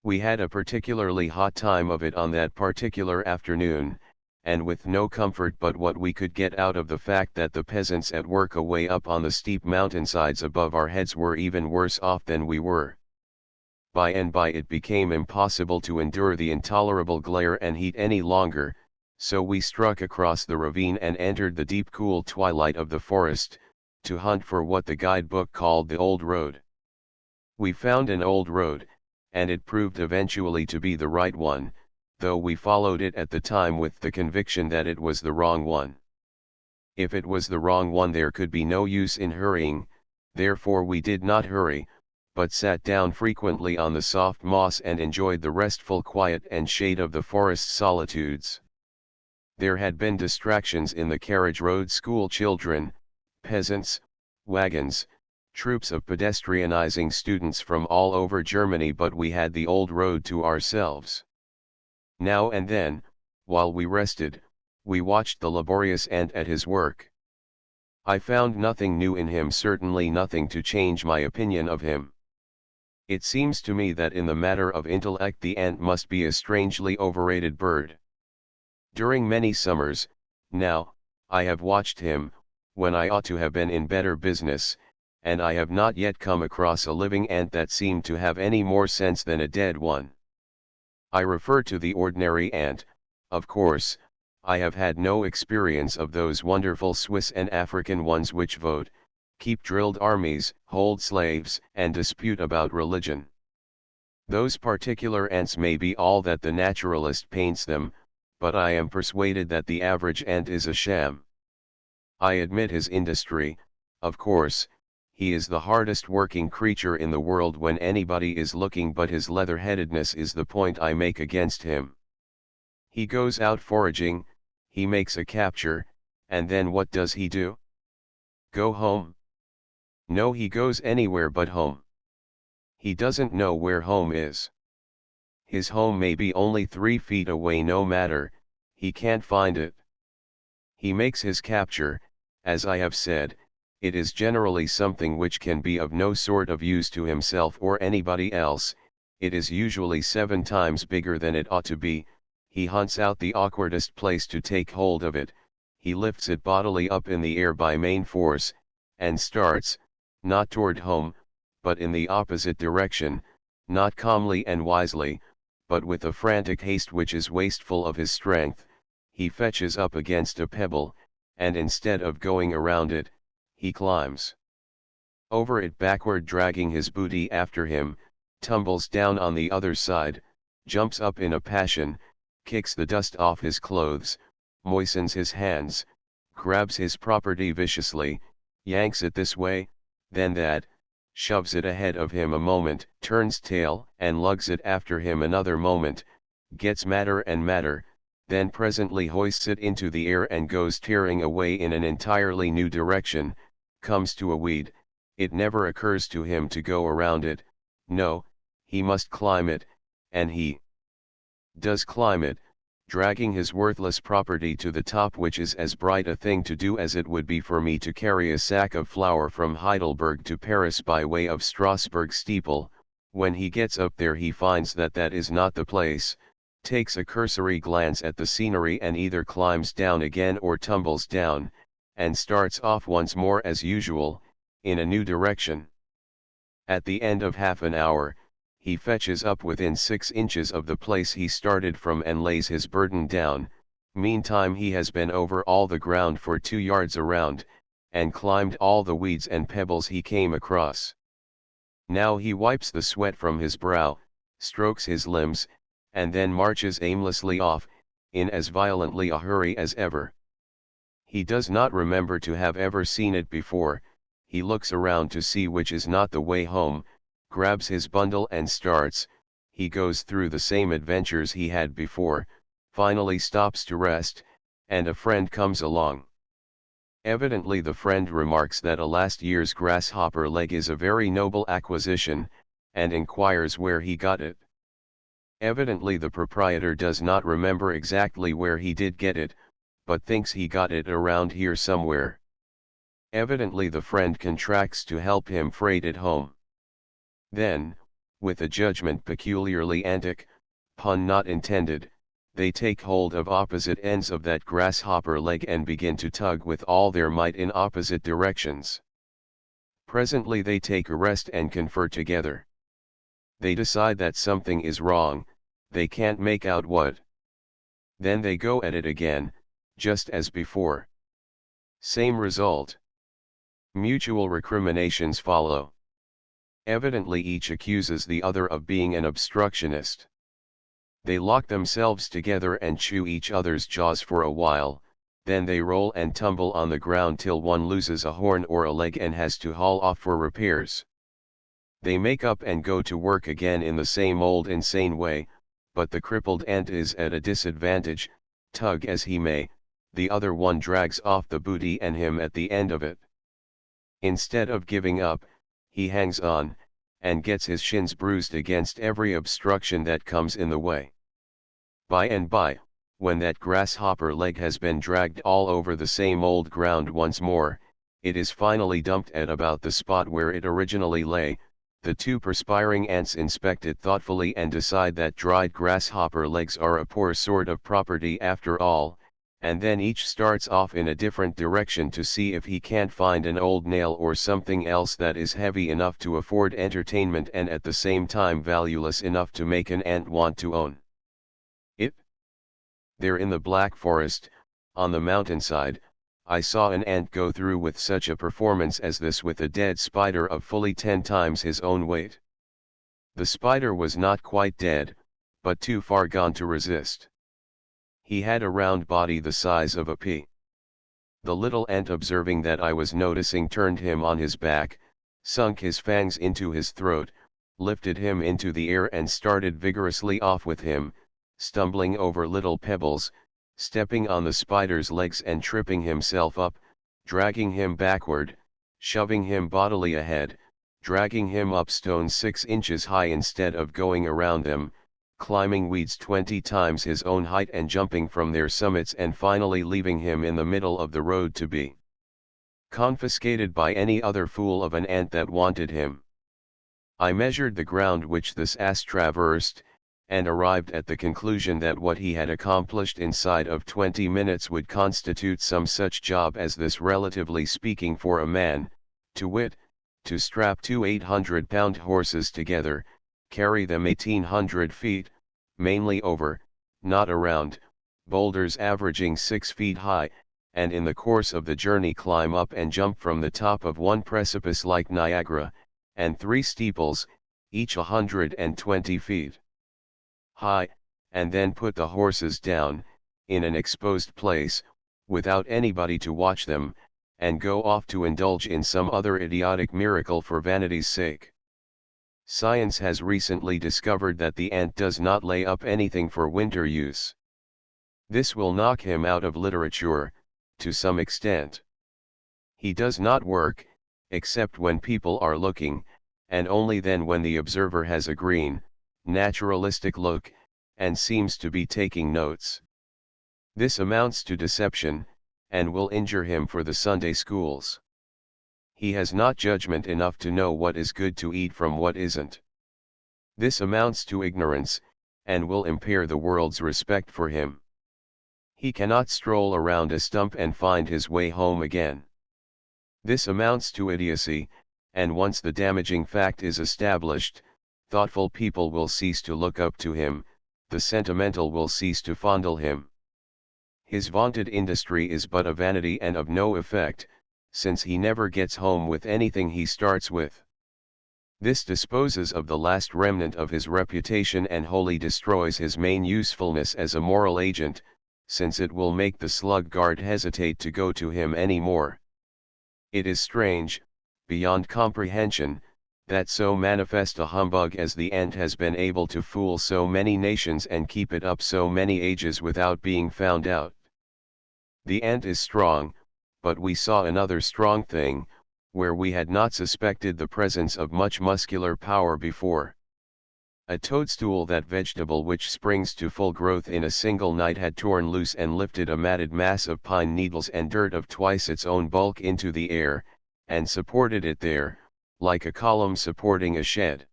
We had a particularly hot time of it on that particular afternoon, and with no comfort but what we could get out of the fact that the peasants at work away up on the steep mountainsides above our heads were even worse off than we were. By and by it became impossible to endure the intolerable glare and heat any longer, so we struck across the ravine and entered the deep cool twilight of the forest, to hunt for what the guidebook called the old road. We found an old road, and it proved eventually to be the right one, though we followed it at the time with the conviction that it was the wrong one. If it was the wrong one there could be no use in hurrying, therefore we did not hurry, but sat down frequently on the soft moss and enjoyed the restful quiet and shade of the forest solitudes. There had been distractions in the carriage road: school children, peasants, wagons, troops of pedestrianizing students from all over Germany, but we had the old road to ourselves. Now and then, while we rested, we watched the laborious ant at his work. I found nothing new in him, certainly nothing to change my opinion of him. It seems to me that in the matter of intellect the ant must be a strangely overrated bird. During many summers, now, I have watched him, when I ought to have been in better business, and I have not yet come across a living ant that seemed to have any more sense than a dead one. I refer to the ordinary ant. Of course, I have had no experience of those wonderful Swiss and African ones which vote, keep drilled armies, hold slaves, and dispute about religion. Those particular ants may be all that the naturalist paints them, but I am persuaded that the average ant is a sham. I admit his industry, of course. He is the hardest working creature in the world when anybody is looking, but his leather-headedness is the point I make against him. He goes out foraging, he makes a capture, and then what does he do? Go home? No, he goes anywhere but home. He doesn't know where home is. His home may be only 3 feet away, no matter, he can't find it. He makes his capture, as I have said, it is generally something which can be of no sort of use to himself or anybody else, it is usually 7 times bigger than it ought to be, he hunts out the awkwardest place to take hold of it, he lifts it bodily up in the air by main force, and starts, not toward home, but in the opposite direction, not calmly and wisely, but with a frantic haste which is wasteful of his strength, he fetches up against a pebble, and instead of going around it, he climbs over it backward, dragging his booty after him, tumbles down on the other side, jumps up in a passion, kicks the dust off his clothes, moistens his hands, grabs his property viciously, yanks it this way, then that, shoves it ahead of him a moment, turns tail and lugs it after him another moment, gets madder and madder, then presently hoists it into the air and goes tearing away in an entirely new direction, comes to a weed, it never occurs to him to go around it, no, he must climb it, and he does climb it, dragging his worthless property to the top, which is as bright a thing to do as it would be for me to carry a sack of flour from Heidelberg to Paris by way of Strasbourg steeple. When he gets up there he finds that that is not the place, takes a cursory glance at the scenery and either climbs down again or tumbles down, and starts off once more as usual, in a new direction. At the end of half an hour, he fetches up within 6 inches of the place he started from and lays his burden down, meantime he has been over all the ground for 2 yards around, and climbed all the weeds and pebbles he came across. Now he wipes the sweat from his brow, strokes his limbs, and then marches aimlessly off, in as violently a hurry as ever. He does not remember to have ever seen it before, he looks around to see which is not the way home, grabs his bundle and starts, he goes through the same adventures he had before, finally stops to rest, and a friend comes along. Evidently the friend remarks that a last year's grasshopper leg is a very noble acquisition, and inquires where he got it. Evidently the proprietor does not remember exactly where he did get it, but thinks he got it around here somewhere. Evidently the friend contracts to help him freight it home. Then, with a judgment peculiarly antic, pun not intended, they take hold of opposite ends of that grasshopper leg and begin to tug with all their might in opposite directions. Presently they take a rest and confer together. They decide that something is wrong, they can't make out what. Then they go at it again, just as before. Same result. Mutual recriminations follow. Evidently each accuses the other of being an obstructionist. They lock themselves together and chew each other's jaws for a while, then they roll and tumble on the ground till one loses a horn or a leg and has to haul off for repairs. They make up and go to work again in the same old insane way, but the crippled ant is at a disadvantage, tug as he may, the other one drags off the booty and him at the end of it. Instead of giving up, he hangs on, and gets his shins bruised against every obstruction that comes in the way. By and by, when that grasshopper leg has been dragged all over the same old ground once more, it is finally dumped at about the spot where it originally lay. The 2 perspiring ants inspect it thoughtfully and decide that dried grasshopper legs are a poor sort of property after all, and then each starts off in a different direction to see if he can't find an old nail or something else that is heavy enough to afford entertainment and at the same time valueless enough to make an ant want to own it. There in the Black Forest, on the mountainside, I saw an ant go through with such a performance as this with a dead spider of fully 10 times his own weight. The spider was not quite dead, but too far gone to resist. He had a round body the size of a pea. The little ant, observing that I was noticing, turned him on his back, sunk his fangs into his throat, lifted him into the air and started vigorously off with him, stumbling over little pebbles, stepping on the spider's legs and tripping himself up, dragging him backward, shoving him bodily ahead, dragging him up stones 6 inches high instead of going around them, climbing weeds 20 times his own height and jumping from their summits, and finally leaving him in the middle of the road to be confiscated by any other fool of an ant that wanted him. I measured the ground which this ass traversed, and arrived at the conclusion that what he had accomplished inside of 20 minutes would constitute some such job as this, relatively speaking, for a man, to wit, to strap 2 800-pound horses together, carry them 1,800 feet, mainly over, not around, boulders averaging 6 feet high, and in the course of the journey climb up and jump from the top of one precipice like Niagara, and 3 steeples, each 120 feet high, and then put the horses down, in an exposed place, without anybody to watch them, and go off to indulge in some other idiotic miracle for vanity's sake. Science has recently discovered that the ant does not lay up anything for winter use. This will knock him out of literature, to some extent. He does not work, except when people are looking, and only then when the observer has a green, naturalistic look, and seems to be taking notes. This amounts to deception, and will injure him for the Sunday schools. He has not judgment enough to know what is good to eat from what isn't. This amounts to ignorance, and will impair the world's respect for him. He cannot stroll around a stump and find his way home again. This amounts to idiocy, and once the damaging fact is established, thoughtful people will cease to look up to him, the sentimental will cease to fondle him. His vaunted industry is but a vanity and of no effect, since he never gets home with anything he starts with. This disposes of the last remnant of his reputation and wholly destroys his main usefulness as a moral agent, since it will make the sluggard hesitate to go to him any more. It is strange, beyond comprehension, that so manifest a humbug as the ant has been able to fool so many nations and keep it up so many ages without being found out. The ant is strong, but we saw another strong thing, where we had not suspected the presence of much muscular power before. A toadstool, that vegetable which springs to full growth in a single night, had torn loose and lifted a matted mass of pine needles and dirt of twice its own bulk into the air, and supported it there, like a column supporting a shed.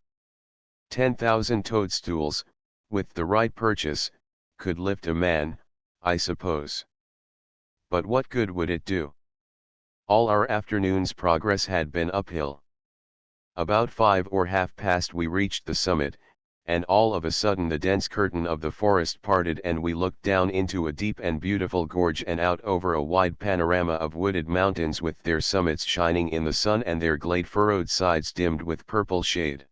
10,000 toadstools, with the right purchase, could lift a man, I suppose. But what good would it do? All our afternoon's progress had been uphill. About 5 or half past we reached the summit, and all of a sudden the dense curtain of the forest parted and we looked down into a deep and beautiful gorge and out over a wide panorama of wooded mountains with their summits shining in the sun and their glade-furrowed sides dimmed with purple shade.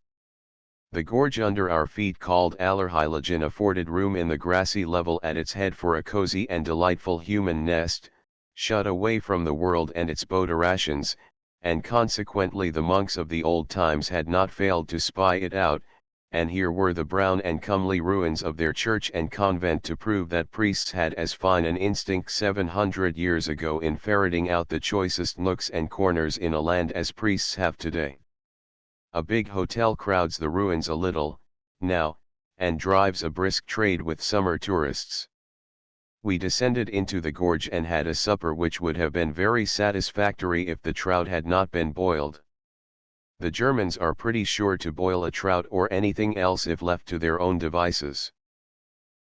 The gorge under our feet, called Allerheiligen, afforded room in the grassy level at its head for a cozy and delightful human nest, shut away from the world and its boderations, and consequently the monks of the old times had not failed to spy it out, and here were the brown and comely ruins of their church and convent to prove that priests had as fine an instinct 700 years ago in ferreting out the choicest nooks and corners in a land as priests have today. A big hotel crowds the ruins a little, now, and drives a brisk trade with summer tourists. We descended into the gorge and had a supper which would have been very satisfactory if the trout had not been boiled. The Germans are pretty sure to boil a trout or anything else if left to their own devices.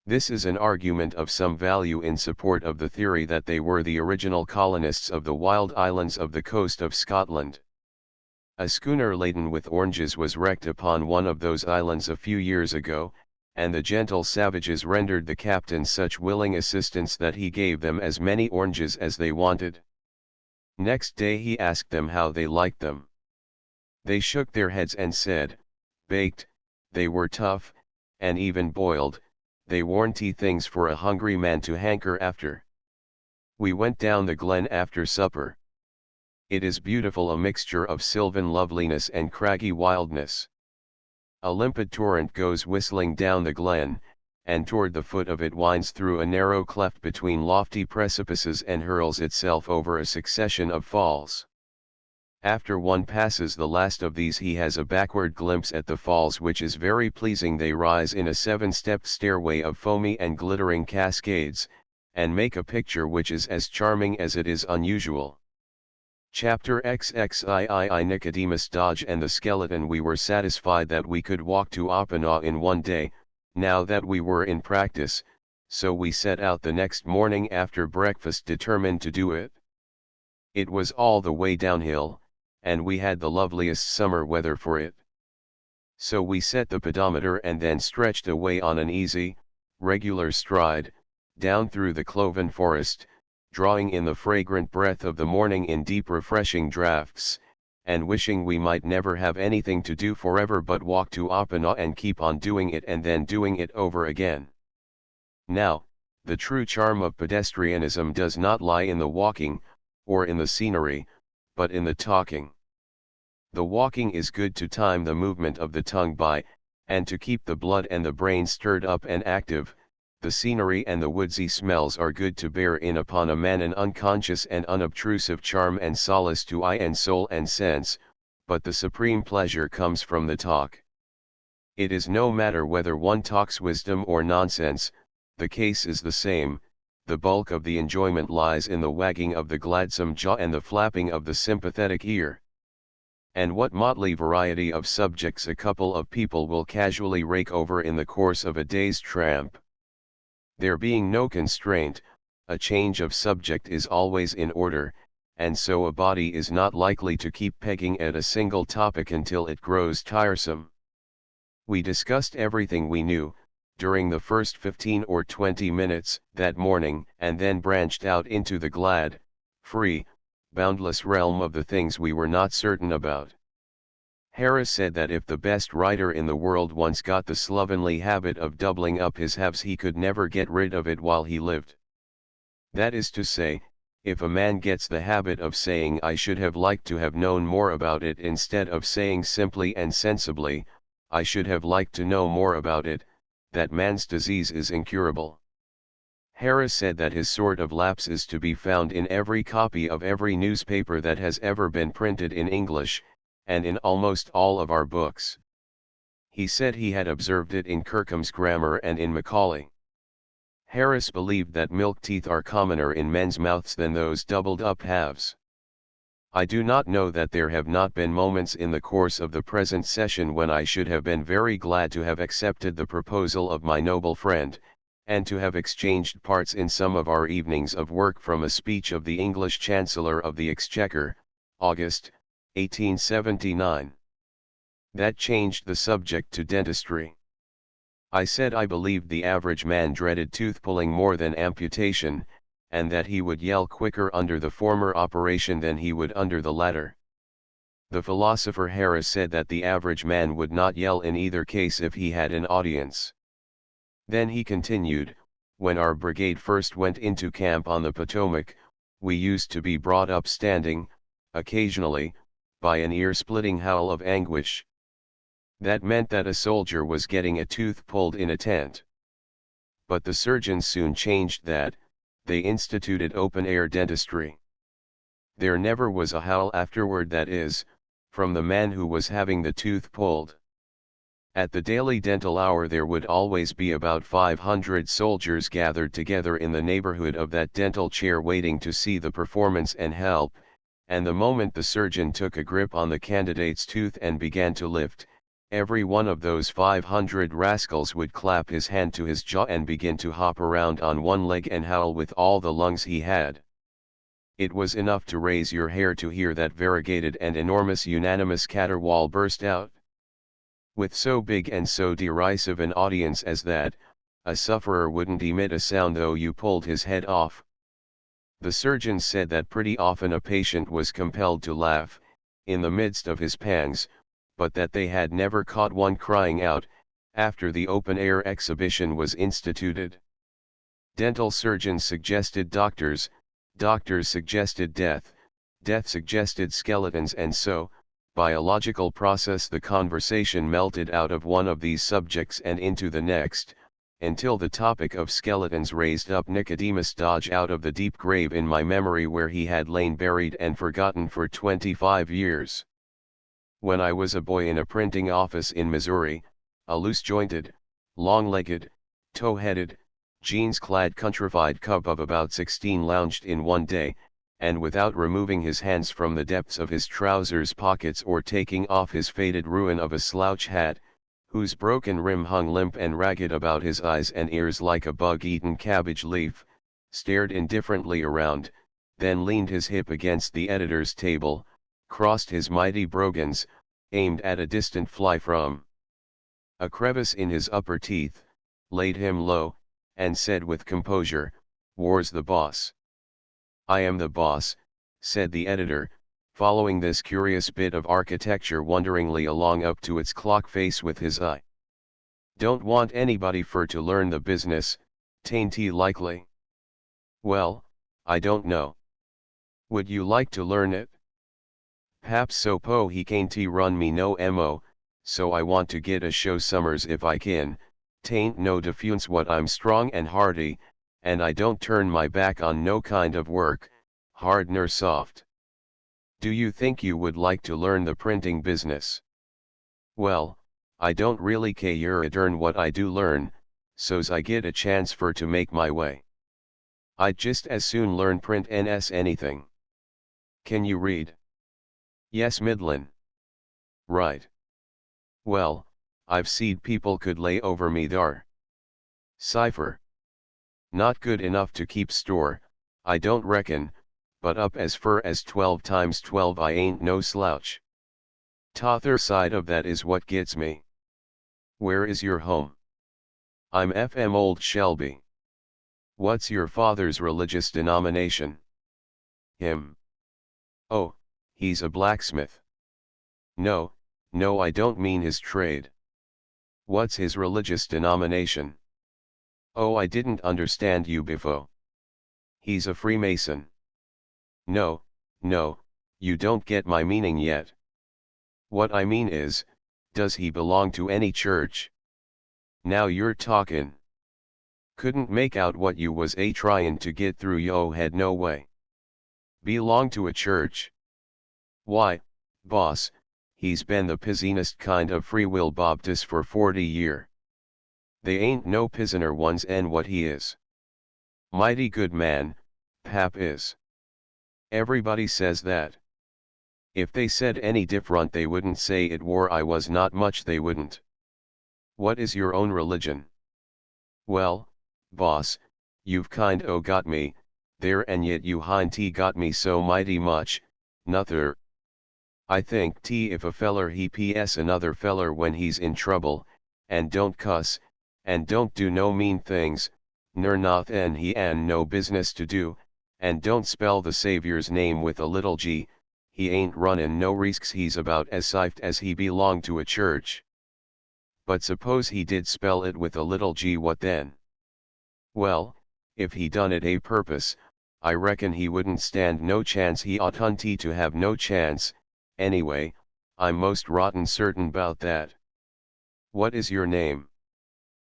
This is an argument of some value in support of the theory that they were the original colonists of the wild islands of the coast of Scotland. A schooner laden with oranges was wrecked upon one of those islands a few years ago, and the gentle savages rendered the captain such willing assistance that he gave them as many oranges as they wanted. Next day he asked them how they liked them. They shook their heads and said, baked, they were tough, and even boiled, they warnty things for a hungry man to hanker after. We went down the glen after supper. It is beautiful, a mixture of sylvan loveliness and craggy wildness. A limpid torrent goes whistling down the glen, and toward the foot of it winds through a narrow cleft between lofty precipices and hurls itself over a succession of falls. After one passes the last of these he has a backward glimpse at the falls, which is very pleasing. They rise in a 7-stepped stairway of foamy and glittering cascades, and make a picture which is as charming as it is unusual. Chapter XXII Nicodemus Dodge and the Skeleton. We were satisfied that we could walk to Oppenau in one day, now that we were in practice, so we set out the next morning after breakfast determined to do it. It was all the way downhill, and we had the loveliest summer weather for it. So we set the pedometer and then stretched away on an easy, regular stride, down through the cloven forest, drawing in the fragrant breath of the morning in deep refreshing draughts, and wishing we might never have anything to do forever but walk to Oppenau and keep on doing it and then doing it over again. Now, the true charm of pedestrianism does not lie in the walking, or in the scenery, but in the talking. The walking is good to time the movement of the tongue by, and to keep the blood and the brain stirred up and active. The scenery and the woodsy smells are good to bear in upon a man an unconscious and unobtrusive charm and solace to eye and soul and sense, but the supreme pleasure comes from the talk. It is no matter whether one talks wisdom or nonsense, the case is the same. The bulk of the enjoyment lies in the wagging of the gladsome jaw and the flapping of the sympathetic ear. And what motley variety of subjects a couple of people will casually rake over in the course of a day's tramp. There being no constraint, a change of subject is always in order, and so a body is not likely to keep pegging at a single topic until it grows tiresome. We discussed everything we knew, during the first 15 or 20 minutes that morning, and then branched out into the glad, free, boundless realm of the things we were not certain about. Harris said that if the best writer in the world once got the slovenly habit of doubling up his haves, he could never get rid of it while he lived. That is to say, if a man gets the habit of saying "I should have liked to have known more about it," instead of saying simply and sensibly, "I should have liked to know more about it," that man's disease is incurable. Harris said that his sort of lapse is to be found in every copy of every newspaper that has ever been printed in English, and in almost all of our books. He said he had observed it in Kirkham's Grammar and in Macaulay. Harris believed that milk teeth are commoner in men's mouths than those doubled-up halves. I do not know that there have not been moments in the course of the present session when I should have been very glad to have accepted the proposal of my noble friend, and to have exchanged parts in some of our evenings of work from a speech of the English Chancellor of the Exchequer, August, 1879. That changed the subject to dentistry. I said I believed the average man dreaded tooth-pulling more than amputation, and that he would yell quicker under the former operation than he would under the latter. The philosopher Harris said that the average man would not yell in either case if he had an audience. Then he continued, "When our brigade first went into camp on the Potomac, we used to be brought up standing, occasionally, by an ear-splitting howl of anguish. That meant that a soldier was getting a tooth pulled in a tent. But the surgeons soon changed that. They instituted open-air dentistry. There never was a howl afterward, that is, from the man who was having the tooth pulled. At the daily dental hour there would always be about 500 soldiers gathered together in the neighborhood of that dental chair waiting to see the performance and help, and the moment the surgeon took a grip on the candidate's tooth and began to lift, every one of those 500 rascals would clap his hand to his jaw and begin to hop around on one leg and howl with all the lungs he had. It was enough to raise your hair to hear that variegated and enormous unanimous caterwaul burst out. With so big and so derisive an audience as that, a sufferer wouldn't emit a sound though you pulled his head off. The surgeons said that pretty often a patient was compelled to laugh, in the midst of his pangs, but that they had never caught one crying out, after the open-air exhibition was instituted. Dental surgeons suggested doctors, doctors suggested death, death suggested skeletons, and so, by a logical process, the conversation melted out of one of these subjects and into the next, until the topic of skeletons raised up Nicodemus Dodge out of the deep grave in my memory where he had lain buried and forgotten for 25 years. When I was a boy in a printing office in Missouri, a loose-jointed, long-legged, tow-headed, jeans-clad countrified cub of about 16 lounged in one day, and without removing his hands from the depths of his trousers pockets or taking off his faded ruin of a slouch hat, whose broken rim hung limp and ragged about his eyes and ears like a bug-eaten cabbage leaf, stared indifferently around, then leaned his hip against the editor's table, crossed his mighty brogans, aimed at a distant fly from a crevice in his upper teeth, laid him low, and said with composure, "War's the boss." "I am the boss," said the editor, following this curious bit of architecture wonderingly along up to its clock face with his eye. "Don't want anybody fur to learn the business, tain't he likely?" "Well, I don't know. Would you like to learn it?" "P'aps so po he can't run me no mo, so I want to get a show summers if I kin, tain't no diffunce what I'm strong and hearty, and I don't turn my back on no kind of work, hard ner soft. Do you think you would like to learn the printing business?" "Well, I don't really care a dern what I do learn, so's I get a chance fur to make my way. I'd just as soon learn print as anything." "Can you read?" "Yes, middlin'." "Right. Well, I've seed people could lay over me thar. Cipher. Not good enough to keep store, I don't reckon, but up as fur as 12 times 12 I ain't no slouch. T'other side of that is what gets me. Where is your home?" "I'm FM Old Shelby." "What's your father's religious denomination?" "Him." "Oh, he's a blacksmith." No, I don't mean his trade." "What's his religious denomination?" "Oh, I didn't understand you before." "He's a Freemason." No, you don't get my meaning yet." "What I mean is, does he belong to any church?" "Now you're talkin'." "Couldn't make out what you was tryin' to get through yo' head no way." "Belong to a church?" "Why, boss, he's been the pizinest kind of free will Baptist for 40 year. They ain't no pizener ones and what he is. Mighty good man, pap is. Everybody says that. If they said any different they wouldn't say it war I was not much they wouldn't." "What is your own religion?" "Well, boss, you've kind o' got me, there and yet you hain't got me so mighty much, nuther. I think if a feller he ps another feller when he's in trouble, and don't cuss, and don't do no mean things, ner nothin' he an no business to do, and don't spell the Savior's name with a little g, he ain't runnin' no risks he's about as safe as he belonged to a church." "But suppose he did spell it with a little g, what then?" "Well, if he done it a purpose, I reckon he wouldn't stand no chance he oughtn't to have no chance, anyway, I'm most rotten certain 'bout that." "What is your name?"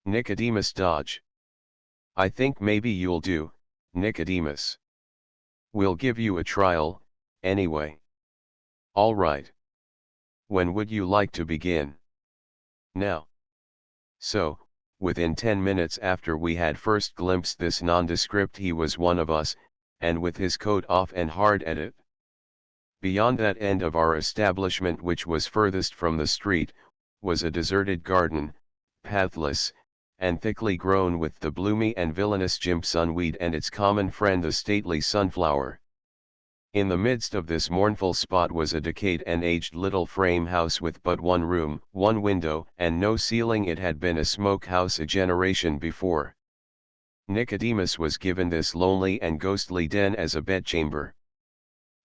"Nicodemus Dodge." "I think maybe you'll do, Nicodemus. We'll give you a trial, anyway." "All right. When would you like to begin?" "Now." So, within 10 minutes after we had first glimpsed this nondescript he was one of us, and with his coat off and hard at it. Beyond that end of our establishment which was furthest from the street, was a deserted garden, pathless, and thickly grown with the bloomy and villainous jimpsunweed and its common friend the stately sunflower. In the midst of this mournful spot was a decayed and aged little frame house with but one room, one window, and no ceiling. It had been a smoke house a generation before. Nicodemus was given this lonely and ghostly den as a bedchamber.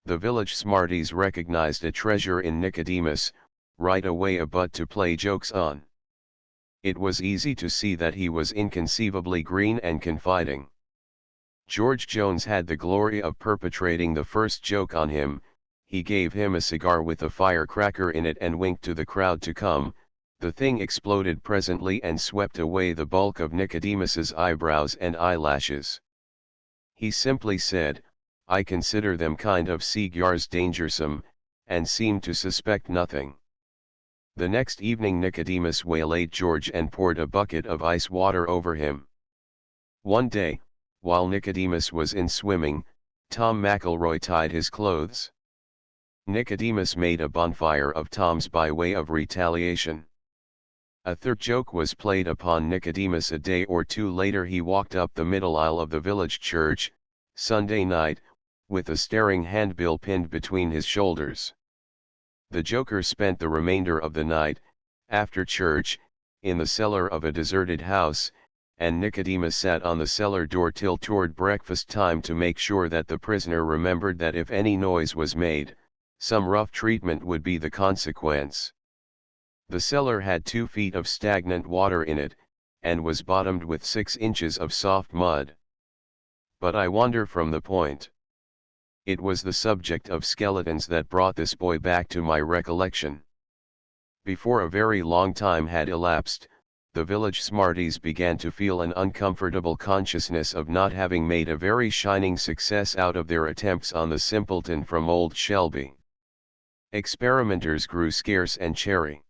The village smarties recognized a treasure in Nicodemus, right away a butt to play jokes on. It was easy to see that he was inconceivably green and confiding. George Jones had the glory of perpetrating the first joke on him. He gave him a cigar with a firecracker in it and winked to the crowd to come, The thing exploded presently and swept away the bulk of Nicodemus's eyebrows and eyelashes. He simply said, "I consider them kind of cigars dangersome," and seemed to suspect nothing. The next evening Nicodemus waylaid George and poured a bucket of ice water over him. One day, while Nicodemus was in swimming, Tom McElroy tied his clothes. Nicodemus made a bonfire of Tom's by way of retaliation. A third joke was played upon Nicodemus a day or two later. He walked up the middle aisle of the village church, Sunday night, with a staring handbill pinned between his shoulders. The joker spent the remainder of the night, after church, in the cellar of a deserted house, and Nicodemus sat on the cellar door till toward breakfast time to make sure that the prisoner remembered that if any noise was made, some rough treatment would be the consequence. The cellar had 2 feet of stagnant water in it, and was bottomed with 6 inches of soft mud. But I wander from the point. It was the subject of skeletons that brought this boy back to my recollection. Before a very long time had elapsed, the village smarties began to feel an uncomfortable consciousness of not having made a very shining success out of their attempts on the simpleton from Old Shelby. Experimenters grew scarce and chary.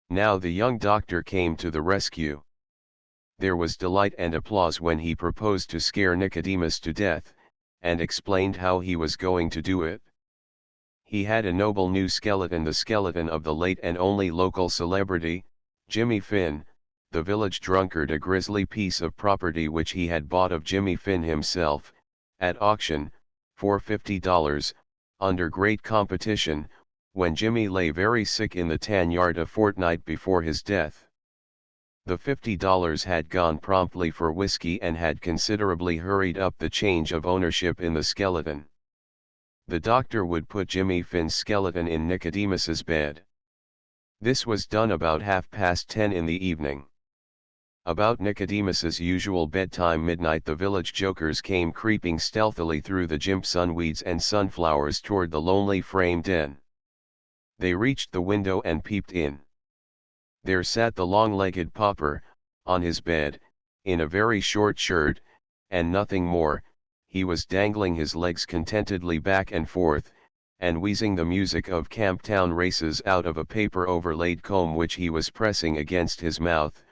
Now the young doctor came to the rescue. There was delight and applause when he proposed to scare Nicodemus to death, and explained how he was going to do it. He had a noble new skeleton, the skeleton of the late and only local celebrity, Jimmy Finn, the village drunkard, a grisly piece of property which he had bought of Jimmy Finn himself, at auction, for $50, under great competition, when Jimmy lay very sick in the tan yard a fortnight before his death. The $50 had gone promptly for whiskey and had considerably hurried up the change of ownership in the skeleton. The doctor would put Jimmy Finn's skeleton in Nicodemus's bed. This was done about 10:30 in the evening. About Nicodemus's usual bedtime, midnight, the village jokers came creeping stealthily through the jimpson weeds and sunflowers toward the lonely frame den. They reached the window and peeped in. There sat the long-legged pauper, on his bed, in a very short shirt, and nothing more. He was dangling his legs contentedly back and forth, and wheezing the music of Camptown races out of a paper-overlaid comb which he was pressing against his mouth.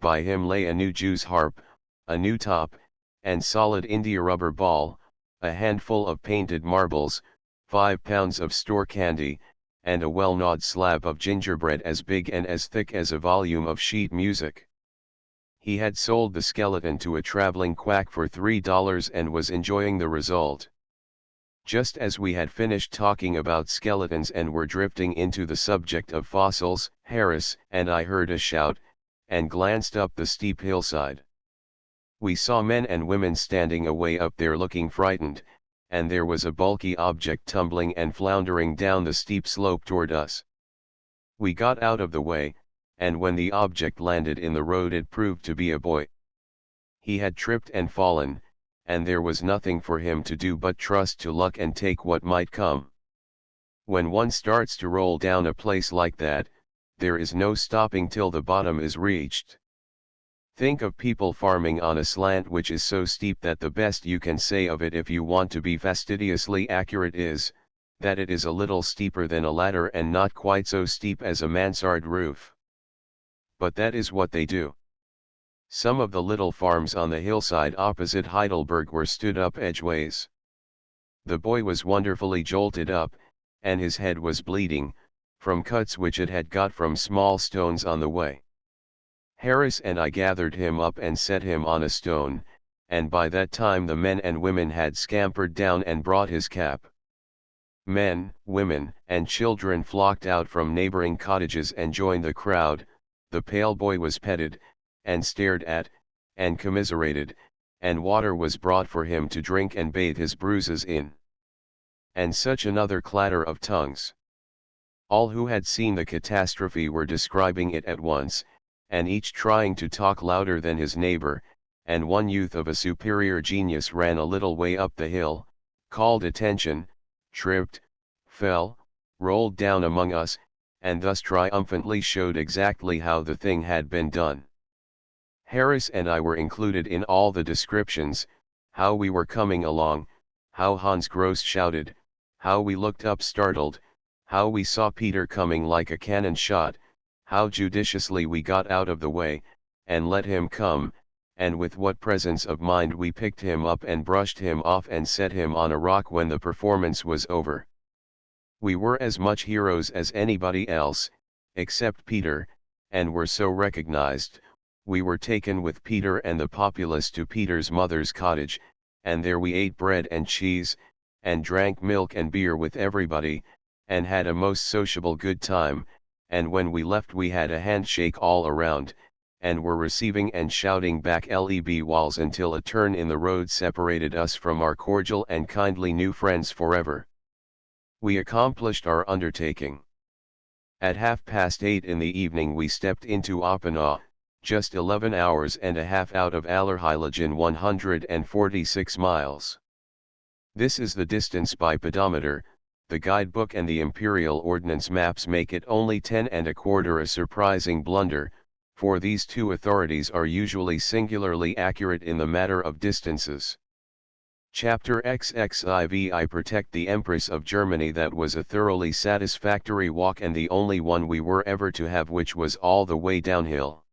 By him lay a new Jew's harp, a new top, and solid india-rubber ball, a handful of painted marbles, 5 pounds of store candy, and a well-gnawed slab of gingerbread as big and as thick as a volume of sheet music. He had sold the skeleton to a traveling quack for $3 and was enjoying the result. Just as we had finished talking about skeletons and were drifting into the subject of fossils, Harris and I heard a shout, and glanced up the steep hillside. We saw men and women standing away up there looking frightened, and there was a bulky object tumbling and floundering down the steep slope toward us. We got out of the way, and when the object landed in the road it proved to be a boy. He had tripped and fallen, and there was nothing for him to do but trust to luck and take what might come. When one starts to roll down a place like that, there is no stopping till the bottom is reached. Think of people farming on a slant which is so steep that the best you can say of it, if you want to be fastidiously accurate, is that it is a little steeper than a ladder and not quite so steep as a mansard roof. But that is what they do. Some of the little farms on the hillside opposite Heidelberg were stood up edgeways. The boy was wonderfully jolted up, and his head was bleeding, from cuts which it had got from small stones on the way. Harris and I gathered him up and set him on a stone, and by that time the men and women had scampered down and brought his cap. Men, women, and children flocked out from neighboring cottages and joined the crowd. The pale boy was petted, and stared at, and commiserated, and water was brought for him to drink and bathe his bruises in. And such another clatter of tongues. All who had seen the catastrophe were describing it at once, and each trying to talk louder than his neighbor, and one youth of a superior genius ran a little way up the hill, called attention, tripped, fell, rolled down among us, and thus triumphantly showed exactly how the thing had been done. Harris and I were included in all the descriptions, how we were coming along, how Hans Gross shouted, how we looked up startled, how we saw Peter coming like a cannon shot, how judiciously we got out of the way, and let him come, and with what presence of mind we picked him up and brushed him off and set him on a rock when the performance was over. We were as much heroes as anybody else, except Peter, and were so recognized. We were taken with Peter and the populace to Peter's mother's cottage, and there we ate bread and cheese, and drank milk and beer with everybody, and had a most sociable good time, and when we left we had a handshake all around, and were receiving and shouting back leb walls until a turn in the road separated us from our cordial and kindly new friends forever. We accomplished our undertaking. At 8:30 in the evening we stepped into Oppenau, just 11 hours and a half out of Allerheiligen 146 miles. This is the distance by pedometer. The guidebook and the imperial ordnance maps make it only 10 1/4, a surprising blunder, for these two authorities are usually singularly accurate in the matter of distances. Chapter XXIV I Protect the Empress of Germany. That was a thoroughly satisfactory walk and the only one we were ever to have, which was all the way downhill.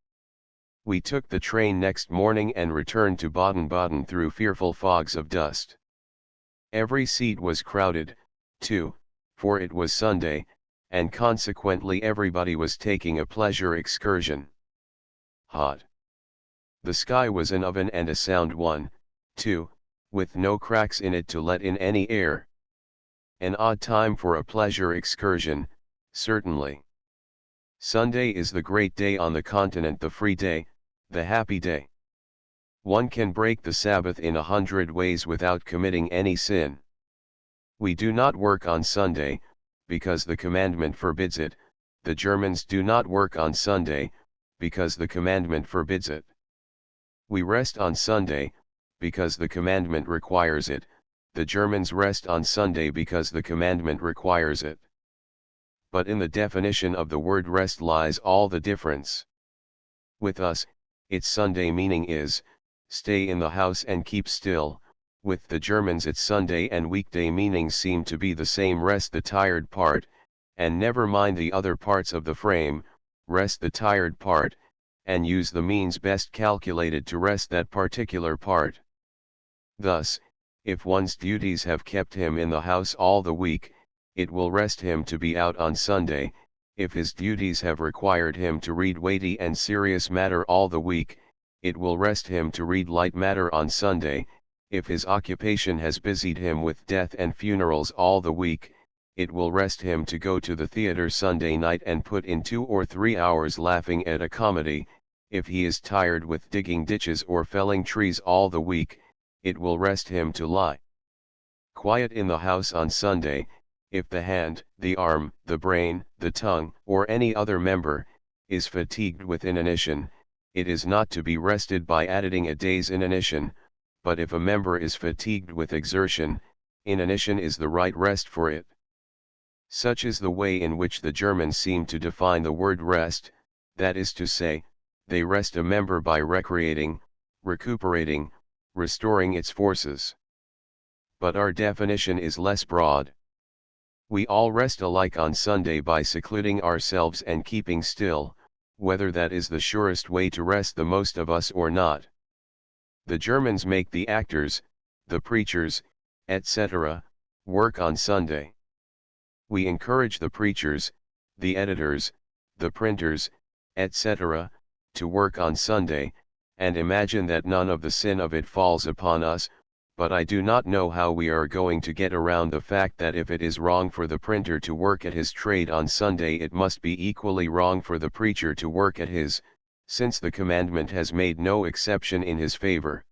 We took the train next morning and returned to Baden-Baden through fearful fogs of dust. Every seat was crowded, too, for it was Sunday, and consequently everybody was taking a pleasure excursion. Hot. The sky was an oven, and a sound one, too, with no cracks in it to let in any air. An odd time for a pleasure excursion, certainly. Sunday is the great day on the continent, the free day, the happy day. One can break the Sabbath in 100 ways without committing any sin. We do not work on Sunday, because the commandment forbids it. The Germans do not work on Sunday, because the commandment forbids it. We rest on Sunday, because the commandment requires it. The Germans rest on Sunday because the commandment requires it. But in the definition of the word rest lies all the difference. With us, its Sunday meaning is, stay in the house and keep still. With the Germans its Sunday and weekday meanings seem to be the same: rest the tired part, and never mind the other parts of the frame, rest the tired part, and use the means best calculated to rest that particular part. Thus, if one's duties have kept him in the house all the week, it will rest him to be out on Sunday. If his duties have required him to read weighty and serious matter all the week, it will rest him to read light matter on Sunday. If his occupation has busied him with death and funerals all the week, it will rest him to go to the theater Sunday night and put in 2 or 3 hours laughing at a comedy. If he is tired with digging ditches or felling trees all the week, it will rest him to lie quiet in the house on Sunday. If the hand, the arm, the brain, the tongue, or any other member, is fatigued with inanition, it is not to be rested by adding a day's inanition, but if a member is fatigued with exertion, inanition is the right rest for it. Such is the way in which the Germans seem to define the word rest, that is to say, they rest a member by recreating, recuperating, restoring its forces. But our definition is less broad. We all rest alike on Sunday by secluding ourselves and keeping still, whether that is the surest way to rest the most of us or not. The Germans make the actors, the preachers, etc., work on Sunday. We encourage the preachers, the editors, the printers, etc., to work on Sunday, and imagine that none of the sin of it falls upon us. But I do not know how we are going to get around the fact that if it is wrong for the printer to work at his trade on Sunday, it must be equally wrong for the preacher to work at his, since the commandment has made no exception in his favor.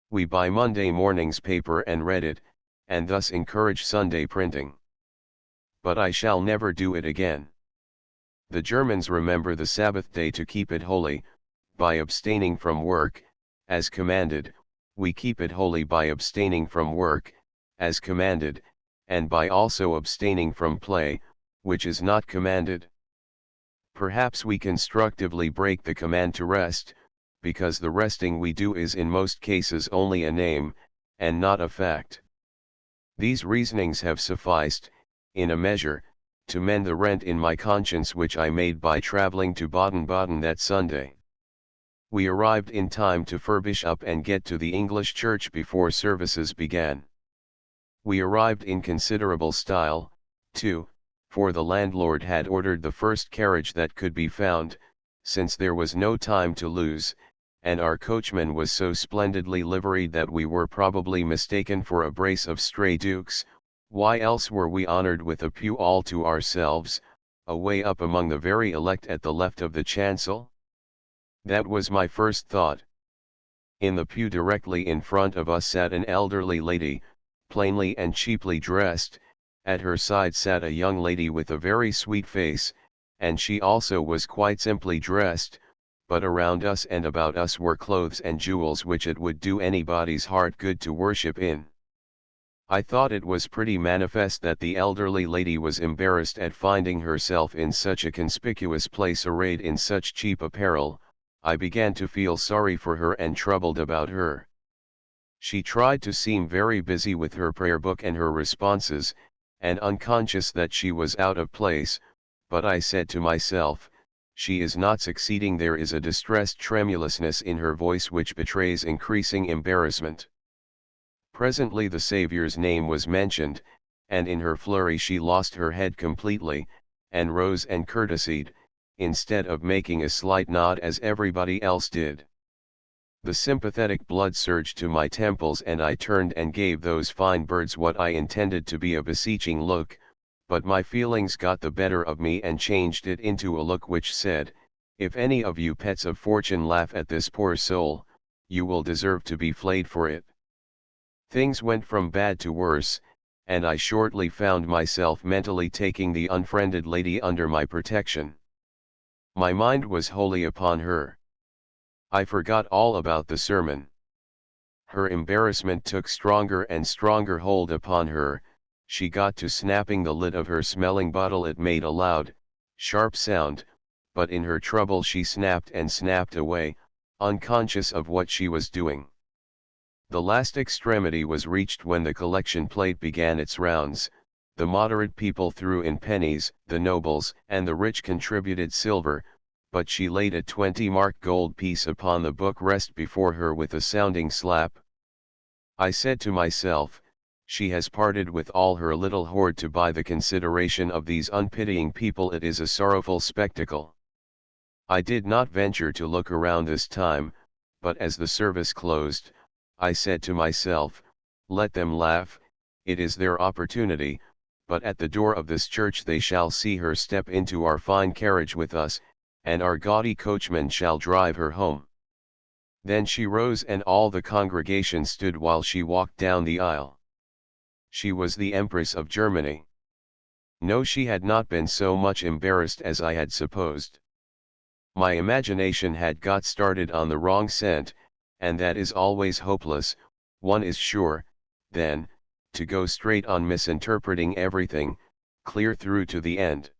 We buy Monday morning's paper and read it, and thus encourage Sunday printing. But I shall never do it again. The Germans remember the Sabbath day to keep it holy, by abstaining from work, as commanded. We keep it holy by abstaining from work, as commanded, and by also abstaining from play, which is not commanded. Perhaps we constructively break the command to rest, because the resting we do is in most cases only a name, and not a fact. These reasonings have sufficed, in a measure, to mend the rent in my conscience which I made by traveling to Baden-Baden that Sunday. We arrived in time to furbish up and get to the English church before services began. We arrived in considerable style, too, for the landlord had ordered the first carriage that could be found, since there was no time to lose, and our coachman was so splendidly liveried that we were probably mistaken for a brace of stray dukes. Why else were we honored with a pew all to ourselves, away up among the very elect at the left of the chancel? That was my first thought. In the pew directly in front of us sat an elderly lady, plainly and cheaply dressed. At her side sat a young lady with a very sweet face, and she also was quite simply dressed, but around us and about us were clothes and jewels which it would do anybody's heart good to worship in. I thought it was pretty manifest that the elderly lady was embarrassed at finding herself in such a conspicuous place arrayed in such cheap apparel. I began to feel sorry for her and troubled about her. She tried to seem very busy with her prayer book and her responses, and unconscious that she was out of place, but I said to myself, she is not succeeding. There is a distressed tremulousness in her voice which betrays increasing embarrassment. Presently the Saviour's name was mentioned, and in her flurry she lost her head completely, and rose and courtesied, instead of making a slight nod as everybody else did. The sympathetic blood surged to my temples and I turned and gave those fine birds what I intended to be a beseeching look, but my feelings got the better of me and changed it into a look which said, if any of you pets of fortune laugh at this poor soul, you will deserve to be flayed for it. Things went from bad to worse, and I shortly found myself mentally taking the unfriended lady under my protection. My mind was wholly upon her. I forgot all about the sermon. Her embarrassment took stronger and stronger hold upon her. She got to snapping the lid of her smelling bottle. It made a loud, sharp sound, but in her trouble she snapped and snapped away, unconscious of what she was doing. The last extremity was reached when the collection plate began its rounds. The moderate people threw in pennies, the nobles and the rich contributed silver, but she laid a 20-mark gold piece upon the book rest before her with a sounding slap. I said to myself, she has parted with all her little hoard to buy the consideration of these unpitying people. It is a sorrowful spectacle. I did not venture to look around this time, but as the service closed, I said to myself, let them laugh, it is their opportunity, but at the door of this church they shall see her step into our fine carriage with us, and our gaudy coachman shall drive her home. Then she rose and all the congregation stood while she walked down the aisle. She was the Empress of Germany. No, she had not been so much embarrassed as I had supposed. My imagination had got started on the wrong scent, and that is always hopeless. One is sure, then, to go straight on misinterpreting everything, clear through to the end.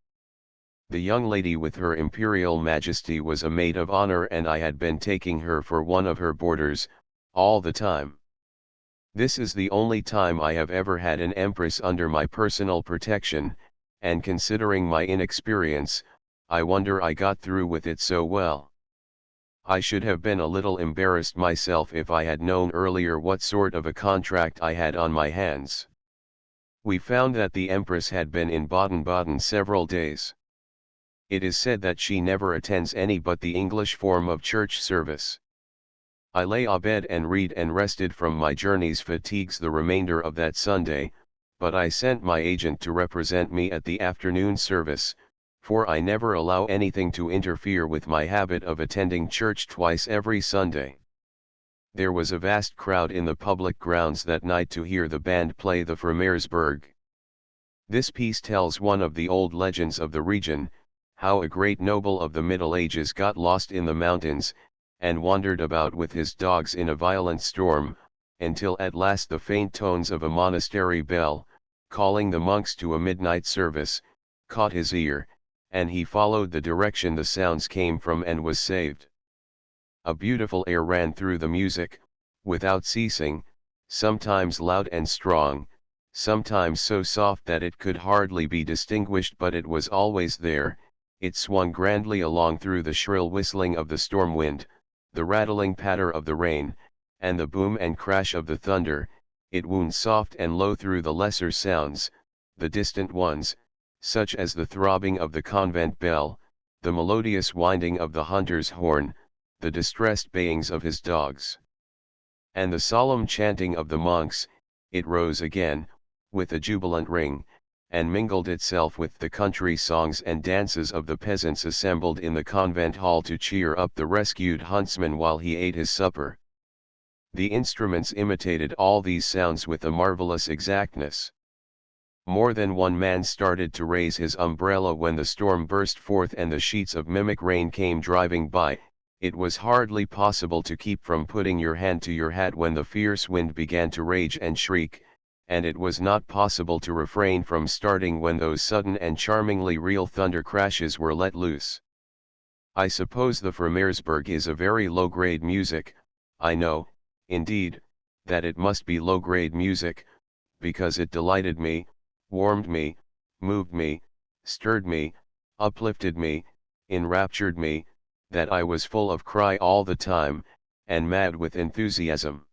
The young lady with her imperial majesty was a maid of honor, and I had been taking her for one of her boarders, all the time. This is the only time I have ever had an empress under my personal protection, and considering my inexperience, I wonder I got through with it so well. I should have been a little embarrassed myself if I had known earlier what sort of a contract I had on my hands. We found that the Empress had been in Baden-Baden several days. It is said that she never attends any but the English form of church service. I lay abed and read and rested from my journey's fatigues the remainder of that Sunday, but I sent my agent to represent me at the afternoon service, for I never allow anything to interfere with my habit of attending church twice every Sunday. There was a vast crowd in the public grounds that night to hear the band play the Fremersberg. This piece tells one of the old legends of the region, how a great noble of the Middle Ages got lost in the mountains, and wandered about with his dogs in a violent storm, until at last the faint tones of a monastery bell, calling the monks to a midnight service, caught his ear, and he followed the direction the sounds came from and was saved. A beautiful air ran through the music, without ceasing, sometimes loud and strong, sometimes so soft that it could hardly be distinguished, but it was always there. It swung grandly along through the shrill whistling of the storm wind, the rattling patter of the rain, and the boom and crash of the thunder. It wound soft and low through the lesser sounds, the distant ones, such as the throbbing of the convent bell, the melodious winding of the hunter's horn, the distressed bayings of his dogs, and the solemn chanting of the monks. It rose again, with a jubilant ring, and mingled itself with the country songs and dances of the peasants assembled in the convent hall to cheer up the rescued huntsman while he ate his supper. The instruments imitated all these sounds with a marvelous exactness. More than one man started to raise his umbrella when the storm burst forth and the sheets of mimic rain came driving by. It was hardly possible to keep from putting your hand to your hat when the fierce wind began to rage and shriek, and it was not possible to refrain from starting when those sudden and charmingly real thunder crashes were let loose. I suppose the Fremersberg is a very low-grade music. I know, indeed, that it must be low-grade music, because it delighted me, warmed me, moved me, stirred me, uplifted me, enraptured me, that I was full of cry all the time, and mad with enthusiasm.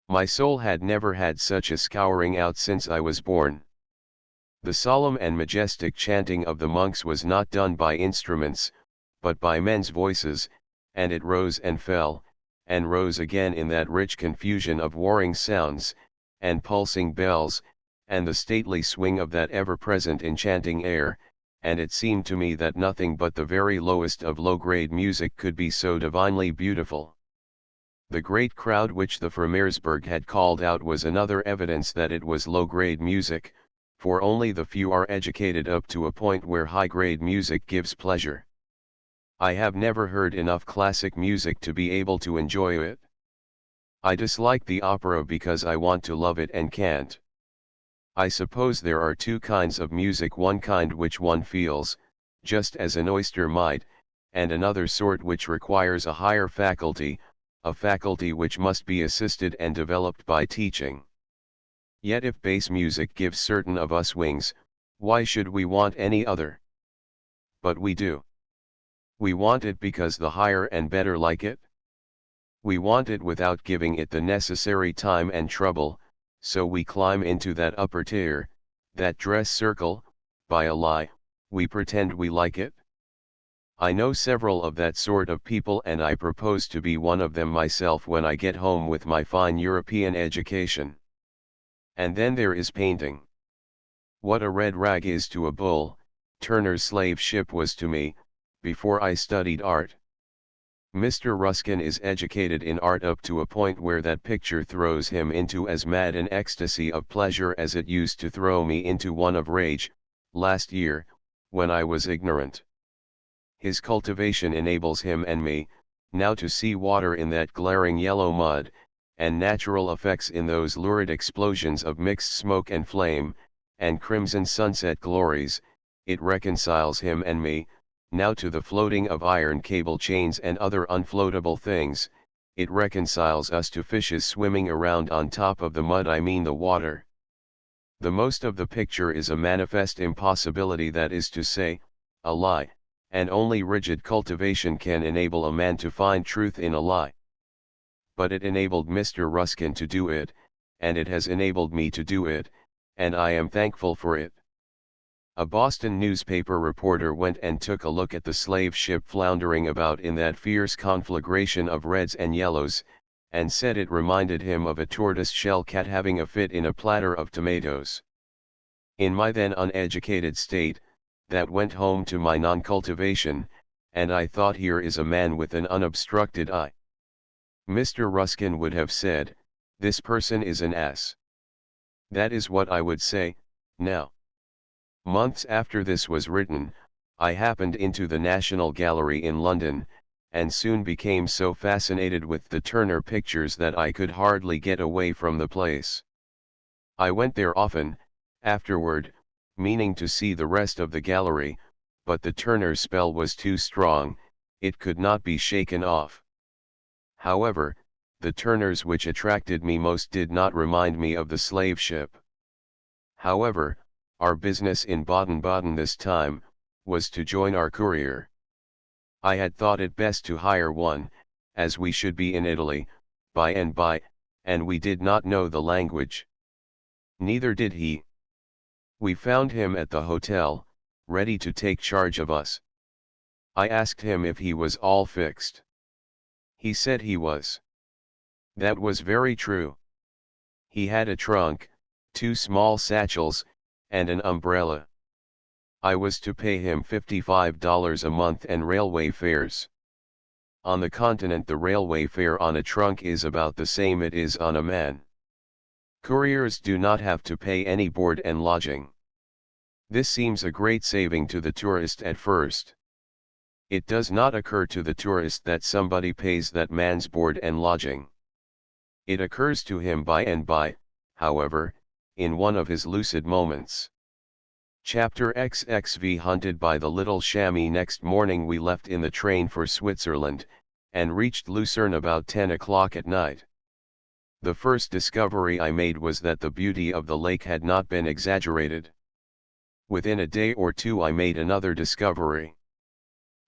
My soul had never had such a scouring out since I was born. The solemn and majestic chanting of the monks was not done by instruments, but by men's voices, and it rose and fell, and rose again in that rich confusion of warring sounds, and pulsing bells, and the stately swing of that ever-present enchanting air, and it seemed to me that nothing but the very lowest of low-grade music could be so divinely beautiful. The great crowd which the Fremersberg had called out was another evidence that it was low-grade music, for only the few are educated up to a point where high-grade music gives pleasure. I have never heard enough classic music to be able to enjoy it. I dislike the opera because I want to love it and can't. I suppose there are two kinds of music, one kind which one feels, just as an oyster might, and another sort which requires a higher faculty, a faculty which must be assisted and developed by teaching. Yet if bass music gives certain of us wings, why should we want any other? But we do. We want it because the higher and better like it. We want it without giving it the necessary time and trouble, so we climb into that upper tier, that dress circle, by a lie, we pretend we like it. I know several of that sort of people, and I propose to be one of them myself when I get home with my fine European education. And then there is painting. What a red rag is to a bull, Turner's slave ship was to me, before I studied art. Mr. Ruskin is educated in art up to a point where that picture throws him into as mad an ecstasy of pleasure as it used to throw me into one of rage, last year, when I was ignorant. His cultivation enables him and me, now to see water in that glaring yellow mud, and natural effects in those lurid explosions of mixed smoke and flame, and crimson sunset glories. It reconciles him and me, now to the floating of iron cable chains and other unfloatable things. It reconciles us to fishes swimming around on top of the mud, I mean the water. The most of the picture is a manifest impossibility, that is to say, a lie, and only rigid cultivation can enable a man to find truth in a lie. But it enabled Mr. Ruskin to do it, and it has enabled me to do it, and I am thankful for it. A Boston newspaper reporter went and took a look at the slave ship floundering about in that fierce conflagration of reds and yellows, and said it reminded him of a tortoise-shell cat having a fit in a platter of tomatoes. In my then uneducated state, that went home to my non-cultivation, and I thought, here is a man with an unobstructed eye. Mr. Ruskin would have said, this person is an ass. That is what I would say, now. Months after this was written, I happened into the National Gallery in London, and soon became so fascinated with the Turner pictures that I could hardly get away from the place. I went there often, afterward, meaning to see the rest of the gallery, but the turner's spell was too strong, it could not be shaken off. However, the turners which attracted me most did not remind me of the slave ship. However, our business in Baden-Baden this time, was to join our courier. I had thought it best to hire one, as we should be in Italy, by and by, and we did not know the language. Neither did he. We found him at the hotel, ready to take charge of us. I asked him if he was all fixed. He said he was. That was very true. He had a trunk, 2 small satchels, and an umbrella. I was to pay him $55 a month and railway fares. On the continent the railway fare on a trunk is about the same it is on a man. Couriers do not have to pay any board and lodging. This seems a great saving to the tourist at first. It does not occur to the tourist that somebody pays that man's board and lodging. It occurs to him by and by, however, in one of his lucid moments. Chapter XXV. Hunted by the little chamois. Next morning we left in the train for Switzerland, and reached Lucerne about 10 o'clock at night. The first discovery I made was that the beauty of the lake had not been exaggerated. Within a day or two I made another discovery.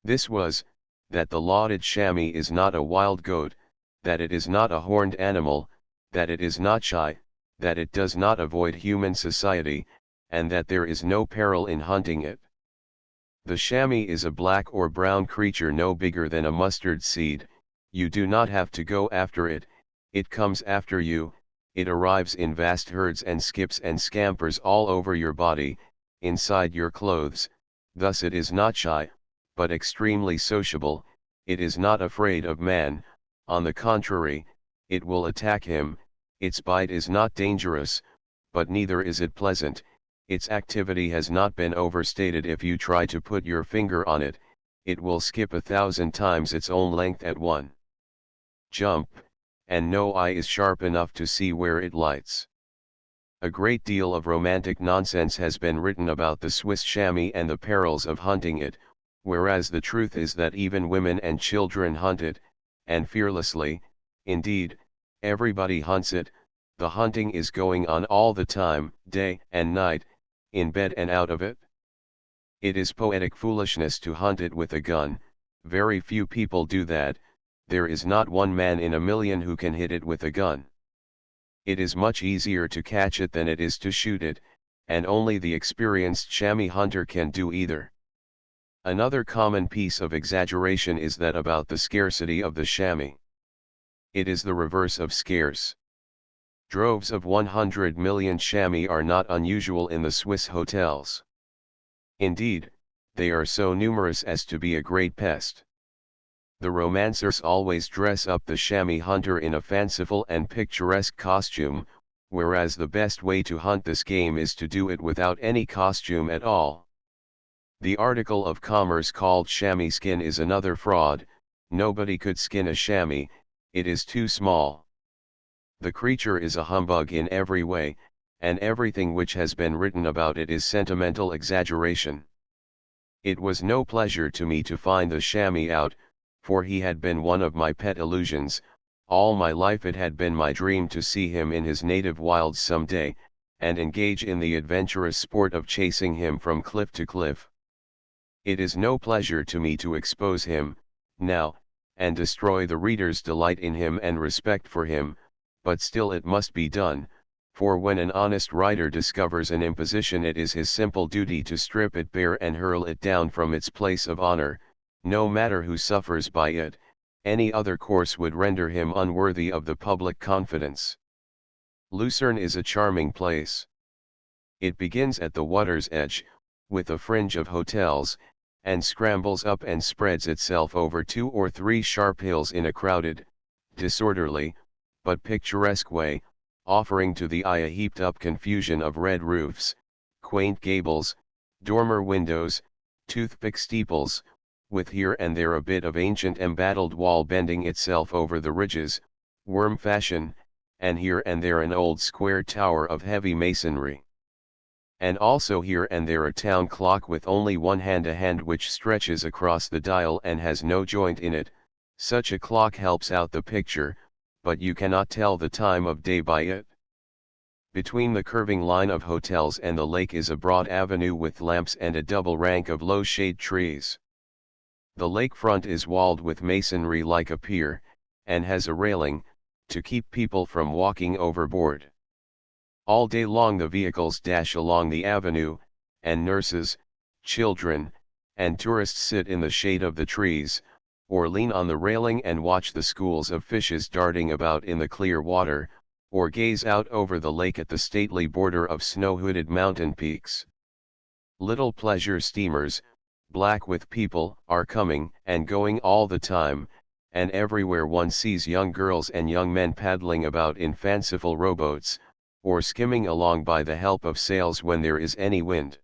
This was, that the lauded chamois is not a wild goat, that it is not a horned animal, that it is not shy, that it does not avoid human society, and that there is no peril in hunting it. The chamois is a black or brown creature no bigger than a mustard seed. You do not have to go after it, it comes after you, it arrives in vast herds and skips and scampers all over your body, inside your clothes. Thus it is not shy, but extremely sociable. It is not afraid of man, on the contrary, it will attack him. Its bite is not dangerous, but neither is it pleasant. Its activity has not been overstated. If you try to put your finger on it, it will skip 1,000 times its own length at one jump, and no eye is sharp enough to see where it lights. A great deal of romantic nonsense has been written about the Swiss chamois and the perils of hunting it, whereas the truth is that even women and children hunt it, and fearlessly. Indeed, everybody hunts it. The hunting is going on all the time, day and night, in bed and out of it. It is poetic foolishness to hunt it with a gun. Very few people do that. There is not one man in a million who can hit it with a gun. It is much easier to catch it than it is to shoot it, and only the experienced chamois hunter can do either. Another common piece of exaggeration is that about the scarcity of the chamois. It is the reverse of scarce. Droves of 100 million chamois are not unusual in the Swiss hotels. Indeed, they are so numerous as to be a great pest. The romancers always dress up the chamois hunter in a fanciful and picturesque costume, whereas the best way to hunt this game is to do it without any costume at all. The article of commerce called chamois skin is another fraud. Nobody could skin a chamois, it is too small. The creature is a humbug in every way, and everything which has been written about it is sentimental exaggeration. It was no pleasure to me to find the chamois out, for he had been one of my pet illusions. All my life it had been my dream to see him in his native wilds some day, and engage in the adventurous sport of chasing him from cliff to cliff. It is no pleasure to me to expose him, now, and destroy the reader's delight in him and respect for him, but still it must be done, for when an honest writer discovers an imposition it is his simple duty to strip it bare and hurl it down from its place of honor, no matter who suffers by it. Any other course would render him unworthy of the public confidence. Lucerne is a charming place. It begins at the water's edge, with a fringe of hotels, and scrambles up and spreads itself over 2 or 3 sharp hills in a crowded, disorderly, but picturesque way, offering to the eye a heaped-up confusion of red roofs, quaint gables, dormer windows, toothpick steeples, with here and there a bit of ancient embattled wall bending itself over the ridges, worm fashion, and here and there an old square tower of heavy masonry. And also here and there a town clock with only one hand, a hand which stretches across the dial and has no joint in it. Such a clock helps out the picture, but you cannot tell the time of day by it. Between the curving line of hotels and the lake is a broad avenue with lamps and a double rank of low shade trees. The lakefront is walled with masonry like a pier, and has a railing, to keep people from walking overboard. All day long the vehicles dash along the avenue, and nurses, children, and tourists sit in the shade of the trees, or lean on the railing and watch the schools of fishes darting about in the clear water, or gaze out over the lake at the stately border of snow-hooded mountain peaks. Little pleasure steamers, black with people, are coming and going all the time, and everywhere one sees young girls and young men paddling about in fanciful rowboats, or skimming along by the help of sails when there is any wind.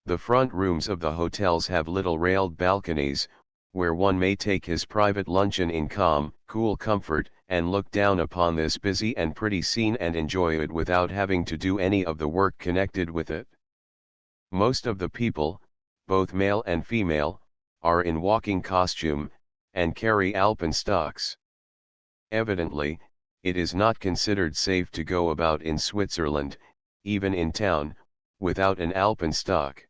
The front rooms of the hotels have little railed balconies, where one may take his private luncheon in calm, cool comfort, and look down upon this busy and pretty scene and enjoy it without having to do any of the work connected with it. Most of the people, both male and female, are in walking costume, and carry alpenstocks. Evidently, it is not considered safe to go about in Switzerland, even in town, without an alpenstock.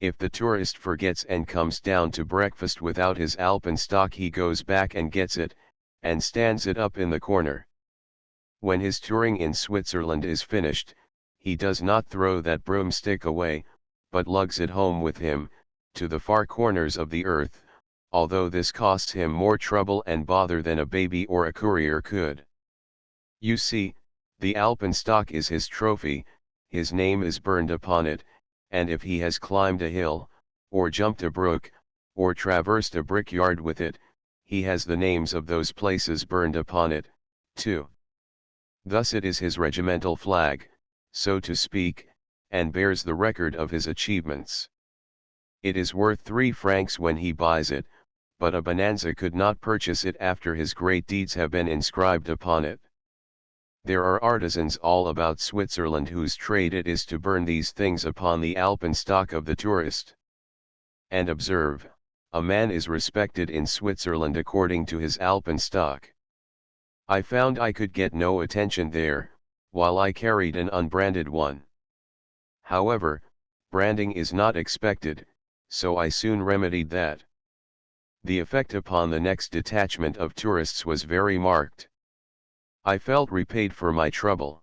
If the tourist forgets and comes down to breakfast without his alpenstock, he goes back and gets it, and stands it up in the corner. When his touring in Switzerland is finished, he does not throw that broomstick away, but lugs it home with him, to the far corners of the earth, although this costs him more trouble and bother than a baby or a courier could. You see, the alpenstock is his trophy, his name is burned upon it, and if he has climbed a hill, or jumped a brook, or traversed a brickyard with it, he has the names of those places burned upon it, too. Thus it is his regimental flag, so to speak, and bears the record of his achievements. It is worth 3 francs when he buys it, but a bonanza could not purchase it after his great deeds have been inscribed upon it. There are artisans all about Switzerland whose trade it is to burn these things upon the alpenstock of the tourist. And observe, a man is respected in Switzerland according to his alpenstock. I found I could get no attention there, while I carried an unbranded one. However, branding is not expected, so I soon remedied that. The effect upon the next detachment of tourists was very marked. I felt repaid for my trouble.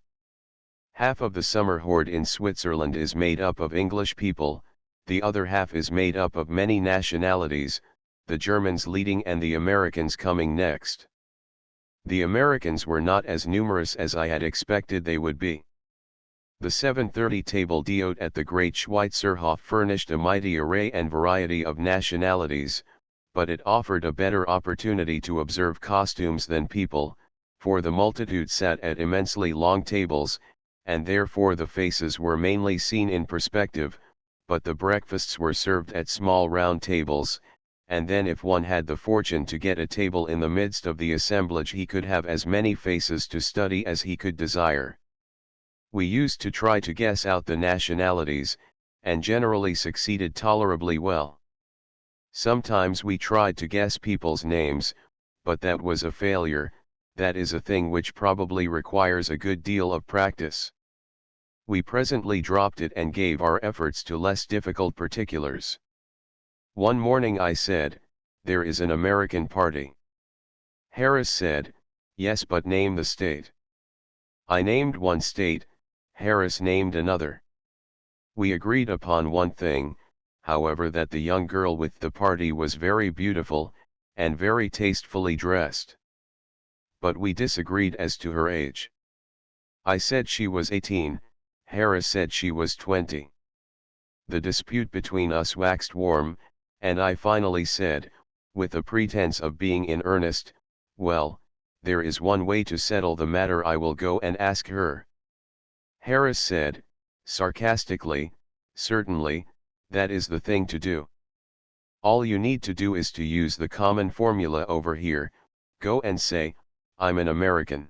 Half of the summer horde in Switzerland is made up of English people, the other half is made up of many nationalities, the Germans leading and the Americans coming next. The Americans were not as numerous as I had expected they would be. The 7:30 table d'hôte at the Great Schweizerhof furnished a mighty array and variety of nationalities, but it offered a better opportunity to observe costumes than people, for the multitude sat at immensely long tables, and therefore the faces were mainly seen in perspective, but the breakfasts were served at small round tables, and then if one had the fortune to get a table in the midst of the assemblage he could have as many faces to study as he could desire. We used to try to guess out the nationalities, and generally succeeded tolerably well. Sometimes we tried to guess people's names, but that was a failure. That is a thing which probably requires a good deal of practice. We presently dropped it and gave our efforts to less difficult particulars. One morning I said, "There is an American party." Harris said, "Yes, but name the state." I named one state, Harris named another. We agreed upon one thing, however, that the young girl with the party was very beautiful, and very tastefully dressed. But we disagreed as to her age. I said she was 18, Harris said she was 20. The dispute between us waxed warm, and I finally said, with a pretense of being in earnest, "Well, there is one way to settle the matter, I will go and ask her." Harris said, sarcastically, "Certainly, that is the thing to do. All you need to do is to use the common formula over here, go and say, 'I'm an American.'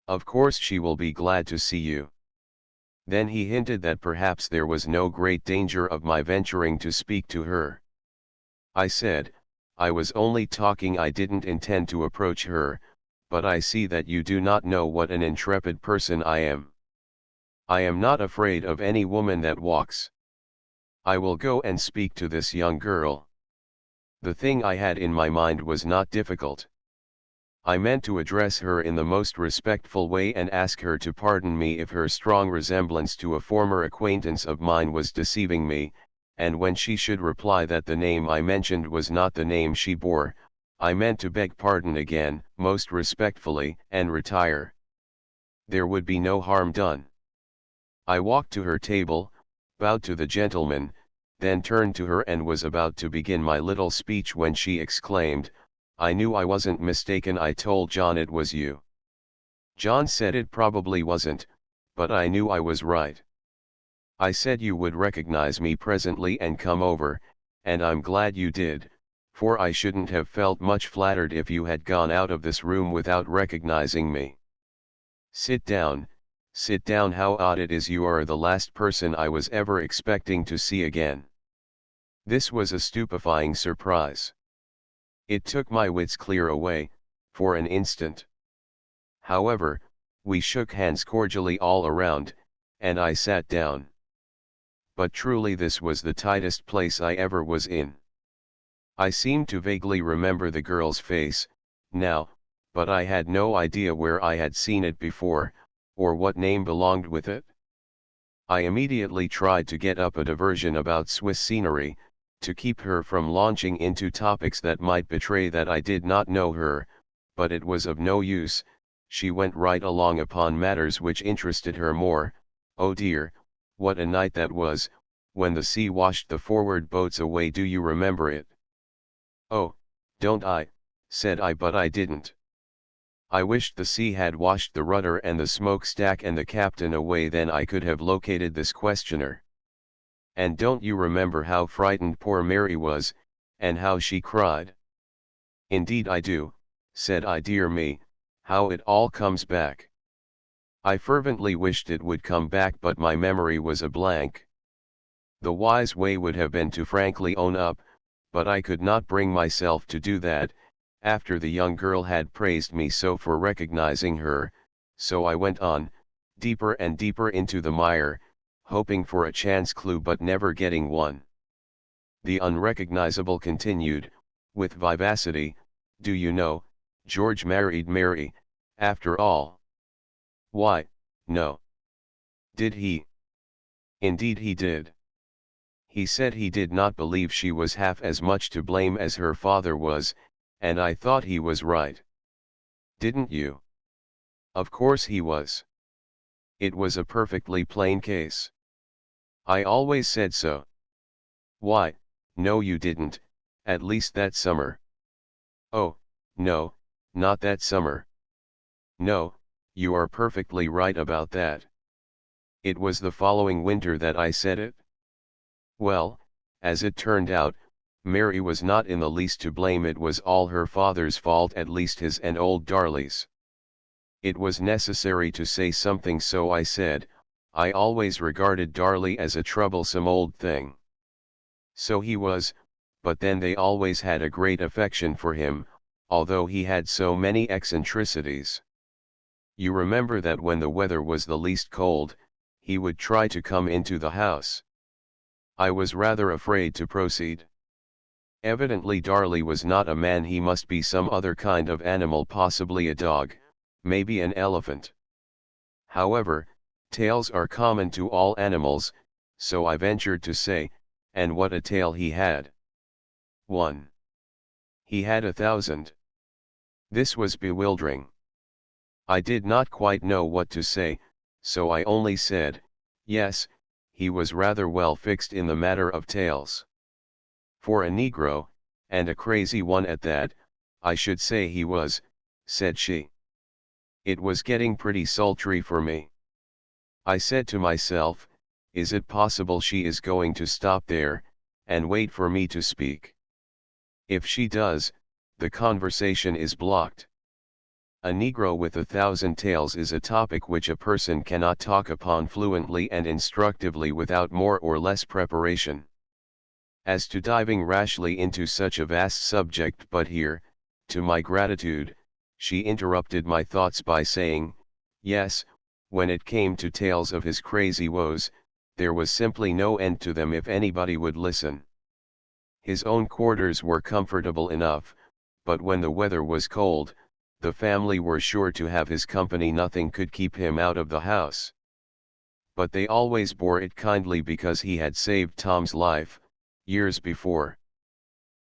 Of course she will be glad to see you." Then he hinted that perhaps there was no great danger of my venturing to speak to her. I said, I was only talking, I didn't intend to approach her, but I see that you do not know what an intrepid person I am. I am not afraid of any woman that walks. I will go and speak to this young girl. The thing I had in my mind was not difficult. I meant to address her in the most respectful way and ask her to pardon me if her strong resemblance to a former acquaintance of mine was deceiving me, and when she should reply that the name I mentioned was not the name she bore, I meant to beg pardon again, most respectfully, and retire. There would be no harm done. I walked to her table, bowed to the gentleman, then turned to her and was about to begin my little speech when she exclaimed, I knew I wasn't mistaken. I told John it was you. John said it probably wasn't, but I knew I was right. I said you would recognize me presently and come over, and I'm glad you did, for I shouldn't have felt much flattered if you had gone out of this room without recognizing me. Sit down, how odd it is you are the last person I was ever expecting to see again. This was a stupefying surprise. It took my wits clear away, for an instant. However, we shook hands cordially all around, and I sat down. But truly this was the tightest place I ever was in. I seemed to vaguely remember the girl's face, now, but I had no idea where I had seen it before, or what name belonged with it. I immediately tried to get up a diversion about Swiss scenery, to keep her from launching into topics that might betray that I did not know her, but it was of no use. She went right along upon matters which interested her more. Oh dear, what a night that was, when the sea washed the forward boats away. Do you remember it? Oh, don't I, said I, but I didn't. I wished the sea had washed the rudder and the smokestack and the captain away, then I could have located this questioner. And don't you remember how frightened poor Mary was, and how she cried? Indeed I do, said I. Dear me, how it all comes back. I fervently wished it would come back, but my memory was a blank. The wise way would have been to frankly own up, but I could not bring myself to do that, after the young girl had praised me so for recognizing her, so I went on, deeper and deeper into the mire, hoping for a chance clue but never getting one. The unrecognizable continued, with vivacity, do you know, George married Mary, after all? Why, no. Did he? Indeed he did. He said he did not believe she was half as much to blame as her father was, and I thought he was right. Didn't you? Of course he was. It was a perfectly plain case. I always said so. Why, no you didn't, at least that summer. Oh, no, not that summer. No, you are perfectly right about that. It was the following winter that I said it. Well, as it turned out, Mary was not in the least to blame. It was all her father's fault, at least his and old Darley's. It was necessary to say something, so I said, I always regarded Darley as a troublesome old thing. So he was, but then they always had a great affection for him, although he had so many eccentricities. You remember that when the weather was the least cold, he would try to come into the house. I was rather afraid to proceed. Evidently Darley was not a man, he must be some other kind of animal, possibly a dog, maybe an elephant. However, tails are common to all animals, so I ventured to say, and what a tail he had. 1. He had 1,000. This was bewildering. I did not quite know what to say, so I only said, yes, he was rather well fixed in the matter of tails. For a Negro, and a crazy one at that, I should say he was, said she. It was getting pretty sultry for me. I said to myself, is it possible she is going to stop there, and wait for me to speak? If she does, the conversation is blocked. A Negro with 1,000 tales is a topic which a person cannot talk upon fluently and instructively without more or less preparation. As to diving rashly into such a vast subject, but here, to my gratitude, she interrupted my thoughts by saying, yes, when it came to tales of his crazy woes, there was simply no end to them if anybody would listen. His own quarters were comfortable enough, but when the weather was cold, the family were sure to have his company. Nothing could keep him out of the house. But they always bore it kindly because he had saved Tom's life, years before.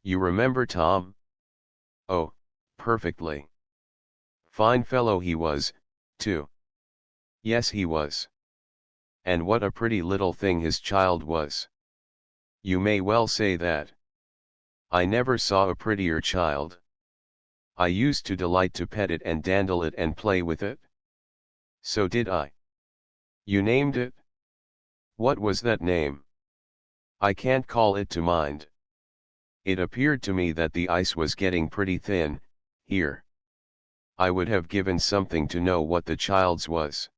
You remember Tom? Oh, perfectly. Fine fellow he was, too. Yes, he was. And what a pretty little thing his child was. You may well say that. I never saw a prettier child. I used to delight to pet it and dandle it and play with it. So did I. You named it? What was that name? I can't call it to mind. It appeared to me that the ice was getting pretty thin, here. I would have given something to know what the child's was.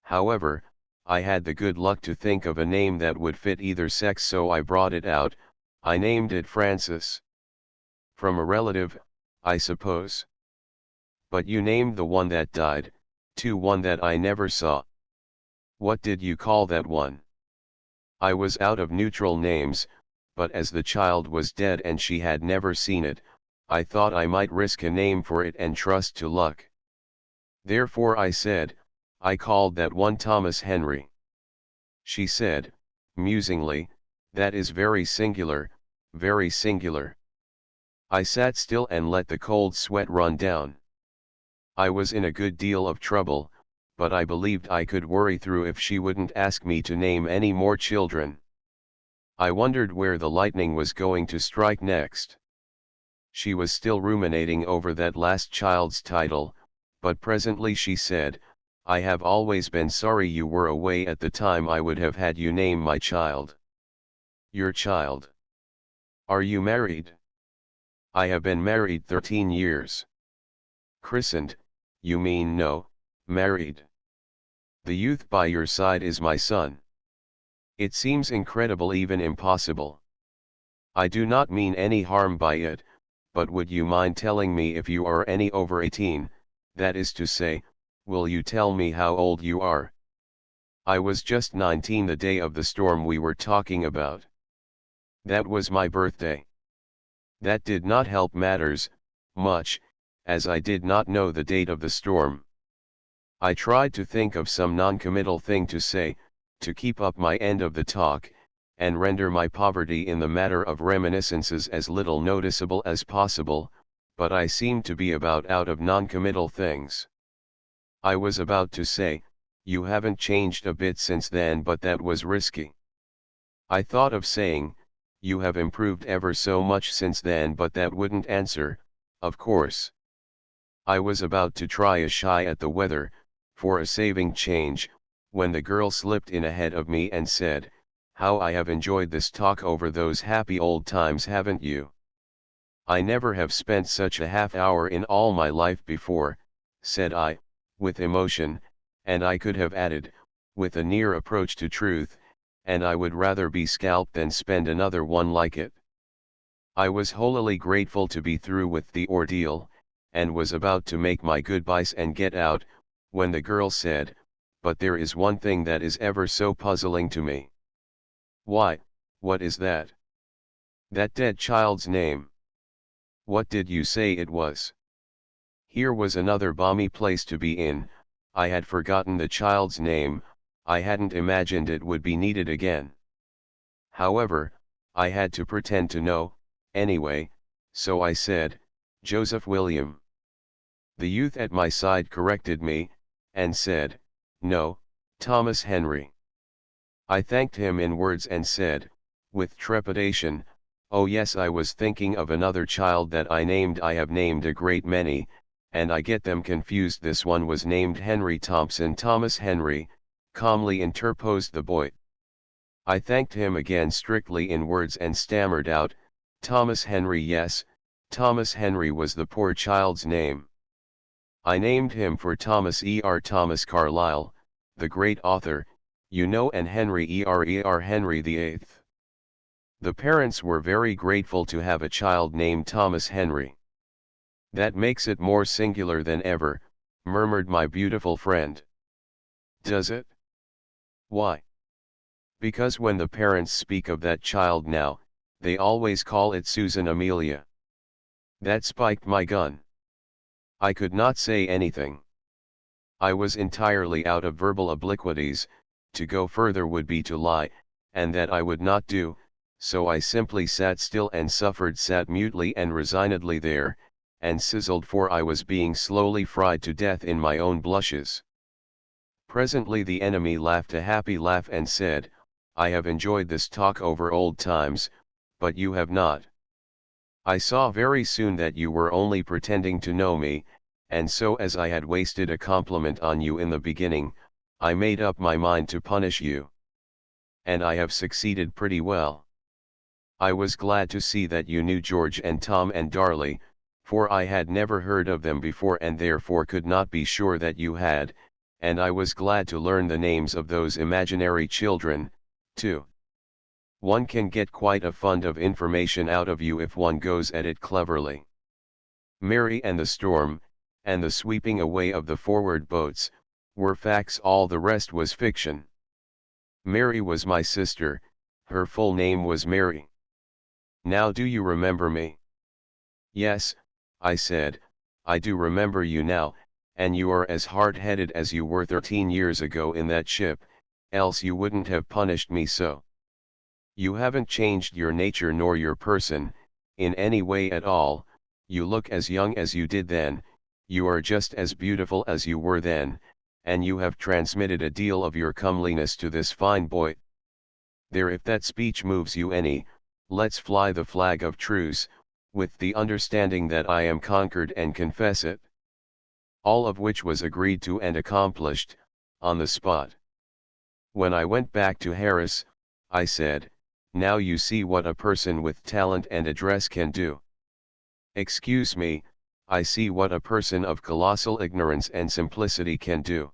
However, I had the good luck to think of a name that would fit either sex, so I brought it out. I named it Francis. From a relative, I suppose. But you named the one that died, too, one that I never saw. What did you call that one? I was out of neutral names, but as the child was dead and she had never seen it, I thought I might risk a name for it and trust to luck. Therefore I said, I called that one Thomas Henry. She said, musingly, that is very singular, very singular. I sat still and let the cold sweat run down. I was in a good deal of trouble, but I believed I could worry through if she wouldn't ask me to name any more children. I wondered where the lightning was going to strike next. She was still ruminating over that last child's title, but presently she said, I have always been sorry you were away at the time. I would have had you name my child. Your child? Are you married? I have been married 13 years. Christened, you mean? No, married. The youth by your side is my son. It seems incredible, even impossible. I do not mean any harm by it, but would you mind telling me if you are any over 18, that is to say, will you tell me how old you are? I was just 19 the day of the storm we were talking about. That was my birthday. That did not help matters much, as I did not know the date of the storm. I tried to think of some non-committal thing to say, to keep up my end of the talk, and render my poverty in the matter of reminiscences as little noticeable as possible, but I seemed to be about out of non-committal things. I was about to say, you haven't changed a bit since then, but that was risky. I thought of saying, you have improved ever so much since then, but that wouldn't answer, of course. I was about to try a shy at the weather, for a saving change, when the girl slipped in ahead of me and said, how I have enjoyed this talk over those happy old times, haven't you? I never have spent such a half hour in all my life before, said I, with emotion, and I could have added, with a near approach to truth, and I would rather be scalped than spend another one like it. I was holily grateful to be through with the ordeal, and was about to make my goodbyes and get out, when the girl said, but there is one thing that is ever so puzzling to me. Why, what is that? That dead child's name. What did you say it was? Here was another balmy place to be in. I had forgotten the child's name. I hadn't imagined it would be needed again. However, I had to pretend to know, anyway, so I said, Joseph William. The youth at my side corrected me, and said, no, Thomas Henry. I thanked him in words and said, with trepidation, oh yes, I was thinking of another child that I named. I have named a great many, and I get them confused. This one was named Henry Thompson. Thomas Henry, calmly interposed the boy. I thanked him again strictly in words and stammered out, Thomas Henry. Yes, Thomas Henry was the poor child's name. I named him for Thomas Carlyle, the great author, you know, and Henry VIII. The parents were very grateful to have a child named Thomas Henry. That makes it more singular than ever, murmured my beautiful friend. Does it? Why? Because when the parents speak of that child now, they always call it Susan Amelia. That spiked my gun. I could not say anything. I was entirely out of verbal obliquities, to go further would be to lie, and that I would not do, so I simply sat still and sat mutely and resignedly there, and sizzled, for I was being slowly fried to death in my own blushes. Presently the enemy laughed a happy laugh and said, I have enjoyed this talk over old times, but you have not. I saw very soon that you were only pretending to know me, and so, as I had wasted a compliment on you in the beginning, I made up my mind to punish you. And I have succeeded pretty well. I was glad to see that you knew George and Tom and Darley, for I had never heard of them before and therefore could not be sure that you had, and I was glad to learn the names of those imaginary children, too. One can get quite a fund of information out of you if one goes at it cleverly. Mary and the storm, and the sweeping away of the forward boats, were facts, all the rest was fiction. Mary was my sister, her full name was Mary. Now do you remember me? Yes, I said, I do remember you now, and you are as hard-headed as you were 13 years ago in that ship, else you wouldn't have punished me so. You haven't changed your nature nor your person, in any way at all, you look as young as you did then, you are just as beautiful as you were then, and you have transmitted a deal of your comeliness to this fine boy. There, if that speech moves you any, let's fly the flag of truce, with the understanding that I am conquered and confess it. All of which was agreed to and accomplished, on the spot. When I went back to Harris, I said, now you see what a person with talent and address can do. Excuse me, I see what a person of colossal ignorance and simplicity can do.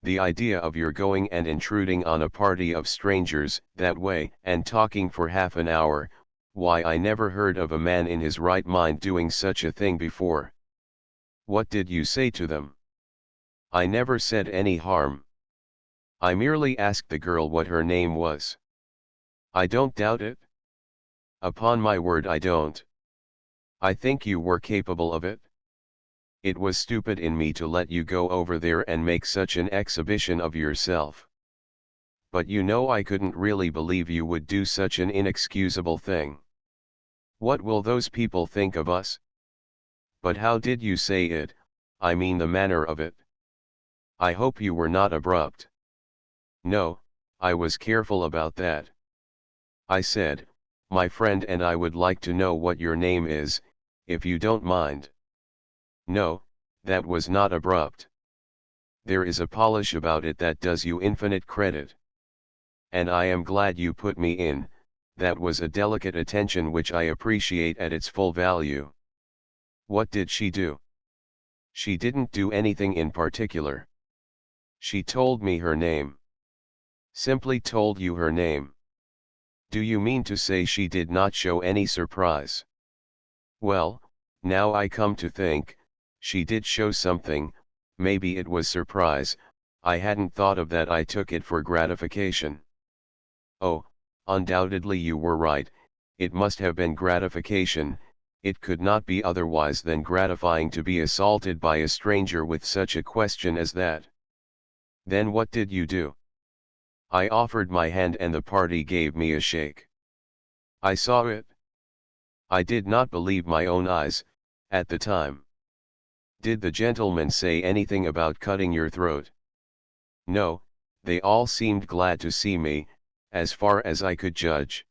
The idea of your going and intruding on a party of strangers that way and talking for half an hour, why, I never heard of a man in his right mind doing such a thing before. What did you say to them? I never said any harm. I merely asked the girl what her name was. I don't doubt it. Upon my word I don't. I think you were capable of it. It was stupid in me to let you go over there and make such an exhibition of yourself. But you know I couldn't really believe you would do such an inexcusable thing. What will those people think of us? But how did you say it, I mean the manner of it? I hope you were not abrupt. No, I was careful about that. I said, my friend, and I would like to know what your name is, if you don't mind. No, that was not abrupt. There is a polish about it that does you infinite credit. And I am glad you put me in, that was a delicate attention which I appreciate at its full value. What did she do? She didn't do anything in particular. She told me her name. Simply told you her name. Do you mean to say she did not show any surprise? Well, now I come to think, she did show something, maybe it was surprise, I hadn't thought of that, I took it for gratification. Oh, undoubtedly you were right, it must have been gratification, it could not be otherwise than gratifying to be assaulted by a stranger with such a question as that. Then what did you do? I offered my hand and the party gave me a shake. I saw it. I did not believe my own eyes, at the time. Did the gentleman say anything about cutting your throat? No, they all seemed glad to see me, as far as I could judge.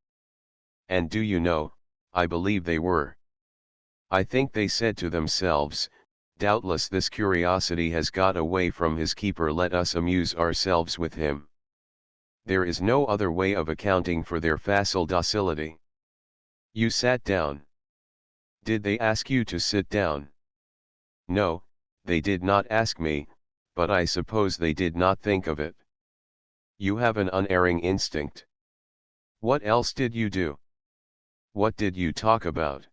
And do you know, I believe they were. I think they said to themselves, doubtless this curiosity has got away from his keeper, let us amuse ourselves with him. There is no other way of accounting for their facile docility. You sat down. Did they ask you to sit down? No, they did not ask me, but I suppose they did not think of it. You have an unerring instinct. What else did you do? What did you talk about?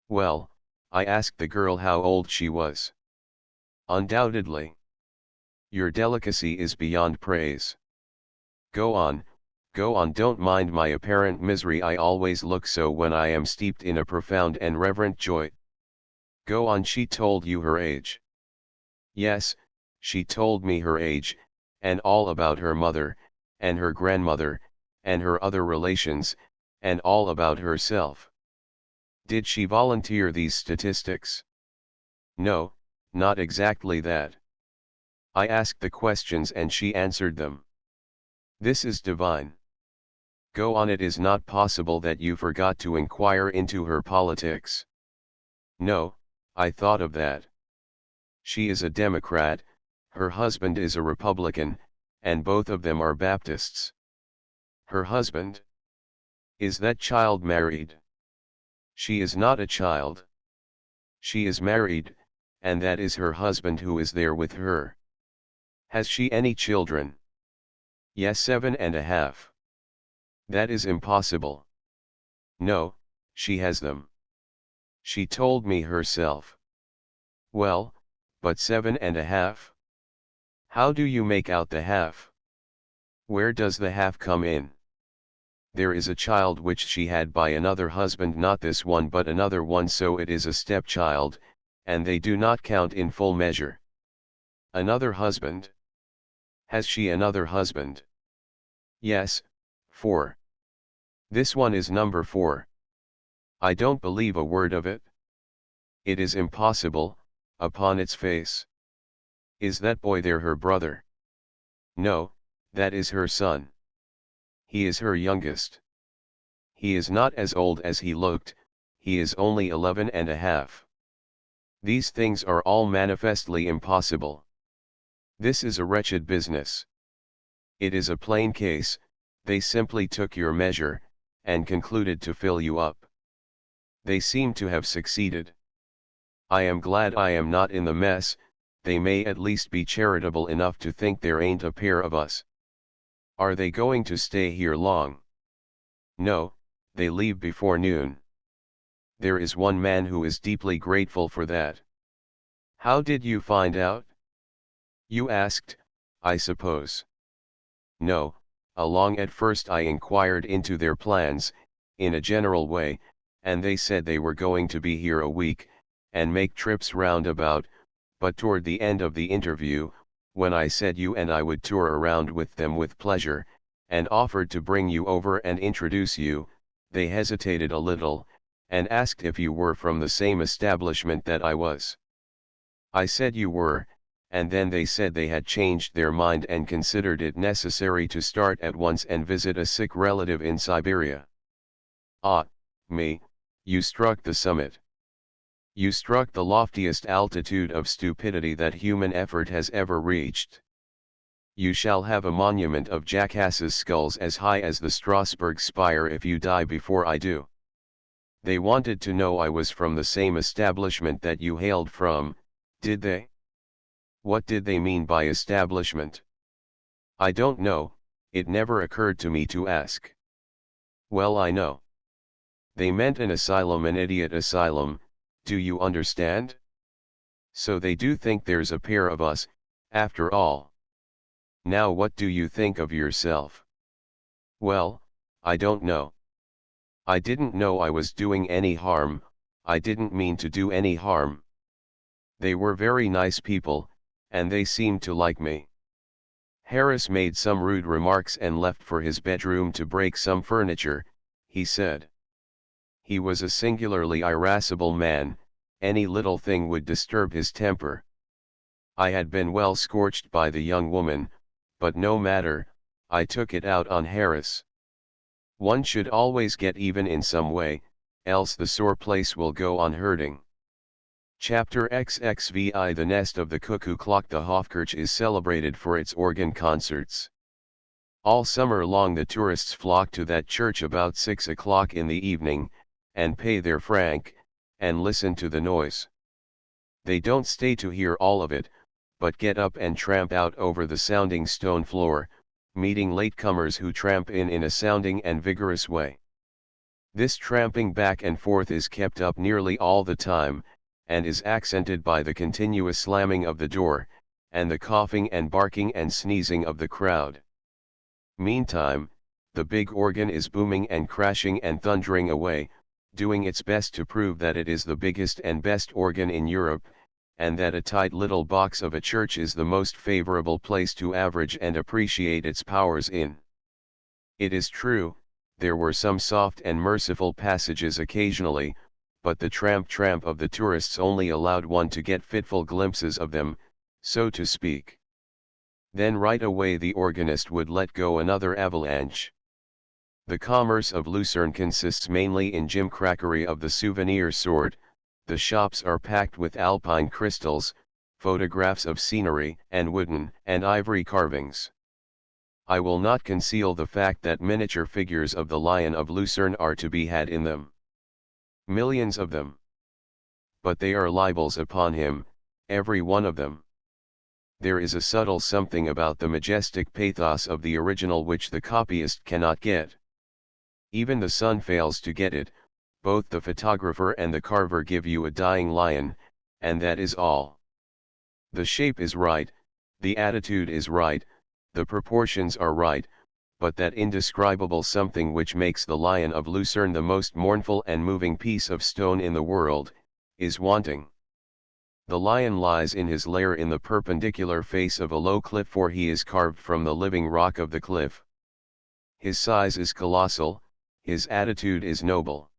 Well, I asked the girl how old she was. Undoubtedly. Your delicacy is beyond praise. Go on, don't mind my apparent misery. I always look so when I am steeped in a profound and reverent joy. Go on. She told you her age. Yes, she told me her age, and all about her mother, and her grandmother, and her other relations, and all about herself. Did she volunteer these statistics? No, not exactly that. I asked the questions and she answered them. This is divine. Go on. It is not possible that you forgot to inquire into her politics. No, I thought of that. She is a Democrat, her husband is a Republican, and both of them are Baptists. Her husband? Is that child married? She is not a child. She is married, and that is her husband who is there with her. Has she any children? Yes, 7.5. That is impossible. No, she has them. She told me herself. Well, but 7.5? How do you make out the half? Where does the half come in? There is a child which she had by another husband, not this one but another one, so it is a stepchild, and they do not count in full measure. Another husband? Has she another husband? Yes, 4. This one is number 4. I don't believe a word of it. It is impossible, upon its face. Is that boy there her brother? No, that is her son. He is her youngest. He is not as old as he looked, he is only 11.5. These things are all manifestly impossible. This is a wretched business. It is a plain case, they simply took your measure, and concluded to fill you up. They seem to have succeeded. I am glad I am not in the mess. They may at least be charitable enough to think there ain't a pair of us. Are they going to stay here long? No, they leave before noon. There is one man who is deeply grateful for that. How did you find out? You asked, I suppose. No, along at first I inquired into their plans, in a general way, and they said they were going to be here a week, and make trips round about, but toward the end of the interview, when I said you and I would tour around with them with pleasure, and offered to bring you over and introduce you, they hesitated a little, and asked if you were from the same establishment that I was. I said you were, and then they said they had changed their mind and considered it necessary to start at once and visit a sick relative in Siberia. Ah, me, you struck the summit. You struck the loftiest altitude of stupidity that human effort has ever reached. You shall have a monument of jackasses' skulls as high as the Strasbourg spire if you die before I do. They wanted to know I was from the same establishment that you hailed from, did they? What did they mean by establishment? I don't know, it never occurred to me to ask. Well, I know. They meant an asylum, an idiot asylum, do you understand? So they do think there's a pair of us, after all. Now what do you think of yourself? Well, I don't know. I didn't know I was doing any harm, I didn't mean to do any harm. They were very nice people, and they seemed to like me. Harris made some rude remarks and left for his bedroom to break some furniture, he said. He was a singularly irascible man, any little thing would disturb his temper. I had been well scorched by the young woman, but no matter, I took it out on Harris. One should always get even in some way, else the sore place will go on hurting. Chapter XXVI. The Nest of the Cuckoo Clock. The Hofkirche is celebrated for its organ concerts. All summer long the tourists flock to that church about 6 o'clock in the evening, and pay their franc, and listen to the noise. They don't stay to hear all of it, but get up and tramp out over the sounding stone floor, meeting latecomers who tramp in a sounding and vigorous way. This tramping back and forth is kept up nearly all the time, and is accented by the continuous slamming of the door, and the coughing and barking and sneezing of the crowd. Meantime, the big organ is booming and crashing and thundering away, doing its best to prove that it is the biggest and best organ in Europe, and that a tight little box of a church is the most favorable place to average and appreciate its powers in. It is true, there were some soft and merciful passages occasionally, but the tramp of the tourists only allowed one to get fitful glimpses of them, so to speak. Then right away the organist would let go another avalanche. The commerce of Lucerne consists mainly in gimcrackery of the souvenir sort. The shops are packed with alpine crystals, photographs of scenery, and wooden and ivory carvings. I will not conceal the fact that miniature figures of the Lion of Lucerne are to be had in them. Millions of them. But they are libels upon him, every one of them. There is a subtle something about the majestic pathos of the original which the copyist cannot get. Even the sun fails to get it. Both the photographer and the carver give you a dying lion, and that is all. The shape is right, the attitude is right, the proportions are right, but that indescribable something which makes the Lion of Lucerne the most mournful and moving piece of stone in the world, is wanting. The lion lies in his lair in the perpendicular face of a low cliff, for he is carved from the living rock of the cliff. His size is colossal, his attitude is noble.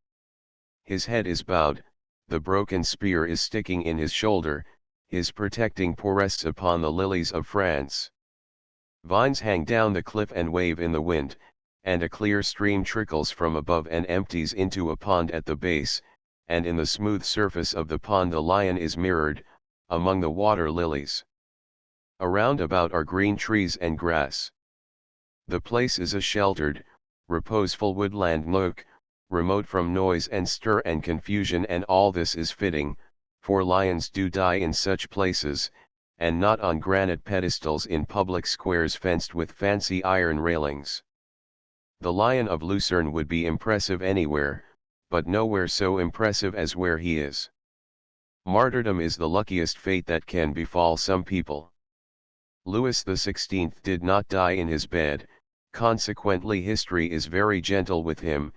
His head is bowed, the broken spear is sticking in his shoulder, his protecting paw rests upon the lilies of France. Vines hang down the cliff and wave in the wind, and a clear stream trickles from above and empties into a pond at the base, and in the smooth surface of the pond the lion is mirrored, among the water lilies. Around about are green trees and grass. The place is a sheltered, reposeful woodland nook, remote from noise and stir and confusion, and all this is fitting, for lions do die in such places, and not on granite pedestals in public squares fenced with fancy iron railings. The Lion of Lucerne would be impressive anywhere, but nowhere so impressive as where he is. Martyrdom is the luckiest fate that can befall some people. Louis XVI did not die in his bed, consequently history is very gentle with him,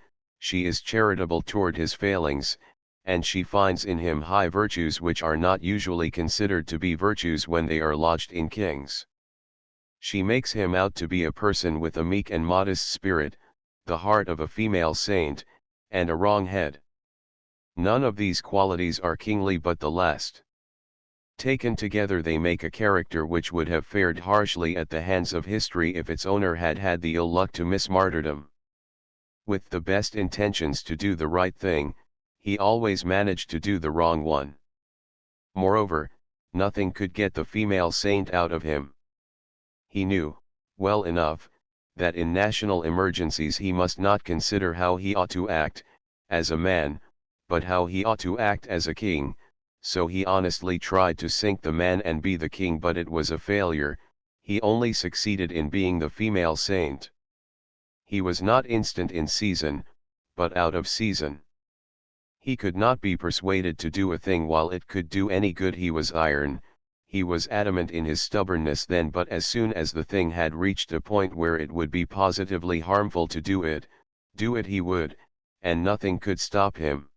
she is charitable toward his failings, and she finds in him high virtues which are not usually considered to be virtues when they are lodged in kings. She makes him out to be a person with a meek and modest spirit, the heart of a female saint, and a wrong head. None of these qualities are kingly, but the last. Taken together they make a character which would have fared harshly at the hands of history if its owner had had the ill luck to miss martyrdom. With the best intentions to do the right thing, he always managed to do the wrong one. Moreover, nothing could get the female saint out of him. He knew, well enough, that in national emergencies he must not consider how he ought to act, as a man, but how he ought to act as a king, so he honestly tried to sink the man and be the king, but it was a failure, he only succeeded in being the female saint. He was not instant in season, but out of season. He could not be persuaded to do a thing while it could do any good. He was iron, he was adamant in his stubbornness then, but as soon as the thing had reached a point where it would be positively harmful to do it he would, and nothing could stop him.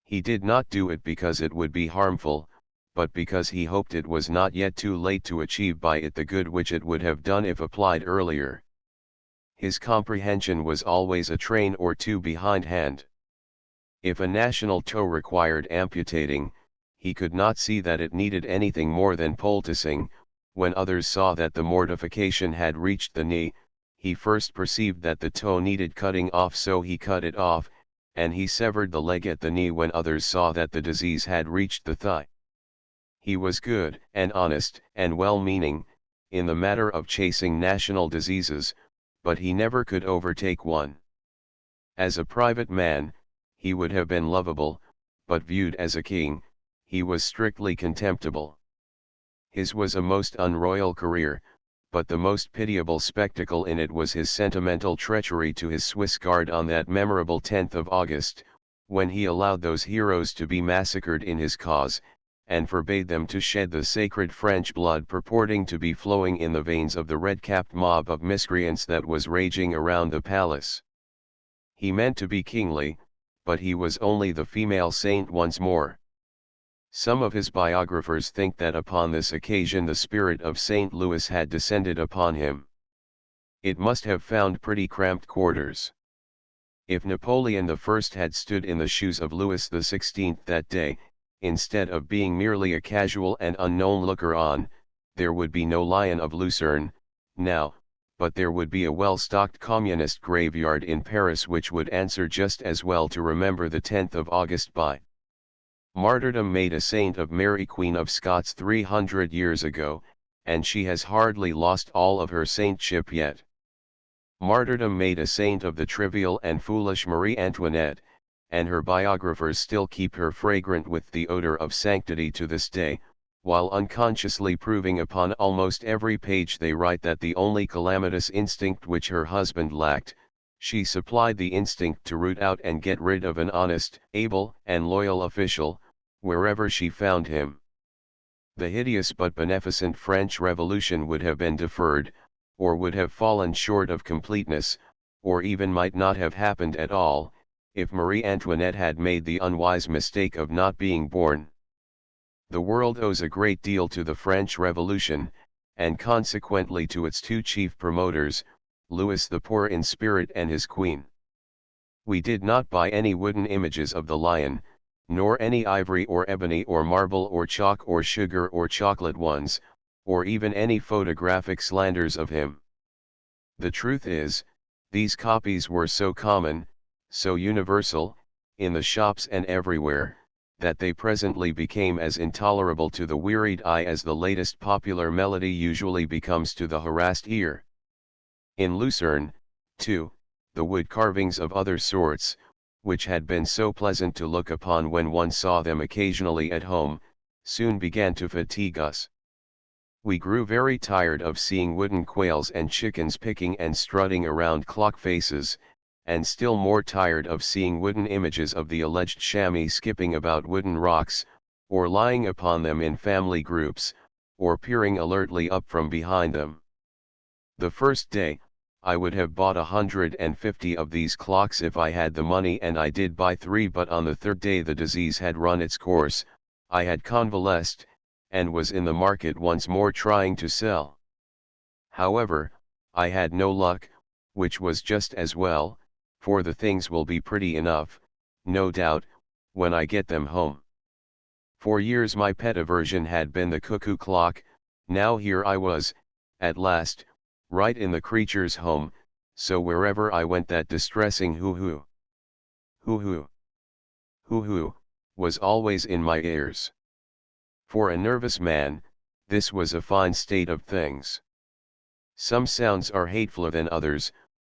He did not do it because it would be harmful, but because he hoped it was not yet too late to achieve by it the good which it would have done if applied earlier. His comprehension was always a train or two behindhand. If a national toe required amputating, he could not see that it needed anything more than poulticing. When others saw that the mortification had reached the knee, he first perceived that the toe needed cutting off, so he cut it off, and he severed the leg at the knee when others saw that the disease had reached the thigh. He was good and honest and well-meaning, in the matter of chasing national diseases, but he never could overtake one. As a private man, he would have been lovable, but viewed as a king, he was strictly contemptible. His was a most unroyal career, but the most pitiable spectacle in it was his sentimental treachery to his Swiss guard on that memorable 10th of August, when he allowed those heroes to be massacred in his cause, and forbade them to shed the sacred French blood purporting to be flowing in the veins of the red-capped mob of miscreants that was raging around the palace. He meant to be kingly, but he was only the female saint once more. Some of his biographers think that upon this occasion the spirit of St. Louis had descended upon him. It must have found pretty cramped quarters. If Napoleon I had stood in the shoes of Louis XVI that day, instead of being merely a casual and unknown looker-on, there would be no Lion of Lucerne, now, but there would be a well-stocked communist graveyard in Paris which would answer just as well to remember the 10th of August by. Martyrdom made a saint of Mary Queen of Scots 300 years ago, and she has hardly lost all of her saintship yet. Martyrdom made a saint of the trivial and foolish Marie Antoinette, and her biographers still keep her fragrant with the odor of sanctity to this day, while unconsciously proving upon almost every page they write that the only calamitous instinct which her husband lacked, she supplied the instinct to root out and get rid of an honest, able, and loyal official, wherever she found him. The hideous but beneficent French Revolution would have been deferred, or would have fallen short of completeness, or even might not have happened at all, if Marie Antoinette had made the unwise mistake of not being born. The world owes a great deal to the French Revolution, and consequently to its two chief promoters, Louis the Poor in spirit and his queen. We did not buy any wooden images of the lion, nor any ivory or ebony or marble or chalk or sugar or chocolate ones, or even any photographic slanders of him. The truth is, these copies were so common, so universal, in the shops and everywhere, that they presently became as intolerable to the wearied eye as the latest popular melody usually becomes to the harassed ear. In Lucerne, too, the wood carvings of other sorts, which had been so pleasant to look upon when one saw them occasionally at home, soon began to fatigue us. We grew very tired of seeing wooden quails and chickens picking and strutting around clock faces, and still more tired of seeing wooden images of the alleged chamois skipping about wooden rocks, or lying upon them in family groups, or peering alertly up from behind them. The first day, I would have bought 150 of these clocks if I had the money, and I did buy 3, but on the third day the disease had run its course, I had convalesced, and was in the market once more trying to sell. However, I had no luck, which was just as well, for the things will be pretty enough, no doubt, when I get them home. For years my pet aversion had been the cuckoo clock, now here I was, at last, right in the creature's home, so wherever I went that distressing hoo-hoo, hoo-hoo, hoo-hoo, was always in my ears. For a nervous man, this was a fine state of things. Some sounds are hatefuler than others,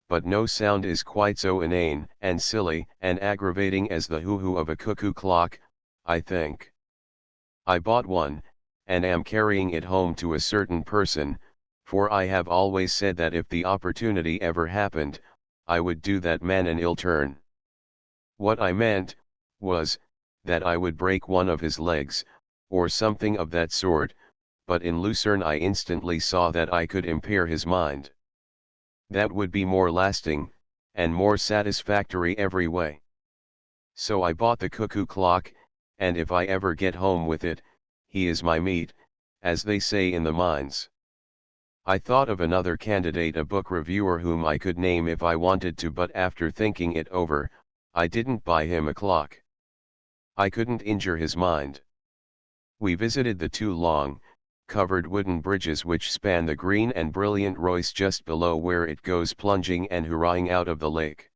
but no sound is quite so inane and silly and aggravating as the hoo-hoo of a cuckoo clock, I think. I bought one, and am carrying it home to a certain person, for I have always said that if the opportunity ever happened, I would do that man an ill turn. What I meant, was, that I would break one of his legs, or something of that sort, but in Lucerne I instantly saw that I could impair his mind. That would be more lasting, and more satisfactory every way. So I bought the cuckoo clock, and if I ever get home with it, he is my meat, as they say in the mines. I thought of another candidate, a book reviewer whom I could name if I wanted to, but after thinking it over, I didn't buy him a clock. I couldn't injure his mind. We visited the 2 long, covered wooden bridges which span the green and brilliant Reuss just below where it goes plunging and hurrahing out of the lake.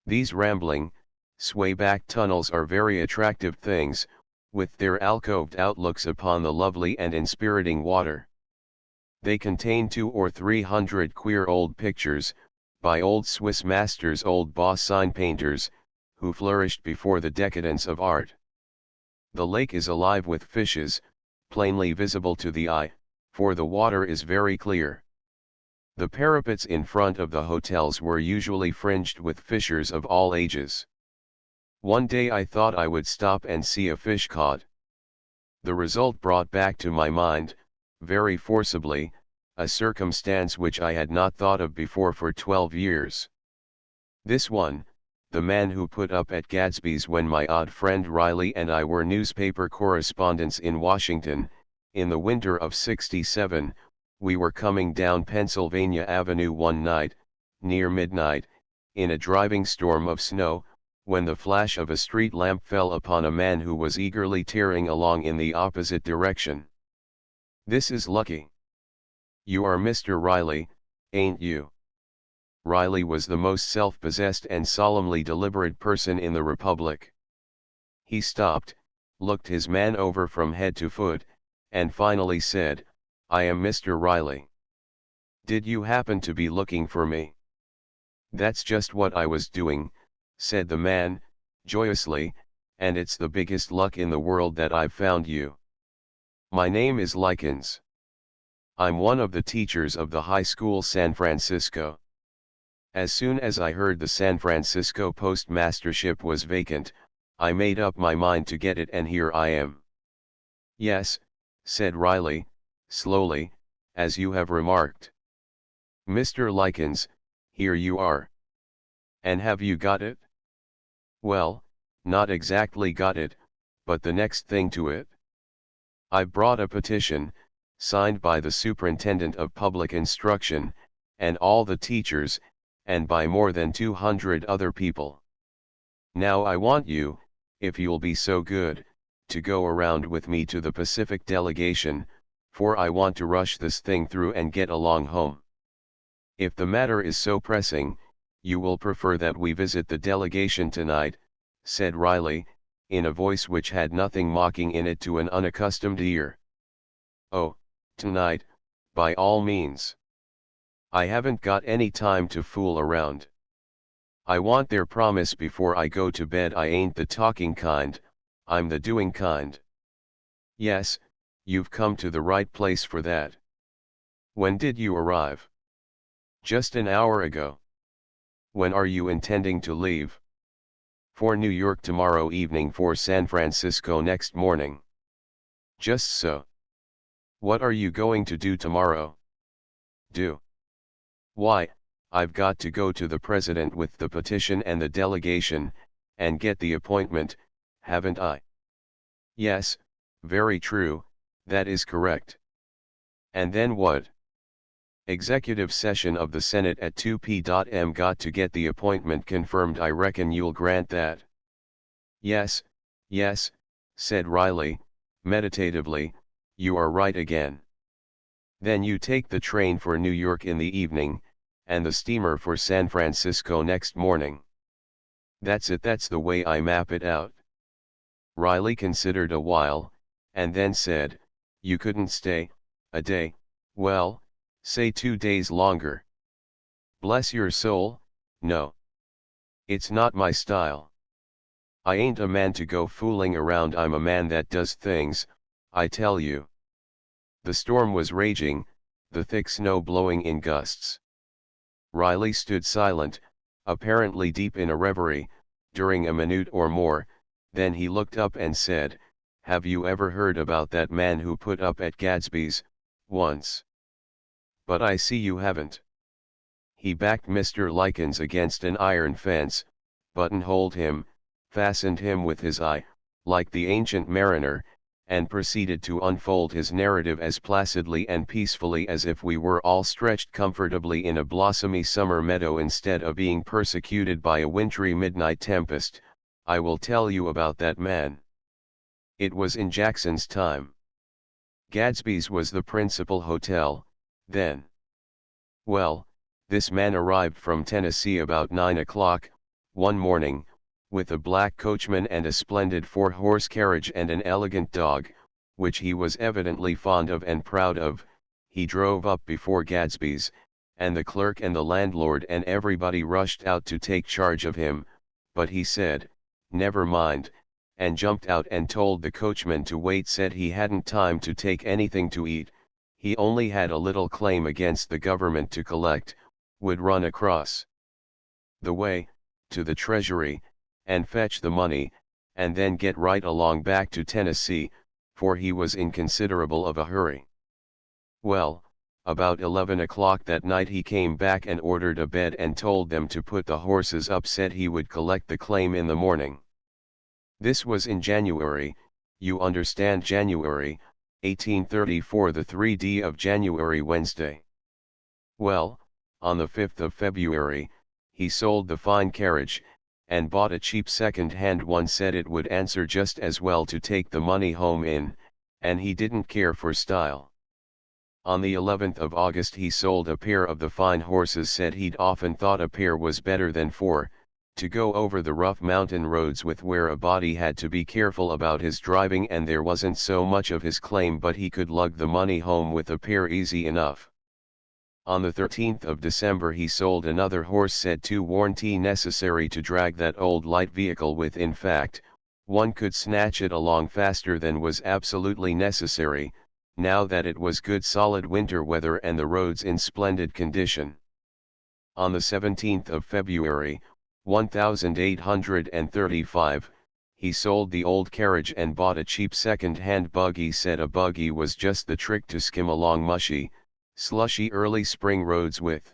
These rambling, sway-back tunnels are very attractive things, with their alcoved outlooks upon the lovely and inspiriting water. They contain 200 or 300 queer old pictures, by old Swiss masters, old boss sign painters, who flourished before the decadence of art. The lake is alive with fishes, plainly visible to the eye, for the water is very clear. The parapets in front of the hotels were usually fringed with fishers of all ages. One day I thought I would stop and see a fish caught. The result brought back to my mind, very forcibly, a circumstance which I had not thought of before for 12 years. This one, the man who put up at Gadsby's when my odd friend Riley and I were newspaper correspondents in Washington, in the winter of '67, we were coming down Pennsylvania Avenue one night, near midnight, in a driving storm of snow, when the flash of a street lamp fell upon a man who was eagerly tearing along in the opposite direction. "This is lucky. You are Mr. Riley, ain't you?" Riley was the most self-possessed and solemnly deliberate person in the Republic. He stopped, looked his man over from head to foot, and finally said, "I am Mr. Riley. Did you happen to be looking for me?" "That's just what I was doing," said the man, joyously, "and it's the biggest luck in the world that I've found you. My name is Likens. I'm one of the teachers of the high school San Francisco. As soon as I heard the San Francisco postmastership was vacant, I made up my mind to get it, and here I am." "Yes," said Riley, slowly, "as you have remarked. Mr. Likens, here you are. And have you got it?" "Well, not exactly got it, but the next thing to it. I've brought a petition, signed by the Superintendent of Public Instruction, and all the teachers, and by more than 200 other people. Now I want you, if you'll be so good, to go around with me to the Pacific delegation, for I want to rush this thing through and get along home. If the matter is so pressing, you will prefer that we visit the delegation tonight," said Riley, in a voice which had nothing mocking in it to an unaccustomed ear. "Oh, tonight, by all means. I haven't got any time to fool around. I want their promise before I go to bed. I ain't the talking kind, I'm the doing kind." "Yes, you've come to the right place for that. When did you arrive?" "Just an hour ago." "When are you intending to leave?" "For New York tomorrow evening, for San Francisco next morning." "Just so. What are you going to do tomorrow?" "Do? Why, I've got to go to the president with the petition and the delegation, and get the appointment, haven't I?" "Yes, very true, that is correct." "And then what?" "Executive session of the Senate at 2 p.m. Got to get the appointment confirmed. I reckon you'll grant that." "Yes, yes," said Riley, meditatively, "you are right again. Then you take the train for New York in the evening, and the steamer for San Francisco next morning." "That's it, that's the way I map it out." Riley considered a while, and then said, "You couldn't stay a day, well, say 2 days longer?" "Bless your soul, no. It's not my style. I ain't a man to go fooling around. I'm a man that does things, I tell you." The storm was raging, the thick snow blowing in gusts. Riley stood silent, apparently deep in a reverie, during a minute or more, then he looked up and said, "Have you ever heard about that man who put up at Gadsby's, once?" "But I see you haven't." "He backed Mr. Likens against an iron fence, buttonholed him, fastened him with his eye, like the Ancient Mariner, and proceeded to unfold his narrative as placidly and peacefully as if we were all stretched comfortably in a blossomy summer meadow instead of being persecuted by a wintry midnight tempest. I will tell you about that man. It was in Jackson's time. Gadsby's was the principal hotel, then. Well, this man arrived from Tennessee about 9 o'clock, one morning, with a black coachman and a splendid 4-horse carriage and an elegant dog, which he was evidently fond of and proud of. He drove up before Gadsby's, and the clerk and the landlord and everybody rushed out to take charge of him, but he said, "Never mind," and jumped out and told the coachman to wait. Said he hadn't time to take anything to eat, he only had a little claim against the government to collect, would run across the way, to the treasury, and fetch the money, and then get right along back to Tennessee, for he was in considerable of a hurry. Well, about 11 o'clock that night he came back and ordered a bed and told them to put the horses up. Said he would collect the claim in the morning. This was in January, you understand, January, 1834, the 3d of January, Wednesday. Well, on the 5th of February, he sold the fine carriage, and bought a cheap second-hand one. Said it would answer just as well to take the money home in, and he didn't care for style. On the 11th of August he sold a pair of the fine horses. Said he'd often thought a pair was better than four, to go over the rough mountain roads with, where a body had to be careful about his driving and there wasn't so much of his claim, but he could lug the money home with a pair easy enough. On the 13th of December he sold another horse. Said too warranty necessary to drag that old light vehicle with. In fact, one could snatch it along faster than was absolutely necessary, now that it was good solid winter weather and the roads in splendid condition. On the 17th of February, 1835, he sold the old carriage and bought a cheap second-hand buggy. Said a buggy was just the trick to skim along mushy, slushy early spring roads with,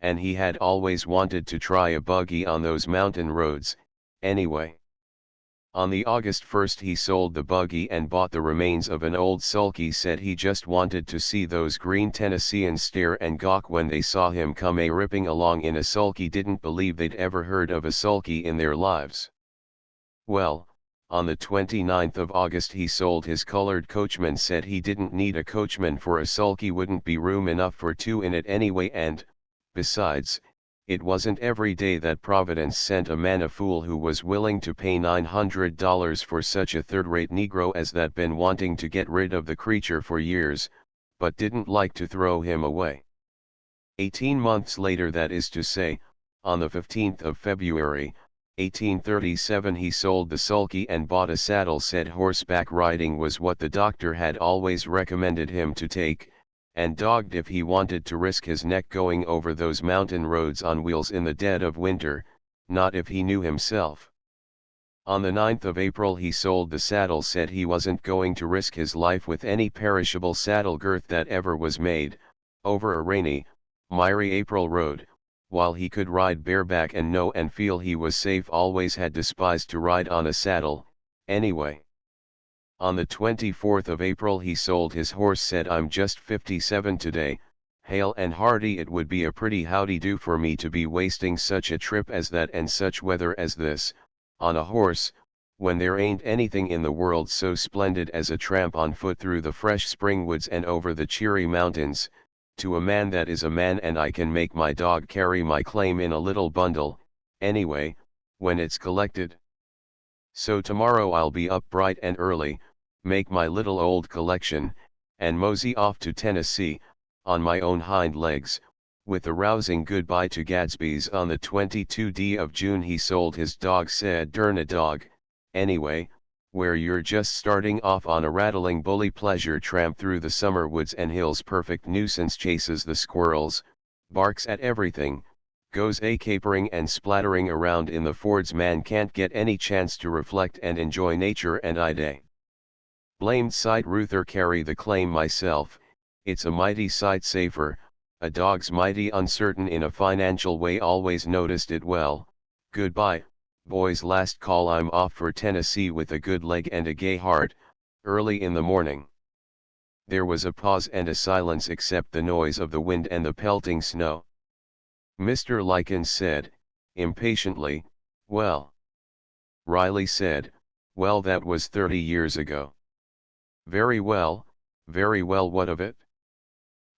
and he had always wanted to try a buggy on those mountain roads, anyway. On the August 1st he sold the buggy and bought the remains of an old sulky. Said he just wanted to see those green Tennesseans stare and gawk when they saw him come ripping along in a sulky. Didn't believe they'd ever heard of a sulky in their lives. Well, on the 29th of August he sold his colored coachman. Said he didn't need a coachman, for a sulky wouldn't be room enough for two in it anyway, and, besides, it wasn't every day that Providence sent a man a fool who was willing to pay $900 for such a third-rate Negro as that. Been wanting to get rid of the creature for years, but didn't like to throw him away. 18 months later, that is to say, on the 15th of February, 1837, he sold the sulky and bought a saddle. Said horseback riding was what the doctor had always recommended him to take, and dogged if he wanted to risk his neck going over those mountain roads on wheels in the dead of winter, not if he knew himself. On the 9th of April he sold the saddle. Said he wasn't going to risk his life with any perishable saddle girth that ever was made, over a rainy, miry April road, while he could ride bareback and know and feel he was safe. Always had despised to ride on a saddle, anyway. On the 24th of April he sold his horse. Said I'm just 57 today, hale and hearty. It would be a pretty howdy-do for me to be wasting such a trip as that and such weather as this, on a horse, when there ain't anything in the world so splendid as a tramp on foot through the fresh spring woods and over the cheery mountains, to a man that is a man. And I can make my dog carry my claim in a little bundle, anyway, when it's collected. So tomorrow I'll be up bright and early, make my little old collection, and mosey off to Tennessee, on my own hind legs, with a rousing goodbye to Gadsby's. On the 22d of June he sold his dog. Said darn a dog, anyway, where you're just starting off on a rattling bully pleasure tramp through the summer woods and hills. Perfect nuisance, chases the squirrels, barks at everything, goes capering and splattering around in the fords. Man can't get any chance to reflect and enjoy nature, and I day blamed sight ruther carry the claim myself. It's a mighty sight safer, a dog's mighty uncertain in a financial way. Always noticed it well. Goodbye, boys, last call. I'm off for Tennessee with a good leg and a gay heart, early in the morning. There was a pause and a silence except the noise of the wind and the pelting snow. Mr. Likens said, impatiently, well. Riley said, well, that was 30 years ago. Very well, what of it?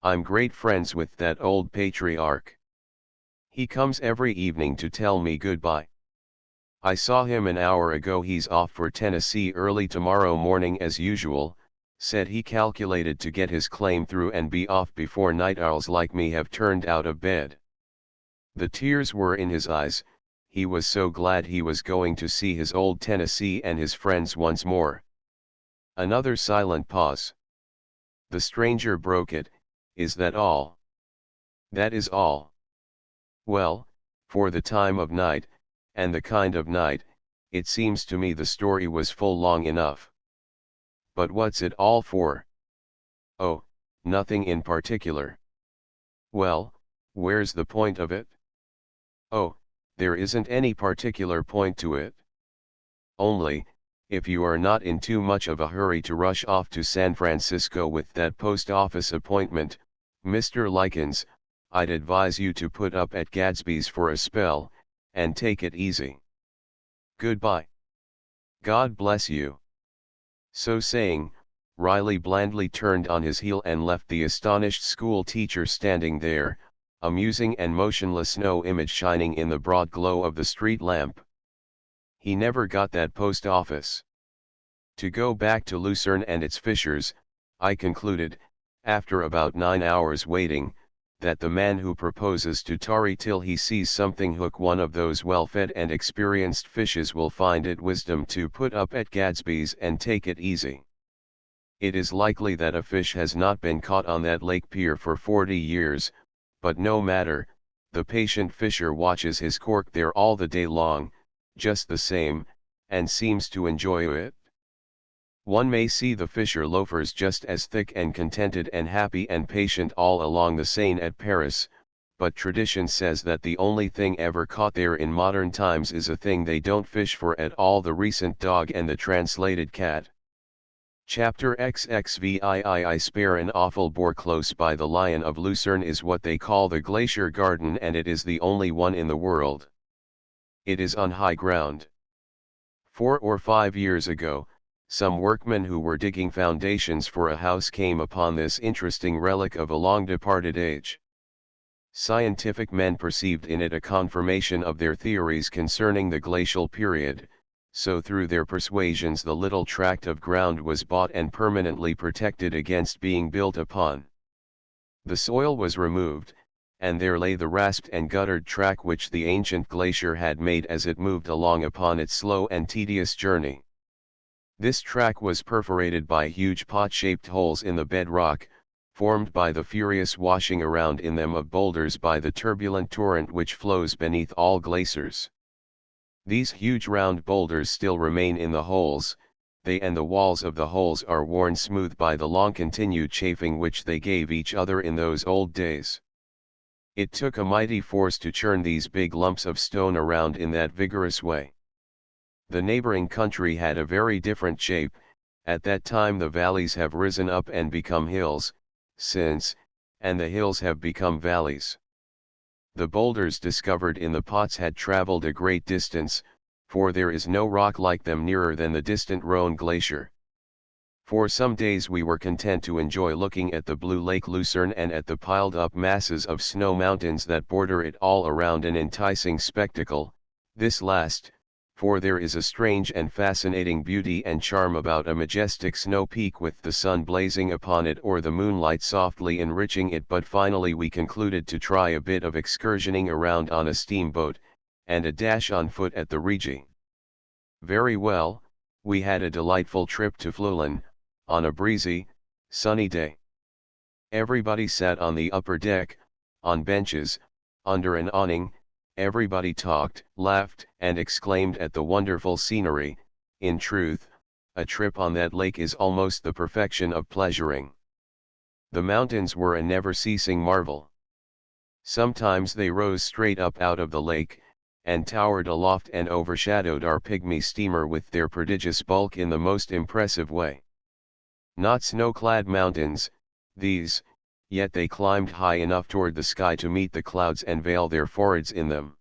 I'm great friends with that old patriarch. He comes every evening to tell me goodbye. I saw him an hour ago. He's off for Tennessee early tomorrow morning as usual. Said he calculated to get his claim through and be off before night owls like me have turned out of bed. The tears were in his eyes. he was so glad he was going to see his old Tennessee and his friends once more. Another silent pause. The stranger broke it, "Is that all?" "That is all." "Well, for the time of night, and the kind of night, it seems to me the story was full long enough." "But what's it all for?" "Oh, nothing in particular." "Well, where's the point of it?" "Oh, there isn't any particular point to it. Only, if you are not in too much of a hurry to rush off to San Francisco with that post office appointment, Mr. Likens, I'd advise you to put up at Gadsby's for a spell, and take it easy. Goodbye. God bless you." So saying, Riley blandly turned on his heel and left the astonished school teacher standing there, a musing and motionless snow image shining in the broad glow of the street lamp. He never got that post office. To go back to Lucerne and its fishers, I concluded, after about 9 hours waiting, that the man who proposes to tarry till he sees something hook one of those well-fed and experienced fishes will find it wisdom to put up at Gadsby's and take it easy. It is likely that a fish has not been caught on that lake pier for 40 years, but no matter, the patient fisher watches his cork there all the day long, just the same, and seems to enjoy it. One may see the fisher loafers just as thick and contented and happy and patient all along the Seine at Paris, but tradition says that the only thing ever caught there in modern times is a thing they don't fish for at all: the recent dog and the translated cat. Chapter XXVII spare an awful boar close by the Lion of Lucerne is what they call the Glacier Garden, and it is the only one in the world. It is on high ground. 4 or 5 years ago, some workmen who were digging foundations for a house came upon this interesting relic of a long-departed age. Scientific men perceived in it a confirmation of their theories concerning the glacial period, so through their persuasions the little tract of ground was bought and permanently protected against being built upon. The soil was removed, and there lay the rasped and guttered track which the ancient glacier had made as it moved along upon its slow and tedious journey. This track was perforated by huge pot-shaped holes in the bedrock, formed by the furious washing around in them of boulders by the turbulent torrent which flows beneath all glaciers. These huge round boulders still remain in the holes, they and the walls of the holes are worn smooth by the long-continued chafing which they gave each other in those old days. It took a mighty force to churn these big lumps of stone around in that vigorous way. The neighboring country had a very different shape. At that time the valleys have risen up and become hills, since, and the hills have become valleys. The boulders discovered in the pots had traveled a great distance, for there is no rock like them nearer than the distant Rhone glacier. For some days we were content to enjoy looking at the blue Lake Lucerne and at the piled-up masses of snow mountains that border it all around, an enticing spectacle, this last, for there is a strange and fascinating beauty and charm about a majestic snow peak with the sun blazing upon it or the moonlight softly enriching it. But finally we concluded to try a bit of excursioning around on a steamboat, and a dash on foot at the Rigi. Very well, we had a delightful trip to Fleulen, on a breezy, sunny day. Everybody sat on the upper deck, on benches, under an awning. Everybody talked, laughed, and exclaimed at the wonderful scenery. In truth, a trip on that lake is almost the perfection of pleasuring. The mountains were a never-ceasing marvel. Sometimes they rose straight up out of the lake, and towered aloft and overshadowed our pygmy steamer with their prodigious bulk in the most impressive way. Not snow-clad mountains, these, yet they climbed high enough toward the sky to meet the clouds and veil their foreheads in them.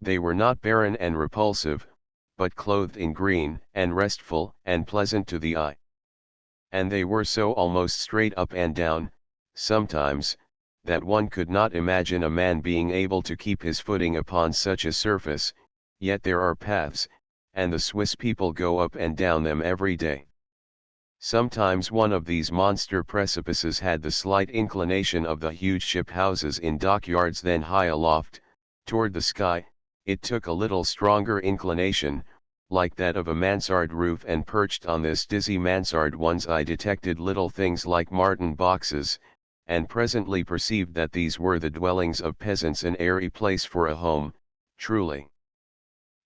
They were not barren and repulsive, but clothed in green, and restful, and pleasant to the eye. And they were so almost straight up and down, sometimes, that one could not imagine a man being able to keep his footing upon such a surface, yet there are paths, and the Swiss people go up and down them every day. Sometimes one of these monster precipices had the slight inclination of the huge ship houses in dockyards then high aloft, toward the sky. It took a little stronger inclination, like that of a mansard roof, and perched on this dizzy mansard once I detected little things like martin boxes, and presently perceived that these were the dwellings of peasants, an airy place for a home, truly.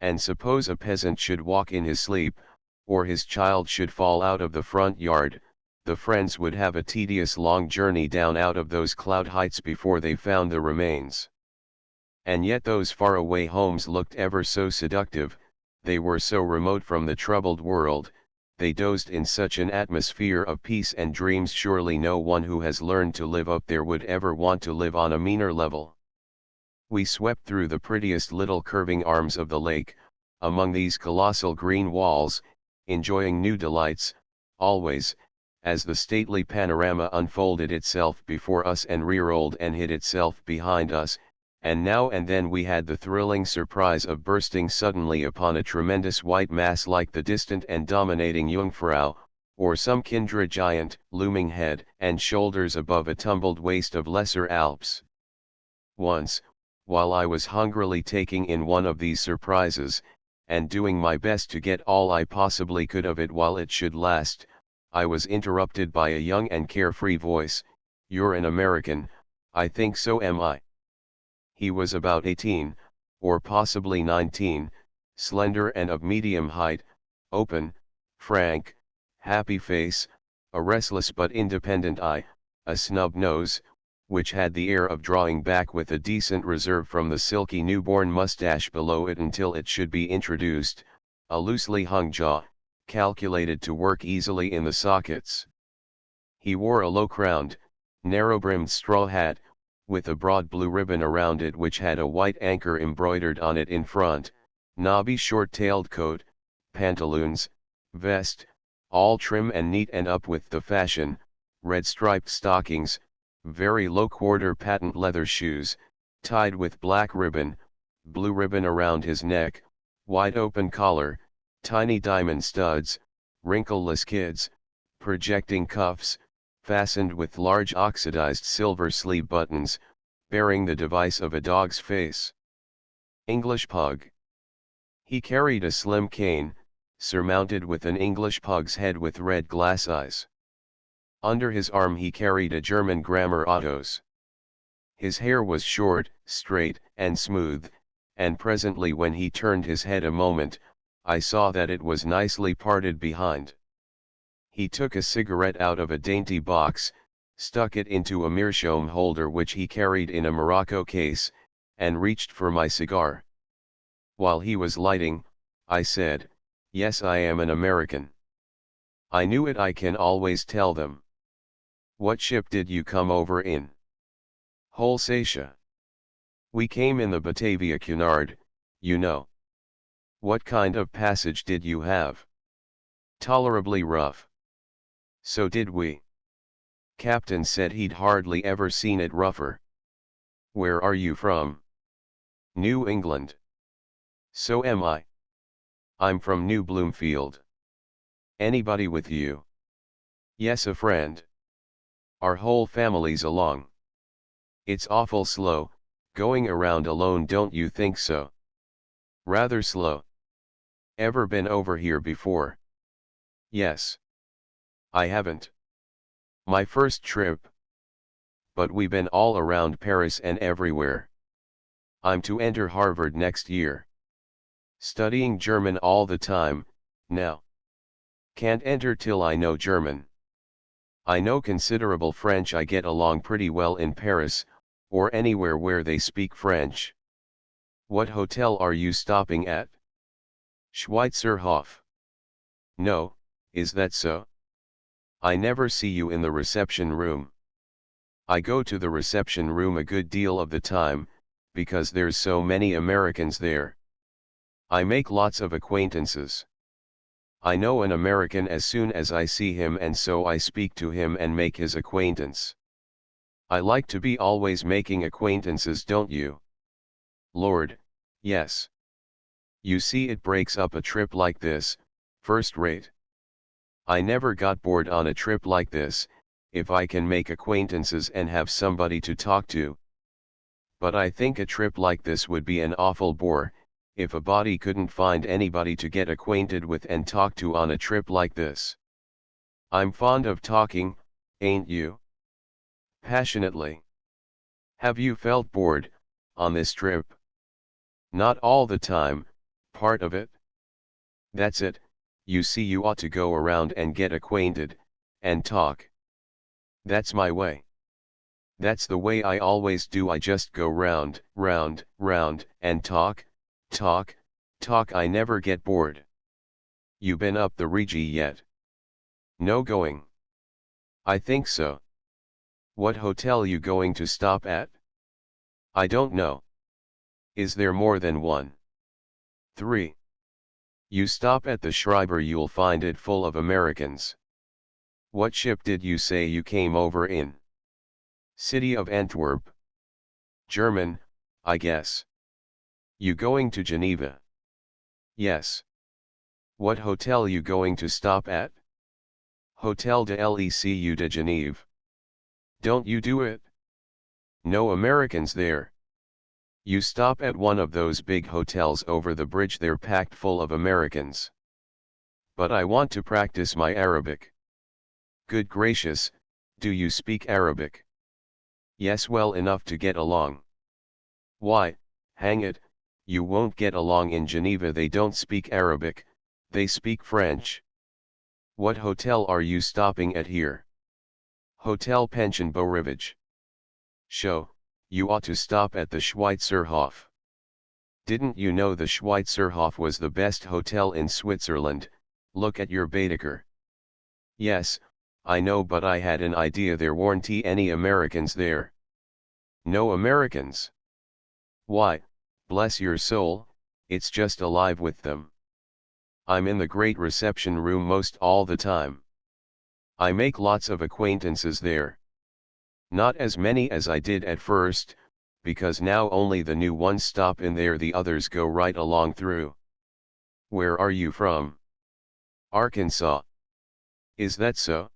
And suppose a peasant should walk in his sleep, or his child should fall out of the front yard, the friends would have a tedious long journey down out of those cloud heights before they found the remains. And yet those faraway homes looked ever so seductive, they were so remote from the troubled world, they dozed in such an atmosphere of peace and dreams. Surely no one who has learned to live up there would ever want to live on a meaner level. We swept through the prettiest little curving arms of the lake, among these colossal green walls, enjoying new delights, always, as the stately panorama unfolded itself before us and re-rolled and hid itself behind us, and now and then we had the thrilling surprise of bursting suddenly upon a tremendous white mass like the distant and dominating Jungfrau, or some kindred giant, looming head and shoulders above a tumbled waste of lesser Alps. Once, while I was hungrily taking in one of these surprises, and doing my best to get all I possibly could of it while it should last, I was interrupted by a young and carefree voice. "You're an American." "I think so am I." He was about 18, or possibly 19, slender and of medium height, open, frank, happy face, a restless but independent eye, a snub nose, which had the air of drawing back with a decent reserve from the silky newborn mustache below it until it should be introduced, a loosely hung jaw, calculated to work easily in the sockets. He wore a low-crowned, narrow-brimmed straw hat, with a broad blue ribbon around it which had a white anchor embroidered on it in front, knobby short-tailed coat, pantaloons, vest, all trim and neat and up with the fashion, red striped stockings, very low quarter patent leather shoes, tied with black ribbon, blue ribbon around his neck, wide open collar, tiny diamond studs, wrinkleless kids, projecting cuffs, fastened with large oxidized silver sleeve buttons, bearing the device of a dog's face. English pug. He carried a slim cane, surmounted with an English pug's head with red glass eyes. Under his arm he carried a German grammar autos. His hair was short, straight, and smooth, and presently when he turned his head a moment, I saw that it was nicely parted behind. He took a cigarette out of a dainty box, stuck it into a meerschaum holder which he carried in a morocco case, and reached for my cigar. While he was lighting, I said, "Yes, I am an American." "I knew it, I can always tell them." "What ship did you come over in?" "Holsatia. We came in the Batavia Cunard, you know." "What kind of passage did you have?" "Tolerably rough." "So did we. Captain said he'd hardly ever seen it rougher." "Where are you from?" "New England." "So am I." "I'm from New Bloomfield." "Anybody with you?" "Yes, a friend. Our whole family's along." "It's awful slow, going around alone, don't you think so?" "Rather slow." "Ever been over here before?" "Yes." "I haven't. My first trip. But we been all around Paris and everywhere. I'm to enter Harvard next year. Studying German all the time, now. Can't enter till I know German. I know considerable French. I get along pretty well in Paris, or anywhere where they speak French." "What hotel are you stopping at?" "Schweizerhof." "No, is that so? I never see you in the reception room." "I go to the reception room a good deal of the time, because there's so many Americans there. I make lots of acquaintances. I know an American as soon as I see him, and so I speak to him and make his acquaintance." "I like to be always making acquaintances, don't you?" "Lord, yes. You see, it breaks up a trip like this, first rate. I never got bored on a trip like this, if I can make acquaintances and have somebody to talk to. But I think a trip like this would be an awful bore, if a body couldn't find anybody to get acquainted with and talk to on a trip like this. I'm fond of talking, ain't you? Passionately. Have you felt bored, on this trip? Not all the time, part of it. That's it, you see you ought to go around and get acquainted, and talk. That's my way. That's the way I always do. I just go round, and talk, talk, talk. I never get bored. You been up the Rigi yet? No going. I think so. What hotel you going to stop at? I don't know. Is there more than one? 3. You stop at the Schreiber, you'll find it full of Americans. What ship did you say you came over in? City of Antwerp. German, I guess. You going to Geneva? Yes. What hotel you going to stop at? Hotel de l'Ecu de Genève. Don't you do it? No Americans there. You stop at one of those big hotels over the bridge, they're packed full of Americans. But I want to practice my Arabic. Good gracious, do you speak Arabic? Yes, well enough to get along. Why, hang it, you won't get along in Geneva. They don't speak Arabic, they speak French. What hotel are you stopping at here? Hotel Pension Beaurivage. Show, you ought to stop at the Schweizerhof. Didn't you know the Schweizerhof was the best hotel in Switzerland? Look at your Baedeker. Yes, I know, but I had an idea there weren't any Americans there. No Americans? Why, bless your soul, it's just alive with them. I'm in the great reception room most all the time. I make lots of acquaintances there. Not as many as I did at first, because now only the new ones stop in there, the others go right along through. Where are you from? Arkansas. Is that so?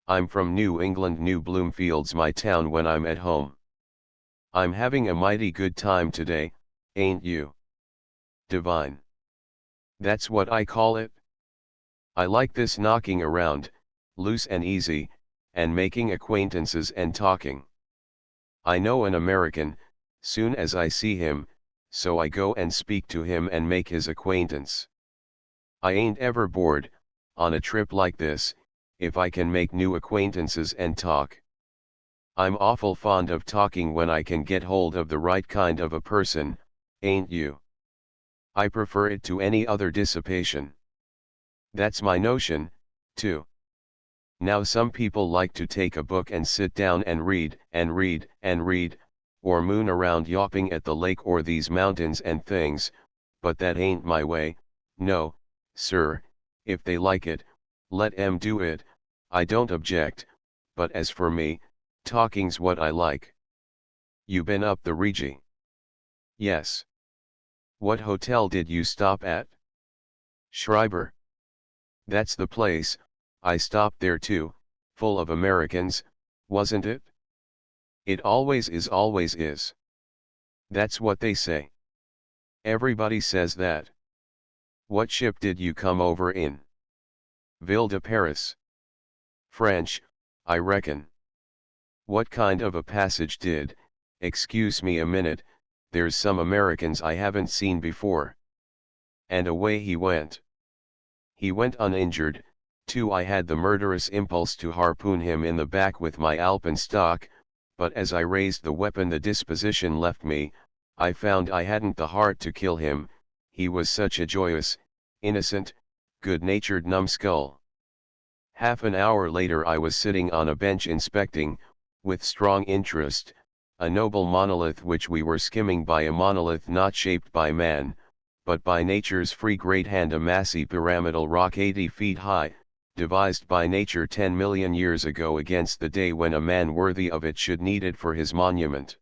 I'm from New England. New Bloomfield's my town when I'm at home. I'm having a mighty good time today, ain't you? Divine. That's what I call it. I like this knocking around, loose and easy, and making acquaintances and talking. I know an American, soon as I see him, so I go and speak to him and make his acquaintance. I ain't ever bored, on a trip like this, if I can make new acquaintances and talk. I'm awful fond of talking when I can get hold of the right kind of a person, ain't you? I prefer it to any other dissipation. That's my notion, too. Now some people like to take a book and sit down and read, or moon around yawping at the lake or these mountains and things, but that ain't my way. No, sir, if they like it, let 'em do it, I don't object, but as for me, talking's what I like. You been up the Rigi? Yes. What hotel did you stop at? Schreiber. That's the place, I stopped there too, full of Americans, wasn't it? It always is, always is. That's what they say. Everybody says that. What ship did you come over in? Ville de Paris. French, I reckon. What kind of a passage did, excuse me a minute, there's some Americans I haven't seen before. And away he went. He went uninjured, too. I had the murderous impulse to harpoon him in the back with my alpenstock, but as I raised the weapon the disposition left me. I found I hadn't the heart to kill him, he was such a joyous, innocent, good-natured numbskull. Half an hour later I was sitting on a bench inspecting, with strong interest, a noble monolith which we were skimming by, a monolith not shaped by man, but by nature's free great hand, a massy pyramidal rock 80 feet high, devised by nature 10 million years ago against the day when a man worthy of it should need it for his monument.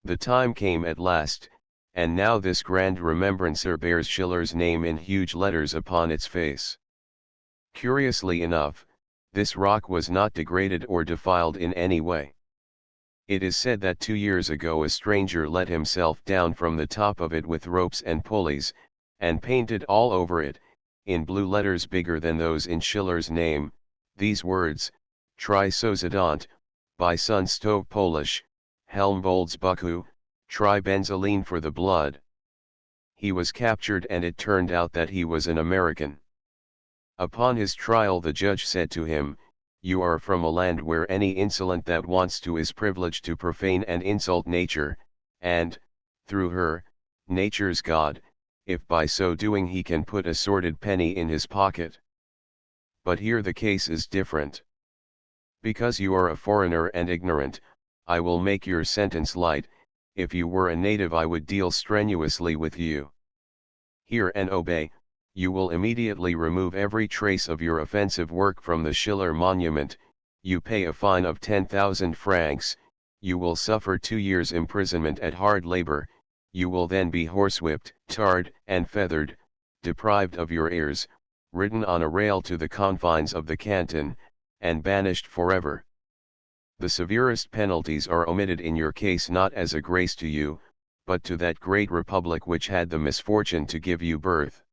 The time came at last, and now this grand remembrancer bears Schiller's name in huge letters upon its face. Curiously enough, this rock was not degraded or defiled in any way. It is said that 2 years ago a stranger let himself down from the top of it with ropes and pulleys, and painted all over it, in blue letters bigger than those in Schiller's name, these words, Tri Sozadant, by Sun Stove Polish, Helmbolds Buku, Tri Benzoline for the blood. He was captured and it turned out that he was an American. Upon his trial the judge said to him, "You are from a land where any insolent that wants to is privileged to profane and insult nature, and, through her, nature's God, if by so doing he can put a sordid penny in his pocket. But here the case is different. Because you are a foreigner and ignorant, I will make your sentence light. If you were a native I would deal strenuously with you. Hear and obey. You will immediately remove every trace of your offensive work from the Schiller monument, you pay a fine of 10,000 francs, you will suffer 2 years imprisonment at hard labor, you will then be horsewhipped, tarred and feathered, deprived of your ears, ridden on a rail to the confines of the canton, and banished forever. The severest penalties are omitted in your case not as a grace to you, but to that great republic which had the misfortune to give you birth."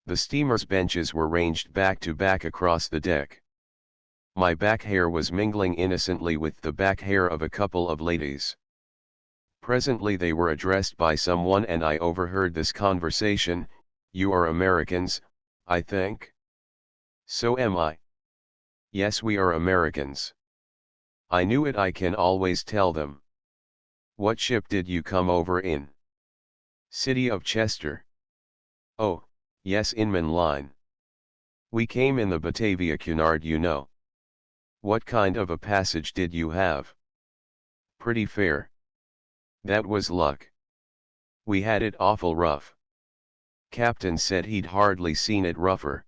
The steamer's benches were ranged back to back across the deck. My back hair was mingling innocently with the back hair of a couple of ladies. Presently they were addressed by someone and I overheard this conversation, "You are Americans, I think?" "So am I." "Yes, we are Americans." "I knew it, I can always tell them." "What ship did you come over in?" "City of Chester." "Oh, yes, Inman Line." "We came in the Batavia Cunard, you know." "What kind of a passage did you have?" "Pretty fair." "That was luck." "We had it awful rough." "Captain said he'd hardly seen it rougher."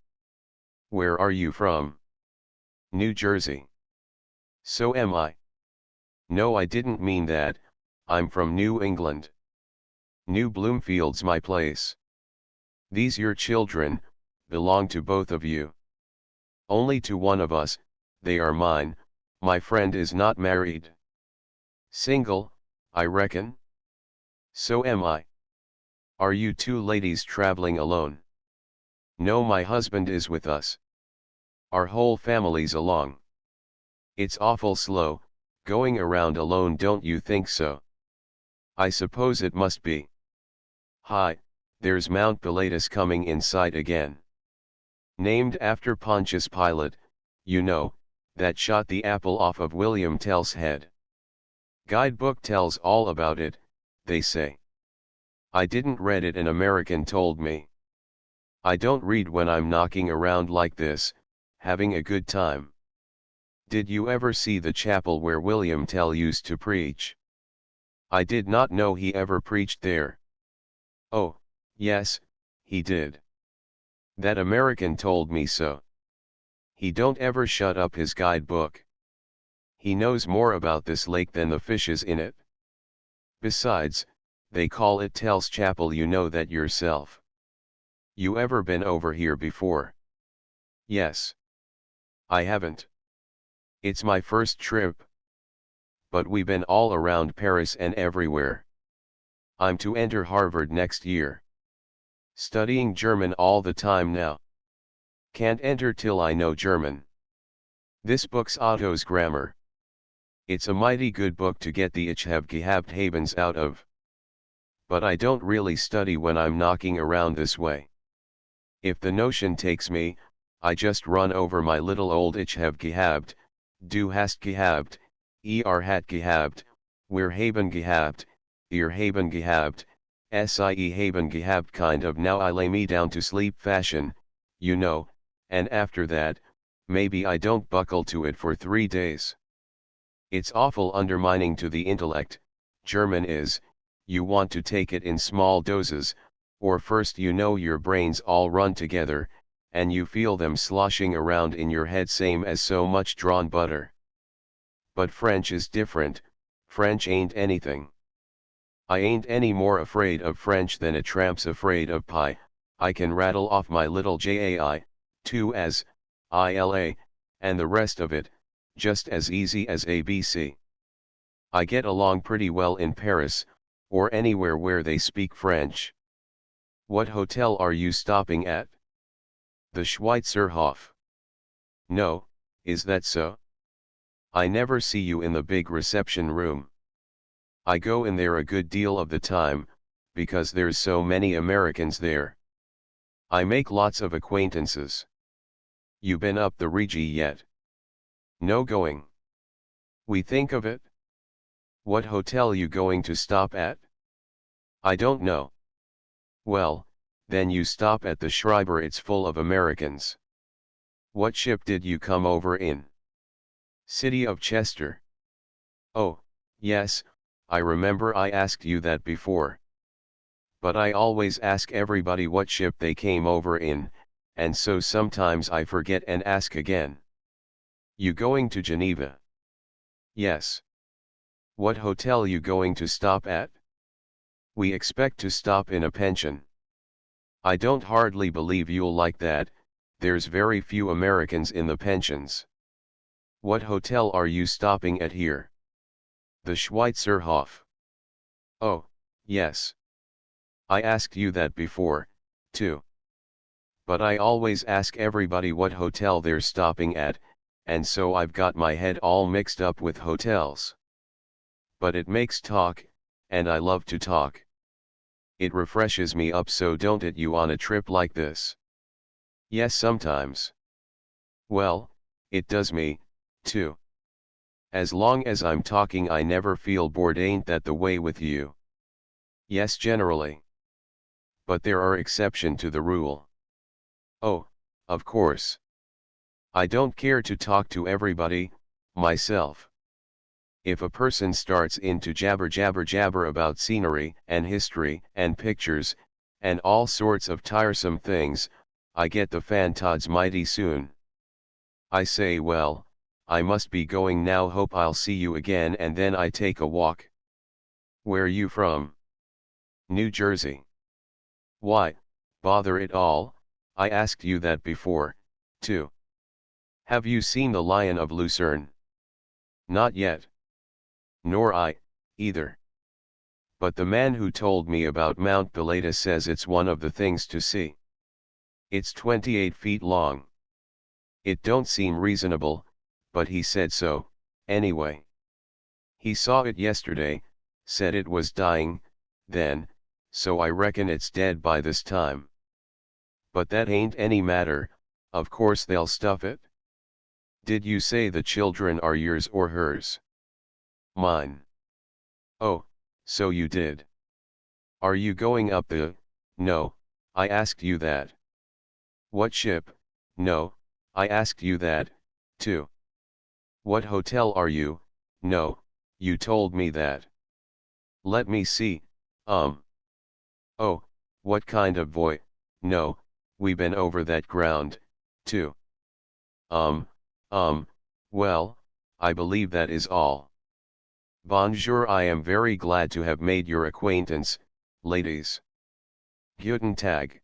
"Where are you from?" "New Jersey." "So am I." "No, I didn't mean that, I'm from New England." "New Bloomfield's my place." "These your children, belong to both of you?" "Only to one of us, they are mine, my friend is not married." "Single, I reckon?" "So am I." "Are you two ladies traveling alone?" "No, my husband is with us." "Our whole family's along?" "It's awful slow, going around alone, don't you think so?" "I suppose it must be." "Hi, there's Mount Pilatus coming in sight again." "Named after Pontius Pilate, you know, that shot the apple off of William Tell's head. Guidebook tells all about it, they say." "I didn't read it, an American told me." "I don't read when I'm knocking around like this, having a good time." "Did you ever see the chapel where William Tell used to preach?" "I did not know he ever preached there." "Oh, yes, he did. That American told me so." "He don't ever shut up his guidebook. He knows more about this lake than the fishes in it. Besides, they call it Tell's Chapel, you know that yourself." "You ever been over here before?" "Yes." "I haven't. It's my first trip. But we been all around Paris and everywhere. I'm to enter Harvard next year. Studying German all the time now. Can't enter till I know German. This book's Otto's grammar. It's a mighty good book to get the Ich have gehabt habens out of. But I don't really study when I'm knocking around this way. If the notion takes me, I just run over my little old Ich have gehabt, du hast gehabt, hat gehabt, wir haben gehabt, ihr haben gehabt, sie haben gehabt kind of now I lay me down to sleep fashion, you know, and after that, maybe I don't buckle to it for 3 days. It's awful undermining to the intellect, German is. You want to take it in small doses, or first you know your brains all run together, and you feel them sloshing around in your head same as so much drawn butter. But French is different, French ain't anything. I ain't any more afraid of French than a tramp's afraid of pie. I can rattle off my little JAI, 2 as, ILA, and the rest of it, just as easy as ABC. I get along pretty well in Paris, or anywhere where they speak French. What hotel are you stopping at? The Schweizerhof. No, is that so? I never see you in the big reception room. I go in there a good deal of the time, because there's so many Americans there. I make lots of acquaintances. You been up the Rigi yet? No going. We think of it. What hotel you going to stop at? I don't know. Well, then you stop at the Schreiber, it's full of Americans. What ship did you come over in? City of Chester. Oh, yes, I remember I asked you that before. But I always ask everybody what ship they came over in, and so sometimes I forget and ask again. You going to Geneva? Yes. What hotel you going to stop at? We expect to stop in a pension. I don't hardly believe you'll like that, there's very few Americans in the pensions. What hotel are you stopping at here? The Schweizerhof. Oh, yes. I asked you that before, too. But I always ask everybody what hotel they're stopping at, and so I've got my head all mixed up with hotels. But it makes talk, and I love to talk. It refreshes me up, so don't it you on a trip like this? Yes, sometimes. Well, it does me, too. As long as I'm talking I never feel bored, ain't that the way with you? Yes, generally. But there are exceptions to the rule. Oh, of course. I don't care to talk to everybody, myself. If a person starts in to jabber about scenery and history and pictures, and all sorts of tiresome things, I get the fantods mighty soon. I say, well, I must be going now, hope I'll see you again, and then I take a walk. Where you from? New Jersey. Why, bother it all, I asked you that before, too. Have you seen the Lion of Lucerne? Not yet. Nor I, either. But the man who told me about Mount Pilatus says it's one of the things to see. It's 28 feet long. It don't seem reasonable, but he said so, anyway. He saw it yesterday, said it was dying, then, so I reckon it's dead by this time. But that ain't any matter, of course they'll stuff it. Did you say the children are yours or hers? Mine. Oh, so you did. Are you going up the, no, I asked you that. What ship? No, I asked you that, too. What hotel are you? No, you told me that. Let me see, Oh, what kind of boy? No, we been over that ground, too. Um, well, I believe that is all. Bonjour, I am very glad to have made your acquaintance, ladies. Guten Tag.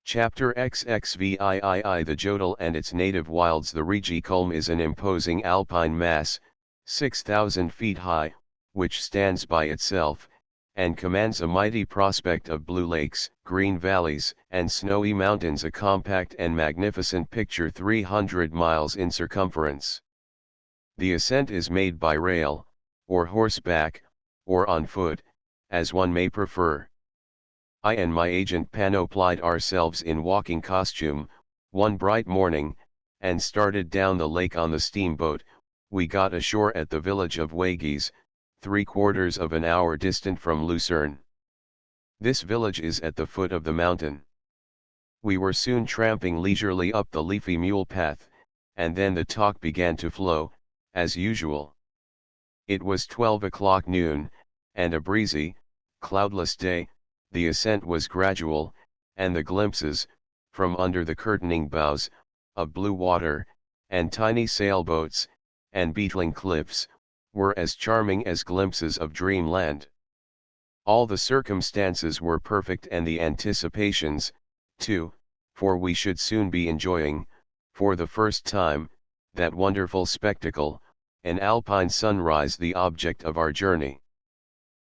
Chapter XXVIII. The Jodel and its native wilds. The Rigi Kulm is an imposing alpine mass, 6,000 feet high, which stands by itself, and commands a mighty prospect of blue lakes, green valleys, and snowy mountains, a compact and magnificent picture 300 miles in circumference. The ascent is made by rail, or horseback, or on foot, as one may prefer. I and my agent panoplied ourselves in walking costume, one bright morning, and started down the lake on the steamboat. We got ashore at the village of Wagies, 3/4 of an hour distant from Lucerne. This village is at the foot of the mountain. We were soon tramping leisurely up the leafy mule path, and then the talk began to flow, as usual. It was 12 o'clock noon, and a breezy, cloudless day. The ascent was gradual, and the glimpses, from under the curtaining boughs, of blue water, and tiny sailboats, and beetling cliffs, were as charming as glimpses of dreamland. All the circumstances were perfect, and the anticipations, too, for we should soon be enjoying, for the first time, that wonderful spectacle, an alpine sunrise the object of our journey.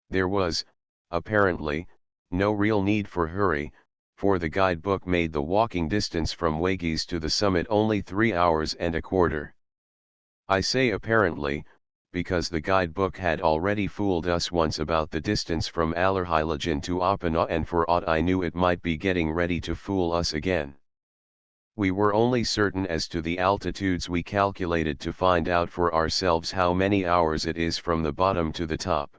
There was, apparently, no real need for hurry, for the guidebook made the walking distance from Wagis to the summit only 3 hours and a quarter. I say apparently, because the guidebook had already fooled us once about the distance from Allerheiligen to Oppenau, and for aught I knew it might be getting ready to fool us again. We were only certain as to the altitudes we calculated to find out for ourselves how many hours it is from the bottom to the top.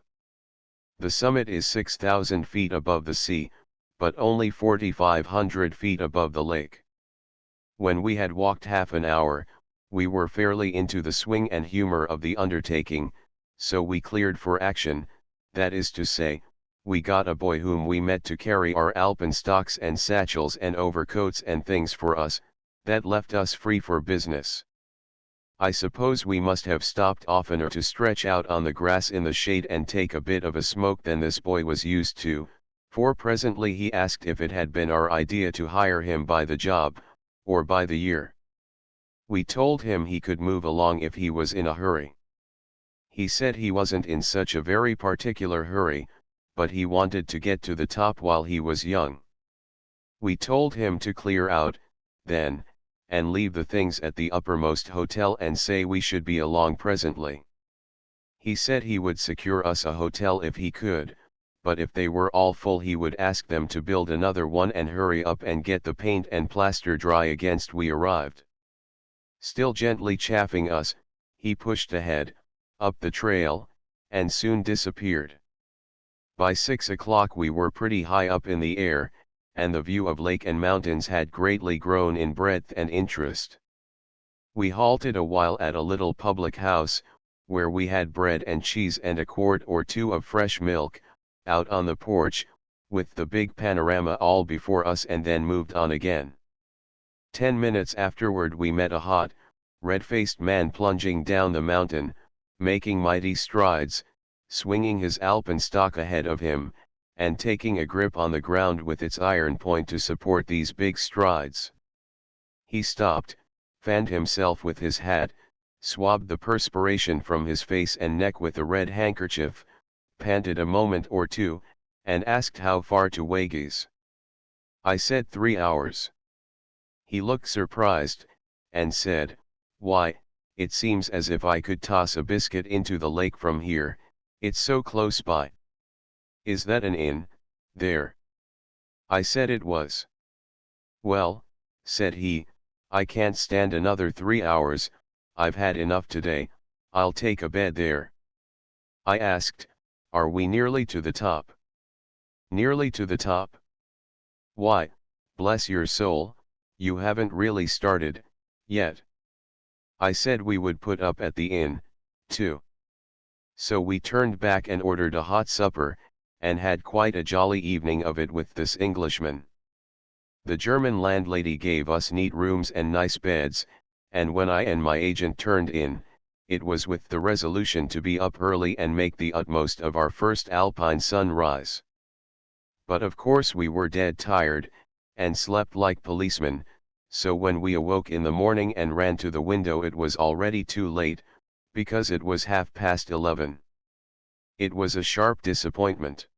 The summit is 6,000 feet above the sea, but only 4,500 feet above the lake. When we had walked half an hour, we were fairly into the swing and humor of the undertaking, so we cleared for action, that is to say, we got a boy whom we met to carry our alpenstocks and satchels and overcoats and things for us, that left us free for business. I suppose we must have stopped oftener to stretch out on the grass in the shade and take a bit of a smoke than this boy was used to, for presently he asked if it had been our idea to hire him by the job, or by the year. We told him he could move along if he was in a hurry. He said he wasn't in such a very particular hurry, but he wanted to get to the top while he was young. We told him to clear out, then, and leave the things at the uppermost hotel and say we should be along presently. He said he would secure us a hotel if he could, but if they were all full he would ask them to build another one and hurry up and get the paint and plaster dry against we arrived. Still gently chaffing us, he pushed ahead, up the trail, and soon disappeared. By 6 o'clock we were pretty high up in the air, and the view of lake and mountains had greatly grown in breadth and interest. We halted a while at a little public house, where we had bread and cheese and a quart or two of fresh milk, out on the porch, with the big panorama all before us, and then moved on again. 10 minutes afterward we met a hot, red-faced man plunging down the mountain, making mighty strides, swinging his alpenstock ahead of him, and taking a grip on the ground with its iron point to support these big strides. He stopped, fanned himself with his hat, swabbed the perspiration from his face and neck with a red handkerchief, panted a moment or two, and asked how far to Wagis. I said 3 hours. He looked surprised, and said, "Why, it seems as if I could toss a biscuit into the lake from here, it's so close by." "Is that an inn, there?" I said it was. "Well," said he, "I can't stand another 3 hours, I've had enough today, I'll take a bed there." I asked, "Are we nearly to the top?" "Nearly to the top? Why, bless your soul, you haven't really started, yet." I said we would put up at the inn, too. So we turned back and ordered a hot supper, and had quite a jolly evening of it with this Englishman. The German landlady gave us neat rooms and nice beds, and when I and my agent turned in, it was with the resolution to be up early and make the utmost of our first alpine sunrise. But of course we were dead tired, and slept like policemen, so when we awoke in the morning and ran to the window it was already too late, because it was 11:30. It was a sharp disappointment.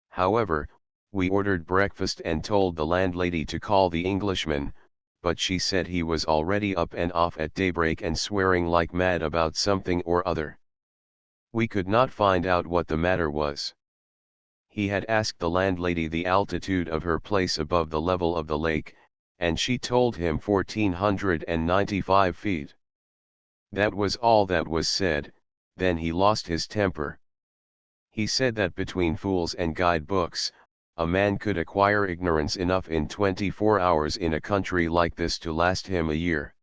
However, we ordered breakfast and told the landlady to call the Englishman, but she said he was already up and off at daybreak and swearing like mad about something or other. We could not find out what the matter was. He had asked the landlady the altitude of her place above the level of the lake, and she told him 1,495 feet. That was all that was said, then he lost his temper. He said that between fools and guidebooks, a man could acquire ignorance enough in 24 hours in a country like this to last him a year.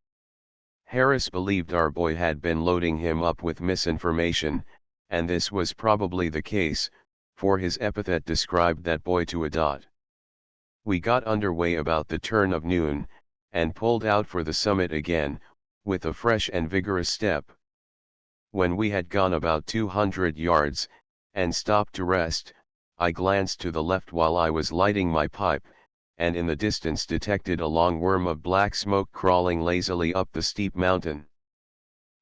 Harris believed our boy had been loading him up with misinformation, and this was probably the case, for his epithet described that boy to a dot. We got underway about the turn of noon, and pulled out for the summit again, with a fresh and vigorous step. When we had gone about 200 yards, and stopped to rest, I glanced to the left while I was lighting my pipe, and in the distance detected a long worm of black smoke crawling lazily up the steep mountain.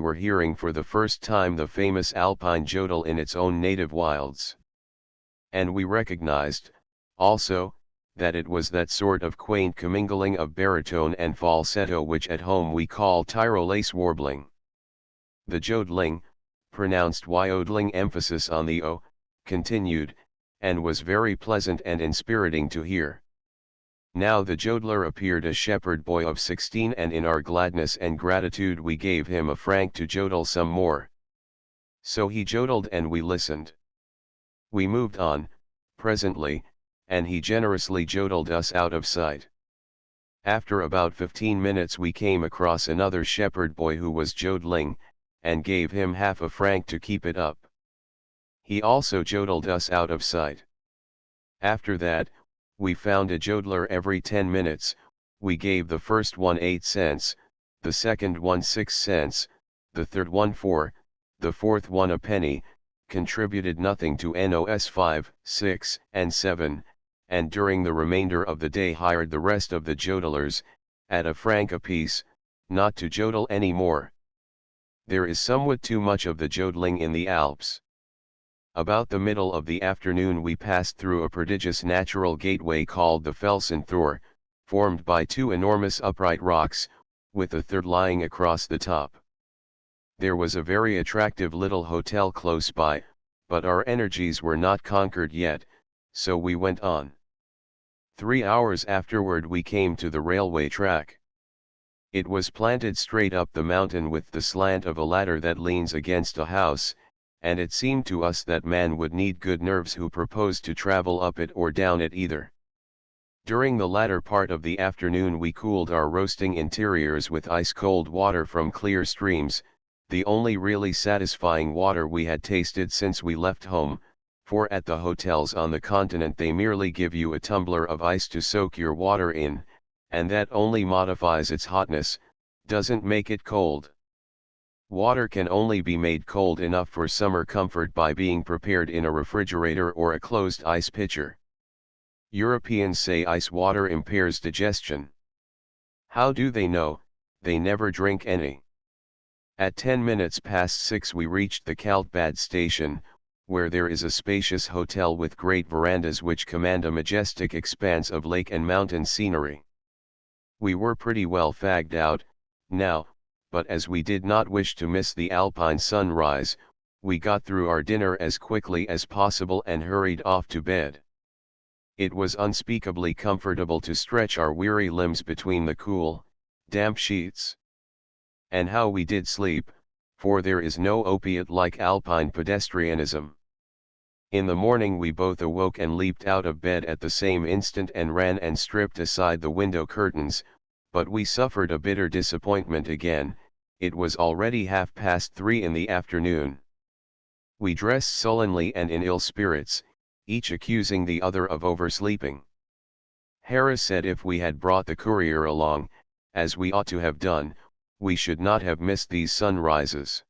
we were hearing for the first time the famous alpine jodel in its own native wilds. And we recognized, also, that it was that sort of quaint commingling of baritone and falsetto which at home we call Tyrolese warbling. The jodling, pronounced yodling emphasis on the o, continued, and was very pleasant and inspiriting to hear. Now the jodler appeared a shepherd boy of 16, and in our gladness and gratitude we gave him a franc to jodel some more. So he jodled and we listened. We moved on, presently, and he generously jodled us out of sight. After about 15 minutes we came across another shepherd boy who was jodling, and gave him half a franc to keep it up. He also jodled us out of sight. After that, we found a jodler every 10 minutes, we gave the first one 8 cents, the second one 6 cents, the third one 4, the fourth one a penny, contributed nothing to NOS 5, 6, and 7, and during the remainder of the day hired the rest of the jodlers, at a franc apiece, not to jodel any more. There is somewhat too much of the jodling in the Alps. About the middle of the afternoon we passed through a prodigious natural gateway called the Felsenthor, formed by two enormous upright rocks, with a third lying across the top. There was a very attractive little hotel close by, but our energies were not conquered yet, so we went on. 3 hours afterward we came to the railway track. It was planted straight up the mountain with the slant of a ladder that leans against a house, and it seemed to us that man would need good nerves who proposed to travel up it or down it either. During the latter part of the afternoon we cooled our roasting interiors with ice-cold water from clear streams, the only really satisfying water we had tasted since we left home, for at the hotels on the continent they merely give you a tumbler of ice to soak your water in, and that only modifies its hotness, doesn't make it cold. Water can only be made cold enough for summer comfort by being prepared in a refrigerator or a closed ice pitcher. Europeans say ice water impairs digestion. How do they know? They never drink any. At 10 minutes past 6 we reached the Kaltbad station, where there is a spacious hotel with great verandas which command a majestic expanse of lake and mountain scenery. We were pretty well fagged out, now, but as we did not wish to miss the alpine sunrise, we got through our dinner as quickly as possible and hurried off to bed. It was unspeakably comfortable to stretch our weary limbs between the cool, damp sheets. And how we did sleep, for there is no opiate like alpine pedestrianism. In the morning we both awoke and leaped out of bed at the same instant and ran and stripped aside the window curtains, but we suffered a bitter disappointment again. It was already 3:30 in the afternoon. We dressed sullenly and in ill spirits, each accusing the other of oversleeping. Harris said if we had brought the courier along, as we ought to have done, we should not have missed these sunrises.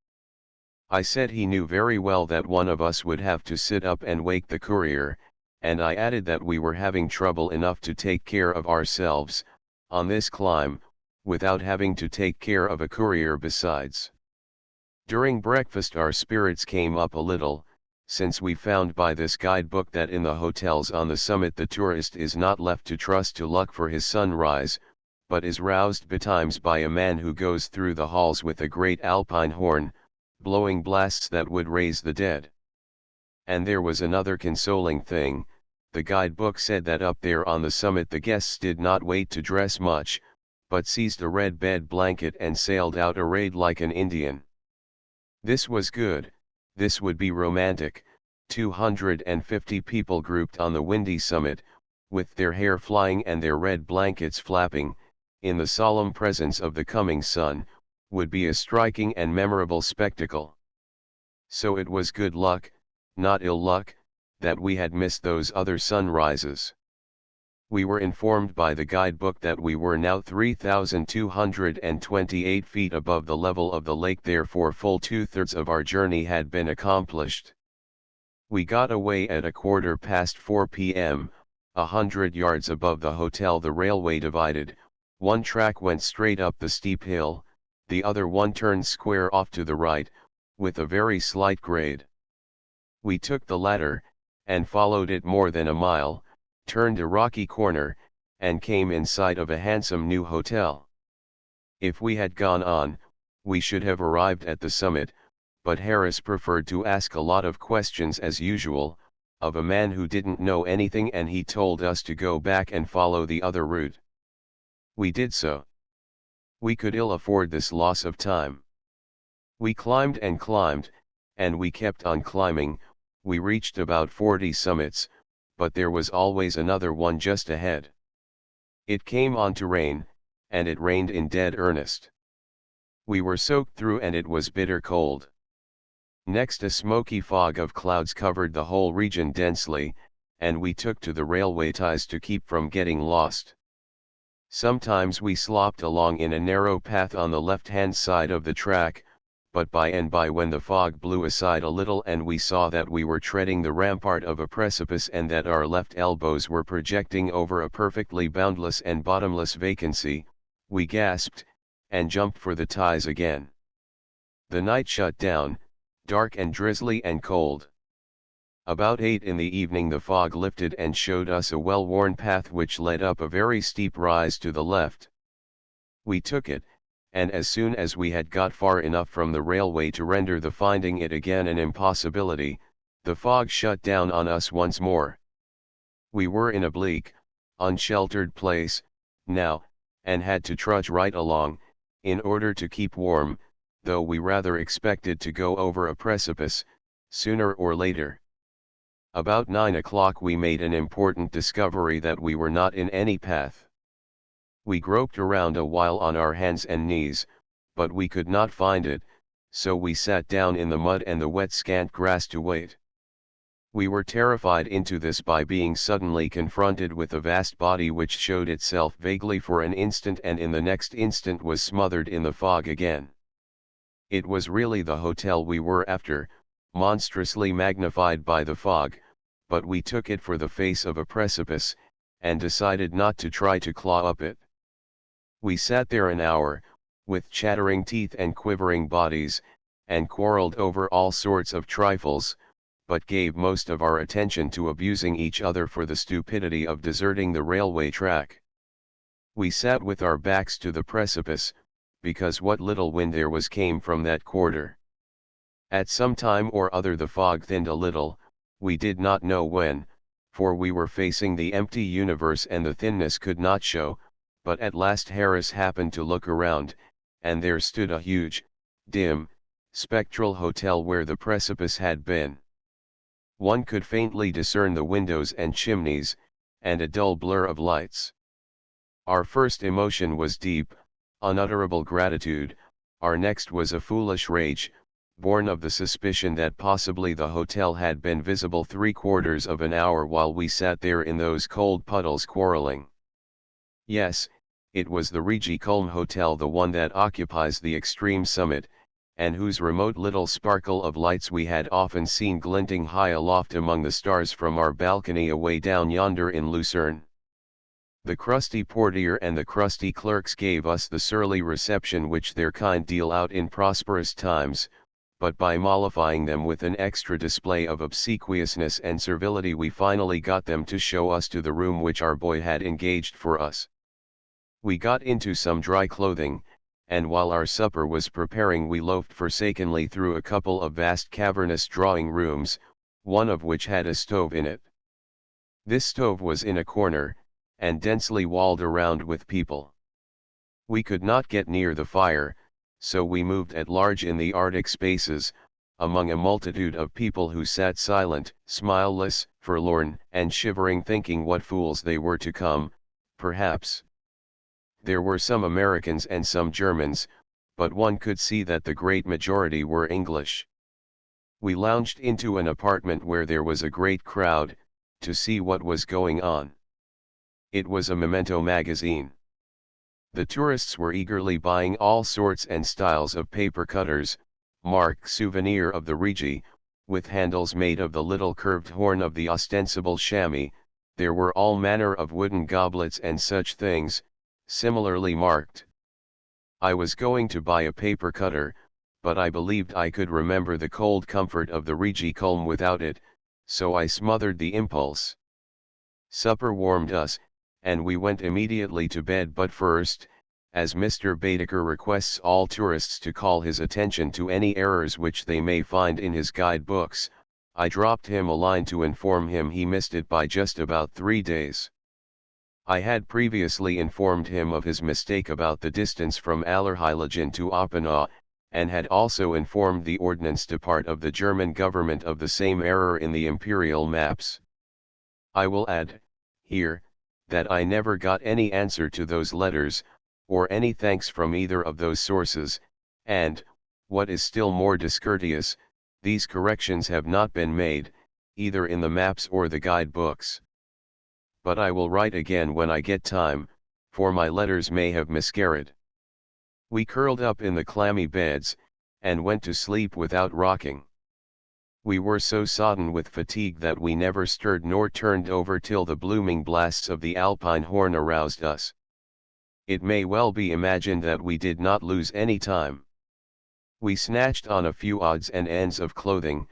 I said he knew very well that one of us would have to sit up and wake the courier, and I added that we were having trouble enough to take care of ourselves, on this climb, without having to take care of a courier besides. During breakfast our spirits came up a little, since we found by this guidebook that in the hotels on the summit the tourist is not left to trust to luck for his sunrise, but is roused betimes by a man who goes through the halls with a great alpine horn, blowing blasts that would raise the dead. And there was another consoling thing, the guidebook said that up there on the summit the guests did not wait to dress much, but seized a red bed blanket and sailed out arrayed like an Indian. This was good, this would be romantic, 250 people grouped on the windy summit, with their hair flying and their red blankets flapping, in the solemn presence of the coming sun, would be a striking and memorable spectacle. So it was good luck, not ill luck, that we had missed those other sunrises. We were informed by the guidebook that we were now 3,228 feet above the level of the lake, therefore full 2/3 of our journey had been accomplished. We got away at 4:15 p.m., 100 yards above the hotel the railway divided, one track went straight up the steep hill, the other one turned square off to the right, with a very slight grade. We took the latter, and followed it more than a mile, turned a rocky corner, and came in sight of a handsome new hotel. If we had gone on, we should have arrived at the summit, but Harris preferred to ask a lot of questions as usual, of a man who didn't know anything, and he told us to go back and follow the other route. We did so. We could ill afford this loss of time. We climbed, and we kept on climbing. We reached about 40 summits, but there was always another one just ahead. It came on to rain, and it rained in dead earnest. We were soaked through and it was bitter cold. Next a smoky fog of clouds covered the whole region densely, and we took to the railway ties to keep from getting lost. Sometimes we slopped along in a narrow path on the left-hand side of the track, but by and by when the fog blew aside a little and we saw that we were treading the rampart of a precipice and that our left elbows were projecting over a perfectly boundless and bottomless vacancy, we gasped, and jumped for the ties again. The night shut down, dark and drizzly and cold. About 8 in the evening the fog lifted and showed us a well-worn path which led up a very steep rise to the left. We took it, and as soon as we had got far enough from the railway to render the finding it again an impossibility, the fog shut down on us once more. We were in a bleak, unsheltered place, now, and had to trudge right along, in order to keep warm, though we rather expected to go over a precipice, sooner or later. About 9 o'clock we made an important discovery that we were not in any path. We groped around a while on our hands and knees, but we could not find it, so we sat down in the mud and the wet scant grass to wait. We were terrified into this by being suddenly confronted with a vast body which showed itself vaguely for an instant and in the next instant was smothered in the fog again. It was really the hotel we were after, monstrously magnified by the fog, but we took it for the face of a precipice, and decided not to try to claw up it. We sat there an hour, with chattering teeth and quivering bodies, and quarreled over all sorts of trifles, but gave most of our attention to abusing each other for the stupidity of deserting the railway track. We sat with our backs to the precipice, because what little wind there was came from that quarter. At some time or other the fog thinned a little, we did not know when, for we were facing the empty universe and the thinness could not show, but at last Harris happened to look around, and there stood a huge, dim, spectral hotel where the precipice had been. One could faintly discern the windows and chimneys, and a dull blur of lights. Our first emotion was deep, unutterable gratitude, our next was a foolish rage, born of the suspicion that possibly the hotel had been visible 3/4 of an hour while we sat there in those cold puddles quarreling. Yes, it was the Rigi Kulm Hotel, the one that occupies the extreme summit, and whose remote little sparkle of lights we had often seen glinting high aloft among the stars from our balcony away down yonder in Lucerne. The crusty portier and the crusty clerks gave us the surly reception which their kind deal out in prosperous times, but by mollifying them with an extra display of obsequiousness and servility we finally got them to show us to the room which our boy had engaged for us. We got into some dry clothing, and while our supper was preparing we loafed forsakenly through a couple of vast cavernous drawing rooms, one of which had a stove in it. This stove was in a corner, and densely walled around with people. We could not get near the fire, so we moved at large in the Arctic spaces, among a multitude of people who sat silent, smileless, forlorn, and shivering, thinking what fools they were to come, perhaps. There were some Americans and some Germans, but one could see that the great majority were English. We lounged into an apartment where there was a great crowd, to see what was going on. It was a memento magazine. The tourists were eagerly buying all sorts and styles of paper cutters, marked souvenir of the Rigi, with handles made of the little curved horn of the ostensible chamois. There were all manner of wooden goblets and such things, similarly marked. I was going to buy a paper cutter, but I believed I could remember the cold comfort of the Rigi Kulm without it, so I smothered the impulse. Supper warmed us, and we went immediately to bed, but first, as Mr. Baedeker requests all tourists to call his attention to any errors which they may find in his guide books, I dropped him a line to inform him he missed it by just about 3 days. I had previously informed him of his mistake about the distance from Allerheiligen to Oppenau, and had also informed the Ordnance Depart of the German government of the same error in the imperial maps. I will add, here, that I never got any answer to those letters, or any thanks from either of those sources, and, what is still more discourteous, these corrections have not been made, either in the maps or the guide books. But I will write again when I get time, for my letters may have miscarried. We curled up in the clammy beds, and went to sleep without rocking. We were so sodden with fatigue that we never stirred nor turned over till the blooming blasts of the Alpine horn aroused us. It may well be imagined that we did not lose any time. We snatched on a few odds and ends of clothing,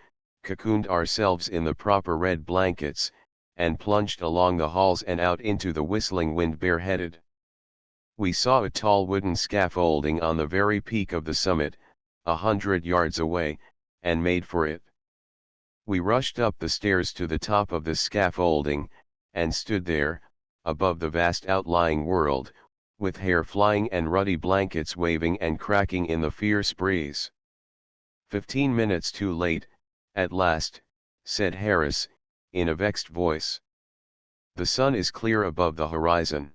cocooned ourselves in the proper red blankets, and plunged along the halls and out into the whistling wind bareheaded. We saw a tall wooden scaffolding on the very peak of the summit, 100 yards away, and made for it. We rushed up the stairs to the top of the scaffolding, and stood there, above the vast outlying world, with hair flying and ruddy blankets waving and cracking in the fierce breeze. 15 minutes too late, at last, said Harris, in a vexed voice. The sun is clear above the horizon.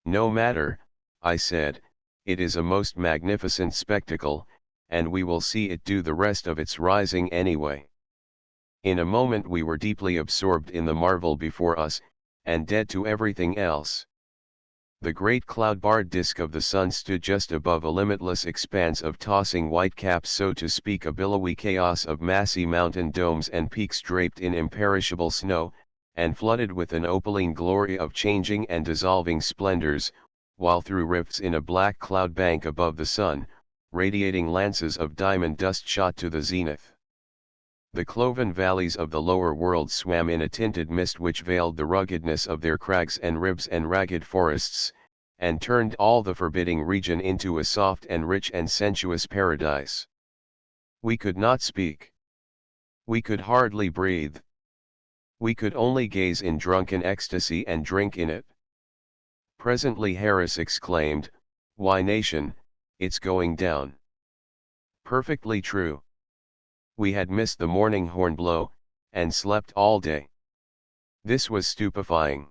No matter, I said, it is a most magnificent spectacle, and we will see it do the rest of its rising anyway. In a moment we were deeply absorbed in the marvel before us, and dead to everything else. The great cloud-barred disk of the sun stood just above a limitless expanse of tossing white caps, so to speak, a billowy chaos of massy mountain domes and peaks draped in imperishable snow, and flooded with an opaline glory of changing and dissolving splendors, while through rifts in a black cloud bank above the sun, radiating lances of diamond dust shot to the zenith. The cloven valleys of the lower world swam in a tinted mist which veiled the ruggedness of their crags and ribs and ragged forests, and turned all the forbidding region into a soft and rich and sensuous paradise. We could not speak. We could hardly breathe. We could only gaze in drunken ecstasy and drink in it. Presently Harris exclaimed, "Why nation, it's going down." Perfectly true. We had missed the morning horn blow, and slept all day. This was stupefying.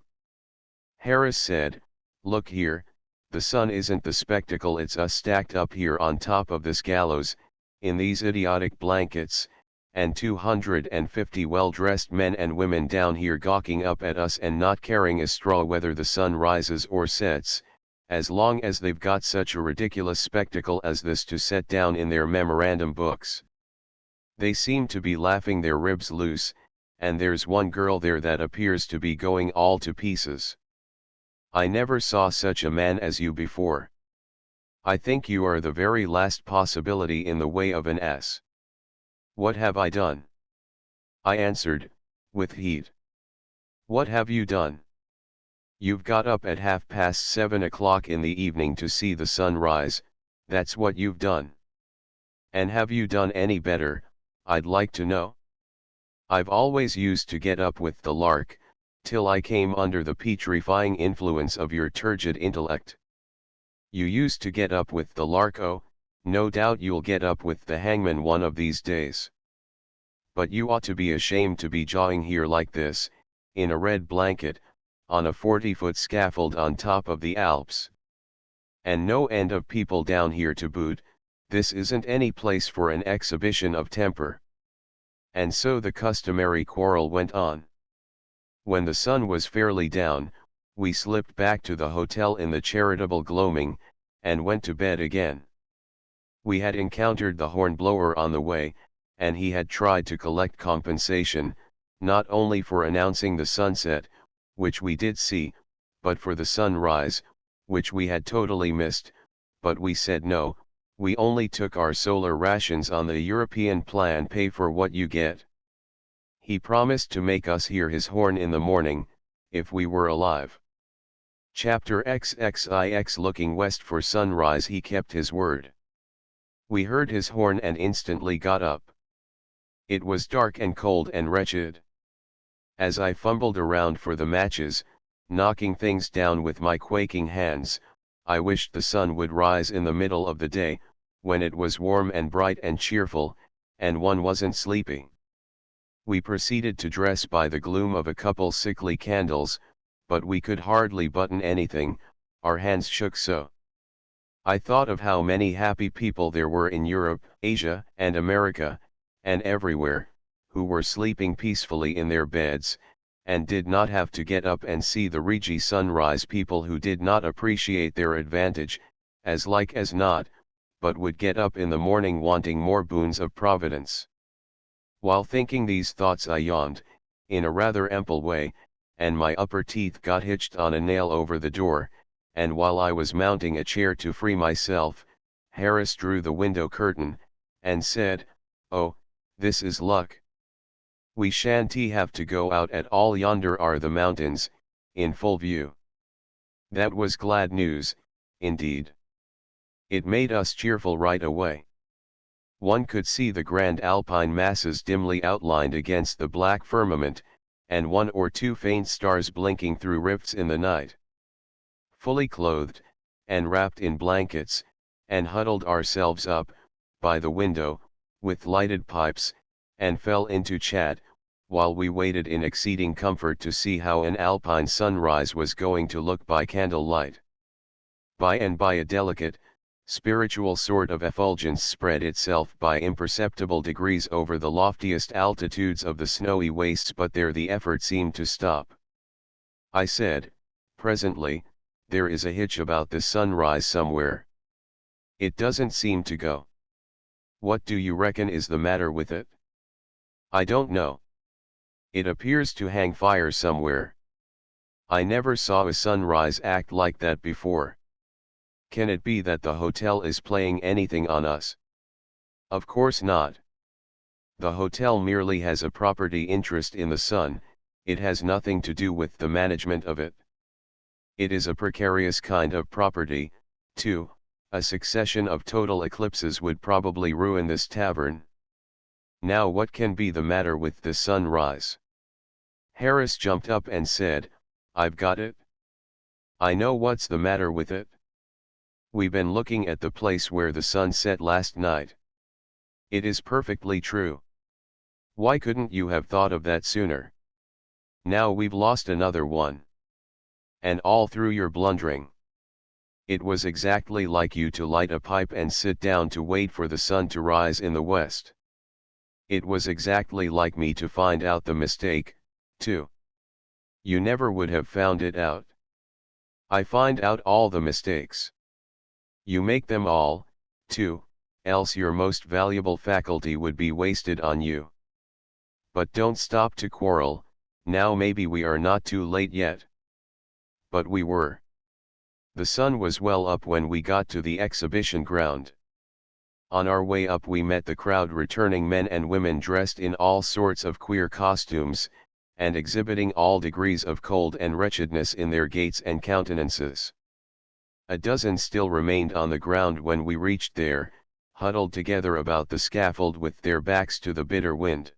Harris said, "Look here, the sun isn't the spectacle, it's us stacked up here on top of this gallows, in these idiotic blankets, and 250 well-dressed men and women down here gawking up at us and not caring a straw whether the sun rises or sets, as long as they've got such a ridiculous spectacle as this to set down in their memorandum books. They seem to be laughing their ribs loose, and there's one girl there that appears to be going all to pieces. I never saw such a man as you before. I think you are the very last possibility in the way of an S. What have I done?" I answered, with heat. "What have you done? You've got up at 7:30 in the evening to see the sun rise, that's what you've done. And have you done any better, I'd like to know? I've always used to get up with the lark, till I came under the petrifying influence of your turgid intellect. You used to get up with the lark, oh, no doubt you'll get up with the hangman one of these days. But you ought to be ashamed to be jawing here like this, in a red blanket, on a 40-foot scaffold on top of the Alps. And no end of people down here to boot, this isn't any place for an exhibition of temper." And so the customary quarrel went on. When the sun was fairly down, we slipped back to the hotel in the charitable gloaming, and went to bed again. We had encountered the hornblower on the way, and he had tried to collect compensation, not only for announcing the sunset, which we did see, but for the sunrise, which we had totally missed, but we said no, we only took our solar rations on the European plan, pay for what you get. He promised to make us hear his horn in the morning, if we were alive. Chapter XXIX. Looking west for sunrise, he kept his word. We heard his horn and instantly got up. It was dark and cold and wretched. As I fumbled around for the matches, knocking things down with my quaking hands, I wished the sun would rise in the middle of the day, when it was warm and bright and cheerful, and one wasn't sleepy. We proceeded to dress by the gloom of a couple sickly candles, but we could hardly button anything, our hands shook so. I thought of how many happy people there were in Europe, Asia, and America, and everywhere, who were sleeping peacefully in their beds, and did not have to get up and see the Rigi sunrise, people who did not appreciate their advantage, as like as not, but would get up in the morning wanting more boons of Providence. While thinking these thoughts I yawned, in a rather ample way, and my upper teeth got hitched on a nail over the door, and while I was mounting a chair to free myself, Harris drew the window curtain, and said, "Oh, this is luck. We shan't have to go out at all, yonder are the mountains, in full view." That was glad news, indeed. It made us cheerful right away. One could see the grand alpine masses dimly outlined against the black firmament, and one or two faint stars blinking through rifts in the night. Fully clothed, and wrapped in blankets, and huddled ourselves up, by the window, with lighted pipes, and fell into chat, while we waited in exceeding comfort to see how an alpine sunrise was going to look by candlelight. By and by a delicate, spiritual sort of effulgence spread itself by imperceptible degrees over the loftiest altitudes of the snowy wastes, but there the effort seemed to stop. I said, presently, "There is a hitch about this sunrise somewhere. It doesn't seem to go. What do you reckon is the matter with it?" "I don't know. It appears to hang fire somewhere. I never saw a sunrise act like that before. Can it be that the hotel is playing anything on us?" "Of course not. The hotel merely has a property interest in the sun, it has nothing to do with the management of it. It is a precarious kind of property, too. A succession of total eclipses would probably ruin this tavern." Now what can be the matter with the sunrise? Harris jumped up and said, I've got it. I know what's the matter with it. We've been looking at the place where the sun set last night. It is perfectly true. Why couldn't you have thought of that sooner? Now we've lost another one. And all through your blundering. It was exactly like you to light a pipe and sit down to wait for the sun to rise in the west. It was exactly like me to find out the mistake, too. You never would have found it out. I find out all the mistakes. You make them all, too, else your most valuable faculty would be wasted on you. But don't stop to quarrel, now maybe we are not too late yet. But we were. The sun was well up when we got to the exhibition ground. On our way up we met the crowd, returning men and women dressed in all sorts of queer costumes, and exhibiting all degrees of cold and wretchedness in their gaits and countenances. A dozen still remained on the ground when we reached there, huddled together about the scaffold with their backs to the bitter wind.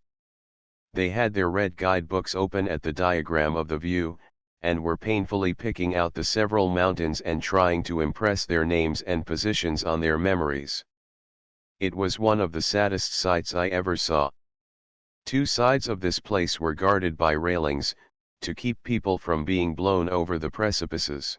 They had their red guidebooks open at the diagram of the view, and were painfully picking out the several mountains and trying to impress their names and positions on their memories. It was one of the saddest sights I ever saw. Two sides of this place were guarded by railings, to keep people from being blown over the precipices.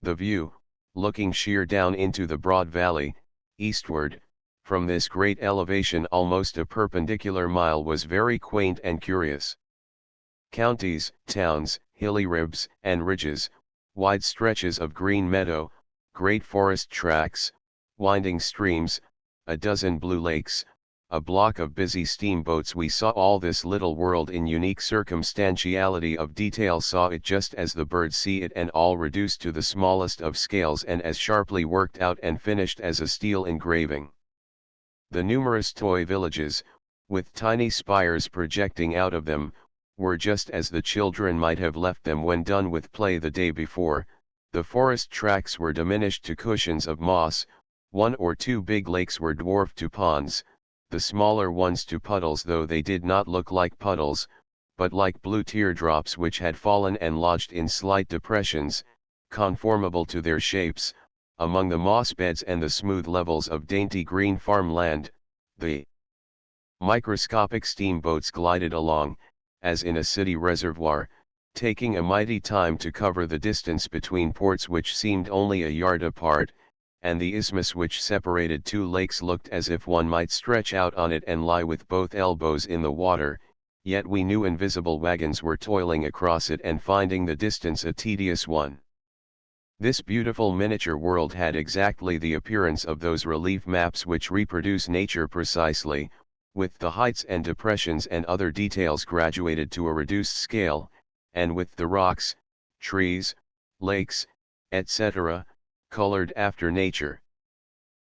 The view, looking sheer down into the broad valley, eastward, from this great elevation almost a perpendicular mile, was very quaint and curious. Counties, towns, hilly ribs and ridges, wide stretches of green meadow, great forest tracts, winding streams, a dozen blue lakes, a block of busy steamboats. We saw all this little world in unique circumstantiality of detail, saw it just as the birds see it, and all reduced to the smallest of scales and as sharply worked out and finished as a steel engraving. The numerous toy villages, with tiny spires projecting out of them, were just as the children might have left them when done with play the day before. The forest tracks were diminished to cushions of moss, one or two big lakes were dwarfed to ponds, the smaller ones to puddles, though they did not look like puddles, but like blue teardrops which had fallen and lodged in slight depressions, conformable to their shapes, among the moss beds and the smooth levels of dainty green farmland. The microscopic steamboats glided along, as in a city reservoir, taking a mighty time to cover the distance between ports which seemed only a yard apart, and the isthmus which separated two lakes looked as if one might stretch out on it and lie with both elbows in the water, yet we knew invisible wagons were toiling across it and finding the distance a tedious one. This beautiful miniature world had exactly the appearance of those relief maps which reproduce nature precisely, with the heights and depressions and other details graduated to a reduced scale, and with the rocks, trees, lakes, etc., colored after nature.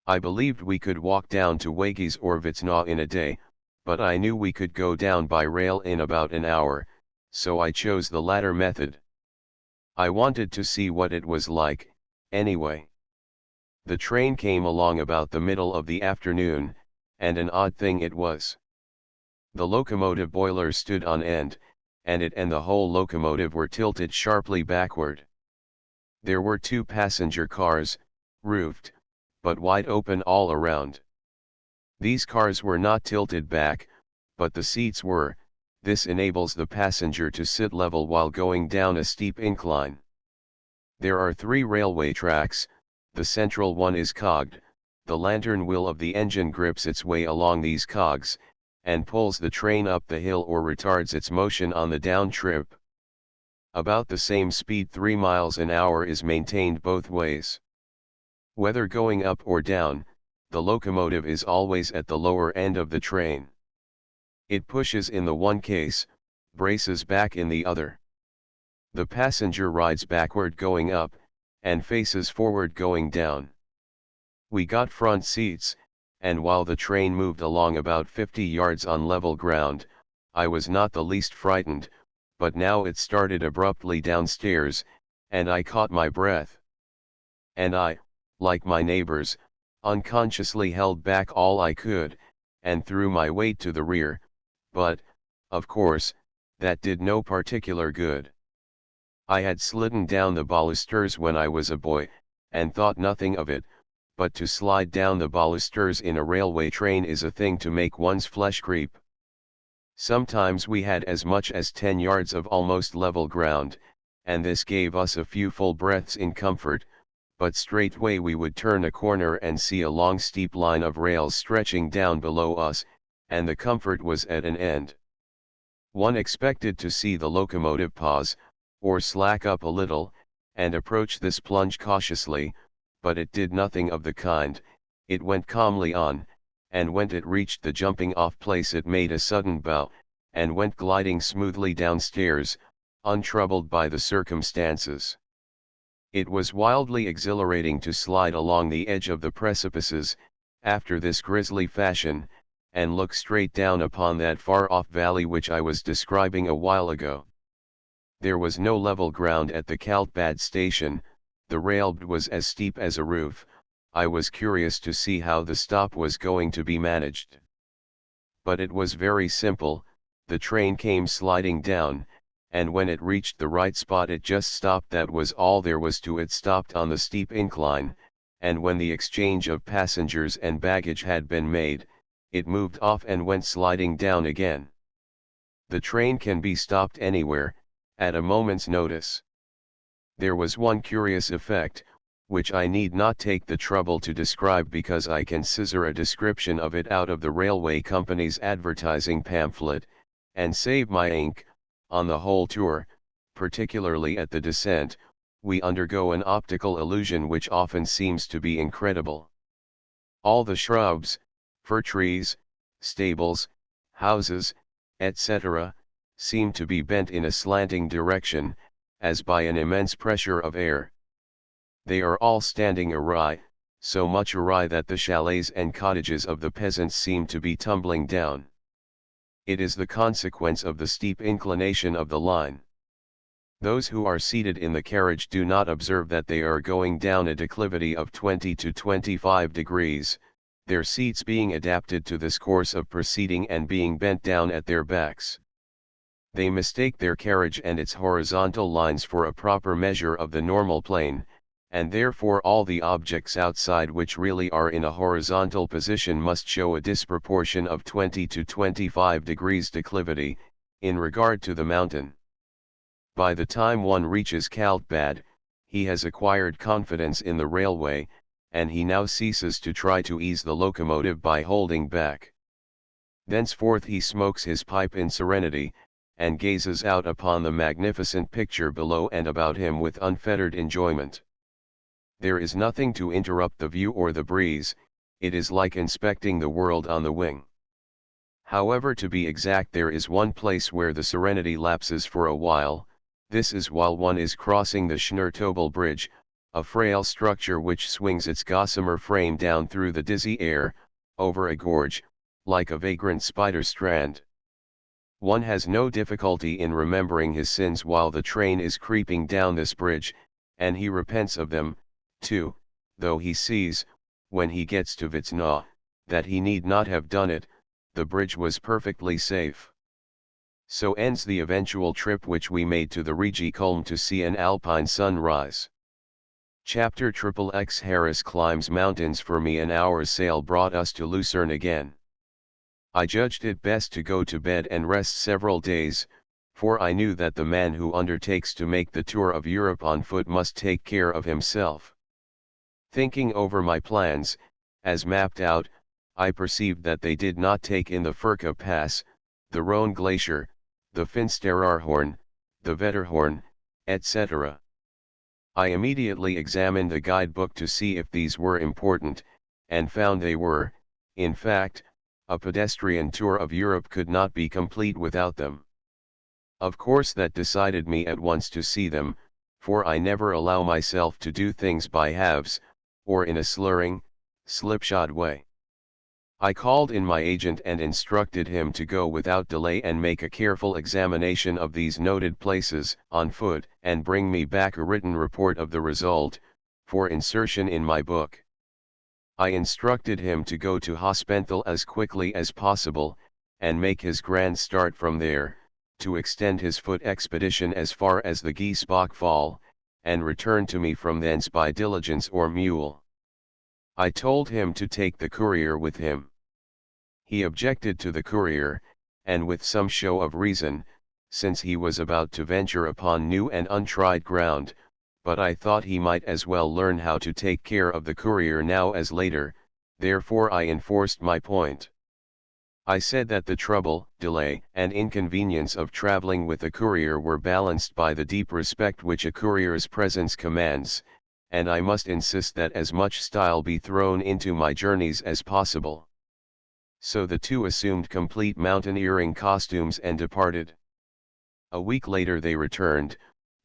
I believed we could walk down to Wagies or Vitsna in a day, but I knew we could go down by rail in about an hour, so I chose the latter method. I wanted to see what it was like, anyway. The train came along about the middle of the afternoon, and an odd thing it was. The locomotive boiler stood on end, and it and the whole locomotive were tilted sharply backward. There were two passenger cars, roofed, but wide open all around. These cars were not tilted back, but the seats were. This enables the passenger to sit level while going down a steep incline. There are 3 railway tracks, the central one is cogged. The lantern wheel of the engine grips its way along these cogs, and pulls the train up the hill or retards its motion on the down trip. About the same speed, 3 miles an hour, is maintained both ways. Whether going up or down, the locomotive is always at the lower end of the train. It pushes in the one case, braces back in the other. The passenger rides backward going up, and faces forward going down. We got front seats, and while the train moved along about 50 yards on level ground, I was not the least frightened, but now it started abruptly downstairs, and I caught my breath. And I, like my neighbors, unconsciously held back all I could, and threw my weight to the rear, but, of course, that did no particular good. I had slidden down the balusters when I was a boy, and thought nothing of it, but to slide down the balusters in a railway train is a thing to make one's flesh creep. Sometimes we had as much as 10 yards of almost level ground, and this gave us a few full breaths in comfort, but straightway we would turn a corner and see a long steep line of rails stretching down below us, and the comfort was at an end. One expected to see the locomotive pause, or slack up a little, and approach this plunge cautiously, but it did nothing of the kind. It went calmly on, and when it reached the jumping off place it made a sudden bow, and went gliding smoothly downstairs, untroubled by the circumstances. It was wildly exhilarating to slide along the edge of the precipices, after this grisly fashion, and look straight down upon that far-off valley which I was describing a while ago. There was no level ground at the Kaltbad station, the railbed was as steep as a roof. I was curious to see how the stop was going to be managed. But it was very simple. The train came sliding down, and when it reached the right spot it just stopped. That was all there was to it. Stopped on the steep incline, and when the exchange of passengers and baggage had been made, it moved off and went sliding down again. The train can be stopped anywhere, at a moment's notice. There was one curious effect, which I need not take the trouble to describe because I can scissor a description of it out of the railway company's advertising pamphlet, and save my ink. On the whole tour, particularly at the descent, we undergo an optical illusion which often seems to be incredible. All the shrubs, fir trees, stables, houses, etc., seem to be bent in a slanting direction, as by an immense pressure of air. They are all standing awry, so much awry that the chalets and cottages of the peasants seem to be tumbling down. It is the consequence of the steep inclination of the line. Those who are seated in the carriage do not observe that they are going down a declivity of 20 to 25 degrees, their seats being adapted to this course of proceeding and being bent down at their backs. They mistake their carriage and its horizontal lines for a proper measure of the normal plane, and therefore all the objects outside which really are in a horizontal position must show a disproportion of 20 to 25 degrees declivity, in regard to the mountain. By the time one reaches Kaltbad, he has acquired confidence in the railway, and he now ceases to try to ease the locomotive by holding back. Thenceforth he smokes his pipe in serenity, and gazes out upon the magnificent picture below and about him with unfettered enjoyment. There is nothing to interrupt the view or the breeze. It is like inspecting the world on the wing. However, to be exact, there is one place where the serenity lapses for a while. This is while one is crossing the Schnurtobel Bridge, a frail structure which swings its gossamer frame down through the dizzy air, over a gorge, like a vagrant spider strand. One has no difficulty in remembering his sins while the train is creeping down this bridge, and he repents of them, too, though he sees, when he gets to Vitsna, that he need not have done it. The bridge was perfectly safe. So ends the eventual trip which we made to the Rigi Kulm to see an alpine sunrise. Chapter XXX Harris climbs mountains. For me, an hour's sail brought us to Lucerne again. I judged it best to go to bed and rest several days, for I knew that the man who undertakes to make the tour of Europe on foot must take care of himself. Thinking over my plans, as mapped out, I perceived that they did not take in the Furka Pass, the Rhone Glacier, the Finsteraarhorn, the Wetterhorn, etc. I immediately examined the guidebook to see if these were important, and found they were. In fact, a pedestrian tour of Europe could not be complete without them. Of course that decided me at once to see them, for I never allow myself to do things by halves, or in a slurring, slipshod way. I called in my agent and instructed him to go without delay and make a careful examination of these noted places on foot and bring me back a written report of the result, for insertion in my book. I instructed him to go to Hospenthal as quickly as possible, and make his grand start from there, to extend his foot expedition as far as the Giesbach Fall, and return to me from thence by diligence or mule. I told him to take the courier with him. He objected to the courier, and with some show of reason, since he was about to venture upon new and untried ground, but I thought he might as well learn how to take care of the courier now as later, therefore I enforced my point. I said that the trouble, delay, and inconvenience of traveling with a courier were balanced by the deep respect which a courier's presence commands, and I must insist that as much style be thrown into my journeys as possible. So the two assumed complete mountaineering costumes and departed. A week later they returned,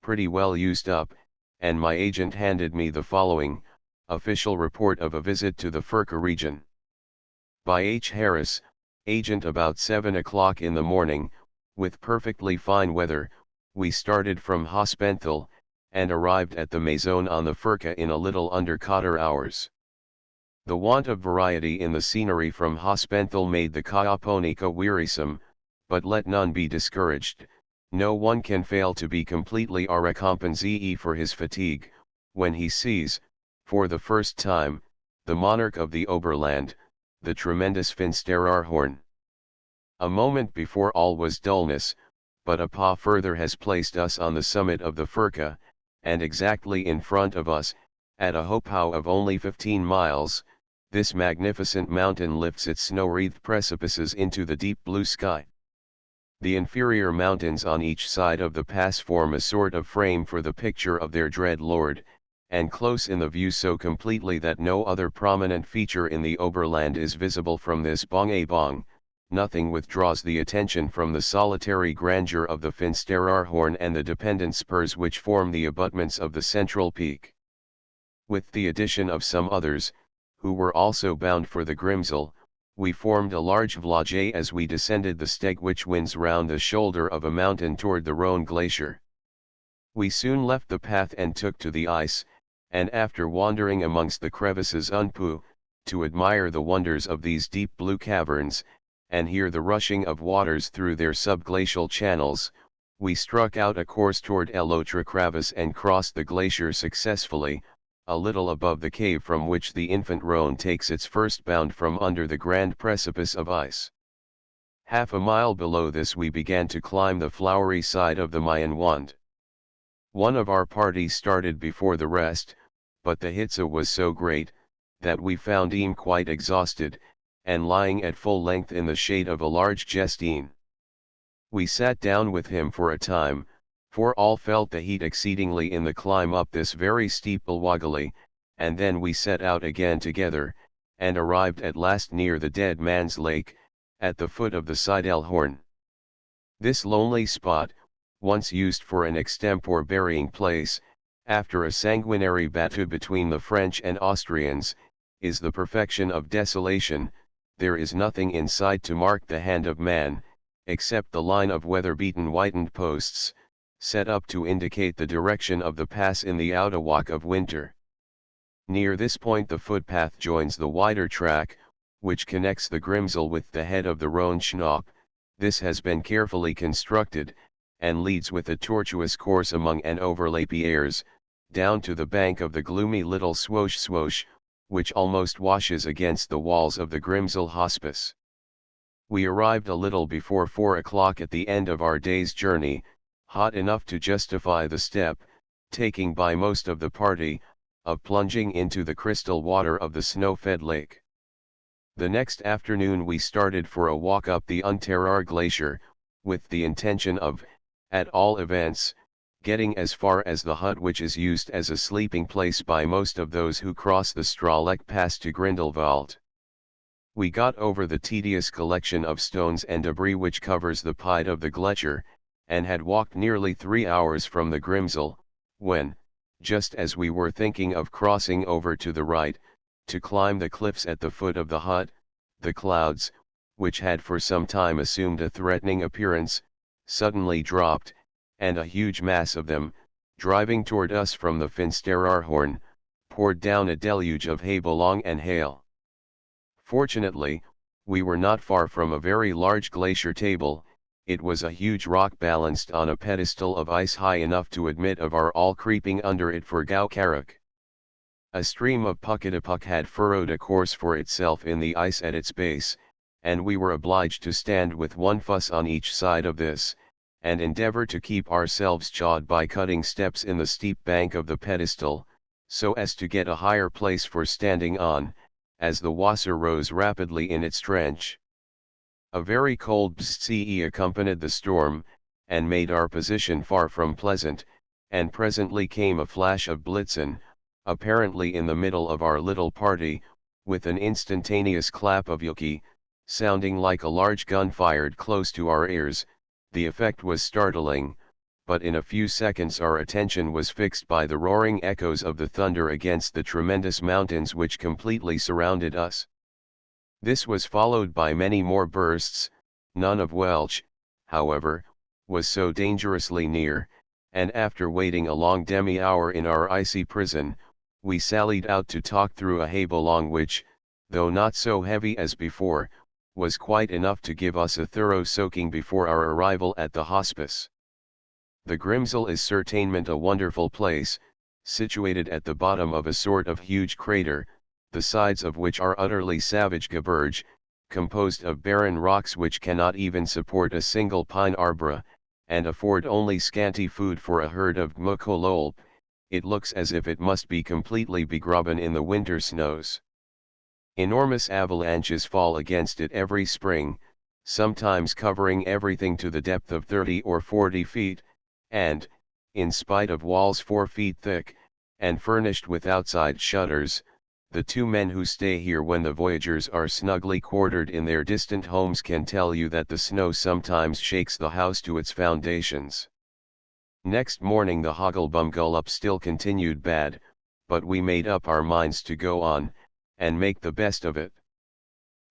pretty well used up, and my agent handed me the following official report of a visit to the Furka region. By H. Harris, agent. About 7 o'clock in the morning, with perfectly fine weather, we started from Hospenthal, and arrived at the Maison on the Furka in a little under 4 hours. The want of variety in the scenery from Hospenthal made the Kayaponika wearisome, but let none be discouraged. No one can fail to be completely recompense for his fatigue, when he sees, for the first time, the monarch of the Oberland, the tremendous Finsteraarhorn. A moment before all was dullness, but a pas further has placed us on the summit of the Furka, and exactly in front of us, at a hopow of only 15 miles, this magnificent mountain lifts its snow-wreathed precipices into the deep blue sky. The inferior mountains on each side of the pass form a sort of frame for the picture of their dread lord, and close in the view so completely that no other prominent feature in the Oberland is visible from this bong. Nothing withdraws the attention from the solitary grandeur of the Finsteraarhorn and the dependent spurs which form the abutments of the central peak. With the addition of some others, who were also bound for the Grimsel, we formed a large vlage as we descended the steg which winds round the shoulder of a mountain toward the Rhone glacier. We soon left the path and took to the ice, and after wandering amongst the crevices to admire the wonders of these deep blue caverns, and hear the rushing of waters through their subglacial channels, we struck out a course toward L'Autre crevasse and crossed the glacier successfully, a little above the cave from which the infant Rhone takes its first bound from under the grand precipice of ice. Half a mile below this we began to climb the flowery side of the Mayen Wand. One of our party started before the rest, but the hitze was so great, that we found him quite exhausted, and lying at full length in the shade of a large jestine. We sat down with him for a time, for all felt the heat exceedingly in the climb up this very steep Bulwagali, and then we set out again together, and arrived at last near the Dead Man's Lake, at the foot of the Siedelhorn. This lonely spot, once used for an extempore burying place, after a sanguinary battle between the French and Austrians, is the perfection of desolation. There is nothing in sight to mark the hand of man, except the line of weather-beaten whitened posts, set up to indicate the direction of the pass in the outawak of winter. Near this point the footpath joins the wider track, which connects the Grimsel with the head of the Rhone Schnapp. This has been carefully constructed, and leads with a tortuous course among and over les pierres, down to the bank of the gloomy little Swosh, which almost washes against the walls of the Grimsel Hospice. We arrived a little before 4 o'clock at the end of our day's journey, hot enough to justify the step, taking by most of the party, of plunging into the crystal water of the snow-fed lake. The next afternoon we started for a walk up the Unteraar glacier, with the intention of, at all events, getting as far as the hut which is used as a sleeping place by most of those who cross the Straleck Pass to Grindelwald. We got over the tedious collection of stones and debris which covers the pide of the Gletscher, and had walked nearly 3 hours from the Grimsel, when, just as we were thinking of crossing over to the right, to climb the cliffs at the foot of the hut, the clouds, which had for some time assumed a threatening appearance, suddenly dropped, and a huge mass of them, driving toward us from the Finsteraarhorn, poured down a deluge of hailbalong and hail. Fortunately, we were not far from a very large glacier table. It was a huge rock balanced on a pedestal of ice high enough to admit of our all creeping under it for Gaukaruk. A stream of Pucketapuk had furrowed a course for itself in the ice at its base, and we were obliged to stand with one fuss on each side of this, and endeavor to keep ourselves chawed by cutting steps in the steep bank of the pedestal, so as to get a higher place for standing on, as the Wasser rose rapidly in its trench. A very cold sea accompanied the storm, and made our position far from pleasant, and presently came a flash of Blitzen, apparently in the middle of our little party, with an instantaneous clap of yuki, sounding like a large gun fired close to our ears. The effect was startling, but in a few seconds our attention was fixed by the roaring echoes of the thunder against the tremendous mountains which completely surrounded us. This was followed by many more bursts. None of Welch, however, was so dangerously near, and after waiting a long demi-hour in our icy prison, we sallied out to talk through a hay-bolong which, though not so heavy as before, was quite enough to give us a thorough soaking before our arrival at the hospice. The Grimsel is certainement a wonderful place, situated at the bottom of a sort of huge crater, the sides of which are utterly savage Geberge, composed of barren rocks which cannot even support a single pine arbor, and afford only scanty food for a herd of gmukololp. It looks as if it must be completely begraben in the winter snows. Enormous avalanches fall against it every spring, sometimes covering everything to the depth of 30 or 40 feet, and, in spite of walls 4 feet thick, and furnished with outside shutters, the 2 men who stay here when the voyagers are snugly quartered in their distant homes can tell you that the snow sometimes shakes the house to its foundations. Next morning the Hogglebumgullup still continued bad, but we made up our minds to go on, and make the best of it.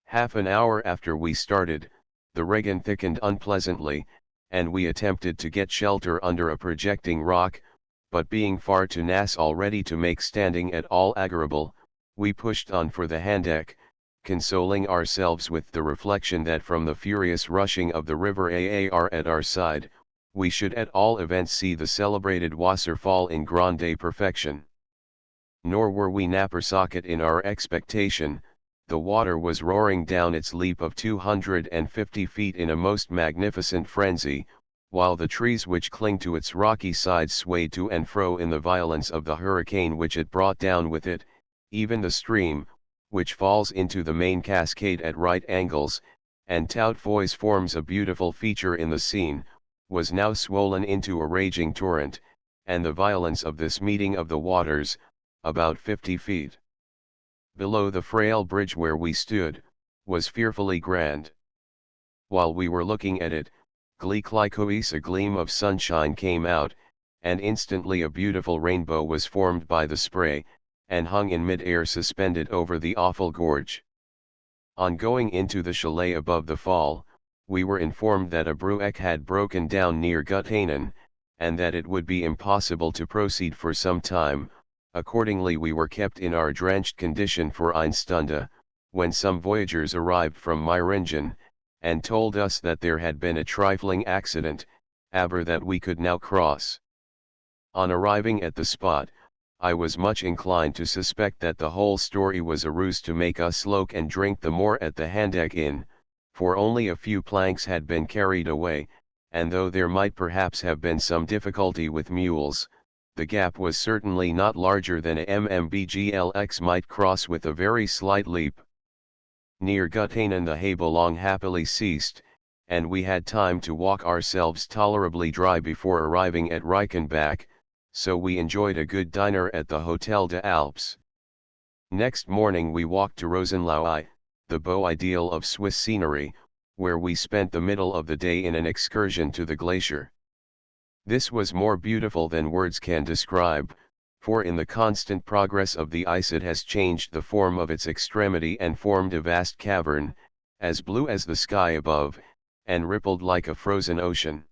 Half an hour after we started, the Regan thickened unpleasantly, and we attempted to get shelter under a projecting rock, but being far too nass already to make standing at all agreeable, we pushed on for the Handeck, consoling ourselves with the reflection that from the furious rushing of the river Aar at our side, we should at all events see the celebrated Wasser fall in grande perfection. Nor were we nappersocket in our expectation. The water was roaring down its leap of 250 feet in a most magnificent frenzy, while the trees which cling to its rocky sides swayed to and fro in the violence of the hurricane which it brought down with it. Even the stream, which falls into the main cascade at right angles, and Tautphois forms a beautiful feature in the scene, was now swollen into a raging torrent, and the violence of this meeting of the waters, about 50 feet below the frail bridge where we stood, was fearfully grand. While we were looking at it, Gleeklikois a gleam of sunshine came out, and instantly a beautiful rainbow was formed by the spray, and hung in mid-air suspended over the awful gorge. On going into the chalet above the fall, we were informed that a Brueck had broken down near Guttainen, and that it would be impossible to proceed for some time. Accordingly we were kept in our drenched condition for eine Stunde, when some voyagers arrived from Meiringen, and told us that there had been a trifling accident, aber that we could now cross. On arriving at the spot, I was much inclined to suspect that the whole story was a ruse to make us loke and drink the more at the Handeck Inn, for only a few planks had been carried away, and though there might perhaps have been some difficulty with mules, the gap was certainly not larger than a MMBGLX might cross with a very slight leap. Near Guttainen the hay-bolong happily ceased, and we had time to walk ourselves tolerably dry before arriving at Reichenbach, so we enjoyed a good dinner at the Hotel des Alpes. Next morning we walked to Rosenlaui, the beau ideal of Swiss scenery, where we spent the middle of the day in an excursion to the glacier. This was more beautiful than words can describe, for in the constant progress of the ice it has changed the form of its extremity and formed a vast cavern, as blue as the sky above, and rippled like a frozen ocean.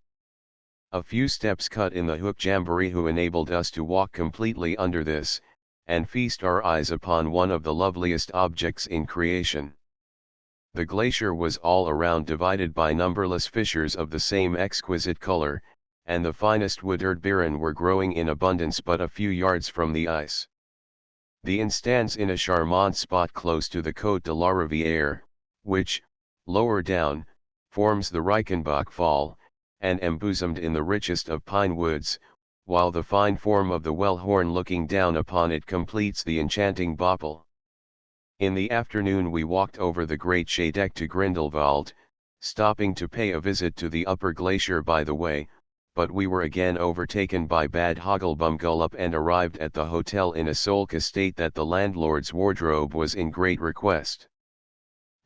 A few steps cut in the hook jamboree who enabled us to walk completely under this, and feast our eyes upon one of the loveliest objects in creation. The glacier was all around divided by numberless fissures of the same exquisite color, and the finest wooded birren were growing in abundance but a few yards from the ice. The inn stands in a charmant spot close to the Côte de la Rivière, which, lower down, forms the Reichenbach Fall, and embosomed in the richest of pine woods, while the fine form of the Wellhorn looking down upon it completes the enchanting Boppel. In the afternoon we walked over the Great Schädeck to Grindelwald, stopping to pay a visit to the upper glacier by the way, but we were again overtaken by bad Hagelbumgullup and arrived at the hotel in a sulky state that the landlord's wardrobe was in great request.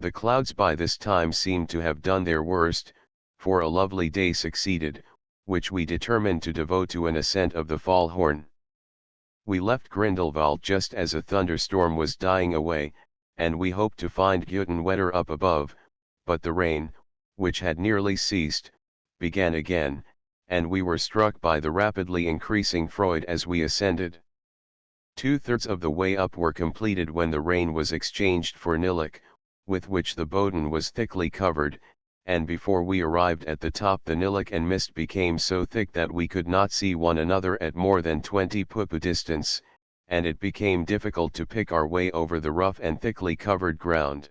The clouds by this time seemed to have done their worst, for a lovely day succeeded, which we determined to devote to an ascent of the Fallhorn. We left Grindelwald just as a thunderstorm was dying away, and we hoped to find guten weather up above, but the rain, which had nearly ceased, began again, and we were struck by the rapidly increasing Freud as we ascended. 2/3 of the way up were completed when the rain was exchanged for nilic, with which the Boden was thickly covered, and before we arrived at the top the nilic and mist became so thick that we could not see one another at more than 20 pupu distance, and it became difficult to pick our way over the rough and thickly covered ground.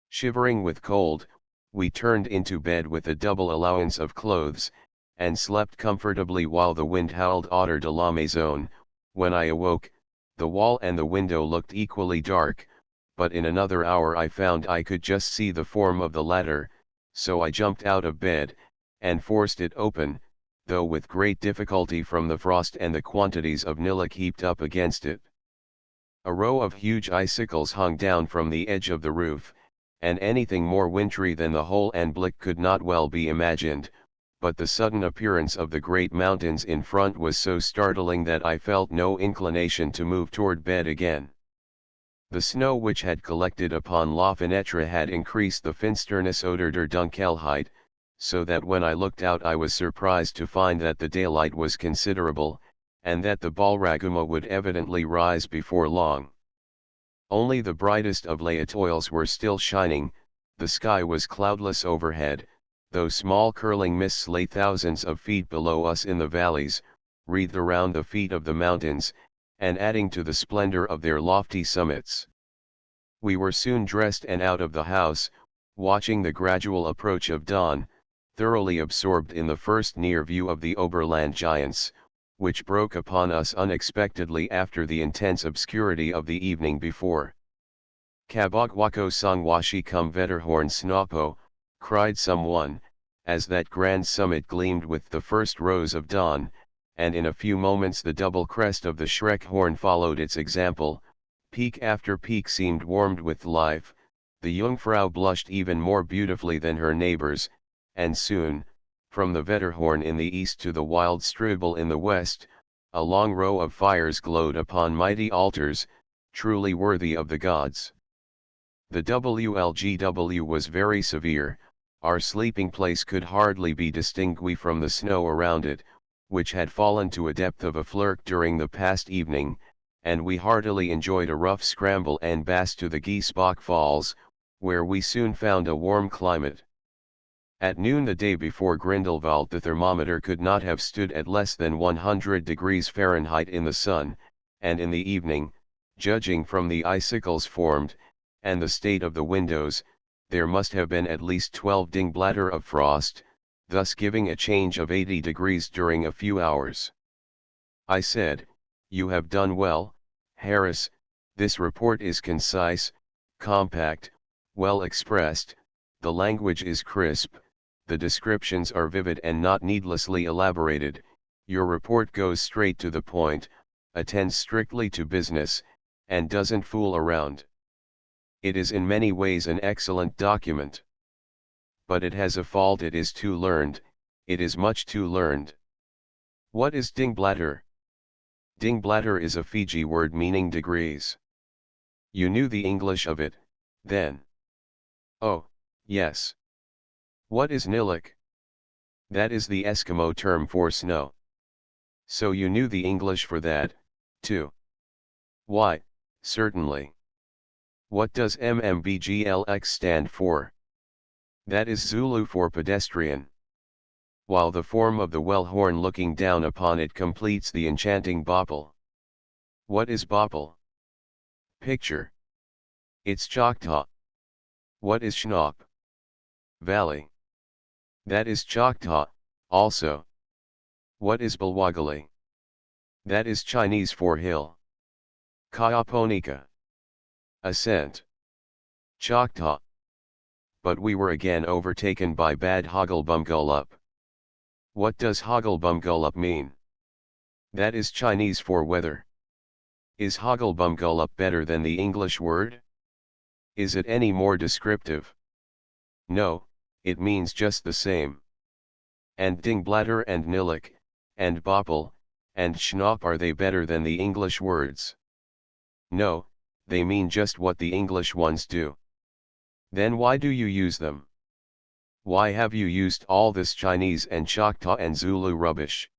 Shivering with cold, we turned into bed with a double allowance of clothes, and slept comfortably while the wind howled Otter de la Maison. When I awoke, the wall and the window looked equally dark, but in another hour I found I could just see the form of the latter, so I jumped out of bed, and forced it open, though with great difficulty from the frost and the quantities of nilic heaped up against it. A row of huge icicles hung down from the edge of the roof, and anything more wintry than the hole and blick could not well be imagined, but the sudden appearance of the great mountains in front was so startling that I felt no inclination to move toward bed again. The snow which had collected upon La Fenêtre had increased the finsternis oder der Dunkelheit, so that when I looked out I was surprised to find that the daylight was considerable, and that the Balraguma would evidently rise before long. Only the brightest of les étoiles were still shining, the sky was cloudless overhead, though small curling mists lay thousands of feet below us in the valleys, wreathed around the feet of the mountains, and adding to the splendor of their lofty summits. We were soon dressed and out of the house, watching the gradual approach of dawn, thoroughly absorbed in the first near view of the Oberland giants, which broke upon us unexpectedly after the intense obscurity of the evening before. Kabagwako sangwashi cum Wetterhorn snapo, cried someone, as that grand summit gleamed with the first rose of dawn, and in a few moments the double crest of the Schreckhorn followed its example. Peak after peak seemed warmed with life, the Jungfrau blushed even more beautifully than her neighbors, and soon, from the Wetterhorn in the east to the wild Strubel in the west, a long row of fires glowed upon mighty altars, truly worthy of the gods. The WLGW was very severe, our sleeping place could hardly be distinguished from the snow around it, which had fallen to a depth of a flirt during the past evening, and we heartily enjoyed a rough scramble and bass to the Giesbach Falls, where we soon found a warm climate. At noon the day before Grindelwald the thermometer could not have stood at less than 100 degrees Fahrenheit in the sun, and in the evening, judging from the icicles formed, and the state of the windows, there must have been at least 12 dingblatter of frost, thus giving a change of 80 degrees during a few hours. I said, "You have done well, Harris, this report is concise, compact, well expressed, the language is crisp, the descriptions are vivid and not needlessly elaborated, your report goes straight to the point, attends strictly to business, and doesn't fool around. It is in many ways an excellent document. But it has a fault: it is too learned, it is much too learned." What is dingblatter? Dingblatter is a Fiji word meaning degrees. You knew the English of it, then? Oh, yes. What is nilic? That is the Eskimo term for snow. So you knew the English for that, too? Why, certainly. What does MMBGLX stand for? That is Zulu for pedestrian. While the form of the well horn looking down upon it completes the enchanting bopple. What is bopple? Picture. It's Choctaw. What is Schnapp? Valley. That is Choctaw, also. What is Bulwagali? That is Chinese for hill. Kayaponika. Ascent. Choctaw. But we were again overtaken by bad Hogglebumgullup. What does Hogglebumgullup mean? That is Chinese for weather. Is Hogglebumgullup better than the English word? Is it any more descriptive? No, it means just the same. And Dingbladder and Nillik, and Bopple, and Schnapp, are they better than the English words? No, they mean just what the English ones do. Then why do you use them? Why have you used all this Chinese and Choctaw and Zulu rubbish?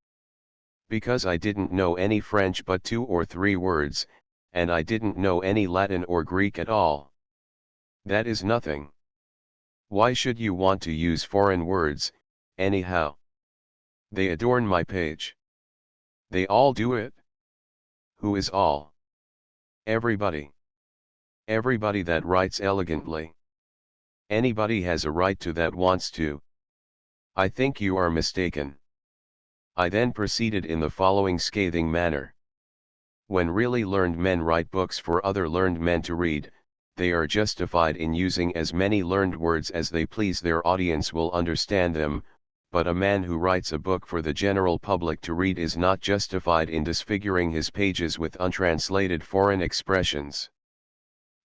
Because I didn't know any French but 2 or 3 words, and I didn't know any Latin or Greek at all. That is nothing. Why should you want to use foreign words, anyhow? They adorn my page. They all do it. Who is all? Everybody. Everybody that writes elegantly. Anybody has a right to that wants to. I think you are mistaken. I then proceeded in the following scathing manner. When really learned men write books for other learned men to read, they are justified in using as many learned words as they please. Their audience will understand them, but a man who writes a book for the general public to read is not justified in disfiguring his pages with untranslated foreign expressions.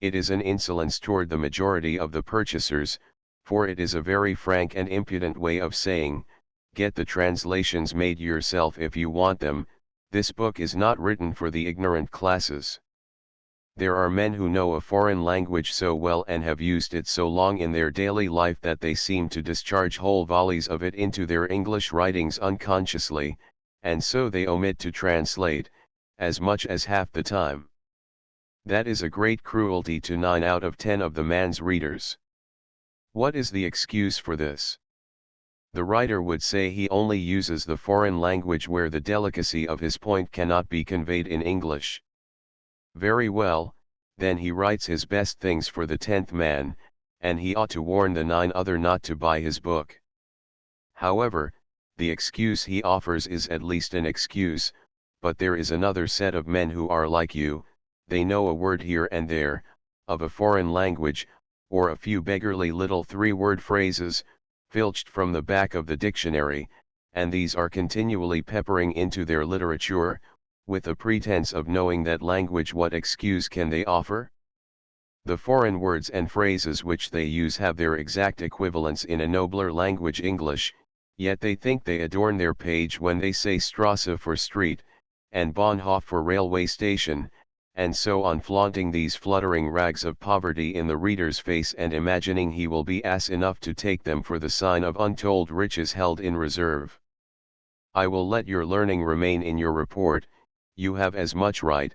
It is an insolence toward the majority of the purchasers, for it is a very frank and impudent way of saying, get the translations made yourself if you want them. This book is not written for the ignorant classes. There are men who know a foreign language so well and have used it so long in their daily life that they seem to discharge whole volleys of it into their English writings unconsciously, and so they omit to translate, as much as half the time. That is a great cruelty to 9 out of 10 of the man's readers. What is the excuse for this? The writer would say he only uses the foreign language where the delicacy of his point cannot be conveyed in English. Very well, then he writes his best things for the 10th man, and he ought to warn the 9 other not to buy his book. However, the excuse he offers is at least an excuse, but there is another set of men who are like you. They know a word here and there, of a foreign language, or a few beggarly little 3-word phrases, filched from the back of the dictionary, and these are continually peppering into their literature, with a pretense of knowing that language. What excuse can they offer? The foreign words and phrases which they use have their exact equivalents in a nobler language, English, yet they think they adorn their page when they say Strasse for street, and Bahnhof for railway station, and so on, flaunting these fluttering rags of poverty in the reader's face and imagining he will be ass enough to take them for the sign of untold riches held in reserve. I will let your learning remain in your report. You have as much right,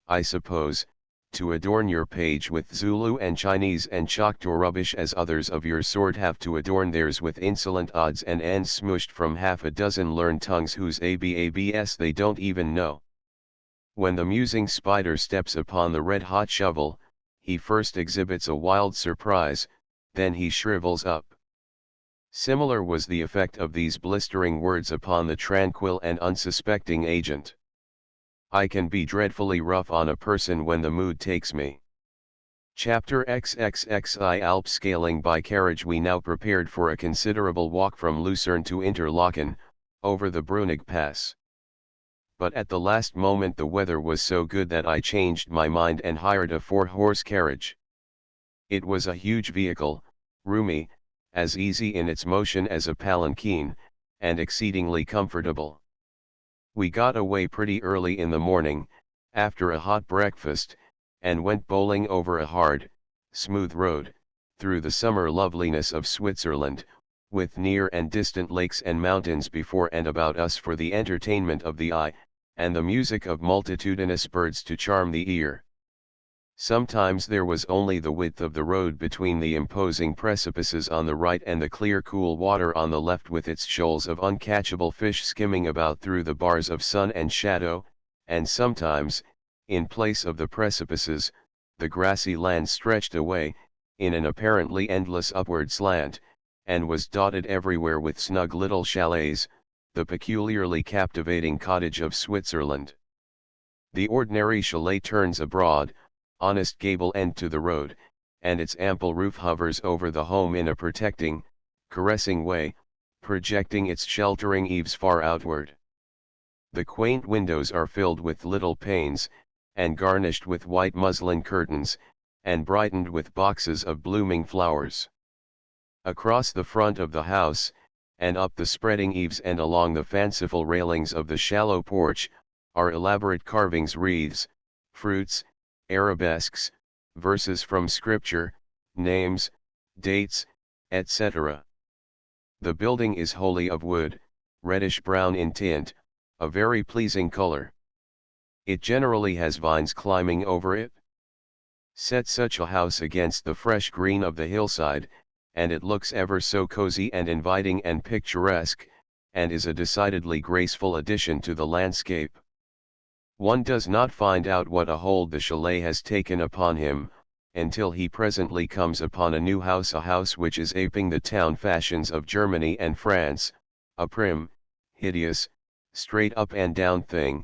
I suppose, to adorn your page with Zulu and Chinese and Choctaw rubbish as others of your sort have to adorn theirs with insolent odds and ends smooshed from half a dozen learned tongues whose ababs they don't even know. When the musing spider steps upon the red-hot shovel, he first exhibits a wild surprise, then he shrivels up. Similar was the effect of these blistering words upon the tranquil and unsuspecting agent. I can be dreadfully rough on a person when the mood takes me. Chapter XXXI Alps scaling by carriage. We now prepared for a considerable walk from Lucerne to Interlaken, over the Brunig Pass. But at the last moment the weather was so good that I changed my mind and hired a 4-horse carriage. It was a huge vehicle, roomy, as easy in its motion as a palanquin, and exceedingly comfortable. We got away pretty early in the morning, after a hot breakfast, and went bowling over a hard, smooth road, through the summer loveliness of Switzerland, with near and distant lakes and mountains before and about us for the entertainment of the eye, and the music of multitudinous birds to charm the ear. Sometimes there was only the width of the road between the imposing precipices on the right and the clear cool water on the left, with its shoals of uncatchable fish skimming about through the bars of sun and shadow, and sometimes, in place of the precipices, the grassy land stretched away, in an apparently endless upward slant, and was dotted everywhere with snug little chalets, the peculiarly captivating cottage of Switzerland. The ordinary chalet turns a broad, honest gable end to the road, and its ample roof hovers over the home in a protecting, caressing way, projecting its sheltering eaves far outward. The quaint windows are filled with little panes, and garnished with white muslin curtains, and brightened with boxes of blooming flowers. Across the front of the house, and up the spreading eaves and along the fanciful railings of the shallow porch, are elaborate carvings, wreaths, fruits, arabesques, verses from scripture, names, dates, etc. The building is wholly of wood, reddish-brown in tint, a very pleasing color. It generally has vines climbing over it. Set such a house against the fresh green of the hillside, and it looks ever so cozy and inviting and picturesque, and is a decidedly graceful addition to the landscape. One does not find out what a hold the chalet has taken upon him, until he presently comes upon a new house, a house which is aping the town fashions of Germany and France, a prim, hideous, straight up and down thing,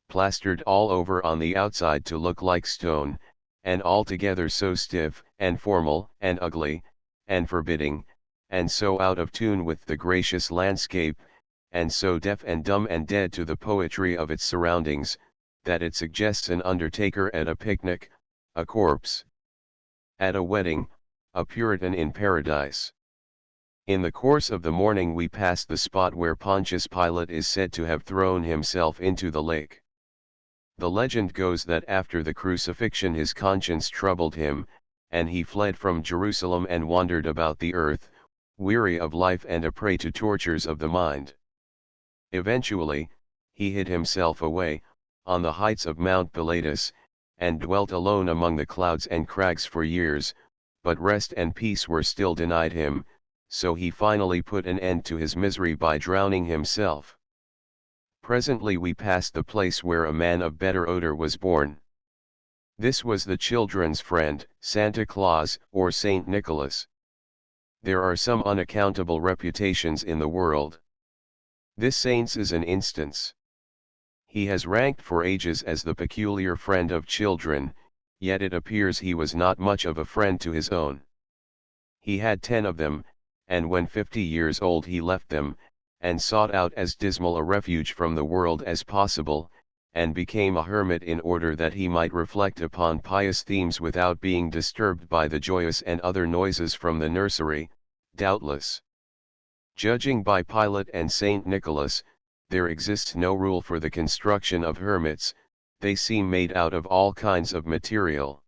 plastered all over on the outside to look like stone, and altogether so stiff, and formal, and ugly, and forbidding, and so out of tune with the gracious landscape, and so deaf and dumb and dead to the poetry of its surroundings, that it suggests an undertaker at a picnic, a corpse at a wedding, a Puritan in paradise. In the course of the morning we passed the spot where Pontius Pilate is said to have thrown himself into the lake. The legend goes that after the crucifixion his conscience troubled him, and he fled from Jerusalem and wandered about the earth, weary of life and a prey to tortures of the mind. Eventually, he hid himself away, on the heights of Mount Pilatus, and dwelt alone among the clouds and crags for years, but rest and peace were still denied him, so he finally put an end to his misery by drowning himself. Presently we passed the place where a man of better odor was born. This was the children's friend, Santa Claus, or Saint Nicholas. There are some unaccountable reputations in the world. This saint's is an instance. He has ranked for ages as the peculiar friend of children, yet it appears he was not much of a friend to his own. He had 10 of them, and when 50 years old he left them, and sought out as dismal a refuge from the world as possible, and became a hermit in order that he might reflect upon pious themes without being disturbed by the joyous and other noises from the nursery, doubtless. Judging by Pilate and Saint Nicholas, there exists no rule for the construction of hermits, they seem made out of all kinds of material.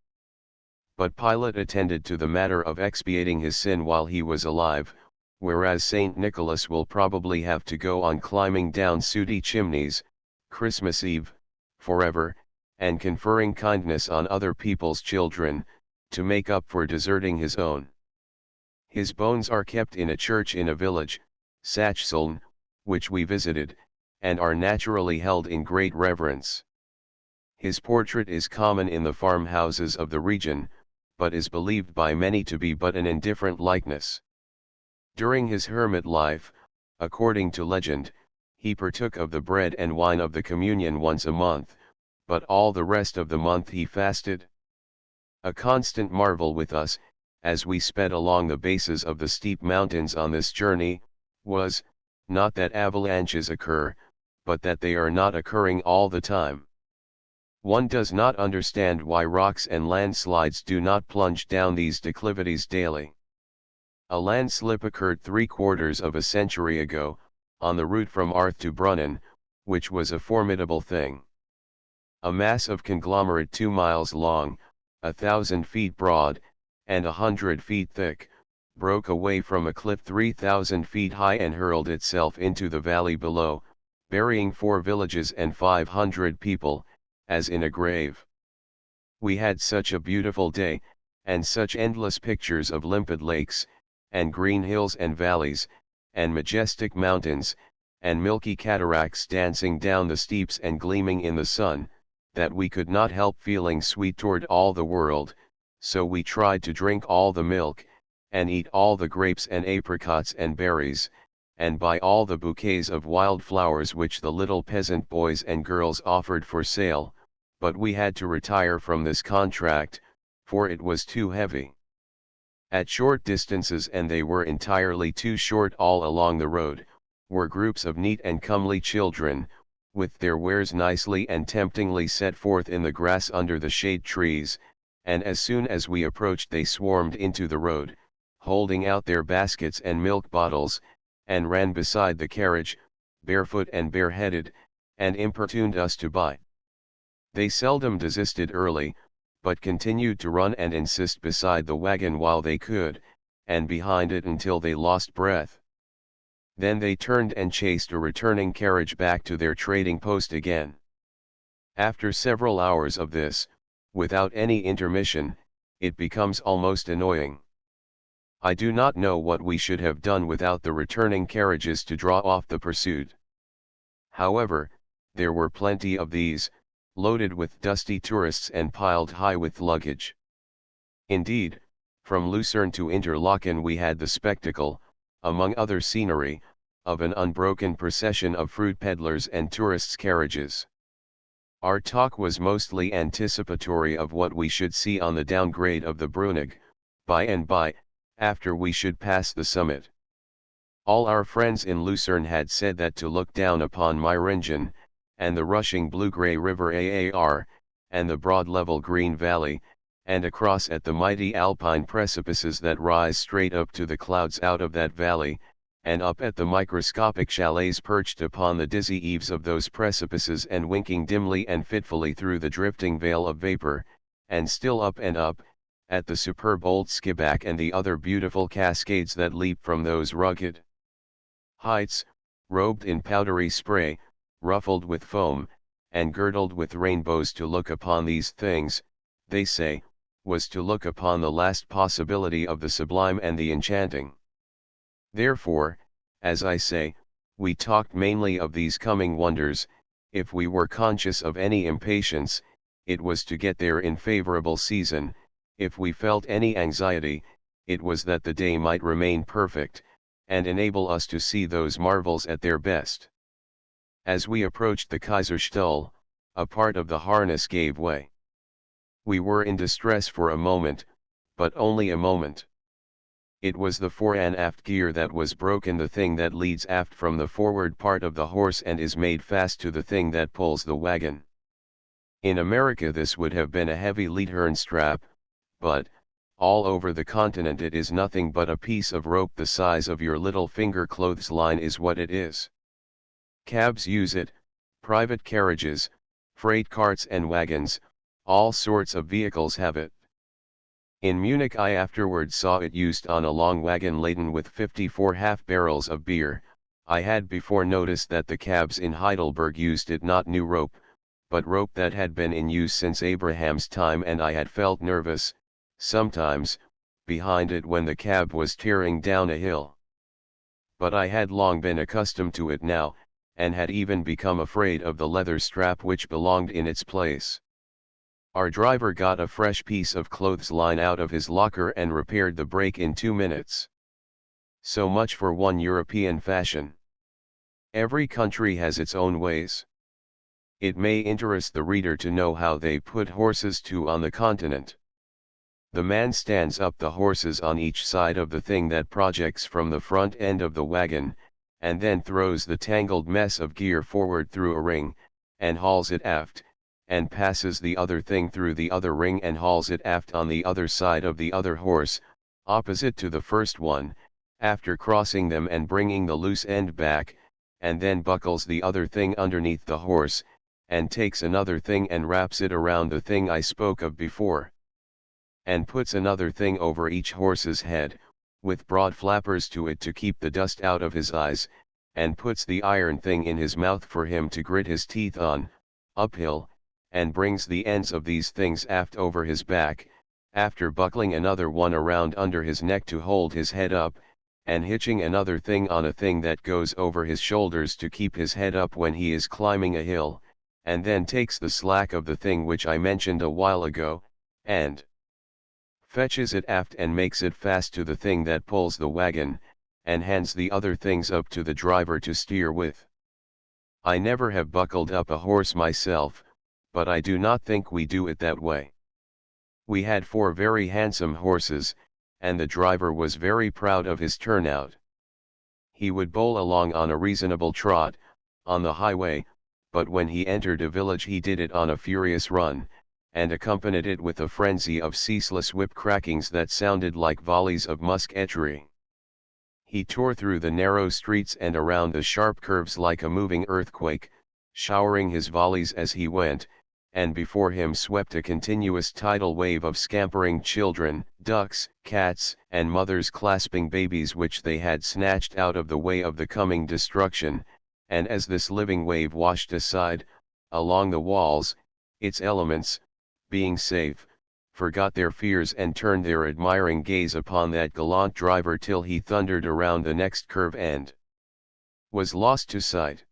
But Pilate attended to the matter of expiating his sin while he was alive, whereas Saint Nicholas will probably have to go on climbing down sooty chimneys, Christmas Eve, forever, and conferring kindness on other people's children, to make up for deserting his own. His bones are kept in a church in a village, Sachseln, which we visited, and are naturally held in great reverence. His portrait is common in the farmhouses of the region, but is believed by many to be but an indifferent likeness. During his hermit life, according to legend, he partook of the bread and wine of the communion once a month, but all the rest of the month he fasted. A constant marvel with us, as we sped along the bases of the steep mountains on this journey, was, not that avalanches occur, but that they are not occurring all the time. One does not understand why rocks and landslides do not plunge down these declivities daily. A landslip occurred 3/4 of a century ago, on the route from Arth to Brunnen, which was a formidable thing. A mass of conglomerate 2 miles long, 1,000 feet broad, and 100 feet thick, broke away from a cliff 3,000 feet high and hurled itself into the valley below, burying 4 villages and 500 people, as in a grave. We had such a beautiful day, and such endless pictures of limpid lakes, and green hills and valleys, and majestic mountains, and milky cataracts dancing down the steeps and gleaming in the sun, that we could not help feeling sweet toward all the world, so we tried to drink all the milk, and eat all the grapes and apricots and berries, and buy all the bouquets of wild flowers which the little peasant boys and girls offered for sale, but we had to retire from this contract, for it was too heavy. At short distances, and they were entirely too short all along the road, were groups of neat and comely children, with their wares nicely and temptingly set forth in the grass under the shade trees, and as soon as we approached they swarmed into the road, holding out their baskets and milk bottles, and ran beside the carriage, barefoot and bareheaded, and importuned us to buy. They seldom desisted early, but continued to run and insist beside the wagon while they could, and behind it until they lost breath. Then they turned and chased a returning carriage back to their trading post again. After several hours of this, without any intermission, it becomes almost annoying. I do not know what we should have done without the returning carriages to draw off the pursuit. However, there were plenty of these, loaded with dusty tourists and piled high with luggage. Indeed, from Lucerne to Interlaken we had the spectacle, among other scenery, of an unbroken procession of fruit peddlers and tourists' carriages. Our talk was mostly anticipatory of what we should see on the downgrade of the Brunig, by and by, after we should pass the summit. All our friends in Lucerne had said that to look down upon Meiringen, and the rushing blue-grey river Aar, and the broad level green valley, and across at the mighty alpine precipices that rise straight up to the clouds out of that valley, and up at the microscopic chalets perched upon the dizzy eaves of those precipices and winking dimly and fitfully through the drifting veil of vapor, and still up and up, at the superb old Skibback and the other beautiful cascades that leap from those rugged heights, robed in powdery spray, ruffled with foam, and girdled with rainbows. To look upon these things, they say, was to look upon the last possibility of the sublime and the enchanting. Therefore, as I say, we talked mainly of these coming wonders. If we were conscious of any impatience, it was to get there in favorable season. If we felt any anxiety, it was that the day might remain perfect, and enable us to see those marvels at their best. As we approached the Kaiserstuhl, a part of the harness gave way. We were in distress for a moment, but only a moment. It was the fore and aft gear that was broken, the thing that leads aft from the forward part of the horse and is made fast to the thing that pulls the wagon. In America this would have been a heavy leadhorn strap, but, all over the continent it is nothing but a piece of rope the size of your little finger. Clothesline is what it is. Cabs use it, private carriages, freight carts and wagons, all sorts of vehicles have it. In Munich I afterwards saw it used on a long wagon laden with 54 half-barrels of beer. I had before noticed that the cabs in Heidelberg used it, not new rope, but rope that had been in use since Abraham's time, and I had felt nervous, sometimes, behind it when the cab was tearing down a hill. But I had long been accustomed to it now, and had even become afraid of the leather strap which belonged in its place. Our driver got a fresh piece of clothesline out of his locker and repaired the break in 2 minutes. So much for one European fashion. Every country has its own ways. It may interest the reader to know how they put horses to on the continent. The man stands up the horses on each side of the thing that projects from the front end of the wagon, and then throws the tangled mess of gear forward through a ring, and hauls it aft, and passes the other thing through the other ring and hauls it aft on the other side of the other horse, opposite to the first one, after crossing them and bringing the loose end back, and then buckles the other thing underneath the horse, and takes another thing and wraps it around the thing I spoke of before, and puts another thing over each horse's head, with broad flappers to it to keep the dust out of his eyes, and puts the iron thing in his mouth for him to grit his teeth on, uphill, and brings the ends of these things aft over his back, after buckling another one around under his neck to hold his head up, and hitching another thing on a thing that goes over his shoulders to keep his head up when he is climbing a hill, and then takes the slack of the thing which I mentioned a while ago, and fetches it aft and makes it fast to the thing that pulls the wagon, and hands the other things up to the driver to steer with. I never have buckled up a horse myself, but I do not think we do it that way. We had 4 very handsome horses, and the driver was very proud of his turnout. He would bowl along on a reasonable trot, on the highway, but when he entered a village he did it on a furious run, and accompanied it with a frenzy of ceaseless whip crackings that sounded like volleys of musketry. He tore through the narrow streets and around the sharp curves like a moving earthquake, showering his volleys as he went, and before him swept a continuous tidal wave of scampering children, ducks, cats, and mothers clasping babies which they had snatched out of the way of the coming destruction, and as this living wave washed aside, along the walls, its elements, being safe, forgot their fears and turned their admiring gaze upon that gallant driver till he thundered around the next curve and was lost to sight.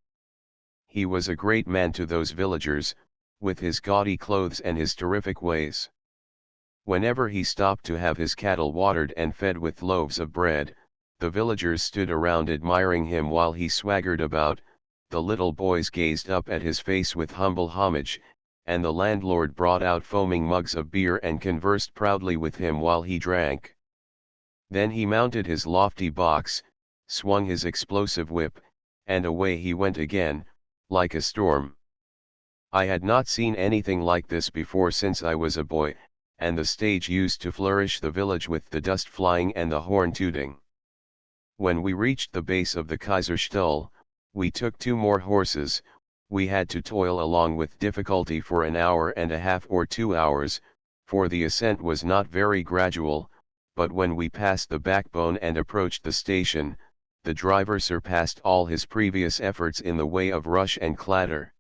He was a great man to those villagers, with his gaudy clothes and his terrific ways. Whenever he stopped to have his cattle watered and fed with loaves of bread, the villagers stood around admiring him while he swaggered about, the little boys gazed up at his face with humble homage, and the landlord brought out foaming mugs of beer and conversed proudly with him while he drank. Then he mounted his lofty box, swung his explosive whip, and away he went again, like a storm. I had not seen anything like this before since I was a boy, and the stage used to flourish the village with the dust flying and the horn tooting. When we reached the base of the Kaiserstuhl, we took 2 more horses. We had to toil along with difficulty for an hour and a half or 2 hours, for the ascent was not very gradual, but when we passed the backbone and approached the station, the driver surpassed all his previous efforts in the way of rush and clatter.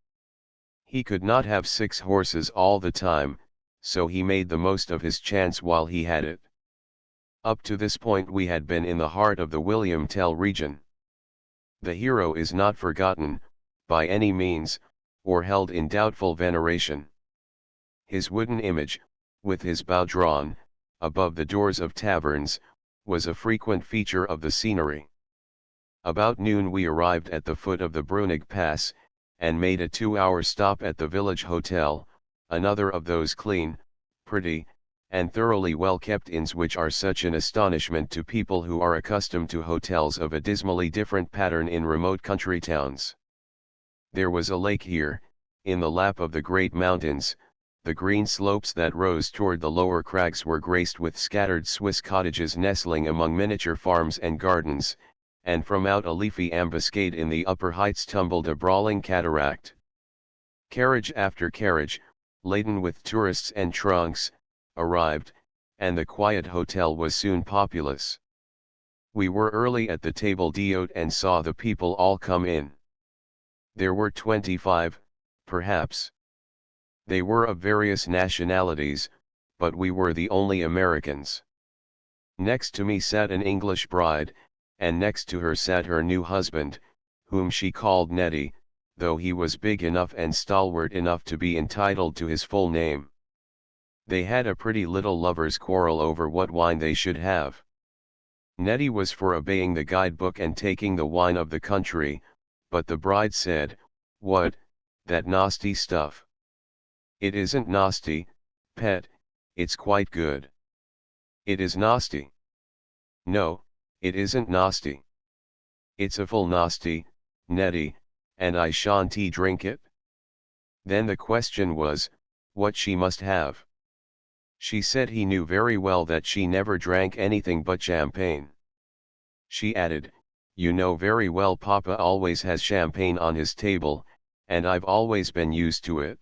He could not have 6 horses all the time, so he made the most of his chance while he had it. Up to this point we had been in the heart of the William Tell region. The hero is not forgotten, by any means, or held in doubtful veneration. His wooden image, with his bow drawn, above the doors of taverns, was a frequent feature of the scenery. About noon we arrived at the foot of the Brunig Pass, and made a 2-hour stop at the village hotel, another of those clean, pretty, and thoroughly well-kept inns which are such an astonishment to people who are accustomed to hotels of a dismally different pattern in remote country towns. There was a lake here, in the lap of the great mountains. The green slopes that rose toward the lower crags were graced with scattered Swiss cottages nestling among miniature farms and gardens, and from out a leafy ambuscade in the upper heights tumbled a brawling cataract. Carriage after carriage, laden with tourists and trunks, arrived, and the quiet hotel was soon populous. We were early at the table d'hôte and saw the people all come in. There were 25, perhaps. They were of various nationalities, but we were the only Americans. Next to me sat an English bride, and next to her sat her new husband, whom she called Neddy, though he was big enough and stalwart enough to be entitled to his full name. They had a pretty little lovers' quarrel over what wine they should have. Neddy was for obeying the guidebook and taking the wine of the country, but the bride said, "What, that nasty stuff?" "It isn't nasty, pet, it's quite good." "It is nasty." "No, it isn't nasty." "It's a full nasty, Neddy, and I shan't drink it." Then the question was, what she must have. She said he knew very well that she never drank anything but champagne. She added, "You know very well Papa always has champagne on his table, and I've always been used to it."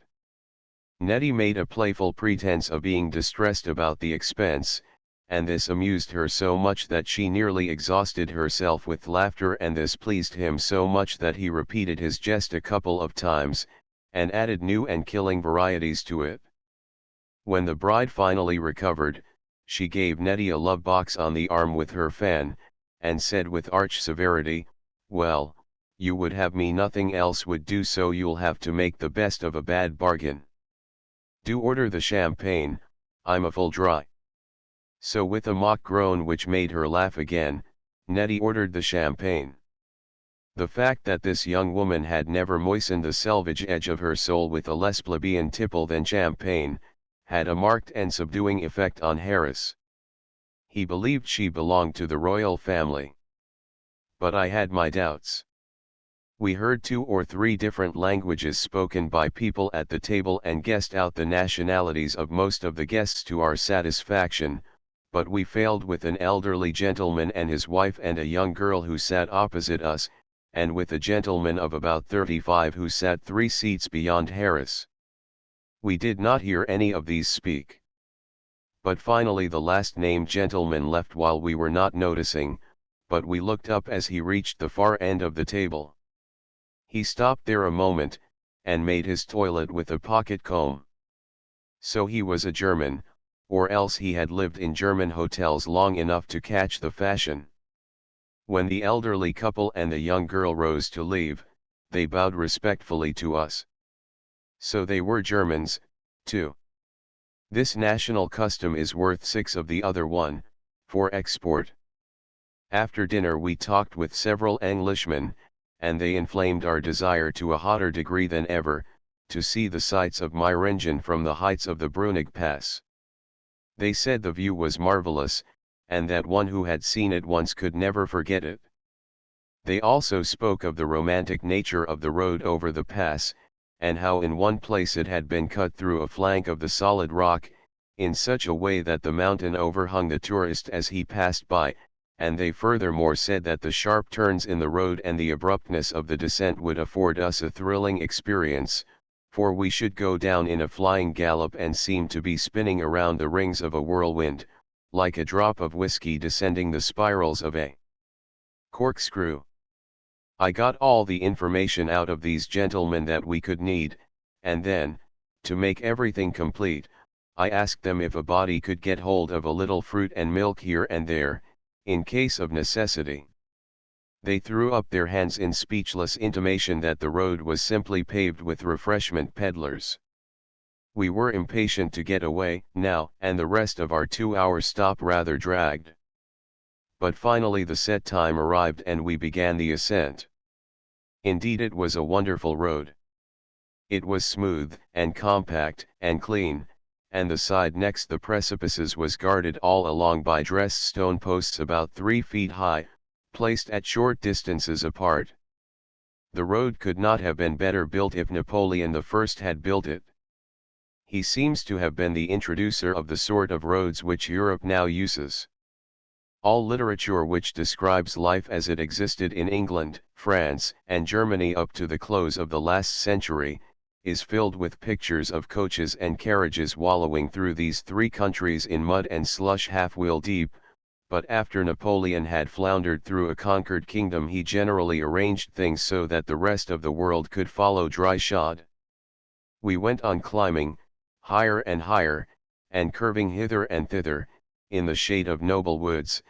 Neddy made a playful pretense of being distressed about the expense, and this amused her so much that she nearly exhausted herself with laughter, and this pleased him so much that he repeated his jest a couple of times, and added new and killing varieties to it. When the bride finally recovered, she gave Nettie a love box on the arm with her fan, and said with arch severity, "Well, you would have me, nothing else would do, so you'll have to make the best of a bad bargain. Do order the champagne, I'm a full dry." So with a mock groan which made her laugh again, Nettie ordered the champagne. The fact that this young woman had never moistened the selvage edge of her soul with a less plebeian tipple than champagne, had a marked and subduing effect on Harris. He believed she belonged to the royal family. But I had my doubts. We heard 2 or 3 different languages spoken by people at the table and guessed out the nationalities of most of the guests to our satisfaction, but we failed with an elderly gentleman and his wife and a young girl who sat opposite us, and with a gentleman of about 35 who sat 3 seats beyond Harris. We did not hear any of these speak. But finally the last named gentleman left while we were not noticing, but we looked up as he reached the far end of the table. He stopped there a moment, and made his toilet with a pocket comb. So he was a German, or else he had lived in German hotels long enough to catch the fashion. When the elderly couple and the young girl rose to leave, they bowed respectfully to us. So they were Germans, too. This national custom is worth 6 of the other one, for export. After dinner we talked with several Englishmen, and they inflamed our desire to a hotter degree than ever, to see the sights of Meiringen from the heights of the Brunig Pass. They said the view was marvelous, and that one who had seen it once could never forget it. They also spoke of the romantic nature of the road over the pass, and how in one place it had been cut through a flank of the solid rock, in such a way that the mountain overhung the tourist as he passed by, and they furthermore said that the sharp turns in the road and the abruptness of the descent would afford us a thrilling experience, for we should go down in a flying gallop and seem to be spinning around the rings of a whirlwind, like a drop of whiskey descending the spirals of a corkscrew. I got all the information out of these gentlemen that we could need, and then, to make everything complete, I asked them if a body could get hold of a little fruit and milk here and there, in case of necessity. They threw up their hands in speechless intimation that the road was simply paved with refreshment peddlers. We were impatient to get away now, and the rest of our 2-hour stop rather dragged. But finally the set time arrived and we began the ascent. Indeed it was a wonderful road. It was smooth, and compact, and clean, and the side next the precipices was guarded all along by dressed stone posts about 3 feet high, placed at short distances apart. The road could not have been better built if Napoleon I had built it. He seems to have been the introducer of the sort of roads which Europe now uses. All literature which describes life as it existed in England, France, and Germany up to the close of the last century, is filled with pictures of coaches and carriages wallowing through these 3 countries in mud and slush half-wheel deep, but after Napoleon had floundered through a conquered kingdom he generally arranged things so that the rest of the world could follow dry-shod. We went on climbing, higher and higher, and curving hither and thither, in the shade of noble woods,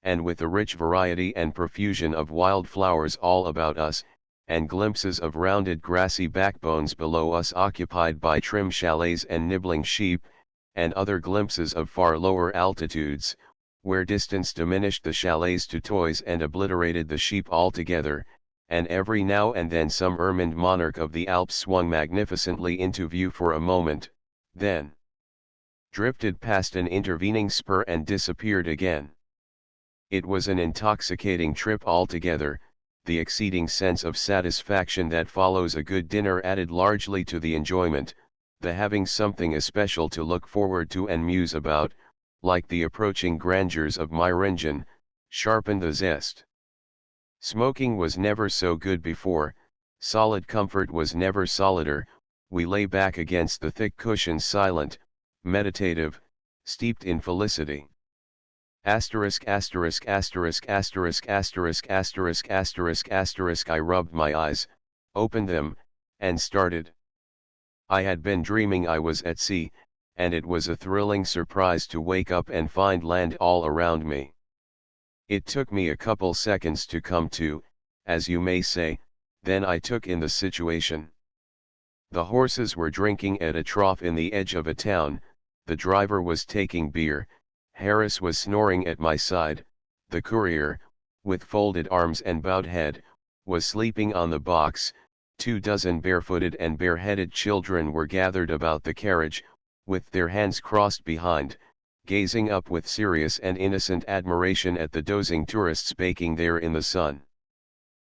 and with a rich variety and profusion of wild flowers all about us, and glimpses of rounded grassy backbones below us occupied by trim chalets and nibbling sheep, and other glimpses of far lower altitudes, where distance diminished the chalets to toys and obliterated the sheep altogether, and every now and then some ermined monarch of the Alps swung magnificently into view for a moment, then drifted past an intervening spur and disappeared again. It was an intoxicating trip altogether. The exceeding sense of satisfaction that follows a good dinner added largely to the enjoyment, the having something especial to look forward to and muse about, like the approaching grandeurs of Meiringen, sharpened the zest. Smoking was never so good before, solid comfort was never solider, we lay back against the thick cushions silent, meditative, steeped in felicity. Asterisk asterisk asterisk asterisk asterisk asterisk asterisk asterisk I rubbed my eyes, opened them, and started. I had been dreaming I was at sea, and it was a thrilling surprise to wake up and find land all around me. It took me a couple seconds to come to, as you may say, then I took in the situation. The horses were drinking at a trough in the edge of a town, the driver was taking beer, Harris was snoring at my side, the courier, with folded arms and bowed head, was sleeping on the box, 24 barefooted and bareheaded children were gathered about the carriage, with their hands crossed behind, gazing up with serious and innocent admiration at the dozing tourists baking there in the sun.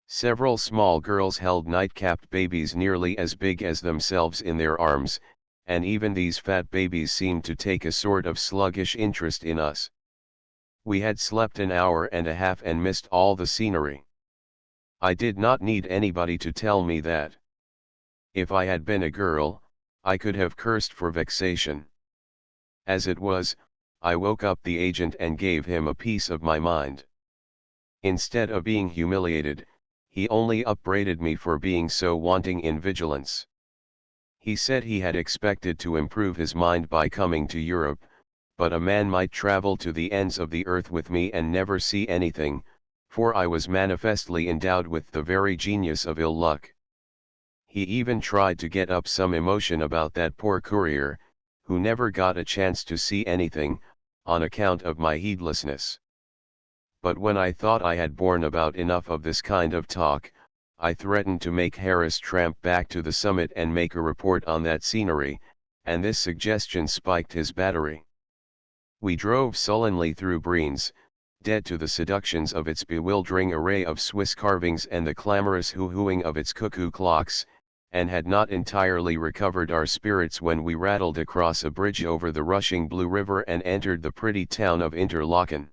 Several small girls held night-capped babies nearly as big as themselves in their arms, and even these fat babies seemed to take a sort of sluggish interest in us. We had slept an hour and a half and missed all the scenery. I did not need anybody to tell me that. If I had been a girl, I could have cursed for vexation. As it was, I woke up the agent and gave him a piece of my mind. Instead of being humiliated, he only upbraided me for being so wanting in vigilance. He said he had expected to improve his mind by coming to Europe, but a man might travel to the ends of the earth with me and never see anything, for I was manifestly endowed with the very genius of ill luck. He even tried to get up some emotion about that poor courier, who never got a chance to see anything, on account of my heedlessness. But when I thought I had borne about enough of this kind of talk, I threatened to make Harris tramp back to the summit and make a report on that scenery, and this suggestion spiked his battery. We drove sullenly through Brienz, dead to the seductions of its bewildering array of Swiss carvings and the clamorous hoo-hooing of its cuckoo clocks, and had not entirely recovered our spirits when we rattled across a bridge over the rushing Blue River and entered the pretty town of Interlaken.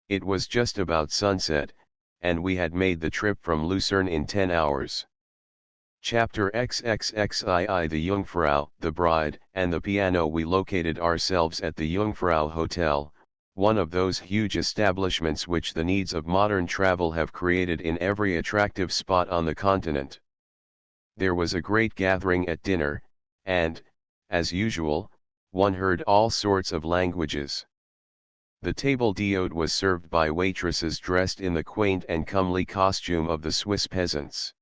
It was just about sunset, and we had made the trip from Lucerne in 10 hours. Chapter XXXII The Jungfrau, the bride, and the piano. We located ourselves at the Jungfrau Hotel, one of those huge establishments which the needs of modern travel have created in every attractive spot on the continent. There was a great gathering at dinner, and, as usual, one heard all sorts of languages. The table d'hôte was served by waitresses dressed in the quaint and comely costume of the Swiss peasants.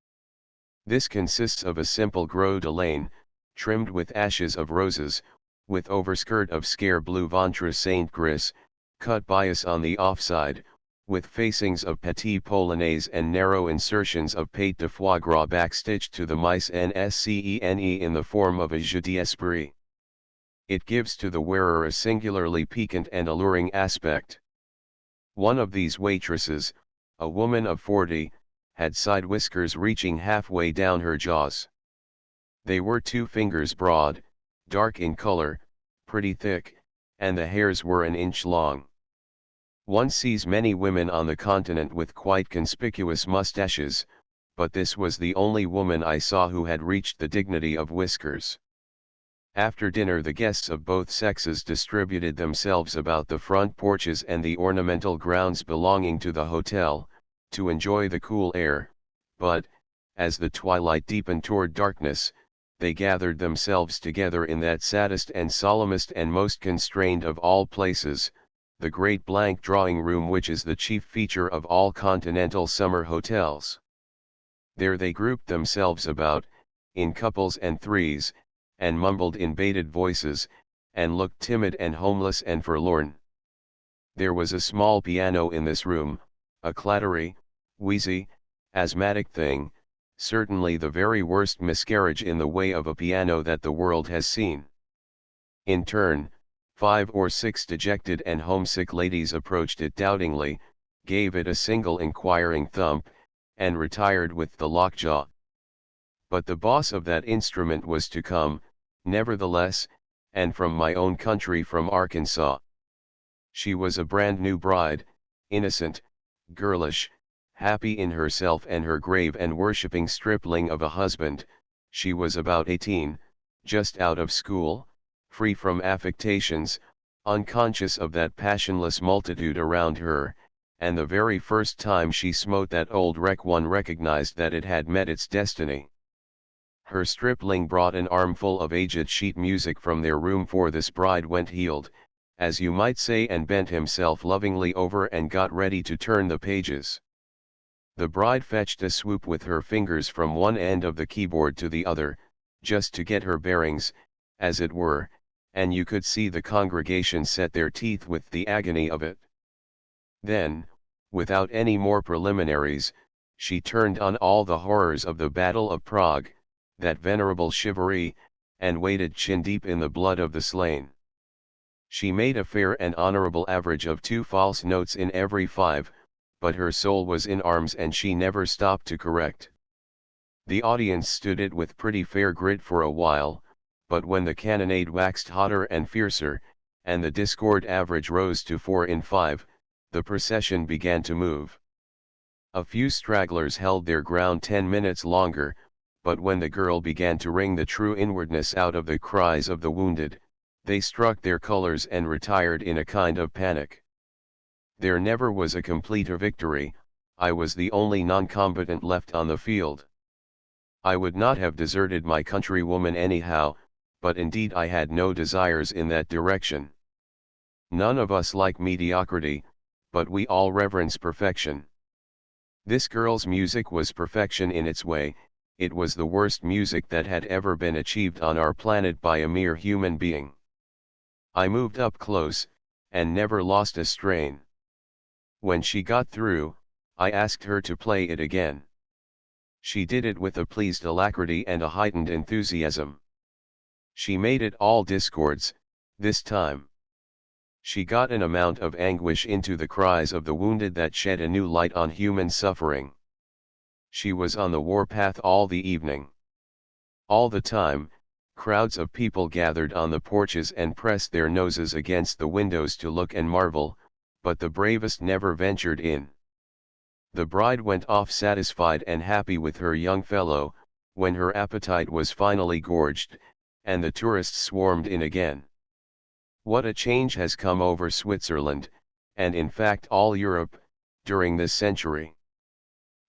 This consists of a simple gros de laine, trimmed with ashes of roses, with overskirt of scare blue ventre Saint Gris, cut bias on the offside, with facings of petit polonaise and narrow insertions of pate de foie gras backstitched to the mise en scène in the form of a jeu d'esprit. It gives to the wearer a singularly piquant and alluring aspect. One of these waitresses, a woman of 40, had side whiskers reaching halfway down her jaws. They were 2 fingers broad, dark in color, pretty thick, and the hairs were an inch long. One sees many women on the continent with quite conspicuous mustaches, but this was the only woman I saw who had reached the dignity of whiskers. After dinner the guests of both sexes distributed themselves about the front porches and the ornamental grounds belonging to the hotel, to enjoy the cool air, but, as the twilight deepened toward darkness, they gathered themselves together in that saddest and solemnest and most constrained of all places, the great blank drawing room which is the chief feature of all continental summer hotels. There they grouped themselves about, in couples and threes, and mumbled in bated voices, and looked timid and homeless and forlorn. There was a small piano in this room, a clattery, wheezy, asthmatic thing, certainly the very worst miscarriage in the way of a piano that the world has seen. In turn, 5 or 6 dejected and homesick ladies approached it doubtingly, gave it a single inquiring thump, and retired with the lockjaw. But the boss of that instrument was to come, nevertheless, and from my own country, from Arkansas. She was a brand new bride, innocent, girlish, happy in herself and her grave and worshipping stripling of a husband. She was about 18, just out of school, free from affectations, unconscious of that passionless multitude around her, and the very first time she smote that old wreck one recognized that it had met its destiny. Her stripling brought an armful of aged sheet music from their room, for this bride went heeled, as you might say, and bent himself lovingly over and got ready to turn the pages. The bride fetched a swoop with her fingers from one end of the keyboard to the other, just to get her bearings, as it were, and you could see the congregation set their teeth with the agony of it. Then, without any more preliminaries, she turned on all the horrors of the Battle of Prague, that venerable chivalry, and waded chin-deep in the blood of the slain. She made a fair and honorable average of 2 false notes in every 5, but her soul was in arms and she never stopped to correct. The audience stood it with pretty fair grit for a while, but when the cannonade waxed hotter and fiercer, and the discord average rose to 4 in 5, the procession began to move. A few stragglers held their ground 10 minutes longer, but when the girl began to wring the true inwardness out of the cries of the wounded, they struck their colors and retired in a kind of panic. There never was a completer victory. I was the only non-combatant left on the field. I would not have deserted my countrywoman anyhow, but indeed I had no desires in that direction. None of us like mediocrity, but we all reverence perfection. This girl's music was perfection in its way. It was the worst music that had ever been achieved on our planet by a mere human being. I moved up close, and never lost a strain. When she got through, I asked her to play it again. She did it with a pleased alacrity and a heightened enthusiasm. She made it all discords, this time. She got an amount of anguish into the cries of the wounded that shed a new light on human suffering. She was on the warpath all the evening. All the time, crowds of people gathered on the porches and pressed their noses against the windows to look and marvel, but the bravest never ventured in. The bride went off satisfied and happy with her young fellow, when her appetite was finally gorged, and the tourists swarmed in again. What a change has come over Switzerland, and in fact all Europe, during this century.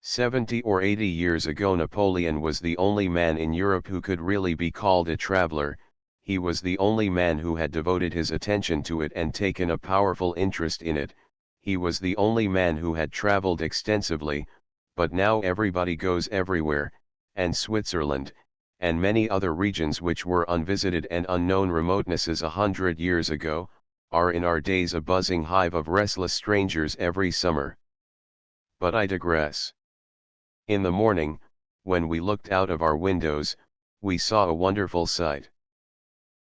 70 or 80 years ago Napoleon was the only man in Europe who could really be called a traveler. He was the only man who had devoted his attention to it and taken a powerful interest in it. He was the only man who had traveled extensively, but now everybody goes everywhere, and Switzerland, and many other regions which were unvisited and unknown remotenesses 100 years ago, are in our days a buzzing hive of restless strangers every summer. But I digress. In the morning, when we looked out of our windows, we saw a wonderful sight.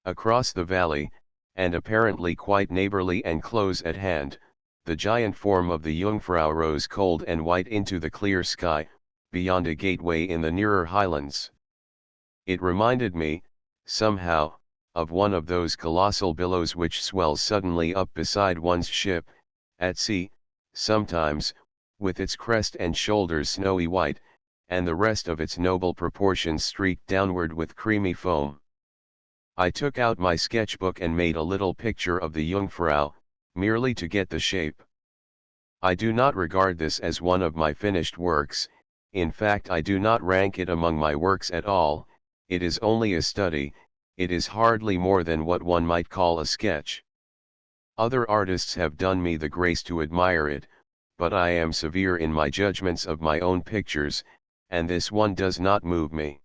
Across the valley, and apparently quite neighborly and close at hand, the giant form of the Jungfrau rose cold and white into the clear sky, beyond a gateway in the nearer highlands. It reminded me, somehow, of one of those colossal billows which swells suddenly up beside one's ship, at sea, sometimes, with its crest and shoulders snowy white, and the rest of its noble proportions streaked downward with creamy foam. I took out my sketchbook and made a little picture of the Jungfrau, merely to get the shape. I do not regard this as one of my finished works. In fact, I do not rank it among my works at all. It is only a study. It is hardly more than what one might call a sketch. Other artists have done me the grace to admire it, but I am severe in my judgments of my own pictures, and this one does not move me.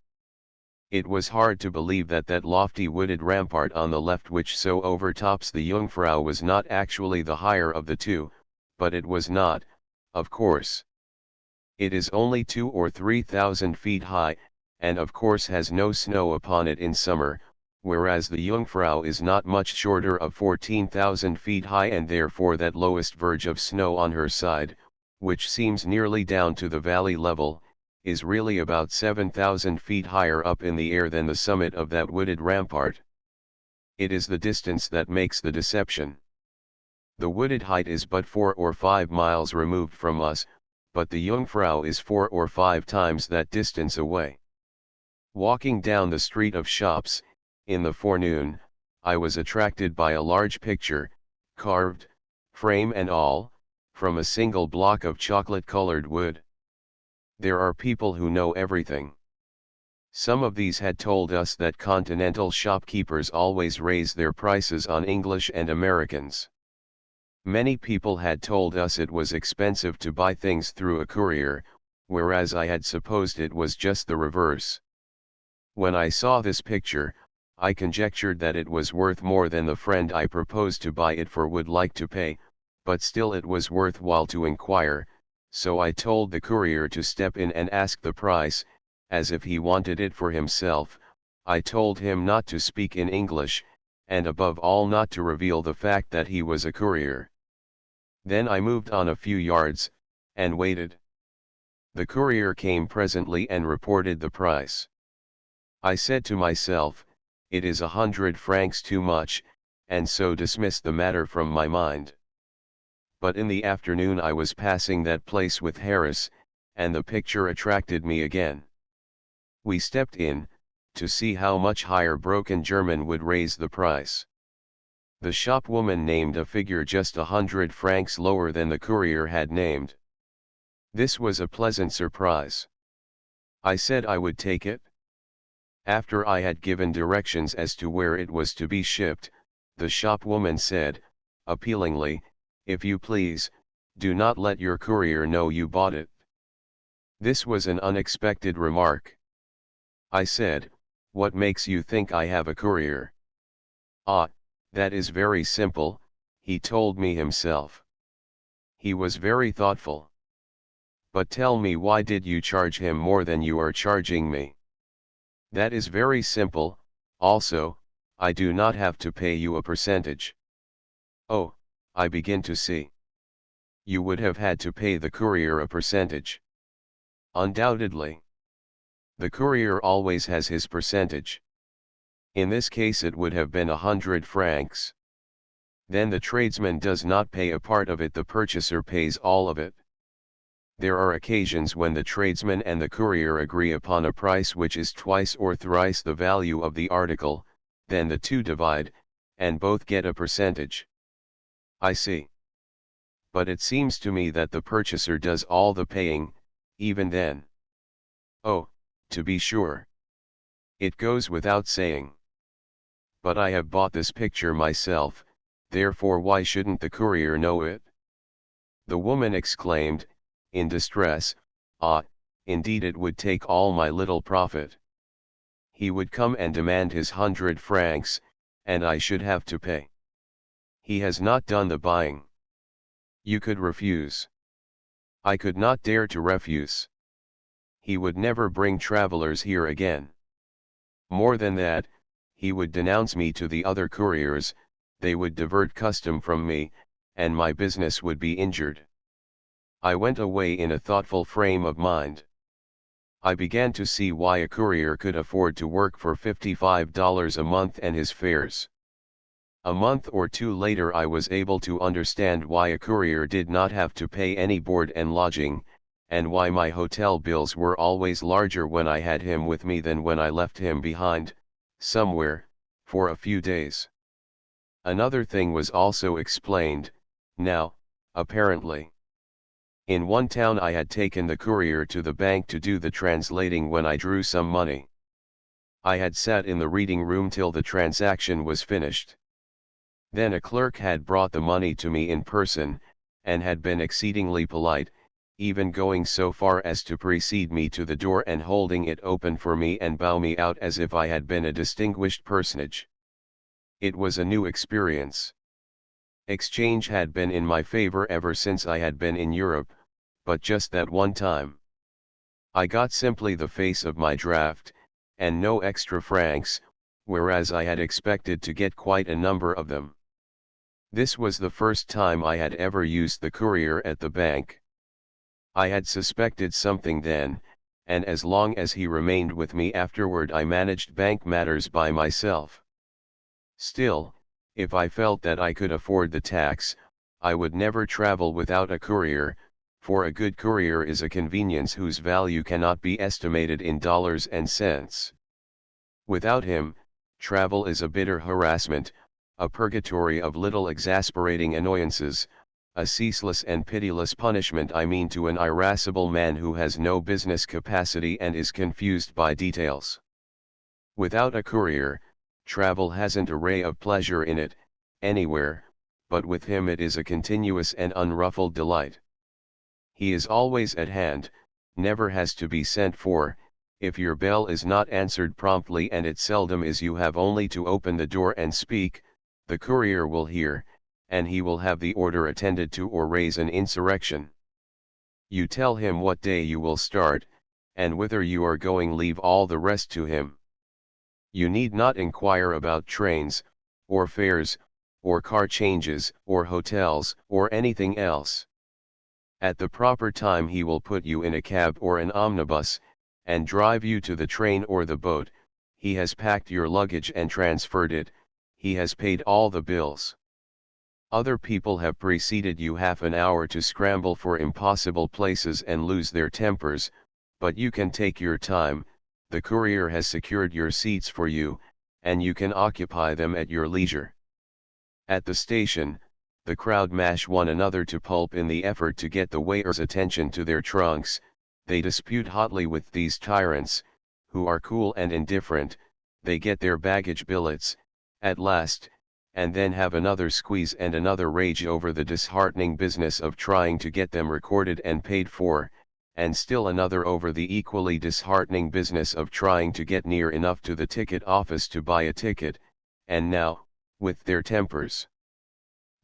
It was hard to believe that that lofty wooded rampart on the left which so overtops the Jungfrau was not actually the higher of the two, but it was not, of course. It is only 2,000 or 3,000 feet high, and of course has no snow upon it in summer, whereas the Jungfrau is not much shorter of 14,000 feet high, and therefore that lowest verge of snow on her side, which seems nearly down to the valley level, is really about 7,000 feet higher up in the air than the summit of that wooded rampart. It is the distance that makes the deception. The wooded height is but 4 or 5 miles removed from us, but the Jungfrau is 4 or 5 times that distance away. Walking down the street of shops, in the forenoon, I was attracted by a large picture, carved, frame and all, from a single block of chocolate-colored wood. There are people who know everything. Some of these had told us that continental shopkeepers always raise their prices on English and Americans. Many people had told us it was expensive to buy things through a courier, whereas I had supposed it was just the reverse. When I saw this picture, I conjectured that it was worth more than the friend I proposed to buy it for would like to pay, but still it was worthwhile to inquire, so I told the courier to step in and ask the price, as if he wanted it for himself. I told him not to speak in English, and above all not to reveal the fact that he was a courier. Then I moved on a few yards, and waited. The courier came presently and reported the price. I said to myself, it is 100 francs too much, and so dismissed the matter from my mind. But in the afternoon I was passing that place with Harris, and the picture attracted me again. We stepped in, to see how much higher broken German would raise the price. The shopwoman named a figure just 100 francs lower than the courier had named. This was a pleasant surprise. I said I would take it. After I had given directions as to where it was to be shipped, the shopwoman said, appealingly, "If you please, do not let your courier know you bought it." This was an unexpected remark. I said, "What makes you think I have a courier?" "Ah, that is very simple," he told me himself. He was very thoughtful. "But tell me, why did you charge him more than you are charging me?" "That is very simple, also, I do not have to pay you a percentage." "Oh, I begin to see. You would have had to pay the courier a percentage." "Undoubtedly. The courier always has his percentage. In this case it would have been 100 francs. Then the tradesman does not pay a part of it, the purchaser pays all of it. There are occasions when the tradesman and the courier agree upon a price which is twice or thrice the value of the article, then the two divide, and both get a percentage." "I see. But it seems to me that the purchaser does all the paying, even then." "Oh, to be sure. It goes without saying. But I have bought this picture myself, therefore why shouldn't the courier know it?" The woman exclaimed, in distress, "Ah, indeed it would take all my little profit. He would come and demand his 100 francs, and I should have to pay. He has not done the buying." "You could refuse." "I could not dare to refuse. He would never bring travelers here again. More than that, he would denounce me to the other couriers, they would divert custom from me, and my business would be injured." I went away in a thoughtful frame of mind. I began to see why a courier could afford to work for $55 a month and his fares. A month or two later I was able to understand why a courier did not have to pay any board and lodging, and why my hotel bills were always larger when I had him with me than when I left him behind, somewhere, for a few days. Another thing was also explained, now, apparently. In one town I had taken the courier to the bank to do the translating when I drew some money. I had sat in the reading room till the transaction was finished. Then a clerk had brought the money to me in person, and had been exceedingly polite, even going so far as to precede me to the door and holding it open for me and bow me out as if I had been a distinguished personage. It was a new experience. Exchange had been in my favor ever since I had been in Europe, but just that one time. I got simply the face of my draft, and no extra francs, whereas I had expected to get quite a number of them. This was the first time I had ever used the courier at the bank. I had suspected something then, and as long as he remained with me afterward I managed bank matters by myself. Still, if I felt that I could afford the tax, I would never travel without a courier, for a good courier is a convenience whose value cannot be estimated in dollars and cents. Without him, travel is a bitter harassment, a purgatory of little exasperating annoyances, a ceaseless and pitiless punishment, I mean, to an irascible man who has no business capacity and is confused by details. Without a courier, travel hasn't a ray of pleasure in it, anywhere, but with him it is a continuous and unruffled delight. He is always at hand, never has to be sent for. If your bell is not answered promptly, and it seldom is, you have only to open the door and speak, the courier will hear, and he will have the order attended to or raise an insurrection. You tell him what day you will start, and whither you are going, leave all the rest to him. You need not inquire about trains, or fares, or car changes, or hotels, or anything else. At the proper time he will put you in a cab or an omnibus, and drive you to the train or the boat. He has packed your luggage and transferred it, he has paid all the bills. Other people have preceded you half an hour to scramble for impossible places and lose their tempers, but you can take your time. The courier has secured your seats for you, and you can occupy them at your leisure. At the station, the crowd mash one another to pulp in the effort to get the waiter's attention to their trunks. They dispute hotly with these tyrants, who are cool and indifferent. They get their baggage billets, at last, and then have another squeeze and another rage over the disheartening business of trying to get them recorded and paid for, and still another over the equally disheartening business of trying to get near enough to the ticket office to buy a ticket, and now, with their tempers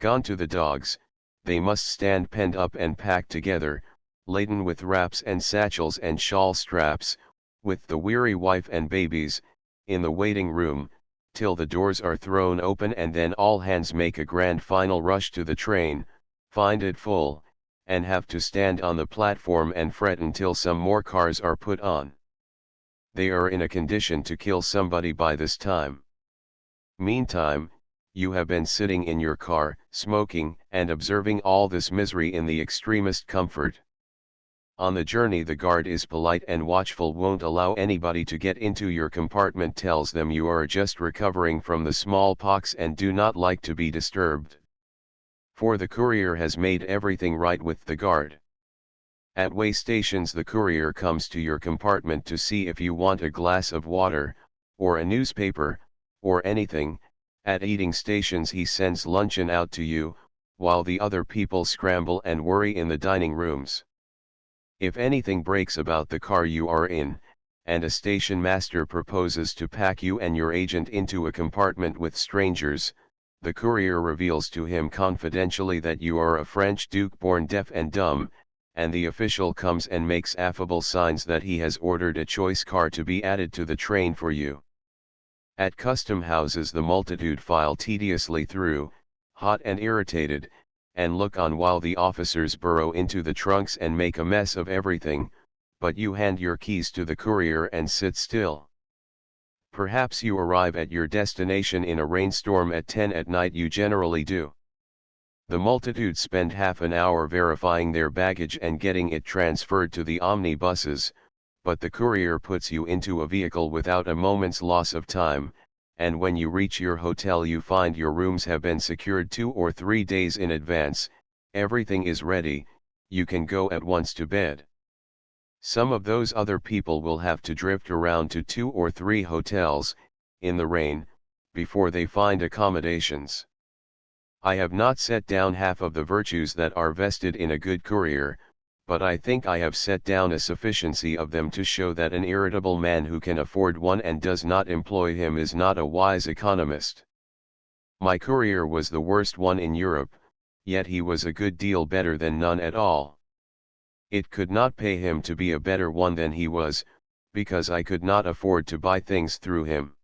gone to the dogs, they must stand penned up and packed together, laden with wraps and satchels and shawl straps, with the weary wife and babies, in the waiting room, till the doors are thrown open, and then all hands make a grand final rush to the train, find it full, and have to stand on the platform and fret until some more cars are put on. They are in a condition to kill somebody by this time. Meantime, you have been sitting in your car, smoking, and observing all this misery in the extremest comfort. On the journey the guard is polite and watchful, won't allow anybody to get into your compartment, tells them you are just recovering from the smallpox and do not like to be disturbed. For the courier has made everything right with the guard. At way stations the courier comes to your compartment to see if you want a glass of water, or a newspaper, or anything. At eating stations he sends luncheon out to you, while the other people scramble and worry in the dining rooms. If anything breaks about the car you are in, and a station master proposes to pack you and your agent into a compartment with strangers, the courier reveals to him confidentially that you are a French duke born deaf and dumb, and the official comes and makes affable signs that he has ordered a choice car to be added to the train for you. At custom houses the multitude file tediously through, hot and irritated, and look on while the officers burrow into the trunks and make a mess of everything, but you hand your keys to the courier and sit still. Perhaps you arrive at your destination in a rainstorm at 10 at night, you generally do. The multitude spend half an hour verifying their baggage and getting it transferred to the omnibuses, but the courier puts you into a vehicle without a moment's loss of time, and when you reach your hotel you find your rooms have been secured 2 or 3 days in advance, everything is ready, you can go at once to bed. Some of those other people will have to drift around to 2 or 3 hotels, in the rain, before they find accommodations. I have not set down half of the virtues that are vested in a good courier, but I think I have set down a sufficiency of them to show that an irritable man who can afford one and does not employ him is not a wise economist. My courier was the worst one in Europe, yet he was a good deal better than none at all. It could not pay him to be a better one than he was, because I could not afford to buy things through him.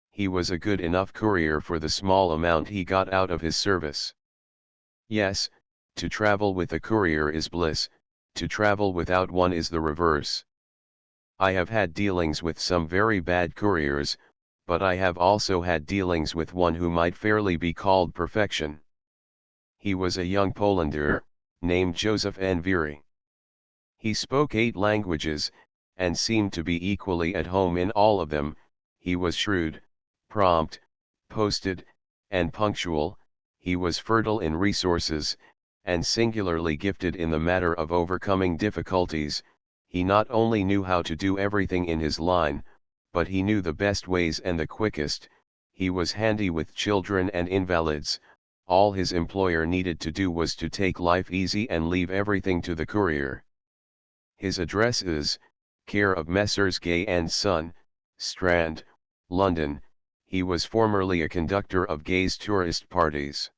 He was a good enough courier for the small amount he got out of his service. Yes, to travel with a courier is bliss, to travel without one is the reverse. I have had dealings with some very bad couriers, but I have also had dealings with one who might fairly be called perfection. He was a young Polander, named Joseph N. Viry. He spoke 8 languages, and seemed to be equally at home in all of them. He was shrewd, prompt, posted, and punctual. He was fertile in resources, and singularly gifted in the matter of overcoming difficulties. He not only knew how to do everything in his line, but he knew the best ways and the quickest. He was handy with children and invalids. All his employer needed to do was to take life easy and leave everything to the courier. His address is, care of Messrs. Gay and Son, Strand, London. He was formerly a conductor of Gay's tourist parties.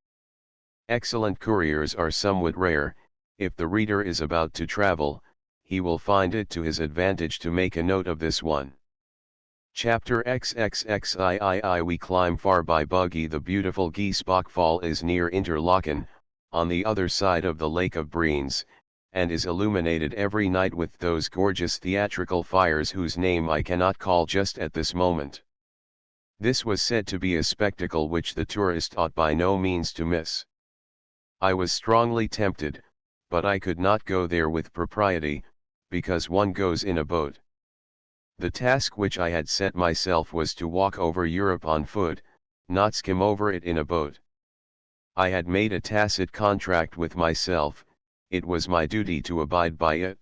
Excellent couriers are somewhat rare. If the reader is about to travel, he will find it to his advantage to make a note of this one. Chapter XXXIII. We climb far by buggy. The beautiful Giesbachfall is near Interlaken, on the other side of the Lake of Breens, and is illuminated every night with those gorgeous theatrical fires whose name I cannot call just at this moment. This was said to be a spectacle which the tourist ought by no means to miss. I was strongly tempted, but I could not go there with propriety, because one goes in a boat. The task which I had set myself was to walk over Europe on foot, not skim over it in a boat. I had made a tacit contract with myself, it was my duty to abide by it.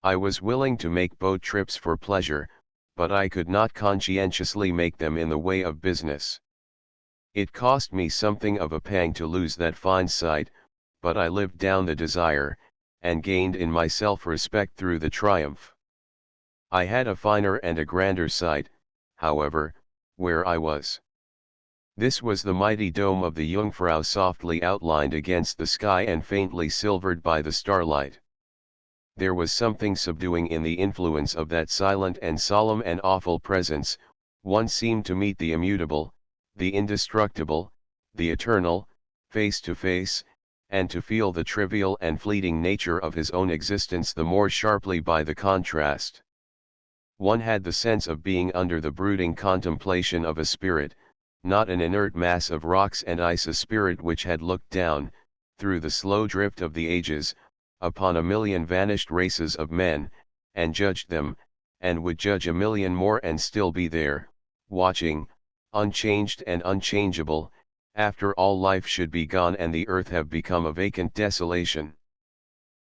I was willing to make boat trips for pleasure, but I could not conscientiously make them in the way of business. It cost me something of a pang to lose that fine sight, but I lived down the desire, and gained in my self-respect through the triumph. I had a finer and a grander sight, however, where I was. This was the mighty dome of the Jungfrau, softly outlined against the sky and faintly silvered by the starlight. There was something subduing in the influence of that silent and solemn and awful presence. One seemed to meet the immutable, the indestructible, the eternal, face to face, and to feel the trivial and fleeting nature of his own existence the more sharply by the contrast. One had the sense of being under the brooding contemplation of a spirit, not an inert mass of rocks and ice, a spirit which had looked down, through the slow drift of the ages, upon a million vanished races of men, and judged them, and would judge a million more and still be there, watching, unchanged and unchangeable, after all life should be gone and the earth have become a vacant desolation.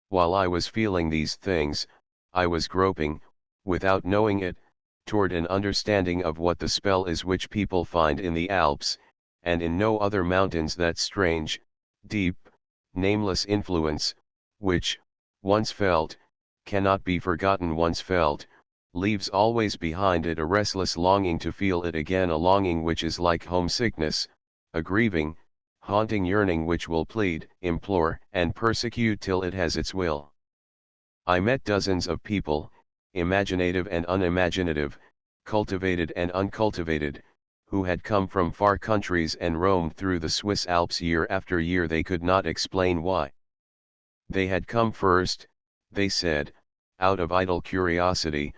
While I was feeling these things, I was groping, without knowing it, toward an understanding of what the spell is which people find in the Alps, and in no other mountains, that strange, deep, nameless influence, which, once felt, cannot be forgotten. Once felt, leaves always behind it a restless longing to feel it again, a longing which is like homesickness, a grieving, haunting yearning which will plead, implore, and persecute till it has its will. I met dozens of people, imaginative and unimaginative, cultivated and uncultivated, who had come from far countries and roamed through the Swiss Alps year after year. They could not explain why. They had come first, they said, out of idle curiosity,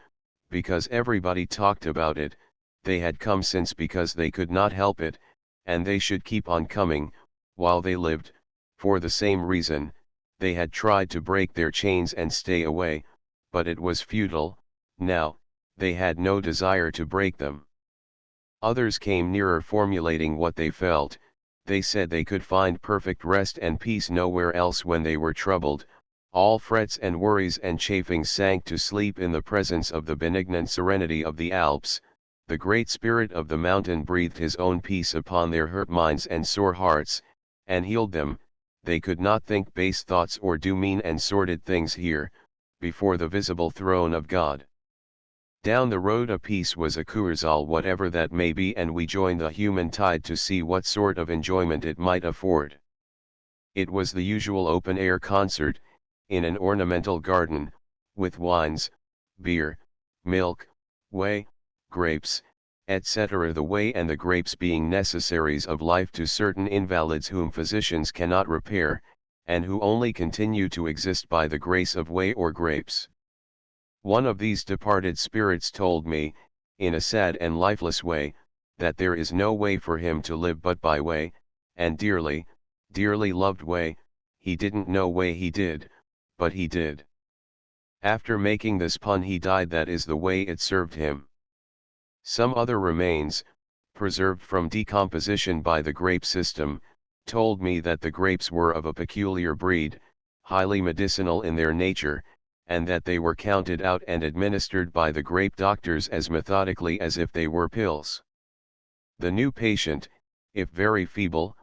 because everybody talked about it. They had come since because they could not help it, and they should keep on coming, while they lived. For the same reason, they had tried to break their chains and stay away, but it was futile. Now, they had no desire to break them. Others came nearer, formulating what they felt. They said they could find perfect rest and peace nowhere else when they were troubled. All frets and worries and chafings sank to sleep in the presence of the benignant serenity of the Alps. The great spirit of the mountain breathed his own peace upon their hurt minds and sore hearts, and healed them. They could not think base thoughts or do mean and sordid things here, before the visible throne of God. Down the road of peace was a Kursaal, whatever that may be, and we joined the human tide to see what sort of enjoyment it might afford. It was the usual open-air concert, in an ornamental garden, with wines, beer, milk, whey, grapes, etc. The whey and the grapes being necessaries of life to certain invalids whom physicians cannot repair, and who only continue to exist by the grace of whey or grapes. One of these departed spirits told me, in a sad and lifeless way, that there is no way for him to live but by whey, and dearly, dearly loved whey. He didn't know whey, he did, but he did. After making this pun he died. That is the way it served him. Some other remains, preserved from decomposition by the grape system, told me that the grapes were of a peculiar breed, highly medicinal in their nature, and that they were counted out and administered by the grape doctors as methodically as if they were pills. The new patient, if very feeble,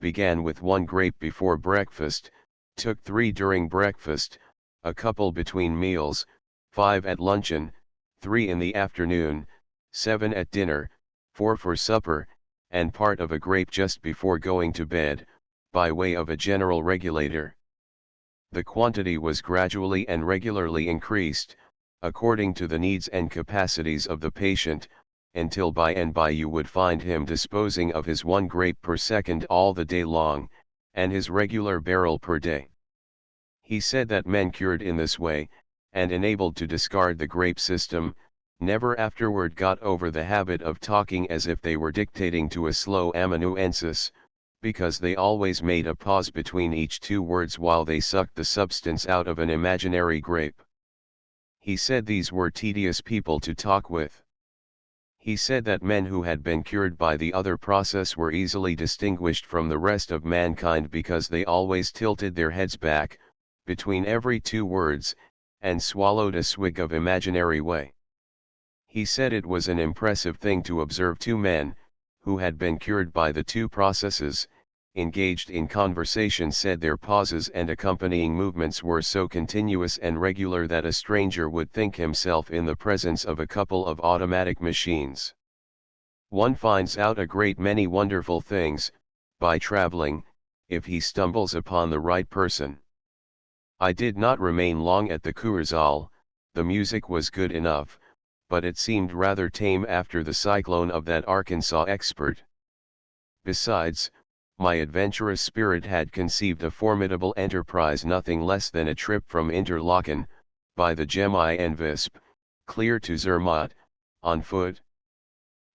began with 1 grape before breakfast, took 3 during breakfast, a couple between meals, 5 at luncheon, 3 in the afternoon, 7 at dinner, 4 for supper, and part of a grape just before going to bed, by way of a general regulator. The quantity was gradually and regularly increased, according to the needs and capacities of the patient, until by and by you would find him disposing of his 1 grape per second all the day long, and his regular barrel per day. He said that men cured in this way, and enabled to discard the grape system, never afterward got over the habit of talking as if they were dictating to a slow amanuensis, because they always made a pause between each 2 words while they sucked the substance out of an imaginary grape. He said these were tedious people to talk with. He said that men who had been cured by the other process were easily distinguished from the rest of mankind because they always tilted their heads back, between every 2 words, and swallowed a swig of imaginary whey. He said it was an impressive thing to observe 2 men, who had been cured by the 2 processes, engaged in conversation, said their pauses and accompanying movements were so continuous and regular that a stranger would think himself in the presence of a couple of automatic machines. One finds out a great many wonderful things, by traveling, if he stumbles upon the right person. I did not remain long at the Kursaal. The music was good enough, but it seemed rather tame after the cyclone of that Arkansas expert. Besides, my adventurous spirit had conceived a formidable enterprise, nothing less than a trip from Interlaken, by the Gemmi and Visp, clear to Zermatt, on foot.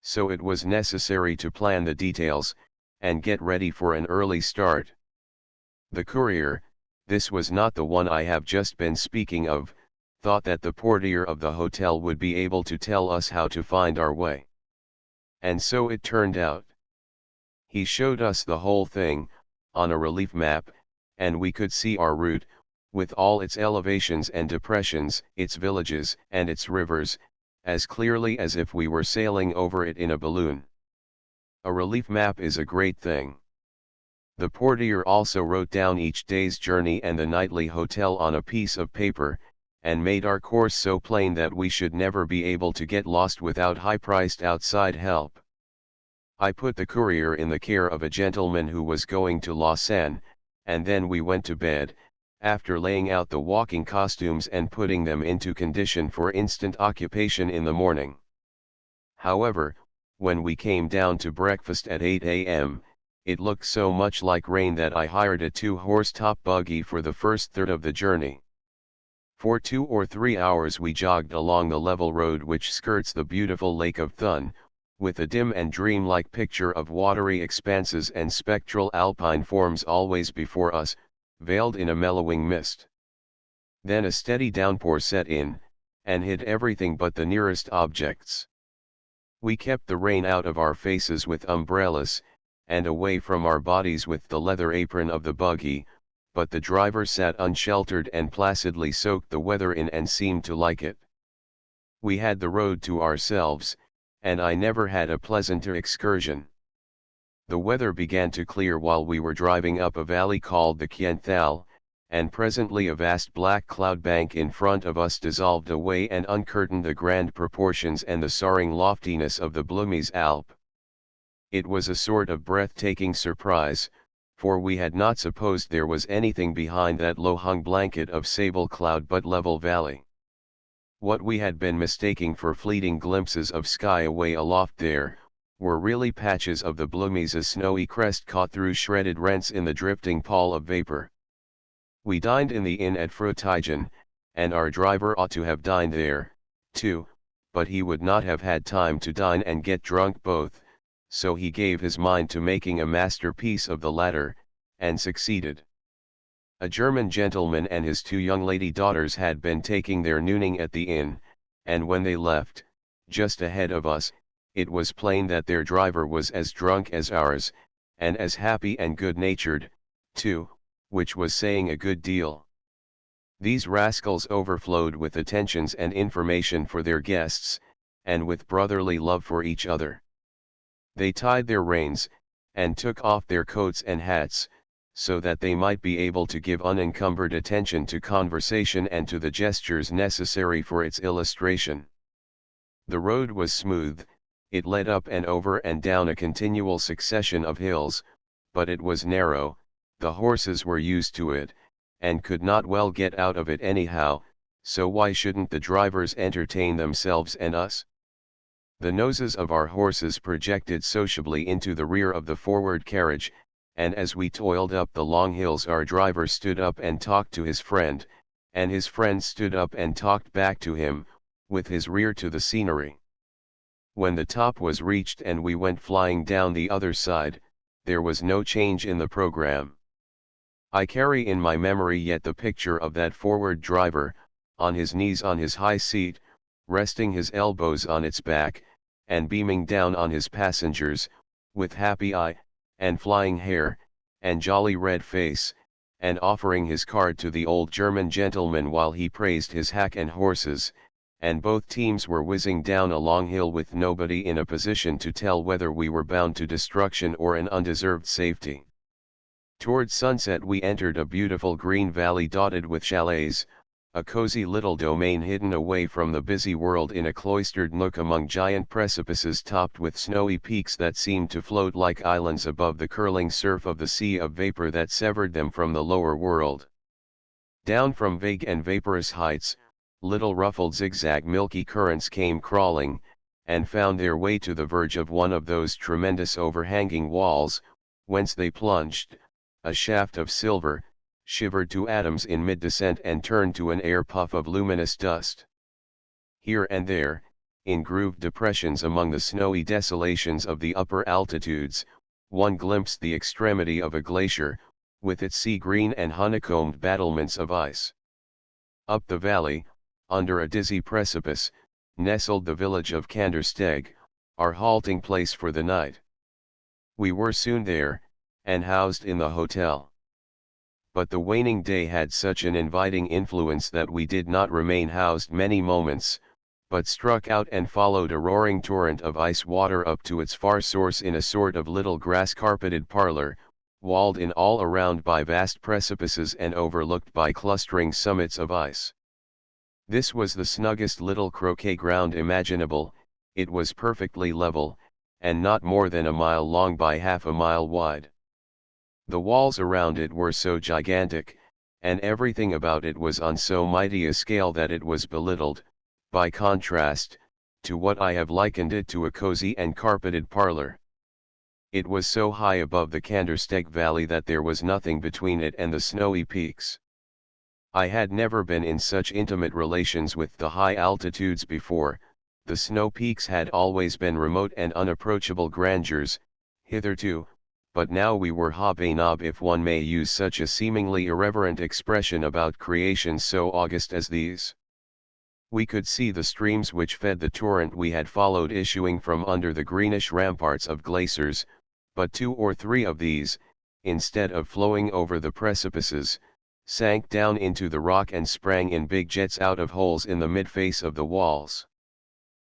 So it was necessary to plan the details, and get ready for an early start. The courier, this was not the one I have just been speaking of, thought that the portier of the hotel would be able to tell us how to find our way. And so it turned out. He showed us the whole thing, on a relief map, and we could see our route, with all its elevations and depressions, its villages and its rivers, as clearly as if we were sailing over it in a balloon. A relief map is a great thing. The portier also wrote down each day's journey and the nightly hotel on a piece of paper, and made our course so plain that we should never be able to get lost without high-priced outside help. I put the courier in the care of a gentleman who was going to Lausanne, and then we went to bed, after laying out the walking costumes and putting them into condition for instant occupation in the morning. However, when we came down to breakfast at 8 a.m., it looked so much like rain that I hired a 2-horse top buggy for the first third of the journey. For 2 or 3 hours we jogged along the level road which skirts the beautiful Lake of Thun, with a dim and dreamlike picture of watery expanses and spectral alpine forms always before us, veiled in a mellowing mist. Then a steady downpour set in, and hid everything but the nearest objects. We kept the rain out of our faces with umbrellas, and away from our bodies with the leather apron of the buggy, but the driver sat unsheltered and placidly soaked the weather in and seemed to like it. We had the road to ourselves, and I never had a pleasanter excursion. The weather began to clear while we were driving up a valley called the Kienthal, and presently a vast black cloud bank in front of us dissolved away and uncurtained the grand proportions and the soaring loftiness of the Blumys Alp. It was a sort of breathtaking surprise, for we had not supposed there was anything behind that low-hung blanket of sable cloud but level valley. What we had been mistaking for fleeting glimpses of sky away aloft there, were really patches of the Blumys' snowy crest caught through shredded rents in the drifting pall of vapor. We dined in the inn at Frutigen, and our driver ought to have dined there, too, but he would not have had time to dine and get drunk both, so he gave his mind to making a masterpiece of the latter, and succeeded. A German gentleman and his 2 young lady daughters had been taking their nooning at the inn, and when they left, just ahead of us, it was plain that their driver was as drunk as ours, and as happy and good-natured, too, which was saying a good deal. These rascals overflowed with attentions and information for their guests, and with brotherly love for each other. They tied their reins, and took off their coats and hats, so that they might be able to give unencumbered attention to conversation and to the gestures necessary for its illustration. The road was smooth, it led up and over and down a continual succession of hills, but it was narrow, the horses were used to it, and could not well get out of it anyhow, so why shouldn't the drivers entertain themselves and us? The noses of our horses projected sociably into the rear of the forward carriage, and as we toiled up the long hills our driver stood up and talked to his friend, and his friend stood up and talked back to him, with his rear to the scenery. When the top was reached and we went flying down the other side, there was no change in the program. I carry in my memory yet the picture of that forward driver, on his knees on his high seat, resting his elbows on its back, and beaming down on his passengers, with happy eye, and flying hair, and jolly red face, and offering his card to the old German gentleman while he praised his hack and horses, and both teams were whizzing down a long hill with nobody in a position to tell whether we were bound to destruction or an undeserved safety. Toward sunset we entered a beautiful green valley dotted with chalets, a cozy little domain hidden away from the busy world in a cloistered nook among giant precipices topped with snowy peaks that seemed to float like islands above the curling surf of the sea of vapor that severed them from the lower world. Down from vague and vaporous heights, little ruffled zigzag milky currents came crawling, and found their way to the verge of one of those tremendous overhanging walls, whence they plunged, a shaft of silver, shivered to atoms in mid-descent and turned to an air puff of luminous dust. Here and there, in grooved depressions among the snowy desolations of the upper altitudes, one glimpsed the extremity of a glacier, with its sea-green and honeycombed battlements of ice. Up the valley, under a dizzy precipice, nestled the village of Kandersteg, our halting place for the night. We were soon there, and housed in the hotel. But the waning day had such an inviting influence that we did not remain housed many moments, but struck out and followed a roaring torrent of ice water up to its far source in a sort of little grass-carpeted parlor, walled in all around by vast precipices and overlooked by clustering summits of ice. This was the snuggest little croquet ground imaginable, it was perfectly level, and not more than a mile long by half a mile wide. The walls around it were so gigantic, and everything about it was on so mighty a scale that it was belittled, by contrast, to what I have likened it to a cozy and carpeted parlor. It was so high above the Kandersteg valley that there was nothing between it and the snowy peaks. I had never been in such intimate relations with the high altitudes before, the snow peaks had always been remote and unapproachable grandeurs, hitherto, but now we were hob-a-nob if one may use such a seemingly irreverent expression about creations so august as these. We could see the streams which fed the torrent we had followed issuing from under the greenish ramparts of glaciers, but 2 or 3 of these, instead of flowing over the precipices, sank down into the rock and sprang in big jets out of holes in the mid-face of the walls.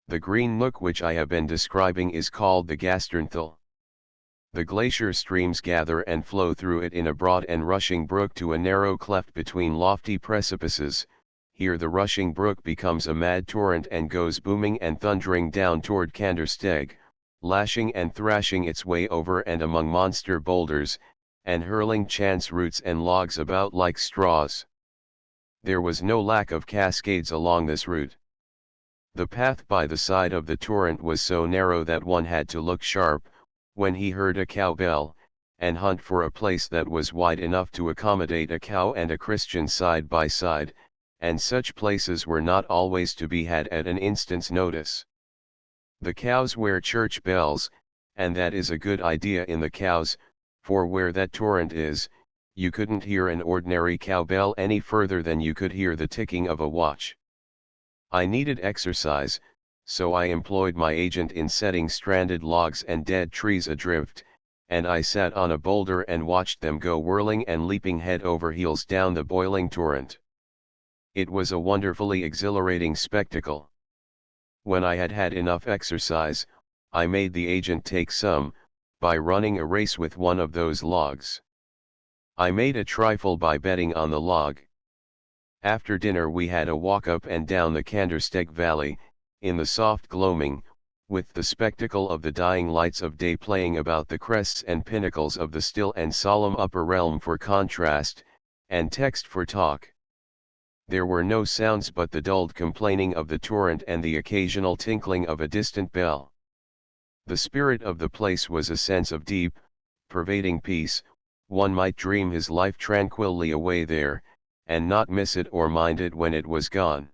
The green nook which I have been describing is called the Gasternthal. The glacier streams gather and flow through it in a broad and rushing brook to a narrow cleft between lofty precipices. Here the rushing brook becomes a mad torrent and goes booming and thundering down toward Kandersteg, lashing and thrashing its way over and among monster boulders, and hurling chance roots and logs about like straws. There was no lack of cascades along this route. The path by the side of the torrent was so narrow that one had to look sharp, when he heard a cowbell, and hunt for a place that was wide enough to accommodate a cow and a Christian side by side, and such places were not always to be had at an instant's notice. The cows wear church bells, and that is a good idea in the cows, for where that torrent is, you couldn't hear an ordinary cowbell any further than you could hear the ticking of a watch. I needed exercise, so I employed my agent in setting stranded logs and dead trees adrift, and I sat on a boulder and watched them go whirling and leaping head over heels down the boiling torrent. It was a wonderfully exhilarating spectacle. When I had had enough exercise, I made the agent take some, by running a race with one of those logs. I made a trifle by betting on the log. After dinner we had a walk up and down the Candlestick Valley, in the soft gloaming, with the spectacle of the dying lights of day playing about the crests and pinnacles of the still and solemn upper realm for contrast, and text for talk. There were no sounds but the dulled complaining of the torrent and the occasional tinkling of a distant bell. The spirit of the place was a sense of deep, pervading peace. One might dream his life tranquilly away there, and not miss it or mind it when it was gone.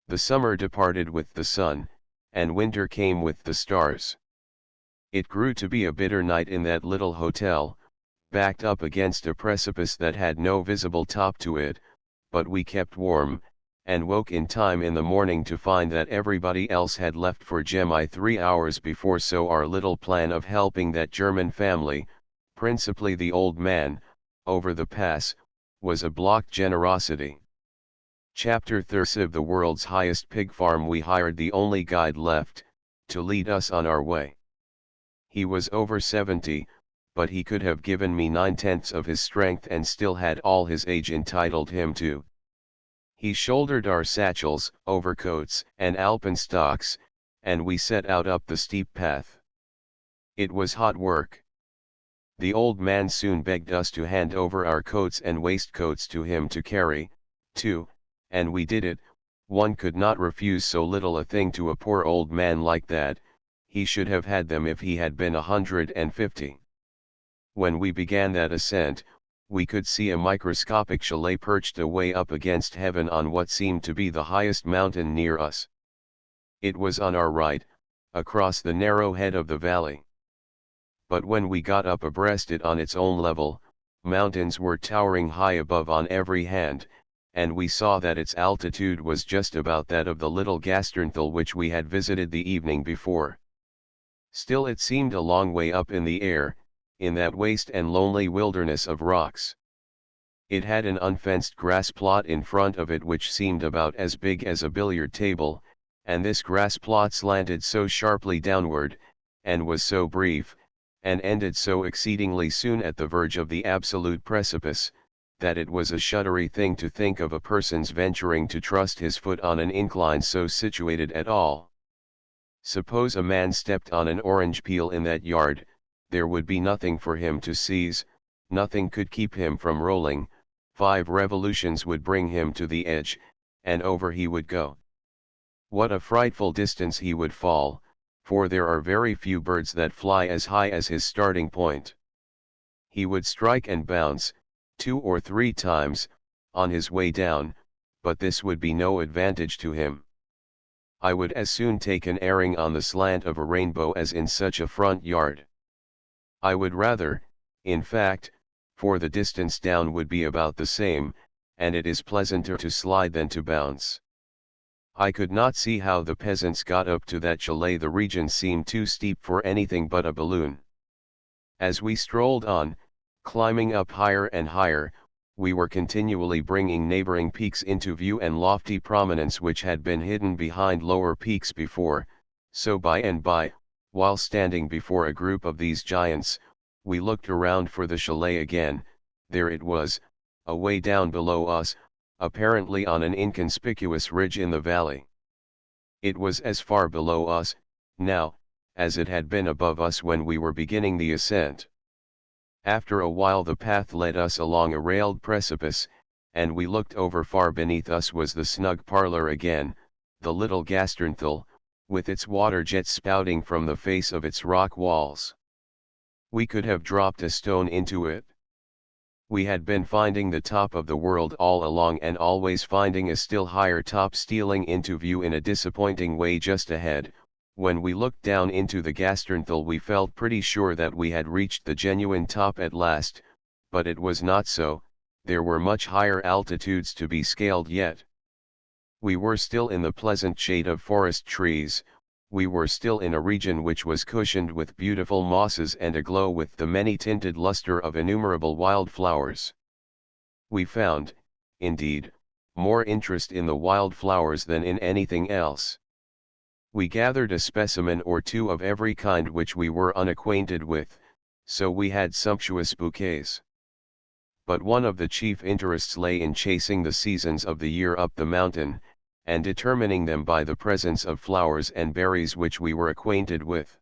The summer departed with the sun, and winter came with the stars. It grew to be a bitter night in that little hotel, backed up against a precipice that had no visible top to it, but we kept warm, and woke in time in the morning to find that everybody else had left for Gemmi 3 hours before, so our little plan of helping that German family, principally the old man, over the pass, was a blocked generosity. Chapter 30 of the world's highest pig farm. We hired the only guide left, to lead us on our way. He was over 70, but he could have given me 9/10 of his strength and still had all his age entitled him to. He shouldered our satchels, overcoats, and alpenstocks, and we set out up the steep path. It was hot work. The old man soon begged us to hand over our coats and waistcoats to him to carry, too, and we did it. One could not refuse so little a thing to a poor old man like that. He should have had them if he had been 150. When we began that ascent, we could see a microscopic chalet perched away up against heaven on what seemed to be the highest mountain near us. It was on our right, across the narrow head of the valley. But when we got up abreast it on its own level, mountains were towering high above on every hand, and we saw that its altitude was just about that of the little Gasternthal which we had visited the evening before. Still it seemed a long way up in the air, in that waste and lonely wilderness of rocks. It had an unfenced grass plot in front of it which seemed about as big as a billiard table, and this grass plot slanted so sharply downward, and was so brief, and ended so exceedingly soon at the verge of the absolute precipice, that it was a shuddery thing to think of a person's venturing to trust his foot on an incline so situated at all. Suppose a man stepped on an orange peel in that yard, there would be nothing for him to seize, nothing could keep him from rolling, 5 revolutions would bring him to the edge, and over he would go. What a frightful distance he would fall, for there are very few birds that fly as high as his starting point. He would strike and bounce, 2 or 3 times, on his way down, but this would be no advantage to him. I would as soon take an airing on the slant of a rainbow as in such a front yard. I would rather, in fact, for the distance down would be about the same, and it is pleasanter to slide than to bounce. I could not see how the peasants got up to that chalet. The region seemed too steep for anything but a balloon. As we strolled on, climbing up higher and higher, we were continually bringing neighboring peaks into view and lofty prominence which had been hidden behind lower peaks before, so by and by, while standing before a group of these giants, we looked around for the chalet again. There it was, away down below us, apparently on an inconspicuous ridge in the valley. It was as far below us, now, as it had been above us when we were beginning the ascent. After a while the path led us along a railed precipice, and we looked over. Far beneath us was the snug parlor again, the little Gasternthal, with its water jets spouting from the face of its rock walls. We could have dropped a stone into it. We had been finding the top of the world all along and always finding a still higher top stealing into view in a disappointing way just ahead. When we looked down into the Gasternthal we felt pretty sure that we had reached the genuine top at last, but it was not so. There were much higher altitudes to be scaled yet. We were still in the pleasant shade of forest trees, we were still in a region which was cushioned with beautiful mosses and aglow with the many-tinted luster of innumerable wild flowers. We found, indeed, more interest in the wild flowers than in anything else. We gathered a specimen or two of every kind which we were unacquainted with, so we had sumptuous bouquets. But one of the chief interests lay in chasing the seasons of the year up the mountain, and determining them by the presence of flowers and berries which we were acquainted with.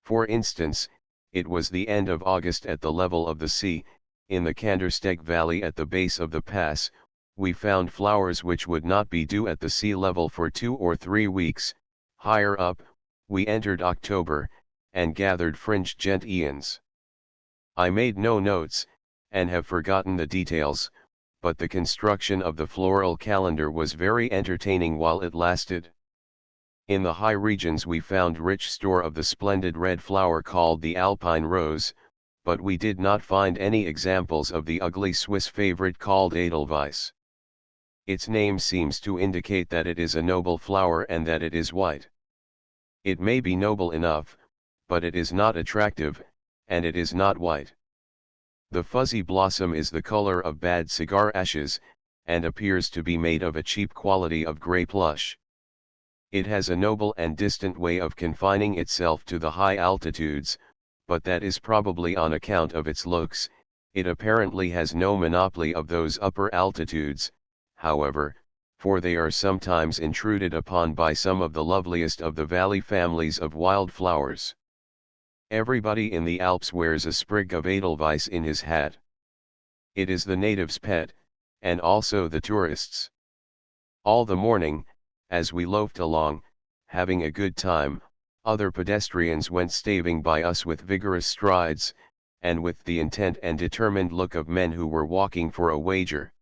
For instance, it was the end of August at the level of the sea, in the Kandersteg Valley at the base of the pass, we found flowers which would not be due at the sea level for 2 or 3 weeks. Higher up, we entered October, and gathered fringed gentians. I made no notes, and have forgotten the details, but the construction of the floral calendar was very entertaining while it lasted. In the high regions we found rich store of the splendid red flower called the Alpine rose, but we did not find any examples of the ugly Swiss favorite called Edelweiss. Its name seems to indicate that it is a noble flower and that it is white. It may be noble enough, but it is not attractive, and it is not white. The fuzzy blossom is the color of bad cigar ashes, and appears to be made of a cheap quality of gray plush. It has a noble and distant way of confining itself to the high altitudes, but that is probably on account of its looks. It apparently has no monopoly of those upper altitudes, however, for they are sometimes intruded upon by some of the loveliest of the valley families of wild flowers. Everybody in the Alps wears a sprig of Edelweiss in his hat. It is the natives' pet, and also the tourists'. All the morning, as we loafed along, having a good time, other pedestrians went staving by us with vigorous strides, and with the intent and determined look of men who were walking for a wager.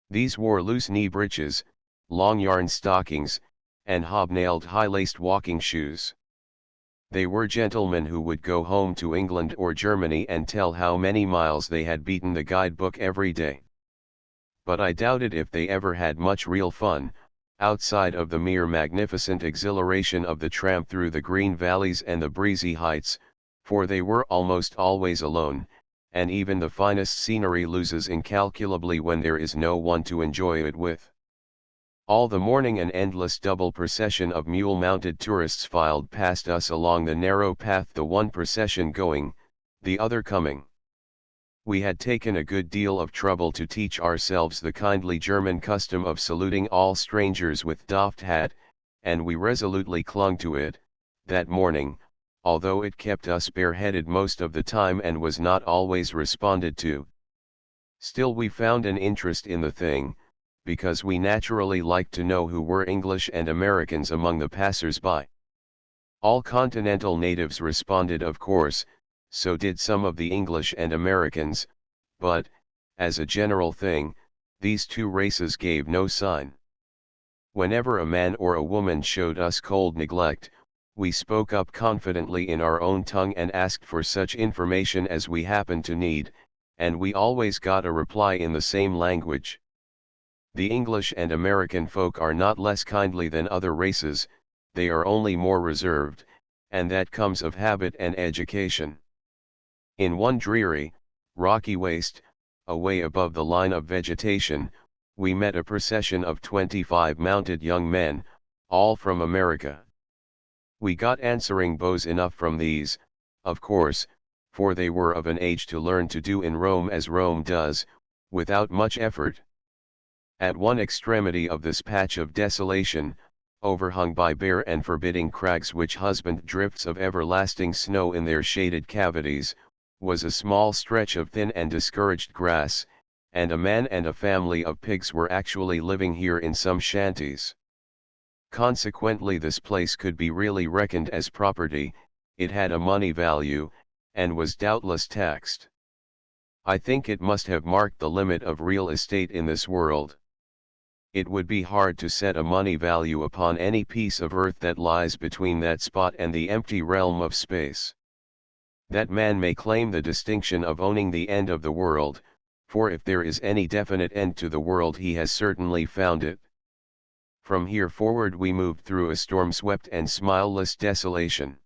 These wore loose knee breeches, long yarn stockings, and hobnailed high-laced walking shoes. They were gentlemen who would go home to England or Germany and tell how many miles they had beaten the guidebook every day. But I doubted if they ever had much real fun, outside of the mere magnificent exhilaration of the tramp through the green valleys and the breezy heights, for they were almost always alone, and even the finest scenery loses incalculably when there is no one to enjoy it with. All the morning an endless double procession of mule-mounted tourists filed past us along the narrow path, the one procession going, the other coming. We had taken a good deal of trouble to teach ourselves the kindly German custom of saluting all strangers with doffed hat, and we resolutely clung to it, that morning, although it kept us bareheaded most of the time and was not always responded to. Still we found an interest in the thing, because we naturally liked to know who were English and Americans among the passers-by. All continental natives responded, of course, so did some of the English and Americans, but, as a general thing, these two races gave no sign. Whenever a man or a woman showed us cold neglect, we spoke up confidently in our own tongue and asked for such information as we happened to need, and we always got a reply in the same language. The English and American folk are not less kindly than other races, they are only more reserved, and that comes of habit and education. In one dreary, rocky waste, away above the line of vegetation, we met a procession of 25 mounted young men, all from America. We got answering bows enough from these, of course, for they were of an age to learn to do in Rome as Rome does, without much effort. At one extremity of this patch of desolation, overhung by bare and forbidding crags which husband drifts of everlasting snow in their shaded cavities, was a small stretch of thin and discouraged grass, and a man and a family of pigs were actually living here in some shanties. Consequently this place could be really reckoned as property, it had a money value, and was doubtless taxed. I think it must have marked the limit of real estate in this world. It would be hard to set a money value upon any piece of earth that lies between that spot and the empty realm of space. That man may claim the distinction of owning the end of the world, for if there is any definite end to the world he has certainly found it. From here forward we moved through a storm-swept and smileless desolation.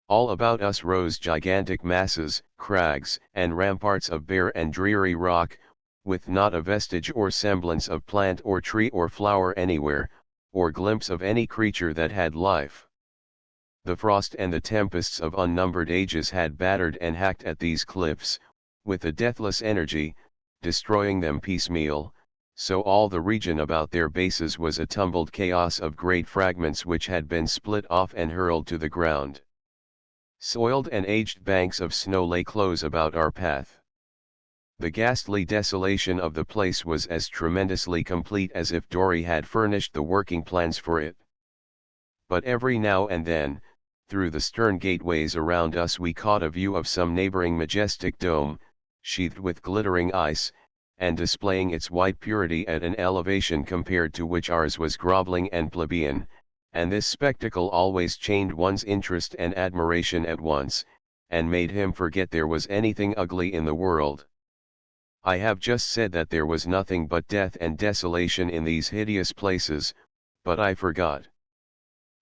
All about us rose gigantic masses, crags, and ramparts of bare and dreary rock, with not a vestige or semblance of plant or tree or flower anywhere, or glimpse of any creature that had life. The frost and the tempests of unnumbered ages had battered and hacked at these cliffs, with a deathless energy, destroying them piecemeal, so all the region about their bases was a tumbled chaos of great fragments which had been split off and hurled to the ground. Soiled and aged banks of snow lay close about our path. The ghastly desolation of the place was as tremendously complete as if Dory had furnished the working plans for it. But every now and then, through the stern gateways around us we caught a view of some neighboring majestic dome, sheathed with glittering ice, and displaying its white purity at an elevation compared to which ours was groveling and plebeian, and this spectacle always chained one's interest and admiration at once, and made him forget there was anything ugly in the world. I have just said that there was nothing but death and desolation in these hideous places, but I forgot.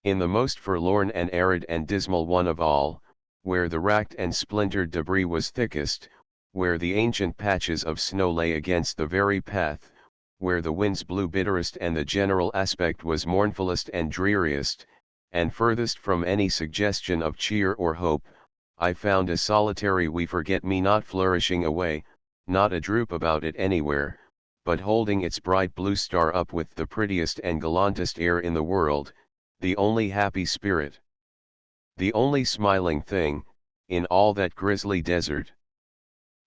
In the most forlorn and arid and dismal one of all, where the racked and splintered debris was thickest, where the ancient patches of snow lay against the very path, where the winds blew bitterest and the general aspect was mournfulest and dreariest, and furthest from any suggestion of cheer or hope, I found a solitary we-forget-me-not flourishing away, not a droop about it anywhere, but holding its bright blue star up with the prettiest and gallantest air in the world, the only happy spirit, the only smiling thing, in all that grisly desert.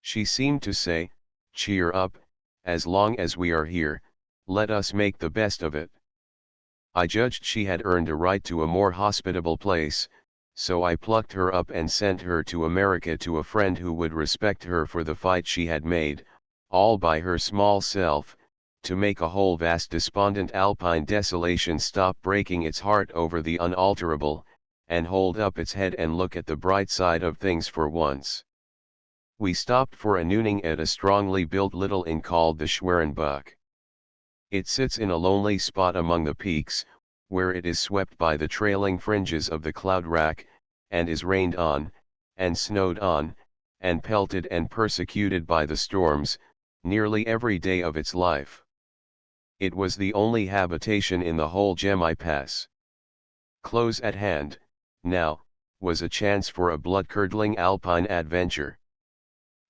She seemed to say, "Cheer up, as long as we are here, let us make the best of it." I judged she had earned a right to a more hospitable place, so I plucked her up and sent her to America to a friend who would respect her for the fight she had made, all by her small self, to make a whole vast despondent alpine desolation stop breaking its heart over the unalterable, and hold up its head and look at the bright side of things for once. We stopped for a nooning at a strongly built little inn called the Schwerenbuch. It sits in a lonely spot among the peaks, where it is swept by the trailing fringes of the cloud rack, and is rained on, and snowed on, and pelted and persecuted by the storms, nearly every day of its life. It was the only habitation in the whole Gemmi Pass. Close at hand, now, was a chance for a blood-curdling alpine adventure.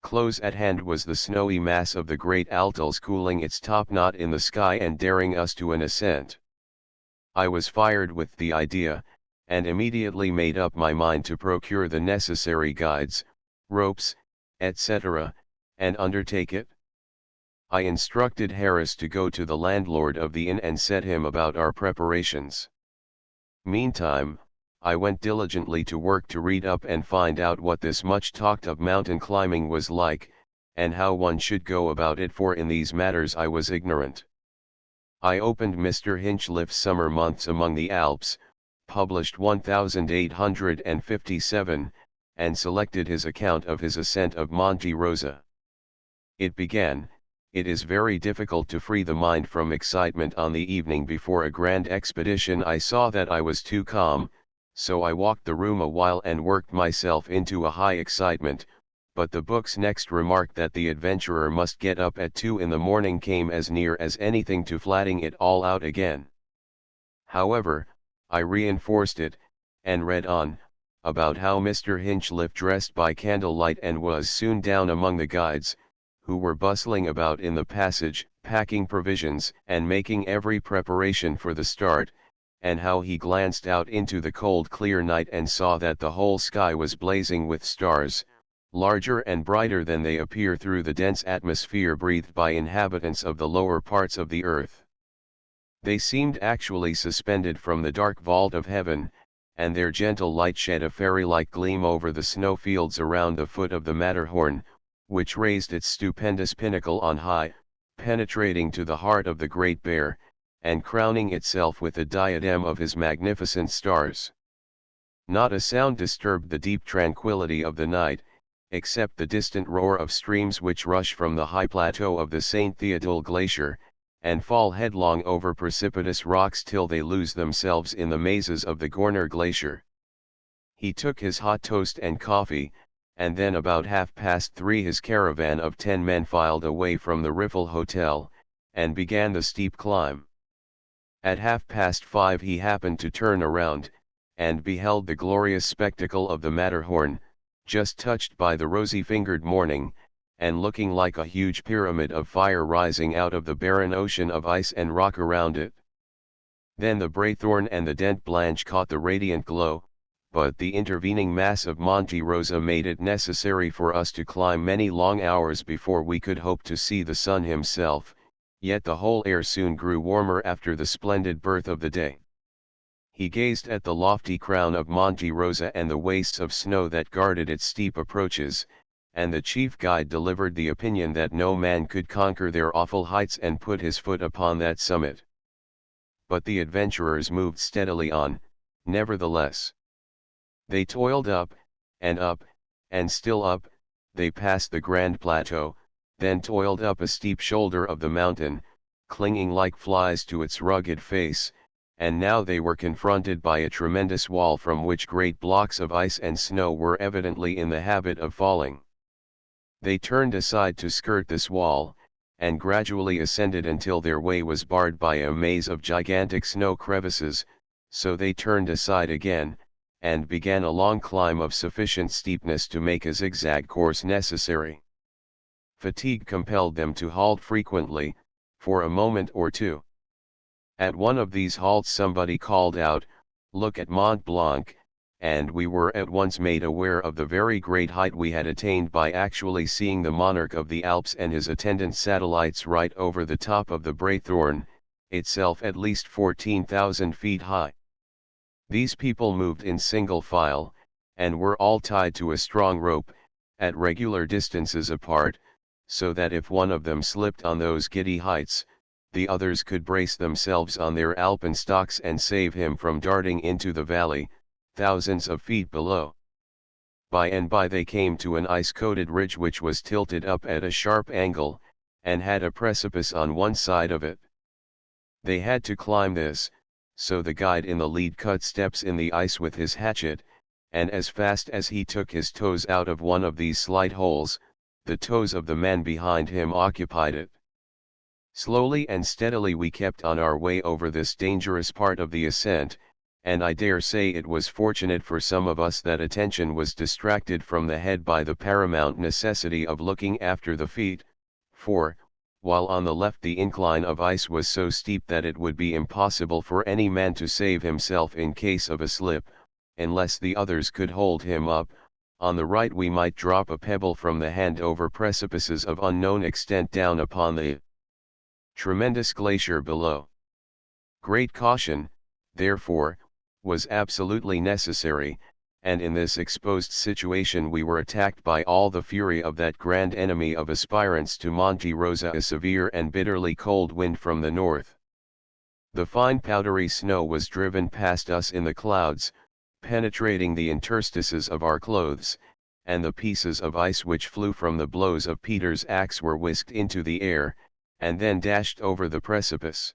Close at hand was the snowy mass of the great Altels cooling its topknot in the sky and daring us to an ascent. I was fired with the idea, and immediately made up my mind to procure the necessary guides, ropes, etc., and undertake it. I instructed Harris to go to the landlord of the inn and set him about our preparations. Meantime, I went diligently to work to read up and find out what this much talked of mountain climbing was like, and how one should go about it, for in these matters I was ignorant. I opened Mr. Hinchlife's Summer Months Among the Alps, published 1857, and selected his account of his ascent of Monte Rosa. It began, "It is very difficult to free the mind from excitement on the evening before a grand expedition." I saw that I was too calm, so I walked the room a while and worked myself into a high excitement, but the book's next remark that the adventurer must get up at 2 in the morning came as near as anything to flatting it all out again. However, I reinforced it, and read on, about how Mr. Hinchliffe dressed by candlelight and was soon down among the guides, who were bustling about in the passage, packing provisions and making every preparation for the start, and how he glanced out into the cold clear night and saw that the whole sky was blazing with stars, larger and brighter than they appear through the dense atmosphere breathed by inhabitants of the lower parts of the earth. They seemed actually suspended from the dark vault of heaven, and their gentle light shed a fairy-like gleam over the snow fields around the foot of the Matterhorn, which raised its stupendous pinnacle on high, penetrating to the heart of the Great Bear, and crowning itself with a diadem of his magnificent stars. Not a sound disturbed the deep tranquility of the night, except the distant roar of streams which rush from the high plateau of the St. Theodule Glacier, and fall headlong over precipitous rocks till they lose themselves in the mazes of the Gorner Glacier. He took his hot toast and coffee, and then about 3:30 his caravan of 10 men filed away from the Riffel Hotel, and began the steep climb. At 5:30 he happened to turn around, and beheld the glorious spectacle of the Matterhorn, just touched by the rosy-fingered morning, and looking like a huge pyramid of fire rising out of the barren ocean of ice and rock around it. Then the Braithorn and the Dent Blanche caught the radiant glow, but the intervening mass of Monte Rosa made it necessary for us to climb many long hours before we could hope to see the sun himself, yet the whole air soon grew warmer after the splendid birth of the day. He gazed at the lofty crown of Monte Rosa and the wastes of snow that guarded its steep approaches, and the chief guide delivered the opinion that no man could conquer their awful heights and put his foot upon that summit. But the adventurers moved steadily on, nevertheless. They toiled up, and still up, they passed the grand plateau, then toiled up a steep shoulder of the mountain, clinging like flies to its rugged face, and now they were confronted by a tremendous wall from which great blocks of ice and snow were evidently in the habit of falling. They turned aside to skirt this wall, and gradually ascended until their way was barred by a maze of gigantic snow crevices, so they turned aside again, and began a long climb of sufficient steepness to make a zigzag course necessary. Fatigue compelled them to halt frequently, for a moment or two. At one of these halts somebody called out, "Look at Mont Blanc," and we were at once made aware of the very great height we had attained by actually seeing the monarch of the Alps and his attendant satellites right over the top of the Braithorn, itself at least 14,000 feet high. These people moved in single file, and were all tied to a strong rope, at regular distances apart, so that if one of them slipped on those giddy heights, the others could brace themselves on their alpenstocks and save him from darting into the valley, thousands of feet below. By and by they came to an ice-coated ridge which was tilted up at a sharp angle, and had a precipice on one side of it. They had to climb this, so the guide in the lead cut steps in the ice with his hatchet, and as fast as he took his toes out of one of these slight holes, the toes of the man behind him occupied it. Slowly and steadily we kept on our way over this dangerous part of the ascent, and I dare say it was fortunate for some of us that attention was distracted from the head by the paramount necessity of looking after the feet, for, while on the left the incline of ice was so steep that it would be impossible for any man to save himself in case of a slip, unless the others could hold him up, on the right we might drop a pebble from the hand over precipices of unknown extent down upon the tremendous glacier below. Great caution, therefore, was absolutely necessary, and in this exposed situation we were attacked by all the fury of that grand enemy of aspirants to Monte Rosa, a severe and bitterly cold wind from the north. The fine powdery snow was driven past us in the clouds, penetrating the interstices of our clothes, and the pieces of ice which flew from the blows of Peter's axe were whisked into the air, and then dashed over the precipice.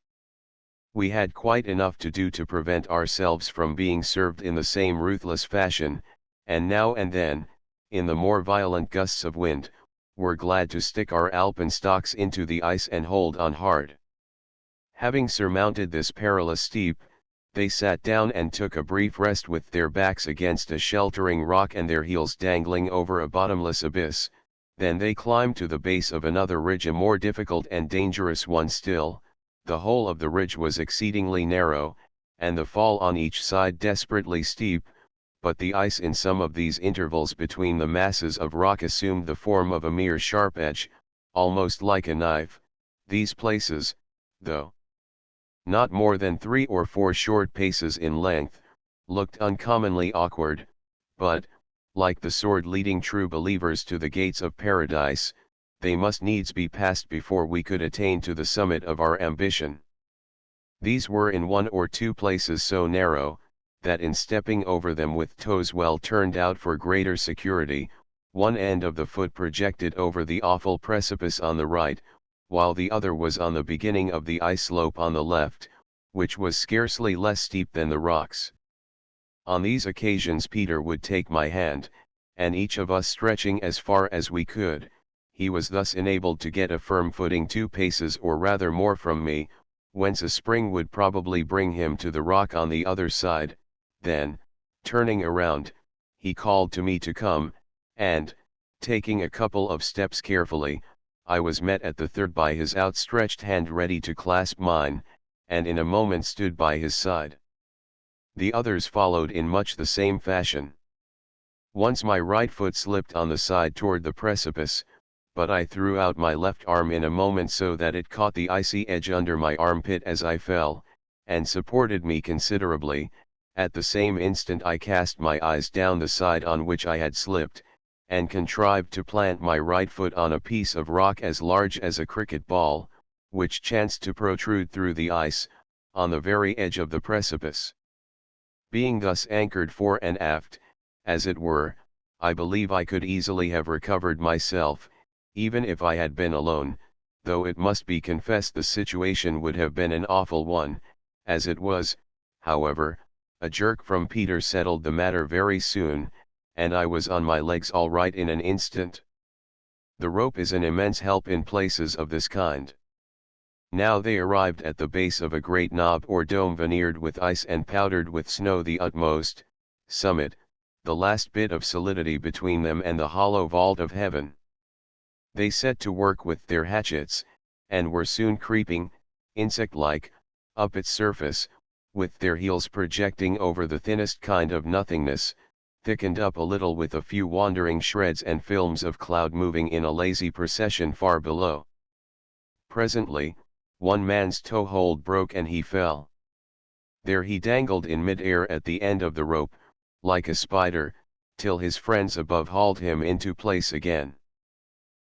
We had quite enough to do to prevent ourselves from being served in the same ruthless fashion, and now and then, in the more violent gusts of wind, were glad to stick our alpenstocks into the ice and hold on hard. Having surmounted this perilous steep, they sat down and took a brief rest with their backs against a sheltering rock and their heels dangling over a bottomless abyss. Then they climbed to the base of another ridge, a more difficult and dangerous one still. The whole of the ridge was exceedingly narrow, and the fall on each side desperately steep, but the ice in some of these intervals between the masses of rock assumed the form of a mere sharp edge, almost like a knife. These places, though not more than 3 or 4 short paces in length, looked uncommonly awkward, but, like the sword leading true believers to the gates of paradise, they must needs be passed before we could attain to the summit of our ambition. These were in 1 or 2 places so narrow, that in stepping over them with toes well turned out for greater security, one end of the foot projected over the awful precipice on the right, while the other was on the beginning of the ice slope on the left, which was scarcely less steep than the rocks. On these occasions Peter would take my hand, and each of us stretching as far as we could, he was thus enabled to get a firm footing 2 paces or rather more from me, whence a spring would probably bring him to the rock on the other side. Then, turning around, he called to me to come, and, taking a couple of steps carefully, I was met at the third by his outstretched hand ready to clasp mine, and in a moment stood by his side. The others followed in much the same fashion. Once my right foot slipped on the side toward the precipice, but I threw out my left arm in a moment so that it caught the icy edge under my armpit as I fell, and supported me considerably. At the same instant I cast my eyes down the side on which I had slipped, and contrived to plant my right foot on a piece of rock as large as a cricket ball, which chanced to protrude through the ice, on the very edge of the precipice. Being thus anchored fore and aft, as it were, I believe I could easily have recovered myself, even if I had been alone, though it must be confessed the situation would have been an awful one. As it was, however, a jerk from Peter settled the matter very soon, and I was on my legs all right in an instant. The rope is an immense help in places of this kind. Now they arrived at the base of a great knob or dome veneered with ice and powdered with snow, the utmost summit, the last bit of solidity between them and the hollow vault of heaven. They set to work with their hatchets, and were soon creeping, insect-like, up its surface, with their heels projecting over the thinnest kind of nothingness, thickened up a little with a few wandering shreds and films of cloud moving in a lazy procession far below. Presently, one man's toe-hold broke and he fell. There he dangled in mid-air at the end of the rope, like a spider, till his friends above hauled him into place again.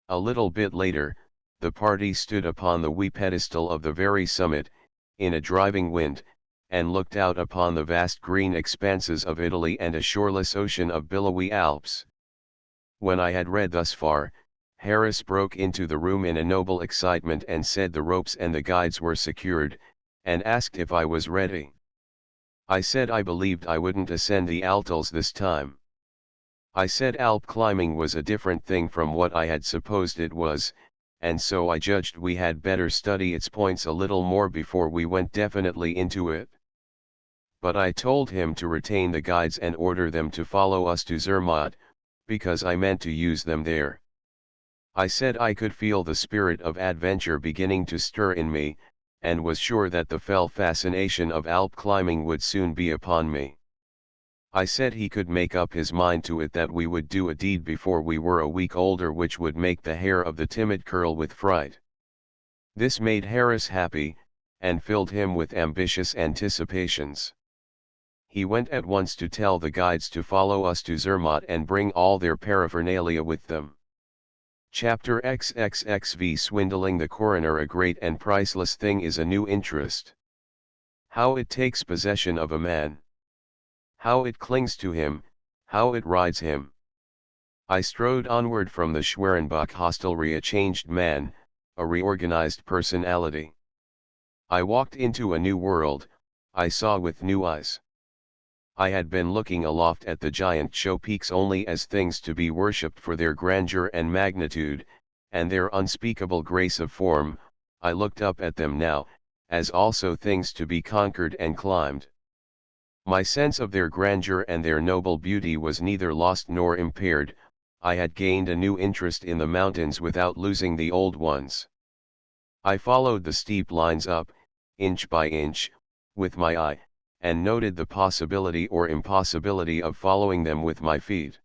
A little bit later, the party stood upon the wee pedestal of the very summit, in a driving wind, and looked out upon the vast green expanses of Italy and a shoreless ocean of billowy Alps. When I had read thus far, Harris broke into the room in a noble excitement and said the ropes and the guides were secured, and asked if I was ready. I said I believed I wouldn't ascend the Altels this time. I said Alp climbing was a different thing from what I had supposed it was, and so I judged we had better study its points a little more before we went definitely into it. But I told him to retain the guides and order them to follow us to Zermatt, because I meant to use them there. I said I could feel the spirit of adventure beginning to stir in me, and was sure that the fell fascination of Alp climbing would soon be upon me. I said he could make up his mind to it that we would do a deed before we were a week older which would make the hair of the timid curl with fright. This made Harris happy, and filled him with ambitious anticipations. He went at once to tell the guides to follow us to Zermatt and bring all their paraphernalia with them. Chapter XXXV Swindling the coroner. A great and priceless thing is a new interest. How it takes possession of a man. How it clings to him, how it rides him. I strode onward from the Schwerenbach hostelry a changed man, a reorganized personality. I walked into a new world, I saw with new eyes. I had been looking aloft at the giant show peaks only as things to be worshipped for their grandeur and magnitude, and their unspeakable grace of form. I looked up at them now, as also things to be conquered and climbed. My sense of their grandeur and their noble beauty was neither lost nor impaired. I had gained a new interest in the mountains without losing the old ones. I followed the steep lines up, inch by inch, with my eye, and noted the possibility or impossibility of following them with my feet.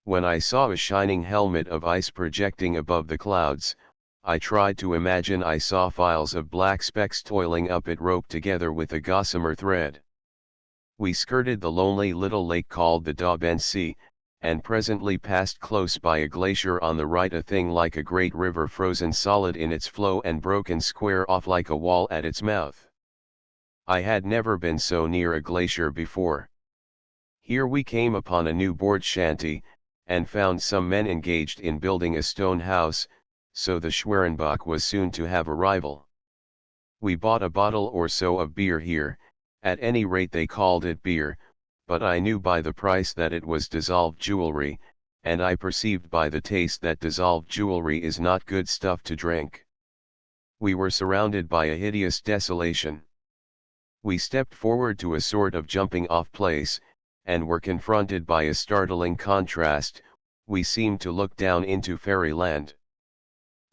When I saw a shining helmet of ice projecting above the clouds, I tried to imagine I saw files of black specks toiling up it roped together with a gossamer thread. We skirted the lonely little lake called the Daubensee, and presently passed close by a glacier on the right, a thing like a great river frozen solid in its flow and broken square off like a wall at its mouth. I had never been so near a glacier before. Here we came upon a new board shanty, and found some men engaged in building a stone house, so the Schwerenbach was soon to have a rival. We bought a bottle or so of beer here. At any rate they called it beer, but I knew by the price that it was dissolved jewelry, and I perceived by the taste that dissolved jewelry is not good stuff to drink. We were surrounded by a hideous desolation. We stepped forward to a sort of jumping-off place, and were confronted by a startling contrast. We seemed to look down into fairyland.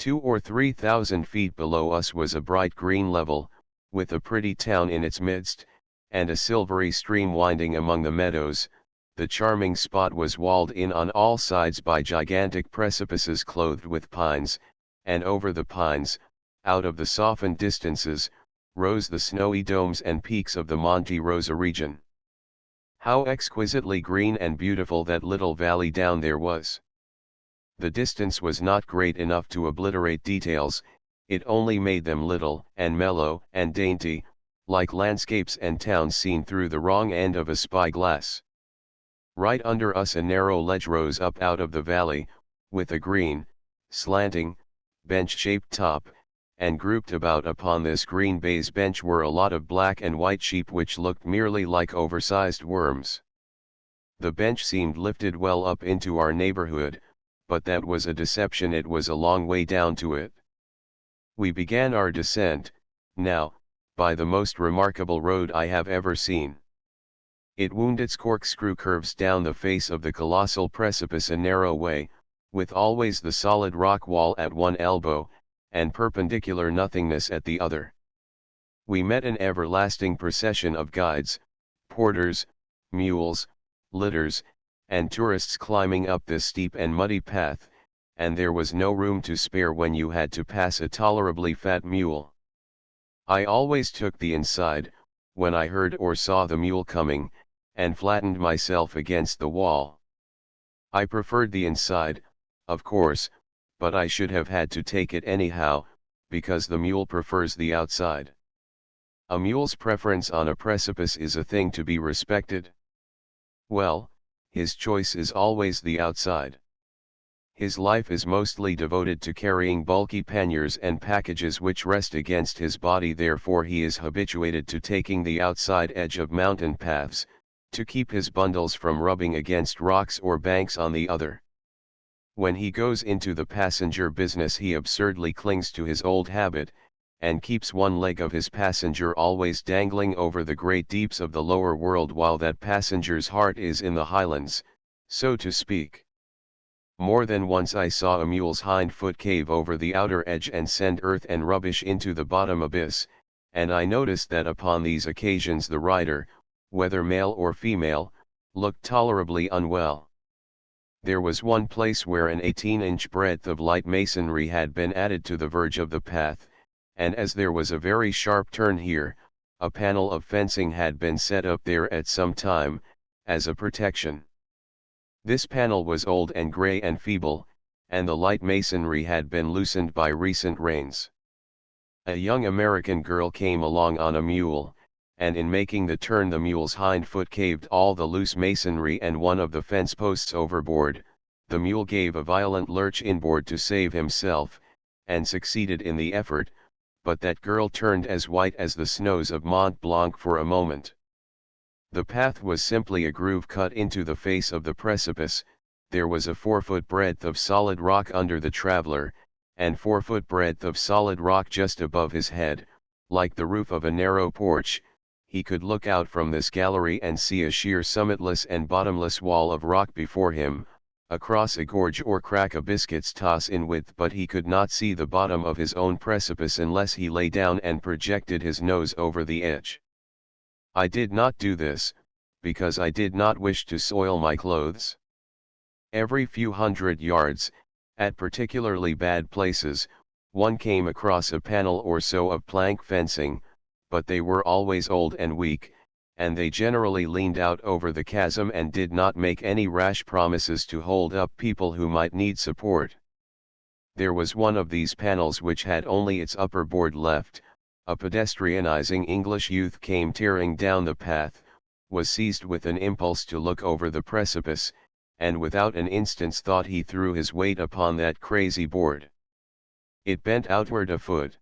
2 or 3,000 feet below us was a bright green level, with a pretty town in its midst, and a silvery stream winding among the meadows. The charming spot was walled in on all sides by gigantic precipices clothed with pines, and over the pines, out of the softened distances, rose the snowy domes and peaks of the Monte Rosa region. How exquisitely green and beautiful that little valley down there was! The distance was not great enough to obliterate details, it only made them little and mellow and dainty, like landscapes and towns seen through the wrong end of a spyglass. Right under us a narrow ledge rose up out of the valley, with a green, slanting, bench-shaped top, and grouped about upon this green baize bench were a lot of black and white sheep which looked merely like oversized worms. The bench seemed lifted well up into our neighborhood, but that was a deception, it was a long way down to it. We began our descent, now, by the most remarkable road I have ever seen. It wound its corkscrew curves down the face of the colossal precipice a narrow way, with always the solid rock wall at one elbow, and perpendicular nothingness at the other. We met an everlasting procession of guides, porters, mules, litters, and tourists climbing up this steep and muddy path, and there was no room to spare when you had to pass a tolerably fat mule. I always took the inside, when I heard or saw the mule coming, and flattened myself against the wall. I preferred the inside, of course, but I should have had to take it anyhow, because the mule prefers the outside. A mule's preference on a precipice is a thing to be respected. Well, his choice is always the outside. His life is mostly devoted to carrying bulky panniers and packages which rest against his body, therefore he is habituated to taking the outside edge of mountain paths, to keep his bundles from rubbing against rocks or banks on the other. When he goes into the passenger business he absurdly clings to his old habit, and keeps one leg of his passenger always dangling over the great deeps of the lower world while that passenger's heart is in the highlands, so to speak. More than once I saw a mule's hind foot cave over the outer edge and send earth and rubbish into the bottom abyss, and I noticed that upon these occasions the rider, whether male or female, looked tolerably unwell. There was one place where an 18-inch breadth of light masonry had been added to the verge of the path, and as there was a very sharp turn here, a panel of fencing had been set up there at some time, as a protection. This panel was old and grey and feeble, and the light masonry had been loosened by recent rains. A young American girl came along on a mule, and in making the turn the mule's hind foot caved all the loose masonry and one of the fence posts overboard. The mule gave a violent lurch inboard to save himself, and succeeded in the effort, but that girl turned as white as the snows of Mont Blanc for a moment. The path was simply a groove cut into the face of the precipice. There was a 4-foot breadth of solid rock under the traveler, and 4-foot breadth of solid rock just above his head, like the roof of a narrow porch. He could look out from this gallery and see a sheer summitless and bottomless wall of rock before him, across a gorge or crack a biscuit's toss in width, but he could not see the bottom of his own precipice unless he lay down and projected his nose over the edge. I did not do this, because I did not wish to soil my clothes. Every few hundred yards, at particularly bad places, one came across a panel or so of plank fencing, but they were always old and weak, and they generally leaned out over the chasm and did not make any rash promises to hold up people who might need support. There was one of these panels which had only its upper board left. A pedestrianizing English youth came tearing down the path, was seized with an impulse to look over the precipice, and without an instant's thought he threw his weight upon that crazy board. It bent outward a foot.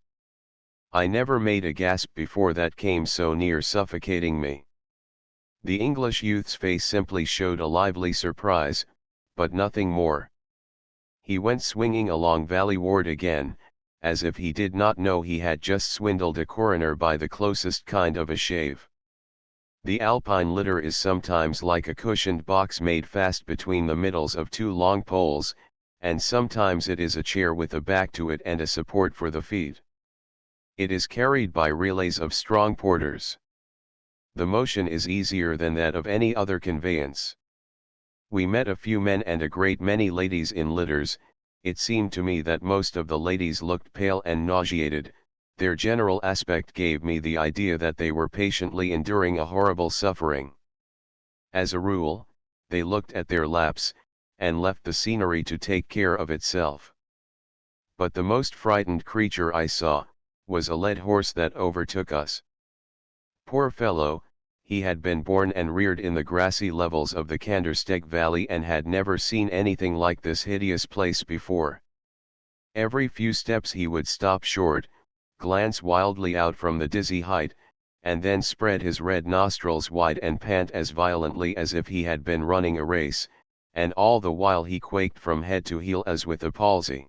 I never made a gasp before that came so near suffocating me. The English youth's face simply showed a lively surprise, but nothing more. He went swinging along Valley Ward again, as if he did not know he had just swindled a coroner by the closest kind of a shave. The alpine litter is sometimes like a cushioned box made fast between the middles of two long poles, and sometimes it is a chair with a back to it and a support for the feet. It is carried by relays of strong porters. The motion is easier than that of any other conveyance. We met a few men and a great many ladies in litters. It seemed to me that most of the ladies looked pale and nauseated. Their general aspect gave me the idea that they were patiently enduring a horrible suffering. As a rule, they looked at their laps, and left the scenery to take care of itself. But the most frightened creature I saw, was a led horse that overtook us. Poor fellow, he had been born and reared in the grassy levels of the Kandersteg Valley and had never seen anything like this hideous place before. Every few steps he would stop short, glance wildly out from the dizzy height, and then spread his red nostrils wide and pant as violently as if he had been running a race, and all the while he quaked from head to heel as with a palsy.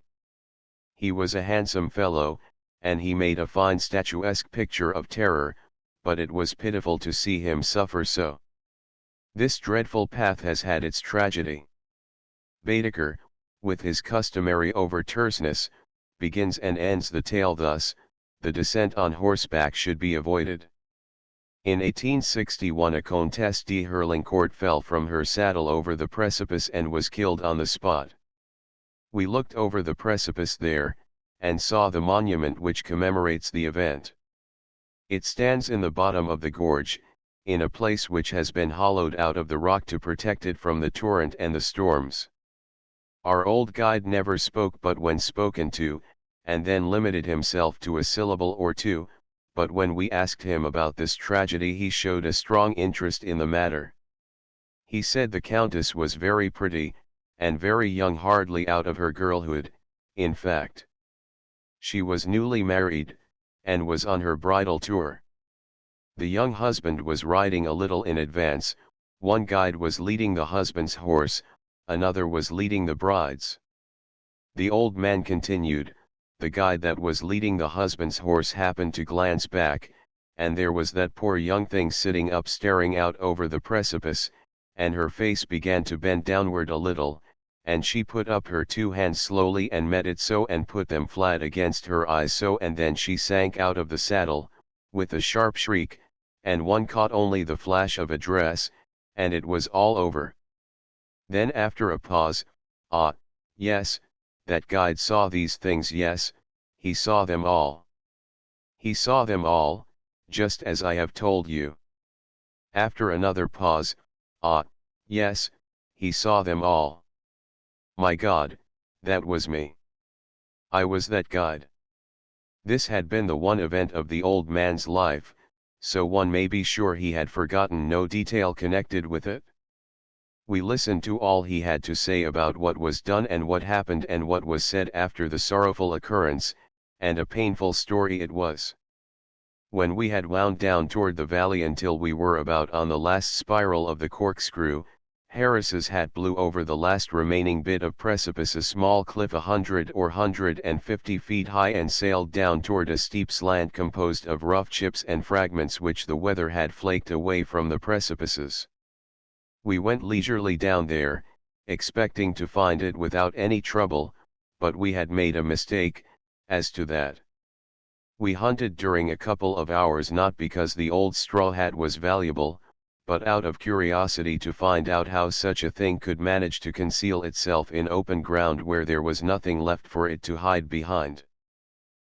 He was a handsome fellow, and he made a fine statuesque picture of terror, but it was pitiful to see him suffer so. This dreadful path has had its tragedy. Baedeker, with his customary over-terseness, begins and ends the tale thus: the descent on horseback should be avoided. In 1861 a Comtesse de Herlincourt fell from her saddle over the precipice and was killed on the spot. We looked over the precipice there, and saw the monument which commemorates the event. It stands in the bottom of the gorge, in a place which has been hollowed out of the rock to protect it from the torrent and the storms. Our old guide never spoke but when spoken to, and then limited himself to a syllable or two, but when we asked him about this tragedy he showed a strong interest in the matter. He said the Countess was very pretty, and very young, hardly out of her girlhood, in fact. She was newly married, and was on her bridal tour. The young husband was riding a little in advance, one guide was leading the husband's horse, another was leading the bride's. The old man continued, the guide that was leading the husband's horse happened to glance back, and there was that poor young thing sitting up staring out over the precipice, and her face began to bend downward a little, and she put up her two hands slowly and met it so and put them flat against her eyes so, and then she sank out of the saddle, with a sharp shriek, and one caught only the flash of a dress, and it was all over. Then after a pause, ah, yes, that guide saw these things, yes, he saw them all. He saw them all, just as I have told you. After another pause, ah, yes, he saw them all. My God, that was me. I was that guide. This had been the one event of the old man's life, so one may be sure he had forgotten no detail connected with it. We listened to all he had to say about what was done and what happened and what was said after the sorrowful occurrence, and a painful story it was. When we had wound down toward the valley until we were about on the last spiral of the corkscrew, Harris's hat blew over the last remaining bit of precipice, a small cliff 100 or 150 feet high, and sailed down toward a steep slant composed of rough chips and fragments which the weather had flaked away from the precipices. We went leisurely down there, expecting to find it without any trouble, but we had made a mistake, as to that. We hunted during a couple of hours, not because the old straw hat was valuable, but out of curiosity to find out how such a thing could manage to conceal itself in open ground where there was nothing left for it to hide behind.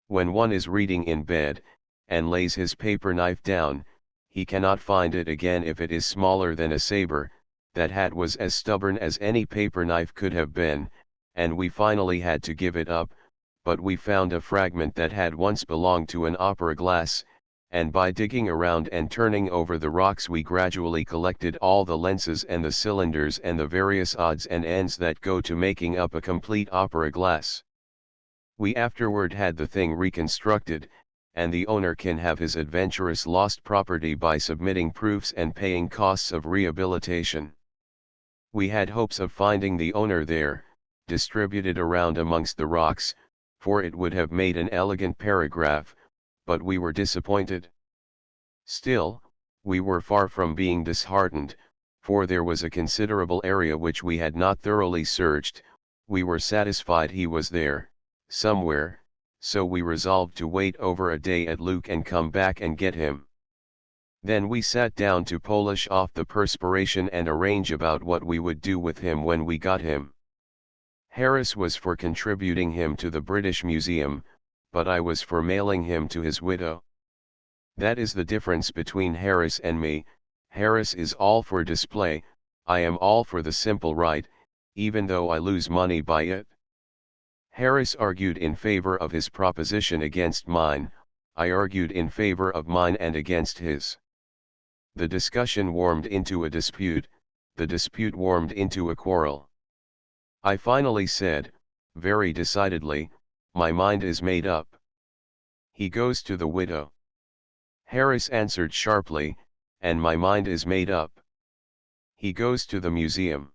When one is reading in bed, and lays his paper knife down, he cannot find it again if it is smaller than a saber. That hat was as stubborn as any paper knife could have been, and we finally had to give it up, but we found a fragment that had once belonged to an opera glass, and by digging around and turning over the rocks we gradually collected all the lenses and the cylinders and the various odds and ends that go to making up a complete opera glass. We afterward had the thing reconstructed, and the owner can have his adventurous lost property by submitting proofs and paying costs of rehabilitation. We had hopes of finding the owner there, distributed around amongst the rocks, for it would have made an elegant paragraph, but we were disappointed. Still, we were far from being disheartened, for there was a considerable area which we had not thoroughly searched. We were satisfied he was there, somewhere, so we resolved to wait over a day at Luke and come back and get him. Then we sat down to polish off the perspiration and arrange about what we would do with him when we got him. Harris was for contributing him to the British Museum, but I was for mailing him to his widow. That is the difference between Harris and me. Harris is all for display, I am all for the simple right, even though I lose money by it. Harris argued in favor of his proposition against mine, I argued in favor of mine and against his. The discussion warmed into a dispute, the dispute warmed into a quarrel. I finally said, very decidedly, my mind is made up. He goes to the widow. Harris answered sharply, and my mind is made up. He goes to the museum.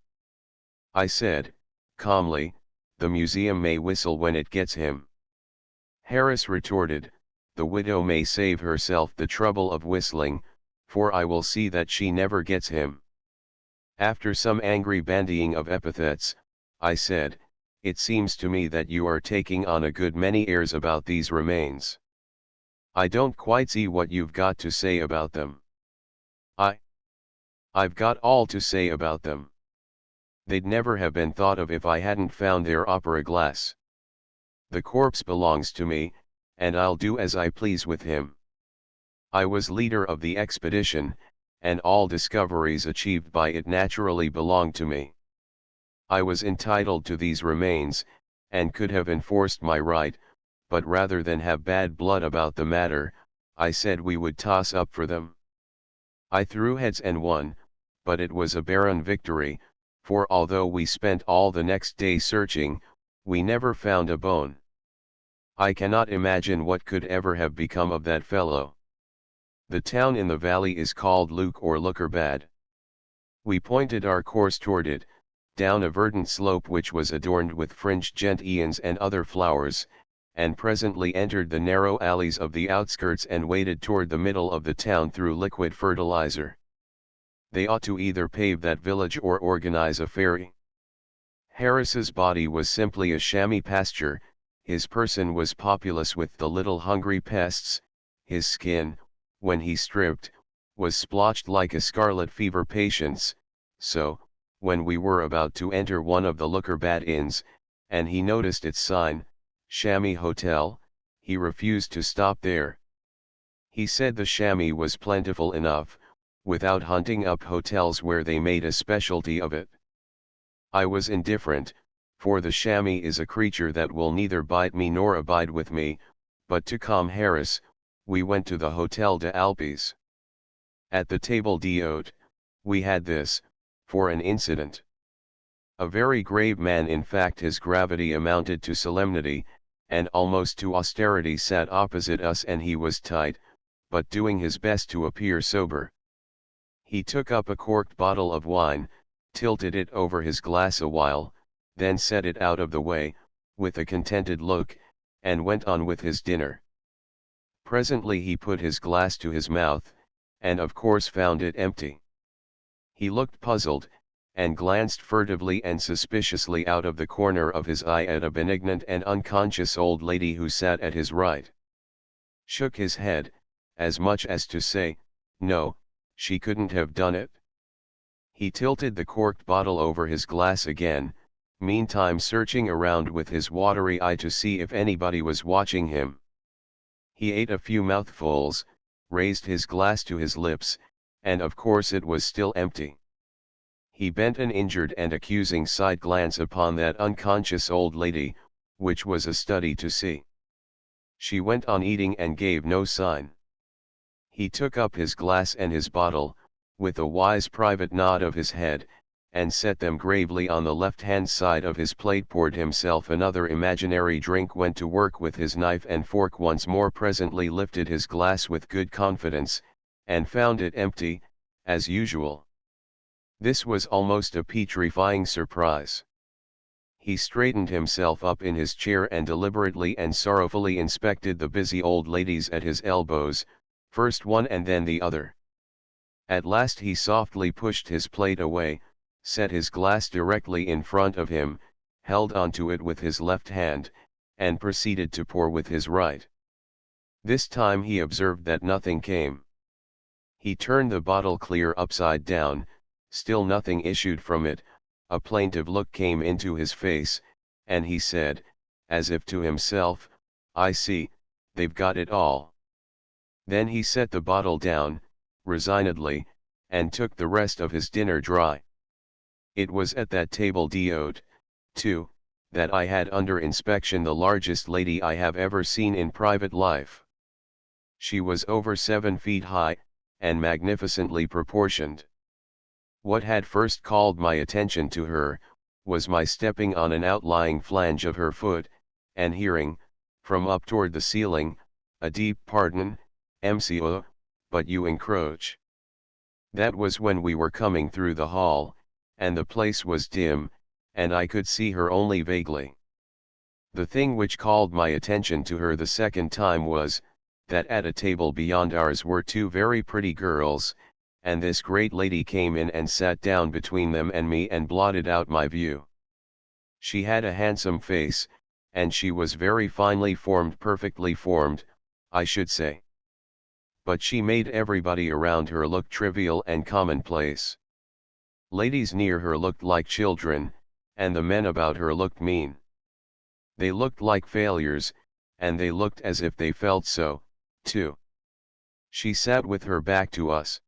I said, calmly, the museum may whistle when it gets him. Harris retorted, the widow may save herself the trouble of whistling, for I will see that she never gets him. After some angry bandying of epithets, I said, it seems to me that you are taking on a good many airs about these remains. I don't quite see what you've got to say about them. I've got all to say about them. They'd never have been thought of if I hadn't found their opera glass. The corpse belongs to me, and I'll do as I please with him. I was leader of the expedition, and all discoveries achieved by it naturally belonged to me. I was entitled to these remains, and could have enforced my right, but rather than have bad blood about the matter, I said we would toss up for them. I threw heads and won, but it was a barren victory, for although we spent all the next day searching, we never found a bone. I cannot imagine what could ever have become of that fellow. The town in the valley is called Luke or Lookerbad. We pointed our course toward it, down a verdant slope which was adorned with fringed gentians and other flowers, and presently entered the narrow alleys of the outskirts and waded toward the middle of the town through liquid fertilizer. They ought to either pave that village or organize a ferry. Harris's body was simply a chamois pasture, his person was populous with the little hungry pests, his skin, when he stripped, was splotched like a scarlet fever patient's, so, when we were about to enter one of the Lookerbad inns, and he noticed its sign, Chamois Hotel, he refused to stop there. He said the chamois was plentiful enough, without hunting up hotels where they made a specialty of it. I was indifferent, for the chamois is a creature that will neither bite me nor abide with me, but to calm Harris, we went to the Hotel de Alpes. At the table d'hôte, we had this, for an incident. A very grave man, in fact his gravity amounted to solemnity, and almost to austerity, sat opposite us, and he was tight, but doing his best to appear sober. He took up a corked bottle of wine, tilted it over his glass a while, then set it out of the way, with a contented look, and went on with his dinner. Presently he put his glass to his mouth, and of course found it empty. He looked puzzled, and glanced furtively and suspiciously out of the corner of his eye at a benignant and unconscious old lady who sat at his right. Shook his head, as much as to say, no, she couldn't have done it. He tilted the corked bottle over his glass again, meantime searching around with his watery eye to see if anybody was watching him. He ate a few mouthfuls, raised his glass to his lips, and of course it was still empty. He bent an injured and accusing side glance upon that unconscious old lady, which was a study to see. She went on eating and gave no sign. He took up his glass and his bottle, with a wise private nod of his head, and set them gravely on the left-hand side of his plate, poured himself another imaginary drink, went to work with his knife and fork once more, presently lifted his glass with good confidence, and found it empty, as usual. This was almost a petrifying surprise. He straightened himself up in his chair and deliberately and sorrowfully inspected the busy old ladies at his elbows, first one and then the other. At last he softly pushed his plate away, set his glass directly in front of him, held onto it with his left hand, and proceeded to pour with his right. This time he observed that nothing came. He turned the bottle clear upside down, still nothing issued from it. A plaintive look came into his face, and he said, as if to himself, "I see, they've got it all." Then he set the bottle down, resignedly, and took the rest of his dinner dry. It was at that table d'hôte, too, that I had under inspection the largest lady I have ever seen in private life. She was over 7 feet high, and magnificently proportioned. What had first called my attention to her, was my stepping on an outlying flange of her foot, and hearing, from up toward the ceiling, a deep "Pardon, monsieur, but you encroach." That was when we were coming through the hall, and the place was dim, and I could see her only vaguely. The thing which called my attention to her the second time was, that at a table beyond ours were two very pretty girls, and this great lady came in and sat down between them and me and blotted out my view. She had a handsome face, and she was very finely formed, perfectly formed, I should say. But she made everybody around her look trivial and commonplace. Ladies near her looked like children, and the men about her looked mean. They looked like failures, and they looked as if they felt so, too. She sat with her back to us.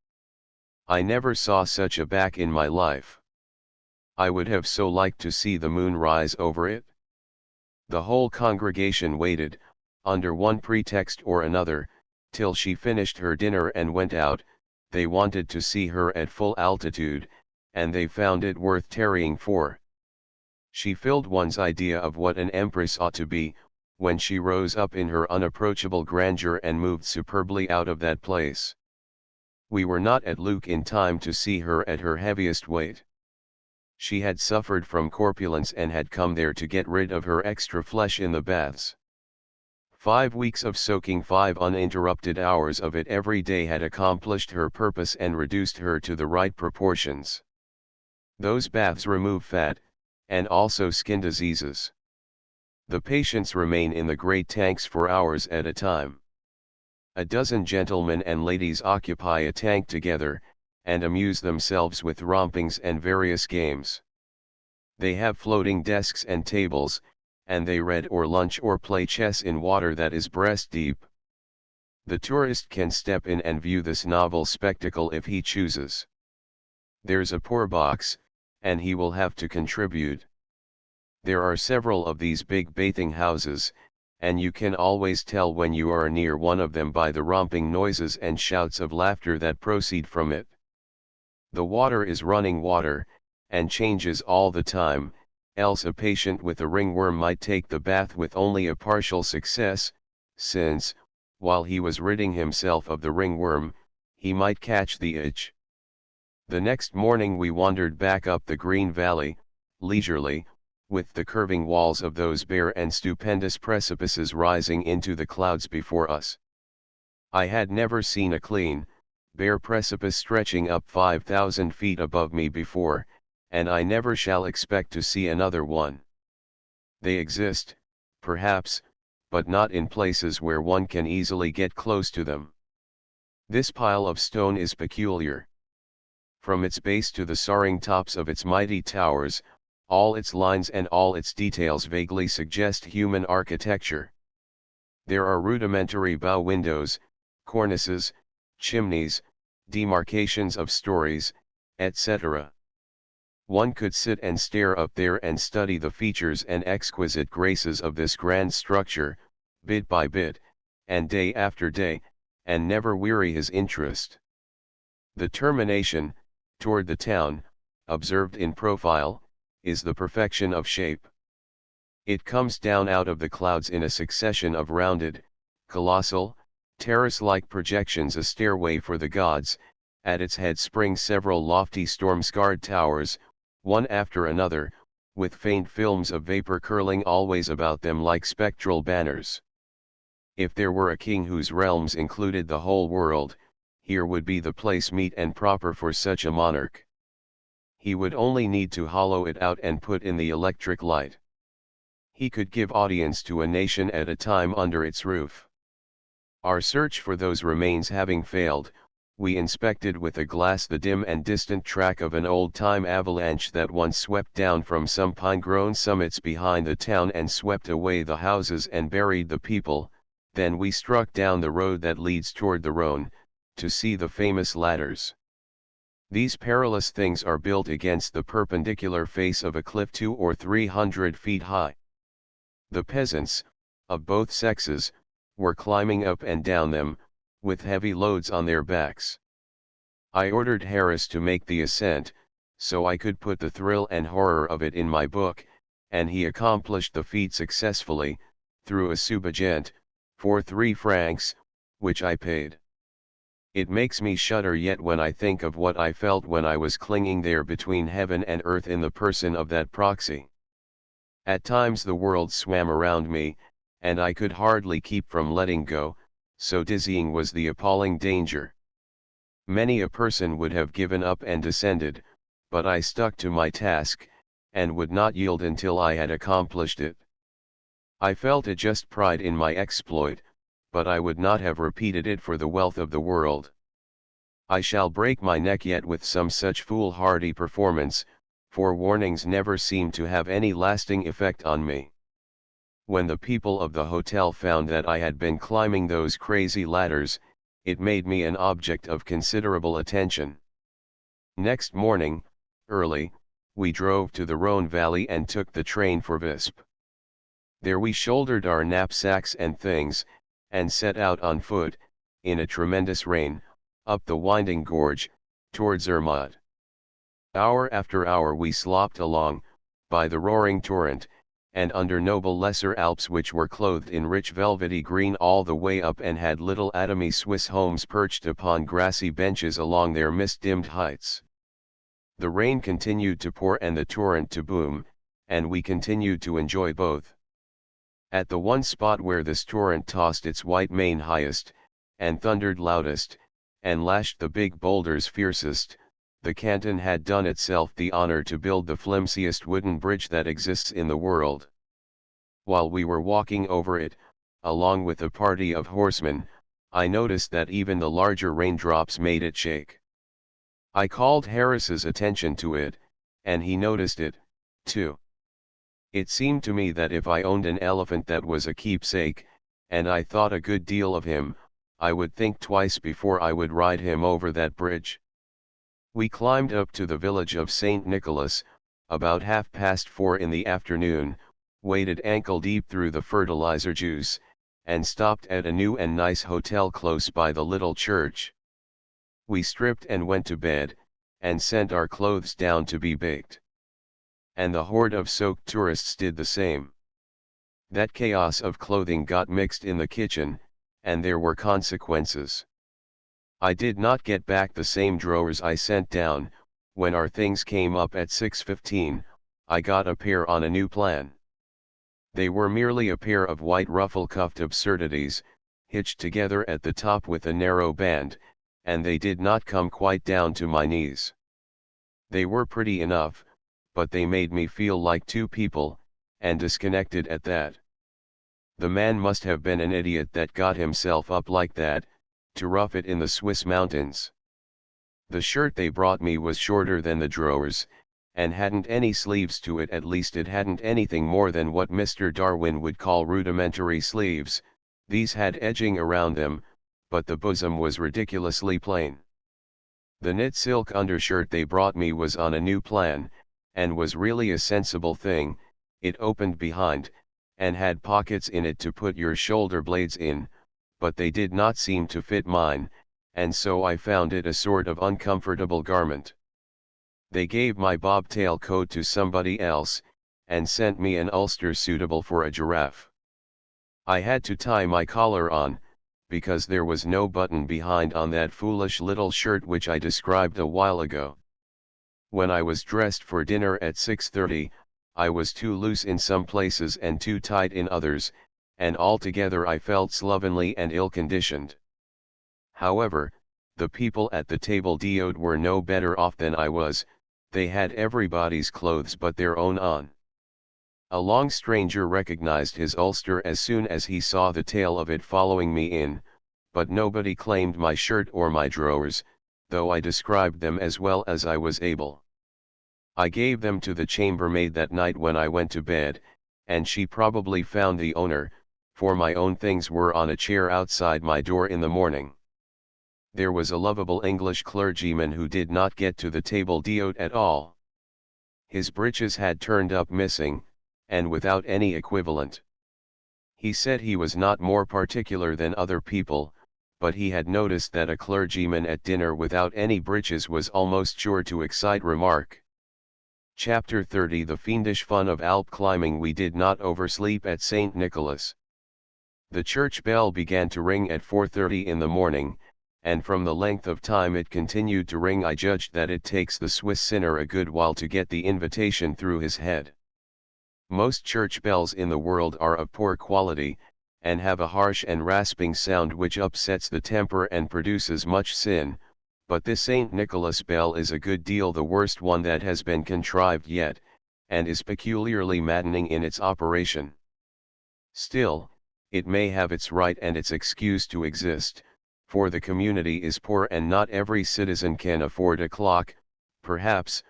I never saw such a back in my life. I would have so liked to see the moon rise over it. The whole congregation waited, under one pretext or another, till she finished her dinner and went out. They wanted to see her at full altitude, and they found it worth tarrying for. She filled one's idea of what an empress ought to be, when she rose up in her unapproachable grandeur and moved superbly out of that place. We were not at Luke in time to see her at her heaviest weight. She had suffered from corpulence and had come there to get rid of her extra flesh in the baths. 5 weeks of soaking, 5 uninterrupted hours of it every day had accomplished her purpose and reduced her to the right proportions. Those baths remove fat, and also skin diseases. The patients remain in the great tanks for hours at a time. A dozen gentlemen and ladies occupy a tank together, and amuse themselves with rompings and various games. They have floating desks and tables, and they read or lunch or play chess in water that is breast deep. The tourist can step in and view this novel spectacle if he chooses. There's a poor box, and he will have to contribute. There are several of these big bathing houses, and you can always tell when you are near one of them by the romping noises and shouts of laughter that proceed from it. The water is running water, and changes all the time, else a patient with a ringworm might take the bath with only a partial success, since, while he was ridding himself of the ringworm, he might catch the itch. The next morning we wandered back up the green valley, leisurely, with the curving walls of those bare and stupendous precipices rising into the clouds before us. I had never seen a clean, bare precipice stretching up 5,000 feet above me before, and I never shall expect to see another one. They exist, perhaps, but not in places where one can easily get close to them. This pile of stone is peculiar. From its base to the soaring tops of its mighty towers, all its lines and all its details vaguely suggest human architecture. There are rudimentary bow windows, cornices, chimneys, demarcations of stories, etc. One could sit and stare up there and study the features and exquisite graces of this grand structure, bit by bit, and day after day, and never weary his interest. The termination, toward the town, observed in profile, is the perfection of shape. It comes down out of the clouds in a succession of rounded, colossal, terrace-like projections, a stairway for the gods, At its head spring several lofty storm-scarred towers, one after another, with faint films of vapor curling always about them like spectral banners. If there were a king whose realms included the whole world, here would be the place meet and proper for such a monarch. He would only need to hollow it out and put in the electric light. He could give audience to a nation at a time under its roof. Our search for those remains having failed, we inspected with a glass the dim and distant track of an old-time avalanche that once swept down from some pine-grown summits behind the town and swept away the houses and buried the people. Then we struck down the road that leads toward the Rhone, to see the famous ladders. These perilous things are built against the perpendicular face of a cliff 200 or 300 feet high. The peasants, of both sexes, were climbing up and down them, with heavy loads on their backs. I ordered Harris to make the ascent, so I could put the thrill and horror of it in my book, and he accomplished the feat successfully, through a subagent, for 3 francs, which I paid. It makes me shudder yet when I think of what I felt when I was clinging there between heaven and earth in the person of that proxy. At times the world swam around me, and I could hardly keep from letting go, so dizzying was the appalling danger. Many a person would have given up and descended, but I stuck to my task, and would not yield until I had accomplished it. I felt a just pride in my exploit, but I would not have repeated it for the wealth of the world. I shall break my neck yet with some such foolhardy performance, for warnings never seemed to have any lasting effect on me. When the people of the hotel found that I had been climbing those crazy ladders, it made me an object of considerable attention. Next morning, early, we drove to the Rhone Valley and took the train for Visp. There we shouldered our knapsacks and things, and set out on foot, in a tremendous rain, up the winding gorge, towards Zermatt. Hour after hour we slopped along, by the roaring torrent, and under noble lesser Alps which were clothed in rich velvety green all the way up and had little atomy Swiss homes perched upon grassy benches along their mist-dimmed heights. The rain continued to pour and the torrent to boom, and we continued to enjoy both. At the one spot where this torrent tossed its white mane highest, and thundered loudest, and lashed the big boulders fiercest, the canton had done itself the honor to build the flimsiest wooden bridge that exists in the world. While we were walking over it, along with a party of horsemen, I noticed that even the larger raindrops made it shake. I called Harris's attention to it, and he noticed it, too. It seemed to me that if I owned an elephant that was a keepsake, and I thought a good deal of him, I would think twice before I would ride him over that bridge. We climbed up to the village of St. Nicholas, about 4:30 in the afternoon, waded ankle-deep through the fertilizer juice, and stopped at a new and nice hotel close by the little church. We stripped and went to bed, and sent our clothes down to be baked. And the horde of soaked tourists did the same. That chaos of clothing got mixed in the kitchen, and there were consequences. I did not get back the same drawers I sent down. When our things came up at 6:15, I got a pair on a new plan. They were merely a pair of white ruffle-cuffed absurdities, hitched together at the top with a narrow band, and they did not come quite down to my knees. They were pretty enough, but they made me feel like two people, and disconnected at that. The man must have been an idiot that got himself up like that, to rough it in the Swiss mountains. The shirt they brought me was shorter than the drawers, and hadn't any sleeves to it, at least it hadn't anything more than what Mr. Darwin would call rudimentary sleeves. These had edging around them, but the bosom was ridiculously plain. The knit silk undershirt they brought me was on a new plan, and was really a sensible thing. It opened behind, and had pockets in it to put your shoulder blades in, but they did not seem to fit mine, and so I found it a sort of uncomfortable garment. They gave my bobtail coat to somebody else, and sent me an ulster suitable for a giraffe. I had to tie my collar on, because there was no button behind on that foolish little shirt which I described a while ago. When I was dressed for dinner at 6:30, I was too loose in some places and too tight in others, and altogether I felt slovenly and ill-conditioned. However, the people at the table d'hôte were no better off than I was. They had everybody's clothes but their own on. A long stranger recognized his ulster as soon as he saw the tail of it following me in, but nobody claimed my shirt or my drawers, though I described them as well as I was able. I gave them to the chambermaid that night when I went to bed, and she probably found the owner, for my own things were on a chair outside my door in the morning. There was a lovable English clergyman who did not get to the table d'hôte at all. His breeches had turned up missing, and without any equivalent. He said he was not more particular than other people, but he had noticed that a clergyman at dinner without any breeches was almost sure to excite remark. Chapter 30 The fiendish fun of Alp climbing. We did not oversleep at St. Nicholas. The church bell began to ring at 4:30 in the morning, and from the length of time it continued to ring I judged that it takes the Swiss sinner a good while to get the invitation through his head. Most church bells in the world are of poor quality, and have a harsh and rasping sound which upsets the temper and produces much sin, but this St. Nicholas bell is a good deal the worst one that has been contrived yet, and is peculiarly maddening in its operation. Still, it may have its right and its excuse to exist, for the community is poor and not every citizen can afford a clock, perhaps,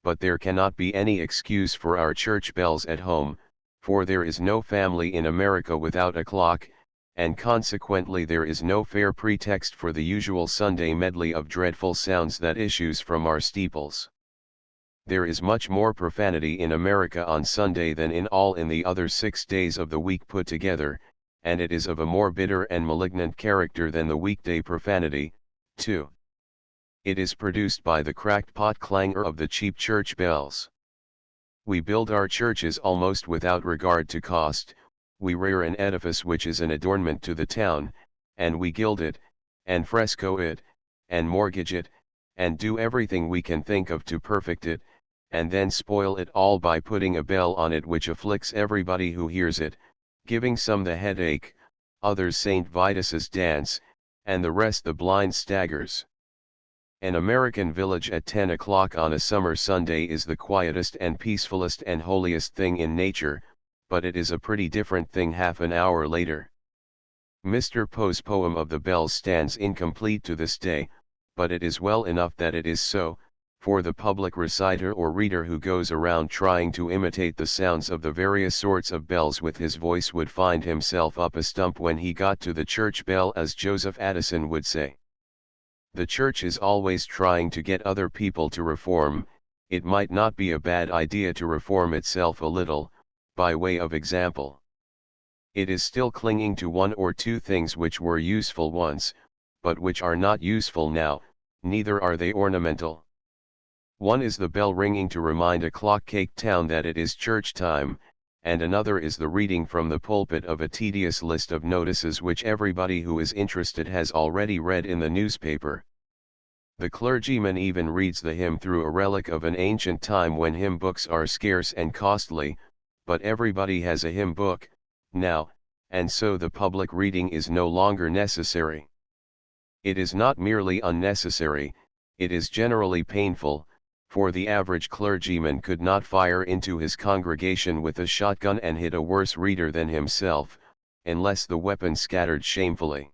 but there cannot be any excuse for our church bells at home, for there is no family in America without a clock, and consequently there is no fair pretext for the usual Sunday medley of dreadful sounds that issues from our steeples. There is much more profanity in America on Sunday than in all in the other 6 days of the week put together, and it is of a more bitter and malignant character than the weekday profanity, too. It is produced by the cracked pot clangor of the cheap church bells. We build our churches almost without regard to cost. We rear an edifice which is an adornment to the town, and we gild it, and fresco it, and mortgage it, and do everything we can think of to perfect it, and then spoil it all by putting a bell on it which afflicts everybody who hears it, giving some the headache, others St. Vitus's dance, and the rest the blind staggers. An American village at 10 o'clock on a summer Sunday is the quietest and peacefulest and holiest thing in nature, but it is a pretty different thing half an hour later. Mr. Poe's poem of the bells stands incomplete to this day, but it is well enough that it is so, for the public reciter or reader who goes around trying to imitate the sounds of the various sorts of bells with his voice would find himself up a stump when he got to the church bell, as Joseph Addison would say. The church is always trying to get other people to reform. It might not be a bad idea to reform itself a little, by way of example. It is still clinging to one or two things which were useful once, but which are not useful now, neither are they ornamental. One is the bell ringing to remind a clock-caked town that it is church time, and another is the reading from the pulpit of a tedious list of notices which everybody who is interested has already read in the newspaper. The clergyman even reads the hymn through a relic of an ancient time when hymn books are scarce and costly, but everybody has a hymn book, now, and so the public reading is no longer necessary. It is not merely unnecessary, it is generally painful, for the average clergyman could not fire into his congregation with a shotgun and hit a worse reader than himself, unless the weapon scattered shamefully.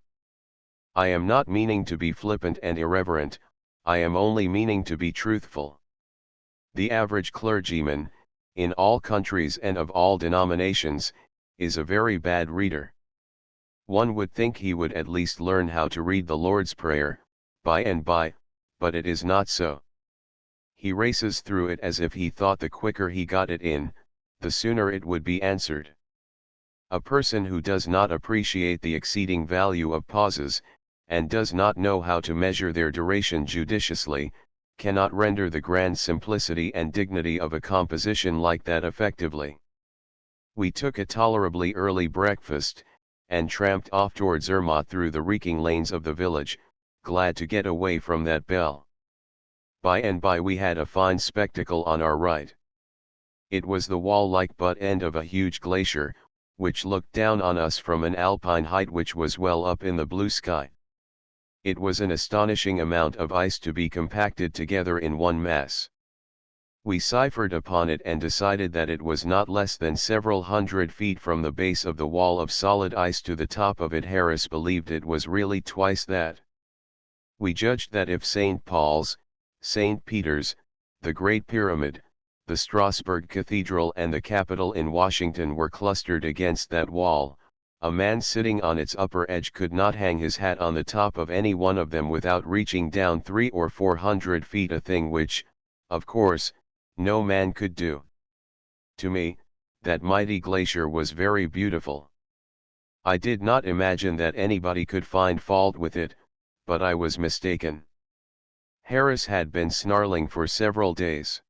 I am not meaning to be flippant and irreverent, I am only meaning to be truthful. The average clergyman, in all countries and of all denominations, is a very bad reader. One would think he would at least learn how to read the Lord's Prayer, by and by, but it is not so. He races through it as if he thought the quicker he got it in, the sooner it would be answered. A person who does not appreciate the exceeding value of pauses, and does not know how to measure their duration judiciously, cannot render the grand simplicity and dignity of a composition like that effectively. We took a tolerably early breakfast, and tramped off toward Zermatt through the reeking lanes of the village, glad to get away from that bell. By and by we had a fine spectacle on our right. It was the wall-like butt end of a huge glacier, which looked down on us from an alpine height which was well up in the blue sky. It was an astonishing amount of ice to be compacted together in one mass. We ciphered upon it and decided that it was not less than several hundred feet from the base of the wall of solid ice to the top of it. Harris believed it was really twice that. We judged that if St. Paul's, St. Peter's, the Great Pyramid, the Strasbourg Cathedral and the Capitol in Washington were clustered against that wall, a man sitting on its upper edge could not hang his hat on the top of any one of them without reaching down 300 or 400 feet, a thing which, of course, no man could do. To me, that mighty glacier was very beautiful. I did not imagine that anybody could find fault with it, but I was mistaken. Harris had been snarling for several days.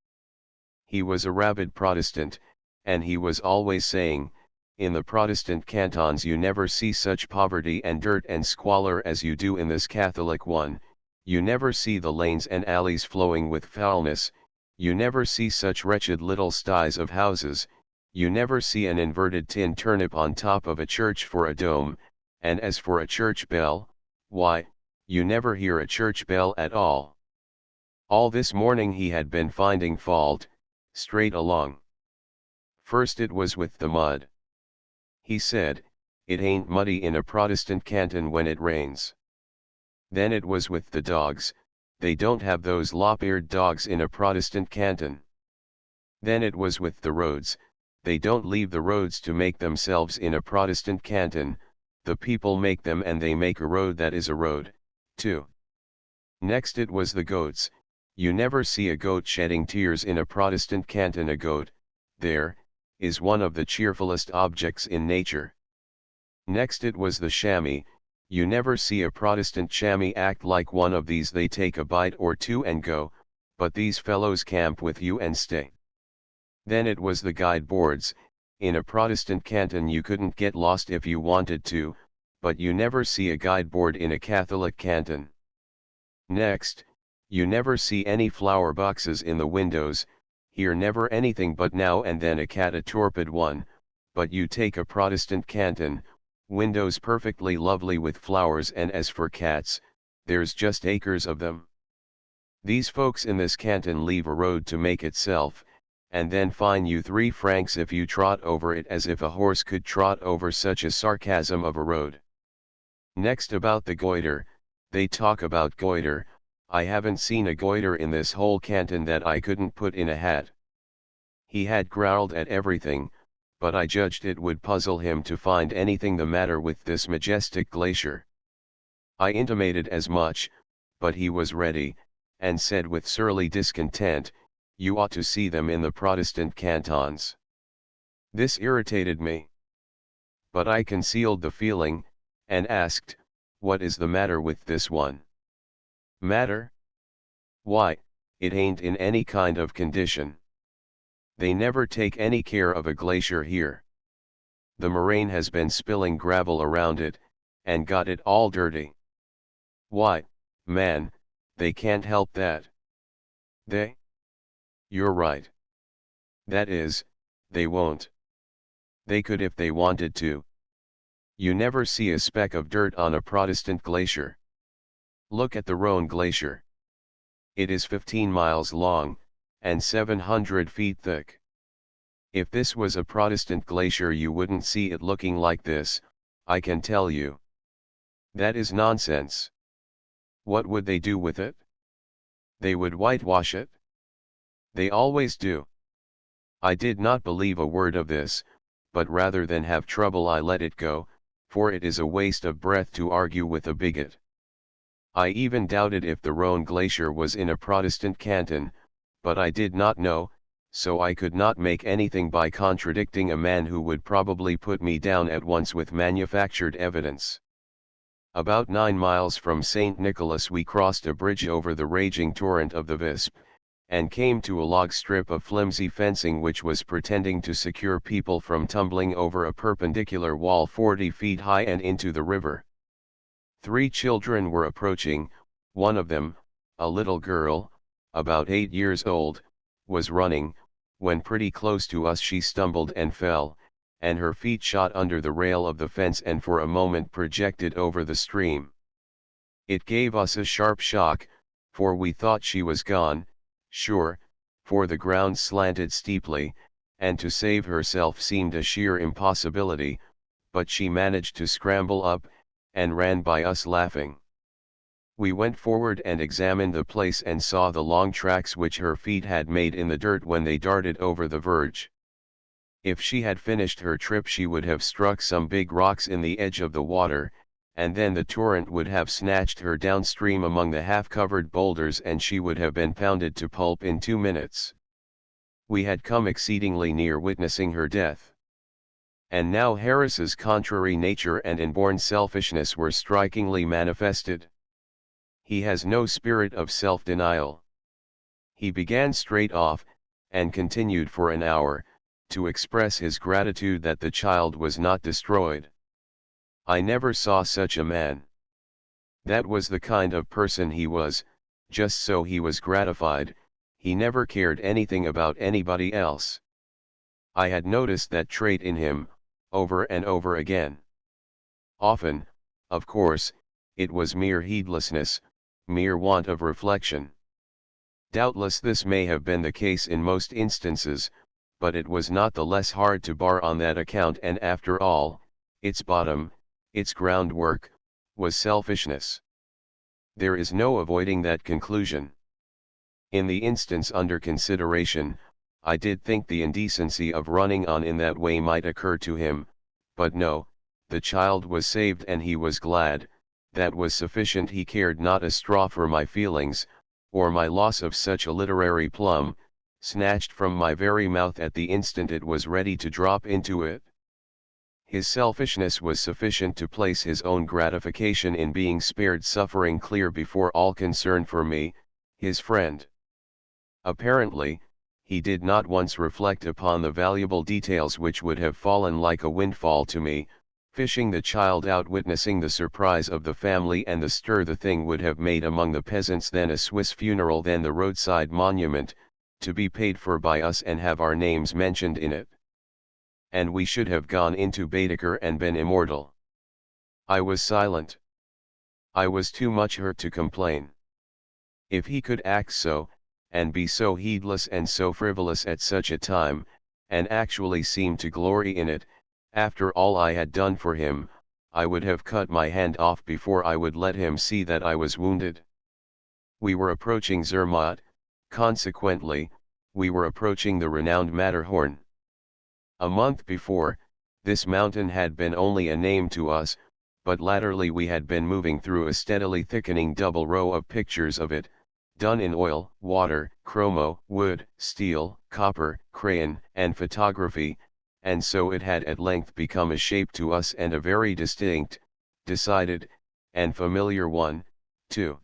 He was a rabid Protestant, and he was always saying, in the Protestant cantons you never see such poverty and dirt and squalor as you do in this Catholic one, you never see the lanes and alleys flowing with foulness, you never see such wretched little sties of houses, you never see an inverted tin turnip on top of a church for a dome, and as for a church bell, why, you never hear a church bell at all. All this morning he had been finding fault, straight along. First it was with the mud. He said, it ain't muddy in a Protestant canton when it rains. Then it was with the dogs, they don't have those lop-eared dogs in a Protestant canton. Then it was with the roads, they don't leave the roads to make themselves in a Protestant canton, the people make them and they make a road that is a road, too. Next it was the goats, you never see a goat shedding tears in a Protestant canton. A goat, there, is one of the cheerfulest objects in nature. Next it was the chamois, you never see a Protestant chamois act like one of these. They take a bite or two and go, but these fellows camp with you and stay. Then it was the guide boards, in a Protestant canton you couldn't get lost if you wanted to, but you never see a guide board in a Catholic canton. Next, you never see any flower boxes in the windows, here never anything but now and then a cat, a torpid one, but you take a Protestant canton, windows perfectly lovely with flowers, and as for cats, there's just acres of them. These folks in this canton leave a road to make itself, and then fine you 3 francs if you trot over it, as if a horse could trot over such a sarcasm of a road. Next about the goiter, they talk about goiter, I haven't seen a goiter in this whole canton that I couldn't put in a hat. He had growled at everything, but I judged it would puzzle him to find anything the matter with this majestic glacier. I intimated as much, but he was ready, and said with surly discontent, you ought to see them in the Protestant cantons. This irritated me. But I concealed the feeling, and asked, what is the matter with this one? Matter? Why, it ain't in any kind of condition. They never take any care of a glacier here. The moraine has been spilling gravel around it, and got it all dirty. Why, man, they can't help that. They? You're right. That is, they won't. They could if they wanted to. You never see a speck of dirt on a Protestant glacier. Look at the Rhone Glacier. It is 15 miles long, and 700 feet thick. If this was a Protestant glacier you wouldn't see it looking like this, I can tell you. That is nonsense. What would they do with it? They would whitewash it. They always do. I did not believe a word of this, but rather than have trouble I let it go, for it is a waste of breath to argue with a bigot. I even doubted if the Rhone Glacier was in a Protestant canton, but I did not know, so I could not make anything by contradicting a man who would probably put me down at once with manufactured evidence. About 9 miles from St. Nicholas we crossed a bridge over the raging torrent of the Visp, and came to a log strip of flimsy fencing which was pretending to secure people from tumbling over a perpendicular wall 40 feet high and into the river. 3 children were approaching. One of them, a little girl, about 8 years old, was running. When pretty close to us she stumbled and fell, and her feet shot under the rail of the fence and for a moment projected over the stream. It gave us a sharp shock, for we thought she was gone, sure, for the ground slanted steeply, and to save herself seemed a sheer impossibility, but she managed to scramble up, and ran by us laughing. We went forward and examined the place and saw the long tracks which her feet had made in the dirt when they darted over the verge. If she had finished her trip she would have struck some big rocks in the edge of the water, and then the torrent would have snatched her downstream among the half-covered boulders and she would have been pounded to pulp in 2 minutes. We had come exceedingly near witnessing her death. And now Harris's contrary nature and inborn selfishness were strikingly manifested. He has no spirit of self-denial. He began straight off, and continued for an hour, to express his gratitude that the child was not destroyed. I never saw such a man. That was the kind of person he was, just so he was gratified, he never cared anything about anybody else. I had noticed that trait in him, over and over again. Often, of course, it was mere heedlessness, mere want of reflection. Doubtless this may have been the case in most instances, but it was not the less hard to bar on that account, and after all, its bottom, its groundwork, was selfishness. There is no avoiding that conclusion. In the instance under consideration, I did think the indecency of running on in that way might occur to him, but no, the child was saved and he was glad, that was sufficient. He cared not a straw for my feelings, or my loss of such a literary plum, snatched from my very mouth at the instant it was ready to drop into it. His selfishness was sufficient to place his own gratification in being spared suffering clear before all concern for me, his friend. Apparently, he did not once reflect upon the valuable details which would have fallen like a windfall to me, fishing the child out, witnessing the surprise of the family and the stir the thing would have made among the peasants, then a Swiss funeral, then the roadside monument, to be paid for by us and have our names mentioned in it. And we should have gone into Baedeker and been immortal. I was silent. I was too much hurt to complain. If he could act so, and be so heedless and so frivolous at such a time, and actually seem to glory in it, after all I had done for him, I would have cut my hand off before I would let him see that I was wounded. We were approaching Zermatt, consequently, we were approaching the renowned Matterhorn. A month before, this mountain had been only a name to us, but latterly we had been moving through a steadily thickening double row of pictures of it, done in oil, water, chromo, wood, steel, copper, crayon, and photography, and so it had at length become a shape to us, and a very distinct, decided, and familiar one, too.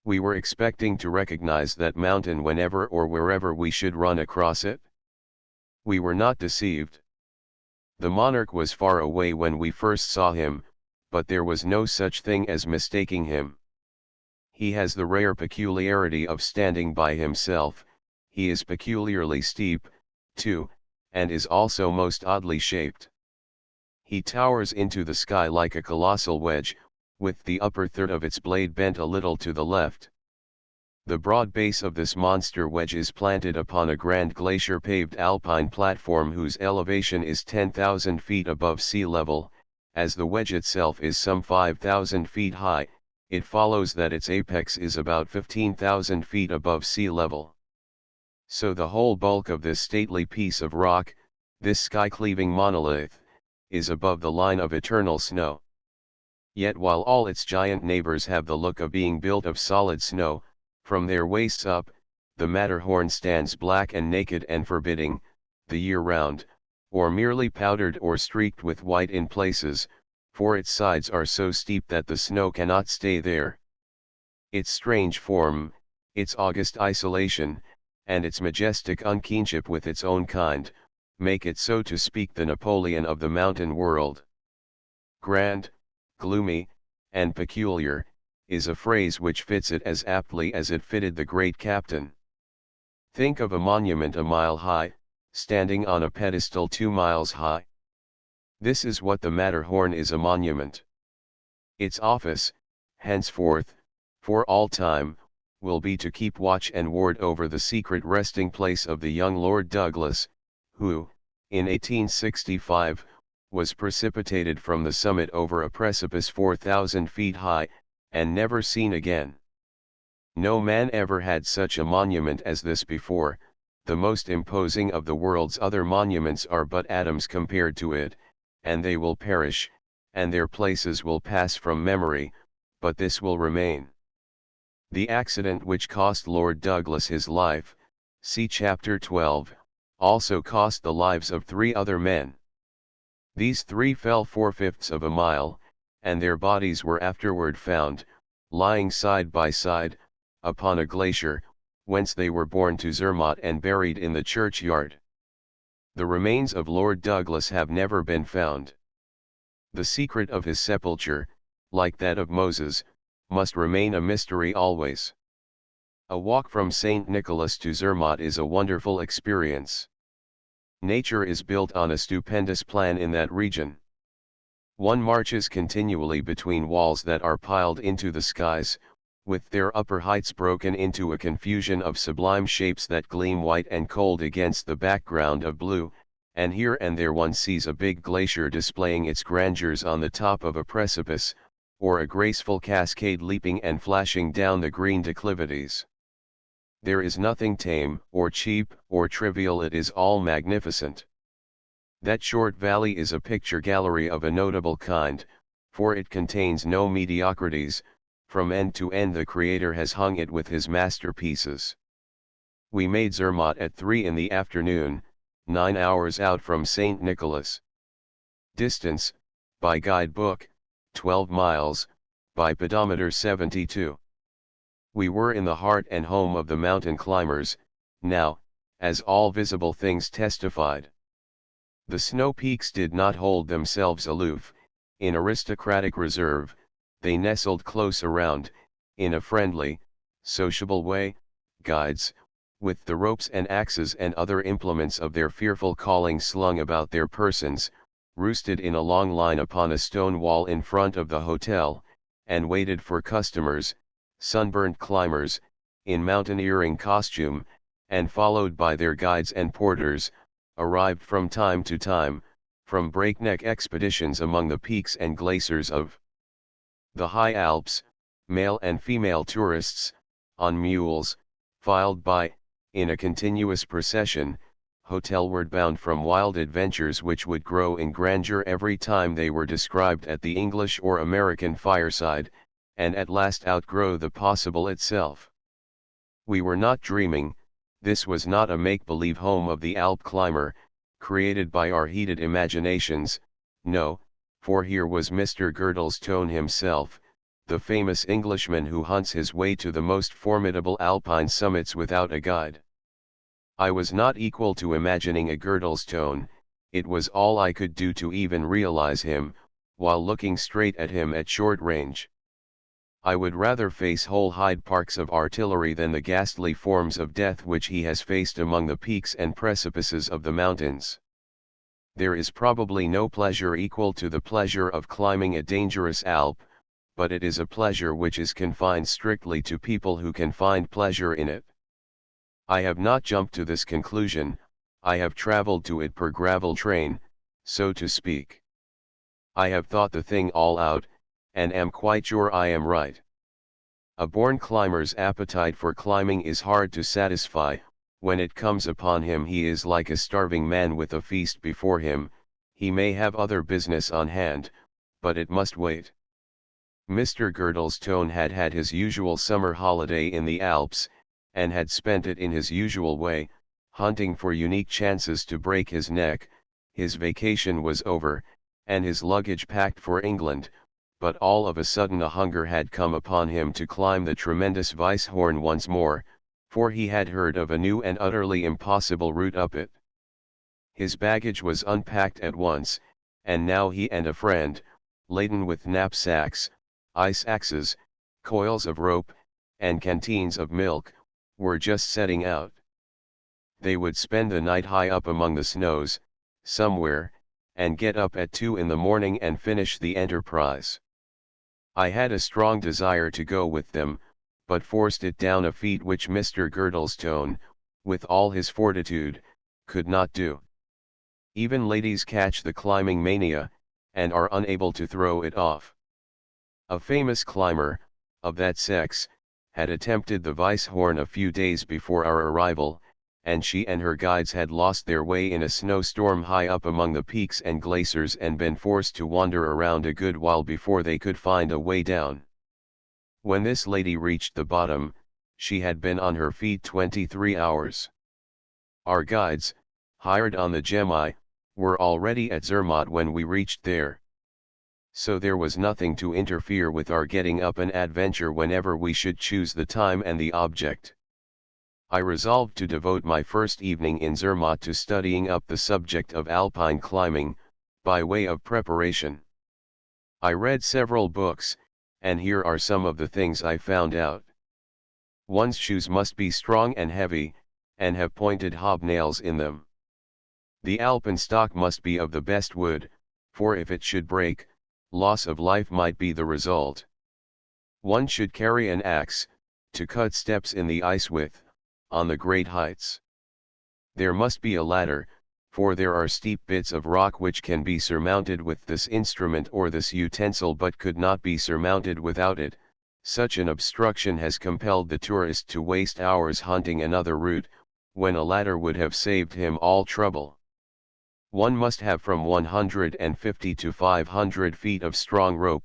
We were expecting to recognize that mountain whenever or wherever we should run across it. We were not deceived. The monarch was far away when we first saw him, but there was no such thing as mistaking him. He has the rare peculiarity of standing by himself. He is peculiarly steep, too, and is also most oddly shaped. He towers into the sky like a colossal wedge, with the upper third of its blade bent a little to the left. The broad base of this monster wedge is planted upon a grand glacier-paved alpine platform whose elevation is 10,000 feet above sea level. As the wedge itself is some 5,000 feet high, it follows that its apex is about 15,000 feet above sea level. So the whole bulk of this stately piece of rock, this sky-cleaving monolith, is above the line of eternal snow. Yet while all its giant neighbors have the look of being built of solid snow, from their waists up, the Matterhorn stands black and naked and forbidding, the year round, or merely powdered or streaked with white in places, for its sides are so steep that the snow cannot stay there. Its strange form, Its august isolation, and its majestic unkinship with its own kind, make it so to speak the Napoleon of the mountain world. Grand, gloomy, and peculiar, is a phrase which fits it as aptly as it fitted the great captain. Think of a monument a mile high, standing on a pedestal 2 miles high. This is what the Matterhorn is, a monument. Its office, henceforth, for all time, will be to keep watch and ward over the secret resting place of the young Lord Douglas, who, in 1865, was precipitated from the summit over a precipice 4,000 feet high, and never seen again. No man ever had such a monument as this before. The most imposing of the world's other monuments are but atoms compared to it, and they will perish, and their places will pass from memory, but this will remain. The accident which cost Lord Douglas his life, see chapter 12, also cost the lives of 3 other men. These 3 fell 4/5 of a mile, and their bodies were afterward found, lying side by side, upon a glacier, whence they were borne to Zermatt and buried in the churchyard. The remains of Lord Douglas have never been found. The secret of his sepulture, like that of Moses, must remain a mystery always. A walk from St. Nicholas to Zermatt is a wonderful experience. Nature is built on a stupendous plan in that region. One marches continually between walls that are piled into the skies, with their upper heights broken into a confusion of sublime shapes that gleam white and cold against the background of blue, and here and there one sees a big glacier displaying its grandeurs on the top of a precipice, or a graceful cascade leaping and flashing down the green declivities. There is nothing tame, or cheap, or trivial, it is all magnificent. That short valley is a picture gallery of a notable kind, for it contains no mediocrities. From end to end the Creator has hung it with his masterpieces. We made Zermatt at 3 in the afternoon, 9 hours out from St. Nicholas. Distance, by guidebook, 12 miles, by pedometer 72. We were in the heart and home of the mountain climbers, now, as all visible things testified. The snow peaks did not hold themselves aloof, in aristocratic reserve, they nestled close around, in a friendly, sociable way, guides, with the ropes and axes and other implements of their fearful calling slung about their persons, roosted in a long line upon a stone wall in front of the hotel, and waited for customers, sunburnt climbers, in mountaineering costume, and followed by their guides and porters, arrived from time to time, from breakneck expeditions among the peaks and glaciers of the high Alps, male and female tourists, on mules, filed by, in a continuous procession, hotelward bound from wild adventures which would grow in grandeur every time they were described at the English or American fireside, and at last outgrow the possible itself. We were not dreaming, this was not a make-believe home of the Alp climber, created by our heated imaginations, no, for here was Mr. Girdlestone himself, the famous Englishman who hunts his way to the most formidable alpine summits without a guide. I was not equal to imagining a Girdlestone, it was all I could do to even realize him, while looking straight at him at short range. I would rather face whole Hyde Parks of artillery than the ghastly forms of death which he has faced among the peaks and precipices of the mountains. There is probably no pleasure equal to the pleasure of climbing a dangerous Alp, but it is a pleasure which is confined strictly to people who can find pleasure in it. I have not jumped to this conclusion, I have traveled to it per gravel train, so to speak. I have thought the thing all out, and am quite sure I am right. A born climber's appetite for climbing is hard to satisfy, when it comes upon him he is like a starving man with a feast before him, he may have other business on hand, but it must wait. Mr. Girdlestone had had his usual summer holiday in the Alps, and had spent it in his usual way, hunting for unique chances to break his neck. His vacation was over, and his luggage packed for England, but all of a sudden a hunger had come upon him to climb the tremendous Weisshorn once more, for he had heard of a new and utterly impossible route up it. His baggage was unpacked at once, and now he and a friend, laden with knapsacks, ice axes, coils of rope, and canteens of milk, were just setting out. They would spend the night high up among the snows, somewhere, and get up at 2 in the morning and finish the enterprise. I had a strong desire to go with them, but forced it down a feat which Mr. Girdlestone, with all his fortitude, could not do. Even ladies catch the climbing mania, and are unable to throw it off. A famous climber, of that sex, had attempted the Weisshorn a few days before our arrival, and she and her guides had lost their way in a snowstorm high up among the peaks and glaciers and been forced to wander around a good while before they could find a way down. When this lady reached the bottom, she had been on her feet 23 hours. Our guides, hired on the Gemmi, were already at Zermatt when we reached there. So there was nothing to interfere with our getting up an adventure whenever we should choose the time and the object. I resolved to devote my first evening in Zermatt to studying up the subject of alpine climbing, by way of preparation. I read several books, and here are some of the things I found out. One's shoes must be strong and heavy, and have pointed hobnails in them. The alpenstock must be of the best wood, for if it should break, loss of life might be the result. One should carry an axe, to cut steps in the ice with, on the great heights. There must be a ladder, for there are steep bits of rock which can be surmounted with this instrument or this utensil but could not be surmounted without it. Such an obstruction has compelled the tourist to waste hours hunting another route, when a ladder would have saved him all trouble. One must have from 150 to 500 feet of strong rope,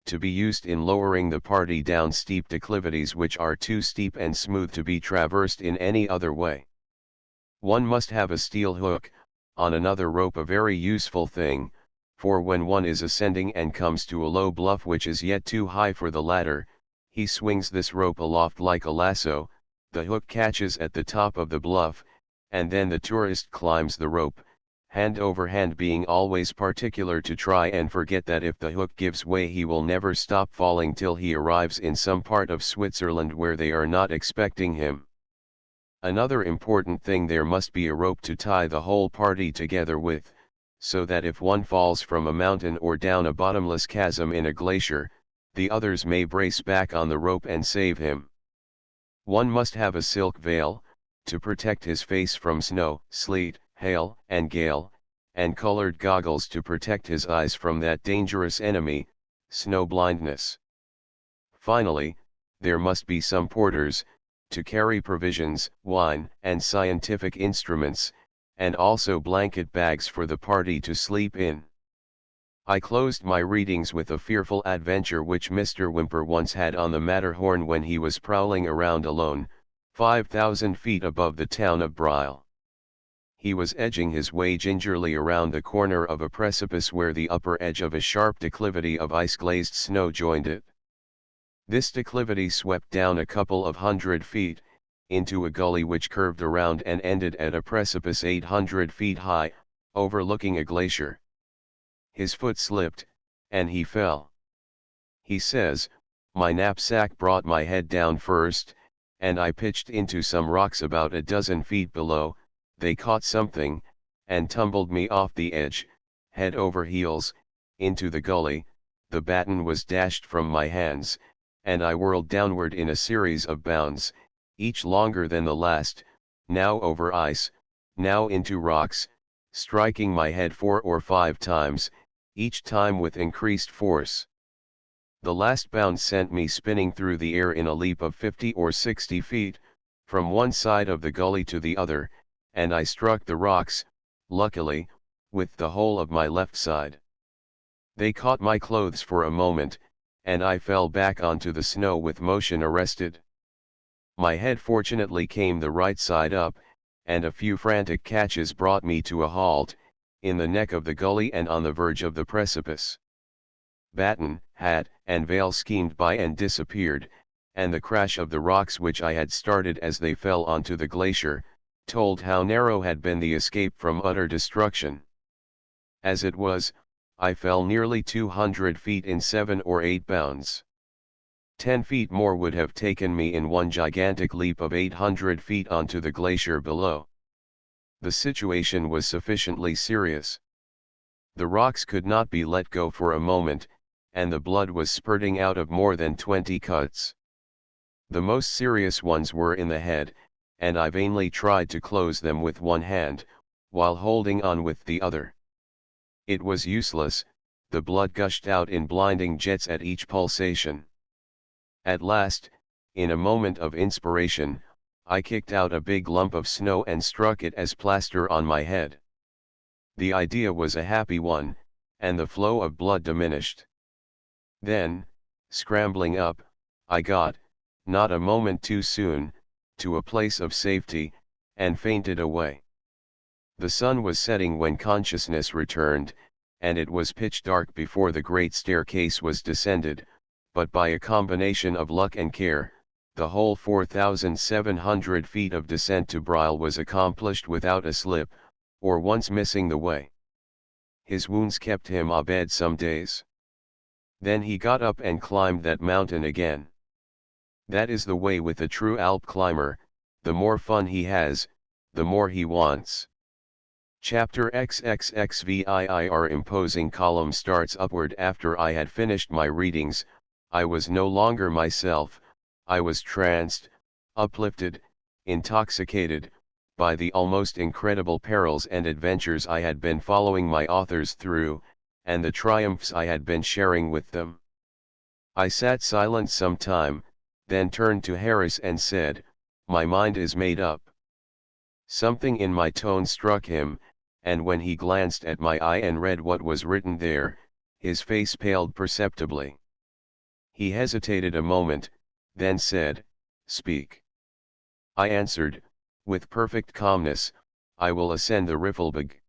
to be used in lowering the party down steep declivities which are too steep and smooth to be traversed in any other way. One must have a steel hook, on another rope, a very useful thing, for when one is ascending and comes to a low bluff which is yet too high for the ladder, he swings this rope aloft like a lasso, the hook catches at the top of the bluff, and then the tourist climbs the rope, hand over hand, being always particular to try and forget that if the hook gives way he will never stop falling till he arrives in some part of Switzerland where they are not expecting him. Another important thing, there must be a rope to tie the whole party together with, so that if one falls from a mountain or down a bottomless chasm in a glacier, the others may brace back on the rope and save him. One must have a silk veil, to protect his face from snow, sleet, hail, and gale, and colored goggles to protect his eyes from that dangerous enemy, snow blindness. Finally, there must be some porters, to carry provisions, wine, and scientific instruments, and also blanket bags for the party to sleep in. I closed my readings with a fearful adventure which Mr. Whymper once had on the Matterhorn when he was prowling around alone, 5,000 feet above the town of Briel. He was edging his way gingerly around the corner of a precipice where the upper edge of a sharp declivity of ice-glazed snow joined it. This declivity swept down a couple of 100 feet, into a gully which curved around and ended at a precipice 800 feet high, overlooking a glacier. His foot slipped, and he fell. He says, "My knapsack brought my head down first, and I pitched into some rocks about a dozen feet below. They caught something, and tumbled me off the edge, head over heels, into the gully. The baton was dashed from my hands, and I whirled downward in a series of bounds, each longer than the last, now over ice, now into rocks, striking my head 4 or 5 times, each time with increased force. The last bound sent me spinning through the air in a leap of 50 or 60 feet, from one side of the gully to the other, and I struck the rocks, luckily, with the whole of my left side. They caught my clothes for a moment, and I fell back onto the snow with motion arrested. My head fortunately came the right side up, and a few frantic catches brought me to a halt, in the neck of the gully and on the verge of the precipice. baton, hat, and veil skimmed by and disappeared, and the crash of the rocks which I had started as they fell onto the glacier, told how narrow had been the escape from utter destruction. As it was, I fell nearly 200 feet in 7 or 8 bounds. 10 feet more would have taken me in one gigantic leap of 800 feet onto the glacier below. The situation was sufficiently serious. The rocks could not be let go for a moment, and the blood was spurting out of more than 20 cuts. The most serious ones were in the head, and I vainly tried to close them with one hand, while holding on with the other. It was useless, the blood gushed out in blinding jets at each pulsation. At last, in a moment of inspiration, I kicked out a big lump of snow and struck it as plaster on my head. The idea was a happy one, and the flow of blood diminished. Then, scrambling up, I got, not a moment too soon, to a place of safety, and fainted away. The sun was setting when consciousness returned, and it was pitch dark before the great staircase was descended, but by a combination of luck and care, the whole 4,700 feet of descent to Brile was accomplished without a slip, or once missing the way. His wounds kept him abed some days. Then he got up and climbed that mountain again. That is the way with a true Alp climber, the more fun he has, the more he wants. Chapter XXXVIIR imposing column starts upward. After I had finished my readings, I was no longer myself, I was tranced, uplifted, intoxicated, by the almost incredible perils and adventures I had been following my authors through, and the triumphs I had been sharing with them. I sat silent some time, then turned to Harris and said, "My mind is made up." Something in my tone struck him, and when he glanced at my eye and read what was written there, his face paled perceptibly. He hesitated a moment, then said, "Speak." I answered, with perfect calmness, "I will ascend the Riffelberg."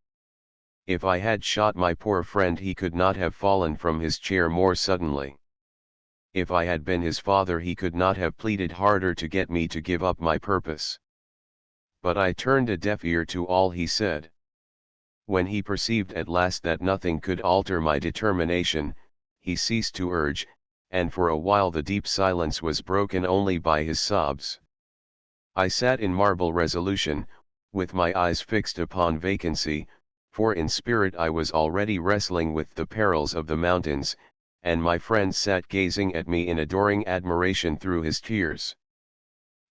If I had shot my poor friend, he could not have fallen from his chair more suddenly. If I had been his father, he could not have pleaded harder to get me to give up my purpose. But I turned a deaf ear to all he said. When he perceived at last that nothing could alter my determination, he ceased to urge, and for a while the deep silence was broken only by his sobs. I sat in marble resolution, with my eyes fixed upon vacancy, for in spirit I was already wrestling with the perils of the mountains, and my friend sat gazing at me in adoring admiration through his tears.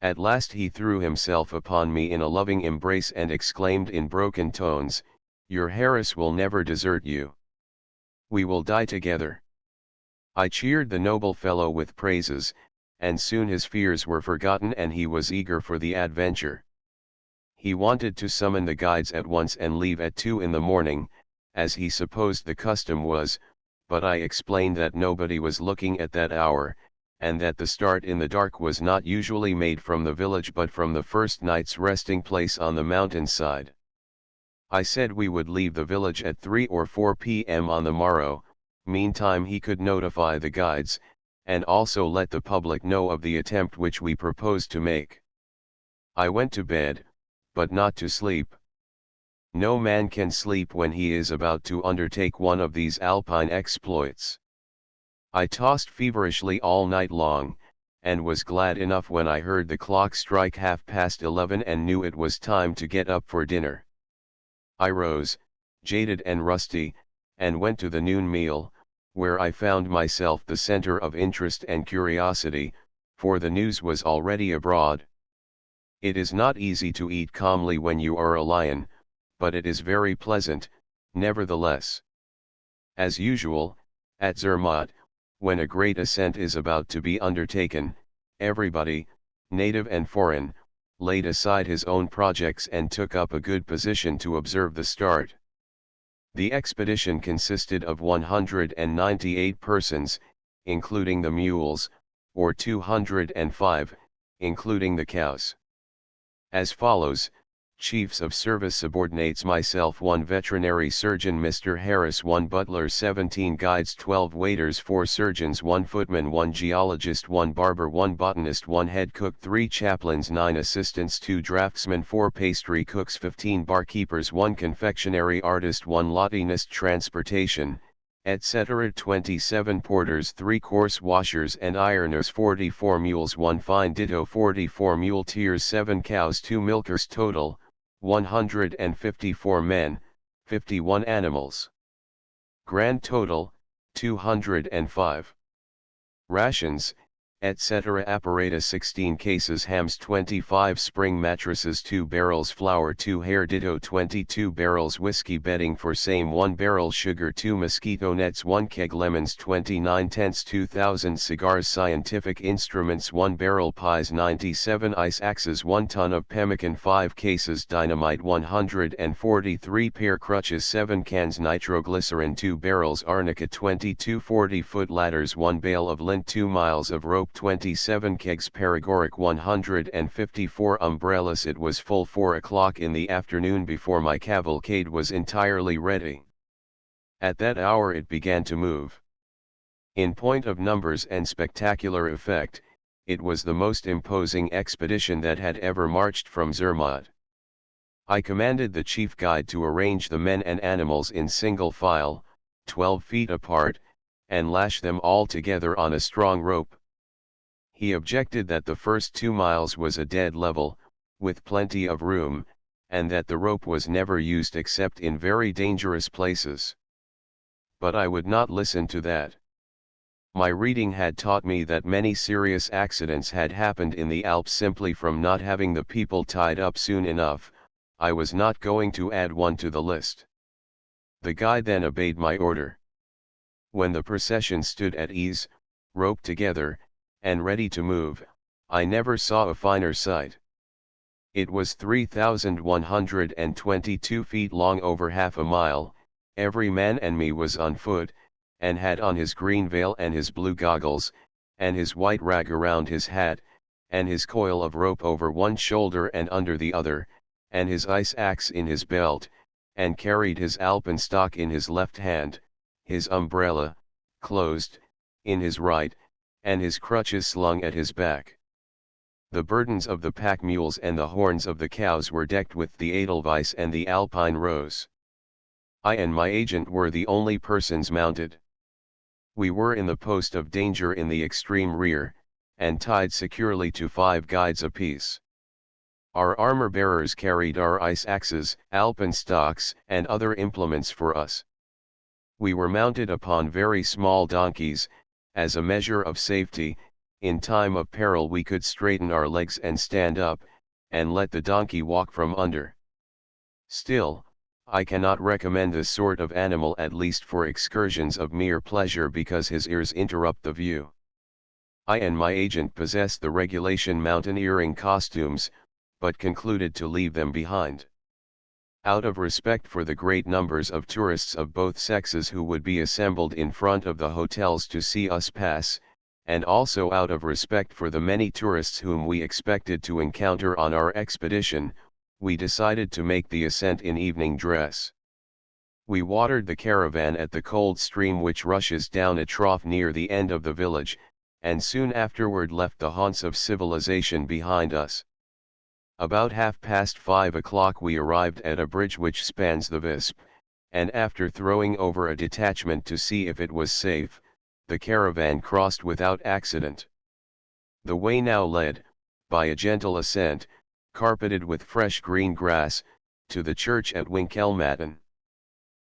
At last he threw himself upon me in a loving embrace and exclaimed in broken tones, "Your Harris will never desert you. We will die together." I cheered the noble fellow with praises, and soon his fears were forgotten and he was eager for the adventure. He wanted to summon the guides at once and leave at 2 in the morning, as he supposed the custom was, but I explained that nobody was looking at that hour, and that the start in the dark was not usually made from the village but from the first night's resting place on the mountainside. I said we would leave the village at 3 or 4 p.m. on the morrow, meantime he could notify the guides, and also let the public know of the attempt which we proposed to make. I went to bed, but not to sleep. No man can sleep when he is about to undertake one of these alpine exploits. I tossed feverishly all night long, and was glad enough when I heard the clock strike 11:30 and knew it was time to get up for dinner. I rose, jaded and rusty, and went to the noon meal, where I found myself the center of interest and curiosity, for the news was already abroad. It is not easy to eat calmly when you are a lion, but it is very pleasant, nevertheless. As usual, at Zermatt, when a great ascent is about to be undertaken, everybody, native and foreign, laid aside his own projects and took up a good position to observe the start. The expedition consisted of 198 persons, including the mules, or 205, including the cows. As follows, Chiefs of service subordinates myself 1 veterinary surgeon Mr. Harris 1 butler 17 guides 12 waiters 4 surgeons 1 footman 1 geologist 1 barber 1 botanist 1 head cook 3 chaplains 9 assistants 2 draftsmen 4 pastry cooks 15 barkeepers 1 confectionery artist 1 lottinist transportation, etc. 27 porters 3 coarse washers and ironers 44 mules 1 fine ditto 44 muleteers 7 cows 2 milkers total, 154 men, 51 animals. Grand total, 205. Rations, etc. Apparatus 16 cases hams 25 spring mattresses 2 barrels flour 2 hair ditto 22 barrels whiskey bedding for same 1 barrel sugar 2 mosquito nets 1 keg lemons 29 tents 2000 cigars scientific instruments 1 barrel pies 97 ice axes 1 ton of pemmican 5 cases dynamite 143 pair crutches 7 cans nitroglycerin 2 barrels arnica 22 40-foot ladders 1 bale of lint 2 miles of rope 27 kegs paregoric 154 umbrellas. It was full 4 o'clock in the afternoon before my cavalcade was entirely ready. At that hour it began to move. In point of numbers and spectacular effect, it was the most imposing expedition that had ever marched from Zermatt. I commanded the chief guide to arrange the men and animals in single file, 12 feet apart, and lash them all together on a strong rope. He objected that the first 2 miles was a dead level, with plenty of room, and that the rope was never used except in very dangerous places. But I would not listen to that. My reading had taught me that many serious accidents had happened in the Alps simply from not having the people tied up soon enough. I was not going to add one to the list. The guide then obeyed my order. When the procession stood at ease, roped together, and ready to move, I never saw a finer sight. It was 3,122 feet long, over half a mile. Every man and me was on foot, and had on his green veil and his blue goggles, and his white rag around his hat, and his coil of rope over one shoulder and under the other, and his ice axe in his belt, and carried his alpenstock in his left hand, his umbrella, closed, in his right, and his crutches slung at his back. The burdens of the pack mules and the horns of the cows were decked with the edelweiss and the alpine rose. I and my agent were the only persons mounted. We were in the post of danger in the extreme rear, and tied securely to 5 guides apiece. Our armor-bearers carried our ice axes, alpenstocks, and other implements for us. We were mounted upon very small donkeys. As a measure of safety, in time of peril we could straighten our legs and stand up, and let the donkey walk from under. Still, I cannot recommend this sort of animal, at least for excursions of mere pleasure, because his ears interrupt the view. I and my agent possessed the regulation mountaineering costumes, but concluded to leave them behind. Out of respect for the great numbers of tourists of both sexes who would be assembled in front of the hotels to see us pass, and also out of respect for the many tourists whom we expected to encounter on our expedition, we decided to make the ascent in evening dress. We watered the caravan at the cold stream which rushes down a trough near the end of the village, and soon afterward left the haunts of civilization behind us. About 5:30 we arrived at a bridge which spans the Visp, and after throwing over a detachment to see if it was safe, the caravan crossed without accident. The way now led, by a gentle ascent, carpeted with fresh green grass, to the church at Winkelmatten.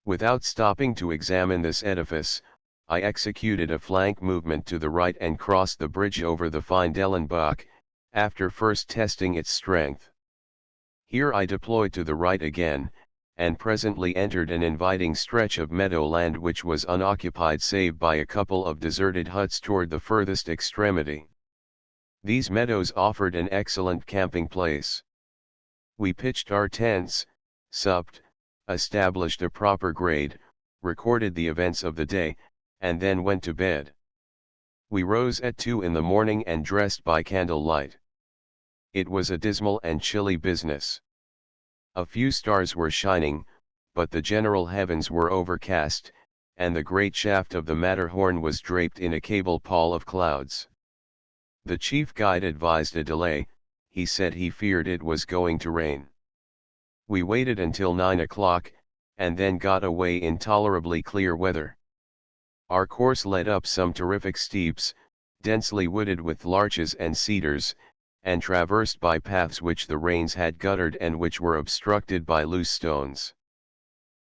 Without stopping to examine this edifice, I executed a flank movement to the right and crossed the bridge over the Findellenbach, after first testing its strength. Here I deployed to the right again, and presently entered an inviting stretch of meadowland which was unoccupied save by a couple of deserted huts toward the furthest extremity. These meadows offered an excellent camping place. We pitched our tents, supped, established a proper grade, recorded the events of the day, and then went to bed. We rose at 2 in the morning and dressed by candlelight. It was a dismal and chilly business. A few stars were shining, but the general heavens were overcast, and the great shaft of the Matterhorn was draped in a cable pall of clouds. The chief guide advised a delay. He said he feared it was going to rain. We waited until 9 o'clock, and then got away in tolerably clear weather. Our course led up some terrific steeps, densely wooded with larches and cedars, and traversed by paths which the rains had guttered and which were obstructed by loose stones.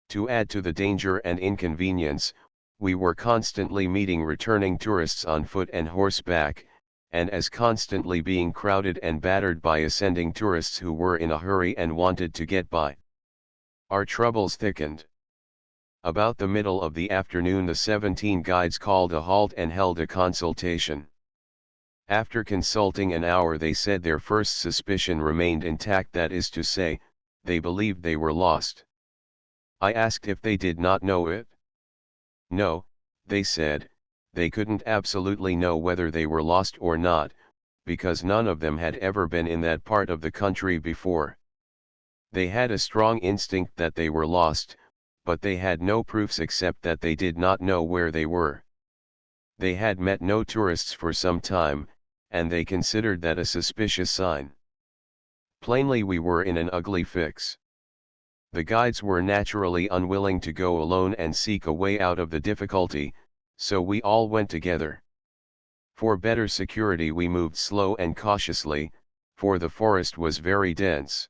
To add to the danger and inconvenience, we were constantly meeting returning tourists on foot and horseback, and as constantly being crowded and battered by ascending tourists who were in a hurry and wanted to get by. Our troubles thickened. About the middle of the afternoon the 17 guides called a halt and held a consultation. After consulting an hour they said their first suspicion remained intact, that is to say, they believed they were lost. I asked if they did not know it. No, they said, they couldn't absolutely know whether they were lost or not, because none of them had ever been in that part of the country before. They had a strong instinct that they were lost, but they had no proofs except that they did not know where they were. They had met no tourists for some time, and they considered that a suspicious sign. Plainly we were in an ugly fix. The guides were naturally unwilling to go alone and seek a way out of the difficulty, so we all went together. For better security we moved slow and cautiously, for the forest was very dense.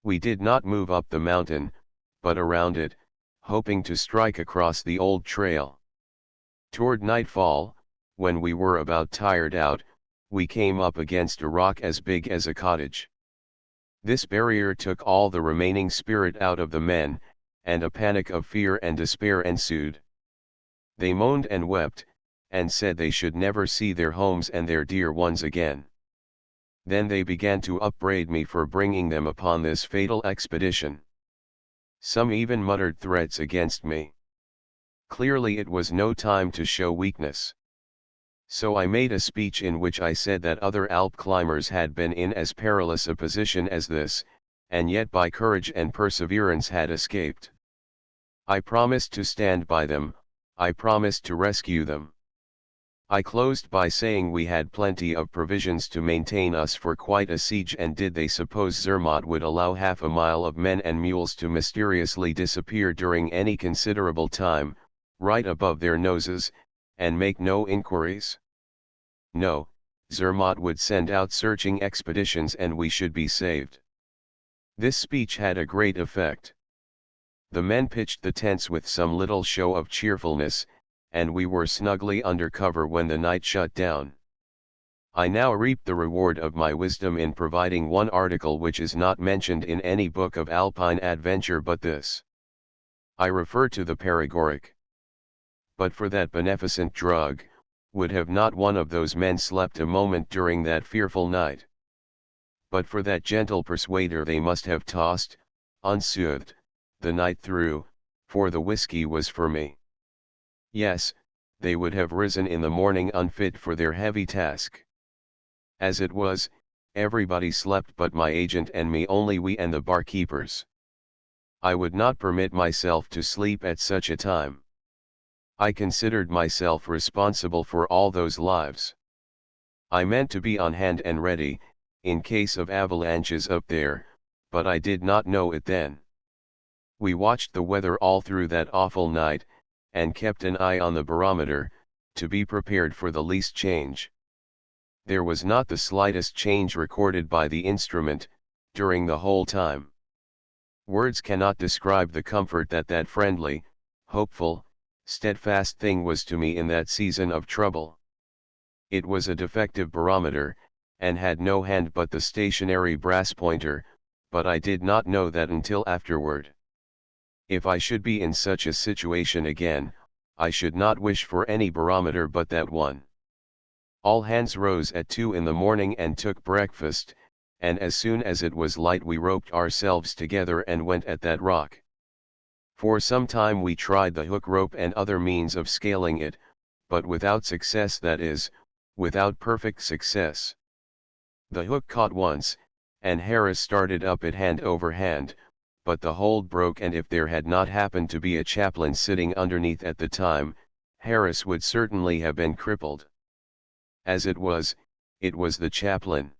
We did not move up the mountain, but around it, hoping to strike across the old trail. Toward nightfall, when we were about tired out, we came up against a rock as big as a cottage. This barrier took all the remaining spirit out of the men, and a panic of fear and despair ensued. They moaned and wept, and said they should never see their homes and their dear ones again. Then they began to upbraid me for bringing them upon this fatal expedition. Some even muttered threats against me. Clearly it was no time to show weakness. So I made a speech in which I said that other Alp climbers had been in as perilous a position as this, and yet by courage and perseverance had escaped. I promised to stand by them, I promised to rescue them. I closed by saying we had plenty of provisions to maintain us for quite a siege, and did they suppose Zermatt would allow half a mile of men and mules to mysteriously disappear during any considerable time, right above their noses, and make no inquiries? No, Zermatt would send out searching expeditions and we should be saved. This speech had a great effect. The men pitched the tents with some little show of cheerfulness, and we were snugly under cover when the night shut down. I now reap the reward of my wisdom in providing one article which is not mentioned in any book of Alpine adventure but this. I refer to the paregoric. But for that beneficent drug, would have not one of those men slept a moment during that fearful night. But for that gentle persuader they must have tossed, unsoothed, the night through, for the whiskey was for me. Yes, they would have risen in the morning unfit for their heavy task. As it was, everybody slept but my agent and me, only we and the barkeepers. I would not permit myself to sleep at such a time. I considered myself responsible for all those lives. I meant to be on hand and ready, in case of avalanches up there, but I did not know it then. We watched the weather all through that awful night, and kept an eye on the barometer, to be prepared for the least change. There was not the slightest change recorded by the instrument, during the whole time. Words cannot describe the comfort that that friendly, hopeful, steadfast thing was to me in that season of trouble. It was a defective barometer, and had no hand but the stationary brass pointer, but I did not know that until afterward. If I should be in such a situation again, I should not wish for any barometer but that one. All hands rose at 2 in the morning and took breakfast, and as soon as it was light we roped ourselves together and went at that rock. For some time we tried the hook rope and other means of scaling it, but without success, that is, without perfect success. The hook caught once, and Harris started up it hand over hand, but the hold broke, and if there had not happened to be a chaplain sitting underneath at the time, Harris would certainly have been crippled. As it was the chaplain.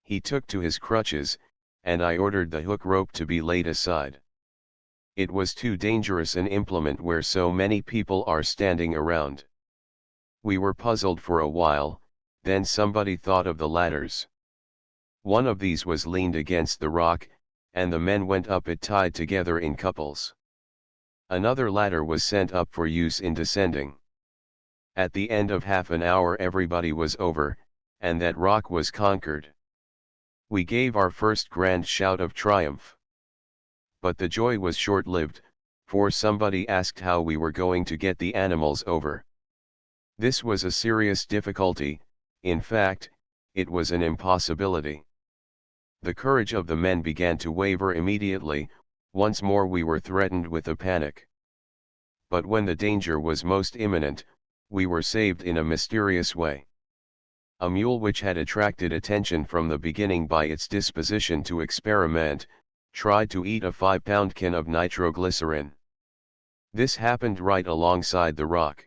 He took to his crutches, and I ordered the hook rope to be laid aside. It was too dangerous an implement where so many people are standing around. We were puzzled for a while, then somebody thought of the ladders. One of these was leaned against the rock, and the men went up it tied together in couples. Another ladder was sent up for use in descending. At the end of half an hour everybody was over, and that rock was conquered. We gave our first grand shout of triumph. But the joy was short-lived, for somebody asked how we were going to get the animals over. This was a serious difficulty, in fact, it was an impossibility. The courage of the men began to waver immediately. Once more we were threatened with a panic. But when the danger was most imminent, we were saved in a mysterious way. A mule which had attracted attention from the beginning by its disposition to experiment, tried to eat a 5-pound can of nitroglycerin. This happened right alongside the rock.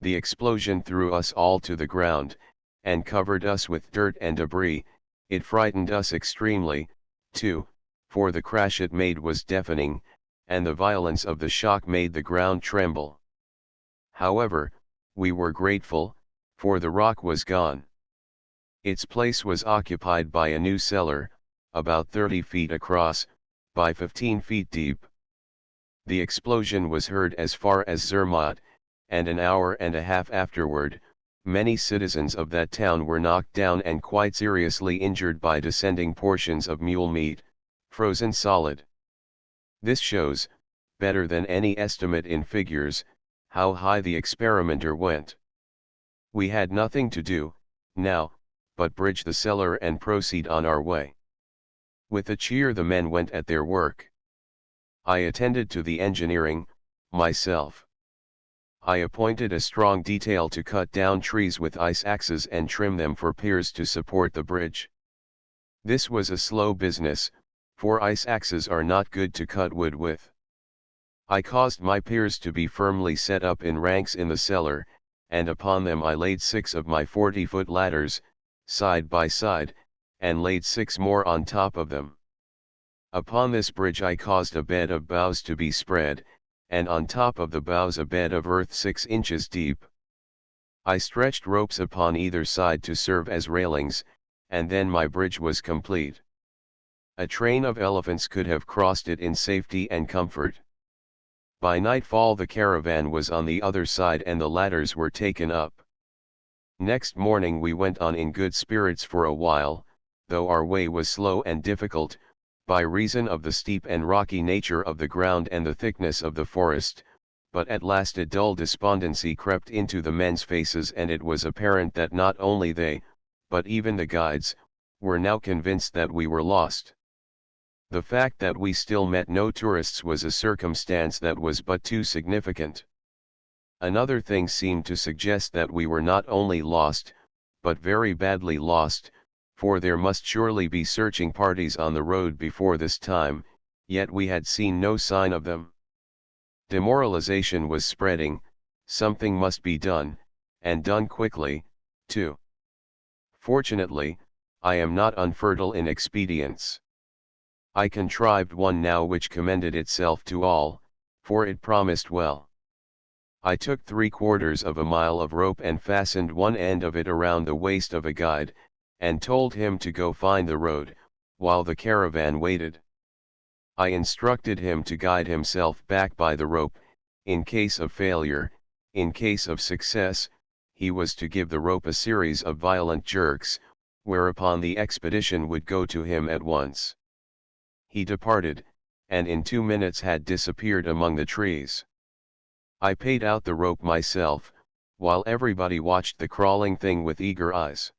The explosion threw us all to the ground, and covered us with dirt and debris. It frightened us extremely, too, for the crash it made was deafening, and the violence of the shock made the ground tremble. However, we were grateful, for the rock was gone. Its place was occupied by a new cellar, about 30 feet across, by 15 feet deep. The explosion was heard as far as Zermatt, and an hour and a half afterward, many citizens of that town were knocked down and quite seriously injured by descending portions of mule meat, frozen solid. This shows, better than any estimate in figures, how high the experimenter went. We had nothing to do, now, but bridge the cellar and proceed on our way. With a cheer the men went at their work. I attended to the engineering, myself. I appointed a strong detail to cut down trees with ice axes and trim them for piers to support the bridge. This was a slow business, for ice axes are not good to cut wood with. I caused my piers to be firmly set up in ranks in the cellar, and upon them I laid 6 of my 40-foot ladders, side by side, and laid 6 more on top of them. Upon this bridge I caused a bed of boughs to be spread, and on top of the boughs a bed of earth 6 inches deep. I stretched ropes upon either side to serve as railings, and then my bridge was complete. A train of elephants could have crossed it in safety and comfort. By nightfall the caravan was on the other side and the ladders were taken up. Next morning we went on in good spirits for a while, though our way was slow and difficult, by reason of the steep and rocky nature of the ground and the thickness of the forest, but at last a dull despondency crept into the men's faces, and it was apparent that not only they, but even the guides, were now convinced that we were lost. The fact that we still met no tourists was a circumstance that was but too significant. Another thing seemed to suggest that we were not only lost, but very badly lost, for there must surely be searching parties on the road before this time, yet we had seen no sign of them. Demoralization was spreading, something must be done, and done quickly, too. Fortunately, I am not unfertile in expedients. I contrived one now which commended itself to all, for it promised well. I took 3/4 of a mile of rope and fastened one end of it around the waist of a guide, and told him to go find the road, while the caravan waited. I instructed him to guide himself back by the rope, in case of failure. In case of success, he was to give the rope a series of violent jerks, whereupon the expedition would go to him at once. He departed, and in 2 minutes had disappeared among the trees. I paid out the rope myself, while everybody watched the crawling thing with eager eyes.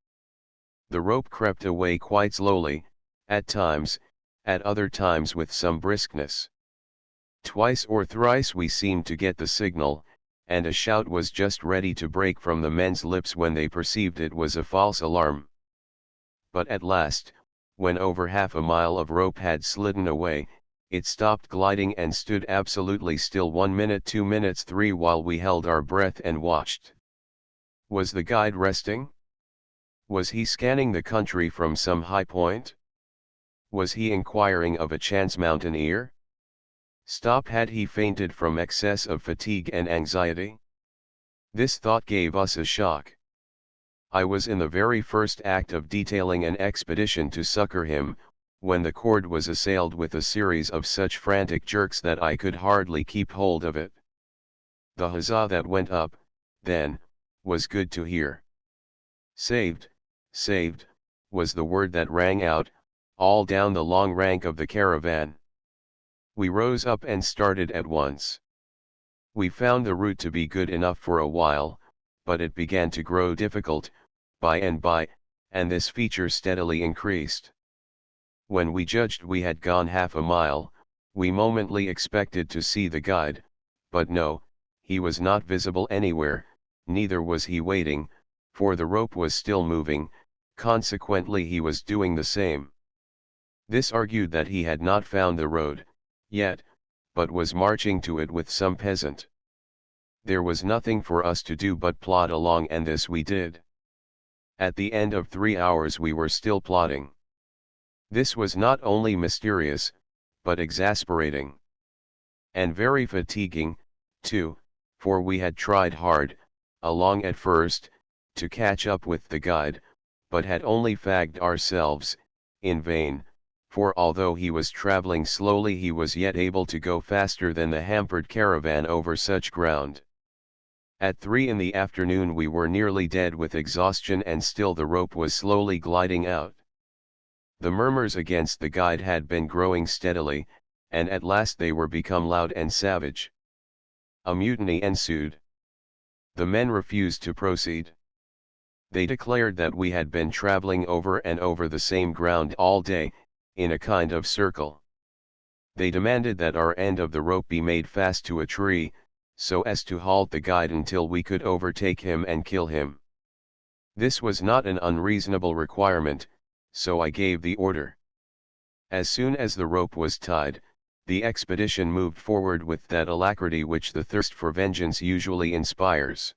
The rope crept away quite slowly, at times, at other times with some briskness. Twice or thrice we seemed to get the signal, and a shout was just ready to break from the men's lips when they perceived it was a false alarm. But at last, when over half a mile of rope had slidden away, it stopped gliding and stood absolutely still 1 minute, 2 minutes, 3 while we held our breath and watched. Was the guide resting? Was he scanning the country from some high point? Was he inquiring of a chance mountaineer? Stop, had he fainted from excess of fatigue and anxiety? This thought gave us a shock. I was in the very first act of detailing an expedition to succor him, when the cord was assailed with a series of such frantic jerks that I could hardly keep hold of it. The huzzah that went up, then, was good to hear. Saved, saved, was the word that rang out, all down the long rank of the caravan. We rose up and started at once. We found the route to be good enough for a while, but it began to grow difficult, by and by, and this feature steadily increased. When we judged we had gone half a mile, we momently expected to see the guide, but no, he was not visible anywhere, neither was he waiting, for the rope was still moving, consequently he was doing the same. This argued that he had not found the road, yet, but was marching to it with some peasant. There was nothing for us to do but plod along, and this we did. At the end of 3 hours we were still plodding. This was not only mysterious, but exasperating. And very fatiguing, too, for we had tried hard, along at first, to catch up with the guide, but had only fagged ourselves, in vain, for although he was traveling slowly he was yet able to go faster than the hampered caravan over such ground. At 3 in the afternoon we were nearly dead with exhaustion, and still the rope was slowly gliding out. The murmurs against the guide had been growing steadily, and at last they were become loud and savage. A mutiny ensued. The men refused to proceed. They declared that we had been traveling over and over the same ground all day, in a kind of circle. They demanded that our end of the rope be made fast to a tree, so as to halt the guide until we could overtake him and kill him. This was not an unreasonable requirement, so I gave the order. As soon as the rope was tied, the expedition moved forward with that alacrity which the thirst for vengeance usually inspires.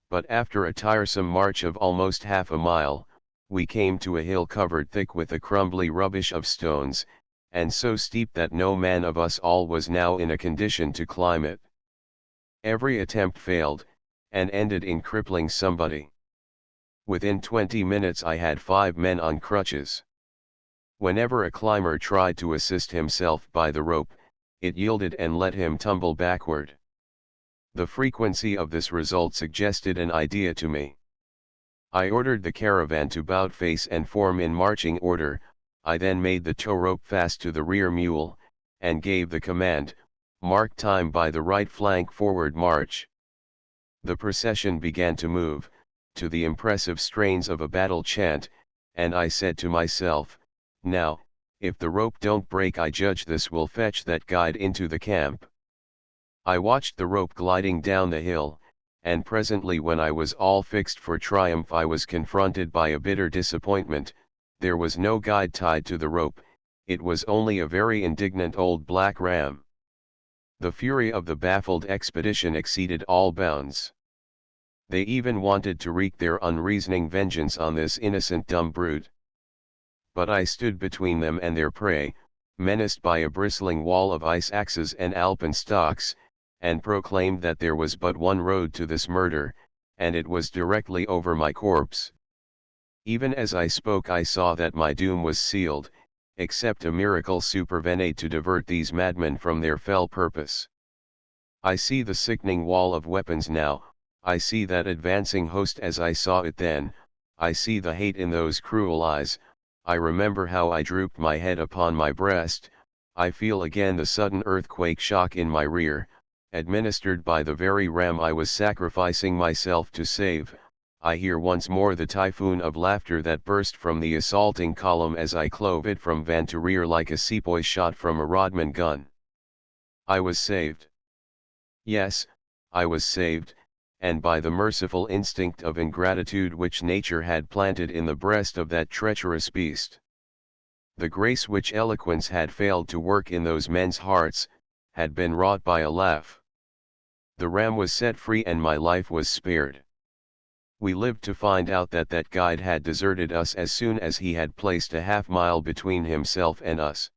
But after a tiresome march of almost half a mile, we came to a hill covered thick with a crumbly rubbish of stones, and so steep that no man of us all was now in a condition to climb it. Every attempt failed, and ended in crippling somebody. Within 20 minutes I had 5 men on crutches. Whenever a climber tried to assist himself by the rope, it yielded and let him tumble backward. The frequency of this result suggested an idea to me. I ordered the caravan to bout face and form in marching order. I then made the tow rope fast to the rear mule, and gave the command, "Mark time by the right flank, forward march." The procession began to move, to the impressive strains of a battle chant, and I said to myself, "Now, if the rope don't break, I judge this will fetch that guide into the camp." I watched the rope gliding down the hill, and presently, when I was all fixed for triumph, I was confronted by a bitter disappointment. There was no guide tied to the rope, it was only a very indignant old black ram. The fury of the baffled expedition exceeded all bounds. They even wanted to wreak their unreasoning vengeance on this innocent dumb brute. But I stood between them and their prey, menaced by a bristling wall of ice axes and alpenstocks, and proclaimed that there was but one road to this murder, and it was directly over my corpse. Even as I spoke I saw that my doom was sealed, except a miracle supervened to divert these madmen from their fell purpose. I see the sickening wall of weapons now, I see that advancing host as I saw it then, I see the hate in those cruel eyes, I remember how I drooped my head upon my breast, I feel again the sudden earthquake shock in my rear, administered by the very ram I was sacrificing myself to save. I hear once more the typhoon of laughter that burst from the assaulting column as I clove it from van to rear like a sepoy shot from a Rodman gun. I was saved. Yes, I was saved, and by the merciful instinct of ingratitude which nature had planted in the breast of that treacherous beast. The grace which eloquence had failed to work in those men's hearts, had been wrought by a laugh. The ram was set free and my life was spared. We lived to find out that that guide had deserted us as soon as he had placed a half-mile between himself and us.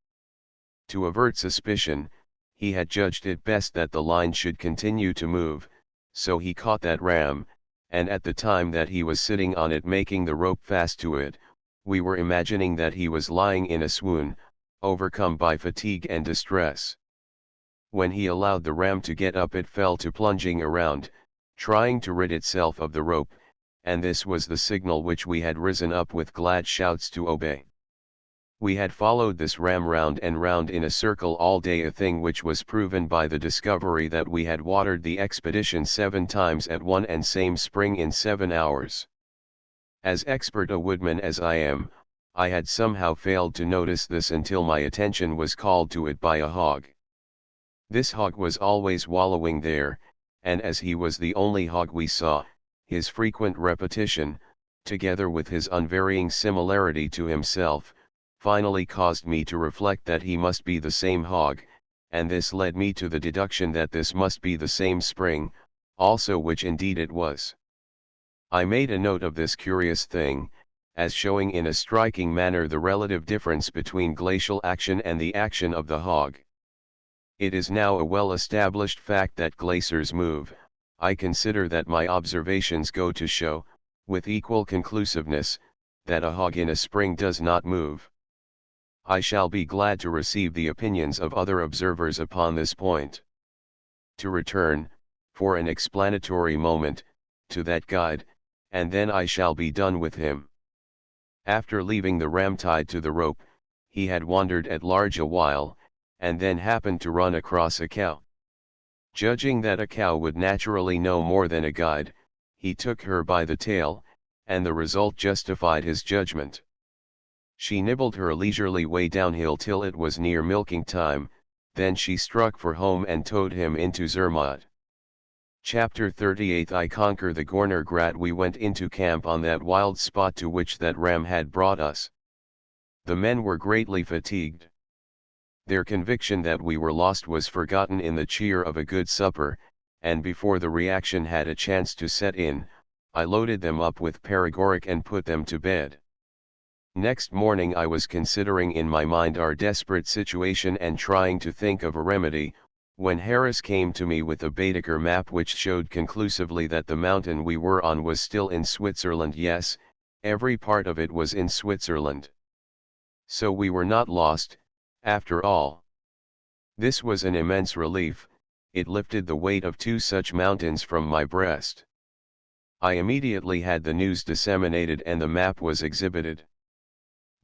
To avert suspicion, he had judged it best that the line should continue to move, so he caught that ram, and at the time that he was sitting on it making the rope fast to it, we were imagining that he was lying in a swoon, overcome by fatigue and distress. When he allowed the ram to get up, it fell to plunging around, trying to rid itself of the rope, and this was the signal which we had risen up with glad shouts to obey. We had followed this ram round and round in a circle all day, a thing which was proven by the discovery that we had watered the expedition 7 times at one and same spring in 7 hours. As expert a woodman as I am, I had somehow failed to notice this until my attention was called to it by a hog. This hog was always wallowing there, and as he was the only hog we saw, his frequent repetition, together with his unvarying similarity to himself, finally caused me to reflect that he must be the same hog, and this led me to the deduction that this must be the same spring, also, which indeed it was. I made a note of this curious thing, as showing in a striking manner the relative difference between glacial action and the action of the hog. It is now a well-established fact that glaciers move. I consider that my observations go to show, with equal conclusiveness, that a hog in a spring does not move. I shall be glad to receive the opinions of other observers upon this point. To return, for an explanatory moment, to that guide, and then I shall be done with him. After leaving the ram tied to the rope, he had wandered at large a while, and then happened to run across a cow. Judging that a cow would naturally know more than a guide, he took her by the tail, and the result justified his judgment. She nibbled her leisurely way downhill till it was near milking time, then she struck for home and towed him into Zermatt. Chapter 38. I conquer the Gorner Grat. We went into camp on that wild spot to which that ram had brought us. The men were greatly fatigued. Their conviction that we were lost was forgotten in the cheer of a good supper, and before the reaction had a chance to set in, I loaded them up with paregoric and put them to bed. Next morning I was considering in my mind our desperate situation and trying to think of a remedy, when Harris came to me with a Baedeker map which showed conclusively that the mountain we were on was still in Switzerland. Yes, every part of it was in Switzerland. So we were not lost, after all. This was an immense relief. It lifted the weight of 2 such mountains from my breast. I immediately had the news disseminated and the map was exhibited.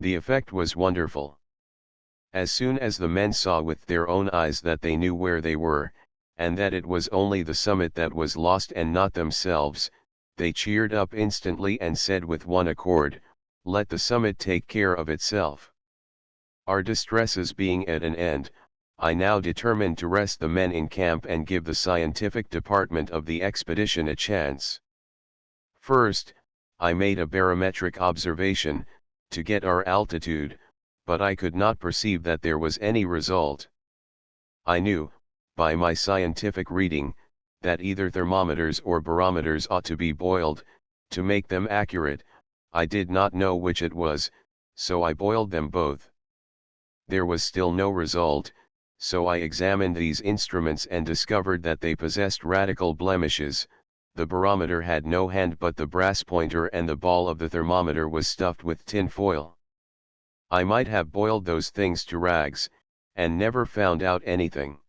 The effect was wonderful. As soon as the men saw with their own eyes that they knew where they were, and that it was only the summit that was lost and not themselves, they cheered up instantly and said with one accord, "Let the summit take care of itself." Our distresses being at an end, I now determined to rest the men in camp and give the scientific department of the expedition a chance. First, I made a barometric observation, to get our altitude, but I could not perceive that there was any result. I knew, by my scientific reading, that either thermometers or barometers ought to be boiled, to make them accurate. I did not know which it was, so I boiled them both. There was still no result, so I examined these instruments and discovered that they possessed radical blemishes. The barometer had no hand but the brass pointer, and the ball of the thermometer was stuffed with tin foil. I might have boiled those things to rags, and never found out anything.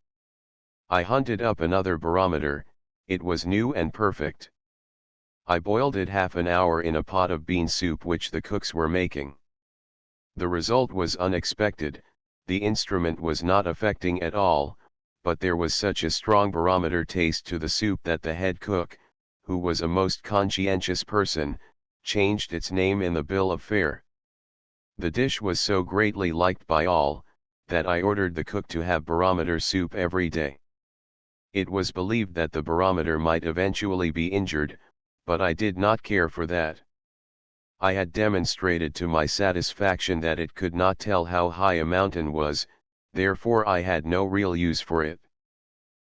I hunted up another barometer. It was new and perfect. I boiled it half an hour in a pot of bean soup which the cooks were making. The result was unexpected. The instrument was not affecting at all, but there was such a strong barometer taste to the soup that the head cook, who was a most conscientious person, changed its name in the bill of fare. The dish was so greatly liked by all, that I ordered the cook to have barometer soup every day. It was believed that the barometer might eventually be injured, but I did not care for that. I had demonstrated to my satisfaction that it could not tell how high a mountain was, therefore I had no real use for it.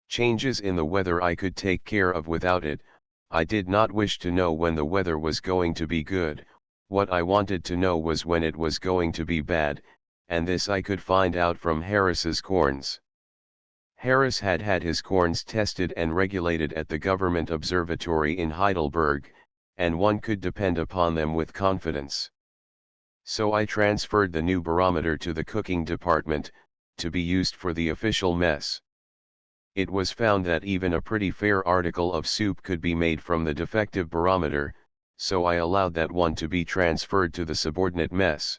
Changes in the weather I could take care of without it. I did not wish to know when the weather was going to be good, what I wanted to know was when it was going to be bad, and this I could find out from Harris's corns. Harris had had his corns tested and regulated at the government observatory in Heidelberg, and one could depend upon them with confidence. So I transferred the new barometer to the cooking department, to be used for the official mess. It was found that even a pretty fair article of soup could be made from the defective barometer, so I allowed that one to be transferred to the subordinate mess.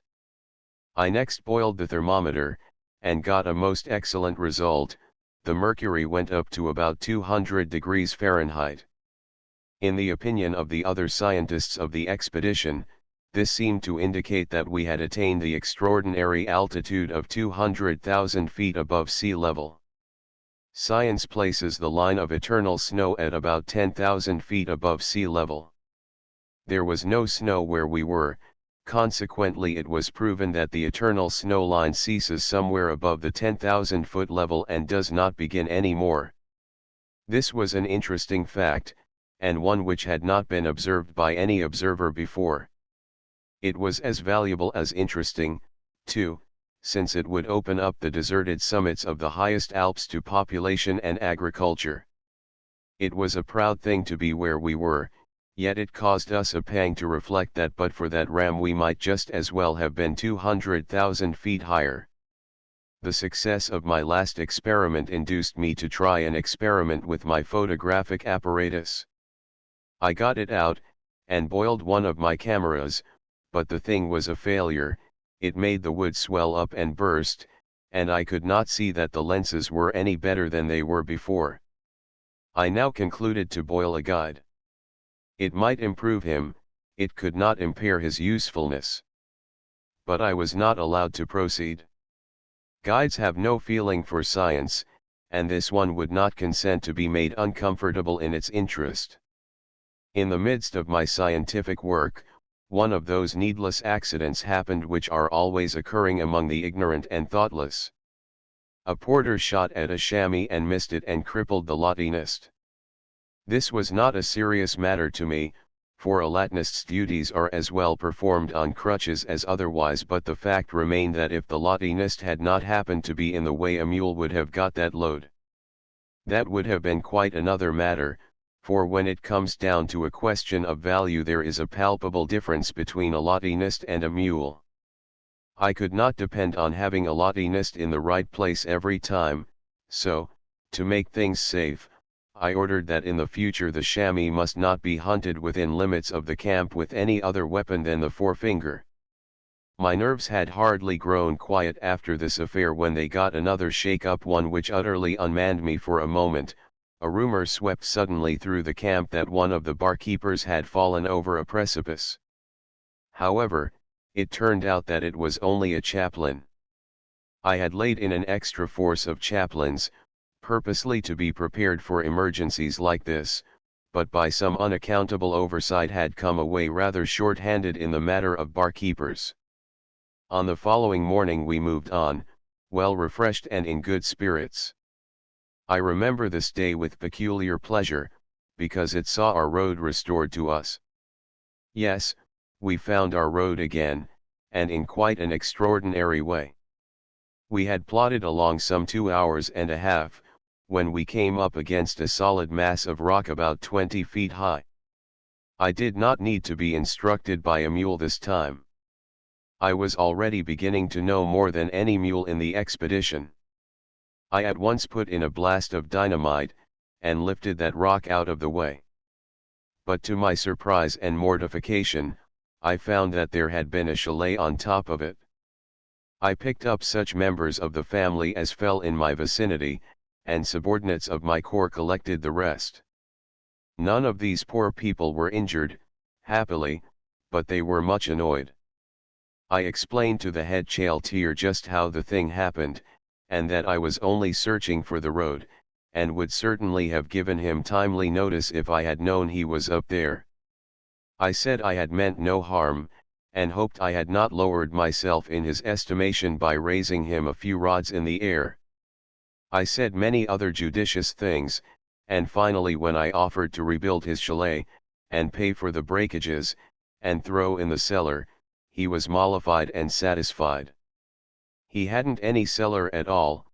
I next boiled the thermometer, and got a most excellent result. The mercury went up to about 200 degrees Fahrenheit. In the opinion of the other scientists of the expedition, this seemed to indicate that we had attained the extraordinary altitude of 200,000 feet above sea level. Science places the line of eternal snow at about 10,000 feet above sea level. There was no snow where we were, consequently it was proven that the eternal snow line ceases somewhere above the 10,000 foot level and does not begin any more. This was an interesting fact, and one which had not been observed by any observer before. It was as valuable as interesting, too, since it would open up the deserted summits of the highest Alps to population and agriculture. It was a proud thing to be where we were, yet it caused us a pang to reflect that but for that ram we might just as well have been 200,000 feet higher. The success of my last experiment induced me to try an experiment with my photographic apparatus. I got it out, and boiled one of my cameras, but the thing was a failure. It made the wood swell up and burst, and I could not see that the lenses were any better than they were before. I now concluded to boil a guide. It might improve him, it could not impair his usefulness. But I was not allowed to proceed. Guides have no feeling for science, and this one would not consent to be made uncomfortable in its interest. In the midst of my scientific work, one of those needless accidents happened which are always occurring among the ignorant and thoughtless. A porter shot at a chamois and missed it and crippled the latinist. This was not a serious matter to me, for a latinist's duties are as well performed on crutches as otherwise, but the fact remained that if the latinist had not happened to be in the way, a mule would have got that load. That would have been quite another matter, for when it comes down to a question of value there is a palpable difference between a latinist and a mule. I could not depend on having a latinist in the right place every time, so, to make things safe, I ordered that in the future the chamois must not be hunted within limits of the camp with any other weapon than the forefinger. My nerves had hardly grown quiet after this affair when they got another shake-up, one which utterly unmanned me for a moment. A rumor swept suddenly through the camp that one of the barkeepers had fallen over a precipice. However, it turned out that it was only a chaplain. I had laid in an extra force of chaplains, purposely to be prepared for emergencies like this, but by some unaccountable oversight had come away rather short-handed in the matter of barkeepers. On the following morning we moved on, well refreshed and in good spirits. I remember this day with peculiar pleasure, because it saw our road restored to us. Yes, we found our road again, and in quite an extraordinary way. We had plodded along some 2 hours and a half, when we came up against a solid mass of rock about 20 feet high. I did not need to be instructed by a mule this time. I was already beginning to know more than any mule in the expedition. I at once put in a blast of dynamite, and lifted that rock out of the way. But to my surprise and mortification, I found that there had been a chalet on top of it. I picked up such members of the family as fell in my vicinity, and subordinates of my corps collected the rest. None of these poor people were injured, happily, but they were much annoyed. I explained to the head charioteer just how the thing happened, and that I was only searching for the road, and would certainly have given him timely notice if I had known he was up there. I said I had meant no harm, and hoped I had not lowered myself in his estimation by raising him a few rods in the air. I said many other judicious things, and finally when I offered to rebuild his chalet, and pay for the breakages, and throw in the cellar, he was mollified and satisfied. He hadn't any cellar at all,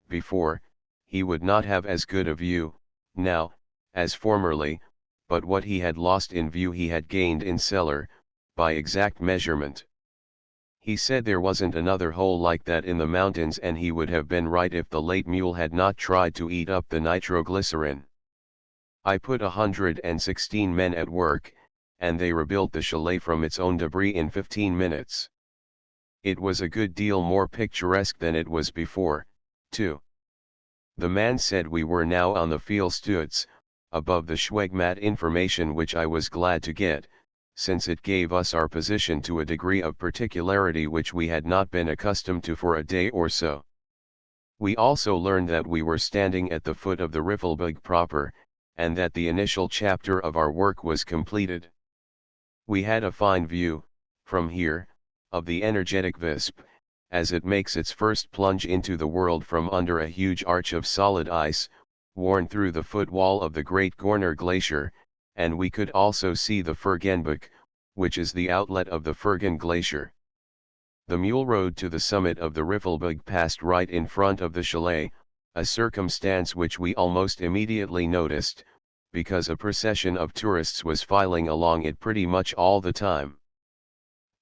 before, he would not have as good a view, now, as formerly, but what he had lost in view he had gained in cellar, by exact measurement. He said there wasn't another hole like that in the mountains, and he would have been right if the late mule had not tried to eat up the nitroglycerin. I put 116 men at work, and they rebuilt the chalet from its own debris in 15 minutes. It was a good deal more picturesque than it was before, too. The man said we were now on the Fehlstutz, above the Schwegmatt information, which I was glad to get, since it gave us our position to a degree of particularity which we had not been accustomed to for a day or so. We also learned that we were standing at the foot of the Riffelberg proper, and that the initial chapter of our work was completed. We had a fine view, from here, of the energetic Visp, as it makes its first plunge into the world from under a huge arch of solid ice, worn through the footwall of the great Gorner Glacier, and we could also see the Fergenbuch, which is the outlet of the Fergen Glacier. The mule road to the summit of the Riffelberg passed right in front of the chalet, a circumstance which we almost immediately noticed, because a procession of tourists was filing along it pretty much all the time.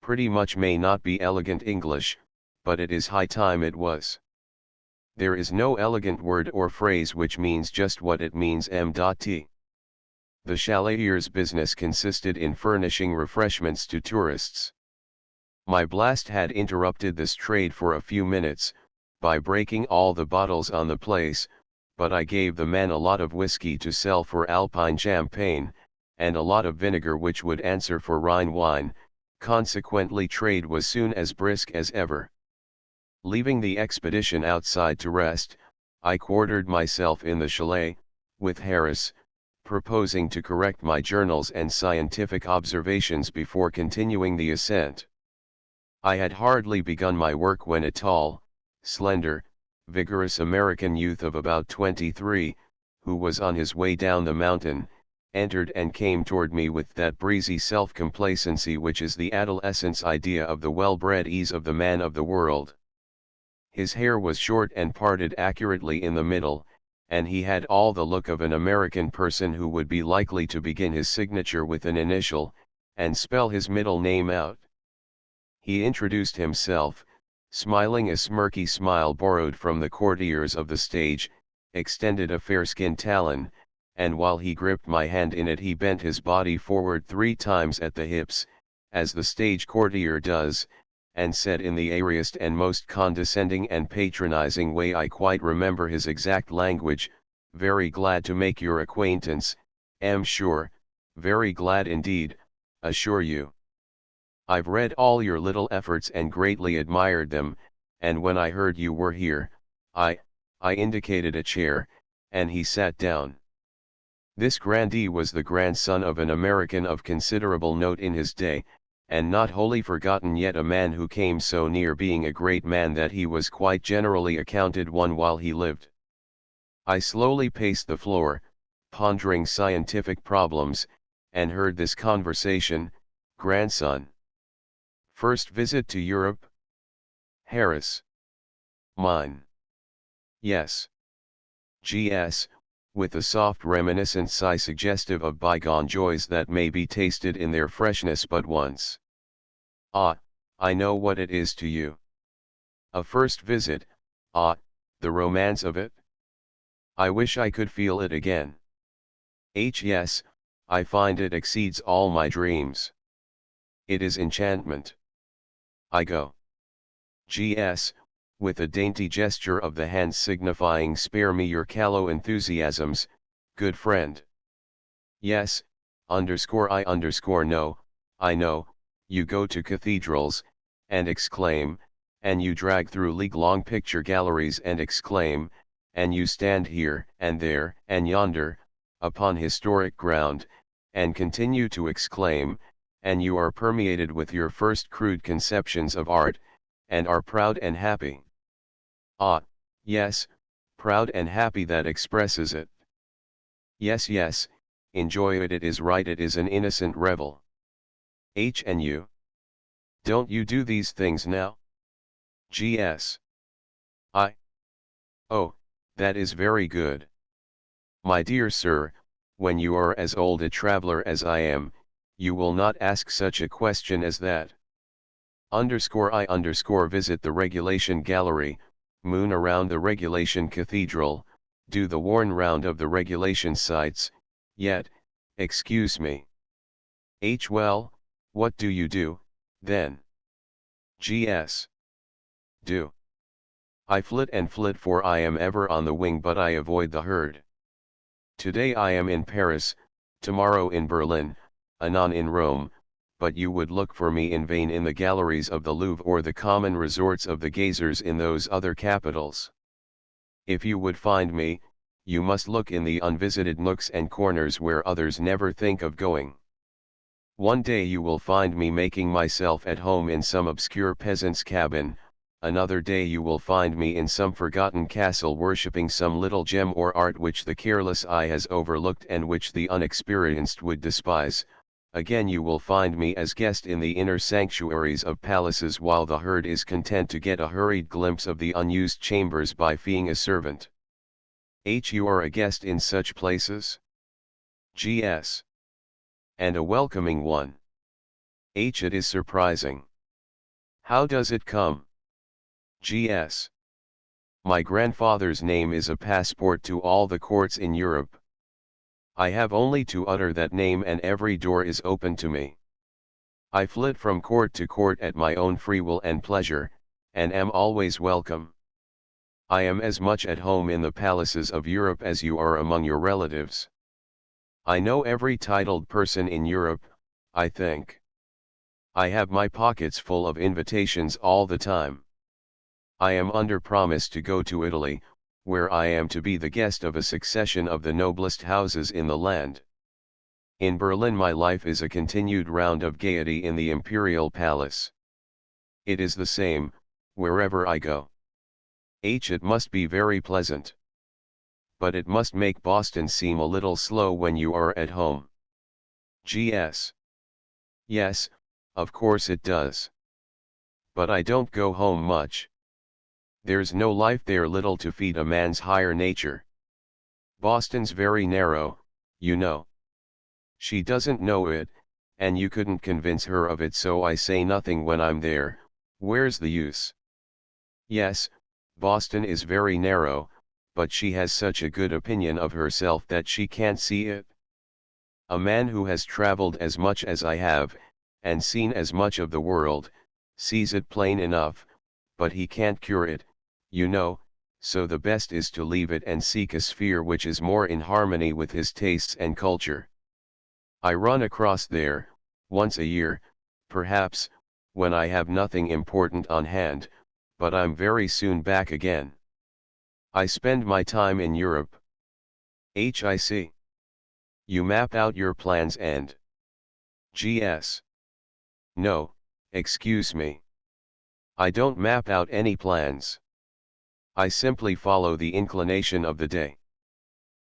Pretty much may not be elegant English, but it is high time it was. There is no elegant word or phrase which means just what it means. M.T. The chaletier's business consisted in furnishing refreshments to tourists. My blast had interrupted this trade for a few minutes, by breaking all the bottles on the place, but I gave the man a lot of whiskey to sell for Alpine champagne, and a lot of vinegar which would answer for Rhine wine, consequently trade was soon as brisk as ever. Leaving the expedition outside to rest, I quartered myself in the chalet, with Harris, proposing to correct my journals and scientific observations before continuing the ascent. I had hardly begun my work when a tall, slender, vigorous American youth of about 23, who was on his way down the mountain, entered and came toward me with that breezy self-complacency which is the adolescent's idea of the well-bred ease of the man of the world. His hair was short and parted accurately in the middle, and he had all the look of an American person who would be likely to begin his signature with an initial, and spell his middle name out. He introduced himself, smiling a smirky smile borrowed from the courtiers of the stage, extended a fair-skinned talon, and while he gripped my hand in it he bent his body forward 3 times at the hips, as the stage courtier does, and said in the airiest and most condescending and patronizing way I quite remember his exact language, "Very glad to make your acquaintance, am sure, very glad indeed, assure you. I've read all your little efforts and greatly admired them, and when I heard you were here, I indicated a chair, and he sat down." This grandee was the grandson of an American of considerable note in his day, and not wholly forgotten yet, a man who came so near being a great man that he was quite generally accounted one while he lived. I slowly paced the floor, pondering scientific problems, and heard this conversation: "Grandson. First visit to Europe? Harris. Mine. Yes. G.S., with a soft reminiscent sigh suggestive of bygone joys that may be tasted in their freshness but once. Ah, I know what it is to you. A first visit, ah, the romance of it? I wish I could feel it again. Yes, I find it exceeds all my dreams. It is enchantment. I go. G.S., with a dainty gesture of the hand signifying spare me your callow enthusiasms, good friend. Yes, I know, I know, you go to cathedrals, and exclaim, and you drag through league-long picture galleries and exclaim, and you stand here and there and yonder, upon historic ground, and continue to exclaim, and you are permeated with your first crude conceptions of art, and are proud and happy. Ah, yes, proud and happy, that expresses it. Yes, yes, enjoy it, it is right, it is an innocent revel. And you? Don't you do these things now? Gs. I. Oh, that is very good. My dear sir, when you are as old a traveler as I am, you will not ask such a question as that. I visit the Regulation Gallery, moon around the Regulation Cathedral, do the worn round of the Regulation sites, yet, excuse me. Well, what do you do, then? Gs. Do. I flit and flit, for I am ever on the wing, but I avoid the herd. Today I am in Paris, tomorrow in Berlin, anon in Rome, but you would look for me in vain in the galleries of the Louvre or the common resorts of the gazers in those other capitals. If you would find me, you must look in the unvisited nooks and corners where others never think of going. One day you will find me making myself at home in some obscure peasant's cabin, another day you will find me in some forgotten castle worshipping some little gem or art which the careless eye has overlooked and which the unexperienced would despise. Again you will find me as guest in the inner sanctuaries of palaces, while the herd is content to get a hurried glimpse of the unused chambers by feeing a servant. You are a guest in such places? Gs. And a welcoming one. It is surprising. How does it come? Gs. My grandfather's name is a passport to all the courts in Europe. I have only to utter that name and every door is open to me. I flit from court to court at my own free will and pleasure, and am always welcome. I am as much at home in the palaces of Europe as you are among your relatives. I know every titled person in Europe, I think. I have my pockets full of invitations all the time. I am under promise to go to Italy, where I am to be the guest of a succession of the noblest houses in the land. In Berlin my life is a continued round of gaiety in the Imperial Palace. It is the same, wherever I go. It must be very pleasant. But it must make Boston seem a little slow when you are at home. Gs. Yes, of course it does. But I don't go home much. There's no life there, little to feed a man's higher nature. Boston's very narrow, you know. She doesn't know it, and you couldn't convince her of it, so I say nothing when I'm there. Where's the use? Yes, Boston is very narrow, but she has such a good opinion of herself that she can't see it. A man who has traveled as much as I have, and seen as much of the world, sees it plain enough, but he can't cure it, you know, so the best is to leave it and seek a sphere which is more in harmony with his tastes and culture. I run across there, once a year, perhaps, when I have nothing important on hand, but I'm very soon back again. I spend my time in Europe. I see. You map out your plans and... Gs. No, excuse me. I don't map out any plans. I simply follow the inclination of the day.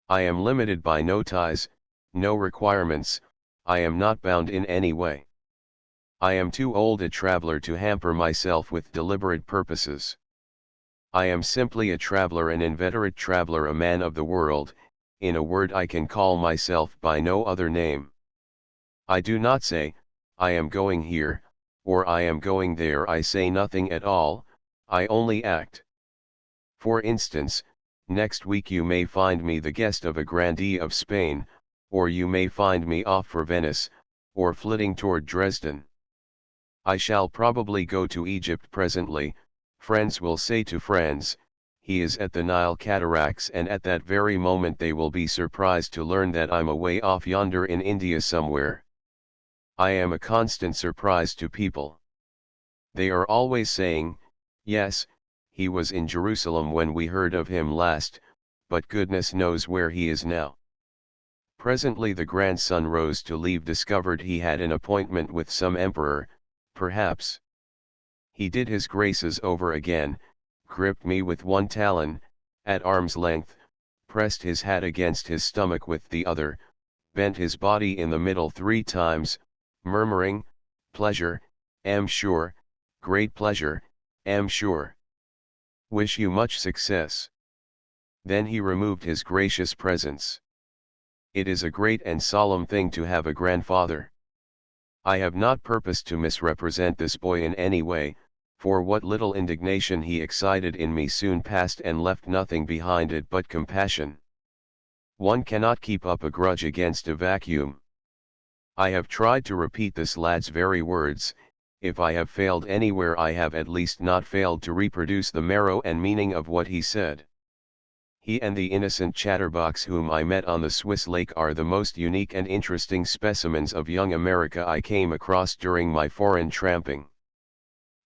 I am limited by no ties, no requirements, I am not bound in any way. I am too old a traveler to hamper myself with deliberate purposes. I am simply a traveler, an inveterate traveler, a man of the world. In a word, I can call myself by no other name. I do not say, I am going here, or I am going there. I say nothing at all, I only act. For instance, next week you may find me the guest of a grandee of Spain, or you may find me off for Venice, or flitting toward Dresden. I shall probably go to Egypt presently. Friends will say to friends, he is at the Nile cataracts, and at that very moment they will be surprised to learn that I'm away off yonder in India somewhere. I am a constant surprise to people. They are always saying, yes, he was in Jerusalem when we heard of him last, but goodness knows where he is now. Presently the grandson rose to leave, discovered he had an appointment with some emperor, perhaps. He did his graces over again, gripped me with one talon, at arm's length, pressed his hat against his stomach with the other, bent his body in the middle 3 times, murmuring, "Pleasure, am sure, great pleasure, am sure. Wish you much success." Then he removed his gracious presence. It is a great and solemn thing to have a grandfather. I have not purposed to misrepresent this boy in any way, for what little indignation he excited in me soon passed and left nothing behind it but compassion. One cannot keep up a grudge against a vacuum. I have tried to repeat this lad's very words. If I have failed anywhere, I have at least not failed to reproduce the marrow and meaning of what he said. He and the innocent chatterbox whom I met on the Swiss lake are the most unique and interesting specimens of young America I came across during my foreign tramping.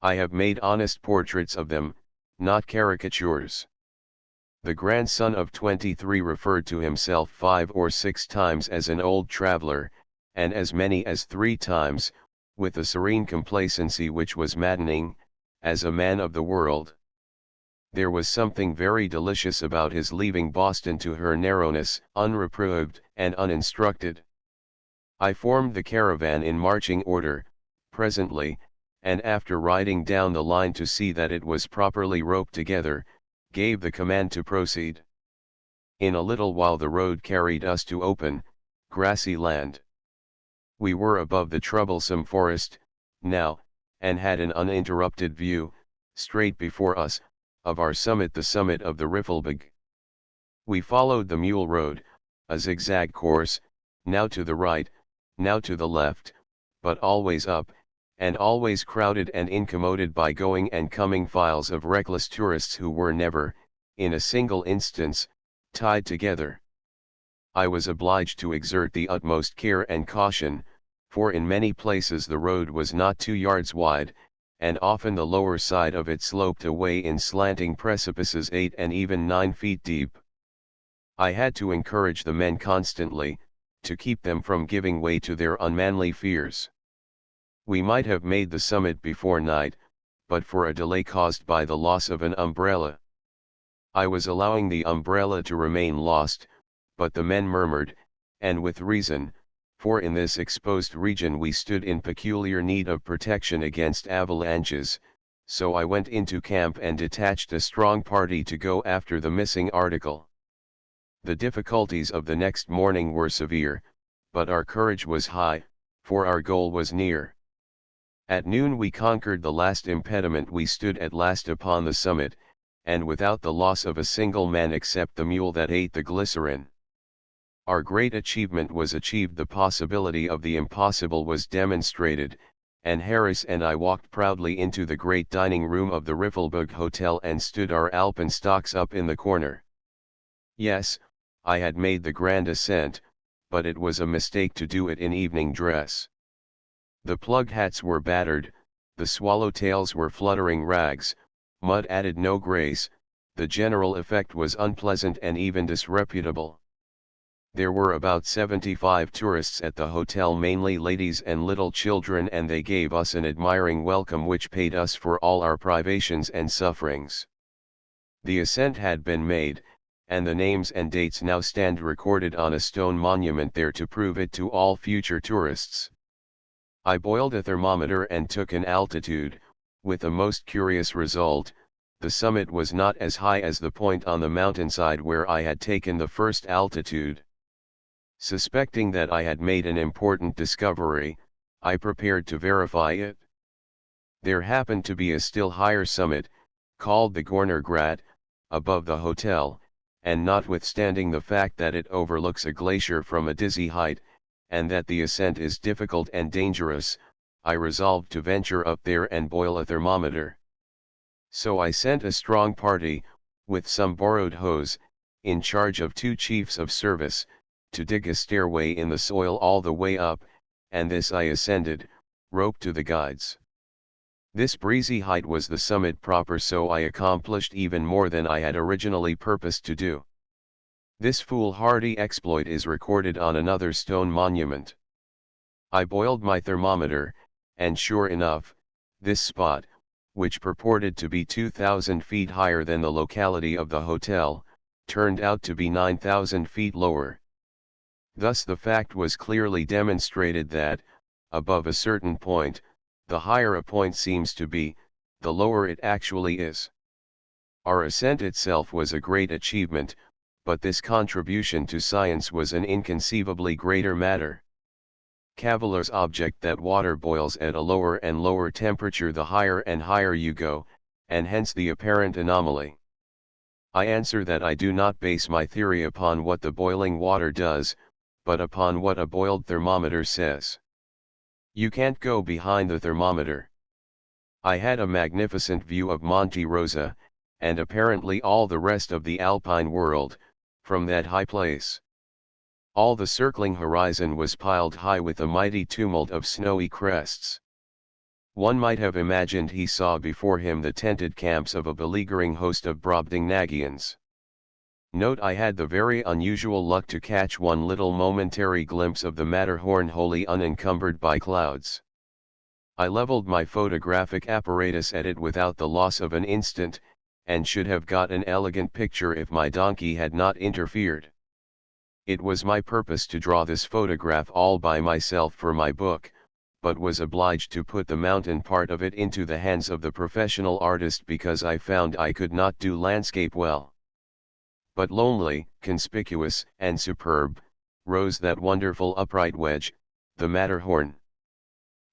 I have made honest portraits of them, not caricatures. The grandson of 23 referred to himself 5 or 6 times as an old traveler, and as many as 3 times, with a serene complacency which was maddening, as a man of the world. There was something very delicious about his leaving Boston to her narrowness, unreproved and uninstructed. I formed the caravan in marching order, presently, and after riding down the line to see that it was properly roped together, gave the command to proceed. In a little while the road carried us to open, grassy land. We were above the troublesome forest, now, and had an uninterrupted view, straight before us, of our summit, the summit of the Riffelberg. We followed the mule road, a zigzag course, now to the right, now to the left, but always up, and always crowded and incommoded by going and coming files of reckless tourists who were never, in a single instance, tied together. I was obliged to exert the utmost care and caution, for in many places the road was not 2 yards wide, and often the lower side of it sloped away in slanting precipices 8 and even 9 feet deep. I had to encourage the men constantly, to keep them from giving way to their unmanly fears. We might have made the summit before night, but for a delay caused by the loss of an umbrella. I was allowing the umbrella to remain lost, but the men murmured, and with reason, for in this exposed region we stood in peculiar need of protection against avalanches, so I went into camp and detached a strong party to go after the missing article. The difficulties of the next morning were severe, but our courage was high, for our goal was near. At noon we conquered the last impediment. We stood at last upon the summit, and without the loss of a single man except the mule that ate the glycerin. Our great achievement was achieved, the possibility of the impossible was demonstrated, and Harris and I walked proudly into the great dining room of the Riffelberg Hotel and stood our alpenstocks up in the corner. Yes, I had made the grand ascent, but it was a mistake to do it in evening dress. The plug hats were battered, the swallowtails were fluttering rags, mud added no grace, the general effect was unpleasant and even disreputable. There were about 75 tourists at the hotel, mainly ladies and little children, and they gave us an admiring welcome which paid us for all our privations and sufferings. The ascent had been made, and the names and dates now stand recorded on a stone monument there to prove it to all future tourists. I boiled a thermometer and took an altitude, with a most curious result. The summit was not as high as the point on the mountainside where I had taken the first altitude. Suspecting that I had made an important discovery, I prepared to verify it. There happened to be a still higher summit, called the Gornergrat, above the hotel, and notwithstanding the fact that it overlooks a glacier from a dizzy height, and that the ascent is difficult and dangerous, I resolved to venture up there and boil a thermometer. So I sent a strong party, with some borrowed hose, in charge of 2 chiefs of service, to dig a stairway in the soil all the way up, and this I ascended, roped to the guides. This breezy height was the summit proper, so I accomplished even more than I had originally purposed to do. This foolhardy exploit is recorded on another stone monument. I boiled my thermometer, and sure enough, this spot, which purported to be 2,000 feet higher than the locality of the hotel, turned out to be 9,000 feet lower. Thus the fact was clearly demonstrated that, above a certain point, the higher a point seems to be, the lower it actually is. Our ascent itself was a great achievement, but this contribution to science was an inconceivably greater matter. Cavillers object that water boils at a lower and lower temperature the higher and higher you go, and hence the apparent anomaly. I answer that I do not base my theory upon what the boiling water does, but upon what a boiled thermometer says. You can't go behind the thermometer. I had a magnificent view of Monte Rosa, and apparently all the rest of the alpine world, from that high place. All the circling horizon was piled high with a mighty tumult of snowy crests. One might have imagined he saw before him the tented camps of a beleaguering host of Brobdingnagians. Note I had the very unusual luck to catch one little momentary glimpse of the Matterhorn wholly unencumbered by clouds. I leveled my photographic apparatus at it without the loss of an instant, and should have got an elegant picture if my donkey had not interfered. It was my purpose to draw this photograph all by myself for my book, but was obliged to put the mountain part of it into the hands of the professional artist because I found I could not do landscape well. But lonely, conspicuous, and superb, rose that wonderful upright wedge, the Matterhorn.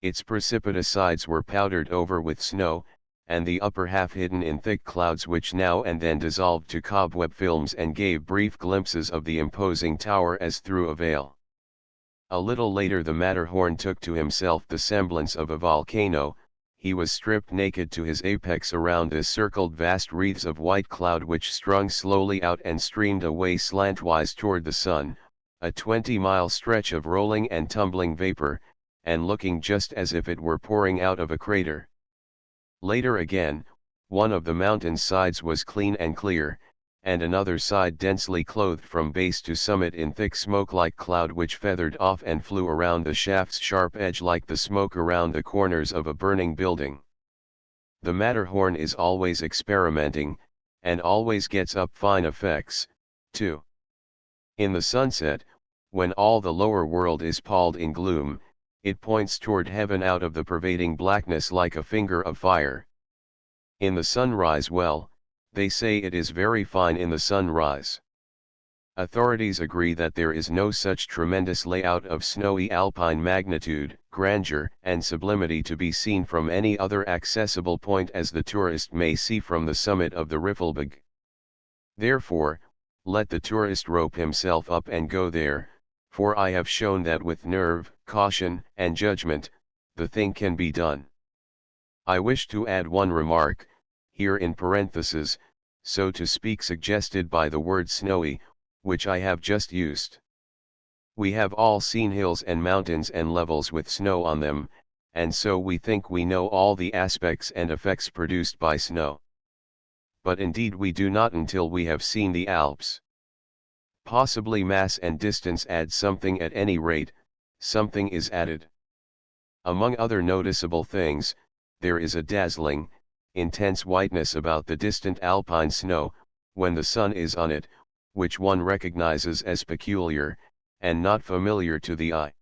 Its precipitous sides were powdered over with snow, and the upper half hidden in thick clouds which now and then dissolved to cobweb films and gave brief glimpses of the imposing tower as through a veil. A little later the Matterhorn took to himself the semblance of a volcano. He was stripped naked to his apex. Around this circled vast wreaths of white cloud which strung slowly out and streamed away slantwise toward the sun, a 20-mile stretch of rolling and tumbling vapor, and looking just as if it were pouring out of a crater. Later again, one of the mountain's sides was clean and clear, and another side densely clothed from base to summit in thick smoke-like cloud which feathered off and flew around the shaft's sharp edge like the smoke around the corners of a burning building. The Matterhorn is always experimenting, and always gets up fine effects, too. In the sunset, when all the lower world is palled in gloom, it points toward heaven out of the pervading blackness like a finger of fire. In the sunrise, well, they say it is very fine in the sunrise. Authorities agree that there is no such tremendous layout of snowy alpine magnitude, grandeur, and sublimity to be seen from any other accessible point as the tourist may see from the summit of the Riffelberg. Therefore, let the tourist rope himself up and go there, for I have shown that with nerve, caution, and judgment, the thing can be done. I wish to add one remark, here in parentheses, so to speak suggested by the word snowy, which I have just used. We have all seen hills and mountains and levels with snow on them, and so we think we know all the aspects and effects produced by snow. But indeed we do not until we have seen the Alps. Possibly mass and distance add something. At any rate, something is added. Among other noticeable things, there is a dazzling, intense whiteness about the distant alpine snow, when the sun is on it, which one recognizes as peculiar, and not familiar to the eye.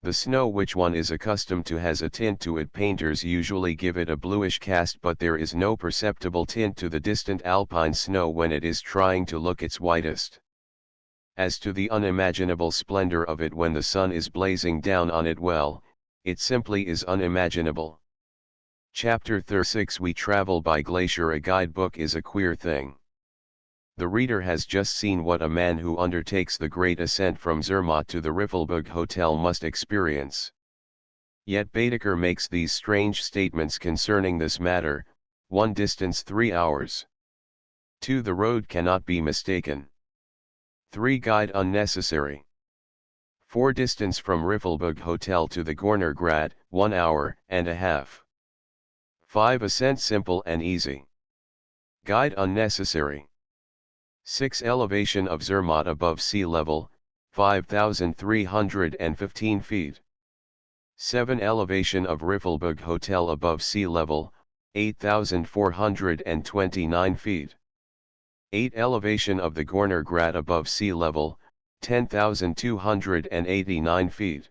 The snow which one is accustomed to has a tint to it. Painters usually give it a bluish cast, but there is no perceptible tint to the distant alpine snow when it is trying to look its whitest. As to the unimaginable splendor of it when the sun is blazing down on it, well, it simply is unimaginable. Chapter 36 We Travel by Glacier. A guidebook is a queer thing. The reader has just seen what a man who undertakes the great ascent from Zermatt to the Riffelberg Hotel must experience. Yet Baedeker makes these strange statements concerning this matter: 1 distance 3 hours. 2 the road cannot be mistaken. 3 guide unnecessary. 4 distance from Riffelberg Hotel to the Gornergrad, 1 hour and a half. 5 ascent simple and easy. Guide unnecessary. 6. Elevation of Zermatt above sea level, 5,315 feet. 7. Elevation of Riffelberg Hotel above sea level, 8,429 feet. 8. Elevation of the Gorner Grat above sea level, 10,289 feet.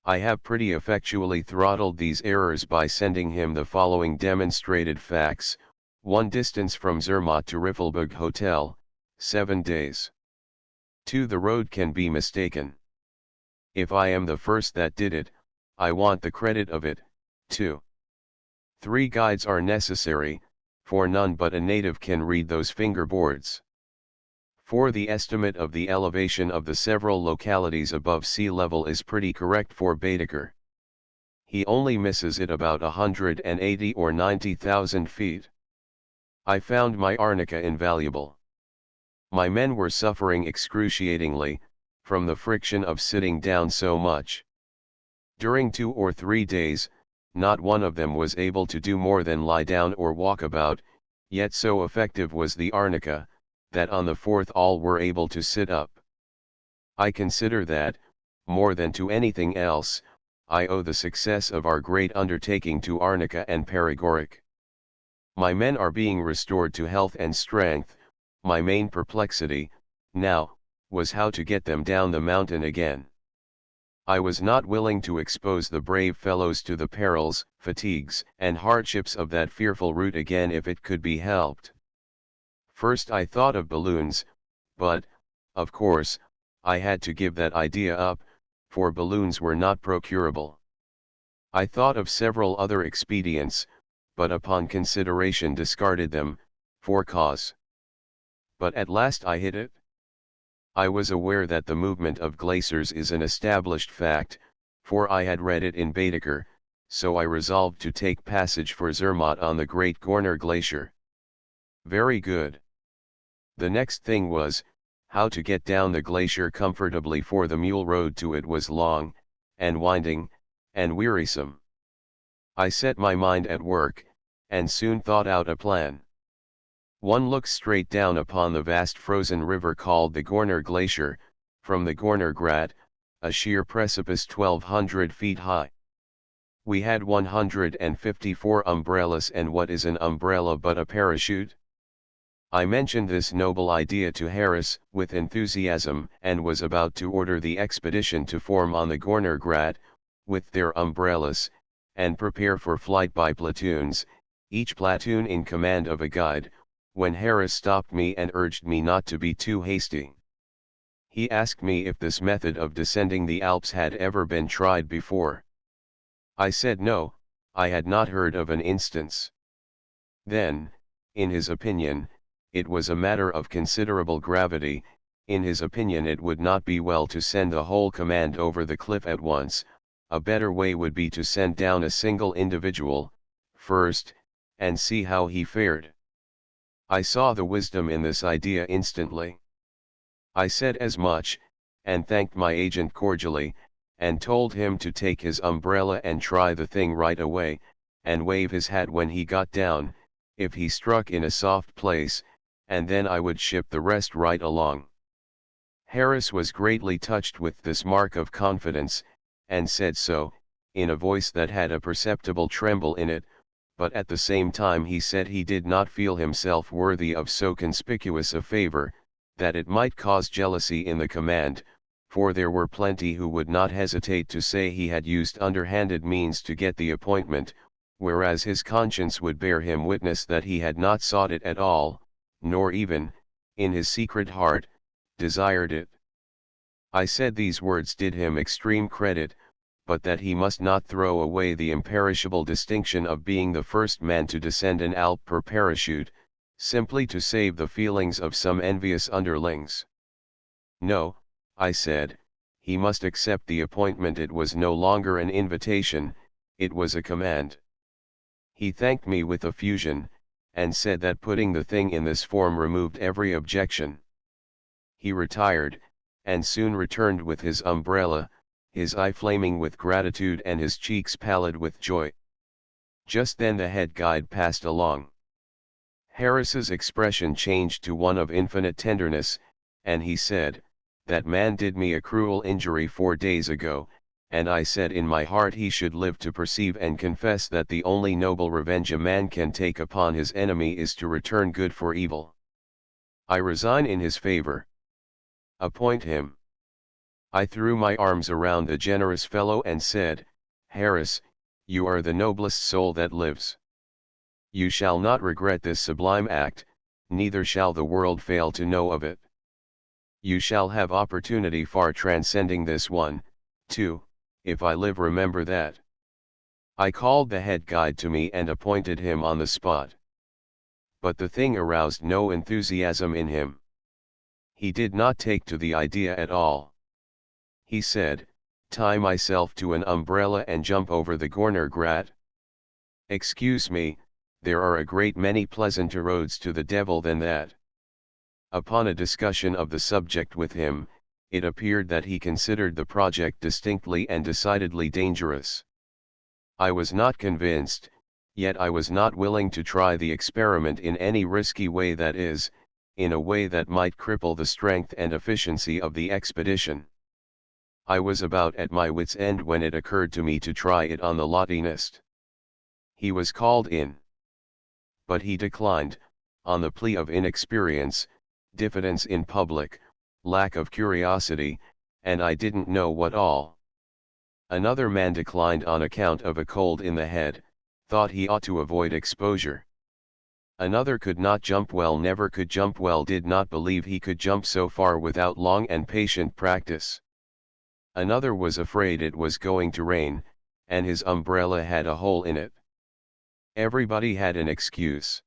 I have pretty effectually throttled these errors by sending him the following demonstrated facts. 1. Distance from Zermatt to Riffelberg Hotel, 7 days. 2. The road can be mistaken. If I am the first that did it, I want the credit of it, too. 3. Guides are necessary, for none but a native can read those fingerboards. 4. The estimate of the elevation of the several localities above sea level is pretty correct for Baedeker. He only misses it about 180 or 90,000 feet. I found my arnica invaluable. My men were suffering excruciatingly, from the friction of sitting down so much. During 2 or 3 days, not one of them was able to do more than lie down or walk about, yet so effective was the arnica, that on the 4th all were able to sit up. I consider that, more than to anything else, I owe the success of our great undertaking to arnica and paregoric. My men are being restored to health and strength. My main perplexity, now, was how to get them down the mountain again. I was not willing to expose the brave fellows to the perils, fatigues, and hardships of that fearful route again if it could be helped. First I thought of balloons, but, of course, I had to give that idea up, for balloons were not procurable. I thought of several other expedients, but upon consideration discarded them, for cause. But at last I hit it. I was aware that the movement of glaciers is an established fact, for I had read it in Baedeker, so I resolved to take passage for Zermatt on the Great Gorner Glacier. Very good. The next thing was, how to get down the glacier comfortably, for the mule road to it was long, and winding, and wearisome. I set my mind at work, and soon thought out a plan. One looks straight down upon the vast frozen river called the Gorner Glacier, from the Gorner Grat, a sheer precipice 1,200 feet high. We had 154 umbrellas, and what is an umbrella but a parachute? I mentioned this noble idea to Harris, with enthusiasm, and was about to order the expedition to form on the Gorner Grat, with their umbrellas, and prepare for flight by platoons, each platoon in command of a guide, when Harris stopped me and urged me not to be too hasty. He asked me if this method of descending the Alps had ever been tried before. I said no, I had not heard of an instance. Then, in his opinion, it was a matter of considerable gravity. In his opinion it would not be well to send the whole command over the cliff at once. A better way would be to send down a single individual, first, and see how he fared. I saw the wisdom in this idea instantly. I said as much, and thanked my agent cordially, and told him to take his umbrella and try the thing right away, and wave his hat when he got down, if he struck in a soft place, and then I would ship the rest right along. Harris was greatly touched with this mark of confidence, and said so, in a voice that had a perceptible tremble in it, but at the same time he said he did not feel himself worthy of so conspicuous a favor, that it might cause jealousy in the command, for there were plenty who would not hesitate to say he had used underhanded means to get the appointment, whereas his conscience would bear him witness that he had not sought it at all, nor even, in his secret heart, desired it. I said these words did him extreme credit, but that he must not throw away the imperishable distinction of being the first man to descend an Alp per parachute, simply to save the feelings of some envious underlings. No, I said, he must accept the appointment. It was no longer an invitation, it was a command. He thanked me with effusion, and said that putting the thing in this form removed every objection. He retired, and soon returned with his umbrella, his eye flaming with gratitude and his cheeks pallid with joy. Just then the head guide passed along. Harris's expression changed to one of infinite tenderness, and he said, "That man did me a cruel injury 4 days ago, and I said in my heart he should live to perceive and confess that the only noble revenge a man can take upon his enemy is to return good for evil. I resign in his favor. Appoint him." I threw my arms around the generous fellow and said, "Harris, you are the noblest soul that lives. You shall not regret this sublime act, neither shall the world fail to know of it. You shall have opportunity far transcending this one, too, if I live. Remember that." I called the head guide to me and appointed him on the spot. But the thing aroused no enthusiasm in him. He did not take to the idea at all. He said, "Tie myself to an umbrella and jump over the Gorner Grat? Excuse me, there are a great many pleasanter roads to the devil than that." Upon a discussion of the subject with him, it appeared that he considered the project distinctly and decidedly dangerous. I was not convinced, yet I was not willing to try the experiment in any risky way, that is, in a way that might cripple the strength and efficiency of the expedition. I was about at my wits' end when it occurred to me to try it on the Latinist. He was called in. But he declined, on the plea of inexperience, diffidence in public, lack of curiosity, and I didn't know what all. Another man declined on account of a cold in the head, thought he ought to avoid exposure. Another could not jump well, never could jump well, did not believe he could jump so far without long and patient practice. Another was afraid it was going to rain, and his umbrella had a hole in it. Everybody had an excuse.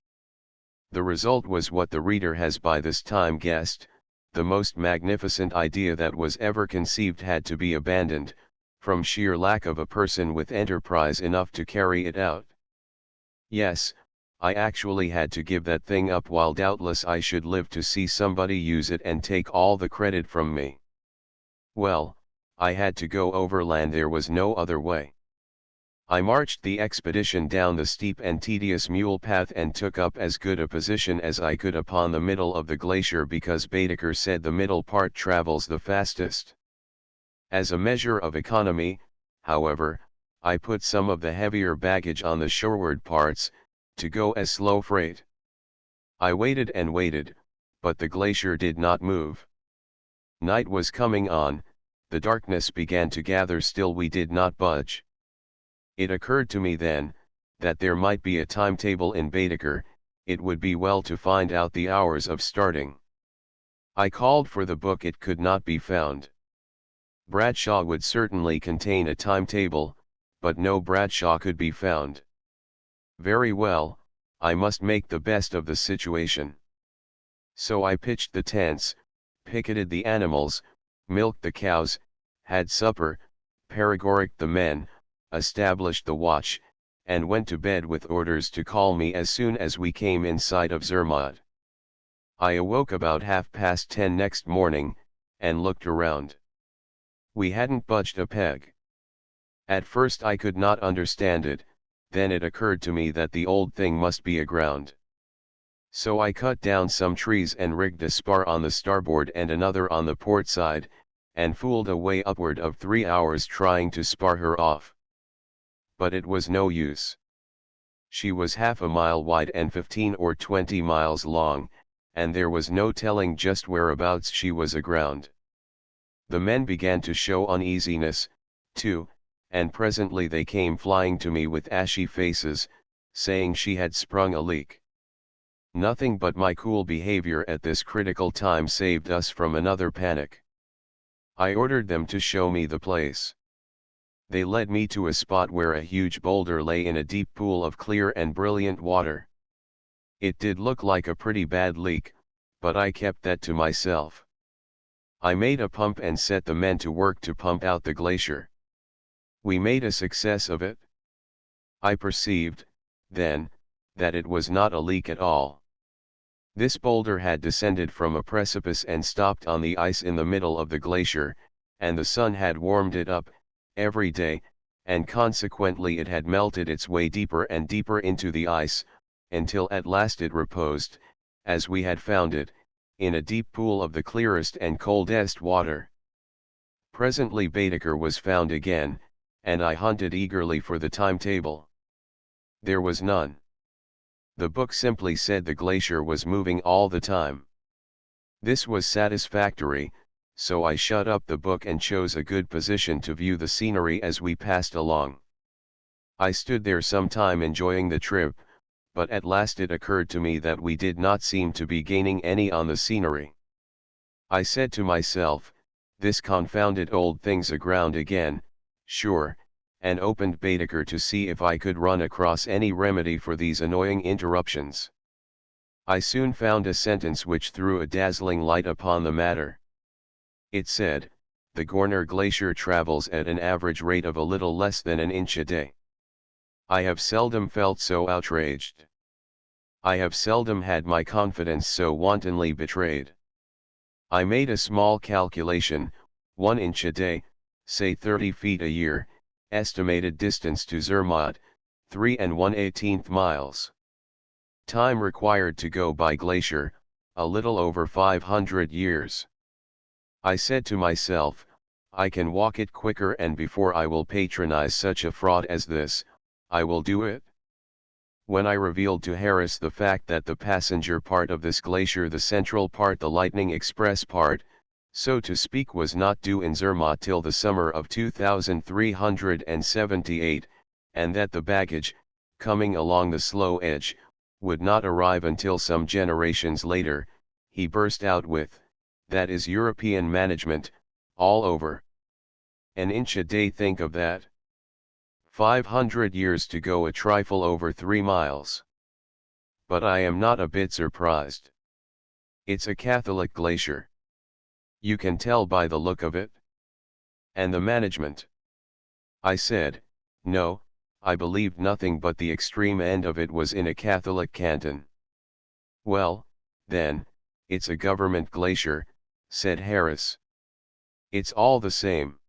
The result was what the reader has by this time guessed: the most magnificent idea that was ever conceived had to be abandoned, from sheer lack of a person with enterprise enough to carry it out. Yes, I actually had to give that thing up, while doubtless I should live to see somebody use it and take all the credit from me. Well, I had to go overland, there was no other way. I marched the expedition down the steep and tedious mule path and took up as good a position as I could upon the middle of the glacier, because Baedeker said the middle part travels the fastest. As a measure of economy, however, I put some of the heavier baggage on the shoreward parts, to go as slow freight. I waited and waited, but the glacier did not move. Night was coming on, the darkness began to gather, still we did not budge. It occurred to me then, that there might be a timetable in Baedeker. It would be well to find out the hours of starting. I called for the book, it could not be found. Bradshaw would certainly contain a timetable, but no Bradshaw could be found. Very well, I must make the best of the situation. So I pitched the tents, picketed the animals, milked the cows, had supper, paregoricked the men, established the watch, and went to bed with orders to call me as soon as we came in sight of Zermatt. I awoke about 10:30 next morning, and looked around. We hadn't budged a peg. At first I could not understand it, then it occurred to me that the old thing must be aground. So I cut down some trees and rigged a spar on the starboard and another on the port side, and fooled away upward of 3 hours trying to spar her off. But it was no use. She was half a mile wide and 15 or 20 miles long, and there was no telling just whereabouts she was aground. The men began to show uneasiness, too, and presently they came flying to me with ashy faces, saying she had sprung a leak. Nothing but my cool behavior at this critical time saved us from another panic. I ordered them to show me the place. They led me to a spot where a huge boulder lay in a deep pool of clear and brilliant water. It did look like a pretty bad leak, but I kept that to myself. I made a pump and set the men to work to pump out the glacier. We made a success of it. I perceived, then, that it was not a leak at all. This boulder had descended from a precipice and stopped on the ice in the middle of the glacier, and the sun had warmed it up, every day, and consequently it had melted its way deeper and deeper into the ice, until at last it reposed, as we had found it, in a deep pool of the clearest and coldest water. Presently Baedeker was found again, and I hunted eagerly for the timetable. There was none. The book simply said the glacier was moving all the time. This was satisfactory, so I shut up the book and chose a good position to view the scenery as we passed along. I stood there some time enjoying the trip, but at last it occurred to me that we did not seem to be gaining any on the scenery. I said to myself, this confounded old thing's aground again, sure, and opened Baedeker to see if I could run across any remedy for these annoying interruptions. I soon found a sentence which threw a dazzling light upon the matter. It said, the Gorner Glacier travels at an average rate of a little less than an inch a day. I have seldom felt so outraged. I have seldom had my confidence so wantonly betrayed. I made a small calculation, 1 inch a day, say 30 feet a year, estimated distance to Zermatt, 3 1/18 miles. Time required to go by glacier, a little over 500 years. I said to myself, I can walk it quicker, and before I will patronize such a fraud as this, I will do it. When I revealed to Harris the fact that the passenger part of this glacier, the central part, the Lightning Express part, so to speak, was not due in Zermatt till the summer of 2378, and that the baggage, coming along the slow edge, would not arrive until some generations later, he burst out with, that is European management, all over. An inch a day, think of that. 500 years to go a trifle over 3 miles. But I am not a bit surprised. It's a Catholic glacier. You can tell by the look of it. And the management. I said, no, I believed nothing but the extreme end of it was in a Catholic canton. Well, then, it's a government glacier, said Harris. It's all the same.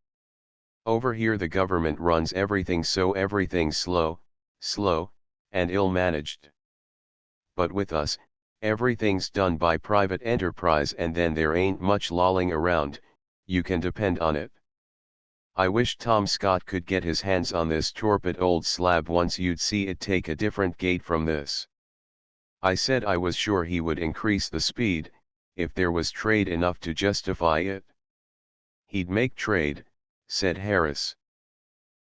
Over here the government runs everything, so everything's slow, and ill-managed. But with us, everything's done by private enterprise, and then there ain't much lolling around, you can depend on it. I wish Tom Scott could get his hands on this torpid old slab once, you'd see it take a different gait from this. I said I was sure he would increase the speed, if there was trade enough to justify it. He'd make trade, said Harris.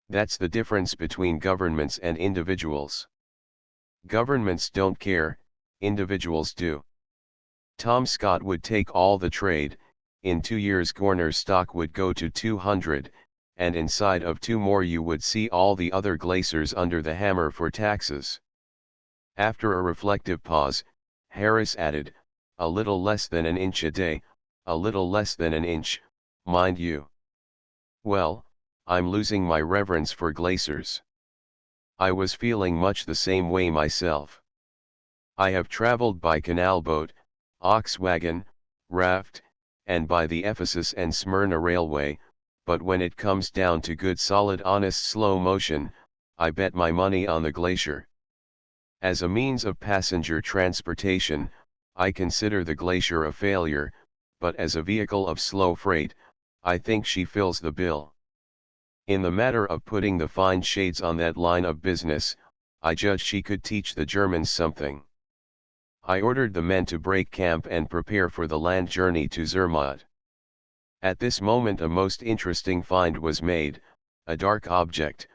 That's the difference between governments and individuals. Governments don't care, individuals do. Tom Scott would take all the trade, in 2 years Gorner's stock would go to 200, and inside of 2 more you would see all the other glaciers under the hammer for taxes. After a reflective pause, Harris added, a little less than an inch a day, a little less than an inch, mind you. Well, I'm losing my reverence for glaciers. I was feeling much the same way myself. I have traveled by canal boat, ox wagon, raft, and by the Ephesus and Smyrna railway, but when it comes down to good solid honest slow motion, I bet my money on the glacier. As a means of passenger transportation, I consider the glacier a failure, but as a vehicle of slow freight, I think she fills the bill. In the matter of putting the fine shades on that line of business, I judge she could teach the Germans something. I ordered the men to break camp and prepare for the land journey to Zermatt. At this moment a most interesting find was made. A dark object,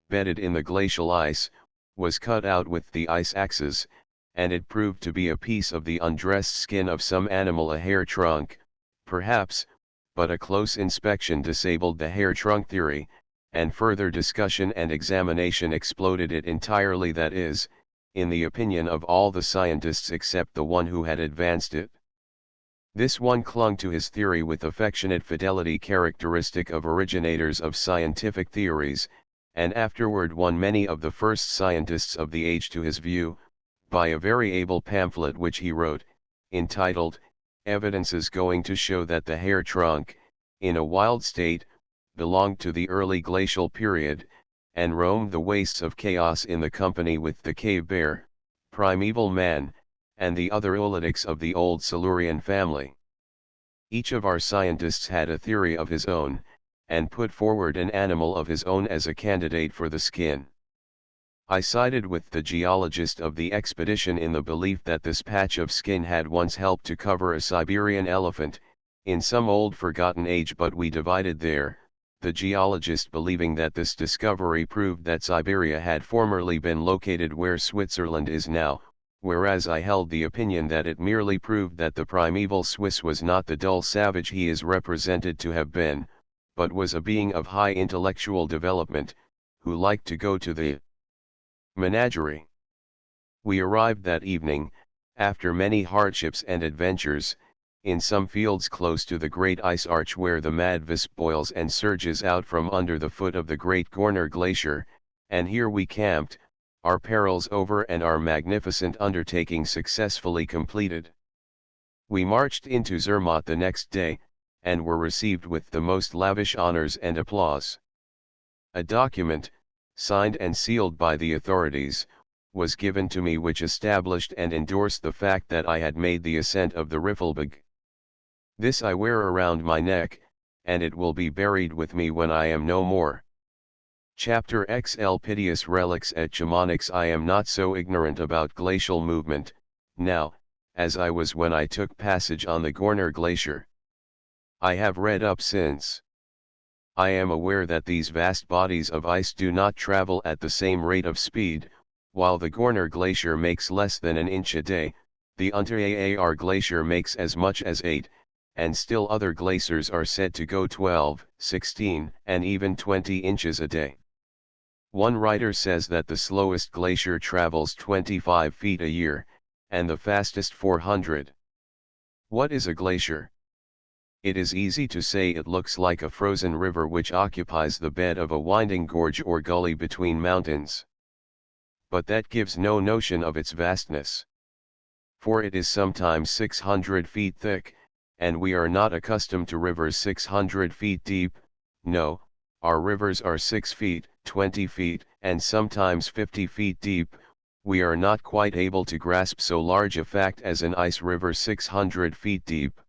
bedded in the glacial ice, was cut out with the ice axes, and it proved to be a piece of the undressed skin of some animal, a hair trunk, perhaps, but a close inspection disabled the hair trunk theory, and further discussion and examination exploded it entirely, that is, in the opinion of all the scientists except the one who had advanced it. This one clung to his theory with affectionate fidelity characteristic of originators of scientific theories, and afterward won many of the first scientists of the age to his view, by a very able pamphlet which he wrote, entitled, Evidences going to show that the hair trunk, in a wild state, belonged to the early glacial period, and roamed the wastes of chaos in the company with the cave bear, primeval man, and the other Oolitics of the old Silurian family. Each of our scientists had a theory of his own, and put forward an animal of his own as a candidate for the skin. I sided with the geologist of the expedition in the belief that this patch of skin had once helped to cover a Siberian elephant, in some old forgotten age, but we divided there, the geologist believing that this discovery proved that Siberia had formerly been located where Switzerland is now, whereas I held the opinion that it merely proved that the primeval Swiss was not the dull savage he is represented to have been, but was a being of high intellectual development, who liked to go to the menagerie. We arrived that evening, after many hardships and adventures, in some fields close to the great ice arch where the mad Visp boils and surges out from under the foot of the great Gorner Glacier, and here we camped, our perils over and our magnificent undertaking successfully completed. We marched into Zermatt the next day, and were received with the most lavish honors and applause. A document, signed and sealed by the authorities, was given to me which established and endorsed the fact that I had made the ascent of the Riffelberg. This I wear around my neck, and it will be buried with me when I am no more. Chapter XL Piteous Relics et Chamonics. I am not so ignorant about glacial movement, now, as I was when I took passage on the Gorner Glacier. I have read up since. I am aware that these vast bodies of ice do not travel at the same rate of speed, while the Gorner Glacier makes less than an inch a day, the Unteraar Glacier makes as much as 8, and still other glaciers are said to go 12, 16, and even 20 inches a day. One writer says that the slowest glacier travels 25 feet a year, and the fastest 400. What is a glacier? It is easy to say it looks like a frozen river which occupies the bed of a winding gorge or gully between mountains. But that gives no notion of its vastness. For it is sometimes 600 feet thick, and we are not accustomed to rivers 600 feet deep. No, our rivers are 6 feet, 20 feet, and sometimes 50 feet deep. We are not quite able to grasp so large a fact as an ice river 600 feet deep.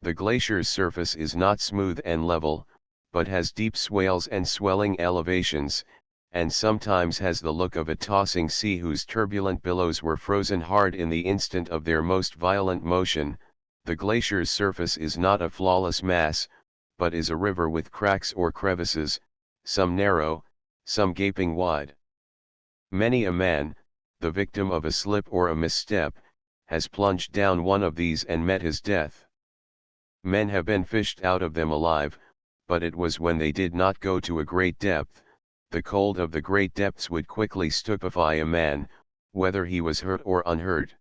The glacier's surface is not smooth and level, but has deep swales and swelling elevations, and sometimes has the look of a tossing sea whose turbulent billows were frozen hard in the instant of their most violent motion. The glacier's surface is not a flawless mass, but is a river with cracks or crevices, some narrow, some gaping wide. Many a man, the victim of a slip or a misstep, has plunged down one of these and met his death. Men have been fished out of them alive, but it was when they did not go to a great depth. The cold of the great depths would quickly stupefy a man, whether he was hurt or unhurt.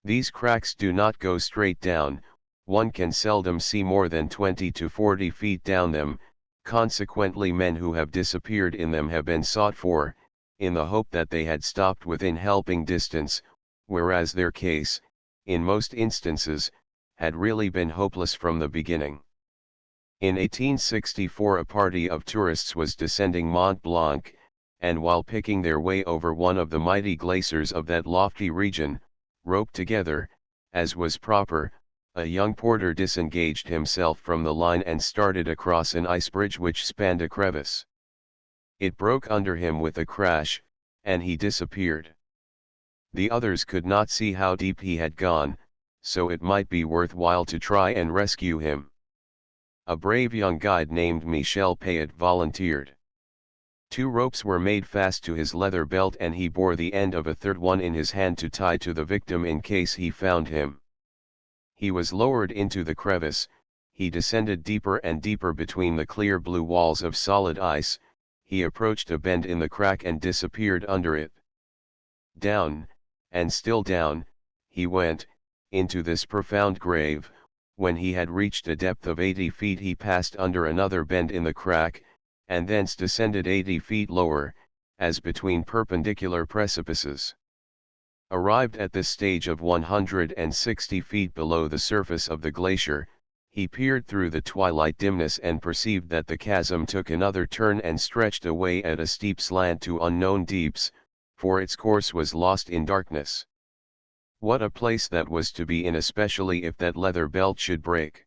These cracks do not go straight down, one can seldom see more than 20 to 40 feet down them, consequently men who have disappeared in them have been sought for, in the hope that they had stopped within helping distance, whereas their case, in most instances, had really been hopeless from the beginning. In 1864 a party of tourists was descending Mont Blanc, and while picking their way over one of the mighty glaciers of that lofty region, roped together, as was proper, a young porter disengaged himself from the line and started across an ice bridge which spanned a crevice. It broke under him with a crash, and he disappeared. The others could not see how deep he had gone, so it might be worthwhile to try and rescue him. A brave young guide named Michel Payet volunteered. 2 ropes were made fast to his leather belt and he bore the end of a third one in his hand to tie to the victim in case he found him. He was lowered into the crevice, he descended deeper and deeper between the clear blue walls of solid ice, he approached a bend in the crack and disappeared under it. Down, and still down, he went, into this profound grave. When he had reached a depth of 80 feet he passed under another bend in the crack, and thence descended 80 feet lower, as between perpendicular precipices. Arrived at this stage of 160 feet below the surface of the glacier, he peered through the twilight dimness and perceived that the chasm took another turn and stretched away at a steep slant to unknown deeps, for its course was lost in darkness. What a place that was to be in, especially if that leather belt should break.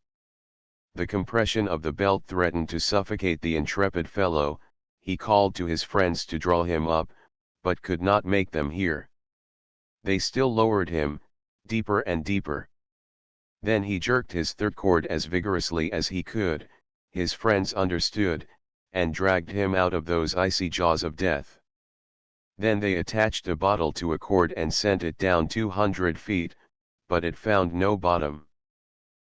The compression of the belt threatened to suffocate the intrepid fellow. He called to his friends to draw him up, but could not make them hear. They still lowered him, deeper and deeper. Then he jerked his third cord as vigorously as he could. His friends understood, and dragged him out of those icy jaws of death. Then they attached a bottle to a cord and sent it down 200 feet, but it found no bottom.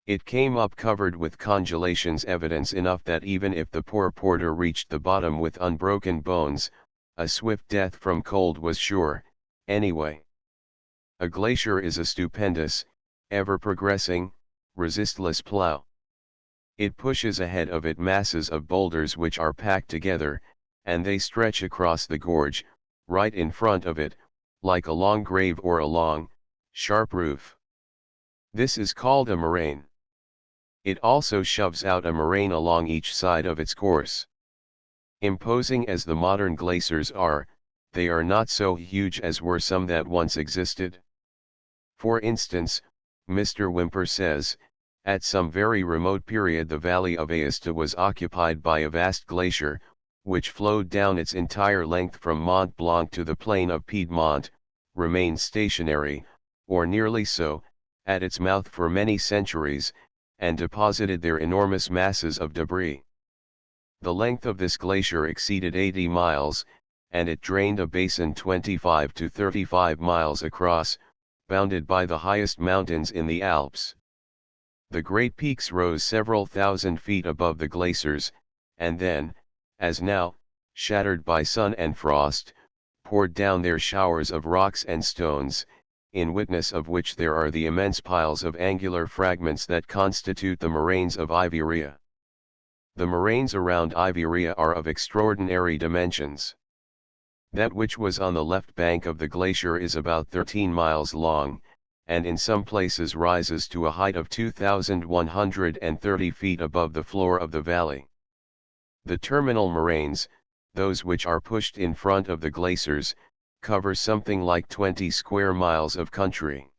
It came up covered with congelations, evidence enough that even if the poor porter reached the bottom with unbroken bones, a swift death from cold was sure, anyway. A glacier is a stupendous, ever-progressing, resistless plow. It pushes ahead of it masses of boulders which are packed together, and they stretch across the gorge, right in front of it, like a long grave or a long, sharp roof. This is called a moraine. It also shoves out a moraine along each side of its course. Imposing as the modern glaciers are, they are not so huge as were some that once existed. For instance, Mr. Whymper says, at some very remote period the valley of Aosta was occupied by a vast glacier, which flowed down its entire length from Mont Blanc to the plain of Piedmont, remained stationary, or nearly so, at its mouth for many centuries, and deposited there enormous masses of debris. The length of this glacier exceeded 80 miles, and it drained a basin 25 to 35 miles across, bounded by the highest mountains in the Alps. The great peaks rose several thousand feet above the glaciers, and then, as now, shattered by sun and frost, poured down their showers of rocks and stones, in witness of which there are the immense piles of angular fragments that constitute the moraines of Iberia. The moraines around Iberia are of extraordinary dimensions. That which was on the left bank of the glacier is about 13 miles long, and in some places rises to a height of 2,130 feet above the floor of the valley. The terminal moraines, those which are pushed in front of the glaciers, cover something like 20 square miles of country.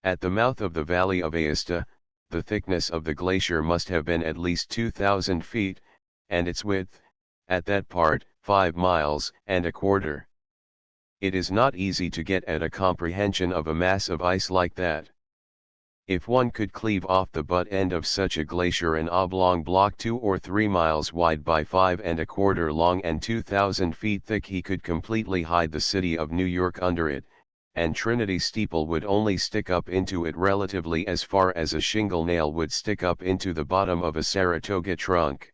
At the mouth of the valley of Aosta, the thickness of the glacier must have been at least 2,000 feet, and its width, at that part, 5 miles and a quarter. It is not easy to get at a comprehension of a mass of ice like that. If one could cleave off the butt end of such a glacier an oblong block 2 or 3 miles wide by 5 and a quarter long and 2,000 feet thick, he could completely hide the city of New York under it, and Trinity steeple would only stick up into it relatively as far as a shingle nail would stick up into the bottom of a Saratoga trunk.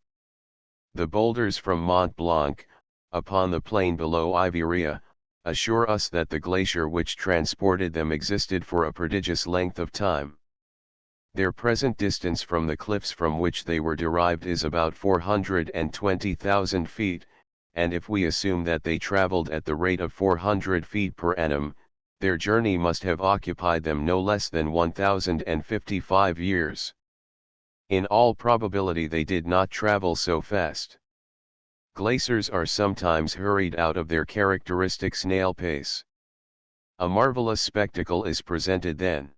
The boulders from Mont Blanc, upon the plain below Iberia, assure us that the glacier which transported them existed for a prodigious length of time. Their present distance from the cliffs from which they were derived is about 420,000 feet, and if we assume that they traveled at the rate of 400 feet per annum, their journey must have occupied them no less than 1,055 years. In all probability they did not travel so fast. Glaciers are sometimes hurried out of their characteristic snail pace. A marvelous spectacle is presented then.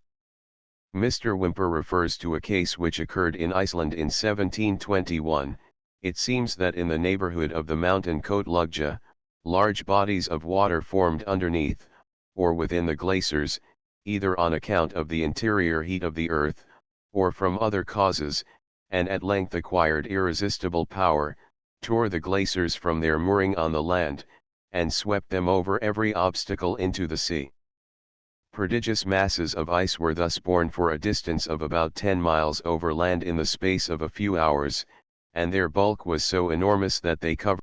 Mr. Whymper refers to a case which occurred in Iceland in 1721. It seems that in the neighborhood of the mountain Kotlugja, large bodies of water formed underneath, or within the glaciers, either on account of the interior heat of the earth, or from other causes, and at length acquired irresistible power, tore the glaciers from their mooring on the land, and swept them over every obstacle into the sea. Prodigious masses of ice were thus borne for a distance of about 10 miles over land in the space of a few hours, and their bulk was so enormous that they covered